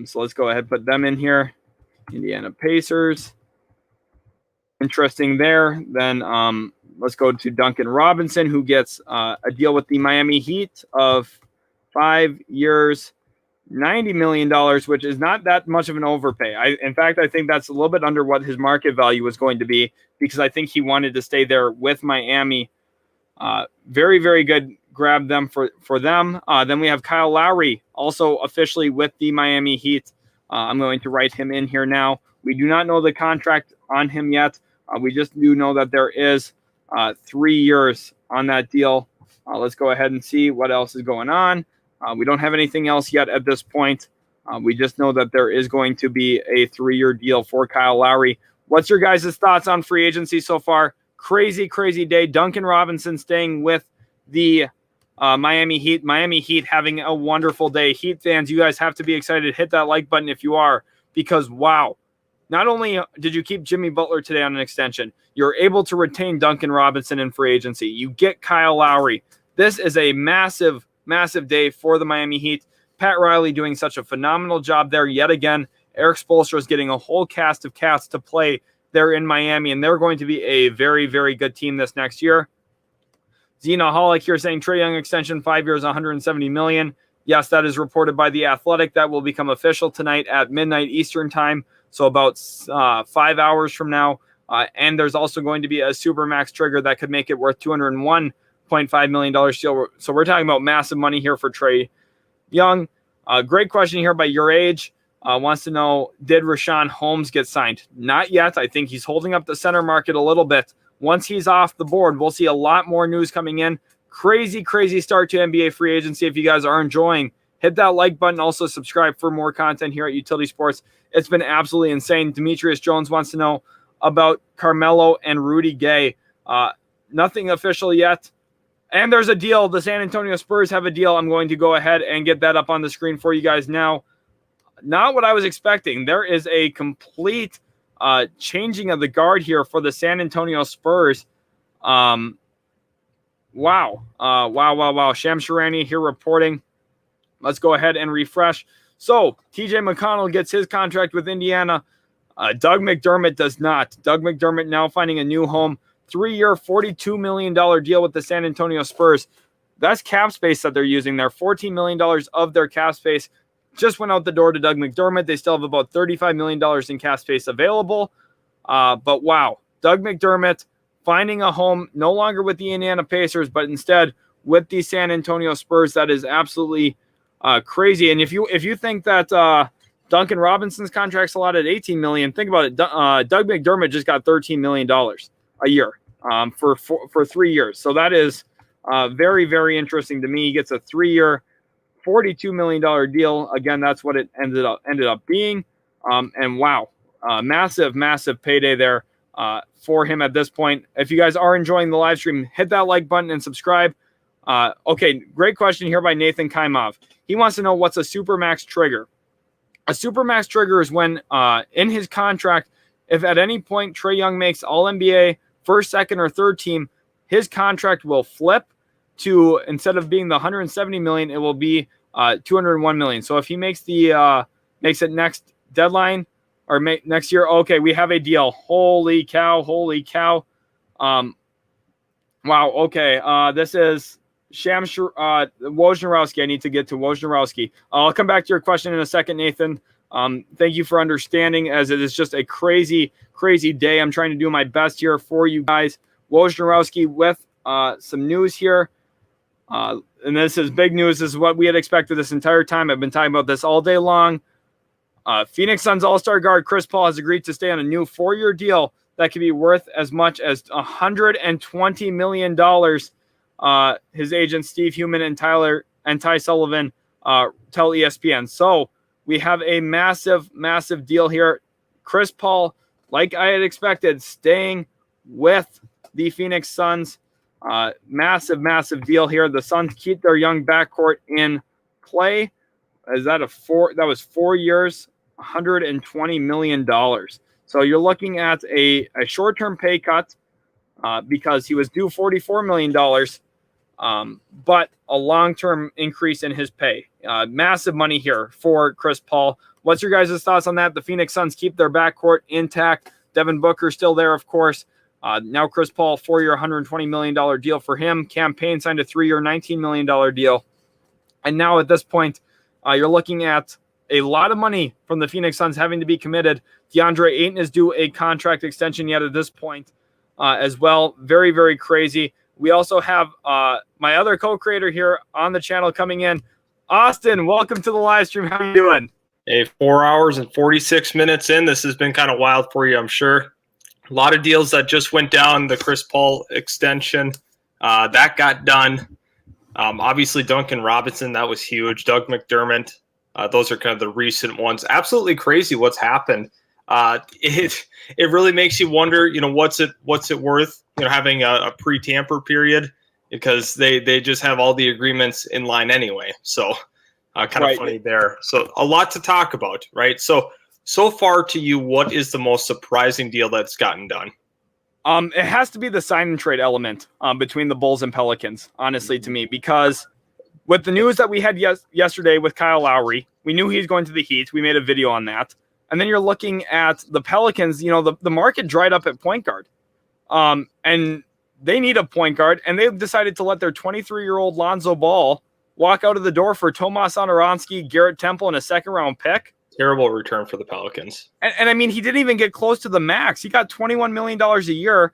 So let's go ahead and put them in here. Indiana Pacers. Interesting there. Then let's go to Duncan Robinson, who gets a deal with the Miami Heat of 5 years, $90 million, which is not that much of an overpay. In fact, I think that's a little bit under what his market value was going to be, because I think he wanted to stay there with Miami. Very, very good grab them for them. Then we have Kyle Lowry, also officially with the Miami Heat. I'm going to write him in here now. We do not know the contract on him yet. We just do know that there is 3 years on that deal. Let's go ahead and see what else is going on. We don't have anything else yet at this point. We just know that there is going to be a 3-year deal for Kyle Lowry. What's your guys' thoughts on free agency so far? Crazy, crazy day. Duncan Robinson staying with the Miami Heat. Miami Heat having a wonderful day. Heat fans, you guys have to be excited. Hit that like button if you are, because wow. Not only did you keep Jimmy Butler today on an extension, you're able to retain Duncan Robinson in free agency. You get Kyle Lowry. This is a massive, massive day for the Miami Heat. Pat Riley doing such a phenomenal job there yet again. Eric Spoelstra is getting a whole cast of cats to play there in Miami, and they're going to be a very, very good team this next year. Zena Hollick here saying Trae Young extension, 5 years, $170 million. Yes, that is reported by The Athletic. That will become official tonight at midnight Eastern time, so about 5 hours from now. And there's also going to be a Supermax trigger that could make it worth $201.5 million deal. So we're talking about massive money here for Trae Young. Great question here by Your Age. Wants to know, did Richaun Holmes get signed? Not yet. I think he's holding up the center market a little bit. Once he's off the board, we'll see a lot more news coming in. Crazy, crazy start to NBA free agency. If you guys are enjoying, hit that like button. Also subscribe for more content here at Utility Sports. It's been absolutely insane. Demetrius Jones wants to know about Carmelo and Rudy Gay. Nothing official yet. And there's a deal. The San Antonio Spurs have a deal. I'm going to go ahead and get that up on the screen for you guys now. Not what I was expecting. There is a complete changing of the guard here for the San Antonio Spurs. Wow. Sham Sharani here reporting. Let's go ahead and refresh. So TJ McConnell gets his contract with Indiana. Doug McDermott does not. Doug McDermott now finding a new home. 3-year, $42 million deal with the San Antonio Spurs. That's cap space that they're using there. $14 million of their cap space just went out the door to Doug McDermott. They still have about $35 million in cap space available. But wow, Doug McDermott finding a home no longer with the Indiana Pacers, but instead with the San Antonio Spurs. That is absolutely crazy. And if you think that Duncan Robinson's contract's allotted $18 million, think about it. Doug McDermott just got $13 million a year for 3 years. So that is very, very interesting to me. He gets a 3-year, $42 million deal. Again, that's what it ended up being. And wow, massive payday there for him at this point. If you guys are enjoying the live stream, hit that like button and subscribe. Okay, great question here by Nathan Kaimov. He wants to know, what's a Supermax trigger? A Supermax trigger is when in his contract, if at any point Trae Young makes All-NBA, first, second, or third team, his contract will flip to, instead of being the $170 million, it will be $201 million. So if he makes makes it next deadline or next year, okay, we have a deal. Holy cow! Wow. Okay. This is Wojnarowski. I need to get to Wojnarowski. I'll come back to your question in a second, Nathan. Thank you for understanding, as it is just a crazy day. I'm trying to do my best here for you guys. Wojnarowski with some news here. And this is big news. This is what we had expected this entire time. I've been talking about this all day long. Phoenix Suns All-Star guard Chris Paul has agreed to stay on a new 4-year deal that could be worth as much as $120 million. His agents Steve Human and Ty Sullivan tell ESPN. So we have a massive deal here. Chris Paul, like I had expected, staying with the Phoenix Suns. Massive deal here. The Suns keep their young backcourt in play. That was 4 years, $120 million. So you're looking at a short-term pay cut because he was due $44 million, but a long-term increase in his pay. Massive money here for Chris Paul. What's your guys' thoughts on that? The Phoenix Suns keep their backcourt intact. Devin Booker still there, of course. Now Chris Paul, 4-year, $120 million deal for him. Cam Payne signed a 3-year, $19 million deal. And now at this point, you're looking at a lot of money from the Phoenix Suns having to be committed. DeAndre Ayton is due a contract extension yet at this point as well. Very crazy. We also have my other co-creator here on the channel coming in. Austin, welcome to the live stream. How are you doing? Hey, 4 hours and 46 minutes in. This has been kind of wild for you, I'm sure. A lot of deals that just went down. The Chris Paul extension, that got done. Obviously, Duncan Robinson, that was huge. Doug McDermott, those are kind of the recent ones. Absolutely crazy what's happened. It really makes you wonder, what's it worth, having a pre-tamper period, because they just have all the agreements in line anyway. So kind of funny there. So a lot to talk about, right? So far to you, what is the most surprising deal that's gotten done? It has to be the sign and trade element between the Bulls and Pelicans, honestly, to me, because with the news that we had yesterday with Kyle Lowry, we knew he's going to the Heat. We made a video on that. And then you're looking at the Pelicans, the market dried up at point guard. And they need a point guard, and they've decided to let their 23-year-old Lonzo Ball walk out of the door for Tomas Satoransky, Garrett Temple, and a second-round pick. Terrible return for the Pelicans. And I mean, he didn't even get close to the max. He got $21 million a year.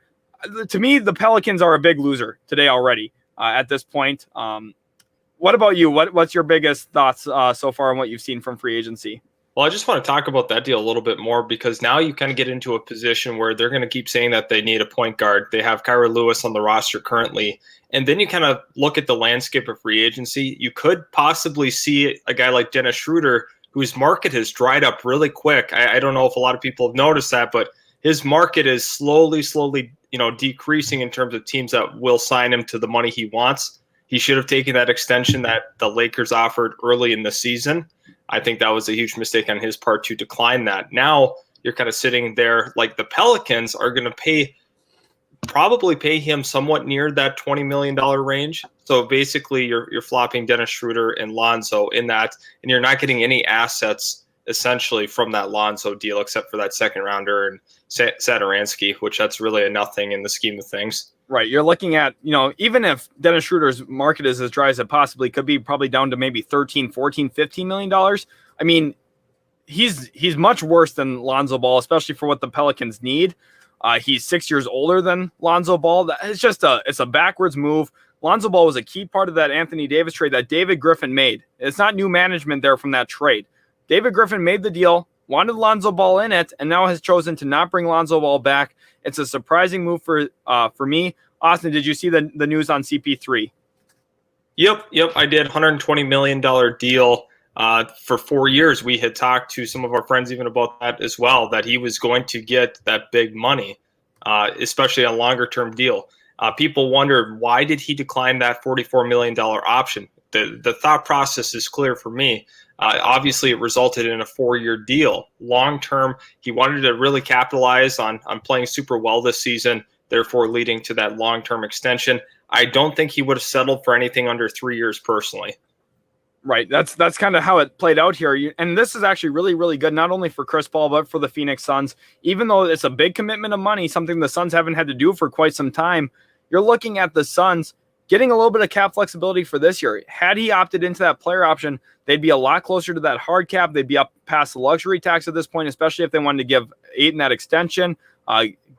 To me, the Pelicans are a big loser today already at this point. What about you? What's your biggest thoughts so far on what you've seen from free agency? Well, I just want to talk about that deal a little bit more because now you kind of get into a position where they're going to keep saying that they need a point guard. They have Kyra Lewis on the roster currently. And then you kind of look at the landscape of free agency. You could possibly see a guy like Dennis Schroeder, whose market has dried up really quick. I don't know if a lot of people have noticed that, but his market is slowly, decreasing in terms of teams that will sign him to the money he wants. He should have taken that extension that the Lakers offered early in the season. I think that was a huge mistake on his part to decline that. Now you're kind of sitting there like the Pelicans are going to probably pay him somewhat near that $20 million range. So basically you're flopping Dennis Schroeder and Lonzo in that, and you're not getting any assets essentially from that Lonzo deal except for that second rounder and Satoransky, which that's really a nothing in the scheme of things. Right. You're looking at, even if Dennis Schroeder's market is as dry as it possibly could be, probably down to maybe $13, $14, $15 million. I mean, he's much worse than Lonzo Ball, especially for what the Pelicans need. He's 6 years older than Lonzo Ball. It's a backwards move. Lonzo Ball was a key part of that Anthony Davis trade that David Griffin made. It's not new management there from that trade. David Griffin made the deal, wanted Lonzo Ball in it, and now has chosen to not bring Lonzo Ball back. It's a surprising move for me. Austin, did you see the news on CP3? Yep, I did. $120 million deal for 4 years. We had talked to some of our friends even about that as well, that he was going to get that big money, especially a longer-term deal. People wondered, why did he decline that $44 million option? The thought process is clear for me. Obviously, it resulted in a 4-year deal. Long-term, he wanted to really capitalize on playing super well this season, therefore leading to that long-term extension. I don't think he would have settled for anything under 3 years personally. Right. That's kind of how it played out here. And this is actually really, really good, not only for Chris Paul, but for the Phoenix Suns. Even though it's a big commitment of money, something the Suns haven't had to do for quite some time, you're looking at the Suns getting a little bit of cap flexibility for this year. Had he opted into that player option, they'd be a lot closer to that hard cap. They'd be up past the luxury tax at this point, especially if they wanted to give Ayton that extension,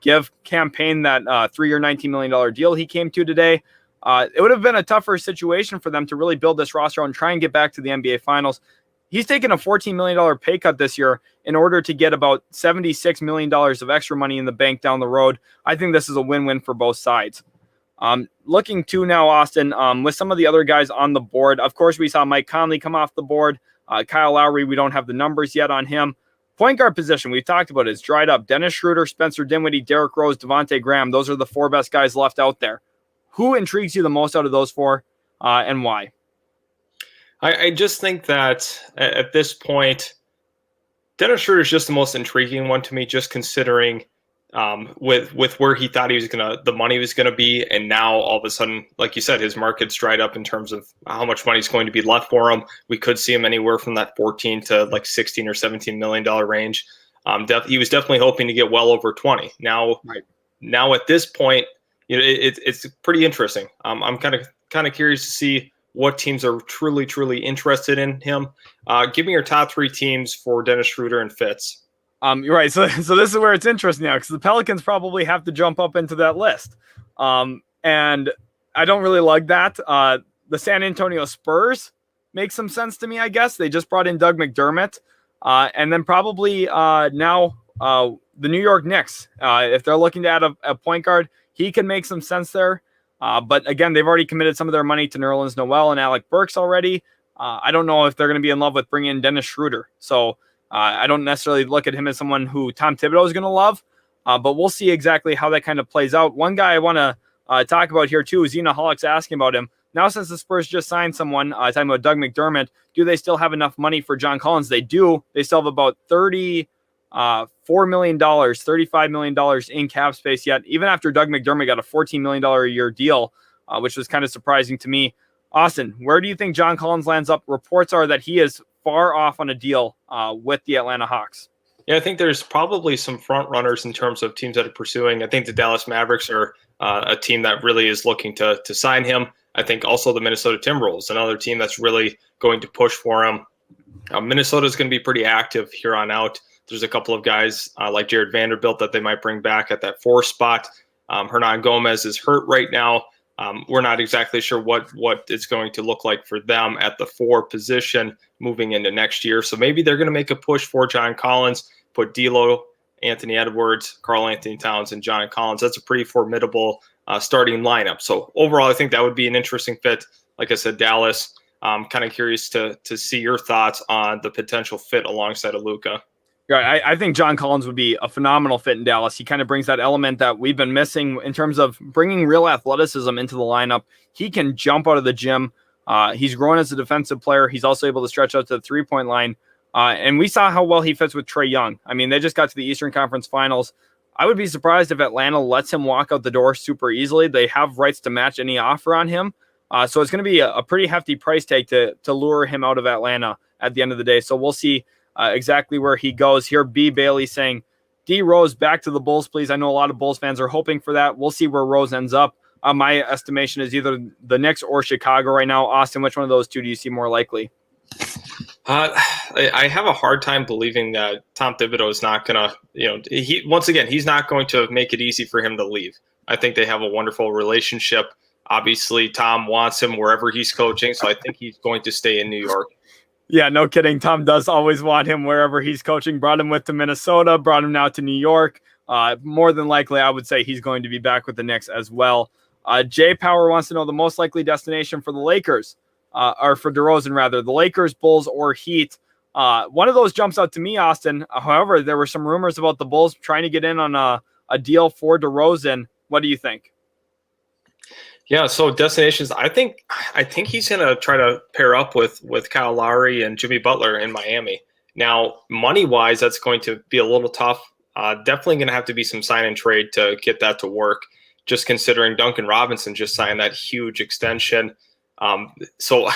give Campaign that 3-year, $19 million deal he came to today. It would have been a tougher situation for them to really build this roster and try and get back to the NBA Finals. He's taken a $14 million pay cut this year in order to get about $76 million of extra money in the bank down the road. I think this is a win-win for both sides. Looking to now, Austin, with some of the other guys on the board. Of course, we saw Mike Conley come off the board. Kyle Lowry, we don't have the numbers yet on him. Point guard position, we've talked about it. It's dried up. Dennis Schroeder, Spencer Dinwiddie, Derrick Rose, Devontae Graham. Those are the 4 best guys left out there. Who intrigues you the most out of those 4 and why? I just think that at this point, Dennis Schroeder is just the most intriguing one to me, just considering with where he thought the money was gonna be, and now all of a sudden, like you said, his market's dried up in terms of how much money is going to be left for him. We could see him anywhere from that 14 to like $16 or $17 million range. He was definitely hoping to get well over 20. Now at this point, it's pretty interesting. I'm kind of curious to see what teams are truly interested in him. Give me your top 3 teams for Dennis Schroeder and Fitz. You're right. So this is where it's interesting now, because the Pelicans probably have to jump up into that list. And I don't really like that. The San Antonio Spurs make some sense to me, I guess. They just brought in Doug McDermott. And then probably now the New York Knicks. If they're looking to add a point guard, he can make some sense there. But again, they've already committed some of their money to Nerlens Noel and Alec Burks already. I don't know if they're going to be in love with bringing in Dennis Schroeder. So I don't necessarily look at him as someone who Tom Thibodeau is going to love, but we'll see exactly how that kind of plays out. One guy I want to talk about here too is Zena Hollick's asking about him. Now, since the Spurs just signed someone, talking about Doug McDermott, do they still have enough money for John Collins? They do. They still have about $34 million, $35 million in cap space yet, even after Doug McDermott got a $14 million a year deal, which was kind of surprising to me. Austin, where do you think John Collins lands up? Reports are that he is far off on a deal with the Atlanta Hawks. Yeah, I think there's probably some front runners in terms of teams that are pursuing. I think the Dallas Mavericks are a team that really is looking to sign him. I think also the Minnesota Timberwolves, another team that's really going to push for him. Minnesota is going to be pretty active here on out. There's a couple of guys like Jared Vanderbilt that they might bring back at that 4 spot. Hernan Gomez is hurt right now. We're not exactly sure what it's going to look like for them at the 4 position moving into next year. So maybe they're going to make a push for John Collins, put D'Lo, Anthony Edwards, Karl Anthony Towns, and John Collins. That's a pretty formidable starting lineup. So overall, I think that would be an interesting fit. Like I said, Dallas. I'm kind of curious to see your thoughts on the potential fit alongside of Luka. Yeah, I think John Collins would be a phenomenal fit in Dallas. He kind of brings that element that we've been missing in terms of bringing real athleticism into the lineup. He can jump out of the gym. He's grown as a defensive player. He's also able to stretch out to the 3-point line. And we saw how well he fits with Trae Young. I mean, they just got to the Eastern Conference Finals. I would be surprised if Atlanta lets him walk out the door super easily. They have rights to match any offer on him. So it's going to be a pretty hefty price tag to lure him out of Atlanta at the end of the day. So we'll see exactly where he goes. Here, B. Bailey saying, D. Rose back to the Bulls, please. I know a lot of Bulls fans are hoping for that. We'll see where Rose ends up. My estimation is either the Knicks or Chicago right now. Austin, which one of those two do you see more likely? I have a hard time believing that Tom Thibodeau is not going to, once again, he's not going to make it easy for him to leave. I think they have a wonderful relationship. Obviously, Tom wants him wherever he's coaching, so I think he's going to stay in New York. Yeah, no kidding. Tom does always want him wherever he's coaching. Brought him to Minnesota, brought him now to New York. More than likely, I would say he's going to be back with the Knicks as well. Jay Power wants to know the most likely destination for the Lakers, or for DeRozan rather, the Lakers, Bulls, or Heat. One of those jumps out to me, Austin. However, there were some rumors about the Bulls trying to get in on a deal for DeRozan. What do you think? Yeah, so destinations, I think he's going to try to pair up with Kyle Lowry and Jimmy Butler in Miami. Now, money-wise, that's going to be a little tough. Definitely going to have to be some sign and trade to get that to work, just considering Duncan Robinson just signed that huge extension. So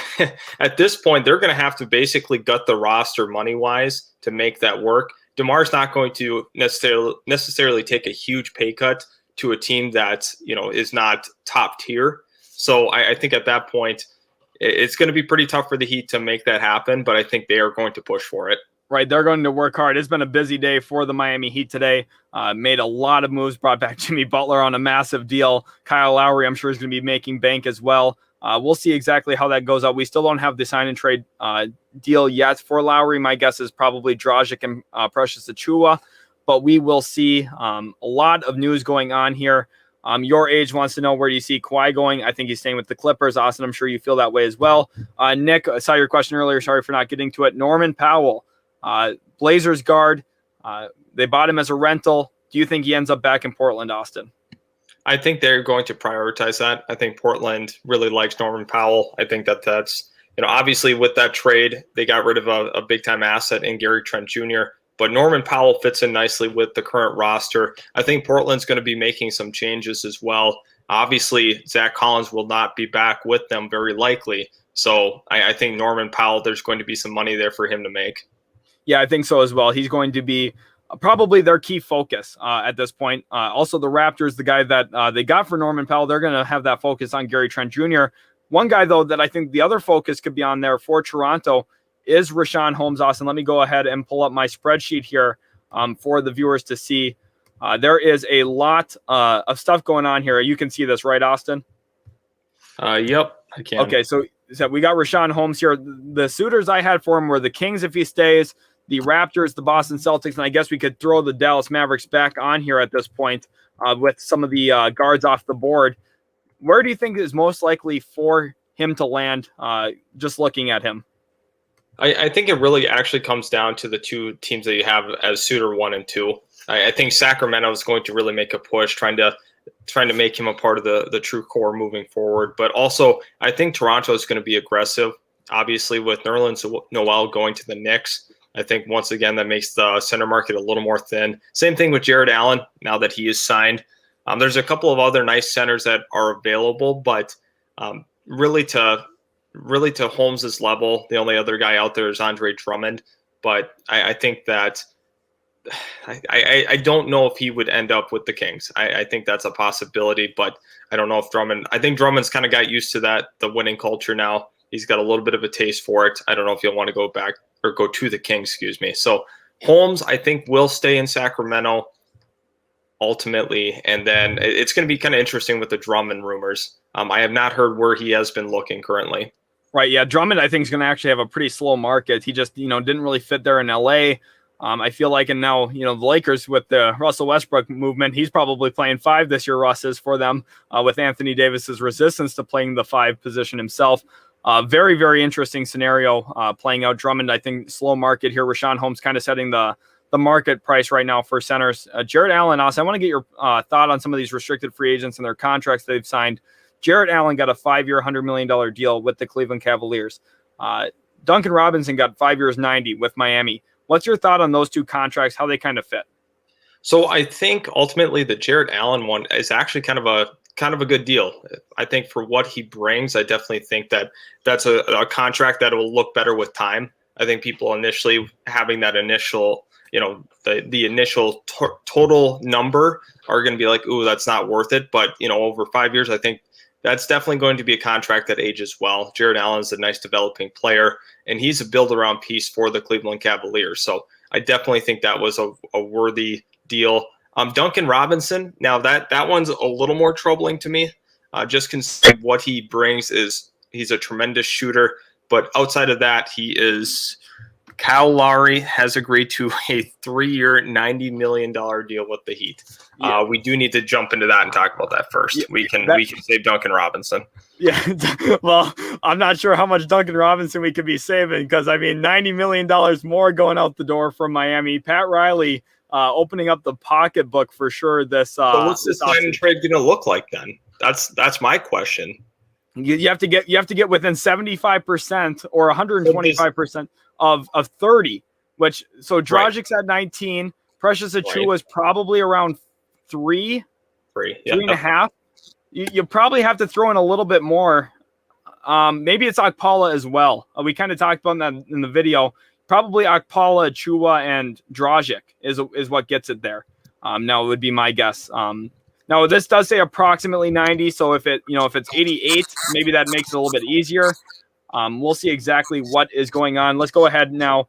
at this point, they're going to have to basically gut the roster money-wise to make that work. DeMar's not going to necessarily take a huge pay cut to a team that, is not top tier. So I think at that point, it's going to be pretty tough for the Heat to make that happen, but I think they are going to push for it. Right, they're going to work hard. It's been a busy day for the Miami Heat today. Made a lot of moves, brought back Jimmy Butler on a massive deal. Kyle Lowry, I'm sure, is going to be making bank as well. We'll see exactly how that goes out. We still don't have the sign and trade deal yet for Lowry. My guess is probably Dragic and Precious Achiuwa. But we will see a lot of news going on here. Your Age wants to know, where do you see Kawhi going? I think he's staying with the Clippers. Austin, I'm sure you feel that way as well. Nick, I saw your question earlier. Sorry for not getting to it. Norman Powell, Blazers guard. They bought him as a rental. Do you think he ends up back in Portland, Austin? I think they're going to prioritize that. I think Portland really likes Norman Powell. I think that's, obviously with that trade, they got rid of a big-time asset in Gary Trent Jr., but Norman Powell fits in nicely with the current roster. I think Portland's going to be making some changes as well. Obviously, Zach Collins will not be back with them very likely. So I think Norman Powell, there's going to be some money there for him to make. Yeah, I think so as well. He's going to be probably their key focus at this point. Also, the Raptors, the guy that they got for Norman Powell, they're going to have that focus on Gary Trent Jr. One guy, though, that I think the other focus could be on there for Toronto is Richaun Holmes. Austin, let me go ahead and pull up my spreadsheet here for the viewers to see. There is a lot of stuff going on here. You can see this, right, Austin? Yep, I can. Okay, so we got Richaun Holmes here. The suitors I had for him were the Kings if he stays, the Raptors, the Boston Celtics, and I guess we could throw the Dallas Mavericks back on here at this point with some of the guards off the board. Where do you think is most likely for him to land, just looking at him? I think it really actually comes down to the two teams that you have as suitor 1 and 2. I think Sacramento is going to really make a push, trying to make him a part of the true core moving forward. But also, I think Toronto is going to be aggressive. Obviously, with Nerlens Noel going to the Knicks, I think once again that makes the center market a little more thin. Same thing with Jarrett Allen now that he is signed. There's a couple of other nice centers that are available, but really to Holmes's level, the only other guy out there is Andre Drummond. But I think that I don't know if he would end up with the Kings. I think that's a possibility, but I don't know if I think Drummond's kind of got used to the winning culture now. He's got a little bit of a taste for it. I don't know if he'll want to go back or go to the Kings, excuse me. So Holmes, I think, will stay in Sacramento ultimately. And then it's going to be kind of interesting with the Drummond rumors. I have not heard where he has been looking currently. Right. Yeah. Drummond, I think, is going to actually have a pretty slow market. He just, didn't really fit there in LA. I feel like, and now, the Lakers with the Russell Westbrook movement, he's probably playing 5 this year, Russ is, for them, with Anthony Davis's resistance to playing the 5 position himself. Very, very interesting scenario playing out. Drummond, I think, slow market here. Richaun Holmes kind of setting the market price right now for centers. Jarrett Allen, also, I want to get your thought on some of these restricted free agents and their contracts they've signed. Jarrett Allen got a 5-year, $100 million deal with the Cleveland Cavaliers. Duncan Robinson got 5 years, 90 with Miami. What's your thought on those 2 contracts, how they kind of fit? So I think ultimately the Jarrett Allen one is actually kind of a good deal. I think for what he brings, I definitely think that's a contract that will look better with time. I think people initially having that initial, the initial total number are going to be like, ooh, that's not worth it. But, over 5 years, I think that's definitely going to be a contract that ages well. Jarrett Allen is a nice developing player, and he's a build-around piece for the Cleveland Cavaliers. So I definitely think that was a worthy deal. Duncan Robinson, now that one's a little more troubling to me. Just considering what he brings is he's a tremendous shooter, but outside of that, Kyle Lowry has agreed to a 3-year, $90 million deal with the Heat. Yeah. We do need to jump into that and talk about that first. Yeah, we can save Duncan Robinson. Yeah, well, I'm not sure how much Duncan Robinson we could be saving because, $90 million more going out the door from Miami. Pat Riley opening up the pocketbook for sure. So what's this sign and trade going to look like then? That's my question. You have to get within 75% or 125% of 30, which so Dragic's at 19. Precious Achiuwa is probably around 3 and a half. You probably have to throw in a little bit more. Maybe it's Okpala as well. We kind of talked about that in the video. Probably Okpala, Achiuwa, and Dragic is what gets it there. Now it would be my guess. Now this does say approximately 90. So if it's 88, maybe that makes it a little bit easier. We'll see exactly what is going on. Let's go ahead now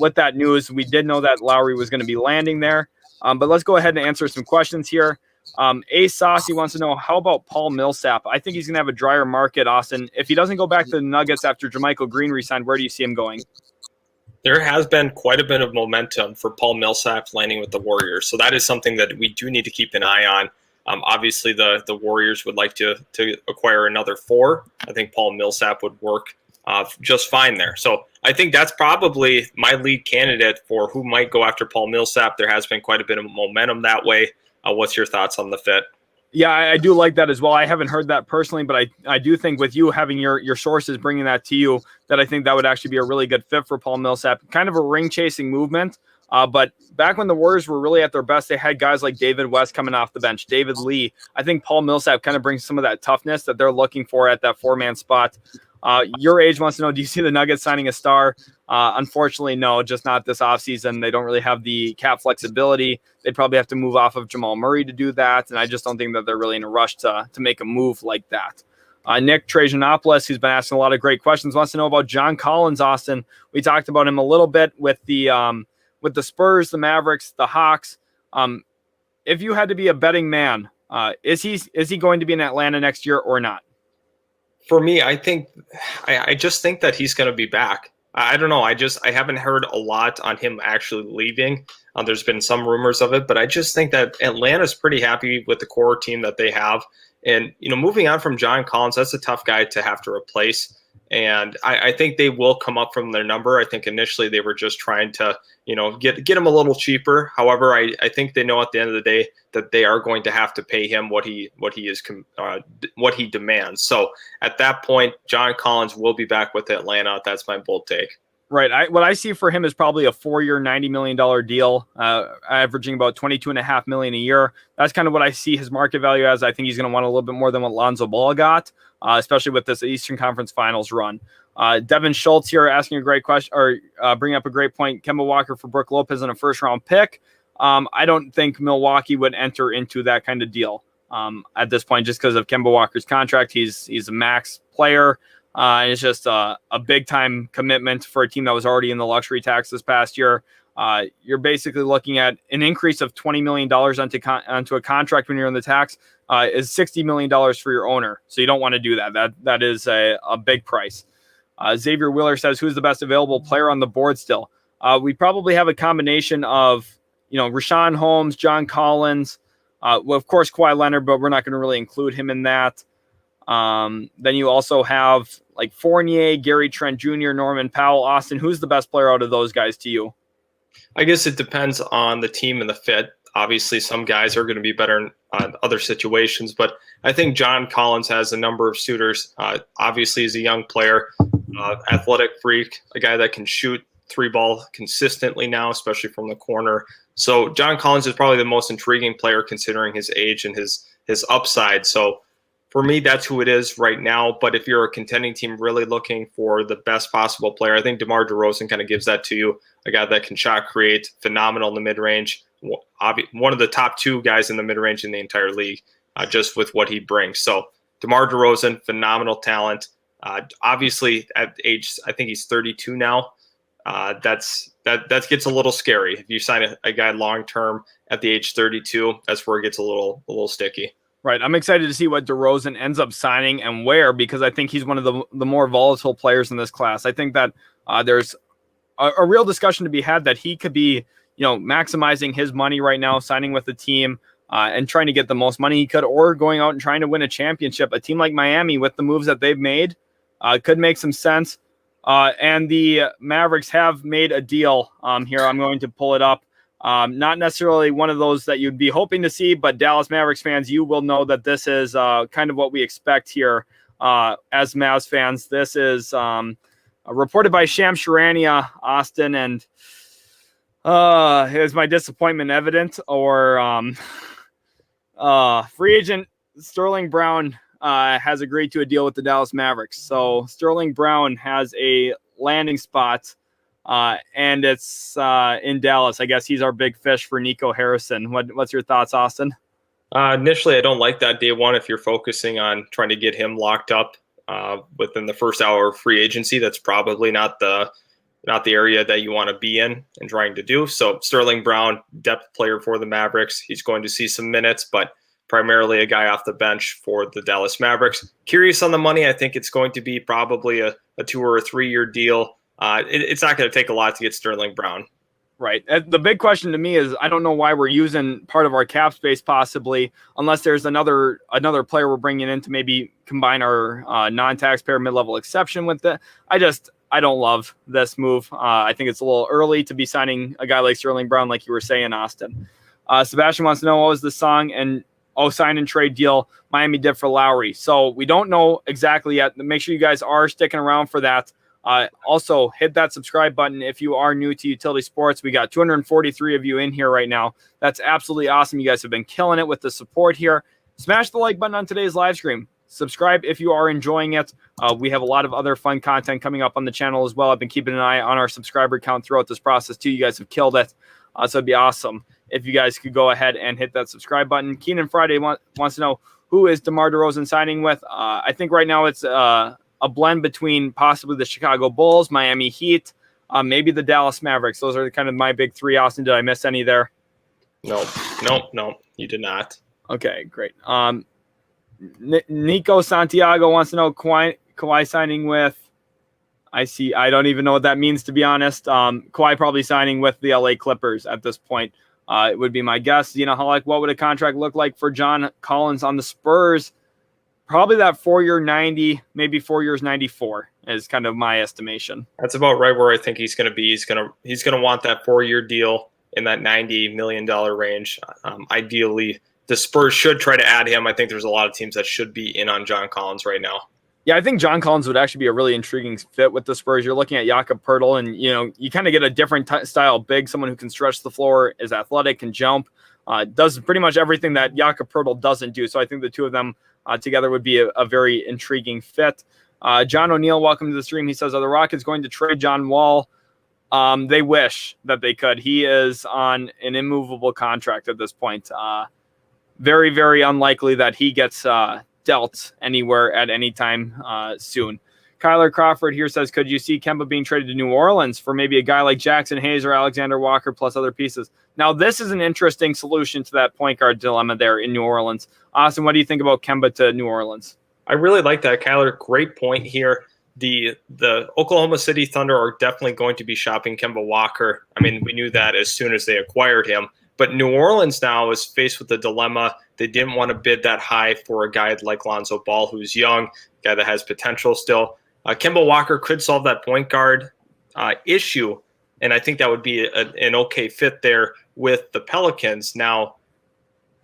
with that news. We did know that Lowry was going to be landing there, but let's go ahead and answer some questions here. A Saucy wants to know, how about Paul Millsap? I think he's going to have a drier market, Austin. If he doesn't go back to the Nuggets after JaMychal Green resigned, where do you see him going? There has been quite a bit of momentum for Paul Millsap landing with the Warriors, so that is something that we do need to keep an eye on. Obviously, the Warriors would like to acquire another 4. I think Paul Millsap would work just fine there. So I think that's probably my lead candidate for who might go after Paul Millsap. There has been quite a bit of momentum that way. What's your thoughts on the fit? Yeah, I do like that as well. I haven't heard that personally, but I do think with you having your sources bringing that to you, that I think that would actually be a really good fit for Paul Millsap. Kind of a ring-chasing movement. But back when the Warriors were really at their best, they had guys like David West coming off the bench, David Lee. I think Paul Millsap kind of brings some of that toughness that they're looking for at that 4-man spot. Your age wants to know, do you see the Nuggets signing a star? Unfortunately, no, just not this offseason. They don't really have the cap flexibility. They'd probably have to move off of Jamal Murray to do that, and I just don't think that they're really in a rush to make a move like that. Nick Trajanopoulos, who's been asking a lot of great questions, wants to know about John Collins, Austin. We talked about him a little bit with the Spurs, the Mavericks, the Hawks. If you had to be a betting man, is he going to be in Atlanta next year or not? For me, I just think that he's going to be back. I don't know. I haven't heard a lot on him actually leaving. There's been some rumors of it, but I just think that Atlanta's pretty happy with the core team that they have. And, moving on from John Collins, that's a tough guy to have to replace. And I think they will come up from their number. I think initially they were just trying to, get him a little cheaper. However, I think they know at the end of the day that they are going to have to pay him what he demands. So at that point, John Collins will be back with Atlanta. That's my bold take. Right. What I see for him is probably a 4-year, $90 million deal, averaging about $22.5 million a year. That's kind of what I see his market value as. I think he's going to want a little bit more than what Lonzo Ball got, especially with this Eastern Conference Finals run. Devin Schultz here asking a great question, or bringing up a great point. Kemba Walker for Brook Lopez and a first-round pick. I don't think Milwaukee would enter into that kind of deal at this point, just because of Kemba Walker's contract. He's a max player. And it's just a big-time commitment for a team that was already in the luxury tax this past year. You're basically looking at an increase of $20 million onto a contract when you're in the tax is $60 million for your owner. So you don't want to do that. That is a big price. Xavier Wheeler says, who's the best available player on the board still? We probably have a combination of, Richaun Holmes, John Collins, well, of course, Kawhi Leonard, but we're not going to really include him in that. Then you also have like Fournier, Gary Trent Jr., Norman Powell, Austin. Who's the best player out of those guys to you? I guess it depends on the team and the fit. Obviously, some guys are going to be better in other situations, but I think John Collins has a number of suitors. Obviously, he's a young player, athletic freak, a guy that can shoot three ball consistently now, especially from the corner. So John Collins is probably the most intriguing player considering his age and his upside. So for me, that's who it is right now. But if you're a contending team really looking for the best possible player, I think DeMar DeRozan kind of gives that to you. A guy that can shot create, phenomenal in the mid-range. One of the top two guys in the mid-range in the entire league, just with what he brings. So DeMar DeRozan, phenomenal talent. Obviously, at age, I think he's 32 now. That gets a little scary. If you sign a guy long-term at the age 32, that's where it gets a little sticky. Right. I'm excited to see what DeRozan ends up signing and where, because I think he's one of the more volatile players in this class. I think that there's a real discussion to be had that he could be, maximizing his money right now, signing with the team and trying to get the most money he could, or going out and trying to win a championship. A team like Miami, with the moves that they've made, could make some sense. And the Mavericks have made a deal here. I'm going to pull it up. Not necessarily one of those that you'd be hoping to see, but Dallas Mavericks fans, you will know that this is kind of what we expect here as Mavs fans. This is reported by Shams Charania, Austin, and is my disappointment evident? Or free agent Sterling Brown has agreed to a deal with the Dallas Mavericks. So Sterling Brown has a landing spot. And it's in Dallas. I guess he's our big fish for Nico Harrison. What's your thoughts, Austin? Initially, I don't like that day one. If you're focusing on trying to get him locked up within the first hour of free agency, that's probably not the area that you want to be in and trying to do. So Sterling Brown, depth player for the Mavericks. He's going to see some minutes, but primarily a guy off the bench for the Dallas Mavericks. Curious on the money. I think it's going to be probably a 2 or 3 year deal. It's not going to take a lot to get Sterling Brown. Right. The big question to me is, I don't know why we're using part of our cap space possibly, unless there's another player we're bringing in to maybe combine our non-taxpayer mid-level exception with it. I don't love this move. I think it's a little early to be signing a guy like Sterling Brown, like you were saying, Austin. Sebastian wants to know, what was the song and sign and trade deal Miami did for Lowry? So we don't know exactly yet. Make sure you guys are sticking around for that. Also, hit that subscribe button if you are new to Utility Sports. We got 243 of you in here right now. That's absolutely awesome. You guys have been killing it with the support here. Smash the like button on today's live stream. Subscribe if you are enjoying it. We have a lot of other fun content coming up on the channel as well. I've been keeping an eye on our subscriber count throughout this process too. You guys have killed it. So it'd be awesome if you guys could go ahead and hit that subscribe button. Keenan Friday wants to know, who is DeMar DeRozan signing with? I think right now it's a blend between possibly the Chicago Bulls, Miami Heat, maybe the Dallas Mavericks. Those are kind of my big three. Austin, did I miss any there? No, you did not. Okay, great. Nico Santiago wants to know, Kawhi signing with, I don't even know what that means, to be honest. Kawhi probably signing with the LA Clippers at this point. It would be my guess. What would a contract look like for John Collins on the Spurs? Probably that 4 year 90, maybe 4 years 94 is kind of my estimation. That's about right where I think he's going to be. He's going to want that 4 year deal in that $90 million range. Ideally, the Spurs should try to add him. I think there's a lot of teams that should be in on John Collins right now. Yeah, I think John Collins would actually be a really intriguing fit with the Spurs. You're looking at Jakob Poeltl, and you kind of get a different style big, someone who can stretch the floor, is athletic, can jump, does pretty much everything that Jakob Poeltl doesn't do. So I think the two of them together would be a very intriguing fit. John O'Neill, welcome to the stream. He says, are the Rockets going to trade John Wall? They wish that they could. He is on an immovable contract at this point. Very, very unlikely that he gets dealt anywhere at any time soon. Kyler Crawford here says, could you see Kemba being traded to New Orleans for maybe a guy like Jackson Hayes or Alexander Walker plus other pieces? Now, this is an interesting solution to that point guard dilemma there in New Orleans. Austin, what do you think about Kemba to New Orleans? I really like that, Kyler. Great point here. The Oklahoma City Thunder are definitely going to be shopping Kemba Walker. I mean, we knew that as soon as they acquired him. But New Orleans now is faced with the dilemma. They didn't want to bid that high for a guy like Lonzo Ball, who's young, a guy that has potential still. Kemba Walker could solve that point guard issue, and I think that would be an okay fit there with the Pelicans. Now,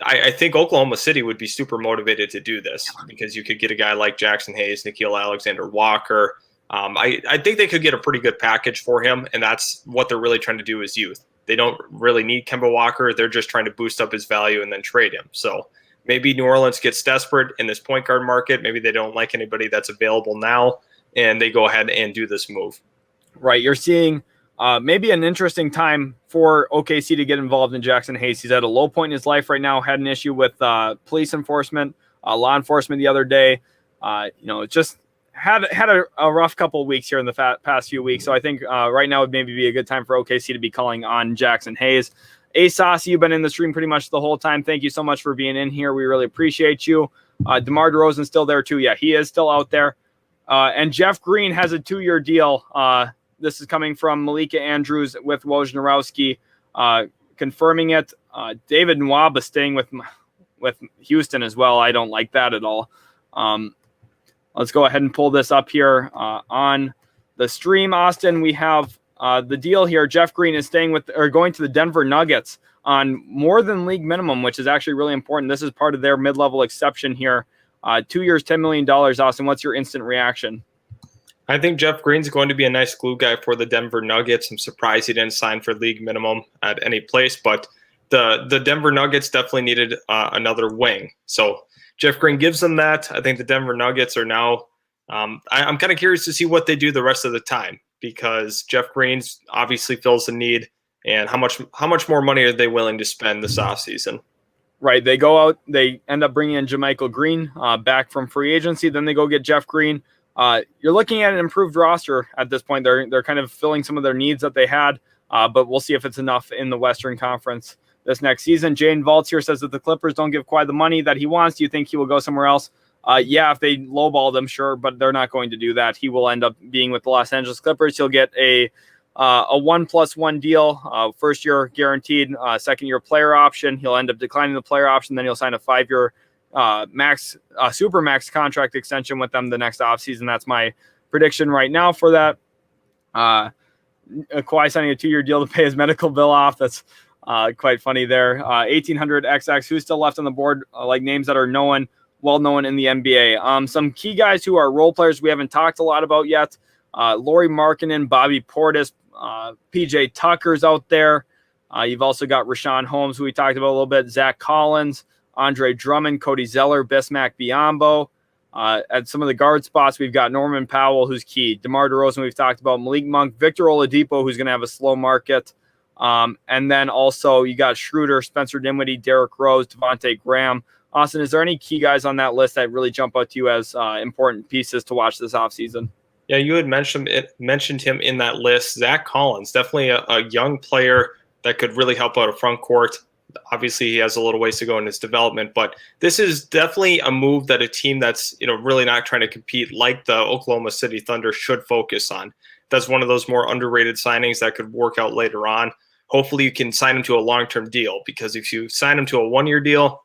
I think Oklahoma City would be super motivated to do this because you could get a guy like Jackson Hayes, Nickeil Alexander-Walker. I think they could get a pretty good package for him, and that's what they're really trying to do is youth. They don't really need Kemba Walker. They're just trying to boost up his value and then trade him. So maybe New Orleans gets desperate in this point guard market. Maybe they don't like anybody that's available now, and they go ahead and do this move. Right. You're seeing maybe an interesting time for OKC to get involved in Jackson Hayes. He's at a low point in his life right now, had an issue with police enforcement, law enforcement the other day. Just had a rough couple of weeks here in the past few weeks. So I think right now would maybe be a good time for OKC to be calling on Jackson Hayes. Sauce, you've been in the stream pretty much the whole time. Thank you so much for being in here. We really appreciate you. DeMar DeRozan still there too. Yeah, he is still out there. And Jeff Green has a 2-year deal. This is coming from Malika Andrews with Wojnarowski confirming it. David Nwaba staying with Houston as well. I don't like that at all. Let's go ahead and pull this up here on the stream. Austin, we have the deal here. Jeff Green is going to the Denver Nuggets on more than league minimum, which is actually really important. This is part of their mid-level exception here. 2 years, $10 million. Austin, what's your instant reaction? I think Jeff Green's going to be a nice glue guy for the Denver Nuggets. I'm surprised he didn't sign for league minimum at any place, but the Denver Nuggets definitely needed another wing. So Jeff Green gives them that. I think the Denver Nuggets are now I'm kind of curious to see what they do the rest of the time because Jeff Green's obviously fills the need. And how much more money are they willing to spend this offseason? Right. They go out, they end up bringing in JaMychal Green back from free agency. Then they go get Jeff Green. You're looking at an improved roster at this point. They're kind of filling some of their needs that they had, but we'll see if it's enough in the Western Conference this next season. Jane Valtz here says that the Clippers don't give Kawhi the money that he wants. Do you think he will go somewhere else? Yeah, if they lowball them, sure, but they're not going to do that. He will end up being with the Los Angeles Clippers. He'll get a 1+1 deal, first year guaranteed, second year player option. He'll end up declining the player option. Then he'll sign a 5-year super max contract extension with them the next offseason. That's my prediction right now for that. Kawhi signing a 2-year deal to pay his medical bill off. That's quite funny there. 1800XX, who's still left on the board, like names that are well known in the NBA. Some key guys who are role players we haven't talked a lot about yet. Lauri Markkanen, Bobby Portis, PJ Tucker's out there. You've also got Richaun Holmes, who we talked about a little bit, Zach Collins, Andre Drummond, Cody Zeller, Bismack Biyombo. At some of the guard spots, we've got Norman Powell, who's key. DeMar DeRozan, we've talked about. Malik Monk, Victor Oladipo, who's going to have a slow market. And then also you got Schroeder, Spencer Dinwiddie, Derrick Rose, Devontae Graham. Austin, is there any key guys on that list that really jump out to you as important pieces to watch this offseason? Yeah, you had mentioned him in that list. Zach Collins, definitely a young player that could really help out a front court. Obviously, he has a little ways to go in his development, but this is definitely a move that a team that's really not trying to compete like the Oklahoma City Thunder should focus on. That's one of those more underrated signings that could work out later on. Hopefully, you can sign him to a long-term deal because if you sign him to a 1-year deal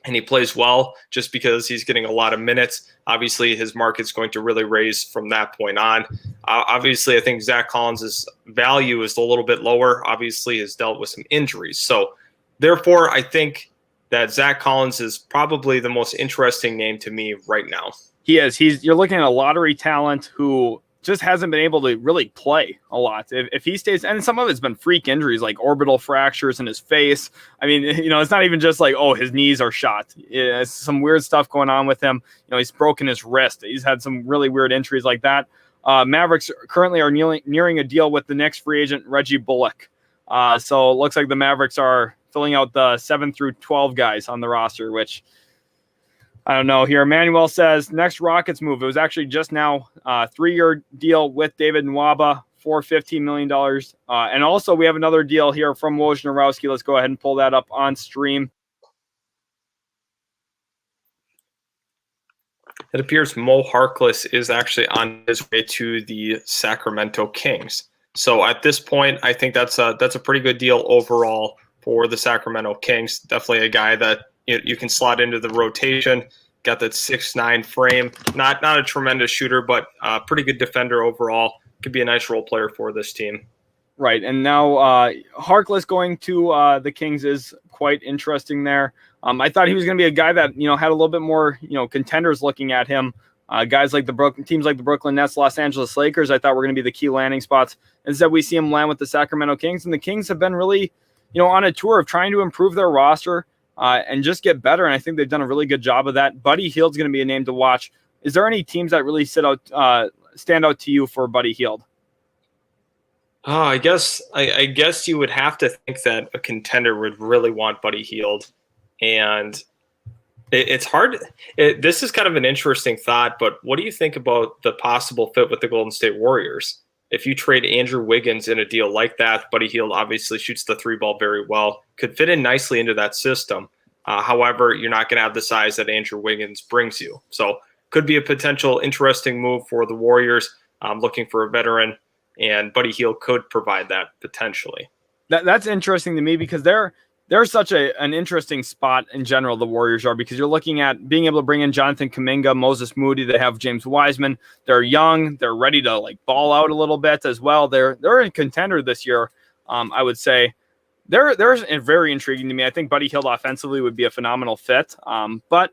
and he plays well just because he's getting a lot of minutes, obviously his market's going to really raise from that point on. Obviously, I think Zach Collins' value is a little bit lower. Obviously, has dealt with some injuries. So, therefore, I think that Zach Collins is probably the most interesting name to me right now. He is. You're looking at a lottery talent who just hasn't been able to really play a lot. If he stays, and some of it's been freak injuries like orbital fractures in his face. I mean, it's not even just like, oh, his knees are shot. It's some weird stuff going on with him. He's broken his wrist. He's had some really weird injuries like that. Mavericks currently are nearing a deal with the next free agent, Reggie Bullock. So it looks like the Mavericks are filling out the 7 through 12 guys on the roster, which I don't know here. Emmanuel says next Rockets move. It was actually just now 3-year deal with David Nwaba for $15 million. And also we have another deal here from Wojnarowski. Let's go ahead and pull that up on stream. It appears Mo Harkless is actually on his way to the Sacramento Kings. So at this point, I think that's a pretty good deal overall for the Sacramento Kings. Definitely a guy that you can slot into the rotation. Got that 6'9" frame. Not a tremendous shooter, but a pretty good defender overall. Could be a nice role player for this team. Right, and now Harkless going to the Kings is quite interesting there. I thought he was going to be a guy that had a little bit more contenders looking at him. Guys like teams like the Brooklyn Nets, Los Angeles Lakers, I thought were going to be the key landing spots. Instead, we see him land with the Sacramento Kings, and the Kings have been really, on a tour of trying to improve their roster and just get better. And I think they've done a really good job of that. Buddy Hield's going to be a name to watch. Is there any teams that really stand out to you for Buddy Hield? Oh, I guess you would have to think that a contender would really want Buddy Hield, and it's hard. This is kind of an interesting thought, but what do you think about the possible fit with the Golden State Warriors? If you trade Andrew Wiggins in a deal like that, Buddy Hield obviously shoots the 3-ball very well, could fit in nicely into that system. However, you're not going to have the size that Andrew Wiggins brings you. So could be a potential interesting move for the Warriors, looking for a veteran, and Buddy Hield could provide that potentially. That's interesting to me because they're such an interesting spot in general, the Warriors are, because you're looking at being able to bring in Jonathan Kuminga, Moses Moody. They have James Wiseman. They're young. They're ready to ball out a little bit as well. They're a contender this year. I would say they're very intriguing to me. I think Buddy Hield offensively would be a phenomenal fit. But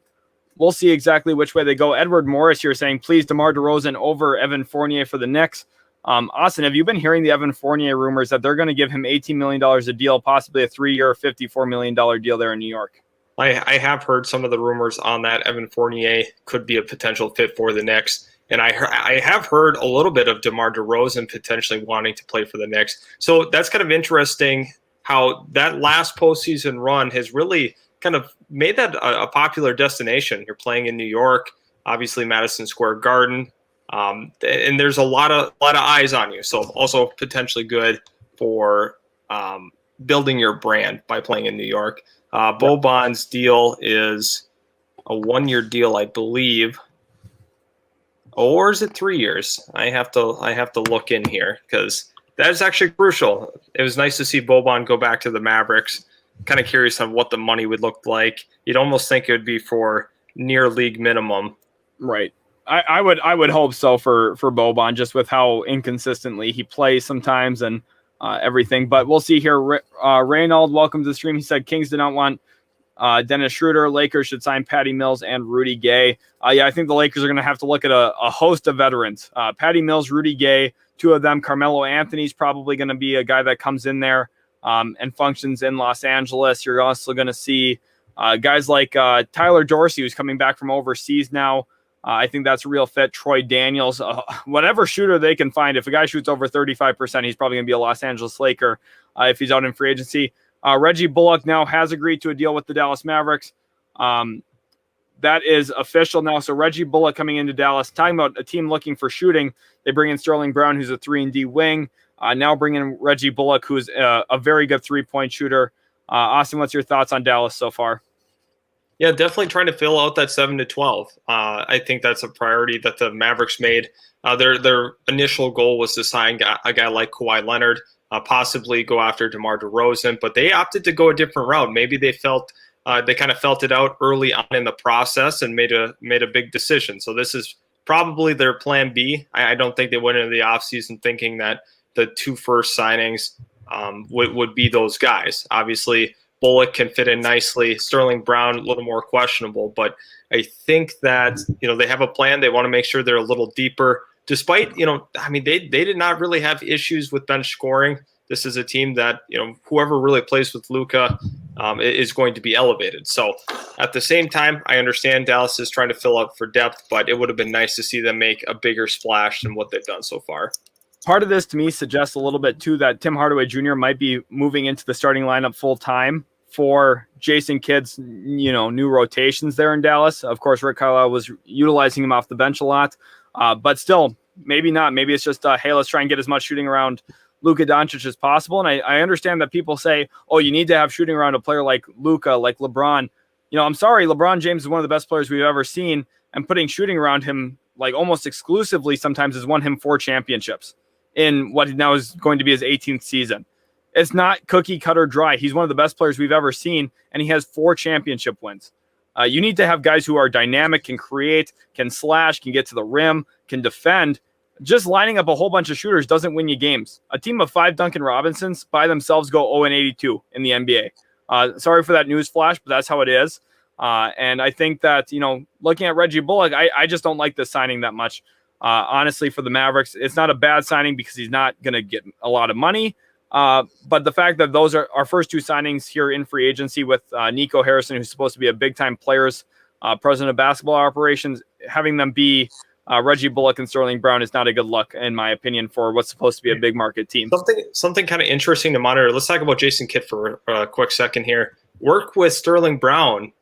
we'll see exactly which way they go. Edward Morris here saying, please, DeMar DeRozan over Evan Fournier for the Knicks. Austin, have you been hearing the Evan Fournier rumors that they're going to give him $18 million a deal, possibly a 3-year, $54 million deal there in New York? I have heard some of the rumors on that. Evan Fournier could be a potential fit for the Knicks. And I have heard a little bit of DeMar DeRozan potentially wanting to play for the Knicks. So that's kind of interesting how that last postseason run has really kind of made that a popular destination. You're playing in New York, obviously Madison Square Garden. And there's a lot of eyes on you. So also potentially good for building your brand by playing in New York. Boban's deal is a 1-year deal, I believe. Or is it 3 years? I have to look in here because that is actually crucial. It was nice to see Boban go back to the Mavericks. Kind of curious on what the money would look like. You'd almost think it would be for near league minimum. Right. I would hope so for Boban, just with how inconsistently he plays sometimes and everything. But we'll see here. Reynold, welcome to the stream. He said Kings did not want Dennis Schroeder. Lakers should sign Patty Mills and Rudy Gay. I think the Lakers are going to have to look at a host of veterans. Patty Mills, Rudy Gay, 2 of them. Carmelo Anthony's probably going to be a guy that comes in there and functions in Los Angeles. You're also going to see guys like Tyler Dorsey, who's coming back from overseas now. I think that's a real fit. Troy Daniels, whatever shooter they can find. If a guy shoots over 35%, he's probably going to be a Los Angeles Laker if he's out in free agency. Reggie Bullock now has agreed to a deal with the Dallas Mavericks. That is official now. So Reggie Bullock coming into Dallas. Talking about a team looking for shooting, they bring in Sterling Brown, who's a 3-and-D wing. Now bring in Reggie Bullock, who's a very good 3-point shooter. Austin, what's your thoughts on Dallas so far? Yeah, definitely trying to fill out that 7 to 12. I think that's a priority that the Mavericks made. Their initial goal was to sign a guy like Kawhi Leonard, possibly go after DeMar DeRozan, but they opted to go a different route. Maybe they kind of felt it out early on in the process and made a big decision. So this is probably their plan B. I don't think they went into the offseason thinking that the 2 first signings would be those guys. Obviously, Bullock can fit in nicely. Sterling Brown, a little more questionable, but I think that, they have a plan. They want to make sure they're a little deeper, despite, they did not really have issues with bench scoring. This is a team that, whoever really plays with Luka is going to be elevated. So at the same time, I understand Dallas is trying to fill up for depth, but it would have been nice to see them make a bigger splash than what they've done so far. Part of this to me suggests a little bit too that Tim Hardaway Jr. might be moving into the starting lineup full time for Jason Kidd's, new rotations there in Dallas. Of course, Rick Carlisle was utilizing him off the bench a lot, but still, maybe not. Maybe it's just, hey, let's try and get as much shooting around Luka Doncic as possible. And I understand that people say, oh, you need to have shooting around a player like Luka, like LeBron. I'm sorry, LeBron James is one of the best players we've ever seen, and putting shooting around him like almost exclusively sometimes has won him 4 championships in what now is going to be his 18th season. It's not cookie cutter dry. He's one of the best players we've ever seen, and he has 4 championship wins. You need to have guys who are dynamic, can create, can slash, can get to the rim, can defend. Just lining up a whole bunch of shooters doesn't win you games. A team of 5 Duncan Robinsons by themselves go 0-82 in the NBA. Sorry for that news flash, but that's how it is. And I think that, looking at Reggie Bullock, I just don't like this signing that much. Honestly, for the Mavericks, it's not a bad signing because he's not going to get a lot of money. But the fact that those are our first 2 signings here in free agency with Nico Harrison, who's supposed to be a big-time players, president of basketball operations, having them be Reggie Bullock and Sterling Brown is not a good look, in my opinion, for what's supposed to be a big market team. Something kind of interesting to monitor. Let's talk about Jason Kidd for a quick second here. Worked with Sterling Brown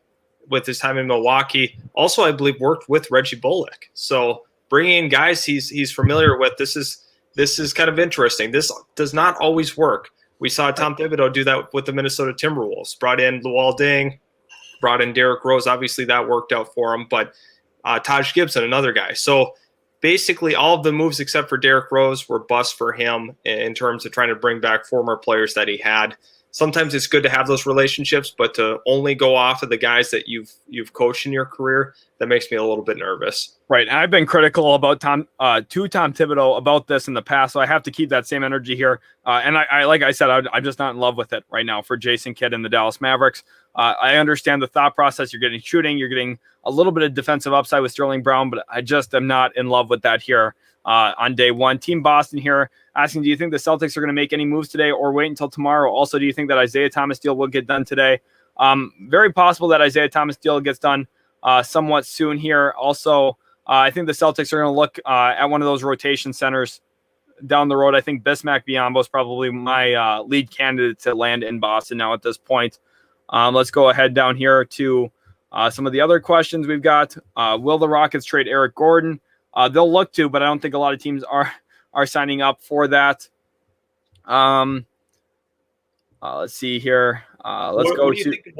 with his time in Milwaukee. Also, I believe worked with Reggie Bullock. So bringing in guys he's familiar with, this is kind of interesting. This does not always work. We saw Tom Thibodeau do that with the Minnesota Timberwolves. Brought in Luol Deng, brought in Derrick Rose. Obviously, that worked out for him. But Taj Gibson, another guy. So basically, all of the moves except for Derrick Rose were busts for him in terms of trying to bring back former players that he had. Sometimes it's good to have those relationships, but to only go off of the guys that you've coached in your career, that makes me a little bit nervous. Right. And I've been critical about Tom Thibodeau about this in the past, so I have to keep that same energy here. And I like I said, I'm just not in love with it right now for Jason Kidd and the Dallas Mavericks. I understand the thought process. You're getting shooting. You're getting a little bit of defensive upside with Sterling Brown, but I just am not in love with that here on day one. Team Boston here asking, do you think the Celtics are going to make any moves today or wait until tomorrow? Also, do you think that Isaiah Thomas deal will get done today? Very possible that Isaiah Thomas deal gets done somewhat soon here. Also, I think the Celtics are going to look at one of those rotation centers down the road. I think Bismack Biyombo is probably my lead candidate to land in Boston now at this point. Let's go ahead down here to some of the other questions we've got. Will the Rockets trade Eric Gordon? They'll look to, but I don't think a lot of teams are signing up for that. Let's see here. What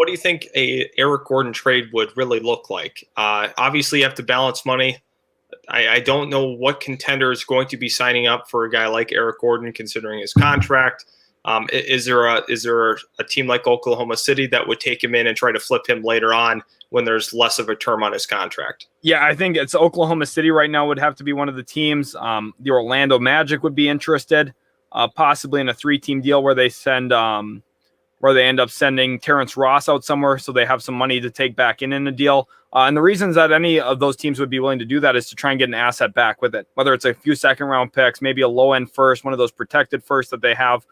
do you think a Eric Gordon trade would really look like? Obviously, you have to balance money. I don't know what contender is going to be signing up for a guy like Eric Gordon, considering his contract. Is there a team like Oklahoma City that would take him in and try to flip him later on when there's less of a term on his contract? Yeah, I think it's Oklahoma City right now would have to be one of the teams. The Orlando Magic would be interested, possibly in a 3-team deal where they end up sending Terrence Ross out somewhere so they have some money to take back in a deal. And the reasons that any of those teams would be willing to do that is to try and get an asset back with it, whether it's a few second-round picks, maybe a low-end first, one of those protected firsts that they have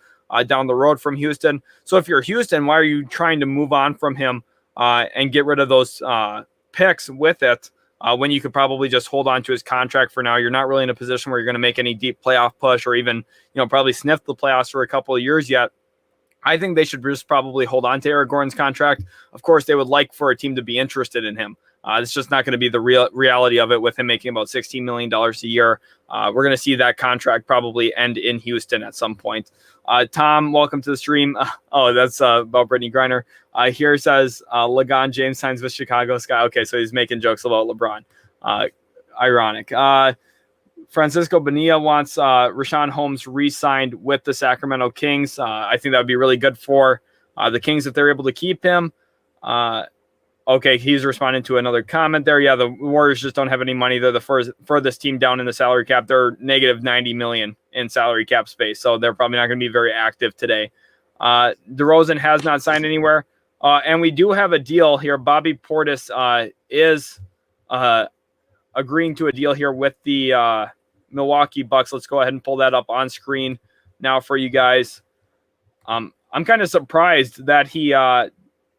down the road from Houston. So if you're Houston, why are you trying to move on from him and get rid of those picks with it when you could probably just hold on to his contract for now? You're not really in a position where you're going to make any deep playoff push or even, probably sniff the playoffs for a couple of years yet. I think they should just probably hold on to Eric Gordon's contract. Of course, they would like for a team to be interested in him. It's just not going to be the reality of it with him making about $16 million a year. We're going to see that contract probably end in Houston at some point. Tom, welcome to the stream. That's about Brittany Griner. Here says LeBron James signs with Chicago Sky. Okay, so he's making jokes about LeBron. Ironic. Francisco Bonilla wants Richaun Holmes re-signed with the Sacramento Kings. I think that would be really good for the Kings if they're able to keep him. Okay, he's responding to another comment there. Yeah, the Warriors just don't have any money. They're the furthest team down in the salary cap. They're negative $90 million in salary cap space, so they're probably not going to be very active today. DeRozan has not signed anywhere. And we do have a deal here. Bobby Portis is agreeing to a deal here with the Milwaukee Bucks. Let's go ahead and pull that up on screen now for you guys. I'm kind of surprised that he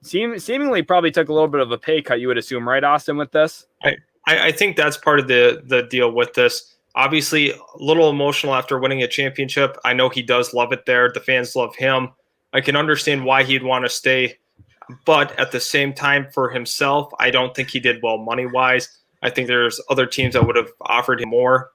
seemingly probably took a little bit of a pay cut, you would assume, right, Austin, with this? I think that's part of the deal with this. Obviously, a little emotional after winning a championship. I know he does love it there. The fans love him. I can understand why he'd want to stay. But at the same time, for himself, I don't think he did well money-wise. I think there's other teams that would have offered him more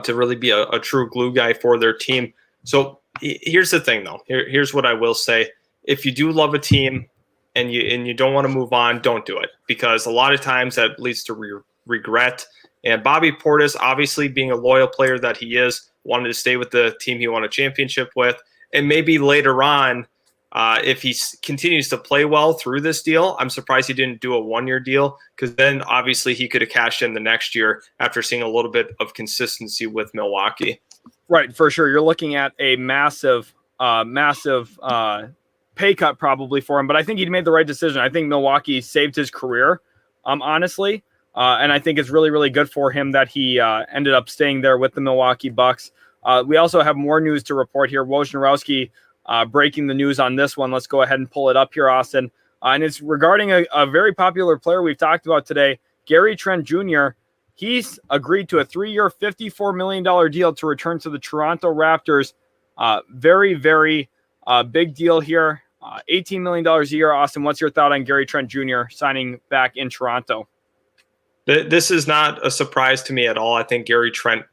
to really be a true glue guy for their team. So here's the thing, though. Here's what I will say. If you do love a team and you don't want to move on, don't do it. Because a lot of times that leads to regret. And Bobby Portis, obviously being a loyal player that he is, wanted to stay with the team he won a championship with. And maybe later on, if he continues to play well through this deal, I'm surprised he didn't do a one-year deal, because then obviously he could have cashed in the next year after seeing a little bit of consistency with Milwaukee. Right, for sure. You're looking at a massive pay cut probably for him, but I think he made the right decision. I think Milwaukee saved his career, honestly. And I think it's really, really good for him that he ended up staying there with the Milwaukee Bucks. We also have more news to report here. Wojnarowski breaking the news on this one. Let's go ahead and pull it up here, Austin. And it's regarding a very popular player we've talked about today, Gary Trent Jr. He's agreed to a 3-year, $54 million deal to return to the Toronto Raptors. Very, very big deal here. $18 million a year. Austin, what's your thought on Gary Trent Jr. signing back in Toronto? This is not a surprise to me at all. I think Gary Trent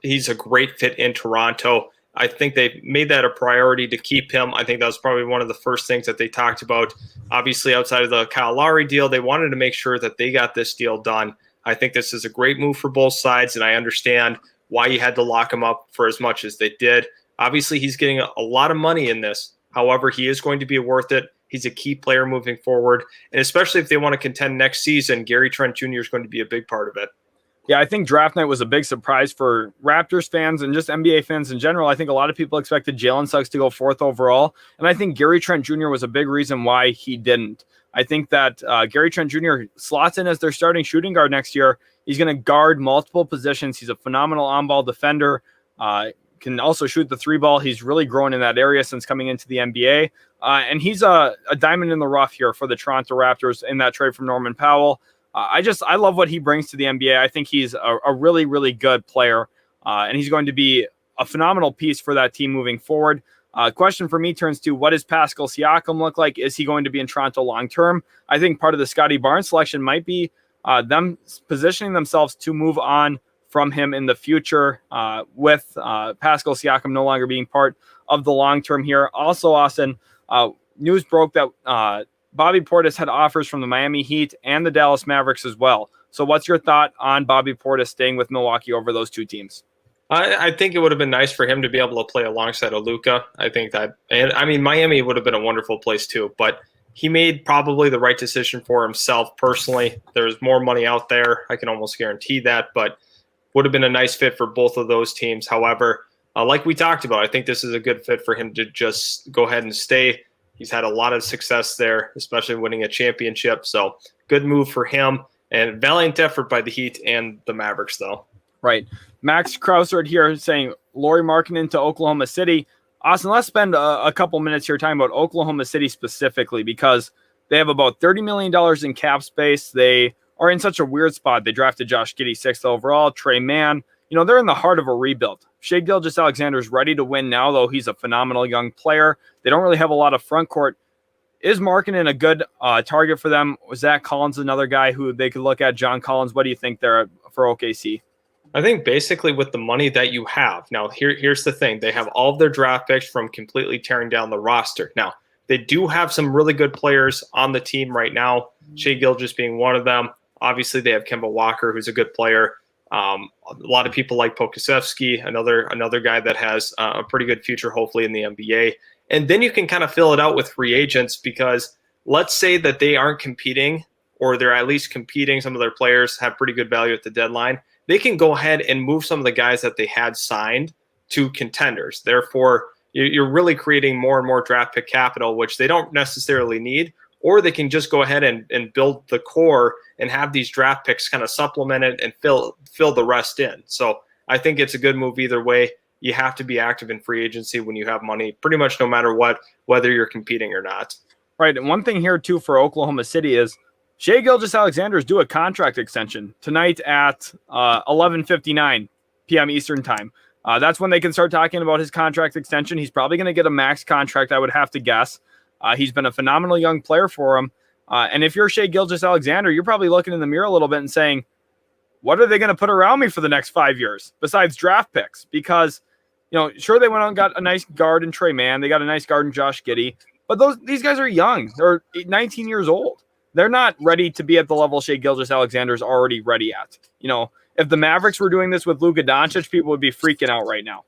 he's a great fit in Toronto. I think they made that a priority to keep him. I think that was probably one of the first things that they talked about. Obviously, outside of the Kyle Lowry deal, they wanted to make sure that they got this deal done. I think this is a great move for both sides, and I understand why you had to lock him up for as much as they did. Obviously, he's getting a lot of money in this. However, he is going to be worth it. He's a key player moving forward. And especially if they want to contend next season, Gary Trent Jr. is going to be a big part of it. Yeah, I think draft night was a big surprise for Raptors fans and just NBA fans in general. I think a lot of people expected Jalen Suggs to go 4th overall. And I think Gary Trent Jr. was a big reason why he didn't. I think that Gary Trent Jr. slots in as their starting shooting guard next year. He's going to guard multiple positions. He's a phenomenal on-ball defender. Can also shoot the 3 ball. He's really grown in that area since coming into the NBA. And he's a diamond in the rough here for the Toronto Raptors in that trade from Norman Powell. I love what he brings to the NBA. I think he's a really, really good player. And he's going to be a phenomenal piece for that team moving forward. Question for me turns to, what does Pascal Siakam look like? Is he going to be in Toronto long-term? I think part of the Scotty Barnes selection might be them positioning themselves to move on from him in the future, with Pascal Siakam no longer being part of the long-term here. Also, Austin, news broke that Bobby Portis had offers from the Miami Heat and the Dallas Mavericks as well. So what's your thought on Bobby Portis staying with Milwaukee over those two teams? I think it would have been nice for him to be able to play alongside of Luka. I think that, and I mean, Miami would have been a wonderful place too, but he made probably the right decision for himself personally. There's more money out there. I can almost guarantee that, but would have been a nice fit for both of those teams. However, like we talked about, I think this is a good fit for him to just go ahead and stay. He's had a lot of success there, especially winning a championship. So good move for him, and valiant effort by the Heat and the Mavericks, though. Right. Max Krausert here saying Lauri Markkanen to Oklahoma City. Austin, let's spend a couple minutes here talking about Oklahoma City specifically, because they have about $30 million in cap space. They are in such a weird spot. They drafted Josh Giddey 6th overall, Trey Mann. You know, they're in the heart of a rebuild. Shai Gilgeous-Alexander is ready to win now, though he's a phenomenal young player. They don't really have a lot of front court. Is Markkanen a good target for them? Was Zach Collins another guy who they could look at? John Collins, what do you think there for OKC? I think basically with the money that you have. Now, here's the thing. They have all of their draft picks from completely tearing down the roster. Now, they do have some really good players on the team right now, Shai Gilgeous being one of them. Obviously, they have Kemba Walker, who's a good player. A lot of people like Pokusevski, another guy that has a pretty good future, hopefully, in the NBA. And then you can kind of fill it out with free agents, because let's say that they aren't competing, or they're at least competing. Some of their players have pretty good value at the deadline. They can go ahead and move some of the guys that they had signed to contenders. Therefore, you're really creating more and more draft pick capital, which they don't necessarily need, or they can just go ahead and build the core and have these draft picks kind of supplement it and fill the rest in. So I think it's a good move either way. You have to be active in free agency when you have money, pretty much no matter what, whether you're competing or not. Right. And one thing here, too, for Oklahoma City is Shai Gilgeous-Alexander is due a contract extension tonight at 11:59 p.m. Eastern time. That's when they can start talking about his contract extension. He's probably going to get a max contract, I would have to guess. He's been a phenomenal young player for him. And if you're Shai Gilgeous-Alexander, you're probably looking in the mirror a little bit and saying, what are they going to put around me for the next 5 years besides draft picks? Because, sure, they went out and got a nice guard in Trey Mann. They got a nice guard in Josh Giddey. But these guys are young. They're 19 years old. They're not ready to be at the level Shai Gilgeous-Alexander is already ready at. If the Mavericks were doing this with Luka Doncic, people would be freaking out right now.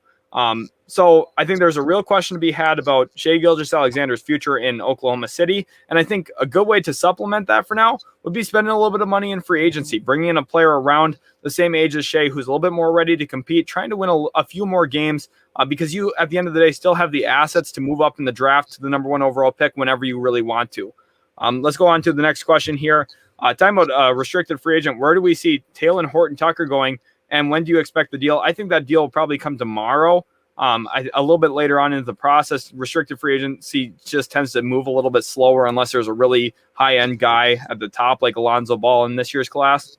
So I think there's a real question to be had about Shai Gilgeous-Alexander's future in Oklahoma City. And I think a good way to supplement that for now would be spending a little bit of money in free agency, bringing in a player around the same age as Shai who's a little bit more ready to compete, trying to win a few more games because you, at the end of the day, still have the assets to move up in the draft to the number 1 overall pick whenever you really want to. Let's go on to the next question here. Talking about restricted free agent, where do we see Talen Horton-Tucker going, and when do you expect the deal? I think that deal will probably come tomorrow. A little bit later on into the process. Restricted free agency just tends to move a little bit slower unless there's a really high-end guy at the top like Lonzo Ball in this year's class.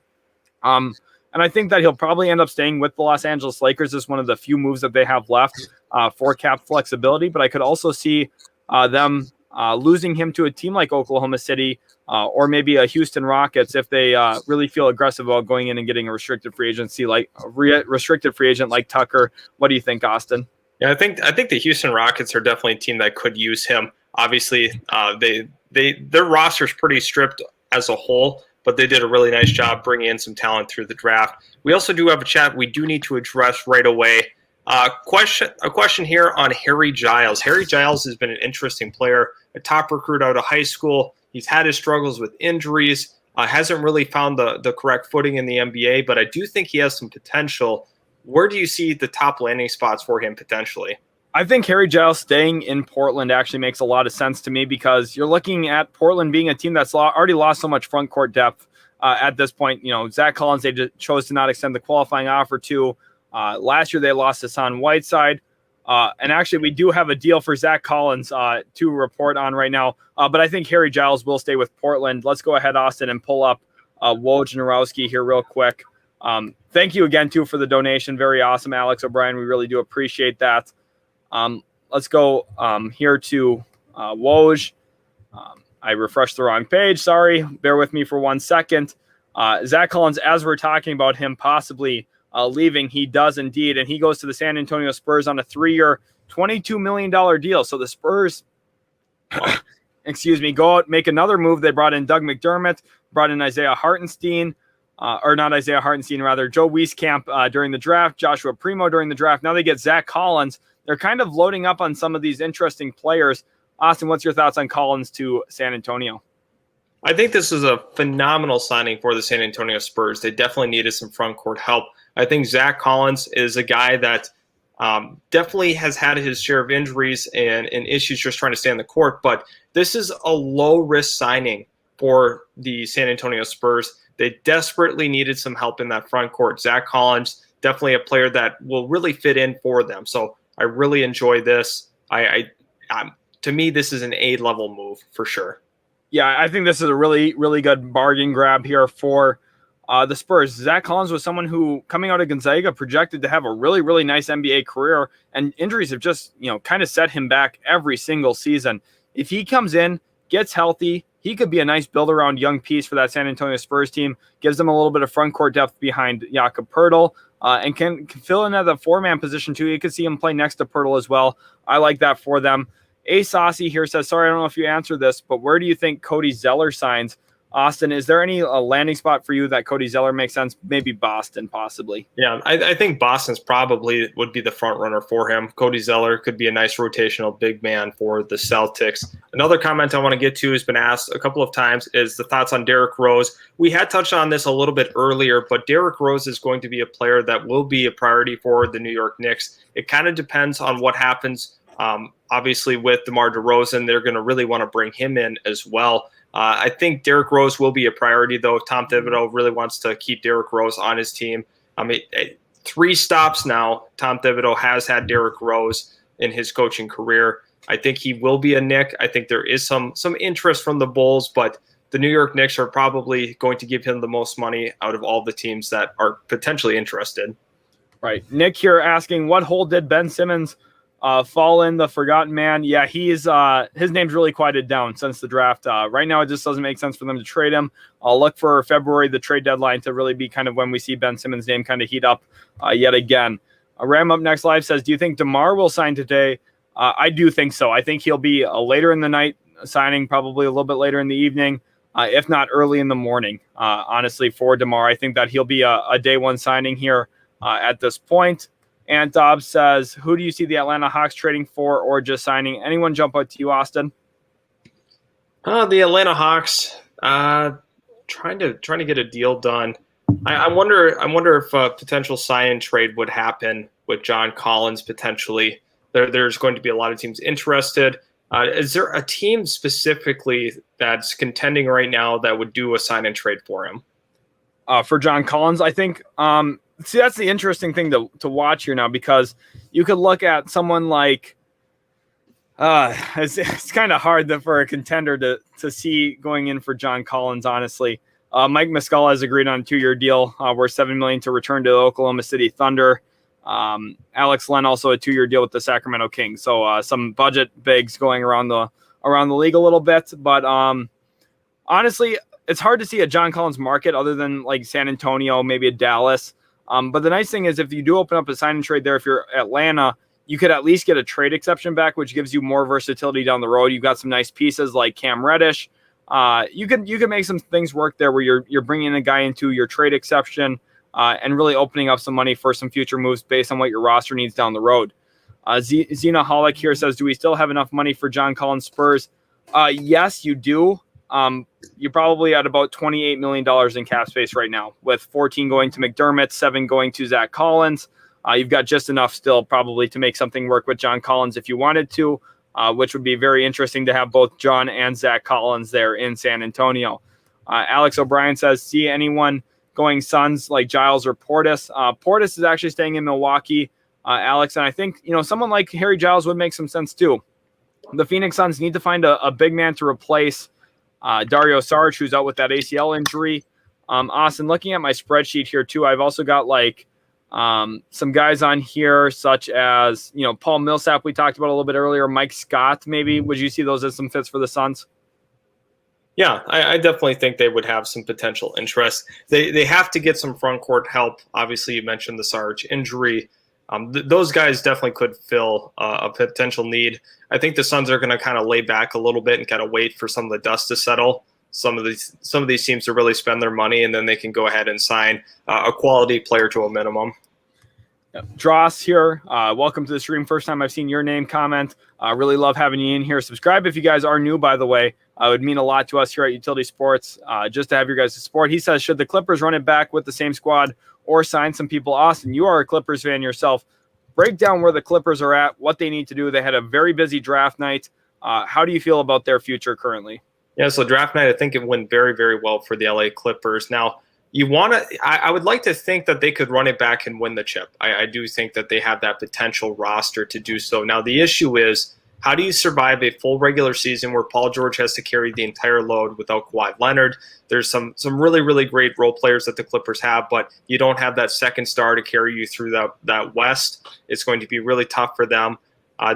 And I think that he'll probably end up staying with the Los Angeles Lakers. This is one of the few moves that they have left for cap flexibility, but I could also see them losing him to a team like Oklahoma City or maybe a Houston Rockets if they really feel aggressive about going in and getting a restricted free agency like restricted free agent like Tucker. What do you think, Austin? Yeah, I think the Houston Rockets are definitely a team that could use him. Obviously, their roster is pretty stripped as a whole, but they did a really nice job bringing in some talent through the draft. We also do have a chat we do need to address right away. A question here on Harry Giles. Harry Giles has been an interesting player, a top recruit out of high school. He's had his struggles with injuries, hasn't really found the correct footing in the NBA, but I do think he has some potential. Where do you see the top landing spots for him potentially? I think Harry Giles staying in Portland actually makes a lot of sense to me because you're looking at Portland being a team that's already lost so much front court depth at this point. Zach Collins, they chose to not extend the qualifying offer to. Last year, they lost Hassan Whiteside. And actually, we do have a deal for Zach Collins to report on right now. But I think Harry Giles will stay with Portland. Let's go ahead, Austin, and pull up Wojnarowski here real quick. Thank you again, too, for the donation. Very awesome, Alex O'Brien. We really do appreciate that. Let's go here to Woj. I refreshed the wrong page. Sorry. Bear with me for 1 second. Zach Collins, as we're talking about him possibly leaving, he does indeed, and he goes to the San Antonio Spurs on a 3-year, $22 million deal. So the Spurs, go out, make another move. They brought in Doug McDermott, brought in Isaiah Hartenstein, Joe Wieskamp during the draft, Joshua Primo during the draft. Now they get Zach Collins. They're kind of loading up on some of these interesting players. Austin, what's your thoughts on Collins to San Antonio? I think this is a phenomenal signing for the San Antonio Spurs. They definitely needed some front court help. I think Zach Collins is a guy that definitely has had his share of injuries and issues just trying to stay on the court, but this is a low-risk signing for the San Antonio Spurs. They desperately needed some help in that front court. Zach Collins, definitely a player that will really fit in for them. So I really enjoy this. To me, this is an A-level move for sure. Yeah, I think this is a really, really good bargain grab here for the Spurs. Zach Collins was someone who, coming out of Gonzaga, projected to have a really, really nice NBA career, and injuries have just, kind of set him back every single season. If he comes in, gets healthy, he could be a nice build-around young piece for that San Antonio Spurs team, gives them a little bit of front court depth behind Jakob Poeltl, and can fill in at the four-man position too. You could see him play next to Poeltl as well. I like that for them. A Saucy here says, sorry, I don't know if you answered this, but where do you think Cody Zeller signs? Austin, is there any landing spot for you that Cody Zeller makes sense? Maybe Boston, possibly. Yeah, I think Boston's probably would be the front runner for him. Cody Zeller could be a nice rotational big man for the Celtics. Another comment I want to get to has been asked a couple of times is the thoughts on Derrick Rose. We had touched on this a little bit earlier, but Derrick Rose is going to be a player that will be a priority for the New York Knicks. It kind of depends on what happens Obviously, with DeMar DeRozan, they're going to really want to bring him in as well. I think Derrick Rose will be a priority, though. Tom Thibodeau really wants to keep Derrick Rose on his team. 3 stops now. Tom Thibodeau has had Derrick Rose in his coaching career. I think he will be a Knick. I think there is some interest from the Bulls, but the New York Knicks are probably going to give him the most money out of all the teams that are potentially interested. Right. Nick here asking, what hole did Ben Simmons fall in, the forgotten man? Yeah, he's his name's really quieted down since the draft. Right now, it just doesn't make sense for them to trade him. I'll look for February, the trade deadline, to really be kind of when we see Ben Simmons' name kind of heat up yet again. Ram Up Next Live says, do you think DeMar will sign today? I do think so. I think he'll be later in the night signing, probably a little bit later in the evening, if not early in the morning. Honestly, for DeMar, I think that he'll be a day one signing here at this point. And Dobbs says, who do you see the Atlanta Hawks trading for or just signing? Anyone jump out to you, Austin? The Atlanta Hawks trying to get a deal done. I wonder if a potential sign and trade would happen with John Collins potentially. There's going to be a lot of teams interested. Is there a team specifically that's contending right now that would do a sign and trade for him? For John Collins, I think. See, that's the interesting thing to watch here now, because you could look at someone like it's kind of hard for a contender to see going in for John Collins, honestly. Mike Muscala has agreed on a 2-year deal worth $7 million to return to the Oklahoma City Thunder. Alex Len also a 2-year deal with the Sacramento Kings. So some budget bigs going around the league a little bit, but honestly, it's hard to see a John Collins market other than like San Antonio, maybe a Dallas. But the nice thing is, if you do open up a sign and trade there, if you're Atlanta, you could at least get a trade exception back, which gives you more versatility down the road. You've got some nice pieces like Cam Reddish. You can make some things work there where you're bringing a guy into your trade exception and really opening up some money for some future moves based on what your roster needs down the road. Zena Hollick here says, do we still have enough money for John Collins Spurs? Yes, you do. You're probably at about $28 million in cap space right now, with 14 going to McDermott, 7 going to Zach Collins. You've got just enough still probably to make something work with John Collins if you wanted to, which would be very interesting to have both John and Zach Collins there in San Antonio. Alex O'Brien says, see anyone going Suns like Giles or Portis? Portis is actually staying in Milwaukee, Alex, and I think someone like Harry Giles would make some sense too. The Phoenix Suns need to find a big man to replace Dario Saric, who's out with that ACL injury. Austin, looking at my spreadsheet here too, I've also got some guys on here such as, Paul Millsap, we talked about a little bit earlier, Mike Scott, maybe. Would you see those as some fits for the Suns? Yeah, I definitely think they would have some potential interest. They have to get some front court help. Obviously, you mentioned the Saric injury. Those guys definitely could fill a potential need. I think the Suns are going to kind of lay back a little bit and kind of wait for some of the dust to settle. Some of these teams to really spend their money, and then they can go ahead and sign a quality player to a minimum. Dross here. Welcome to the stream. First time I've seen your name comment. Really love having you in here. Subscribe if you guys are new, by the way. It would mean a lot to us here at Utility Sports just to have your guys' support. He says, should the Clippers run it back with the same squad or sign some people? Austin, you are a Clippers fan yourself. Break down where the Clippers are at, what they need to do. They had a very busy draft night. How do you feel about their future currently? Yeah, so draft night, I think it went very, very well for the LA Clippers. Now, I would like to think that they could run it back and win the chip. I do think that they have that potential roster to do so. Now, the issue is, how do you survive a full regular season where Paul George has to carry the entire load without Kawhi Leonard? There's some really, really great role players that the Clippers have, but you don't have that second star to carry you through that West. It's going to be really tough for them.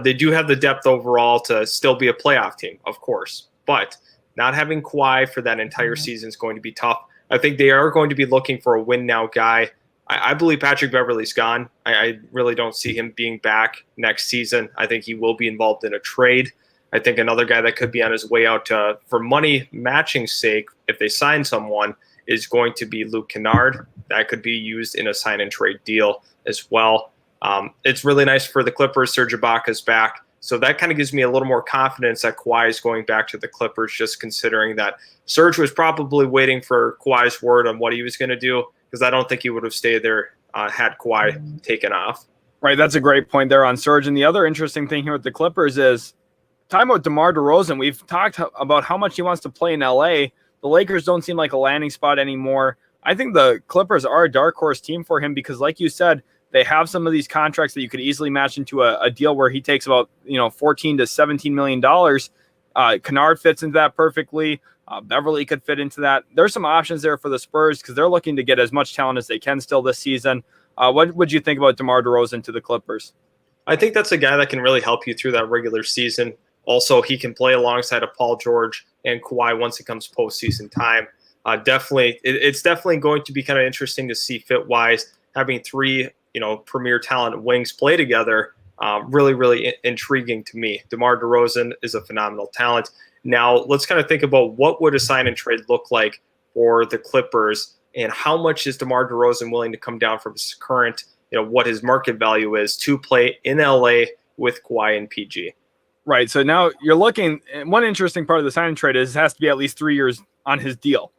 They do have the depth overall to still be a playoff team, of course, but not having Kawhi for that entire season is going to be tough. I think they are going to be looking for a win-now guy. I believe Patrick Beverley's gone. I really don't see him being back next season. I think he will be involved in a trade. I think another guy that could be on his way out for money matching sake, if they sign someone, is going to be Luke Kennard. That could be used in a sign-and-trade deal as well. It's really nice for the Clippers. Serge Ibaka's back. So that kind of gives me a little more confidence that Kawhi is going back to the Clippers, just considering that Serge was probably waiting for Kawhi's word on what he was going to do, because I don't think he would have stayed there had Kawhi taken off. Right, that's a great point there on Serge. And the other interesting thing here with the Clippers is talking about DeMar DeRozan. We've talked about how much he wants to play in LA. The Lakers don't seem like a landing spot anymore. I think the Clippers are a dark horse team for him because, like you said, they have some of these contracts that you could easily match into a deal where he takes about 14 to $17 million. Kennard fits into that perfectly. Beverly could fit into that. There's some options there for the Spurs because they're looking to get as much talent as they can still this season. What would you think about DeMar DeRozan to the Clippers? I think that's a guy that can really help you through that regular season. Also, he can play alongside of Paul George and Kawhi once it comes postseason time. It's definitely going to be kind of interesting to see fit-wise. Having three, premier talent wings play together, really intriguing to me. DeMar DeRozan is a phenomenal talent. Now, let's kind of think about what would a sign and trade look like for the Clippers, and how much is DeMar DeRozan willing to come down from his current, what his market value is to play in LA with Kawhi and PG. Right. So now you're looking. One interesting part of the sign and trade is it has to be at least 3 years on his deal.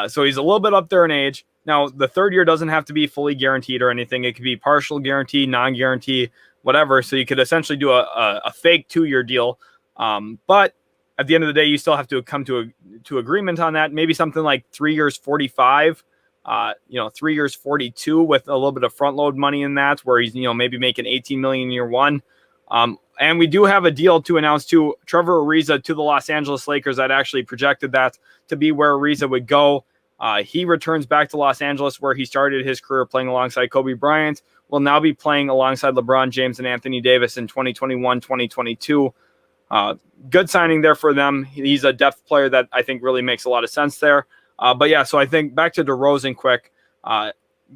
So he's a little bit up there in age. Now, the third year doesn't have to be fully guaranteed or anything. It could be partial guarantee, non-guarantee, whatever. So you could essentially do a fake 2-year deal. But at the end of the day, you still have to come to agreement on that. Maybe something like 3 years, 45, 3 years, 42 with a little bit of front load money in that, where he's, maybe making 18 million in year one. And we do have a deal to announce to Trevor Ariza to the Los Angeles Lakers that actually projected that to be where Ariza would go. He returns back to Los Angeles, where he started his career playing alongside Kobe Bryant. Will now be playing alongside LeBron James and Anthony Davis in 2021, 2022. Good signing there for them. He's a depth player that I think really makes a lot of sense there. But yeah, so I think back to DeRozan quick.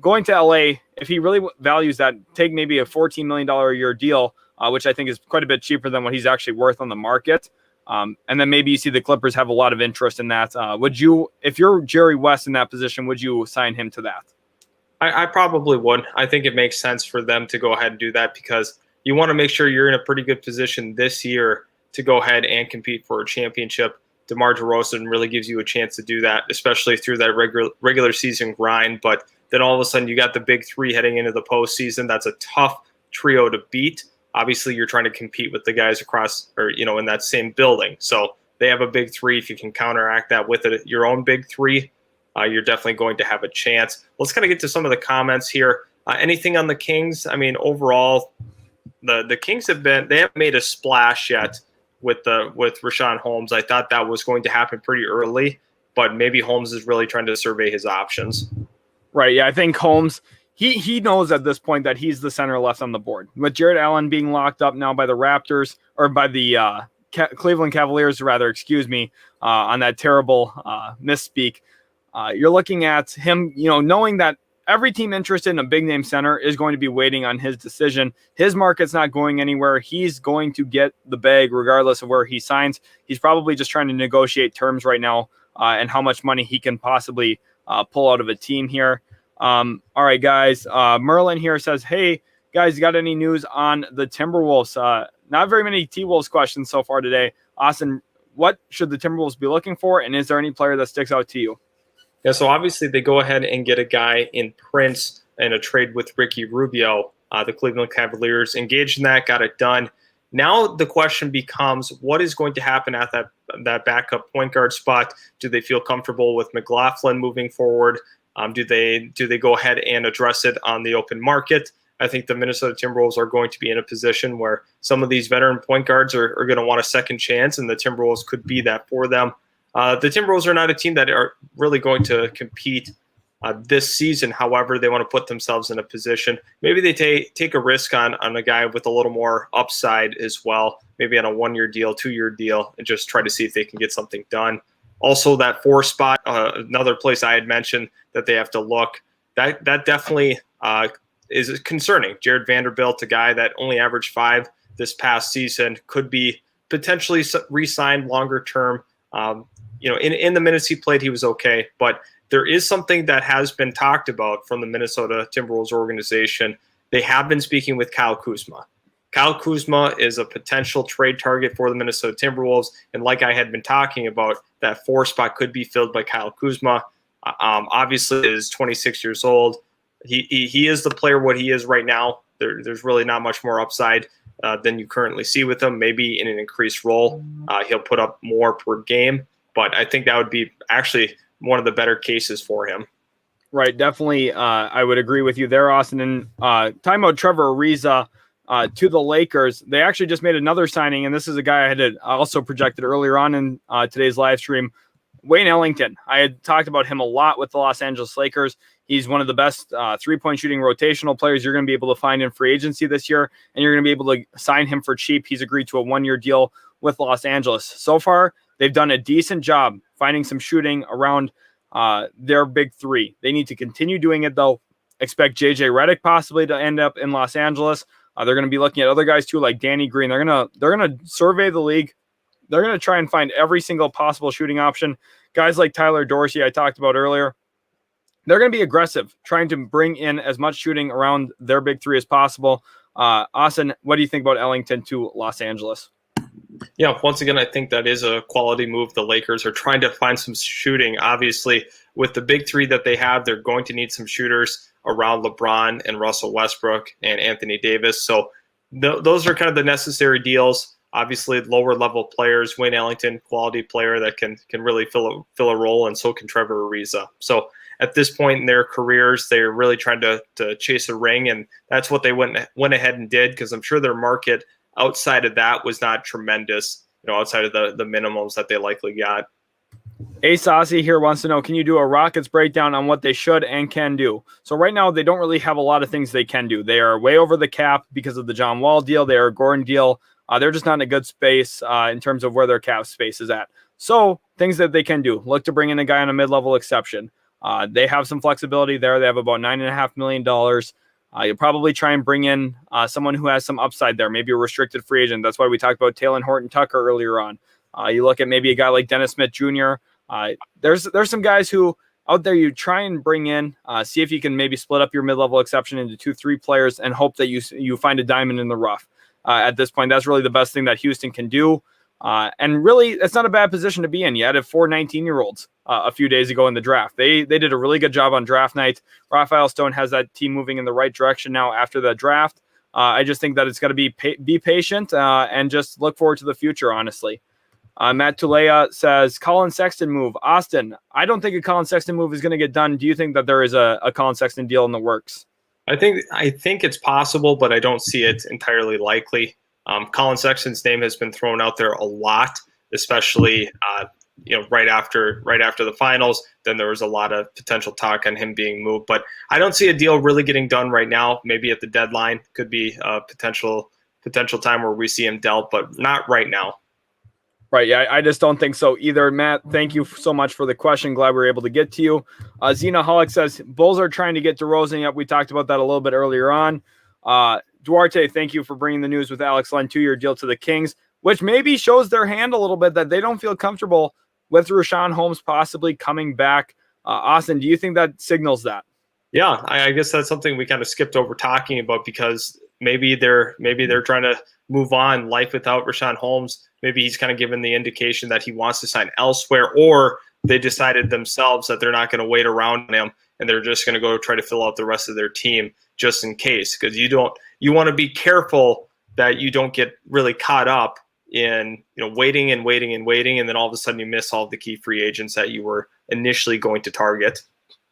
Going to LA, if he really values that, take maybe a $14 million a year deal, which I think is quite a bit cheaper than what he's actually worth on the market. And then maybe you see the Clippers have a lot of interest in that. Would you, if you're Jerry West in that position, would you sign him to that? I probably would. I think it makes sense for them to go ahead and do that because you want to make sure you're in a pretty good position this year to go ahead and compete for a championship. DeMar DeRozan really gives you a chance to do that, especially through that regular season grind. But then all of a sudden you got the big three heading into the postseason. That's a tough trio to beat. Obviously, you're trying to compete with the guys across or, in that same building. So they have a big three. If you can counteract that with your own big three, you're definitely going to have a chance. Let's kind of get to some of the comments here. Anything on the Kings? I mean, overall, the Kings they haven't made a splash yet with Richaun Holmes. I thought that was going to happen pretty early, but maybe Holmes is really trying to survey his options. Right. Yeah, I think Holmes, he knows at this point that he's the center left on the board. With Jarrett Allen being locked up now by the Raptors, or by the Cleveland Cavaliers, rather, on that terrible misspeak. You're looking at him, knowing that every team interested in a big name center is going to be waiting on his decision. His market's not going anywhere. He's going to get the bag regardless of where he signs. He's probably just trying to negotiate terms right now and how much money he can possibly pull out of a team here. All right, guys. Merlin here says, hey, guys, you got any news on the Timberwolves? Not very many T-Wolves questions so far today. Austin, what should the Timberwolves be looking for, and is there any player that sticks out to you? Yeah, so obviously they go ahead and get a guy in Prince in a trade with Ricky Rubio. The Cleveland Cavaliers engaged in that, got it done. Now the question becomes, what is going to happen at that backup point guard spot? Do they feel comfortable with McLaughlin moving forward? Do they go ahead and address it on the open market? I think the Minnesota Timberwolves are going to be in a position where some of these veteran point guards are going to want a second chance, and the Timberwolves could be that for them. The Timberwolves are not a team that are really going to compete this season. However, they want to put themselves in a position. Maybe they take a risk on a guy with a little more upside as well, maybe on a 1-year deal, 2-year deal, and just try to see if they can get something done. Also, that 4 spot, another place I had mentioned that they have to look, that definitely is concerning. Jared Vanderbilt, a guy that only averaged 5 this past season, could be potentially re-signed longer term. In the minutes he played, he was okay. But there is something that has been talked about from the Minnesota Timberwolves organization. They have been speaking with Kyle Kuzma. Kyle Kuzma is a potential trade target for the Minnesota Timberwolves. And like I had been talking about, that 4 spot could be filled by Kyle Kuzma. Obviously, is 26 years old. He is the player what he is right now. there's really not much more upside than you currently see with him. Maybe in an increased role, he'll put up more per game, but I think that would be actually one of the better cases for him. Right, definitely. I would agree with you there, Austin. And talking about Trevor Ariza to the Lakers, they actually just made another signing, and this is a guy I had also projected earlier on in today's live stream, Wayne Ellington. I had talked about him a lot with the Los Angeles Lakers. He's one of the best three-point shooting rotational players you're going to be able to find in free agency this year, and you're going to be able to sign him for cheap. He's agreed to a one-year deal with Los Angeles. So far, they've done a decent job finding some shooting around their big three. They need to continue doing it, though. Expect JJ Redick possibly to end up in Los Angeles. They're going to be looking at other guys too, like Danny Green. They're gonna survey the league. They're going to try and find every single possible shooting option. Guys like Tyler Dorsey, I talked about earlier, they're going to be aggressive, trying to bring in as much shooting around their big three as possible. Austin, what do you think about Ellington to Los Angeles? Yeah, once again, I think that is a quality move. The Lakers are trying to find some shooting. Obviously, with the big three that they have, they're going to need some shooters around LeBron and Russell Westbrook and Anthony Davis. So those are kind of the necessary deals. Obviously, lower level players, Wayne Ellington, quality player that can really fill a role, and so can Trevor Ariza. So at this point in their careers, they're really trying to chase a ring, and that's what they went ahead and did, because I'm sure their market outside of that was not tremendous, outside of the minimums that they likely got. Ace Aussie here wants to know, can you do a Rockets breakdown on what they should and can do? So right now, they don't really have a lot of things they can do. They are way over the cap because of the John Wall deal. They are a Gordon deal. They're just not in a good space in terms of where their cap space is at. So things that they can do, look to bring in a guy on a mid-level exception. They have some flexibility there. They have about $9.5 million. You'll probably try and bring in someone who has some upside there, maybe a restricted free agent. That's why we talked about Taylor Horton-Tucker earlier on. You look at maybe a guy like Dennis Smith Jr. There's some guys who out there you try and bring in, see if you can maybe split up your mid-level exception into 2-3 players and hope that you find a diamond in the rough. At this point, that's really the best thing that Houston can do. And really, it's not a bad position to be in. You added 4 19-year-olds a few days ago in the draft. They did a really good job on draft night. Raphael Stone has that team moving in the right direction now after the draft. I just think that it's got to be patient and just look forward to the future, honestly. Matt Tulea says, Colin Sexton move. Austin, I don't think a Colin Sexton move is going to get done. Do you think that there is a Colin Sexton deal in the works? I think it's possible, but I don't see it entirely likely. Colin Sexton's name has been thrown out there a lot, especially right after the finals. Then there was a lot of potential talk on him being moved, but I don't see a deal really getting done right now. Maybe at the deadline could be a potential time where we see him dealt, but not right now. Right, yeah, I just don't think so either. Matt, thank you so much for the question. Glad we were able to get to you. Zena Hollick says, Bulls are trying to get DeRozan up. We talked about that a little bit earlier on. Duarte, thank you for bringing the news with Alex Len, 2-year deal to the Kings, which maybe shows their hand a little bit that they don't feel comfortable with Richaun Holmes possibly coming back. Austin, do you think that signals that? Yeah, I guess that's something we kind of skipped over talking about, because maybe they're trying to move on, life without Richaun Holmes. Maybe he's kind of given the indication that he wants to sign elsewhere, or they decided themselves that they're not going to wait around him and they're just going to go try to fill out the rest of their team just in case. Because you want to be careful that you don't get really caught up in waiting, and then all of a sudden you miss all of the key free agents that you were initially going to target.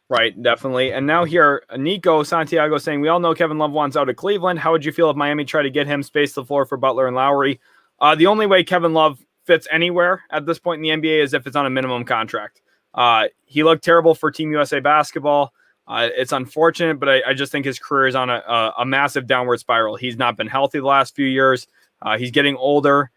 Right, definitely. And now here, Nico Santiago saying, we all know Kevin Love wants out of Cleveland. How would you feel if Miami tried to get him, space the floor for Butler and Lowry? The only way Kevin Love fits anywhere at this point in the NBA is if it's on a minimum contract. He looked terrible for Team USA basketball. It's unfortunate, but I just think his career is on a massive downward spiral. He's not been healthy the last few years. He's getting older.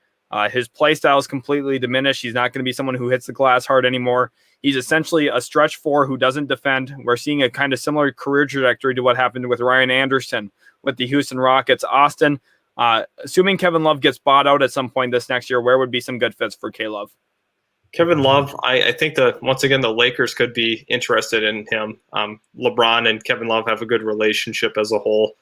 His play style is completely diminished. He's not going to be someone who hits the glass hard anymore. He's essentially a stretch 4 who doesn't defend. We're seeing a kind of similar career trajectory to what happened with Ryan Anderson with the Houston Rockets. Austin, assuming Kevin Love gets bought out at some point this next year, where would be some good fits for K-Love? Kevin Love, I think once again, the Lakers could be interested in him. LeBron and Kevin Love have a good relationship as a whole.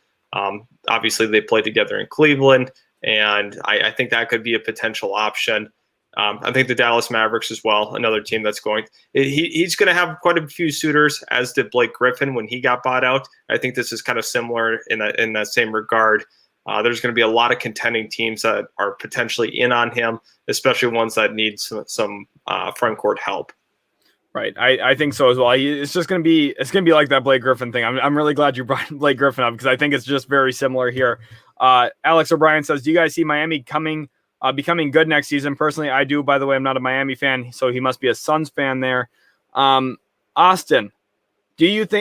Obviously, they played together in Cleveland, and I think that could be a potential option. I think the Dallas Mavericks as well, another team that's going. He's going to have quite a few suitors, as did Blake Griffin when he got bought out. I think this is kind of similar in that same regard. There's going to be a lot of contending teams that are potentially in on him, especially ones that need some front court help. Right, I think so as well. It's going to be like that Blake Griffin thing. I'm really glad you brought Blake Griffin up because I think it's just very similar here. Alex O'Brien says, "Do you guys see Miami becoming good next season?" Personally, I do. By the way, I'm not a Miami fan, so he must be a Suns fan there. Austin,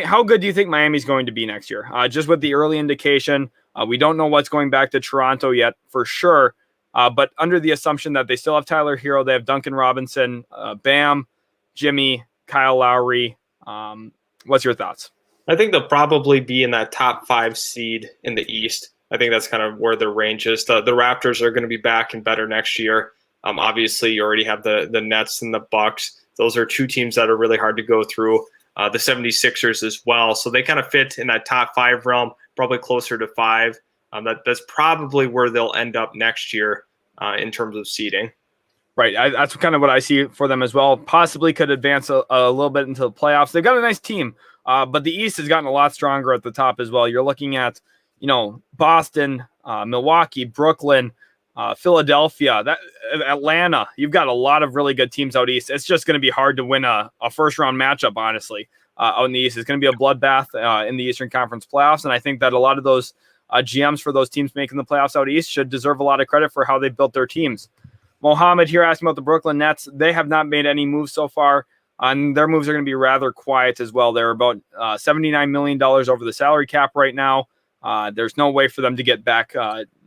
how good do you think Miami's going to be next year? Just with the early indication, we don't know what's going back to Toronto yet for sure. But under the assumption that they still have Tyler Hero, they have Duncan Robinson, Bam, Jimmy, Kyle Lowry. What's your thoughts? I think they'll probably be in that top 5 seed in the East. I think that's kind of where their range is. The Raptors are going to be back and better next year. Obviously, you already have the Nets and the Bucks. Those are 2 teams that are really hard to go through. The 76ers as well. So they kind of fit in that top 5 realm, probably closer to 5. That's probably where they'll end up next year in terms of seeding. Right. That's kind of what I see for them as well. Possibly could advance a little bit into the playoffs. They've got a nice team, but the East has gotten a lot stronger at the top as well. You're looking at, Boston, Milwaukee, Brooklyn, Philadelphia, Atlanta. You've got a lot of really good teams out East. It's just going to be hard to win a first-round matchup, honestly, out in the East. It's going to be a bloodbath in the Eastern Conference playoffs, and I think that a lot of those GMs for those teams making the playoffs out East should deserve a lot of credit for how they built their teams. Mohammed here asking about the Brooklyn Nets. They have not made any moves so far, and their moves are going to be rather quiet as well. They're about $79 million over the salary cap right now. There's no way for them to get back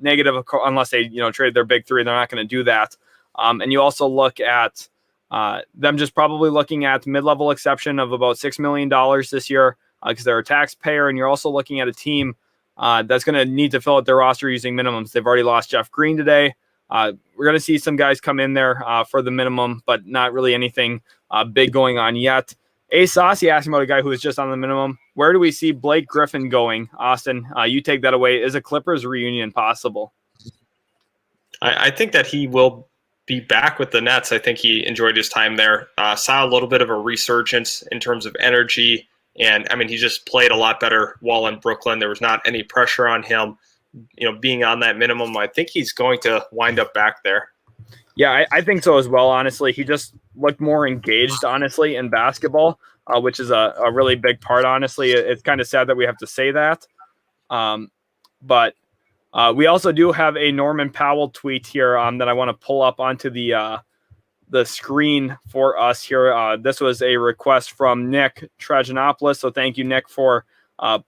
negative unless they trade their big 3. They're not going to do that. And you also look at them just probably looking at mid-level exception of about $6 million this year because they're a taxpayer, and you're also looking at a team that's going to need to fill out their roster using minimums. They've already lost Jeff Green today. We're going to see some guys come in there for the minimum, but not really anything big going on yet. A Saucy asking about a guy who is just on the minimum. Where do we see Blake Griffin going? Austin, you take that away. Is a Clippers reunion possible? I think that he will be back with the Nets. I think he enjoyed his time there. Saw a little bit of a resurgence in terms of energy. And, he just played a lot better while in Brooklyn. There was not any pressure on him. Being on that minimum, I think he's going to wind up back there. Yeah, I think so as well, honestly. He just looked more engaged, honestly, in basketball, which is a really big part, honestly. It's kind of sad that we have to say that. But we also do have a Norman Powell tweet here that I want to pull up onto the screen for us here. This was a request from Nick Trajanopoulos, so thank you, Nick, for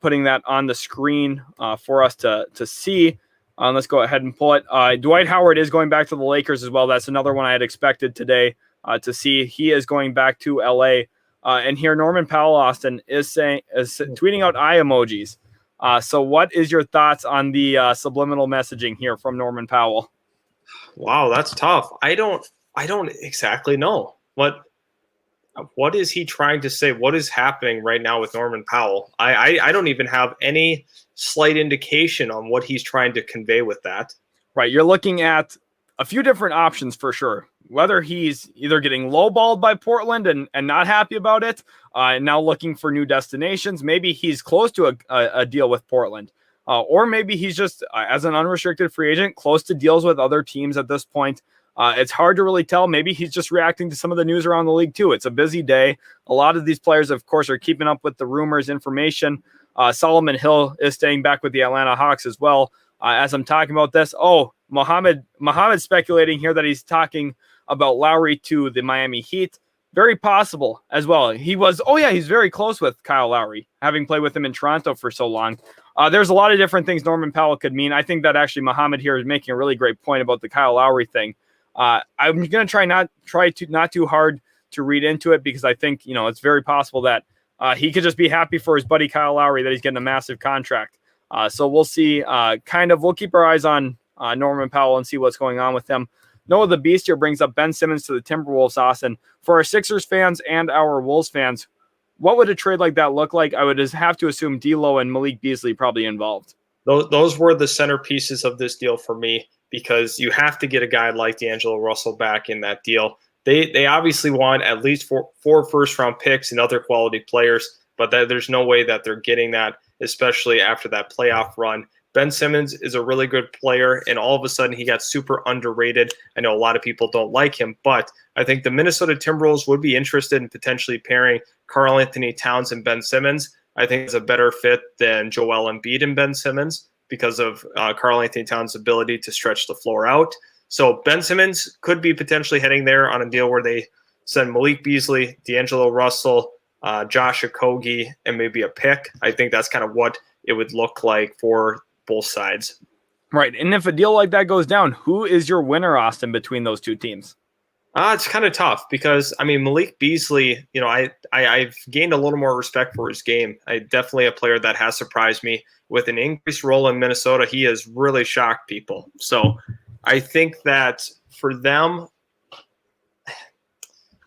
putting that on the screen for us to see. Let's go ahead and pull it. Dwight Howard is going back to the Lakers as well. That's another one I had expected today to see. He is going back to LA. And here Norman Powell, Austin, is tweeting out eye emojis. So what is your thoughts on the subliminal messaging here from Norman Powell? Wow, that's tough. I don't exactly know. What is he trying to say? What is happening right now with Norman Powell? I don't even have any slight indication on what he's trying to convey with that. Right. You're looking at a few different options for sure. Whether he's either getting lowballed by Portland and not happy about it, and now looking for new destinations. Maybe he's close to a deal with Portland. Or maybe he's just, as an unrestricted free agent, close to deals with other teams at this point. It's hard to really tell. Maybe he's just reacting to some of the news around the league, too. It's a busy day. A lot of these players, of course, are keeping up with the rumors, information. Solomon Hill is staying back with the Atlanta Hawks as well. As I'm talking about this, Mohammed speculating here that he's talking about Lowry to the Miami Heat. Very possible as well. He's very close with Kyle Lowry, having played with him in Toronto for so long. There's a lot of different things Norman Powell could mean. I think that actually Mohammed here is making a really great point about the Kyle Lowry thing. I'm going to not too hard to read into it because I think, it's very possible that he could just be happy for his buddy Kyle Lowry that he's getting a massive contract. So we'll see. We'll keep our eyes on Norman Powell and see what's going on with him. Noah the Beast here brings up Ben Simmons to the Timberwolves, Austin. For our Sixers fans and our Wolves fans, what would a trade like that look like? I would just have to assume D'Lo and Malik Beasley probably involved. Those were the centerpieces of this deal for me. because you have to get a guy like D'Angelo Russell back in that deal. They obviously want at least four first-round picks and other quality players, but there's no way that they're getting that, especially after that playoff run. Ben Simmons is a really good player, and all of a sudden he got super underrated. I know a lot of people don't like him, but I think the Minnesota Timberwolves would be interested in potentially pairing Karl-Anthony Towns and Ben Simmons. I think it's a better fit than Joel Embiid and Ben Simmons because of Karl-Anthony Towns' ability to stretch the floor out. So Ben Simmons could be potentially heading there on a deal where they send Malik Beasley, D'Angelo Russell, Josh Okogie, and maybe a pick. I think that's kind of what it would look like for both sides. Right. And if a deal like that goes down, who is your winner, Austin, between those two teams? It's kind of tough because, I mean, Malik Beasley, I've gained a little more respect for his game. Definitely a player that has surprised me. With an increased role in Minnesota, he has really shocked people. So I think that for them,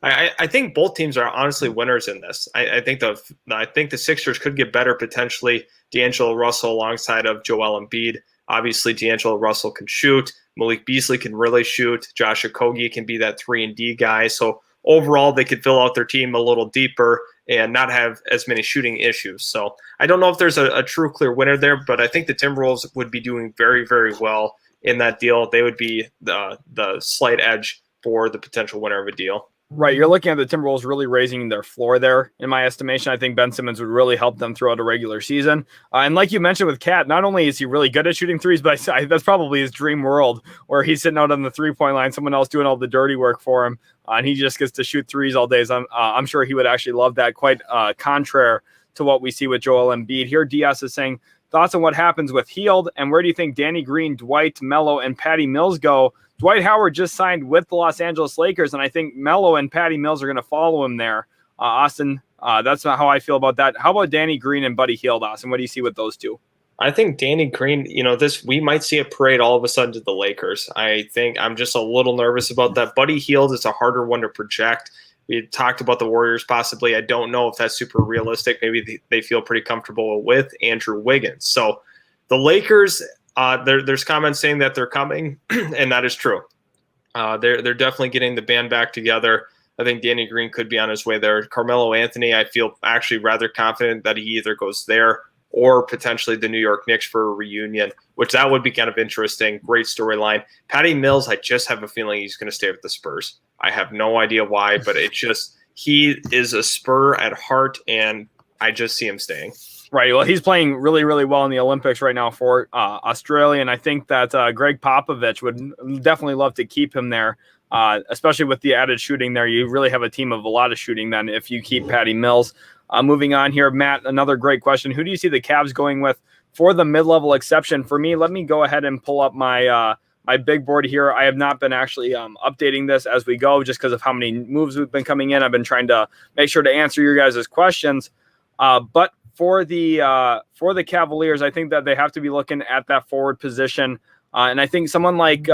I think both teams are honestly winners in this. I think the Sixers could get better potentially. D'Angelo Russell alongside of Joel Embiid. Obviously, D'Angelo Russell can shoot. Malik Beasley can really shoot. Josh Okogie can be that 3-and-D guy. So overall, they could fill out their team a little deeper and not have as many shooting issues. So I don't know if there's a true clear winner there, but I think the Timberwolves would be doing very, very well in that deal. They would be the slight edge for the potential winner of a deal. Right, you're looking at the Timberwolves really raising their floor there, in my estimation. I think Ben Simmons would really help them throughout a regular season. And like you mentioned with Cat, not only is he really good at shooting threes, but that's probably his dream world, where he's sitting out on the three-point line, someone else doing all the dirty work for him, and he just gets to shoot threes all day. So I'm sure he would actually love that, quite contrary to what we see with Joel Embiid. Here, Diaz is saying, thoughts on what happens with Hield, and where do you think Danny Green, Dwight, Melo, and Patty Mills go? Dwight Howard just signed with the Los Angeles Lakers, and I think Melo and Patty Mills are going to follow him there. Austin, that's not how I feel about that. How about Danny Green and Buddy Hield, Austin? What do you see with those two? I think Danny Green, we might see a parade all of a sudden to the Lakers. I think I'm just a little nervous about that. Buddy Hield is a harder one to project. We talked about the Warriors possibly. I don't know if that's super realistic. Maybe they feel pretty comfortable with Andrew Wiggins. So the Lakers, there's comments saying that they're coming, and that is true. They're definitely getting the band back together. I think Danny Green could be on his way there. Carmelo Anthony, I feel actually rather confident that he either goes there or potentially the New York Knicks for a reunion, which that would be kind of interesting. Great storyline. Patty Mills, I just have a feeling he's going to stay with the Spurs. I have no idea why, but he is a Spur at heart, and I just see him staying. Right. Well, he's playing really, really well in the Olympics right now for Australia, and I think that Greg Popovich would definitely love to keep him there, especially with the added shooting there. You really have a team of a lot of shooting then if you keep Patty Mills. Moving on here, Matt, another great question. Who do you see the Cavs going with for the mid-level exception? For me, let me go ahead and pull up my my big board here. I have not been actually updating this as we go just because of how many moves we've been coming in. I've been trying to make sure to answer your guys' questions. But for the Cavaliers, I think that they have to be looking at that forward position. And I think someone like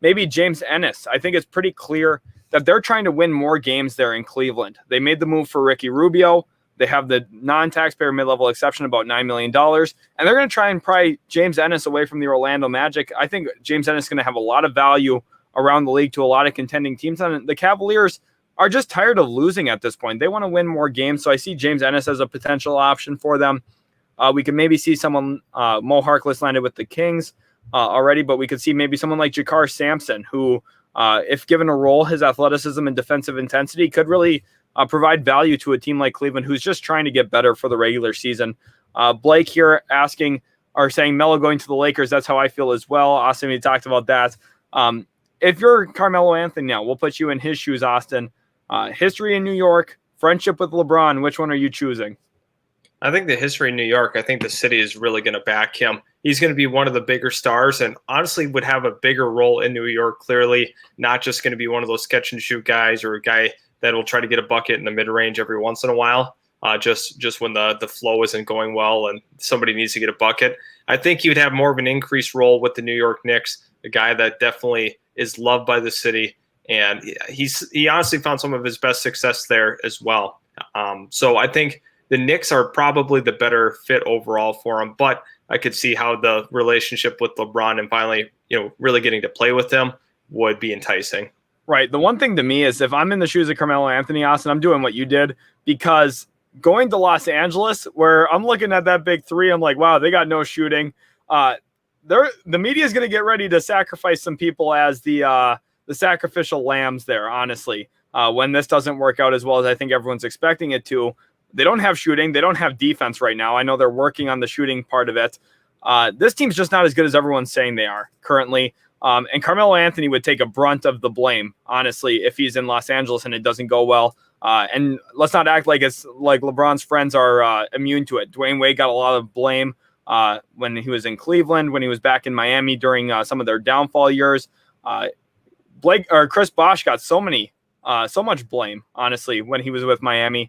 maybe James Ennis, I think it's pretty clear that they're trying to win more games there in Cleveland. They made the move for Ricky Rubio. They have the non-taxpayer mid-level exception, about $9 million. And they're going to try and pry James Ennis away from the Orlando Magic. I think James Ennis is going to have a lot of value around the league to a lot of contending teams. And the Cavaliers are just tired of losing at this point. They want to win more games. So I see James Ennis as a potential option for them. We could maybe see someone, Mo Harkless landed with the Kings already, but we could see maybe someone like Jakar Sampson, who, if given a role, his athleticism and defensive intensity could really provide value to a team like Cleveland, who's just trying to get better for the regular season. Blake here saying Melo going to the Lakers. That's how I feel as well. Austin, we talked about that. If you're Carmelo Anthony now, we'll put you in his shoes, Austin. History in New York, friendship with LeBron. Which one are you choosing? I think the history in New York, I think the city is really going to back him. He's going to be one of the bigger stars and honestly would have a bigger role in New York, clearly, not just going to be one of those catch and shoot guys or a guy that will try to get a bucket in the mid-range every once in a while, just when the flow isn't going well and somebody needs to get a bucket. I think he would have more of an increased role with the New York Knicks, a guy that definitely is loved by the city, and he honestly found some of his best success there as well. So I think the Knicks are probably the better fit overall for him, but I could see how the relationship with LeBron and finally, really getting to play with him would be enticing. Right. The one thing to me is if I'm in the shoes of Carmelo Anthony, Austin, I'm doing what you did, because going to Los Angeles, where I'm looking at that big three, I'm like, wow, they got no shooting. The media is going to get ready to sacrifice some people as the sacrificial lambs there, honestly, when this doesn't work out as well as I think everyone's expecting it to. They don't have shooting. They don't have defense right now. I know they're working on the shooting part of it. This team's just not as good as everyone's saying they are currently. And Carmelo Anthony would take a brunt of the blame, honestly, if he's in Los Angeles and it doesn't go well. And let's not act like it's like LeBron's friends are immune to it. Dwayne Wade got a lot of blame when he was in Cleveland, when he was back in Miami during some of their downfall years. Chris Bosh got so much blame, honestly, when he was with Miami.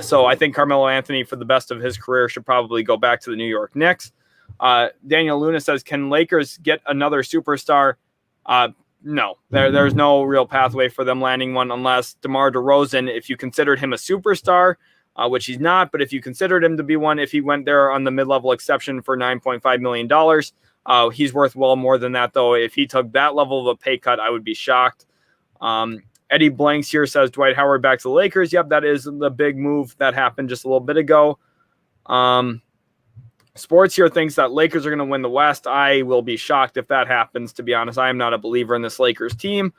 So I think Carmelo Anthony, for the best of his career, should probably go back to the New York Knicks. Daniel Luna says, can Lakers get another superstar? No, there's no real pathway for them landing one unless DeMar DeRozan, if you considered him a superstar, which he's not, but if you considered him to be one, if he went there on the mid-level exception for $9.5 million, he's worth well more than that, though. If he took that level of a pay cut, I would be shocked. Eddie Blanks here says, Dwight Howard back to the Lakers. Yep, that is the big move that happened just a little bit ago. Sports here thinks that Lakers are going to win the West. I will be shocked if that happens, to be honest. I am not a believer in this Lakers team.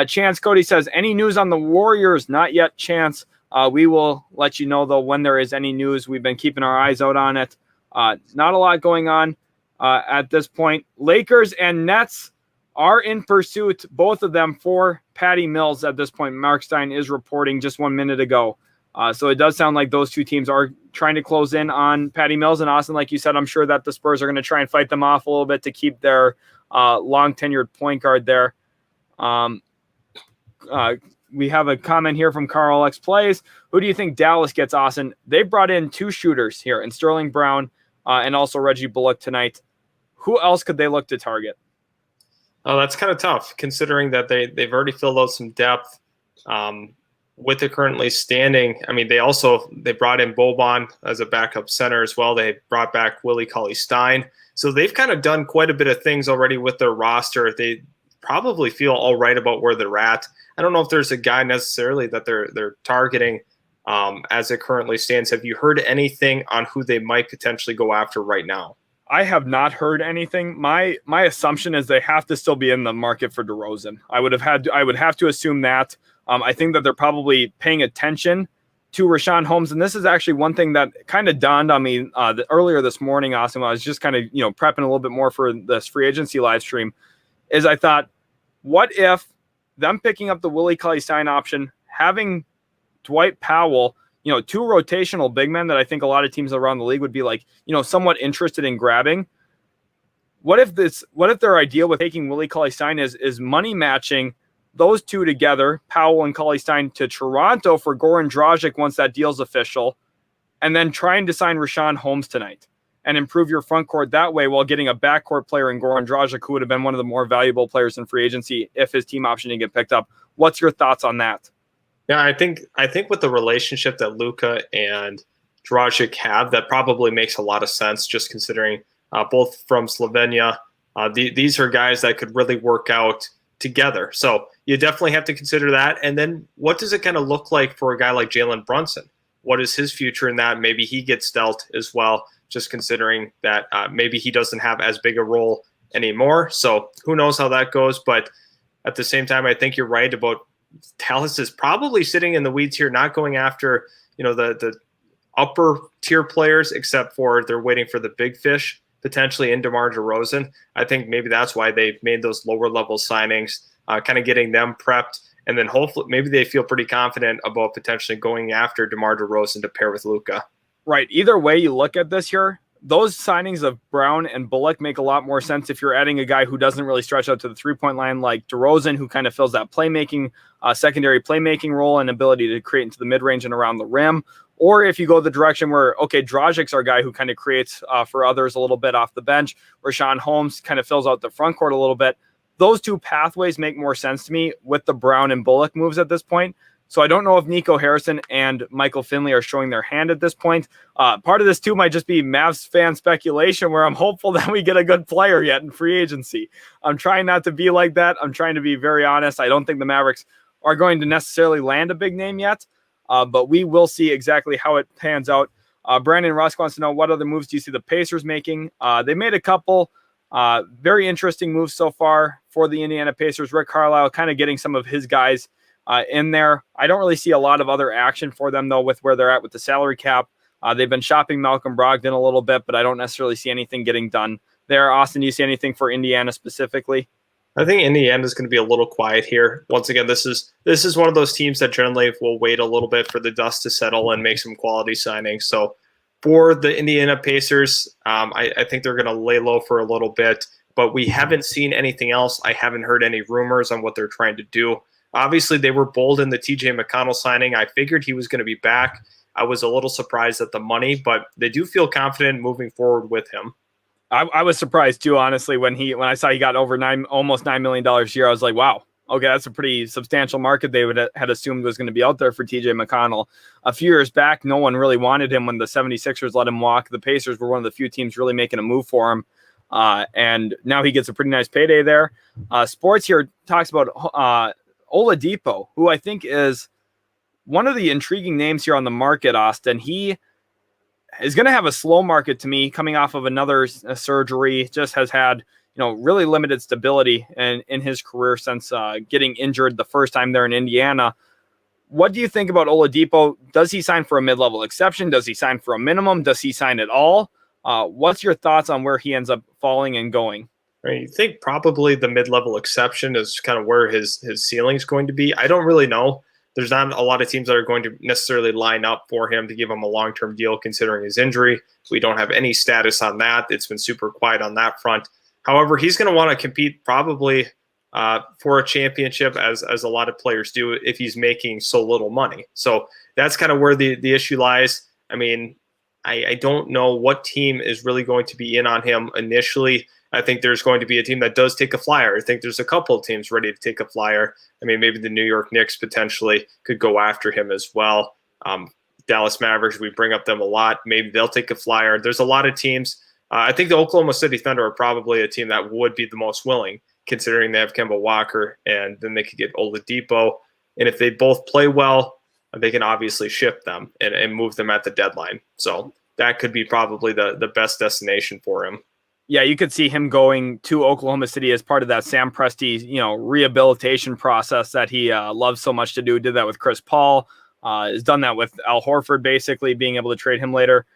Chance Cody says, any news on the Warriors? Not yet, Chance. We will let you know, though, when there is any news. We've been keeping our eyes out on it. Not a lot going on at this point. Lakers and Nets are in pursuit, both of them, for Patty Mills at this point. Mark Stein is reporting just 1 minute ago. So it does sound like those two teams are trying to close in on Patty Mills. And Austin, like you said, I'm sure that the Spurs are going to try and fight them off a little bit to keep their long-tenured point guard there. We have a comment here from Carl X Plays. Who do you think Dallas gets, Austin? They brought in two shooters here, in Sterling Brown and also Reggie Bullock tonight. Who else could they look to target? Oh, that's kind of tough, considering that they've already filled out some depth with the currently standing. I mean, they brought in Boban as a backup center as well. They brought back Willie Cauley-Stein. So they've kind of done quite a bit of things already with their roster. They probably feel all right about where they're at. I don't know if there's a guy necessarily that they're targeting as it currently stands. Have you heard anything on who they might potentially go after right now? I have not heard anything. My assumption is they have to still be in the market for DeRozan. I would have to assume that. I think that they're probably paying attention to Richaun Holmes, and this is actually one thing that kind of dawned on me earlier this morning, Austin, when I was just kind of prepping a little bit more for this free agency live stream, is I thought, what if them picking up the Willie Cauley-Stein option, having Dwight Powell, two rotational big men that I think a lot of teams around the league would be like, somewhat interested in grabbing. What if their idea with taking Willie Cauley-Stein is money matching those two together, Powell and Cauley-Stein, to Toronto for Goran Dragic once that deal's official, and then trying to sign Richaun Holmes tonight and improve your front court that way while getting a backcourt player in Goran Dragic, who would have been one of the more valuable players in free agency if his team option didn't get picked up. What's your thoughts on that? Yeah, I think with the relationship that Luka and Dragic have, that probably makes a lot of sense, just considering both from Slovenia. These are guys that could really work out together. So you definitely have to consider that. And then what does it kind of look like for a guy like Jalen Brunson? What is his future in that? Maybe he gets dealt as well, just considering that maybe he doesn't have as big a role anymore. So who knows how that goes. But at the same time, I think you're right about Dallas is probably sitting in the weeds here, not going after, the upper tier players, except for they're waiting for the big fish, potentially in DeMar DeRozan. I think maybe that's why they've made those lower level signings, kind of getting them prepped. And then hopefully maybe they feel pretty confident about potentially going after DeMar DeRozan to pair with Luka. Right. Either way you look at this here, those signings of Brown and Bullock make a lot more sense if you're adding a guy who doesn't really stretch out to the three-point line like DeRozan, who kind of fills that playmaking, secondary playmaking role and ability to create into the mid-range and around the rim. Or if you go the direction where, Dragic's our guy who kind of creates for others a little bit off the bench. Richaun Holmes kind of fills out the front court a little bit. Those two pathways make more sense to me with the Brown and Bullock moves at this point. So I don't know if Nico Harrison and Michael Finley are showing their hand at this point. Part of this too might just be Mavs fan speculation, where I'm hopeful that we get a good player yet in free agency. I'm trying not to be like that. I'm trying to be very honest. I don't think the Mavericks are going to necessarily land a big name yet, but we will see exactly how it pans out. Brandon Rusk wants to know, what other moves do you see the Pacers making? They made a couple very interesting moves so far for the Indiana Pacers. Rick Carlisle kind of getting some of his guys in there. I don't really see a lot of other action for them, though, with where they're at with the salary cap. They've been shopping Malcolm Brogdon a little bit, but I don't necessarily see anything getting done there. Austin, do you see anything for Indiana specifically? I think Indiana is going to be a little quiet here. Once again, this is one of those teams that generally will wait a little bit for the dust to settle and make some quality signings. So for the Indiana Pacers, I think they're going to lay low for a little bit, but we haven't seen anything else. I haven't heard any rumors on what they're trying to do. Obviously, they were bold in the TJ McConnell signing. I figured he was going to be back. I was a little surprised at the money, but they do feel confident moving forward with him. I was surprised too, honestly, when I saw he got over almost $9 million a year. I was like, wow, okay, that's a pretty substantial market they had assumed was going to be out there for TJ McConnell. A few years back, no one really wanted him when the 76ers let him walk. The Pacers were one of the few teams really making a move for him. And now he gets a pretty nice payday there. Sports here talks about Oladipo, who I think is one of the intriguing names here on the market, Austin. He is going to have a slow market to me, coming off of another surgery. Just has had, really limited stability in his career since getting injured the first time there in Indiana. What do you think about Oladipo? Does he sign for a mid-level exception? Does he sign for a minimum? Does he sign at all? What's your thoughts on where he ends up falling and going? I think probably the mid-level exception is kind of where his ceiling is going to be. I don't really know. There's not a lot of teams that are going to necessarily line up for him to give him a long-term deal considering his injury. We don't have any status on that. It's been super quiet on that front. However, he's going to want to compete probably for a championship, as a lot of players do, if he's making so little money. So that's kind of where the issue lies. I mean, I don't know what team is really going to be in on him initially. I think there's going to be a team that does take a flyer. I think there's a couple of teams ready to take a flyer. I mean, maybe the New York Knicks potentially could go after him as well. Dallas Mavericks, we bring up them a lot. Maybe they'll take a flyer. There's a lot of teams. I think the Oklahoma City Thunder are probably a team that would be the most willing, considering they have Kemba Walker, and then they could get Oladipo. And if they both play well, they can obviously ship them and move them at the deadline. So that could be probably the best destination for him. Yeah, you could see him going to Oklahoma City as part of that Sam Presti, rehabilitation process that he loves so much to do. Did that with Chris Paul. Has done that with Al Horford, basically being able to trade him later.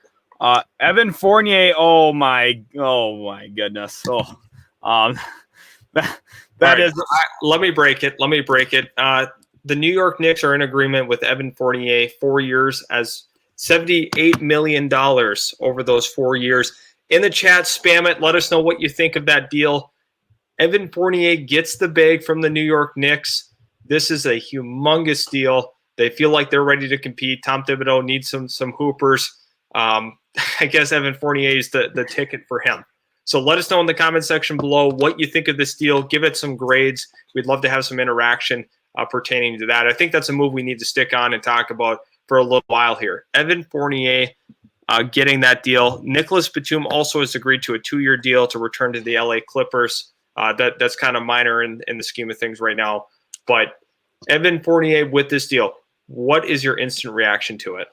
Evan Fournier. Oh my goodness. That right. is. Let me break it. The New York Knicks are in agreement with Evan Fournier, 4 years, as $78 million over those 4 years. In the chat, spam it. Let us know what you think of that deal. Evan Fournier gets the bag from the New York Knicks. This is a humongous deal. They feel like they're ready to compete. Tom Thibodeau needs some hoopers. I guess Evan Fournier is the ticket for him. So let us know in the comment section below what you think of this deal. Give it some grades. We'd love to have some interaction pertaining to that. I think that's a move we need to stick on and talk about for a little while here. Evan Fournier getting that deal. Nicholas Batum also has agreed to a 2-year deal to return to the LA Clippers. That's kind of minor in the scheme of things right now. But Evan Fournier with this deal, what is your instant reaction to it?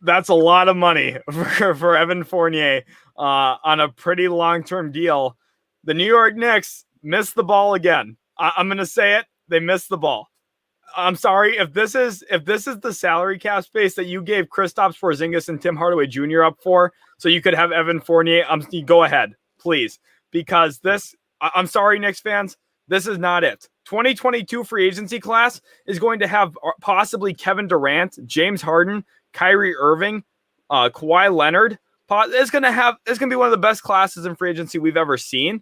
That's a lot of money for Evan Fournier on a pretty long-term deal. The New York Knicks missed the ball again. I'm going to say it. They missed the ball. I'm sorry if this is the salary cap space that you gave Kristaps Porzingis and Tim Hardaway Jr. up for, so you could have Evan Fournier. Go ahead, please, because this. I'm sorry, Knicks fans. This is not it. 2022 free agency class is going to have possibly Kevin Durant, James Harden, Kyrie Irving, Kawhi Leonard. It's going to be one of the best classes in free agency we've ever seen.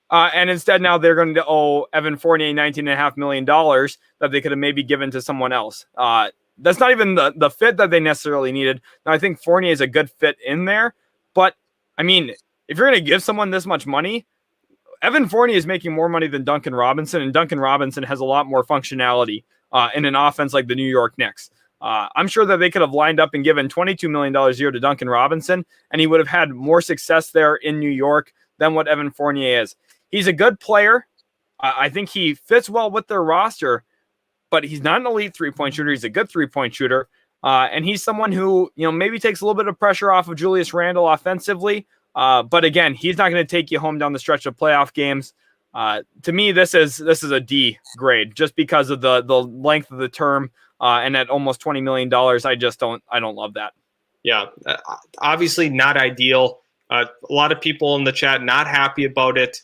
And instead now they're going to owe Evan Fournier $19.5 million that they could have maybe given to someone else. That's not even the fit that they necessarily needed. Now, I think Fournier is a good fit in there. But, I mean, if you're going to give someone this much money, Evan Fournier is making more money than Duncan Robinson, and Duncan Robinson has a lot more functionality in an offense like the New York Knicks. I'm sure that they could have lined up and given $22 million a year to Duncan Robinson, and he would have had more success there in New York than what Evan Fournier is. He's a good player. I think he fits well with their roster, but he's not an elite three-point shooter. He's a good three-point shooter, and he's someone who maybe takes a little bit of pressure off of Julius Randle offensively. But again, he's not going to take you home down the stretch of playoff games. To me, this is a D grade just because of the length of the term. And at almost $20 million, I don't love that. Yeah, obviously not ideal. A lot of people in the chat not happy about it,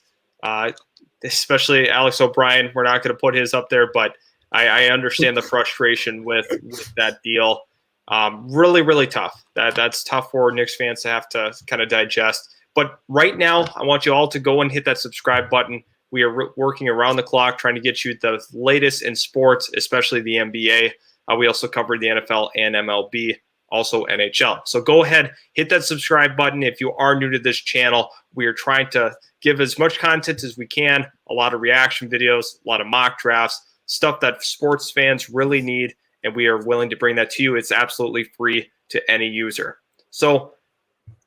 especially Alex O'Brien. We're not going to put his up there, but I understand the frustration with that deal. Really, really tough. That's tough for Knicks fans to have to kind of digest. But right now, I want you all to go and hit that subscribe button. We are working around the clock trying to get you the latest in sports, especially the NBA. We also covered the NFL and MLB, also NHL. So go ahead, hit that subscribe button if you are new to this channel. We are trying to give as much content as we can, a lot of reaction videos, a lot of mock drafts, stuff that sports fans really need, and we are willing to bring that to you. It's absolutely free to any user. So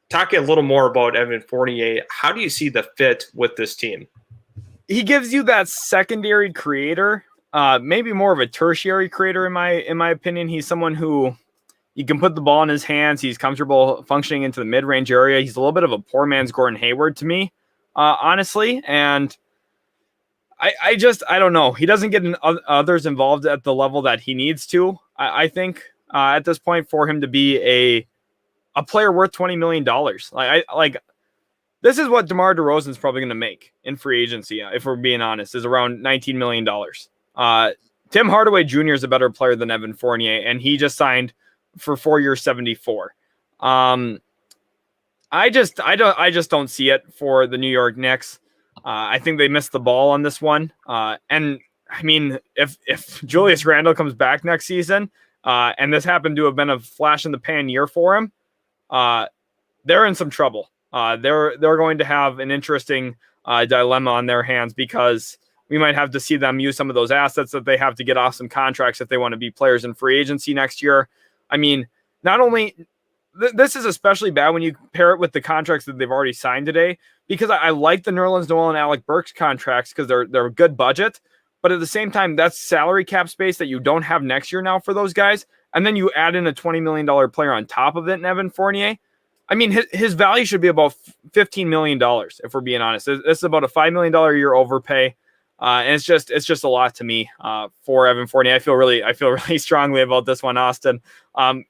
talking a little more about Evan Fournier, how do you see the fit with this team? He gives you that secondary creator. Maybe more of a tertiary creator in my opinion. He's someone who you can put the ball in his hands. He's comfortable functioning into the mid-range area. He's a little bit of a poor man's Gordon Hayward to me, honestly. And I don't know. He doesn't get others involved at the level that he needs to. I think at this point for him to be a player worth $20 million. This is what DeMar DeRozan is probably going to make in free agency, if we're being honest, is around $19 million. Tim Hardaway Jr. is a better player than Evan Fournier, and he just signed for 4 years, 74. I just don't see it for the New York Knicks. I think they missed the ball on this one. And I mean, if Julius Randle comes back next season, and this happened to have been a flash in the pan year for him, they're in some trouble. They're going to have an interesting dilemma on their hands because we might have to see them use some of those assets that they have to get off some contracts if they want to be players in free agency next year. I mean, not only this is especially bad when you pair it with the contracts that they've already signed today, because I like the Nerlens Noel and Alec Burks contracts because they're a good budget, but at the same time, that's salary cap space that you don't have next year now for those guys. And then you add in a $20 million player on top of it in Evan Fournier. I mean, his value should be about $15 million, if we're being honest. It's about a $5 million a year overpay. And it's just a lot to me for Evan Fournier. I feel really strongly about this one, Austin.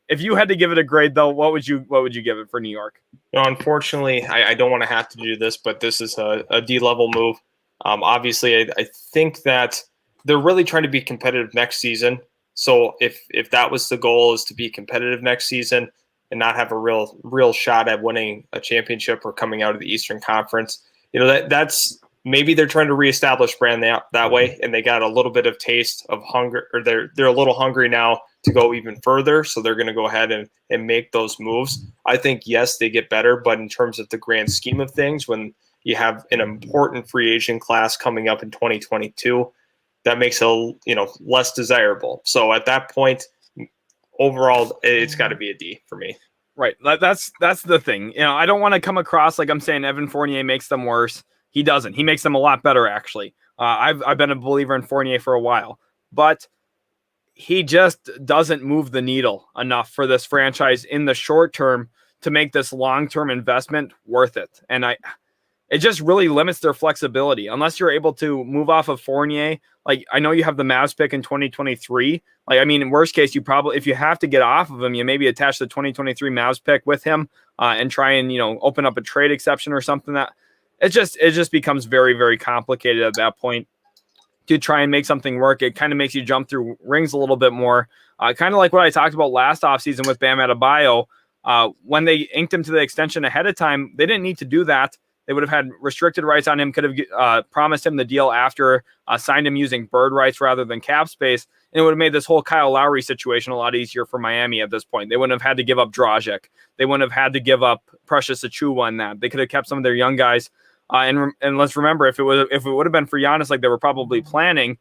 If you had to give it a grade, though, what would you give it for New York? Unfortunately, I don't want to have to do this, but this is a D-level move. Obviously, I think that they're really trying to be competitive next season. So if that was the goal, is to be competitive next season and not have a real shot at winning a championship or coming out of the Eastern Conference, that's. Maybe they're trying to reestablish brand that way, and they got a little bit of taste of hunger, or they're a little hungry now to go even further, so they're going to go ahead and make those moves. I think, yes, they get better, but in terms of the grand scheme of things, when you have an important free agent class coming up in 2022, that makes it less desirable. So at that point, overall, it's got to be a D for me. Right. That's the thing. I don't want to come across like I'm saying Evan Fournier makes them worse. He doesn't. He makes them a lot better, actually. I've been a believer in Fournier for a while, but he just doesn't move the needle enough for this franchise in the short term to make this long-term investment worth it. And it just really limits their flexibility unless you're able to move off of Fournier. Like, I know you have the Mavs pick in 2023. Like, I mean, in worst case, you probably, if you have to get off of him, you maybe attach the 2023 Mavs pick with him and try and, open up a trade exception or something. That it just becomes very, very complicated at that point to try and make something work. It kind of makes you jump through rings a little bit more. Kind of like what I talked about last offseason with Bam Adebayo. When they inked him to the extension ahead of time, they didn't need to do that. They would have had restricted rights on him, could have promised him the deal after, signed him using bird rights rather than cap space, and it would have made this whole Kyle Lowry situation a lot easier for Miami at this point. They wouldn't have had to give up Dragic. They wouldn't have had to give up Precious Achiuwa on that. They could have kept some of their young guys. And let's remember, if it would have been for Giannis like they were probably planning,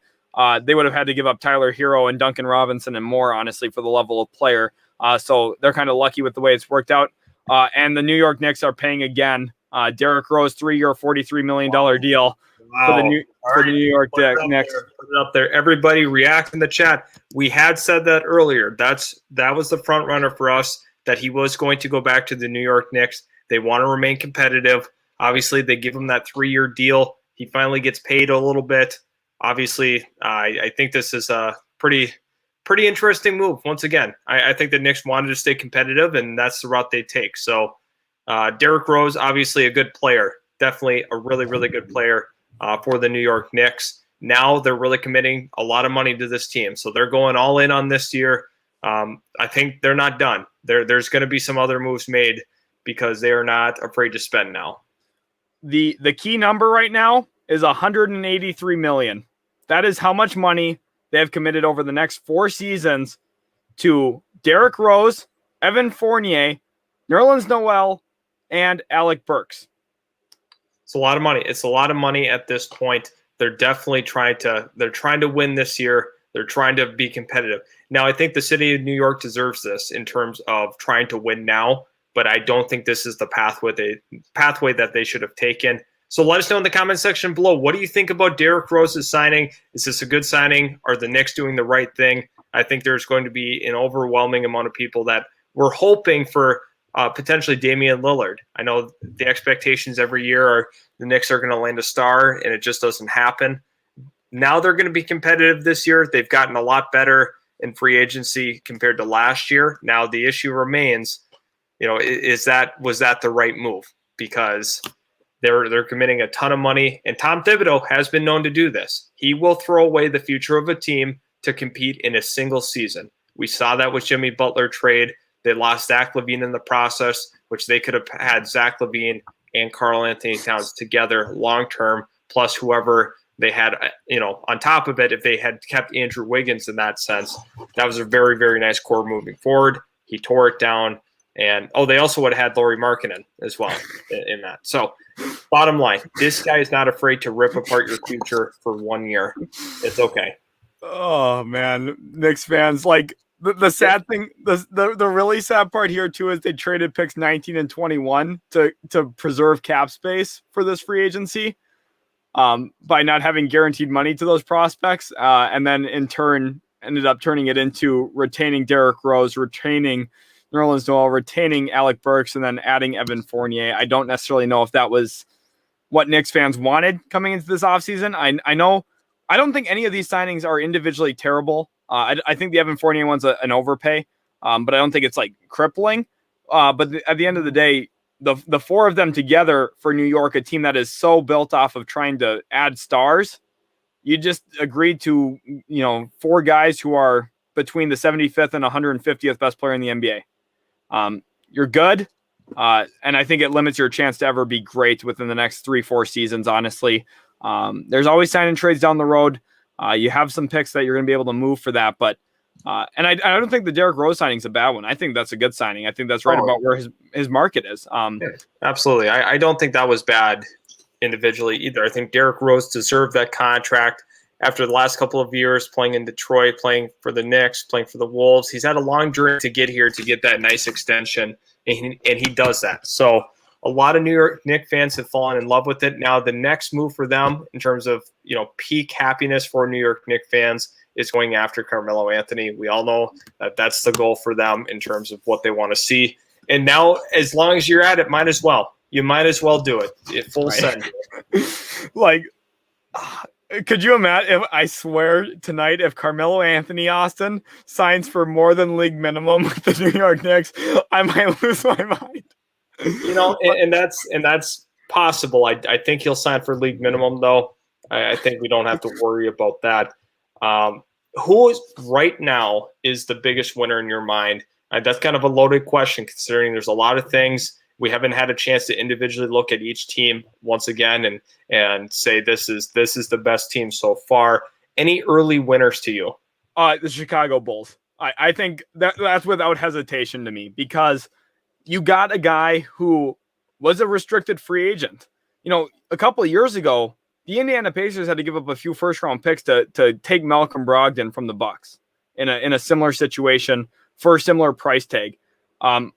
they would have had to give up Tyler Hero and Duncan Robinson and more, honestly, for the level of player. So they're kind of lucky with the way it's worked out. And the New York Knicks are paying again. Derrick Rose, 3-year, $43 million deal for the New York Knicks. Put it up there. Everybody react in the chat. We had said that earlier. That was the front runner for us, that he was going to go back to the New York Knicks. They want to remain competitive. Obviously, they give him that 3-year deal. He finally gets paid a little bit. Obviously, I think this is a pretty interesting move. Once again, I think the Knicks wanted to stay competitive, and that's the route they take. So Derrick Rose, obviously a good player, definitely a really, really good player for the New York Knicks. Now they're really committing a lot of money to this team. So they're going all in on this year. I think they're not done. There's going to be some other moves made because they are not afraid to spend now. The key number right now is $183 million. That is how much money they have committed over the next 4 seasons to Derrick Rose, Evan Fournier, Nerlens Noel, and Alec Burks. It's a lot of money. It's a lot of money at this point. They're definitely trying to win this year. They're trying to be competitive. Now, I think the city of New York deserves this in terms of trying to win now, but I don't think this is the pathway that they should have taken. So let us know in the comment section below. What do you think about Derrick Rose's signing? Is this a good signing? Are the Knicks doing the right thing? I think there's going to be an overwhelming amount of people that were hoping for potentially Damian Lillard. I know the expectations every year are the Knicks are going to land a star, and it just doesn't happen. Now they're going to be competitive this year. They've gotten a lot better in free agency compared to last year. Now the issue remains, was that the right move? Because they're committing a ton of money, and Tom Thibodeau has been known to do this. He will throw away the future of a team to compete in a single season. We saw that with Jimmy Butler trade. They lost Zach LaVine in the process, which they could have had Zach LaVine and Karl Anthony Towns together long-term, plus whoever they had, on top of it, if they had kept Andrew Wiggins in that sense. That was a very, very nice core moving forward. He tore it down. And, they also would have had Lauri Markkanen as well in that. So, bottom line, this guy is not afraid to rip apart your future for 1 year. It's okay. Oh, man. Knicks fans, the sad thing, the really sad part here, too, is they traded picks 19 and 21 to preserve cap space for this free agency by not having guaranteed money to those prospects. And then, in turn, ended up turning it into retaining Derrick Rose, retaining Nerlens Noel, retaining Alec Burks, and then adding Evan Fournier. I don't necessarily know if that was what Knicks fans wanted coming into this offseason. I don't think any of these signings are individually terrible. I think the Evan Fournier one's an overpay, but I don't think it's crippling. But at the end of the day, the 4 of them together for New York, a team that is so built off of trying to add stars, you just agreed to 4 guys who are between the 75th and 150th best player in the NBA. You're good. And I think it limits your chance to ever be great within the next 3-4 seasons, honestly. There's always signing trades down the road. You have some picks that you're going to be able to move for that. But and I don't think the Derrick Rose signing is a bad one. I think that's a good signing. I think that's right about where his market is. Yeah, absolutely. I don't think that was bad individually either. I think Derrick Rose deserved that contract. After the last couple of years playing in Detroit, playing for the Knicks, playing for the Wolves, he's had a long journey to get here to get that nice extension, and he does that. So a lot of New York Knicks fans have fallen in love with it. Now the next move for them in terms of peak happiness for New York Knicks fans is going after Carmelo Anthony. We all know that that's the goal for them in terms of what they want to see. And now, as long as you're at it, might as well. You might as well do it. Full send. Could you imagine I swear tonight, if Carmelo Anthony Austin signs for more than league minimum with the New York Knicks, I might lose my mind. And that's possible. I think he'll sign for league minimum, though. I think we don't have to worry about that. Who is right now is the biggest winner in your mind? That's kind of a loaded question, considering there's a lot of things. We haven't had a chance to individually look at each team once again and say this is the best team so far. Any early winners to you? The Chicago Bulls. I think that's without hesitation to me, because you got a guy who was a restricted free agent. A couple of years ago, the Indiana Pacers had to give up a few first-round picks to take Malcolm Brogdon from the Bucks in a similar situation for a similar price tag. And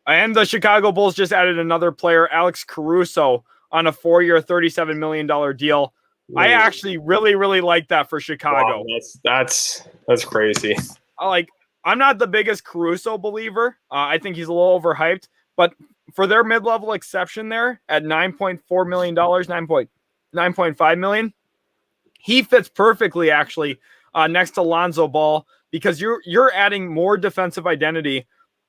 the Chicago Bulls just added another player, Alex Caruso, on a 4-year, $37 million deal. I actually really, really like that for Chicago. Wow, that's crazy. I'm not the biggest Caruso believer. I think he's a little overhyped, but for their mid-level exception there at $9.4 million, $9.5 million, he fits perfectly actually next to Lonzo Ball, because you're adding more defensive identity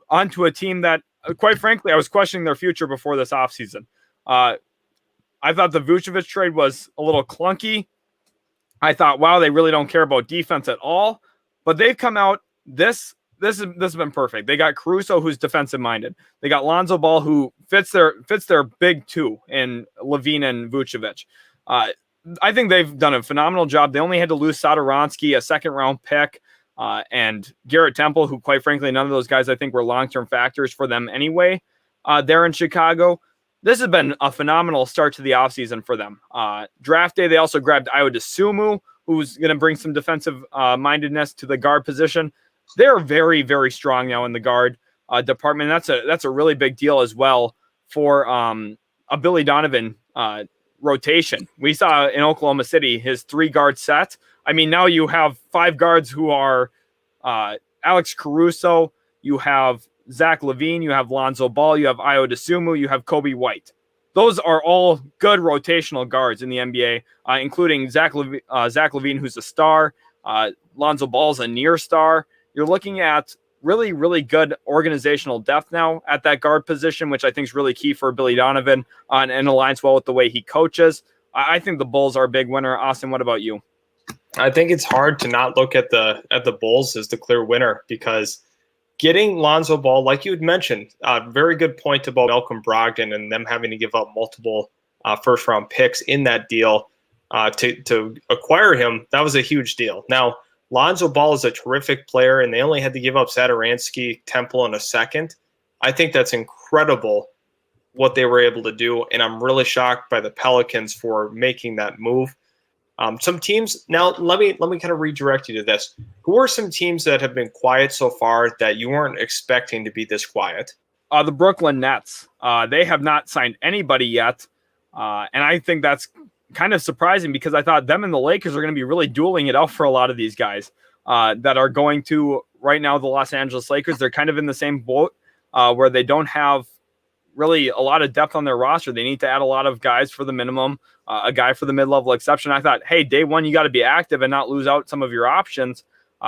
onto a team that, quite frankly, I was questioning their future before this offseason. I thought the Vucevic trade was a little clunky. I thought, wow, they really don't care about defense at all. But they've come out. This has been perfect. They got Caruso, who's defensive minded. They got Lonzo Ball, who fits their big two in Levine and Vucevic. I think they've done a phenomenal job. They only had to lose Satoransky, a second-round pick, and Garrett Temple, who, quite frankly, none of those guys I think were long-term factors for them anyway. There in Chicago. This has been a phenomenal start to the offseason for them. Draft day, they also grabbed Ayo Dosunmu, who's going to bring some defensive mindedness to the guard position. They're very, very strong now in the guard department. That's a really big deal as well for a Billy Donovan rotation. We saw in Oklahoma City his 3-guard set. I mean, now you have 5 guards who are Alex Caruso, you have Zach LaVine, you have Lonzo Ball, you have Ayo Dosunmu, you have Kobe White. Those are all good rotational guards in the NBA, including Zach LaVine, who's a star. Lonzo Ball's a near star. You're looking at really, really good organizational depth now at that guard position, which I think is really key for Billy Donovan and aligns well with the way he coaches. I think the Bulls are a big winner. Austin, what about you? I think it's hard to not look at the Bulls as the clear winner, because getting Lonzo Ball, like you had mentioned, a very good point about Malcolm Brogdon and them having to give up multiple first-round picks in that deal to acquire him. That was a huge deal. Now, Lonzo Ball is a terrific player, and they only had to give up Satoransky, Temple, in a second. I think that's incredible what they were able to do, and I'm really shocked by the Pelicans for making that move. Some teams, now let me kind of redirect you to this. Who are some teams that have been quiet so far that you weren't expecting to be this quiet? The Brooklyn Nets. They have not signed anybody yet, and I think that's kind of surprising, because I thought them and the Lakers are going to be really dueling it out for a lot of these guys that are going to, right now, the Los Angeles Lakers. They're kind of in the same boat where they don't have really a lot of depth on their roster. They need to add a lot of guys for the minimum, a guy for the mid-level exception. I thought, hey, day one, you got to be active and not lose out some of your options.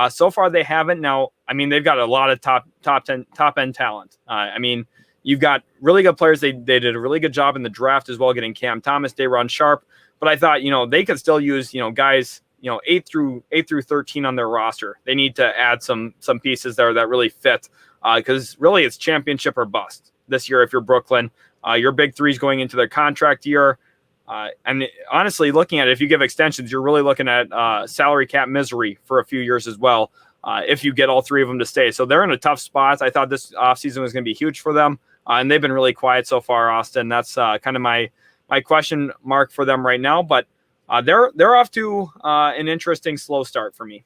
So far, they haven't. Now, I mean, they've got a lot of top-end talent. I mean, you've got really good players. They did a really good job in the draft as well, getting Cam Thomas, Day'Ron Sharpe. But I thought, they could still use, guys, 8 through 13 on their roster. They need to add some pieces there that really fit, because really it's championship or bust this year. If you're Brooklyn, your big three is going into their contract year. And honestly, looking at it, if you give extensions, you're really looking at salary cap misery for a few years as well, if you get all 3 of them to stay. So they're in a tough spot. I thought this offseason was going to be huge for them, and they've been really quiet so far, Austin. That's kind of my question mark for them right now. But they're off to an interesting slow start for me.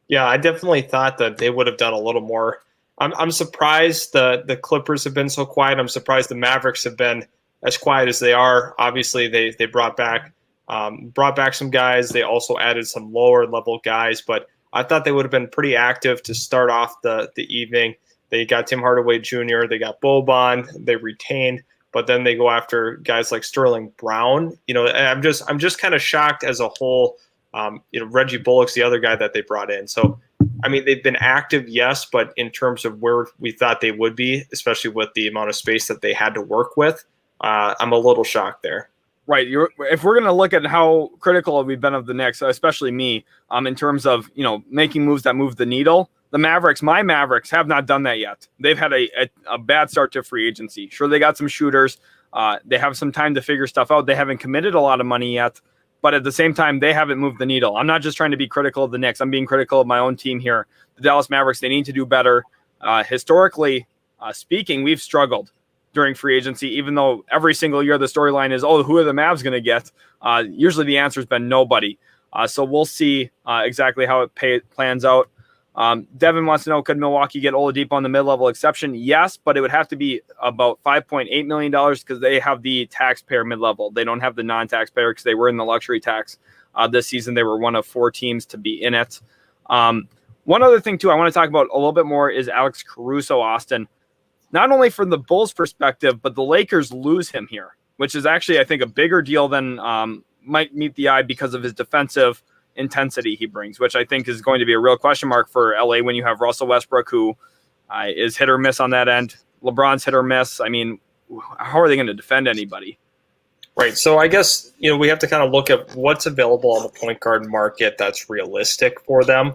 Yeah, I definitely thought that they would have done a little more. I'm surprised the Clippers have been so quiet. I'm surprised the Mavericks have been as quiet as they are. Obviously, they brought back some guys. They also added some lower level guys, but I thought they would have been pretty active to start off the evening. They got Tim Hardaway Jr. They got Boban. They retained, but then they go after guys like Sterling Brown. I'm just kind of shocked as a whole. Reggie Bullock's the other guy that they brought in. So, I mean, they've been active, yes, but in terms of where we thought they would be, especially with the amount of space that they had to work with, I'm a little shocked there. Right. If we're going to look at how critical we've been of the Knicks, especially me, in terms of, making moves that move the needle, my Mavericks have not done that yet. They've had a bad start to free agency. Sure, they got some shooters. They have some time to figure stuff out. They haven't committed a lot of money yet, but at the same time, they haven't moved the needle. I'm not just trying to be critical of the Knicks. I'm being critical of my own team here. The Dallas Mavericks, they need to do better. Historically speaking, we've struggled during free agency, even though every single year the storyline is, oh, who are the Mavs going to get? Usually the answer has been nobody. So we'll see exactly how it plans out. Devin wants to know, could Milwaukee get Oladipo on the mid-level exception? Yes, but it would have to be about $5.8 million because they have the taxpayer mid-level. They don't have the non-taxpayer because they were in the luxury tax this season. They were one of 4 teams to be in it. One other thing, too, I want to talk about a little bit more is Alex Caruso, Austin. Not only from the Bulls' perspective, but the Lakers lose him here, which is actually, I think, a bigger deal than might meet the eye because of his defensive intensity he brings, which I think is going to be a real question mark for LA when you have Russell Westbrook, who is hit or miss on that end. LeBron's hit or miss. I mean, how are they going to defend anybody? Right. So I guess, we have to kind of look at what's available on the point guard market that's realistic for them.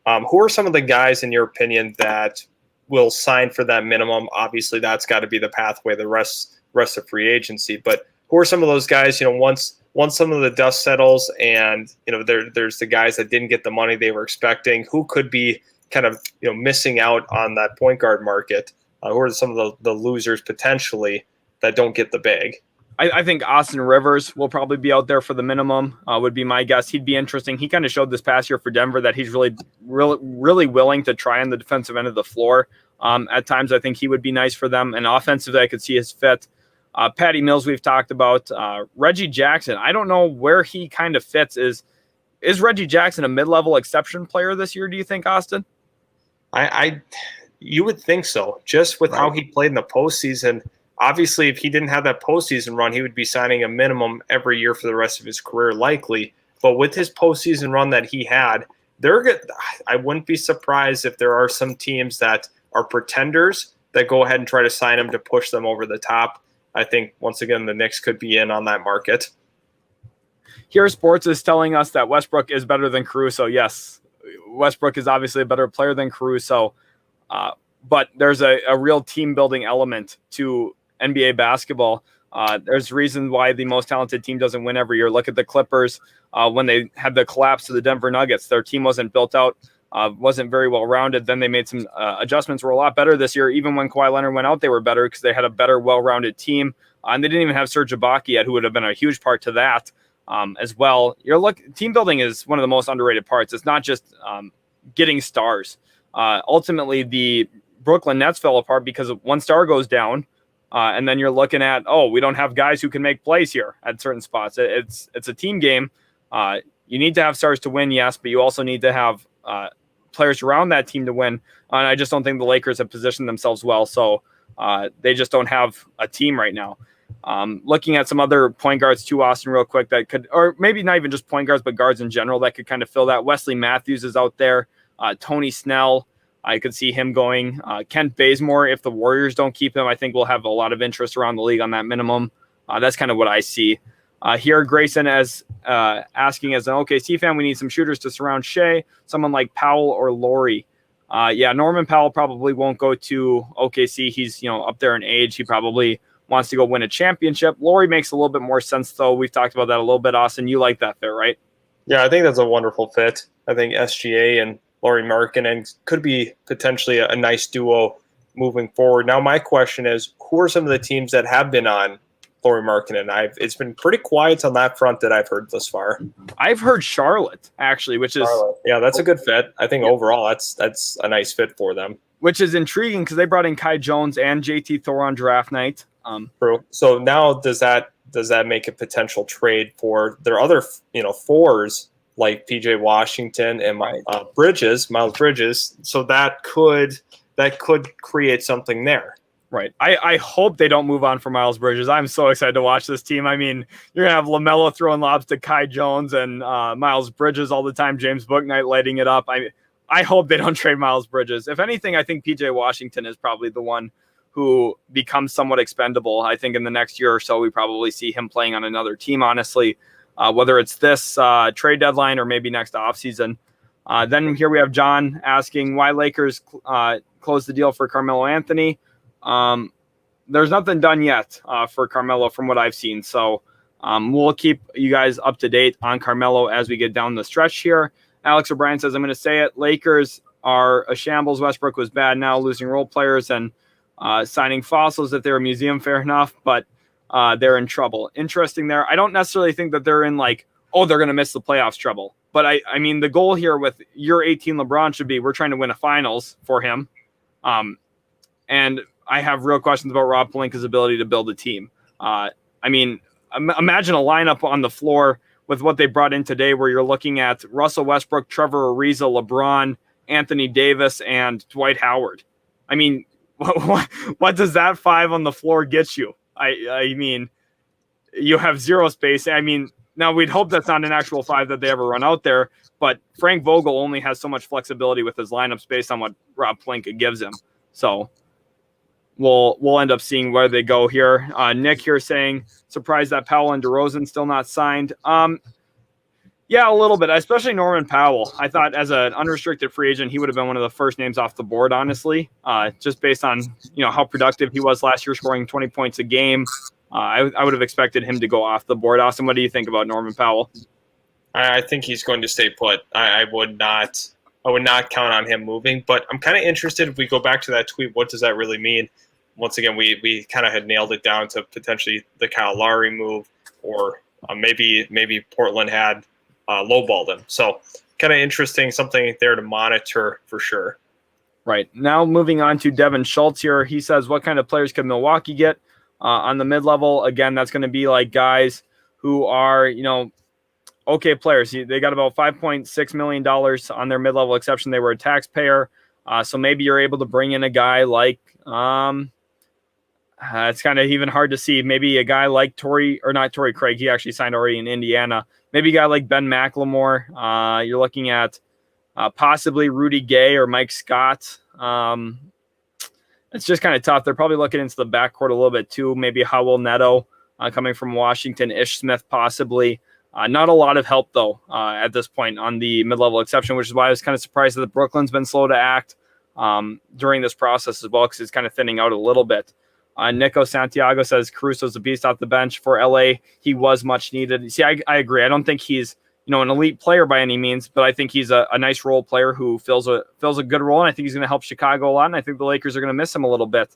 Who are some of the guys, in your opinion, that will sign for that minimum? Obviously, that's got to be the pathway, the rest of free agency. But who are some of those guys, once some of the dust settles and, there's the guys that didn't get the money they were expecting, who could be kind of, missing out on that point guard market? Who are some of the losers potentially that don't get the bag? I think Austin Rivers will probably be out there for the minimum, would be my guess. He'd be interesting. He kind of showed this past year for Denver that he's really willing to try on the defensive end of the floor. At times, I think he would be nice for them. And offensively, I could see his fit. Patty Mills, we've talked about. Reggie Jackson, I don't know where he kind of fits. Is Reggie Jackson a mid-level exception player this year, do you think, Austin? You would think so, just with how he played in the postseason. Obviously, if he didn't have that postseason run, he would be signing a minimum every year for the rest of his career, likely. But with his postseason run that he had, I wouldn't be surprised if there are some teams that are pretenders that go ahead and try to sign him to push them over the top. I think, once again, the Knicks could be in on that market. Here, Sports is telling us that Westbrook is better than Caruso. Yes, Westbrook is obviously a better player than Caruso, but there's a real team-building element to NBA basketball. There's reasons why the most talented team doesn't win every year. Look at the Clippers when they had the collapse to the Denver Nuggets. Their team wasn't built out, wasn't very well-rounded. Then they made some adjustments, were a lot better this year. Even when Kawhi Leonard went out, they were better because they had a better, well-rounded team. And they didn't even have Serge Ibaka yet, who would have been a huge part to that as well. Team building is one of the most underrated parts. It's not just getting stars. Ultimately, the Brooklyn Nets fell apart because one star goes down. And then you're looking at, we don't have guys who can make plays here at certain spots. It's a team game. You need to have stars to win, yes, but you also need to have players around that team to win. And I just don't think the Lakers have positioned themselves well. So they just don't have a team right now. Looking at some other point guards too, Austin, real quick, that could, or maybe not even just point guards, but guards in general that could kind of fill that. Wesley Matthews is out there. Tony Snell. I could see him going. Kent Bazemore, if the Warriors don't keep him, I think we'll have a lot of interest around the league on that minimum. That's kind of what I see. Here, Grayson as asking, as an OKC fan, we need some shooters to surround Shea, someone like Powell or Lowry. Norman Powell probably won't go to OKC. He's up there in age. He probably wants to go win a championship. Lowry makes a little bit more sense, though. We've talked about that a little bit, Austin. You like that fit, right? Yeah, I think that's a wonderful fit. I think SGA and Lauri Markkanen could be potentially a nice duo moving forward. Now, my question is, who are some of the teams that have been on Lauri Markkanen? It's been pretty quiet on that front that I've heard thus far. I've heard Charlotte, actually, which is... Yeah, that's a good fit. I think overall that's a nice fit for them. Which is intriguing because they brought in Kai Jones and JT Thor on draft night. True. So now does that make a potential trade for their other fours, like PJ Washington and Miles Bridges? So that could create something there. Right. I hope they don't move on from Miles Bridges. I'm so excited to watch this team. I mean, you're going to have LaMelo throwing lobs to Kai Jones and Miles Bridges all the time. James Bouknight lighting it up. I hope they don't trade Miles Bridges. If anything, I think PJ Washington is probably the one who becomes somewhat expendable. I think in the next year or so, we probably see him playing on another team, honestly. Whether it's this trade deadline or maybe next offseason. Then here we have John asking why Lakers closed the deal for Carmelo Anthony. There's nothing done yet for Carmelo from what I've seen. So we'll keep you guys up to date on Carmelo as we get down the stretch here. Alex O'Brien says, I'm going to say it. Lakers are a shambles. Westbrook was bad now, losing role players. And signing fossils if they're a museum, fair enough, but they're in trouble. Interesting there. I don't necessarily think that they're in like, oh, they're going to miss the playoffs trouble. But I mean, the goal here with year 18 LeBron should be we're trying to win a finals for him. And I have real questions about Rob Pelinka's ability to build a team. I mean, imagine a lineup on the floor with what they brought in today where you're looking at Russell Westbrook, Trevor Ariza, LeBron, Anthony Davis, and Dwight Howard. I mean, what does that five on the floor get you? I mean, you have zero space. I mean, now we'd hope that's not an actual five that they ever run out there, but Frank Vogel only has so much flexibility with his lineups based on what Rob Pelinka gives him. So we'll end up seeing where they go here. Nick here saying, surprised that Powell and DeRozan still not signed. Yeah, a little bit, especially Norman Powell. I thought as an unrestricted free agent, he would have been one of the first names off the board, honestly, just based on how productive he was last year, scoring 20 points a game. I would have expected him to go off the board. Austin, what do you think about Norman Powell? I think he's going to stay put. I would not count on him moving, but I'm kind of interested if we go back to that tweet. What does that really mean? Once again, we kind of had nailed it down to potentially the Kyle Lowry move, or maybe Portland had lowballed him. So kind of interesting, something there to monitor for sure. Right. Now moving on to Devin Schultz here. He says, what kind of players could Milwaukee get on the mid-level? Again, that's going to be like guys who are, okay players. They got about $5.6 million on their mid-level exception. They were a taxpayer. So maybe you're able to bring in a guy like, it's kind of even hard to see. Maybe a guy like Torrey Craig. He actually signed already in Indiana. Maybe a guy like Ben McLemore. You're looking at possibly Rudy Gay or Mike Scott. It's just kind of tough. They're probably looking into the backcourt a little bit too. Maybe Howell Neto coming from Washington. Ish Smith possibly. Not a lot of help, though, at this point on the mid-level exception, which is why I was kind of surprised that Brooklyn's been slow to act during this process as well, because it's kind of thinning out a little bit. Nico Santiago says Caruso's a beast off the bench for LA. He was much needed. See, I agree. I don't think he's an elite player by any means, but I think he's a nice role player who fills a good role, and I think he's going to help Chicago a lot, and I think the Lakers are going to miss him a little bit.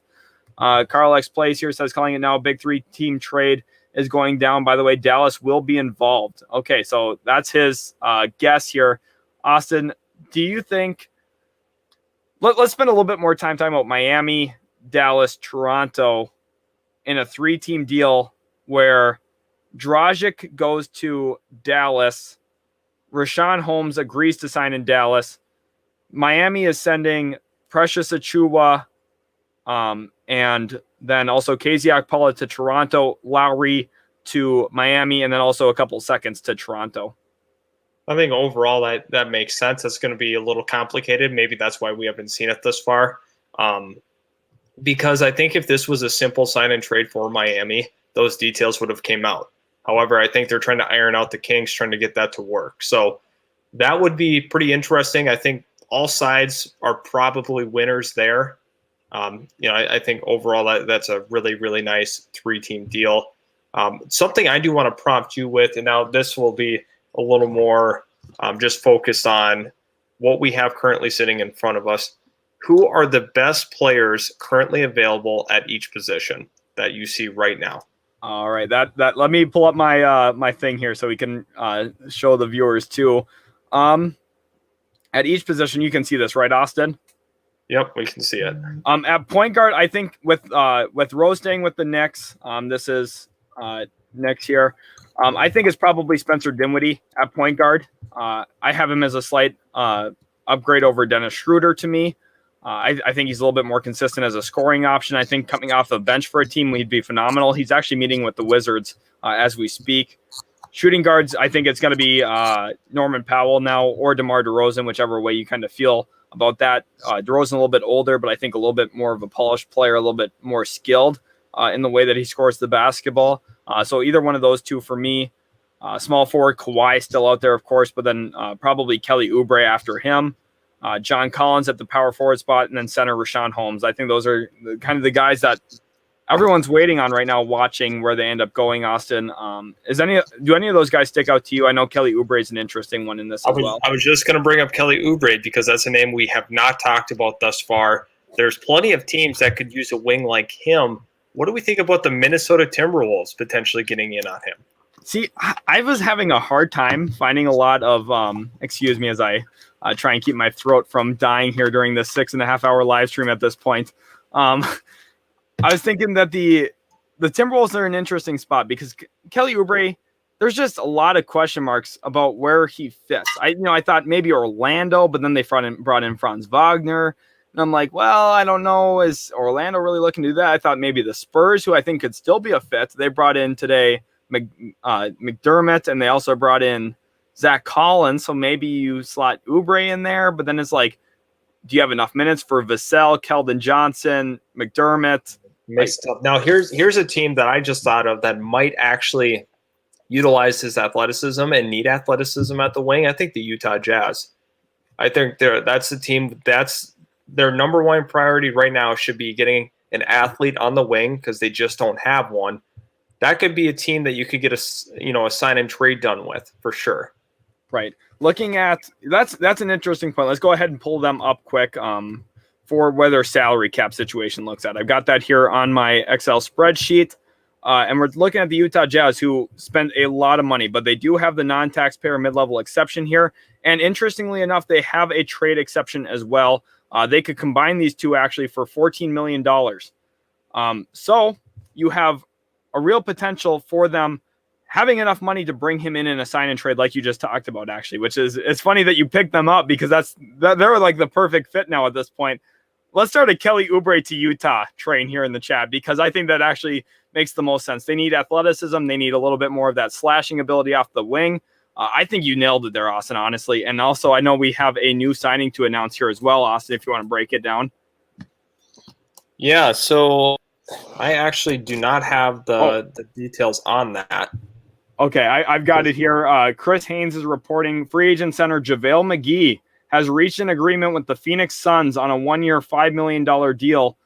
Carl X Plays here says calling it now a big 3-team trade is going down. By the way, Dallas will be involved. Okay, so that's his guess here. Austin, do you think let's spend a little bit more time talking about Miami, Dallas, Toronto in a 3-team deal where Dragic goes to Dallas, Richaun Holmes agrees to sign in Dallas, Miami is sending Precious Achiuwa, and then also KZ Okpala to Toronto, Lowry to Miami, and then also a couple seconds to Toronto. I think overall that makes sense. It's going to be a little complicated. Maybe that's why we haven't seen it this far. Because I think if this was a simple sign and trade for Miami, those details would have came out. However, I think they're trying to iron out the kinks, trying to get that to work. So that would be pretty interesting. I think all sides are probably winners there. I think overall that's a really, really nice 3-team deal. Something I do want to prompt you with, and now this will be a little more just focused on what we have currently sitting in front of us. Who are the best players currently available at each position that you see right now? All right, that let me pull up my my thing here so we can show the viewers too. At each position, you can see this, right, Austin? Yep, we can see it. At point guard, I think with Rose staying with the Knicks, this is Knicks here. I think it's probably Spencer Dinwiddie at point guard. I have him as a slight upgrade over Dennis Schroeder to me. I think he's a little bit more consistent as a scoring option. I think coming off the bench for a team, he'd be phenomenal. He's actually meeting with the Wizards as we speak. Shooting guards, I think it's going to be Norman Powell now or DeMar DeRozan, whichever way you kind of feel about that. DeRozan a little bit older, but I think a little bit more of a polished player, a little bit more skilled in the way that he scores the basketball. So either one of those two for me. Small forward, Kawhi still out there, of course, but then probably Kelly Oubre after him. John Collins at the power forward spot, and then center Richaun Holmes. I think those are kind of the guys that everyone's waiting on right now, watching where they end up going. Austin, do any of those guys stick out to you? I know Kelly Oubre is an interesting one in this as well. I was just going to bring up Kelly Oubre because that's a name we have not talked about thus far. there's plenty of teams that could use a wing like him. What do we think about the Minnesota Timberwolves potentially getting in on him? See, I was having a hard time finding a lot of, excuse me as I try and keep my throat from dying here during this 6.5 hour live stream at this point. I was thinking that the Timberwolves are an interesting spot because Kelly Oubre, there's just a lot of question marks about where he fits. I thought maybe Orlando, but then they brought in Franz Wagner. And I'm like, well, I don't know. Is Orlando really looking to do that? I thought maybe the Spurs, who I think could still be a fit. They brought in today McDermott, and they also brought in Zach Collins. So maybe you slot Oubre in there, but then it's like, do you have enough minutes for Vassell, Keldon Johnson, McDermott? Now, here's a team that I just thought of that might actually utilize his athleticism and need athleticism at the wing. I think the Utah Jazz. I think that's the team that's their number one priority right now should be getting an athlete on the wing because they just don't have one. That could be a team that you could get a sign and trade done with for sure. Right. Looking at that's an interesting point. Let's go ahead and pull them up quick for where their salary cap situation looks at. I've got that here on my Excel spreadsheet. And we're looking at the Utah Jazz, who spend a lot of money, but they do have the non-taxpayer mid-level exception here. And interestingly enough, they have a trade exception as well. They could combine these two actually for $14 million. So you have a real potential for them having enough money to bring him in a sign and trade like you just talked about, actually, which is, it's funny that you picked them up because they're like the perfect fit now at this point. Let's start a Kelly Oubre to Utah train here in the chat because I think that actually makes the most sense. They need athleticism. They need a little bit more of that slashing ability off the wing. I think you nailed it there, Austin, honestly. And also, I know we have a new signing to announce here as well, Austin, if you want to break it down. Yeah, so I actually do not have the details on that. Okay, I've got it here. Chris Haynes is reporting free agent center JaVale McGee has reached an agreement with the Phoenix Suns on a 1-year, $5 million deal.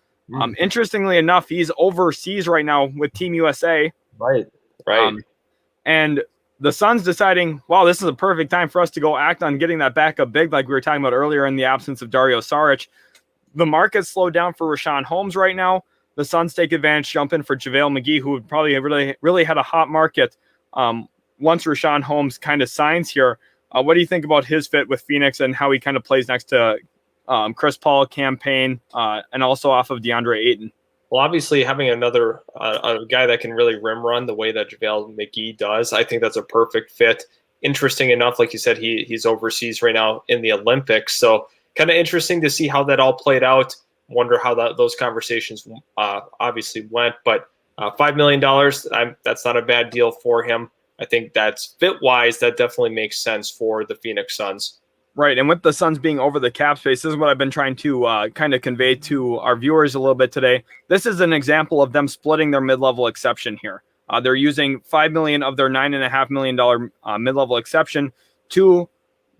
Interestingly enough, he's overseas right now with Team USA. Right. And the Suns deciding, wow, this is a perfect time for us to go act on getting that backup big like we were talking about earlier in the absence of Dario Saric. The market slowed down for Richaun Holmes right now. The Suns take advantage, jump in for JaVale McGee, who would probably really had a hot market once Richaun Holmes kind of signs here. What do you think about his fit with Phoenix and how he kind of plays next to Chris Paul, campaign, and also off of DeAndre Ayton? Well, obviously, having another a guy that can really rim run the way that JaVale McGee does, I think that's a perfect fit. Interesting enough, like you said, he's overseas right now in the Olympics. So kind of interesting to see how that all played out. Wonder how those conversations obviously went. But $5 million, that's not a bad deal for him. I think that's fit-wise, that definitely makes sense for the Phoenix Suns. Right, and with the Suns being over the cap space, this is what I've been trying to kind of convey to our viewers a little bit today. This is an example of them splitting their mid-level exception here. They're using $5 million of their $9.5 million mid-level exception to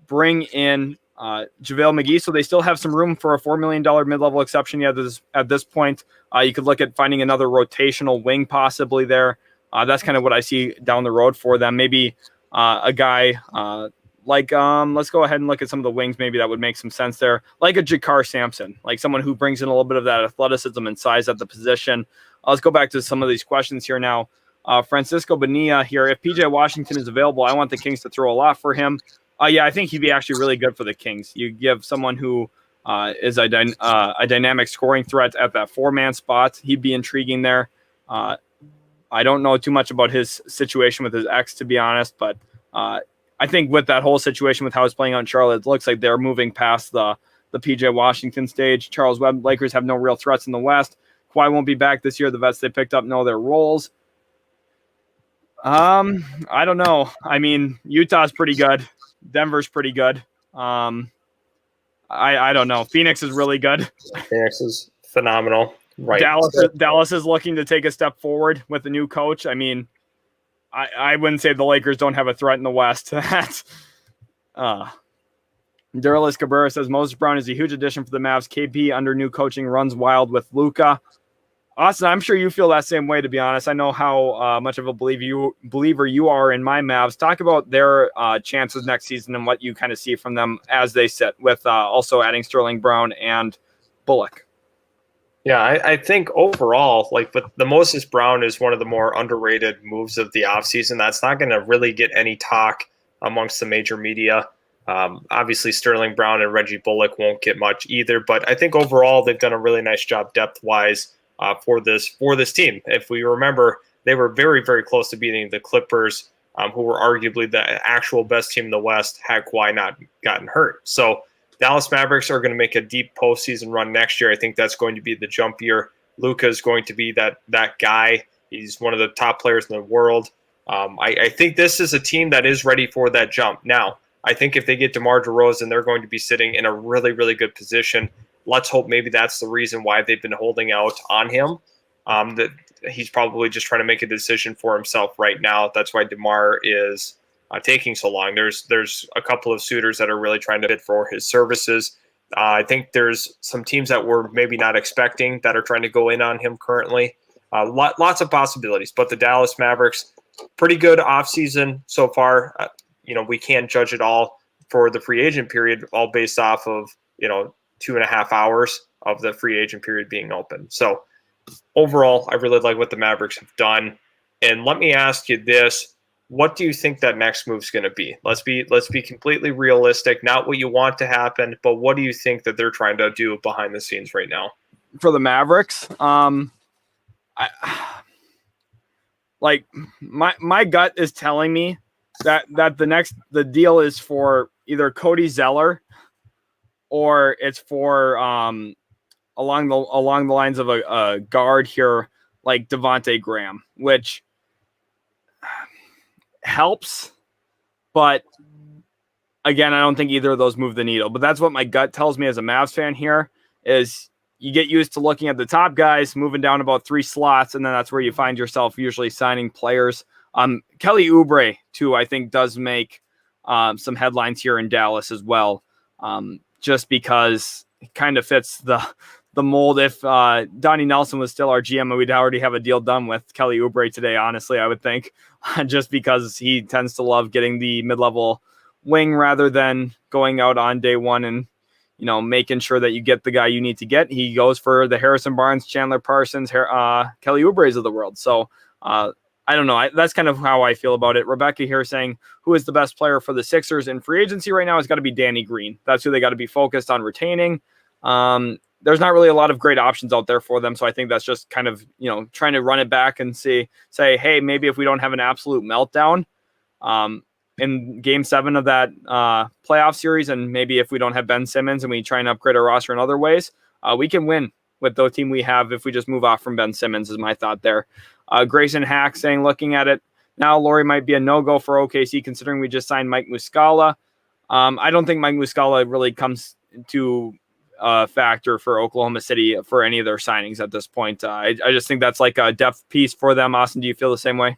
bring in JaVale McGee, so they still have some room for a $4 million mid-level exception at this point. You could look at finding another rotational wing possibly there. That's kind of what I see down the road for them. Maybe a guy let's go ahead and look at some of the wings. Maybe that would make some sense there. Like a Jakar Sampson, like someone who brings in a little bit of that athleticism and size at the position. Let's go back to some of these questions here now. Francisco Bonilla here. If PJ Washington is available, I want the Kings to throw a lot for him. Yeah, I think he'd be actually really good for the Kings. You give someone who is a dynamic scoring threat at that 4-man spot. He'd be intriguing there. I don't know too much about his situation with his ex, to be honest, but I think with that whole situation with how he's playing on Charlotte, it looks like they're moving past the PJ Washington stage. Charles Webb, Lakers have no real threats in the West. Kawhi won't be back this year. The vets they picked up know their roles. I don't know. I mean, Utah's pretty good. Denver's pretty good. I don't know. Phoenix is really good. Phoenix is phenomenal. Right. Dallas is looking to take a step forward with the new coach. I mean, I wouldn't say the Lakers don't have a threat in the West. That's Duralis Cabrera says Moses Brown is a huge addition for the Mavs. KP under new coaching runs wild with Luka. Austin, I'm sure you feel that same way, to be honest. I know how much of a believer you are in my Mavs. Talk about their chances next season and what you kind of see from them as they sit with also adding Sterling Brown and Bullock. Yeah, I think overall, but the Moses Brown is one of the more underrated moves of the offseason. That's not going to really get any talk amongst the major media. Obviously, Sterling Brown and Reggie Bullock won't get much either, but I think overall they've done a really nice job depth-wise for this team. If we remember, they were very, very close to beating the Clippers, who were arguably the actual best team in the West had Kawhi not gotten hurt. So Dallas Mavericks are going to make a deep postseason run next year. I think that's going to be the jump year. Luka is going to be that guy. He's one of the top players in the world. I think this is a team that is ready for that jump. Now, I think if they get DeMar DeRozan, they're going to be sitting in a really, really good position. Let's hope maybe that's the reason why they've been holding out on him. That he's probably just trying to make a decision for himself right now. That's why DeMar is taking so long. There's a couple of suitors that are really trying to bid for his services. I think there's some teams that we're maybe not expecting that are trying to go in on him currently. Lots of possibilities, but the Dallas Mavericks, pretty good offseason so far. We can't judge it all for the free agent period, all based off of 2.5 hours of the free agent period being open. So overall, I really like what the Mavericks have done. And let me ask you this. What do you think that next move is going to be? Let's be completely realistic, not what you want to happen, but what do you think that they're trying to do behind the scenes right now? For the Mavericks, my gut is telling me that the deal is for either Cody Zeller or it's for along the lines of a guard here like Devontae Graham, which helps, but again, I don't think either of those move the needle. But that's what my gut tells me as a Mavs fan here is you get used to looking at the top guys moving down about 3 slots, and then that's where you find yourself usually signing players. Kelly Oubre, too, I think does make some headlines here in Dallas as well, just because it kind of fits the mold. If Donnie Nelson was still our GM, we'd already have a deal done with Kelly Oubre today, honestly, I would think, just because he tends to love getting the mid-level wing rather than going out on day one and making sure that you get the guy you need to get. He goes for the Harrison Barnes, Chandler Parsons, Kelly Oubre's of the world. So I don't know. That's kind of how I feel about it. Rebecca here saying who is the best player for the Sixers in free agency right now has got to be Danny Green. That's who they got to be focused on retaining. There's not really a lot of great options out there for them. So I think that's just kind of, trying to run it back and say, hey, maybe if we don't have an absolute meltdown in game 7 of that playoff series, and maybe if we don't have Ben Simmons and we try and upgrade our roster in other ways, we can win with the team we have if we just move off from Ben Simmons is my thought there. Grayson Hack saying, looking at it now, Lowry might be a no-go for OKC considering we just signed Mike Muscala. I don't think Mike Muscala really comes to factor for Oklahoma City for any of their signings at this point. I just think that's like a depth piece for them. Austin, do you feel the same way?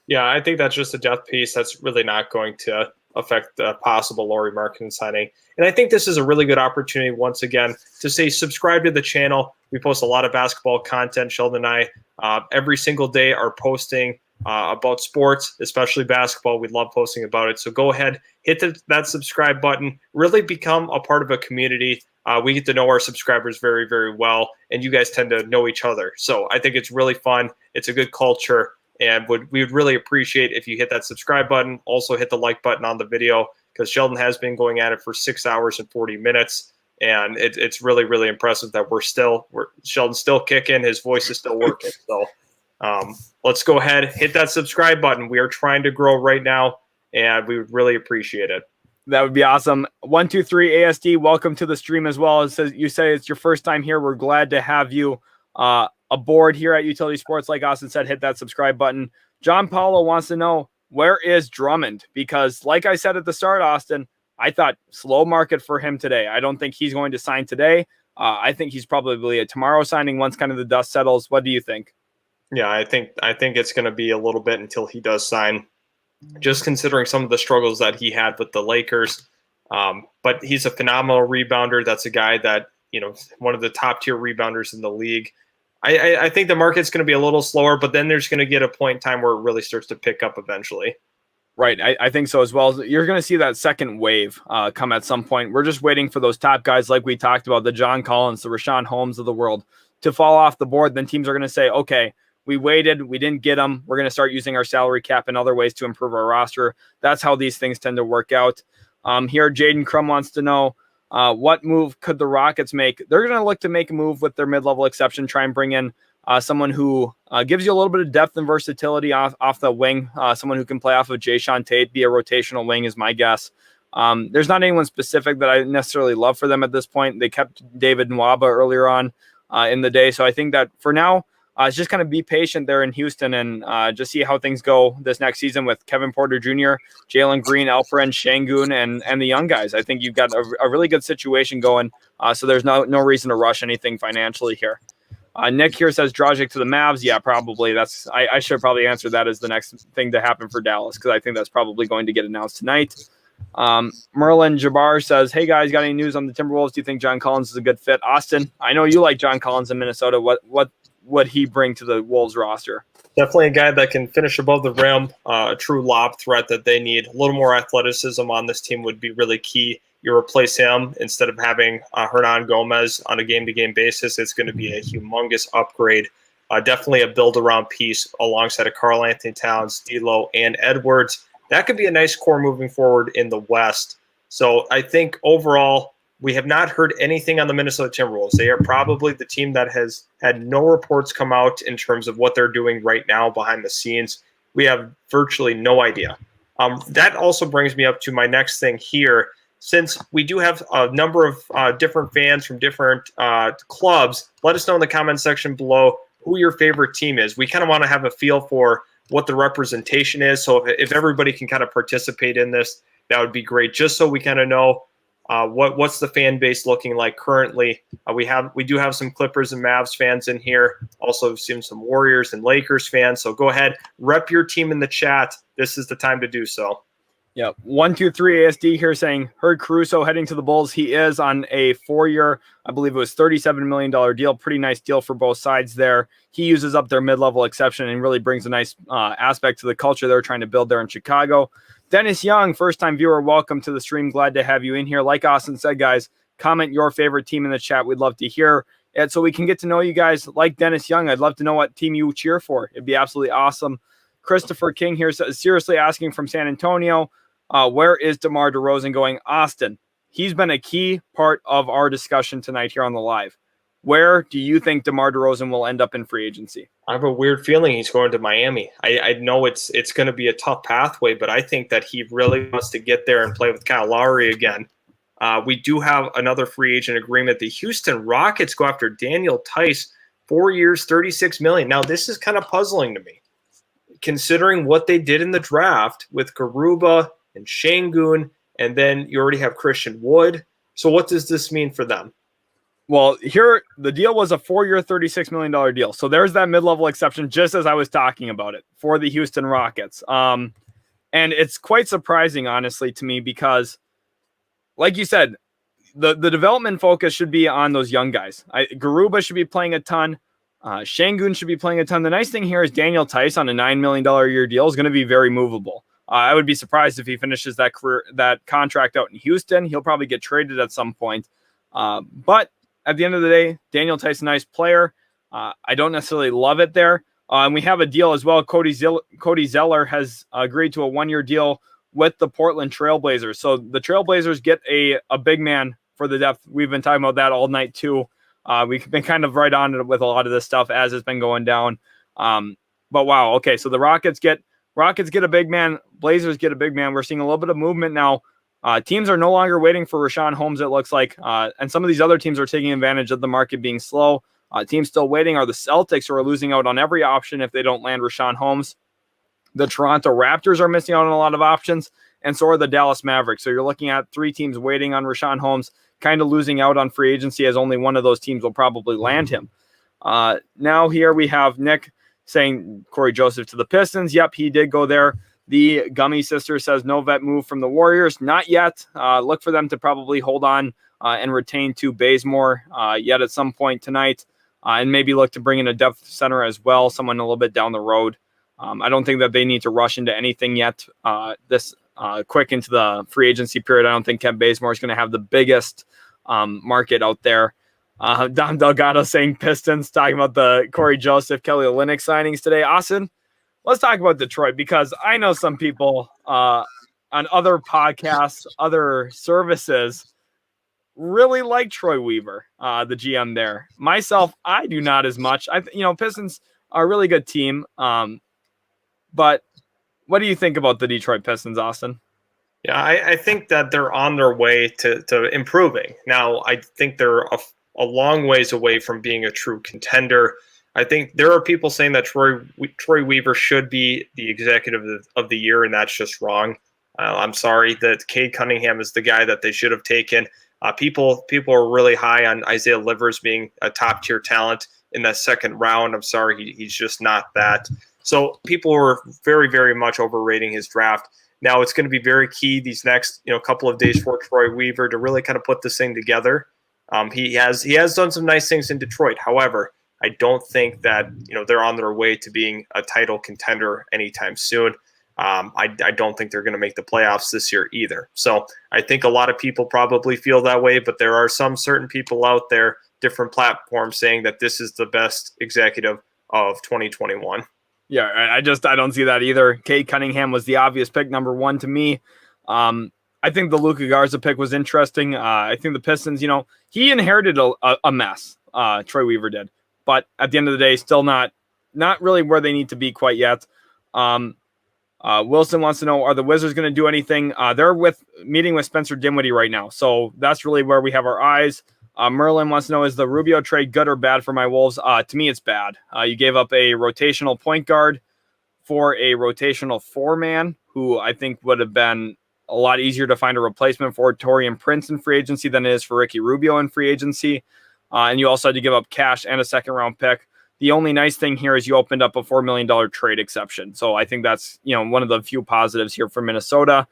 Yeah, I think that's just a depth piece. That's really not going to affect the possible Lowry Markkanen signing. And I think this is a really good opportunity, once again, to say subscribe to the channel. We post a lot of basketball content. Sheldon and I every single day are posting about sports, especially basketball. We love posting about it. So go ahead, hit that subscribe button, really become a part of a community. We get to know our subscribers very, very well, and you guys tend to know each other. So I think it's really fun. It's a good culture, and we would really appreciate if you hit that subscribe button. Also hit the like button on the video, because Sheldon has been going at it for 6 hours and 40 minutes, and it's really, really impressive that Sheldon's still kicking. His voice is still working. So let's go ahead, hit that subscribe button. We are trying to grow right now, and we would really appreciate it. That would be awesome. 123 ASD, welcome to the stream as well. It says you say it's your first time here. We're glad to have you aboard here at Utility Sports. Like Austin said, hit that subscribe button. John Paulo wants to know, where is Drummond? Because like I said at the start, Austin, I thought slow market for him today. I don't think he's going to sign today. I think he's probably a tomorrow signing once kind of the dust settles. What do you think? Yeah, I think it's going to be a little bit until he does sign, just considering some of the struggles that he had with the Lakers. But he's a phenomenal rebounder. That's a guy that, one of the top tier rebounders in the league. I think the market's going to be a little slower, but then there's going to get a point in time where it really starts to pick up eventually. Right. I think so as well. You're going to see that second wave come at some point. We're just waiting for those top guys like we talked about, the John Collins, the Richaun Holmes of the world, to fall off the board, then teams are going to say, okay, we waited, we didn't get them. We're going to start using our salary cap and other ways to improve our roster. That's how these things tend to work out. Here, Jaden Crum wants to know, what move could the Rockets make? They're going to look to make a move with their mid-level exception, try and bring in someone who gives you a little bit of depth and versatility off the wing, someone who can play off of Jayshawn Tate, be a rotational wing is my guess. There's not anyone specific that I necessarily love for them at this point. They kept David Nwaba earlier on in the day, so I think that for now, it's just kind of be patient there in Houston and just see how things go this next season with Kevin Porter Jr., Jalen Green, Alperen Şengün, and the young guys. I think you've got a really good situation going, so there's no reason to rush anything financially here. Nick here says Dragic to the Mavs. Yeah, probably. I should probably answer that as the next thing to happen for Dallas because I think that's probably going to get announced tonight. Merlin Jabbar says, hey guys, got any news on the Timberwolves? Do you think John Collins is a good fit? Austin, I know you like John Collins in Minnesota. What would he bring to the Wolves roster? Definitely a guy that can finish above the rim, a true lob threat that they need. A little more athleticism on this team would be really key. You replace him instead of having Hernan Gomez on a game-to-game basis. It's going to be a humongous upgrade. Definitely a build-around piece alongside of Karl Anthony Towns, D'Lo, and Edwards. That could be a nice core moving forward in the West. So I think overall, we have not heard anything on the Minnesota Timberwolves. They are probably the team that has had no reports come out in terms of what they're doing right now behind the scenes. We have virtually no idea. That also brings me up to my next thing here. Since we do have a number of different fans from different clubs, let us know in the comment section below who your favorite team is. We kind of want to have a feel for what the representation is. So if everybody can kind of participate in this, that would be great. Just so we kind of know what's the fan base looking like currently. We do have some Clippers and Mavs fans in here. Also seen some Warriors and Lakers fans. So go ahead, rep your team in the chat. This is the time to do so. Yeah, 123 ASD here saying heard Caruso heading to the Bulls. He is on a 4-year, I believe it was $37 million deal. Pretty nice deal for both sides there. He uses up their mid-level exception and really brings a nice aspect to the culture they're trying to build there in Chicago. Dennis Young, first-time viewer, welcome to the stream. Glad to have you in here. Like Austin said, guys, comment your favorite team in the chat. We'd love to hear it so we can get to know you guys. Like Dennis Young, I'd love to know what team you cheer for. It'd be absolutely awesome. Christopher King here says, seriously asking from San Antonio, where is DeMar DeRozan going? Austin, he's been a key part of our discussion tonight here on the live. Where do you think DeMar DeRozan will end up in free agency? I have a weird feeling he's going to Miami. I know it's going to be a tough pathway, but I think that he really wants to get there and play with Kyle Lowry again. We do have another free agent agreement. The Houston Rockets go after Daniel Tice, 4 years, $36 million. Now, this is kind of puzzling to me, considering what they did in the draft with Garuba and Şengün, and then you already have Christian Wood. So what does this mean for them? Well, here, the deal was a 4-year, $36 million deal. So there's that mid-level exception, just as I was talking about it, for the Houston Rockets. And it's quite surprising, honestly, to me, because, like you said, the development focus should be on those young guys. Garuba should be playing a ton. Şengün should be playing a ton. The nice thing here is Daniel Tice on a $9 million a year deal is going to be very movable. I would be surprised if he finishes that contract out in Houston. He'll probably get traded at some point. But at the end of the day, Daniel Tice, a nice player. I don't necessarily love it there. And we have a deal as well. Cody Zeller has agreed to a 1-year deal with the Portland Trailblazers. So the Trailblazers get a big man for the depth. We've been talking about that all night too. We've been kind of right on it with a lot of this stuff as it's been going down. But wow, okay, so the Rockets get a big man. Blazers get a big man. We're seeing a little bit of movement now. Teams are no longer waiting for Richaun Holmes, it looks like. And some of these other teams are taking advantage of the market being slow. Teams still waiting are the Celtics, who are losing out on every option if they don't land Richaun Holmes. The Toronto Raptors are missing out on a lot of options, and so are the Dallas Mavericks. So you're looking at 3 teams waiting on Richaun Holmes, kind of losing out on free agency as only one of those teams will probably land him. Now here we have Nick saying Corey Joseph to the Pistons. Yep, he did go there. The Gummy Sister says no vet move from the Warriors. Not yet. Look for them to probably hold on and retain to Bazemore yet at some point tonight. And maybe look to bring in a depth center as well, someone a little bit down the road. I don't think that they need to rush into anything yet this quick into the free agency period. I don't think Kent Bazemore is going to have the biggest market out there. Dom Delgado saying Pistons, talking about the Corey Joseph, Kelly Olynyk signings today. Austin, let's talk about Detroit, because I know some people on other podcasts, other services, really like Troy Weaver, the GM there. Myself, I do not as much. Pistons are a really good team. But what do you think about the Detroit Pistons, Austin? Yeah, I think that they're on their way to improving. Now, I think they're a long ways away from being a true contender. I think there are people saying that Troy Weaver should be the executive of the year, and that's just wrong. I'm sorry that Cade Cunningham is the guy that they should have taken. People are really high on Isaiah Livers being a top-tier talent in that second round. I'm sorry, he's just not that. So people are very, very much overrating his draft. Now it's going to be very key these next couple of days for Troy Weaver to really kind of put this thing together. He has done some nice things in Detroit. However, I don't think that they're on their way to being a title contender anytime soon. I don't think they're going to make the playoffs this year either. So I think a lot of people probably feel that way, but there are some certain people out there, different platforms, saying that this is the best executive of 2021. Yeah, I don't see that either. Cade Cunningham was the obvious pick, number one to me. I think the Luka Garza pick was interesting. I think the Pistons, he inherited a mess. Troy Weaver did, but at the end of the day, still not really where they need to be quite yet. Wilson wants to know, are the Wizards going to do anything? They're meeting with Spencer Dinwiddie right now, so that's really where we have our eyes. Merlin wants to know, is the Rubio trade good or bad for my Wolves? To me, it's bad. You gave up a rotational point guard for a rotational four-man, who I think would have been a lot easier to find a replacement for Taurean Prince in free agency than it is for Ricky Rubio in free agency. And you also had to give up cash and a second-round pick. The only nice thing here is you opened up a $4 million trade exception. So I think that's one of the few positives here for Minnesota.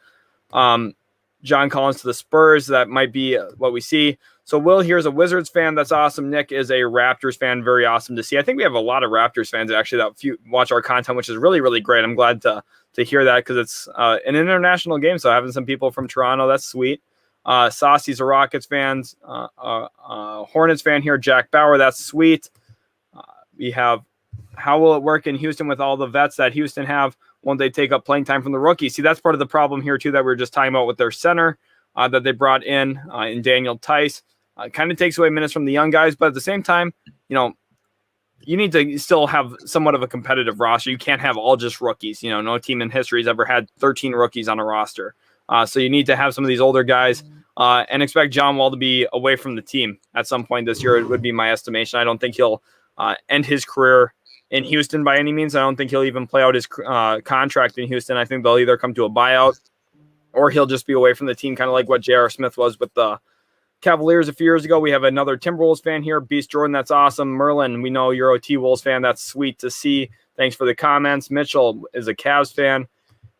John Collins to the Spurs, that might be what we see. So Will here's a Wizards fan. That's awesome. Nick is a Raptors fan. Very awesome to see. I think we have a lot of Raptors fans actually that watch our content, which is really, really great. I'm glad to hear that, because it's an international game. So having some people from Toronto, that's sweet. Saucy's a Rockets fans. Hornets fan here, Jack Bauer. That's sweet. We have, how will it work in Houston with all the vets that Houston have? Won't they take up playing time from the rookies? See, that's part of the problem here, too, that we were just talking about with their center that they brought in Daniel Tice. Kind of takes away minutes from the young guys, but at the same time, you need to still have somewhat of a competitive roster. You can't have all just rookies. No team in history has ever had 13 rookies on a roster. So you need to have some of these older guys and expect John Wall to be away from the team at some point this year. It would be my estimation. I don't think he'll end his career in Houston by any means. I don't think he'll even play out his contract in Houston. I think they'll either come to a buyout or he'll just be away from the team, kind of like what J.R. Smith was with the Cavaliers a few years ago. We have another Timberwolves fan here. Beast Jordan, that's awesome. Merlin, we know you're a T-Wolves fan. That's sweet to see. Thanks for the comments. Mitchell is a Cavs fan.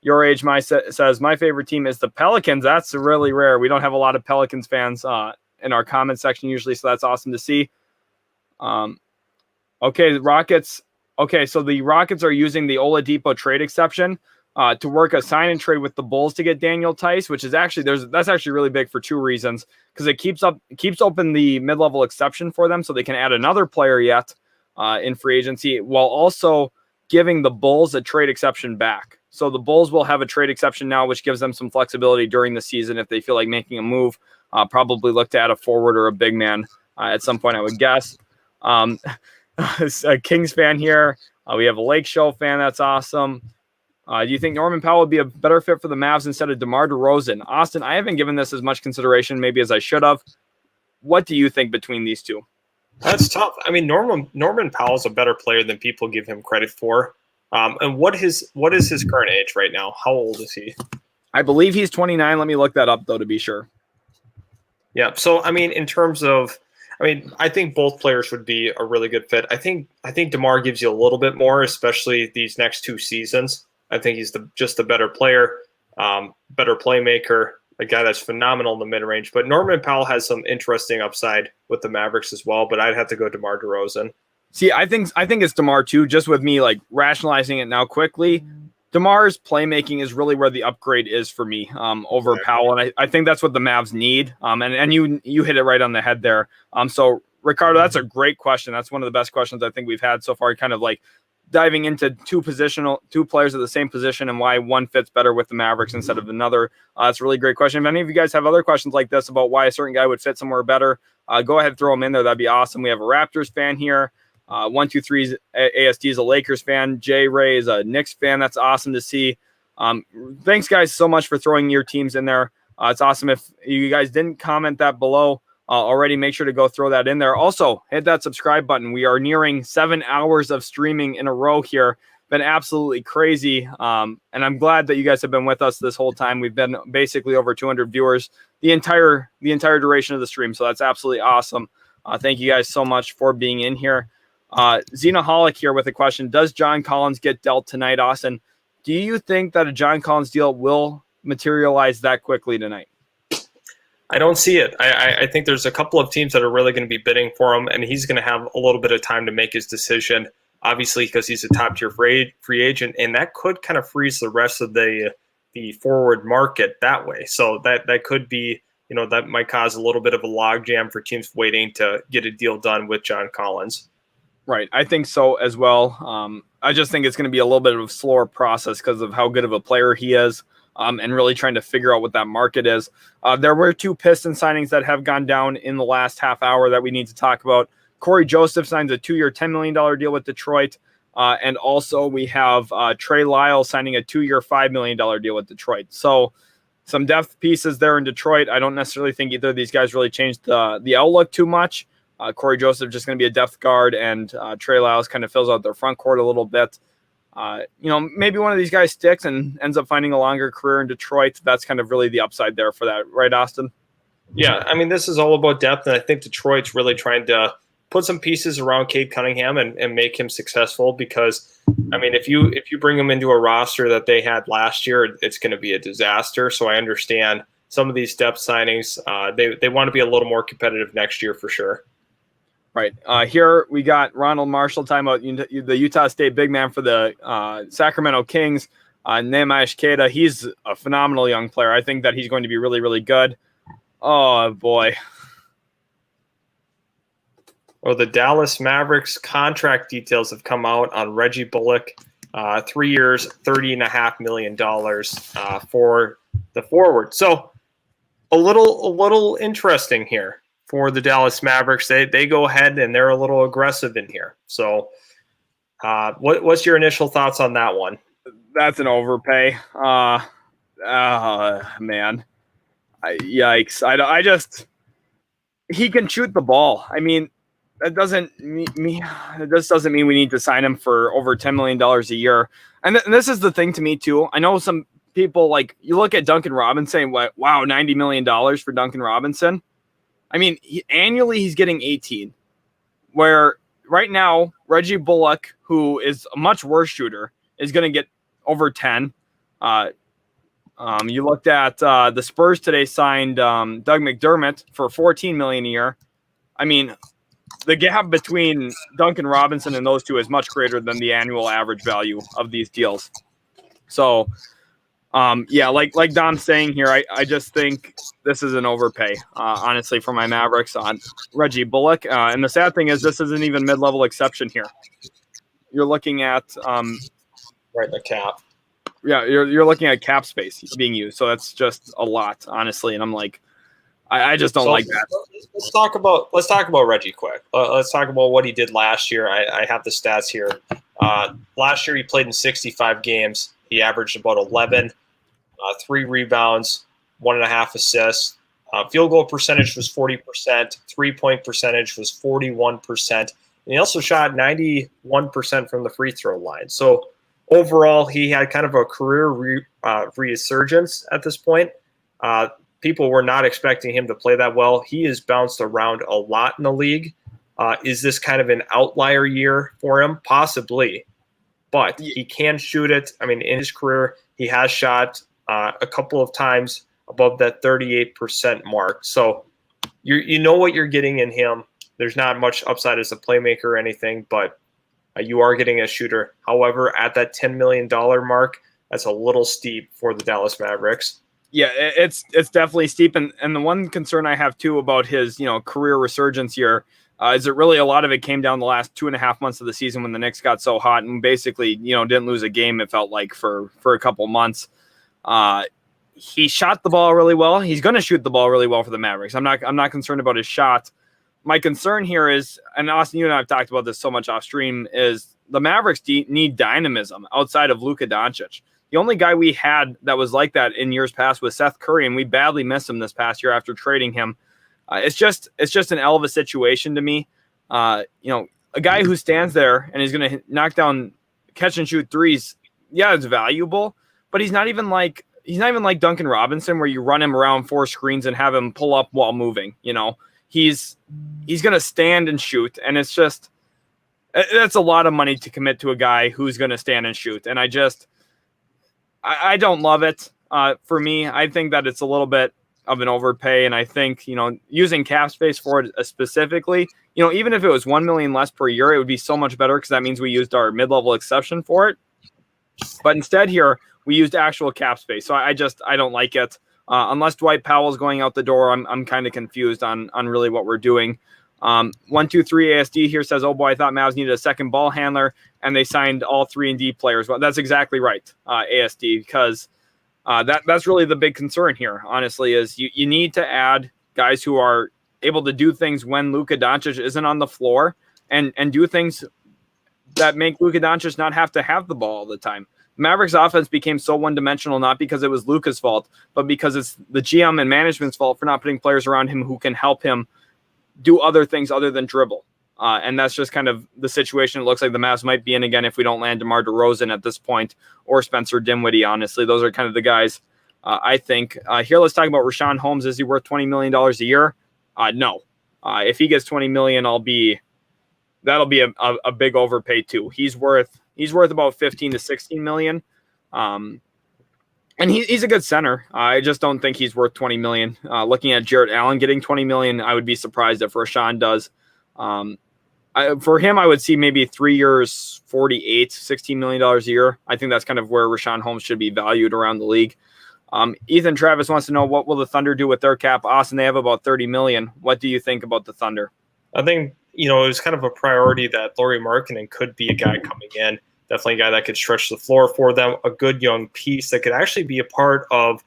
Your Age says, my favorite team is the Pelicans. That's really rare. We don't have a lot of Pelicans fans in our comment section usually, so that's awesome to see. Okay, the Rockets. Okay, so the Rockets are using the Oladipo trade exception to work a sign and trade with the Bulls to get Daniel Tice, which is actually that's actually really big for two reasons, because it keeps open the mid-level exception for them, so they can add another player yet in free agency, while also giving the Bulls a trade exception back. So the Bulls will have a trade exception now, which gives them some flexibility during the season if they feel like making a move. Probably look to add a forward or a big man at some point, I would guess. A Kings fan here. We have a Lake Show fan. That's awesome. Do you think Norman Powell would be a better fit for the Mavs instead of DeMar DeRozan? Austin, I haven't given this as much consideration maybe as I should have. What do you think between these two? That's tough. I mean, Norman Powell's a better player than people give him credit for. And what is his current age right now? How old is he? I believe he's 29. Let me look that up, though, to be sure. Yeah. So, I mean, I think both players would be a really good fit. I think DeMar gives you a little bit more, especially these next two seasons. I think he's just a better player, better playmaker, a guy that's phenomenal in the mid-range. But Norman Powell has some interesting upside with the Mavericks as well, but I'd have to go DeMar DeRozan. See, I think it's DeMar too, just with me like rationalizing it now quickly. DeMar's playmaking is really where the upgrade is for me over Powell, and I think that's what the Mavs need. And you hit it right on the head there. So Ricardo, that's a great question. That's one of the best questions I think we've had so far, kind of like diving into two players at the same position and why one fits better with the Mavericks instead of another. It's a really great question. If any of you guys have other questions like this about why a certain guy would fit somewhere better, go ahead and throw them in there. That'd be awesome. We have a Raptors fan here. 123's ASD is a Lakers fan. Jay Ray is a Knicks fan. That's awesome to see. Thanks, guys, so much for throwing your teams in there. It's awesome. If you guys didn't comment that below already, make sure to go throw that in there. Also, hit that subscribe button. We are nearing 7 hours of streaming in a row here. Been absolutely crazy. And I'm glad that you guys have been with us this whole time. We've been basically over 200 viewers the entire duration of the stream. So that's absolutely awesome. Thank you guys so much for being in here. Xenaholic here with a question. Does John Collins get dealt tonight, Austin? Do you think that a John Collins deal will materialize that quickly tonight? I don't see it. I think there's a couple of teams that are really going to be bidding for him, and he's going to have a little bit of time to make his decision, obviously, because he's a top-tier free agent, and that could kind of freeze the rest of the forward market that way. So that could be, that might cause a little bit of a logjam for teams waiting to get a deal done with John Collins. Right. I think so as well. I just think it's going to be a little bit of a slower process because of how good of a player he is. And really trying to figure out what that market is. There were 2 Piston signings that have gone down in the last half hour that we need to talk about. Corey Joseph signs a 2-year, $10 million deal with Detroit. And also we have Trey Lyles signing a 2-year, $5 million deal with Detroit. So some depth pieces there in Detroit. I don't necessarily think either of these guys really changed the outlook too much. Corey Joseph just going to be a depth guard, and Trey Lyles kind of fills out their front court a little bit. Maybe one of these guys sticks and ends up finding a longer career in Detroit. That's kind of really the upside there for that. Right, Austin? Yeah, I mean, this is all about depth, and I think Detroit's really trying to put some pieces around Cade Cunningham and make him successful because, I mean, if you bring him into a roster that they had last year, it's going to be a disaster. So I understand some of these depth signings. They want to be a little more competitive next year for sure. Right. Here we got Ronald Marshall talking about the Utah State big man for the Sacramento Kings, Nehemiah Shkeda. He's a phenomenal young player. I think that he's going to be really, really good. Oh, boy. Well, the Dallas Mavericks contract details have come out on Reggie Bullock. 3 years, $30.5 million for the forward. So a little interesting here. For the Dallas Mavericks, they go ahead and they're a little aggressive in here. So what's your initial thoughts on that one? That's an overpay. Man. Yikes. I just – he can shoot the ball. I mean, that doesn't mean we need to sign him for over $10 million a year. And this is the thing to me, too. I know some people, like, you look at Duncan Robinson, wow, $90 million for Duncan Robinson. I mean, annually he's getting 18, where right now Reggie Bullock, who is a much worse shooter, is going to get over 10. You looked at the Spurs today signed Doug McDermott for $14 million a year. I mean, the gap between Duncan Robinson and those two is much greater than the annual average value of these deals. So, like Dom's saying here, I just think this is an overpay, honestly, for my Mavericks on Reggie Bullock. And the sad thing is this isn't even mid-level exception here. You're looking at right in the cap. Yeah, you're looking at cap space being used. So that's just a lot, honestly. And I'm like, I just don't like that. Let's talk about Reggie quick. Let's talk about what he did last year. I have the stats here. Last year he played in 65 games. He averaged about 11, 3 rebounds, 1.5 assists. Field goal percentage was 40%. 3-point percentage was 41%. And he also shot 91% from the free throw line. So overall, he had kind of a career resurgence at this point. People were not expecting him to play that well. He has bounced around a lot in the league. Is this kind of an outlier year for him? Possibly. But he can shoot it. I mean, in his career, he has shot a couple of times above that 38% mark. So you know what you're getting in him. There's not much upside as a playmaker or anything, but you are getting a shooter. However, at that $10 million mark, that's a little steep for the Dallas Mavericks. Yeah, it's definitely steep. And the one concern I have, too, about his career resurgence here, Is it really a lot of it came down the last 2.5 months of the season when the Knicks got so hot and basically, didn't lose a game, it felt like, for a couple months. He shot the ball really well. He's going to shoot the ball really well for the Mavericks. I'm not concerned about his shot. My concern here is, and Austin, you and I have talked about this so much off stream, is the Mavericks need dynamism outside of Luka Doncic. The only guy we had that was like that in years past was Seth Curry, and we badly missed him this past year after trading him. It's just an hell of a situation to me. A guy who stands there and is going to knock down catch and shoot threes. Yeah, it's valuable, but he's not even like Duncan Robinson, where you run him around 4 screens and have him pull up while moving. He's going to stand and shoot, and it's just that's a lot of money to commit to a guy who's going to stand and shoot. And I don't love it. For me, I think that it's a little bit of an overpay, and I think using cap space for it specifically, even if it was $1 million less per year, it would be so much better because that means we used our mid-level exception for it. But instead here, we used actual cap space, so I don't like it. Unless Dwight Powell's going out the door, I'm kind of confused on really what we're doing. 123 ASD here says, "Oh boy, I thought Mavs needed a second ball handler, and they signed all 3-and-D players." Well, that's exactly right, ASD, because that's really the big concern here. Honestly, is you need to add guys who are able to do things when Luka Doncic isn't on the floor, and do things that make Luka Doncic not have to have the ball all the time. Mavericks offense became so one-dimensional, not because it was Luka's fault, but because it's the GM and management's fault for not putting players around him who can help him do other things other than dribble. And that's just kind of the situation it looks like the Mavs might be in again if we don't land DeMar DeRozan at this point, or Spencer Dinwiddie, honestly. Those are kind of the guys, I think. Here, let's talk about Richaun Holmes. Is he worth $20 million a year? No. If he gets $20 million, that'll be a big overpay too. He's worth about 15 to 16 million. And he's a good center. I just don't think he's worth 20 million. Looking at Jarrett Allen getting 20 million, I would be surprised if Richaun does. For him, I would see maybe 3 years, $16 million a year. I think that's kind of where Richaun Holmes should be valued around the league. Ethan Travis wants to know, what will the Thunder do with their cap? Austin, they have about 30 million. What do you think about the Thunder? I think, it was kind of a priority that Lauri Markkanen could be a guy coming in. Definitely a guy that could stretch the floor for them, a good young piece that could actually be a part of,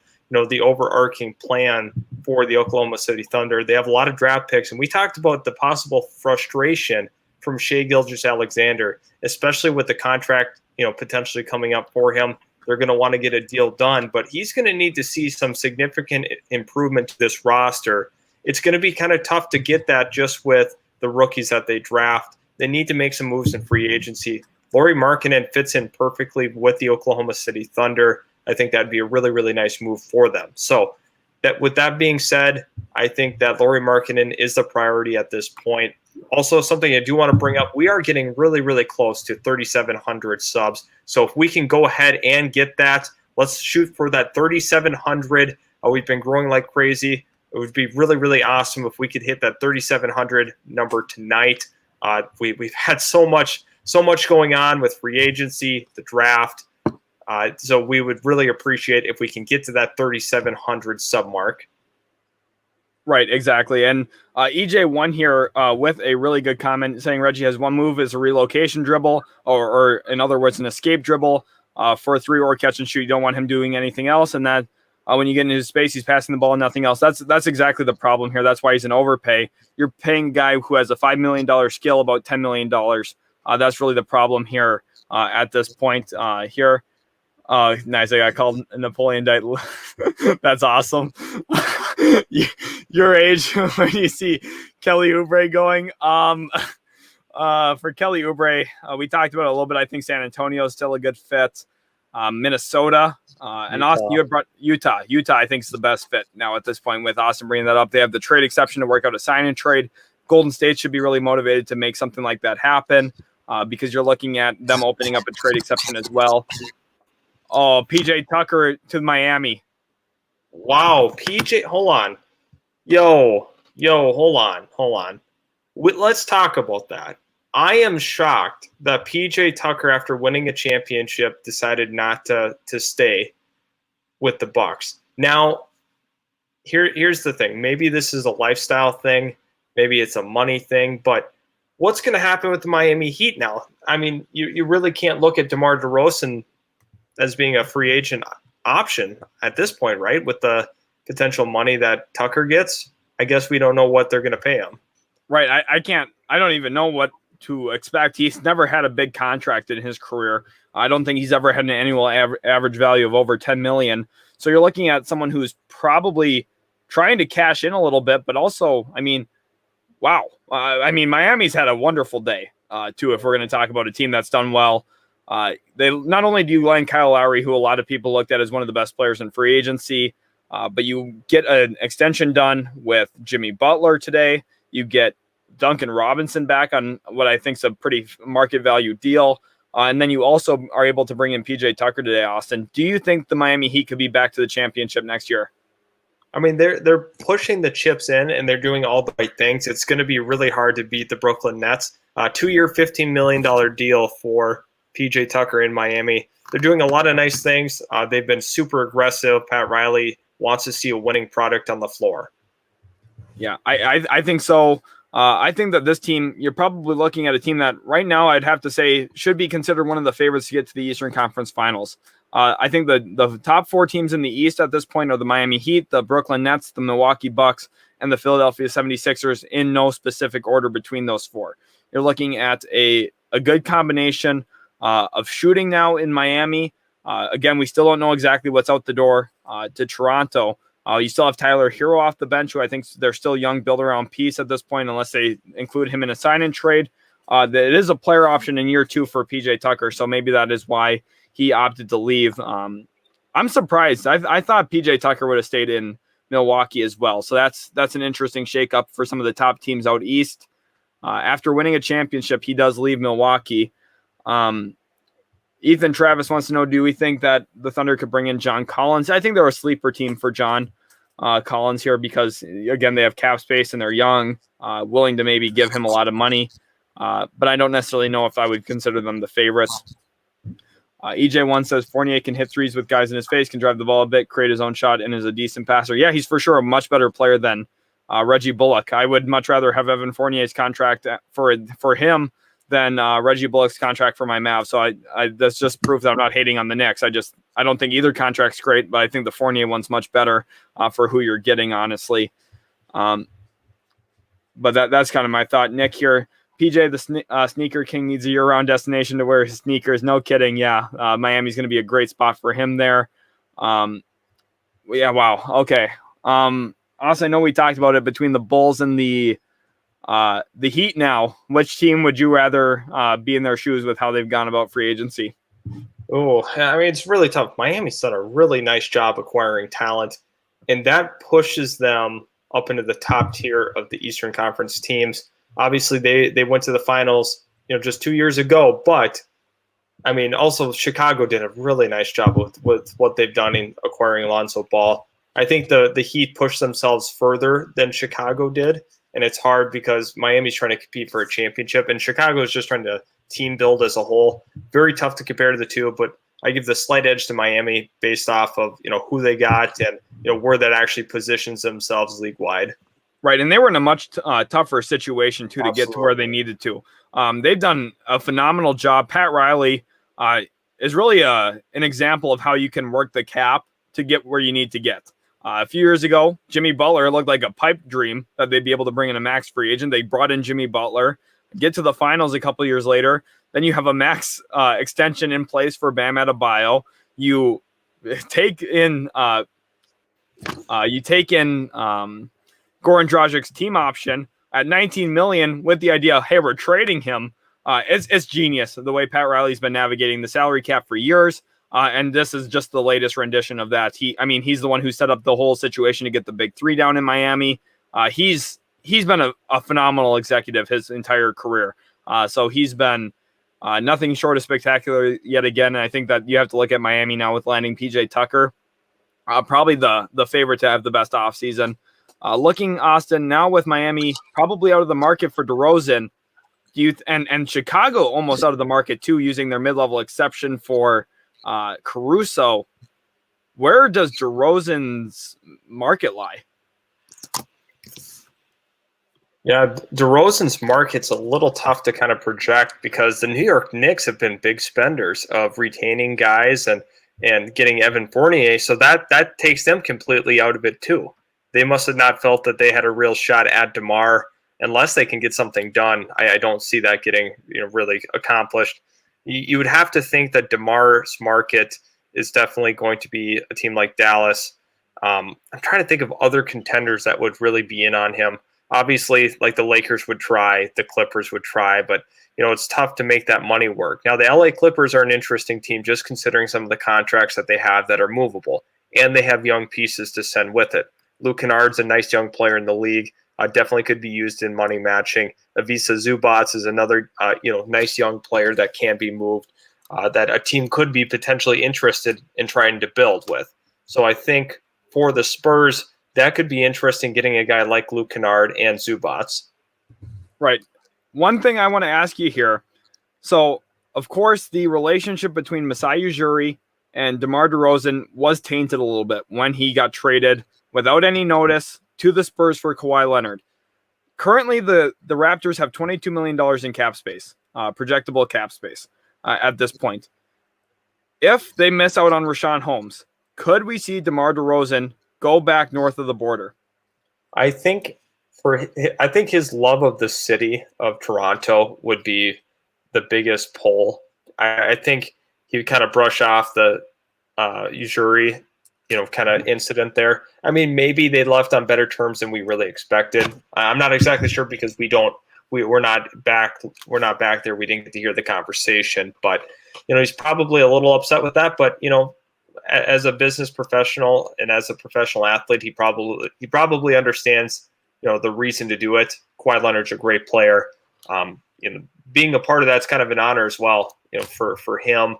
the overarching plan for the Oklahoma City Thunder. They have a lot of draft picks, and we talked about the possible frustration from Shai Gilgeous-Alexander, especially with the contract, potentially coming up for him. They're going to want to get a deal done, but he's going to need to see some significant improvement to this roster. It's going to be kind of tough to get that just with the rookies that they draft. They need to make some moves in free agency. Lauri Markkanen fits in perfectly with the Oklahoma City Thunder. I think that'd be a really, really nice move for them. So with that being said, I think that Lauri Markkanen is the priority at this point. Also, something I do want to bring up, we are getting really, really close to 3,700 subs. So if we can go ahead and get that, let's shoot for that 3,700. We've been growing like crazy. It would be really, really awesome if we could hit that 3,700 number tonight. We've had so much going on with free agency, the draft. So we would really appreciate if we can get to that 3,700 sub mark. Right, exactly. And EJ1 here with a really good comment saying Reggie has one move is a relocation dribble, or in other words, an escape dribble for a 3 or catch and shoot. You don't want him doing anything else. And that when you get into his space, he's passing the ball and nothing else. That's exactly the problem here. That's why he's an overpay. You're paying a guy who has a $5 million skill about $10 million. That's really the problem here at this point here. Nice. I got called Napoleon Dynamite. That's awesome. Your age when you see Kelly Oubre going. For Kelly Oubre, we talked about it a little bit. I think San Antonio is still a good fit. Minnesota and Austin, you had brought Utah. Utah, I think, is the best fit now at this point with Austin bringing that up. They have the trade exception to work out a sign and trade. Golden State should be really motivated to make something like that happen because you're looking at them opening up a trade exception as well. Oh, PJ Tucker to Miami. Wow, PJ, hold on. Yo, hold on. Let's talk about that. I am shocked that PJ Tucker, after winning a championship, decided not to stay with the Bucks. Now, here's the thing. Maybe this is a lifestyle thing. Maybe it's a money thing, but what's going to happen with the Miami Heat now? I mean, you really can't look at DeMar DeRozan as being a free agent option at this point, right? With the potential money that Tucker gets, I guess we don't know what they're going to pay him. Right. I don't even know what to expect. He's never had a big contract in his career. I don't think he's ever had an annual average value of over 10 million. So you're looking at someone who's probably trying to cash in a little bit, but also, I mean, wow. Miami's had a wonderful day, too, if we're going to talk about a team that's done well. They not only do you land Kyle Lowry, who a lot of people looked at as one of the best players in free agency, but you get an extension done with Jimmy Butler today. You get Duncan Robinson back on what I think is a pretty market value deal. And then you also are able to bring in PJ Tucker today, Austin. Do you think the Miami Heat could be back to the championship next year? I mean, they're pushing the chips in and they're doing all the right things. It's going to be really hard to beat the Brooklyn Nets. 2-year, $15 million deal for PJ Tucker in Miami. They're doing a lot of nice things. They've been super aggressive. Pat Riley wants to see a winning product on the floor. Yeah, I think so. I think that this team, you're probably looking at a team that right now I'd have to say should be considered one of the favorites to get to the Eastern Conference Finals. I think the top 4 teams in the East at this point are the Miami Heat, the Brooklyn Nets, the Milwaukee Bucks, and the Philadelphia 76ers in no specific order between those 4. You're looking at a good combination of shooting now in Miami. Again, we still don't know exactly what's out the door to Toronto. You still have Tyler Hero off the bench, who I think they're still young build-around piece at this point, unless they include him in a sign-in trade. It is a player option in year 2 for PJ Tucker, so maybe that is why he opted to leave. I'm surprised. I thought PJ Tucker would have stayed in Milwaukee as well, so that's an interesting shakeup for some of the top teams out east. After winning a championship, he does leave Milwaukee. Ethan Travis wants to know, do we think that the Thunder could bring in John Collins? I think they're a sleeper team for John Collins here because, again, they have cap space and they're young, willing to maybe give him a lot of money. But I don't necessarily know if I would consider them the favorites. EJ1 says Fournier can hit threes with guys in his face, can drive the ball a bit, create his own shot, and is a decent passer. Yeah, he's for sure a much better player than Reggie Bullock. I would much rather have Evan Fournier's contract for him than Reggie Bullock's contract for my Mavs. So I that's just proof that I'm not hating on the Knicks. I don't think either contract's great, but I think the Fournier one's much better for who you're getting, honestly. But that's kind of my thought. Nick here, PJ, the sneaker king, needs a year-round destination to wear his sneakers. No kidding. Yeah, Miami's going to be a great spot for him there. Yeah, wow. Okay. Also, I know we talked about it between the Bulls and the Heat now. Which team would you rather be in their shoes with how they've gone about free agency? Oh, I mean, it's really tough. Miami's done a really nice job acquiring talent, and that pushes them up into the top tier of the Eastern Conference teams. Obviously, they went to the finals, just 2 years ago. But I mean, also Chicago did a really nice job with what they've done in acquiring Lonzo Ball. I think the Heat pushed themselves further than Chicago did, and it's hard because Miami's trying to compete for a championship, and Chicago is just trying to team build as a whole. Very tough to compare to the two, but I give the slight edge to Miami based off of who they got and where that actually positions themselves league wide. Right, and they were in a much tougher situation too to Absolutely. get to where they needed to. They've done a phenomenal job. Pat Riley is really an example of how you can work the cap to get where you need to get. A few years ago, Jimmy Butler looked like a pipe dream that they'd be able to bring in a max free agent. They brought in Jimmy Butler, get to the finals a couple years later. Then you have a max extension in place for Bam Adebayo. You take in Goran Dragic's team option at $19 million with the idea, hey, we're trading him. It's genius the way Pat Riley's been navigating the salary cap for years. And this is just the latest rendition of that. He's the one who set up the whole situation to get the big three down in Miami. He's been a phenomenal executive his entire career. So he's been nothing short of spectacular yet again. And I think that you have to look at Miami now with landing PJ Tucker, probably the favorite to have the best offseason. Looking, Austin, now with Miami probably out of the market for DeRozan, and Chicago almost out of the market too, using their mid-level exception for Caruso. Where does DeRozan's market lie? Yeah, DeRozan's market's a little tough to kind of project because the New York Knicks have been big spenders of retaining guys and getting Evan Fournier, so that takes them completely out of it too. They must have not felt that they had a real shot at DeMar unless they can get something done. I don't see that getting really accomplished. You would have to think that DeMar's market is definitely going to be a team like Dallas. I'm trying to think of other contenders that would really be in on him. Obviously, like the Lakers would try, the Clippers would try, but it's tough to make that money work. Now, the LA Clippers are an interesting team just considering some of the contracts that they have that are movable, and they have young pieces to send with it. Luke Kennard's a nice young player in the league. Definitely could be used in money matching. Ivica Zubac is another nice young player that can be moved, that a team could be potentially interested in trying to build with. So I think for the Spurs, that could be interesting, getting a guy like Luke Kennard and Zubac. Right. One thing I want to ask you here. So, of course, the relationship between Masai Ujiri and DeMar DeRozan was tainted a little bit when he got traded without any notice to the Spurs for Kawhi Leonard. Currently, the Raptors have $22 million in cap space, projectable cap space at this point. If they miss out on Richaun Holmes, could we see DeMar DeRozan go back north of the border? I think his love of the city of Toronto would be the biggest pull. I think he would kind of brush off the Ujiri, kind of incident there. I mean, maybe they left on better terms than we really expected. I'm not exactly sure because we're not back there. We didn't get to hear the conversation, but he's probably a little upset with that. But as a business professional and as a professional athlete, he probably understands the reason to do it. Kawhi Leonard's a great player. Being a part of that's kind of an honor as well. For him.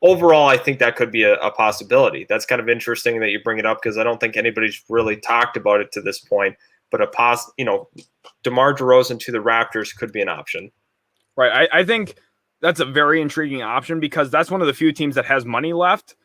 Overall, I think that could be a possibility. That's kind of interesting that you bring it up because I don't think anybody's really talked about it to this point. But DeMar DeRozan to the Raptors could be an option. Right. I think that's a very intriguing option because that's one of the few teams that has money left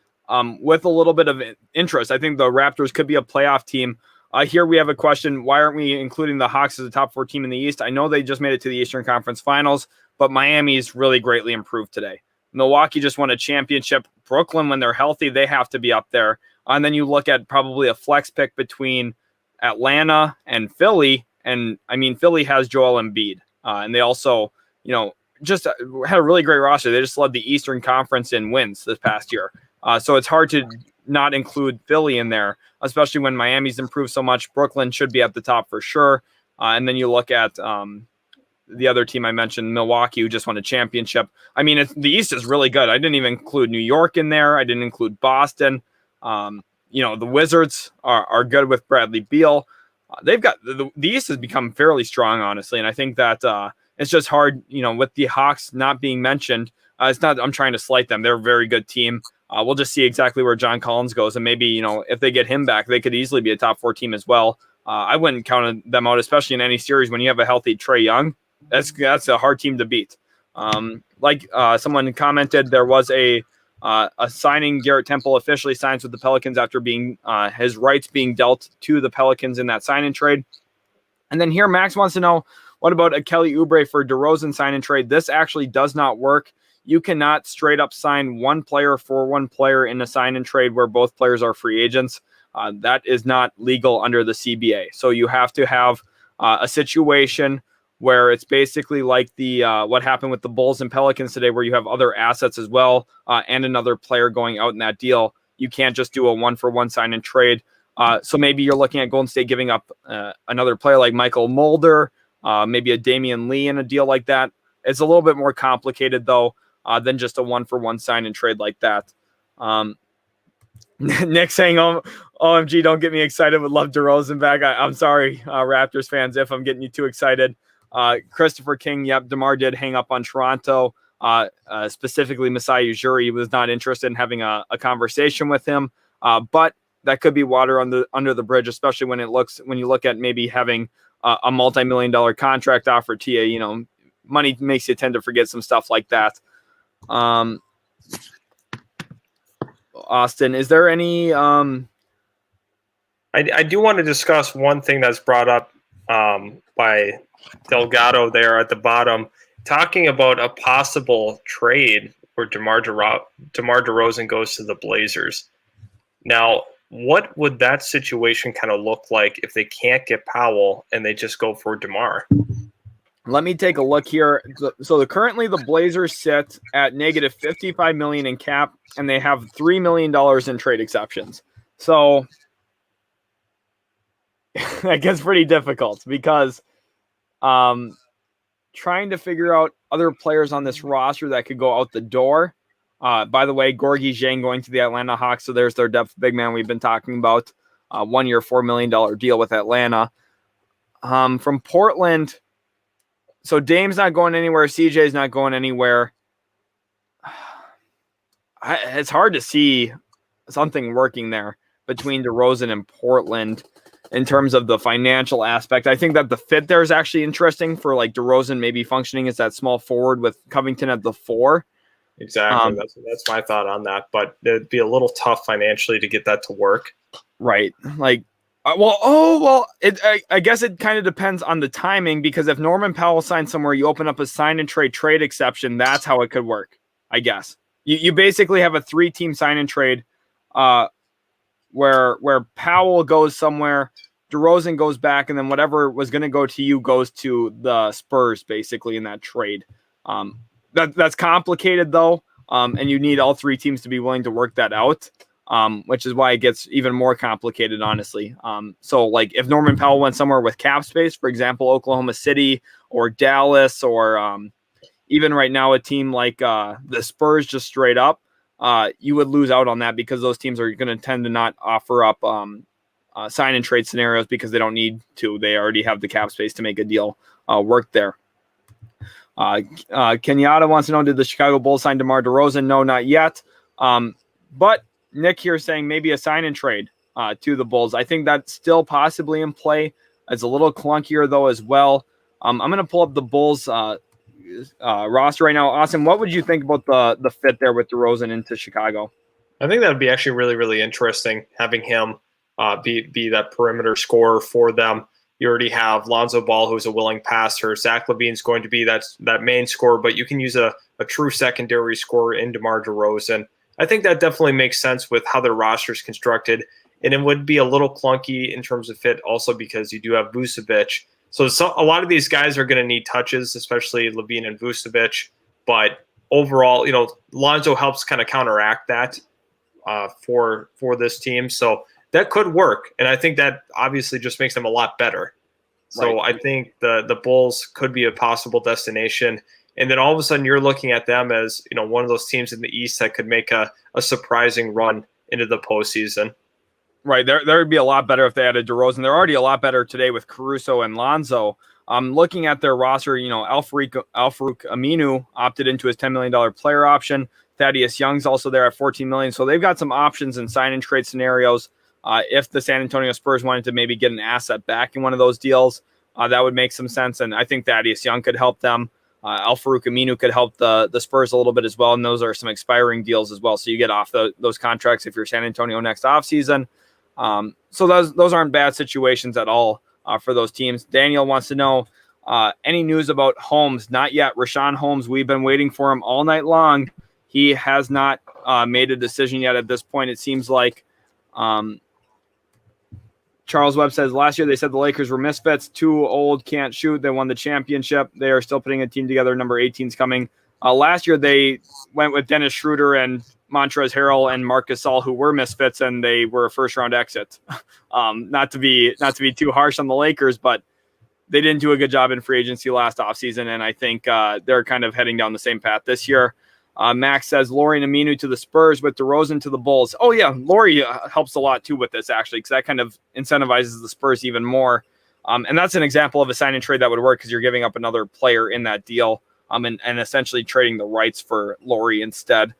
with a little bit of interest. I think the Raptors could be a playoff team. Here we have a question. Why aren't we including the Hawks as a top 4 team in the East? I know they just made it to the Eastern Conference Finals, but Miami's really greatly improved today. Milwaukee just won a championship. Brooklyn, when they're healthy, they have to be up there. And then you look at probably a flex pick between Atlanta and Philly. And I mean, Philly has Joel Embiid. And they also, just had a really great roster. They just led the Eastern Conference in wins this past year. So it's hard to not include Philly in there, especially when Miami's improved so much. Brooklyn should be at the top for sure. And then you look at the other team I mentioned, Milwaukee, who just won a championship. I mean, the East is really good. I didn't even include New York in there. I didn't include Boston. The Wizards are good with Bradley Beal. They've got the East has become fairly strong, honestly. And I think that it's just hard, with the Hawks not being mentioned. It's not, I'm trying to slight them. They're a very good team. We'll just see exactly where John Collins goes. And maybe, if they get him back, they could easily be a top 4 team as well. I wouldn't count them out, especially in any series when you have a healthy Trae Young. That's a hard team to beat. Someone commented, there was a signing. Garrett Temple officially signs with the Pelicans after being his rights being dealt to the Pelicans in that sign-in trade. And then here, Max wants to know, what about a Kelly Oubre for DeRozan sign-in trade? This actually does not work. You cannot straight up sign one player for one player in a sign-in trade where both players are free agents. That is not legal under the CBA. So you have to have a situation where it's basically like the what happened with the Bulls and Pelicans today, where you have other assets as well and another player going out in that deal. You can't just do a one-for-one sign-in trade. So maybe you're looking at Golden State giving up another player like Michael Mulder, maybe a Damian Lee in a deal like that. It's a little bit more complicated, though, than just a one-for-one sign-in trade like that. Nick saying, OMG, don't get me excited. Would love DeRozan back. I'm sorry, Raptors fans, if I'm getting you too excited. Christopher King, yep, DeMar did hang up on Toronto. Specifically, Masai Ujiri was not interested in having a conversation with him. But that could be water under the bridge, especially when you look at maybe having a multi-million-dollar contract offer to you. Money makes you tend to forget some stuff like that. Austin, is there any? I do want to discuss one thing that's brought up by Delgado there at the bottom, talking about a possible trade where DeMar DeRozan goes to the Blazers. Now, what would that situation kind of look like if they can't get Powell and they just go for DeMar? Let me take a look here. So currently the Blazers sit at negative $55 million in cap, and they have $3 million in trade exceptions. So that gets pretty difficult because trying to figure out other players on this roster that could go out the door. By the way, Gorgui Dieng going to the Atlanta Hawks, so there's their depth big man we've been talking about. 1 year, $4 million deal with Atlanta. From Portland, so Dame's not going anywhere. CJ's not going anywhere. It's hard to see something working there between DeRozan and Portland in terms of the financial aspect. I think that the fit there is actually interesting for like DeRozan maybe functioning as that small forward with Covington at the 4. Exactly. That's my thought on that. But it'd be a little tough financially to get that to work. Right. Like, I guess it kind of depends on the timing, because if Norman Powell signs somewhere, you open up a sign and trade exception. That's how it could work, I guess. You basically have a 3-team sign and trade where Powell goes somewhere, DeRozan goes back, and then whatever was going to go to you goes to the Spurs, basically, in that trade. That's complicated, though, and you need all 3 teams to be willing to work that out. Which is why it gets even more complicated, honestly. So, like, if Norman Powell went somewhere with cap space, for example, Oklahoma City or Dallas, or even right now a team like the Spurs, just straight up, you would lose out on that because those teams are going to tend to not offer up sign and trade scenarios because they don't need to. They already have the cap space to make a deal work there. Kenyatta wants to know, did the Chicago Bulls sign DeMar DeRozan? No, not yet. But Nick here saying maybe a sign and trade to the Bulls. I think that's still possibly in play. It's a little clunkier, though, as well. I'm going to pull up the Bulls roster right now. Austin, what would you think about the fit there with DeRozan into Chicago? I think that would be actually really, really interesting, having him be that perimeter scorer for them. You already have Lonzo Ball, who's a willing passer. Zach LaVine's going to be that main scorer, but you can use a true secondary scorer in DeMar DeRozan. I think that definitely makes sense with how their roster is constructed, and it would be a little clunky in terms of fit also because you do have Vucevic. So a lot of these guys are going to need touches, especially LaVine and Vucevic. But overall, Lonzo helps kind of counteract that for this team. So that could work, and I think that obviously just makes them a lot better. So right. I think the Bulls could be a possible destination. And then all of a sudden you're looking at them as, one of those teams in the East that could make a surprising run into the postseason. Right. There would be a lot better if they had a DeRozan. They're already a lot better today with Caruso and Lonzo. Looking at their roster, Al-Farouq Aminu opted into his $10 million player option. Thaddeus Young's also there at $14 million. So they've got some options in sign and trade scenarios. If the San Antonio Spurs wanted to maybe get an asset back in one of those deals, that would make some sense. And I think Thaddeus Young could help them. Al-Farouq Aminu could help the Spurs a little bit as well, and those are some expiring deals as well. So you get off those contracts if you're San Antonio next offseason. So those aren't bad situations at all for those teams. Daniel wants to know, any news about Holmes? Not yet. Richaun Holmes, we've been waiting for him all night long. He has not made a decision yet at this point. It seems like Charles Webb says, last year they said the Lakers were misfits, too old, can't shoot. They won the championship. They are still putting a team together. Number 18's coming. Last year they went with Dennis Schroeder and Montrezl Harrell and Marc Gasol, who were misfits, and they were a first-round exit. Not to be too harsh on the Lakers, but they didn't do a good job in free agency last offseason, and I think they're kind of heading down the same path this year. Max says, Lowry and Aminu to the Spurs with DeRozan to the Bulls. Oh, yeah, Lowry helps a lot, too, with this, actually, because that kind of incentivizes the Spurs even more. And that's an example of a sign and trade that would work because you're giving up another player in that deal and essentially trading the rights for Lowry instead,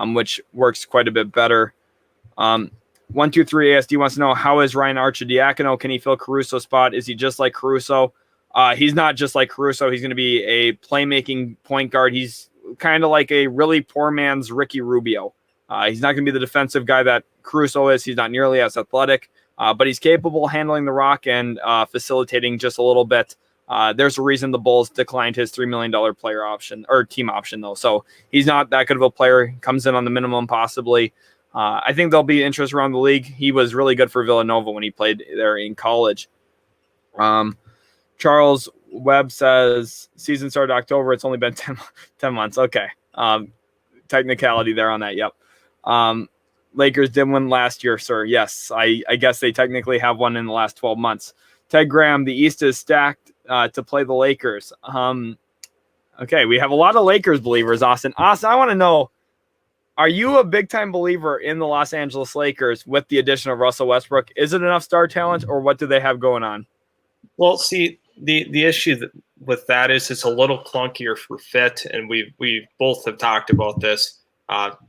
which works quite a bit better. 123 ASD wants to know, how is Ryan Arcidiacono? Can he fill Caruso's spot? Is he just like Caruso? He's not just like Caruso. He's going to be a playmaking point guard. He's kind of like a really poor man's Ricky Rubio. He's not going to be the defensive guy that Caruso is. He's not nearly as athletic. but he's capable of handling the rock and facilitating just a little bit. There's a reason the Bulls declined his $3 million player option or team option, though. So he's not that good of a player. He comes in on the minimum, possibly. I think there'll be interest around the league. He was really good for Villanova when he played there in college. Charles Webb says season started October. It's only been 10 months. Okay. Technicality there on that. Yep. Lakers did win last year, sir. Yes, I guess they technically have one in the last 12 months. Ted Graham, the East is stacked to play the Lakers. Okay, we have a lot of Lakers believers, Austin. Austin, I want to know, are you a big-time believer in the Los Angeles Lakers with the addition of Russell Westbrook? Is it enough star talent, or what do they have going on? Well, see, the issue with that is it's a little clunkier for fit, and we both have talked about this.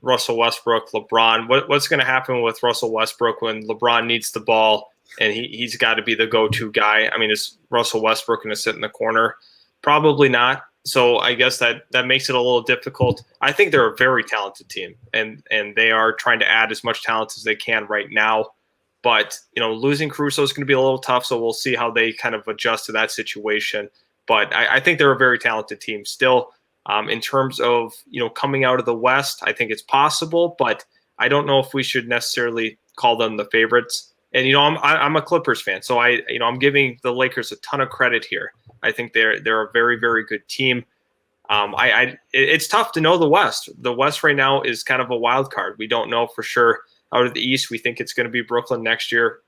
Russell Westbrook, LeBron. What's going to happen with Russell Westbrook when LeBron needs the ball and he's got to be the go-to guy? I mean, is Russell Westbrook going to sit in the corner? Probably not. So I guess that makes it a little difficult. I think they're a very talented team, and they are trying to add as much talent as they can right now. But, losing Caruso is going to be a little tough, so we'll see how they kind of adjust to that situation. But I think they're a very talented team still. In terms of, coming out of the West, I think it's possible, but I don't know if we should necessarily call them the favorites. And, I'm a Clippers fan, so I'm giving the Lakers a ton of credit here. I think they're a very, very good team. It's tough to know the West. The West right now is kind of a wild card. We don't know for sure. Out of the East, we think it's going to be Brooklyn next year,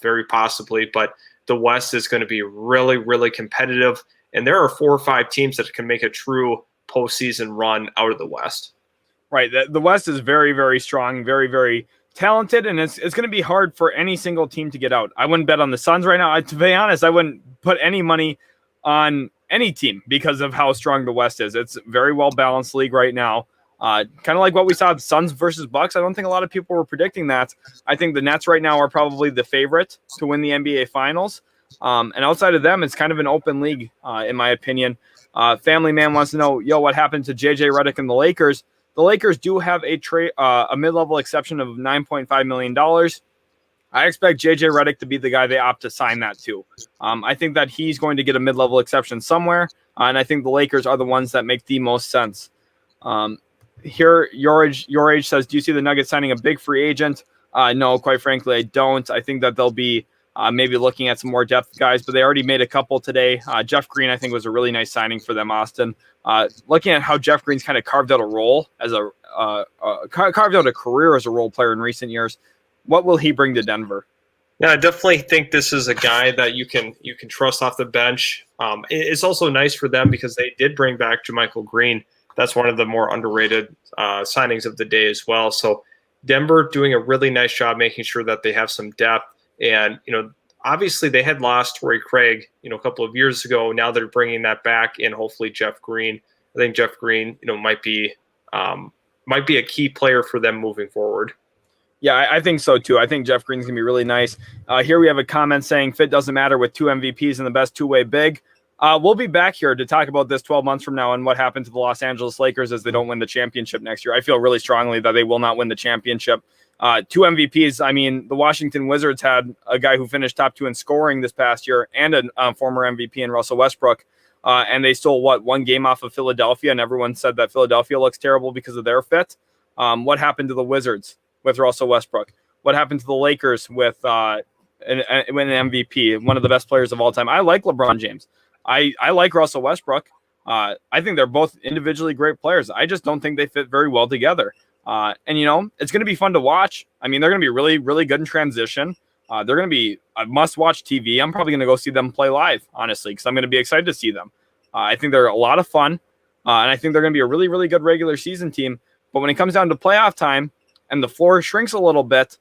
very possibly. But the West is going to be really, really competitive. And there are 4 or 5 teams that can make a true postseason run out of the West. Right. The West is very, very strong, very, very talented, and it's going to be hard for any single team to get out. I wouldn't bet on the Suns right now. To be honest, I wouldn't put any money on any team because of how strong the West is. It's a very well-balanced league right now. Kind of like what we saw, the Suns versus Bucks. I don't think a lot of people were predicting that. I think the Nets right now are probably the favorite to win the NBA Finals. And outside of them, it's kind of an open league, in my opinion. Family Man wants to know, what happened to JJ Redick and the Lakers? The Lakers do have a mid-level exception of $9.5 million. I expect JJ Redick to be the guy they opt to sign that to. I think that he's going to get a mid-level exception somewhere, and I think the Lakers are the ones that make the most sense. Here, your age says, do you see the Nuggets signing a big free agent? No, quite frankly, I don't. I think that they'll be maybe looking at some more depth guys, but they already made a couple today. Jeff Green, I think, was a really nice signing for them, Austin. Looking at how Jeff Green's kind of carved out a role as carved out a career as a role player in recent years, what will he bring to Denver? Yeah, I definitely think this is a guy that you can trust off the bench. It's also nice for them because they did bring back JaMychal Green. That's one of the more underrated signings of the day as well. So Denver doing a really nice job making sure that they have some depth. And, obviously they had lost Torrey Craig, a couple of years ago. Now they're bringing that back, and hopefully Jeff Green. I think Jeff Green, might be a key player for them moving forward. Yeah, I think so too. I think Jeff Green's going to be really nice. Here we have a comment saying fit doesn't matter with 2 MVPs and the best two-way big. We'll be back here to talk about this 12 months from now and what happened to the Los Angeles Lakers as they don't win the championship next year. I feel really strongly that they will not win the championship. 2 MVPs. I mean, the Washington Wizards had a guy who finished top 2 in scoring this past year and a former MVP in Russell Westbrook. And they stole, 1 game off of Philadelphia, and everyone said that Philadelphia looks terrible because of their fit. What happened to the Wizards with Russell Westbrook? What happened to the Lakers with an MVP, one of the best players of all time? I like LeBron James. I like Russell Westbrook. I think they're both individually great players. I just don't think they fit very well together. And it's going to be fun to watch. I mean, they're going to be really, really good in transition. They're going to be a must-watch TV. I'm probably going to go see them play live, honestly, because I'm going to be excited to see them. I think they're a lot of fun, and I think they're going to be a really, really good regular season team. But when it comes down to playoff time and the floor shrinks a little bit,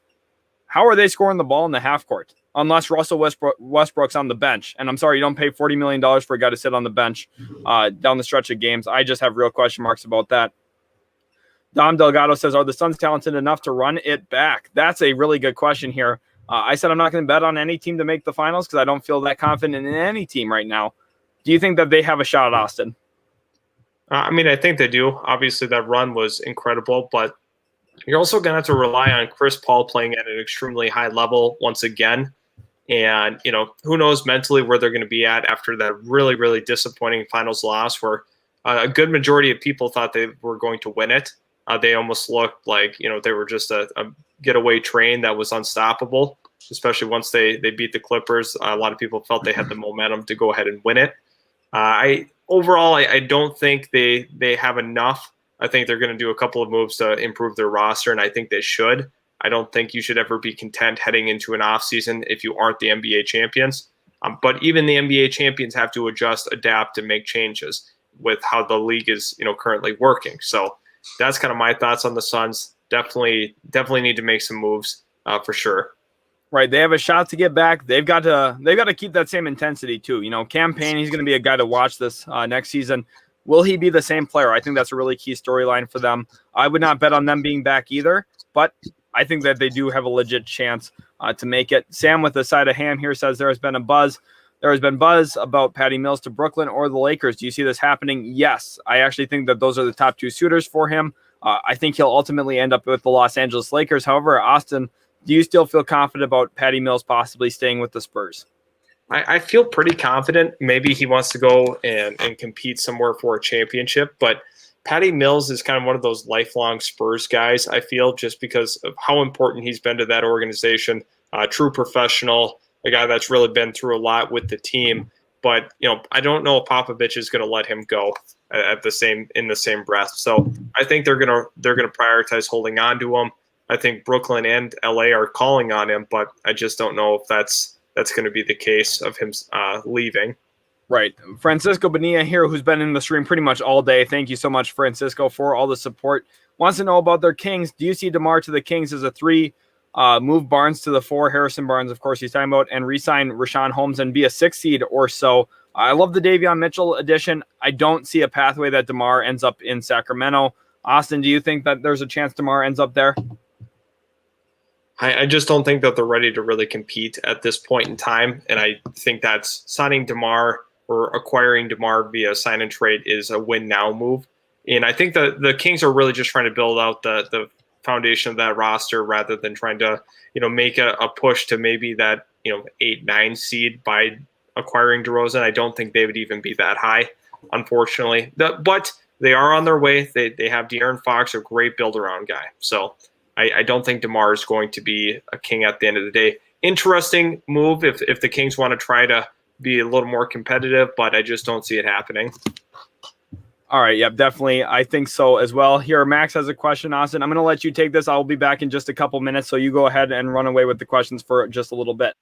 how are they scoring the ball in the half court? Unless Russell Westbrook's on the bench. And I'm sorry, you don't pay $40 million for a guy to sit on the bench down the stretch of games. I just have real question marks about that. Dom Delgado says, are the Suns talented enough to run it back? That's a really good question here. I said I'm not going to bet on any team to make the finals because I don't feel that confident in any team right now. Do you think that they have a shot at Austin? I think they do. Obviously, that run was incredible, but You're also going to have to rely on Chris Paul playing at an extremely high level once again. And, who knows mentally where they're going to be at after that really, really disappointing finals loss where a good majority of people thought they were going to win it. They almost looked like, they were just a getaway train that was unstoppable, especially once they beat the Clippers. A lot of people felt they had the momentum to go ahead and win it. I don't think they have enough. I think they're going to do a couple of moves to improve their roster, and I think they should. I don't think you should ever be content heading into an offseason if you aren't the NBA champions. But even the NBA champions have to adjust, adapt, and make changes with how the league is, currently working. So that's kind of my thoughts on the Suns. Definitely need to make some moves for sure. Right, they have a shot to get back. They've got to keep that same intensity too. Cam Payne, he's going to be a guy to watch this next season. Will he be the same player? I think that's a really key storyline for them. I would not bet on them being back either, but I think that they do have a legit chance to make it. Sam with a side of ham here says there has been buzz about Patty Mills to Brooklyn or the Lakers. Do you see this happening? Yes. I actually think that those are the top two suitors for him. I think he'll ultimately end up with the Los Angeles Lakers. However, Austin, do you still feel confident about Patty Mills possibly staying with the Spurs? I feel pretty confident. Maybe he wants to go and compete somewhere for a championship, but Patty Mills is kind of one of those lifelong Spurs guys, I feel, just because of how important he's been to that organization. True professional, a guy that's really been through a lot with the team. But, I don't know if Popovich is going to let him go in the same breath. So I think they're going to prioritize holding on to him. I think Brooklyn and LA are calling on him, but I just don't know if that's going to be the case of him leaving. Right. Francisco Bonilla here, who's been in the stream pretty much all day. Thank you so much, Francisco, for all the support. Wants to know about their Kings. Do you see DeMar to the Kings as a 3, move Barnes to the 4, Harrison Barnes, of course, he's talking about, and re-sign Richaun Holmes and be a 6 seed or so? I love the Davion Mitchell addition. I don't see a pathway that DeMar ends up in Sacramento. Austin, do you think that there's a chance DeMar ends up there? I just don't think that they're ready to really compete at this point in time. And I think that's signing DeMar or acquiring DeMar via sign and trade is a win now move. And I think the Kings are really just trying to build out the foundation of that roster rather than trying to, make a push to maybe that, 8-9 seed by acquiring DeRozan. I don't think they would even be that high, unfortunately. But they are on their way. They have De'Aaron Fox, a great build-around guy. So I don't think DeMar is going to be a King at the end of the day. Interesting move if the Kings want to try to be a little more competitive, but I just don't see it happening. All right, yep, definitely. I think so as well. Here, Max has a question, Austin. I'm going to let you take this. I'll be back in just a couple minutes, so you go ahead and run away with the questions for just a little bit.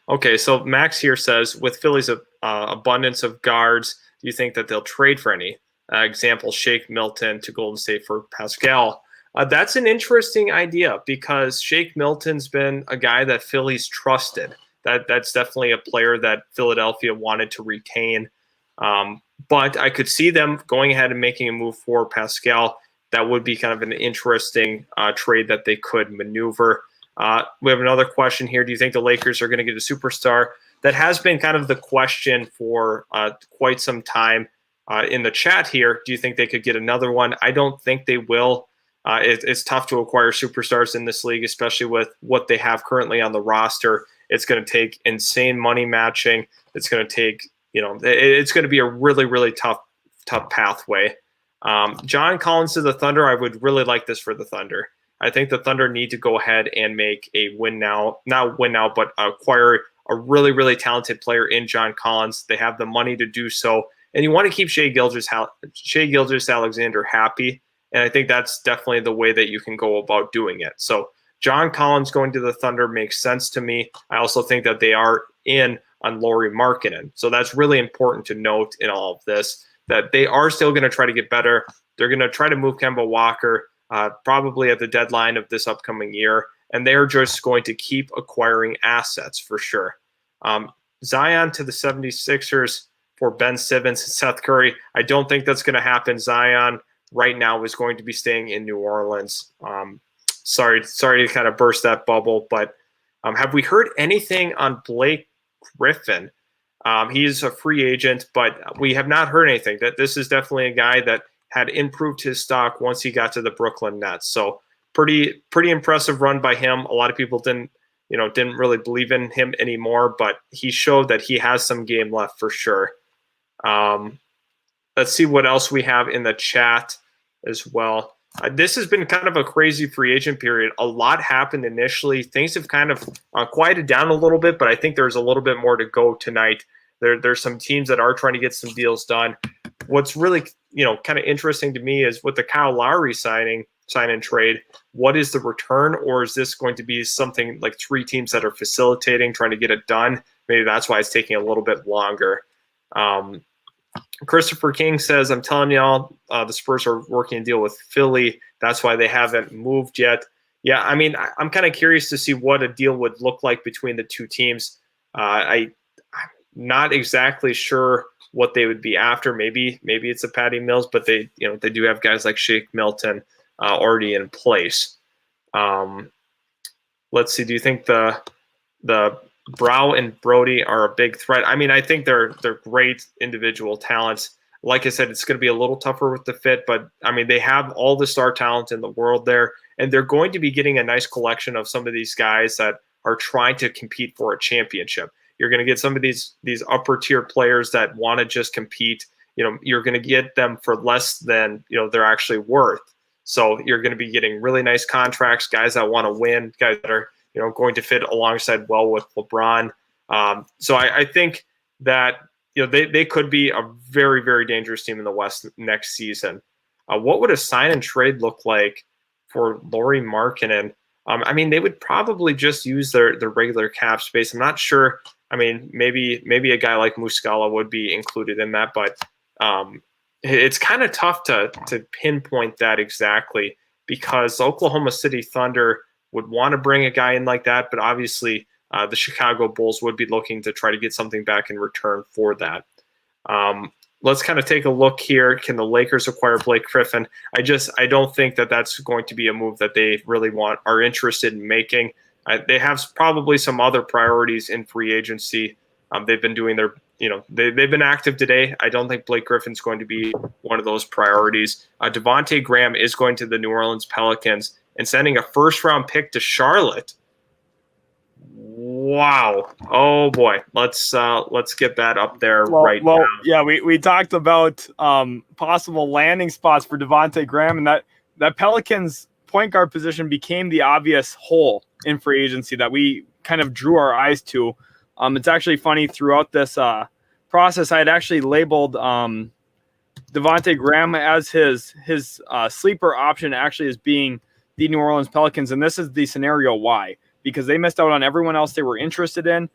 Okay, so Max here says, with Philly's abundance of guards, do you think that they'll trade for any? Example, Shake Milton to Golden State for Pascal. That's an interesting idea because Shake Milton's been a guy that Philly's trusted. That's definitely a player that Philadelphia wanted to retain. But I could see them going ahead and making a move for Pascal. That would be kind of an interesting trade that they could maneuver. We have another question here. Do you think the Lakers are going to get a superstar? That has been kind of the question for quite some time in the chat here. Do you think they could get another one? I don't think they will. It's tough to acquire superstars in this league, especially with what they have currently on the roster. It's going to take insane money matching. It's going to take, it's going to be a really, really tough pathway. John Collins to the Thunder. I would really like this for the Thunder. I think the Thunder need to go ahead and make a not win now, but acquire a really, really talented player in John Collins. They have the money to do so. And you want to keep Shai Gilgeous-Alexander happy. And I think that's definitely the way that you can go about doing it. So John Collins going to the Thunder makes sense to me. I also think that they are in on Lowry Markkanen. So that's really important to note in all of this, that they are still going to try to get better. They're going to try to move Kemba Walker probably at the deadline of this upcoming year. And they're just going to keep acquiring assets for sure. Zion to the 76ers for Ben Simmons and Seth Curry. I don't think that's going to happen. Zion right now is going to be staying in New Orleans. Sorry to kind of burst that bubble, but have we heard anything on Blake Griffin? He is a free agent, but we have not heard anything. That this is definitely a guy that had improved his stock once he got to the Brooklyn Nets. So pretty impressive run by him. A lot of people didn't really believe in him anymore, but he showed that he has some game left for sure. Let's see what else we have in the chat as well. This has been kind of a crazy free agent period. A lot happened initially. Things have kind of quieted down a little bit, but I think there's a little bit more to go tonight. There's some teams that are trying to get some deals done. What's really kind of interesting to me is with the Kyle Lowry sign and trade, what is the return, or is this going to be something like 3 teams that are facilitating, trying to get it done? Maybe that's why it's taking a little bit longer. Christopher King says, I'm telling y'all, the Spurs are working a deal with Philly. That's why they haven't moved yet. Yeah, I mean, I'm kind of curious to see what a deal would look like between the 2 teams. I'm not exactly sure what they would be after. Maybe it's a Patty Mills, but they do have guys like Shake Milton already in place. Let's see. Do you think the Brow and Brody are a big threat? I mean, I think they're great individual talents. Like I said, it's going to be a little tougher with the fit, but I mean, they have all the star talent in the world there, and they're going to be getting a nice collection of some of these guys that are trying to compete for a championship. You're going to get some of these upper tier players that want to just compete. You're going to get them for less than they're actually worth. So you're going to be getting really nice contracts, guys that want to win, guys that are going to fit alongside well with LeBron. So I think that they could be a very, very dangerous team in the West next season. What would a sign and trade look like for Lauri Markkanen? I mean, they would probably just use their regular cap space. I'm not sure. I mean, maybe a guy like Muscala would be included in that, but it's kind of tough to pinpoint that exactly, because Oklahoma City Thunder would want to bring a guy in like that, but obviously the Chicago Bulls would be looking to try to get something back in return for that. Let's kind of take a look here. Can the Lakers acquire Blake Griffin? I don't think that that's going to be a move that they really are interested in making. They have probably some other priorities in free agency. They've been doing they've been active today. I don't think Blake Griffin's going to be one of those priorities. Devontae Graham is going to the New Orleans Pelicans and sending a first-round pick to Charlotte. Wow. Oh, boy. Let's get that up there now. Yeah, we talked about possible landing spots for Devontae Graham, and that Pelicans point guard position became the obvious hole in free agency that we kind of drew our eyes to. It's actually funny, throughout this process, I had actually labeled Devontae Graham as his sleeper option actually as being the New Orleans Pelicans, and this is the scenario why. Because they missed out on everyone else they were interested in.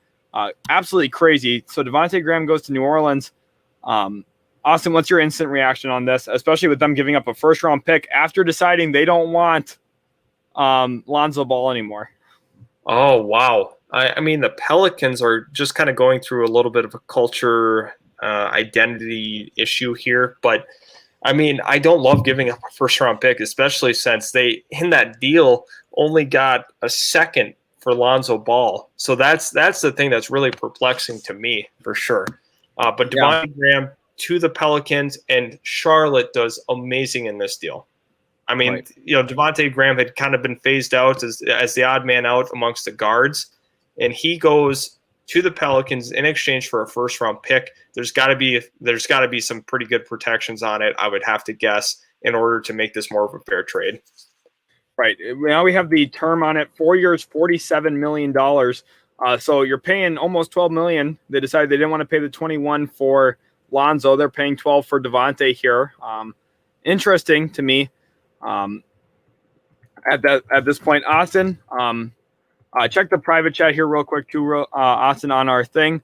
Absolutely crazy. So Devontae Graham goes to New Orleans. Austin, what's your instant reaction on this, especially with them giving up a first-round pick after deciding they don't want Lonzo Ball anymore? Oh, wow. I mean, the Pelicans are just kind of going through a little bit of a culture identity issue here. But, I mean, I don't love giving up a first-round pick, especially since they, in that deal, only got a second for Lonzo Ball. So that's the thing that's really perplexing to me, for sure. But Devontae Graham to the Pelicans, and Charlotte does amazing in this deal. I mean, right. Devontae Graham had kind of been phased out as the odd man out amongst the guards, and he goes to the Pelicans in exchange for a first-round pick. There's got to be some pretty good protections on it, I would have to guess, in order to make this more of a fair trade. Right. Now we have the term on it, 4 years, $47 million. So you're paying almost $12 million. They decided they didn't want to pay the 21 for Lonzo. They're paying 12 for Devontae here. Interesting to me. At this point, Austin, check the private chat here real quick too, Austin, on our thing.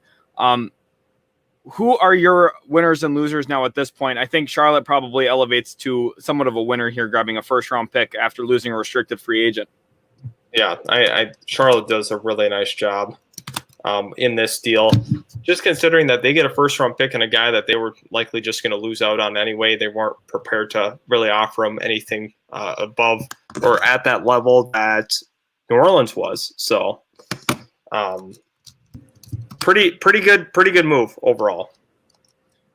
Who are your winners and losers now at this point? I think Charlotte probably elevates to somewhat of a winner here, grabbing a first-round pick after losing a restricted free agent. Yeah, Charlotte does a really nice job in this deal. Just considering that they get a first-round pick and a guy that they were likely just going to lose out on anyway, they weren't prepared to really offer him anything above or at that level that New Orleans was. So, pretty good move overall.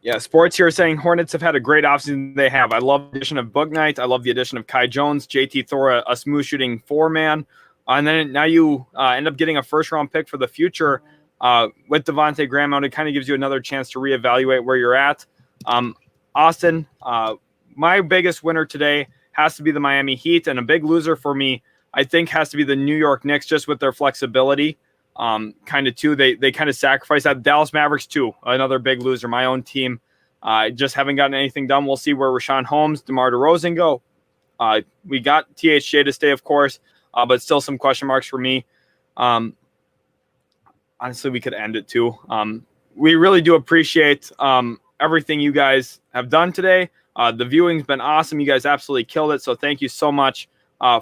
Yeah, Sports here saying Hornets have had a great offseason. They have. I love the addition of Bouknight. I love the addition of Kai Jones, JT Thor, a smooth shooting 4-man. And then now you end up getting a first-round pick for the future with Devontae Graham out. It kind of gives you another chance to reevaluate where you're at. Austin, my biggest winner today has to be the Miami Heat, and a big loser for me, I think, has to be the New York Knicks, just with their flexibility. Kind of too, they kind of sacrificed that. Dallas Mavericks too, another big loser. My own team, just haven't gotten anything done. We'll see where Richaun Holmes, DeMar DeRozan go. We got THJ to stay, of course, but still some question marks for me. Honestly, we could end it too. We really do appreciate everything you guys have done today. The viewing's been awesome. You guys absolutely killed it. So thank you so much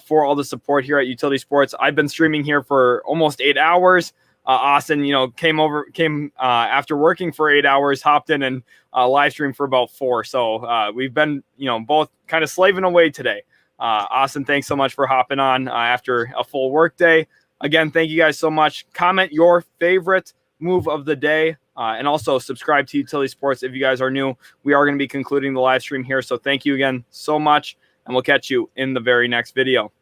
for all the support here at Utility Sports. I've been streaming here for almost 8 hours. Austin, came after working for 8 hours, hopped in and live streamed for about 4. So we've been, both kind of slaving away today. Austin, thanks so much for hopping on after a full work day. Again, thank you guys so much. Comment your favorite move of the day. And also subscribe to Utility Sports if you guys are new. We are going to be concluding the live stream here. So thank you again so much. And we'll catch you in the very next video.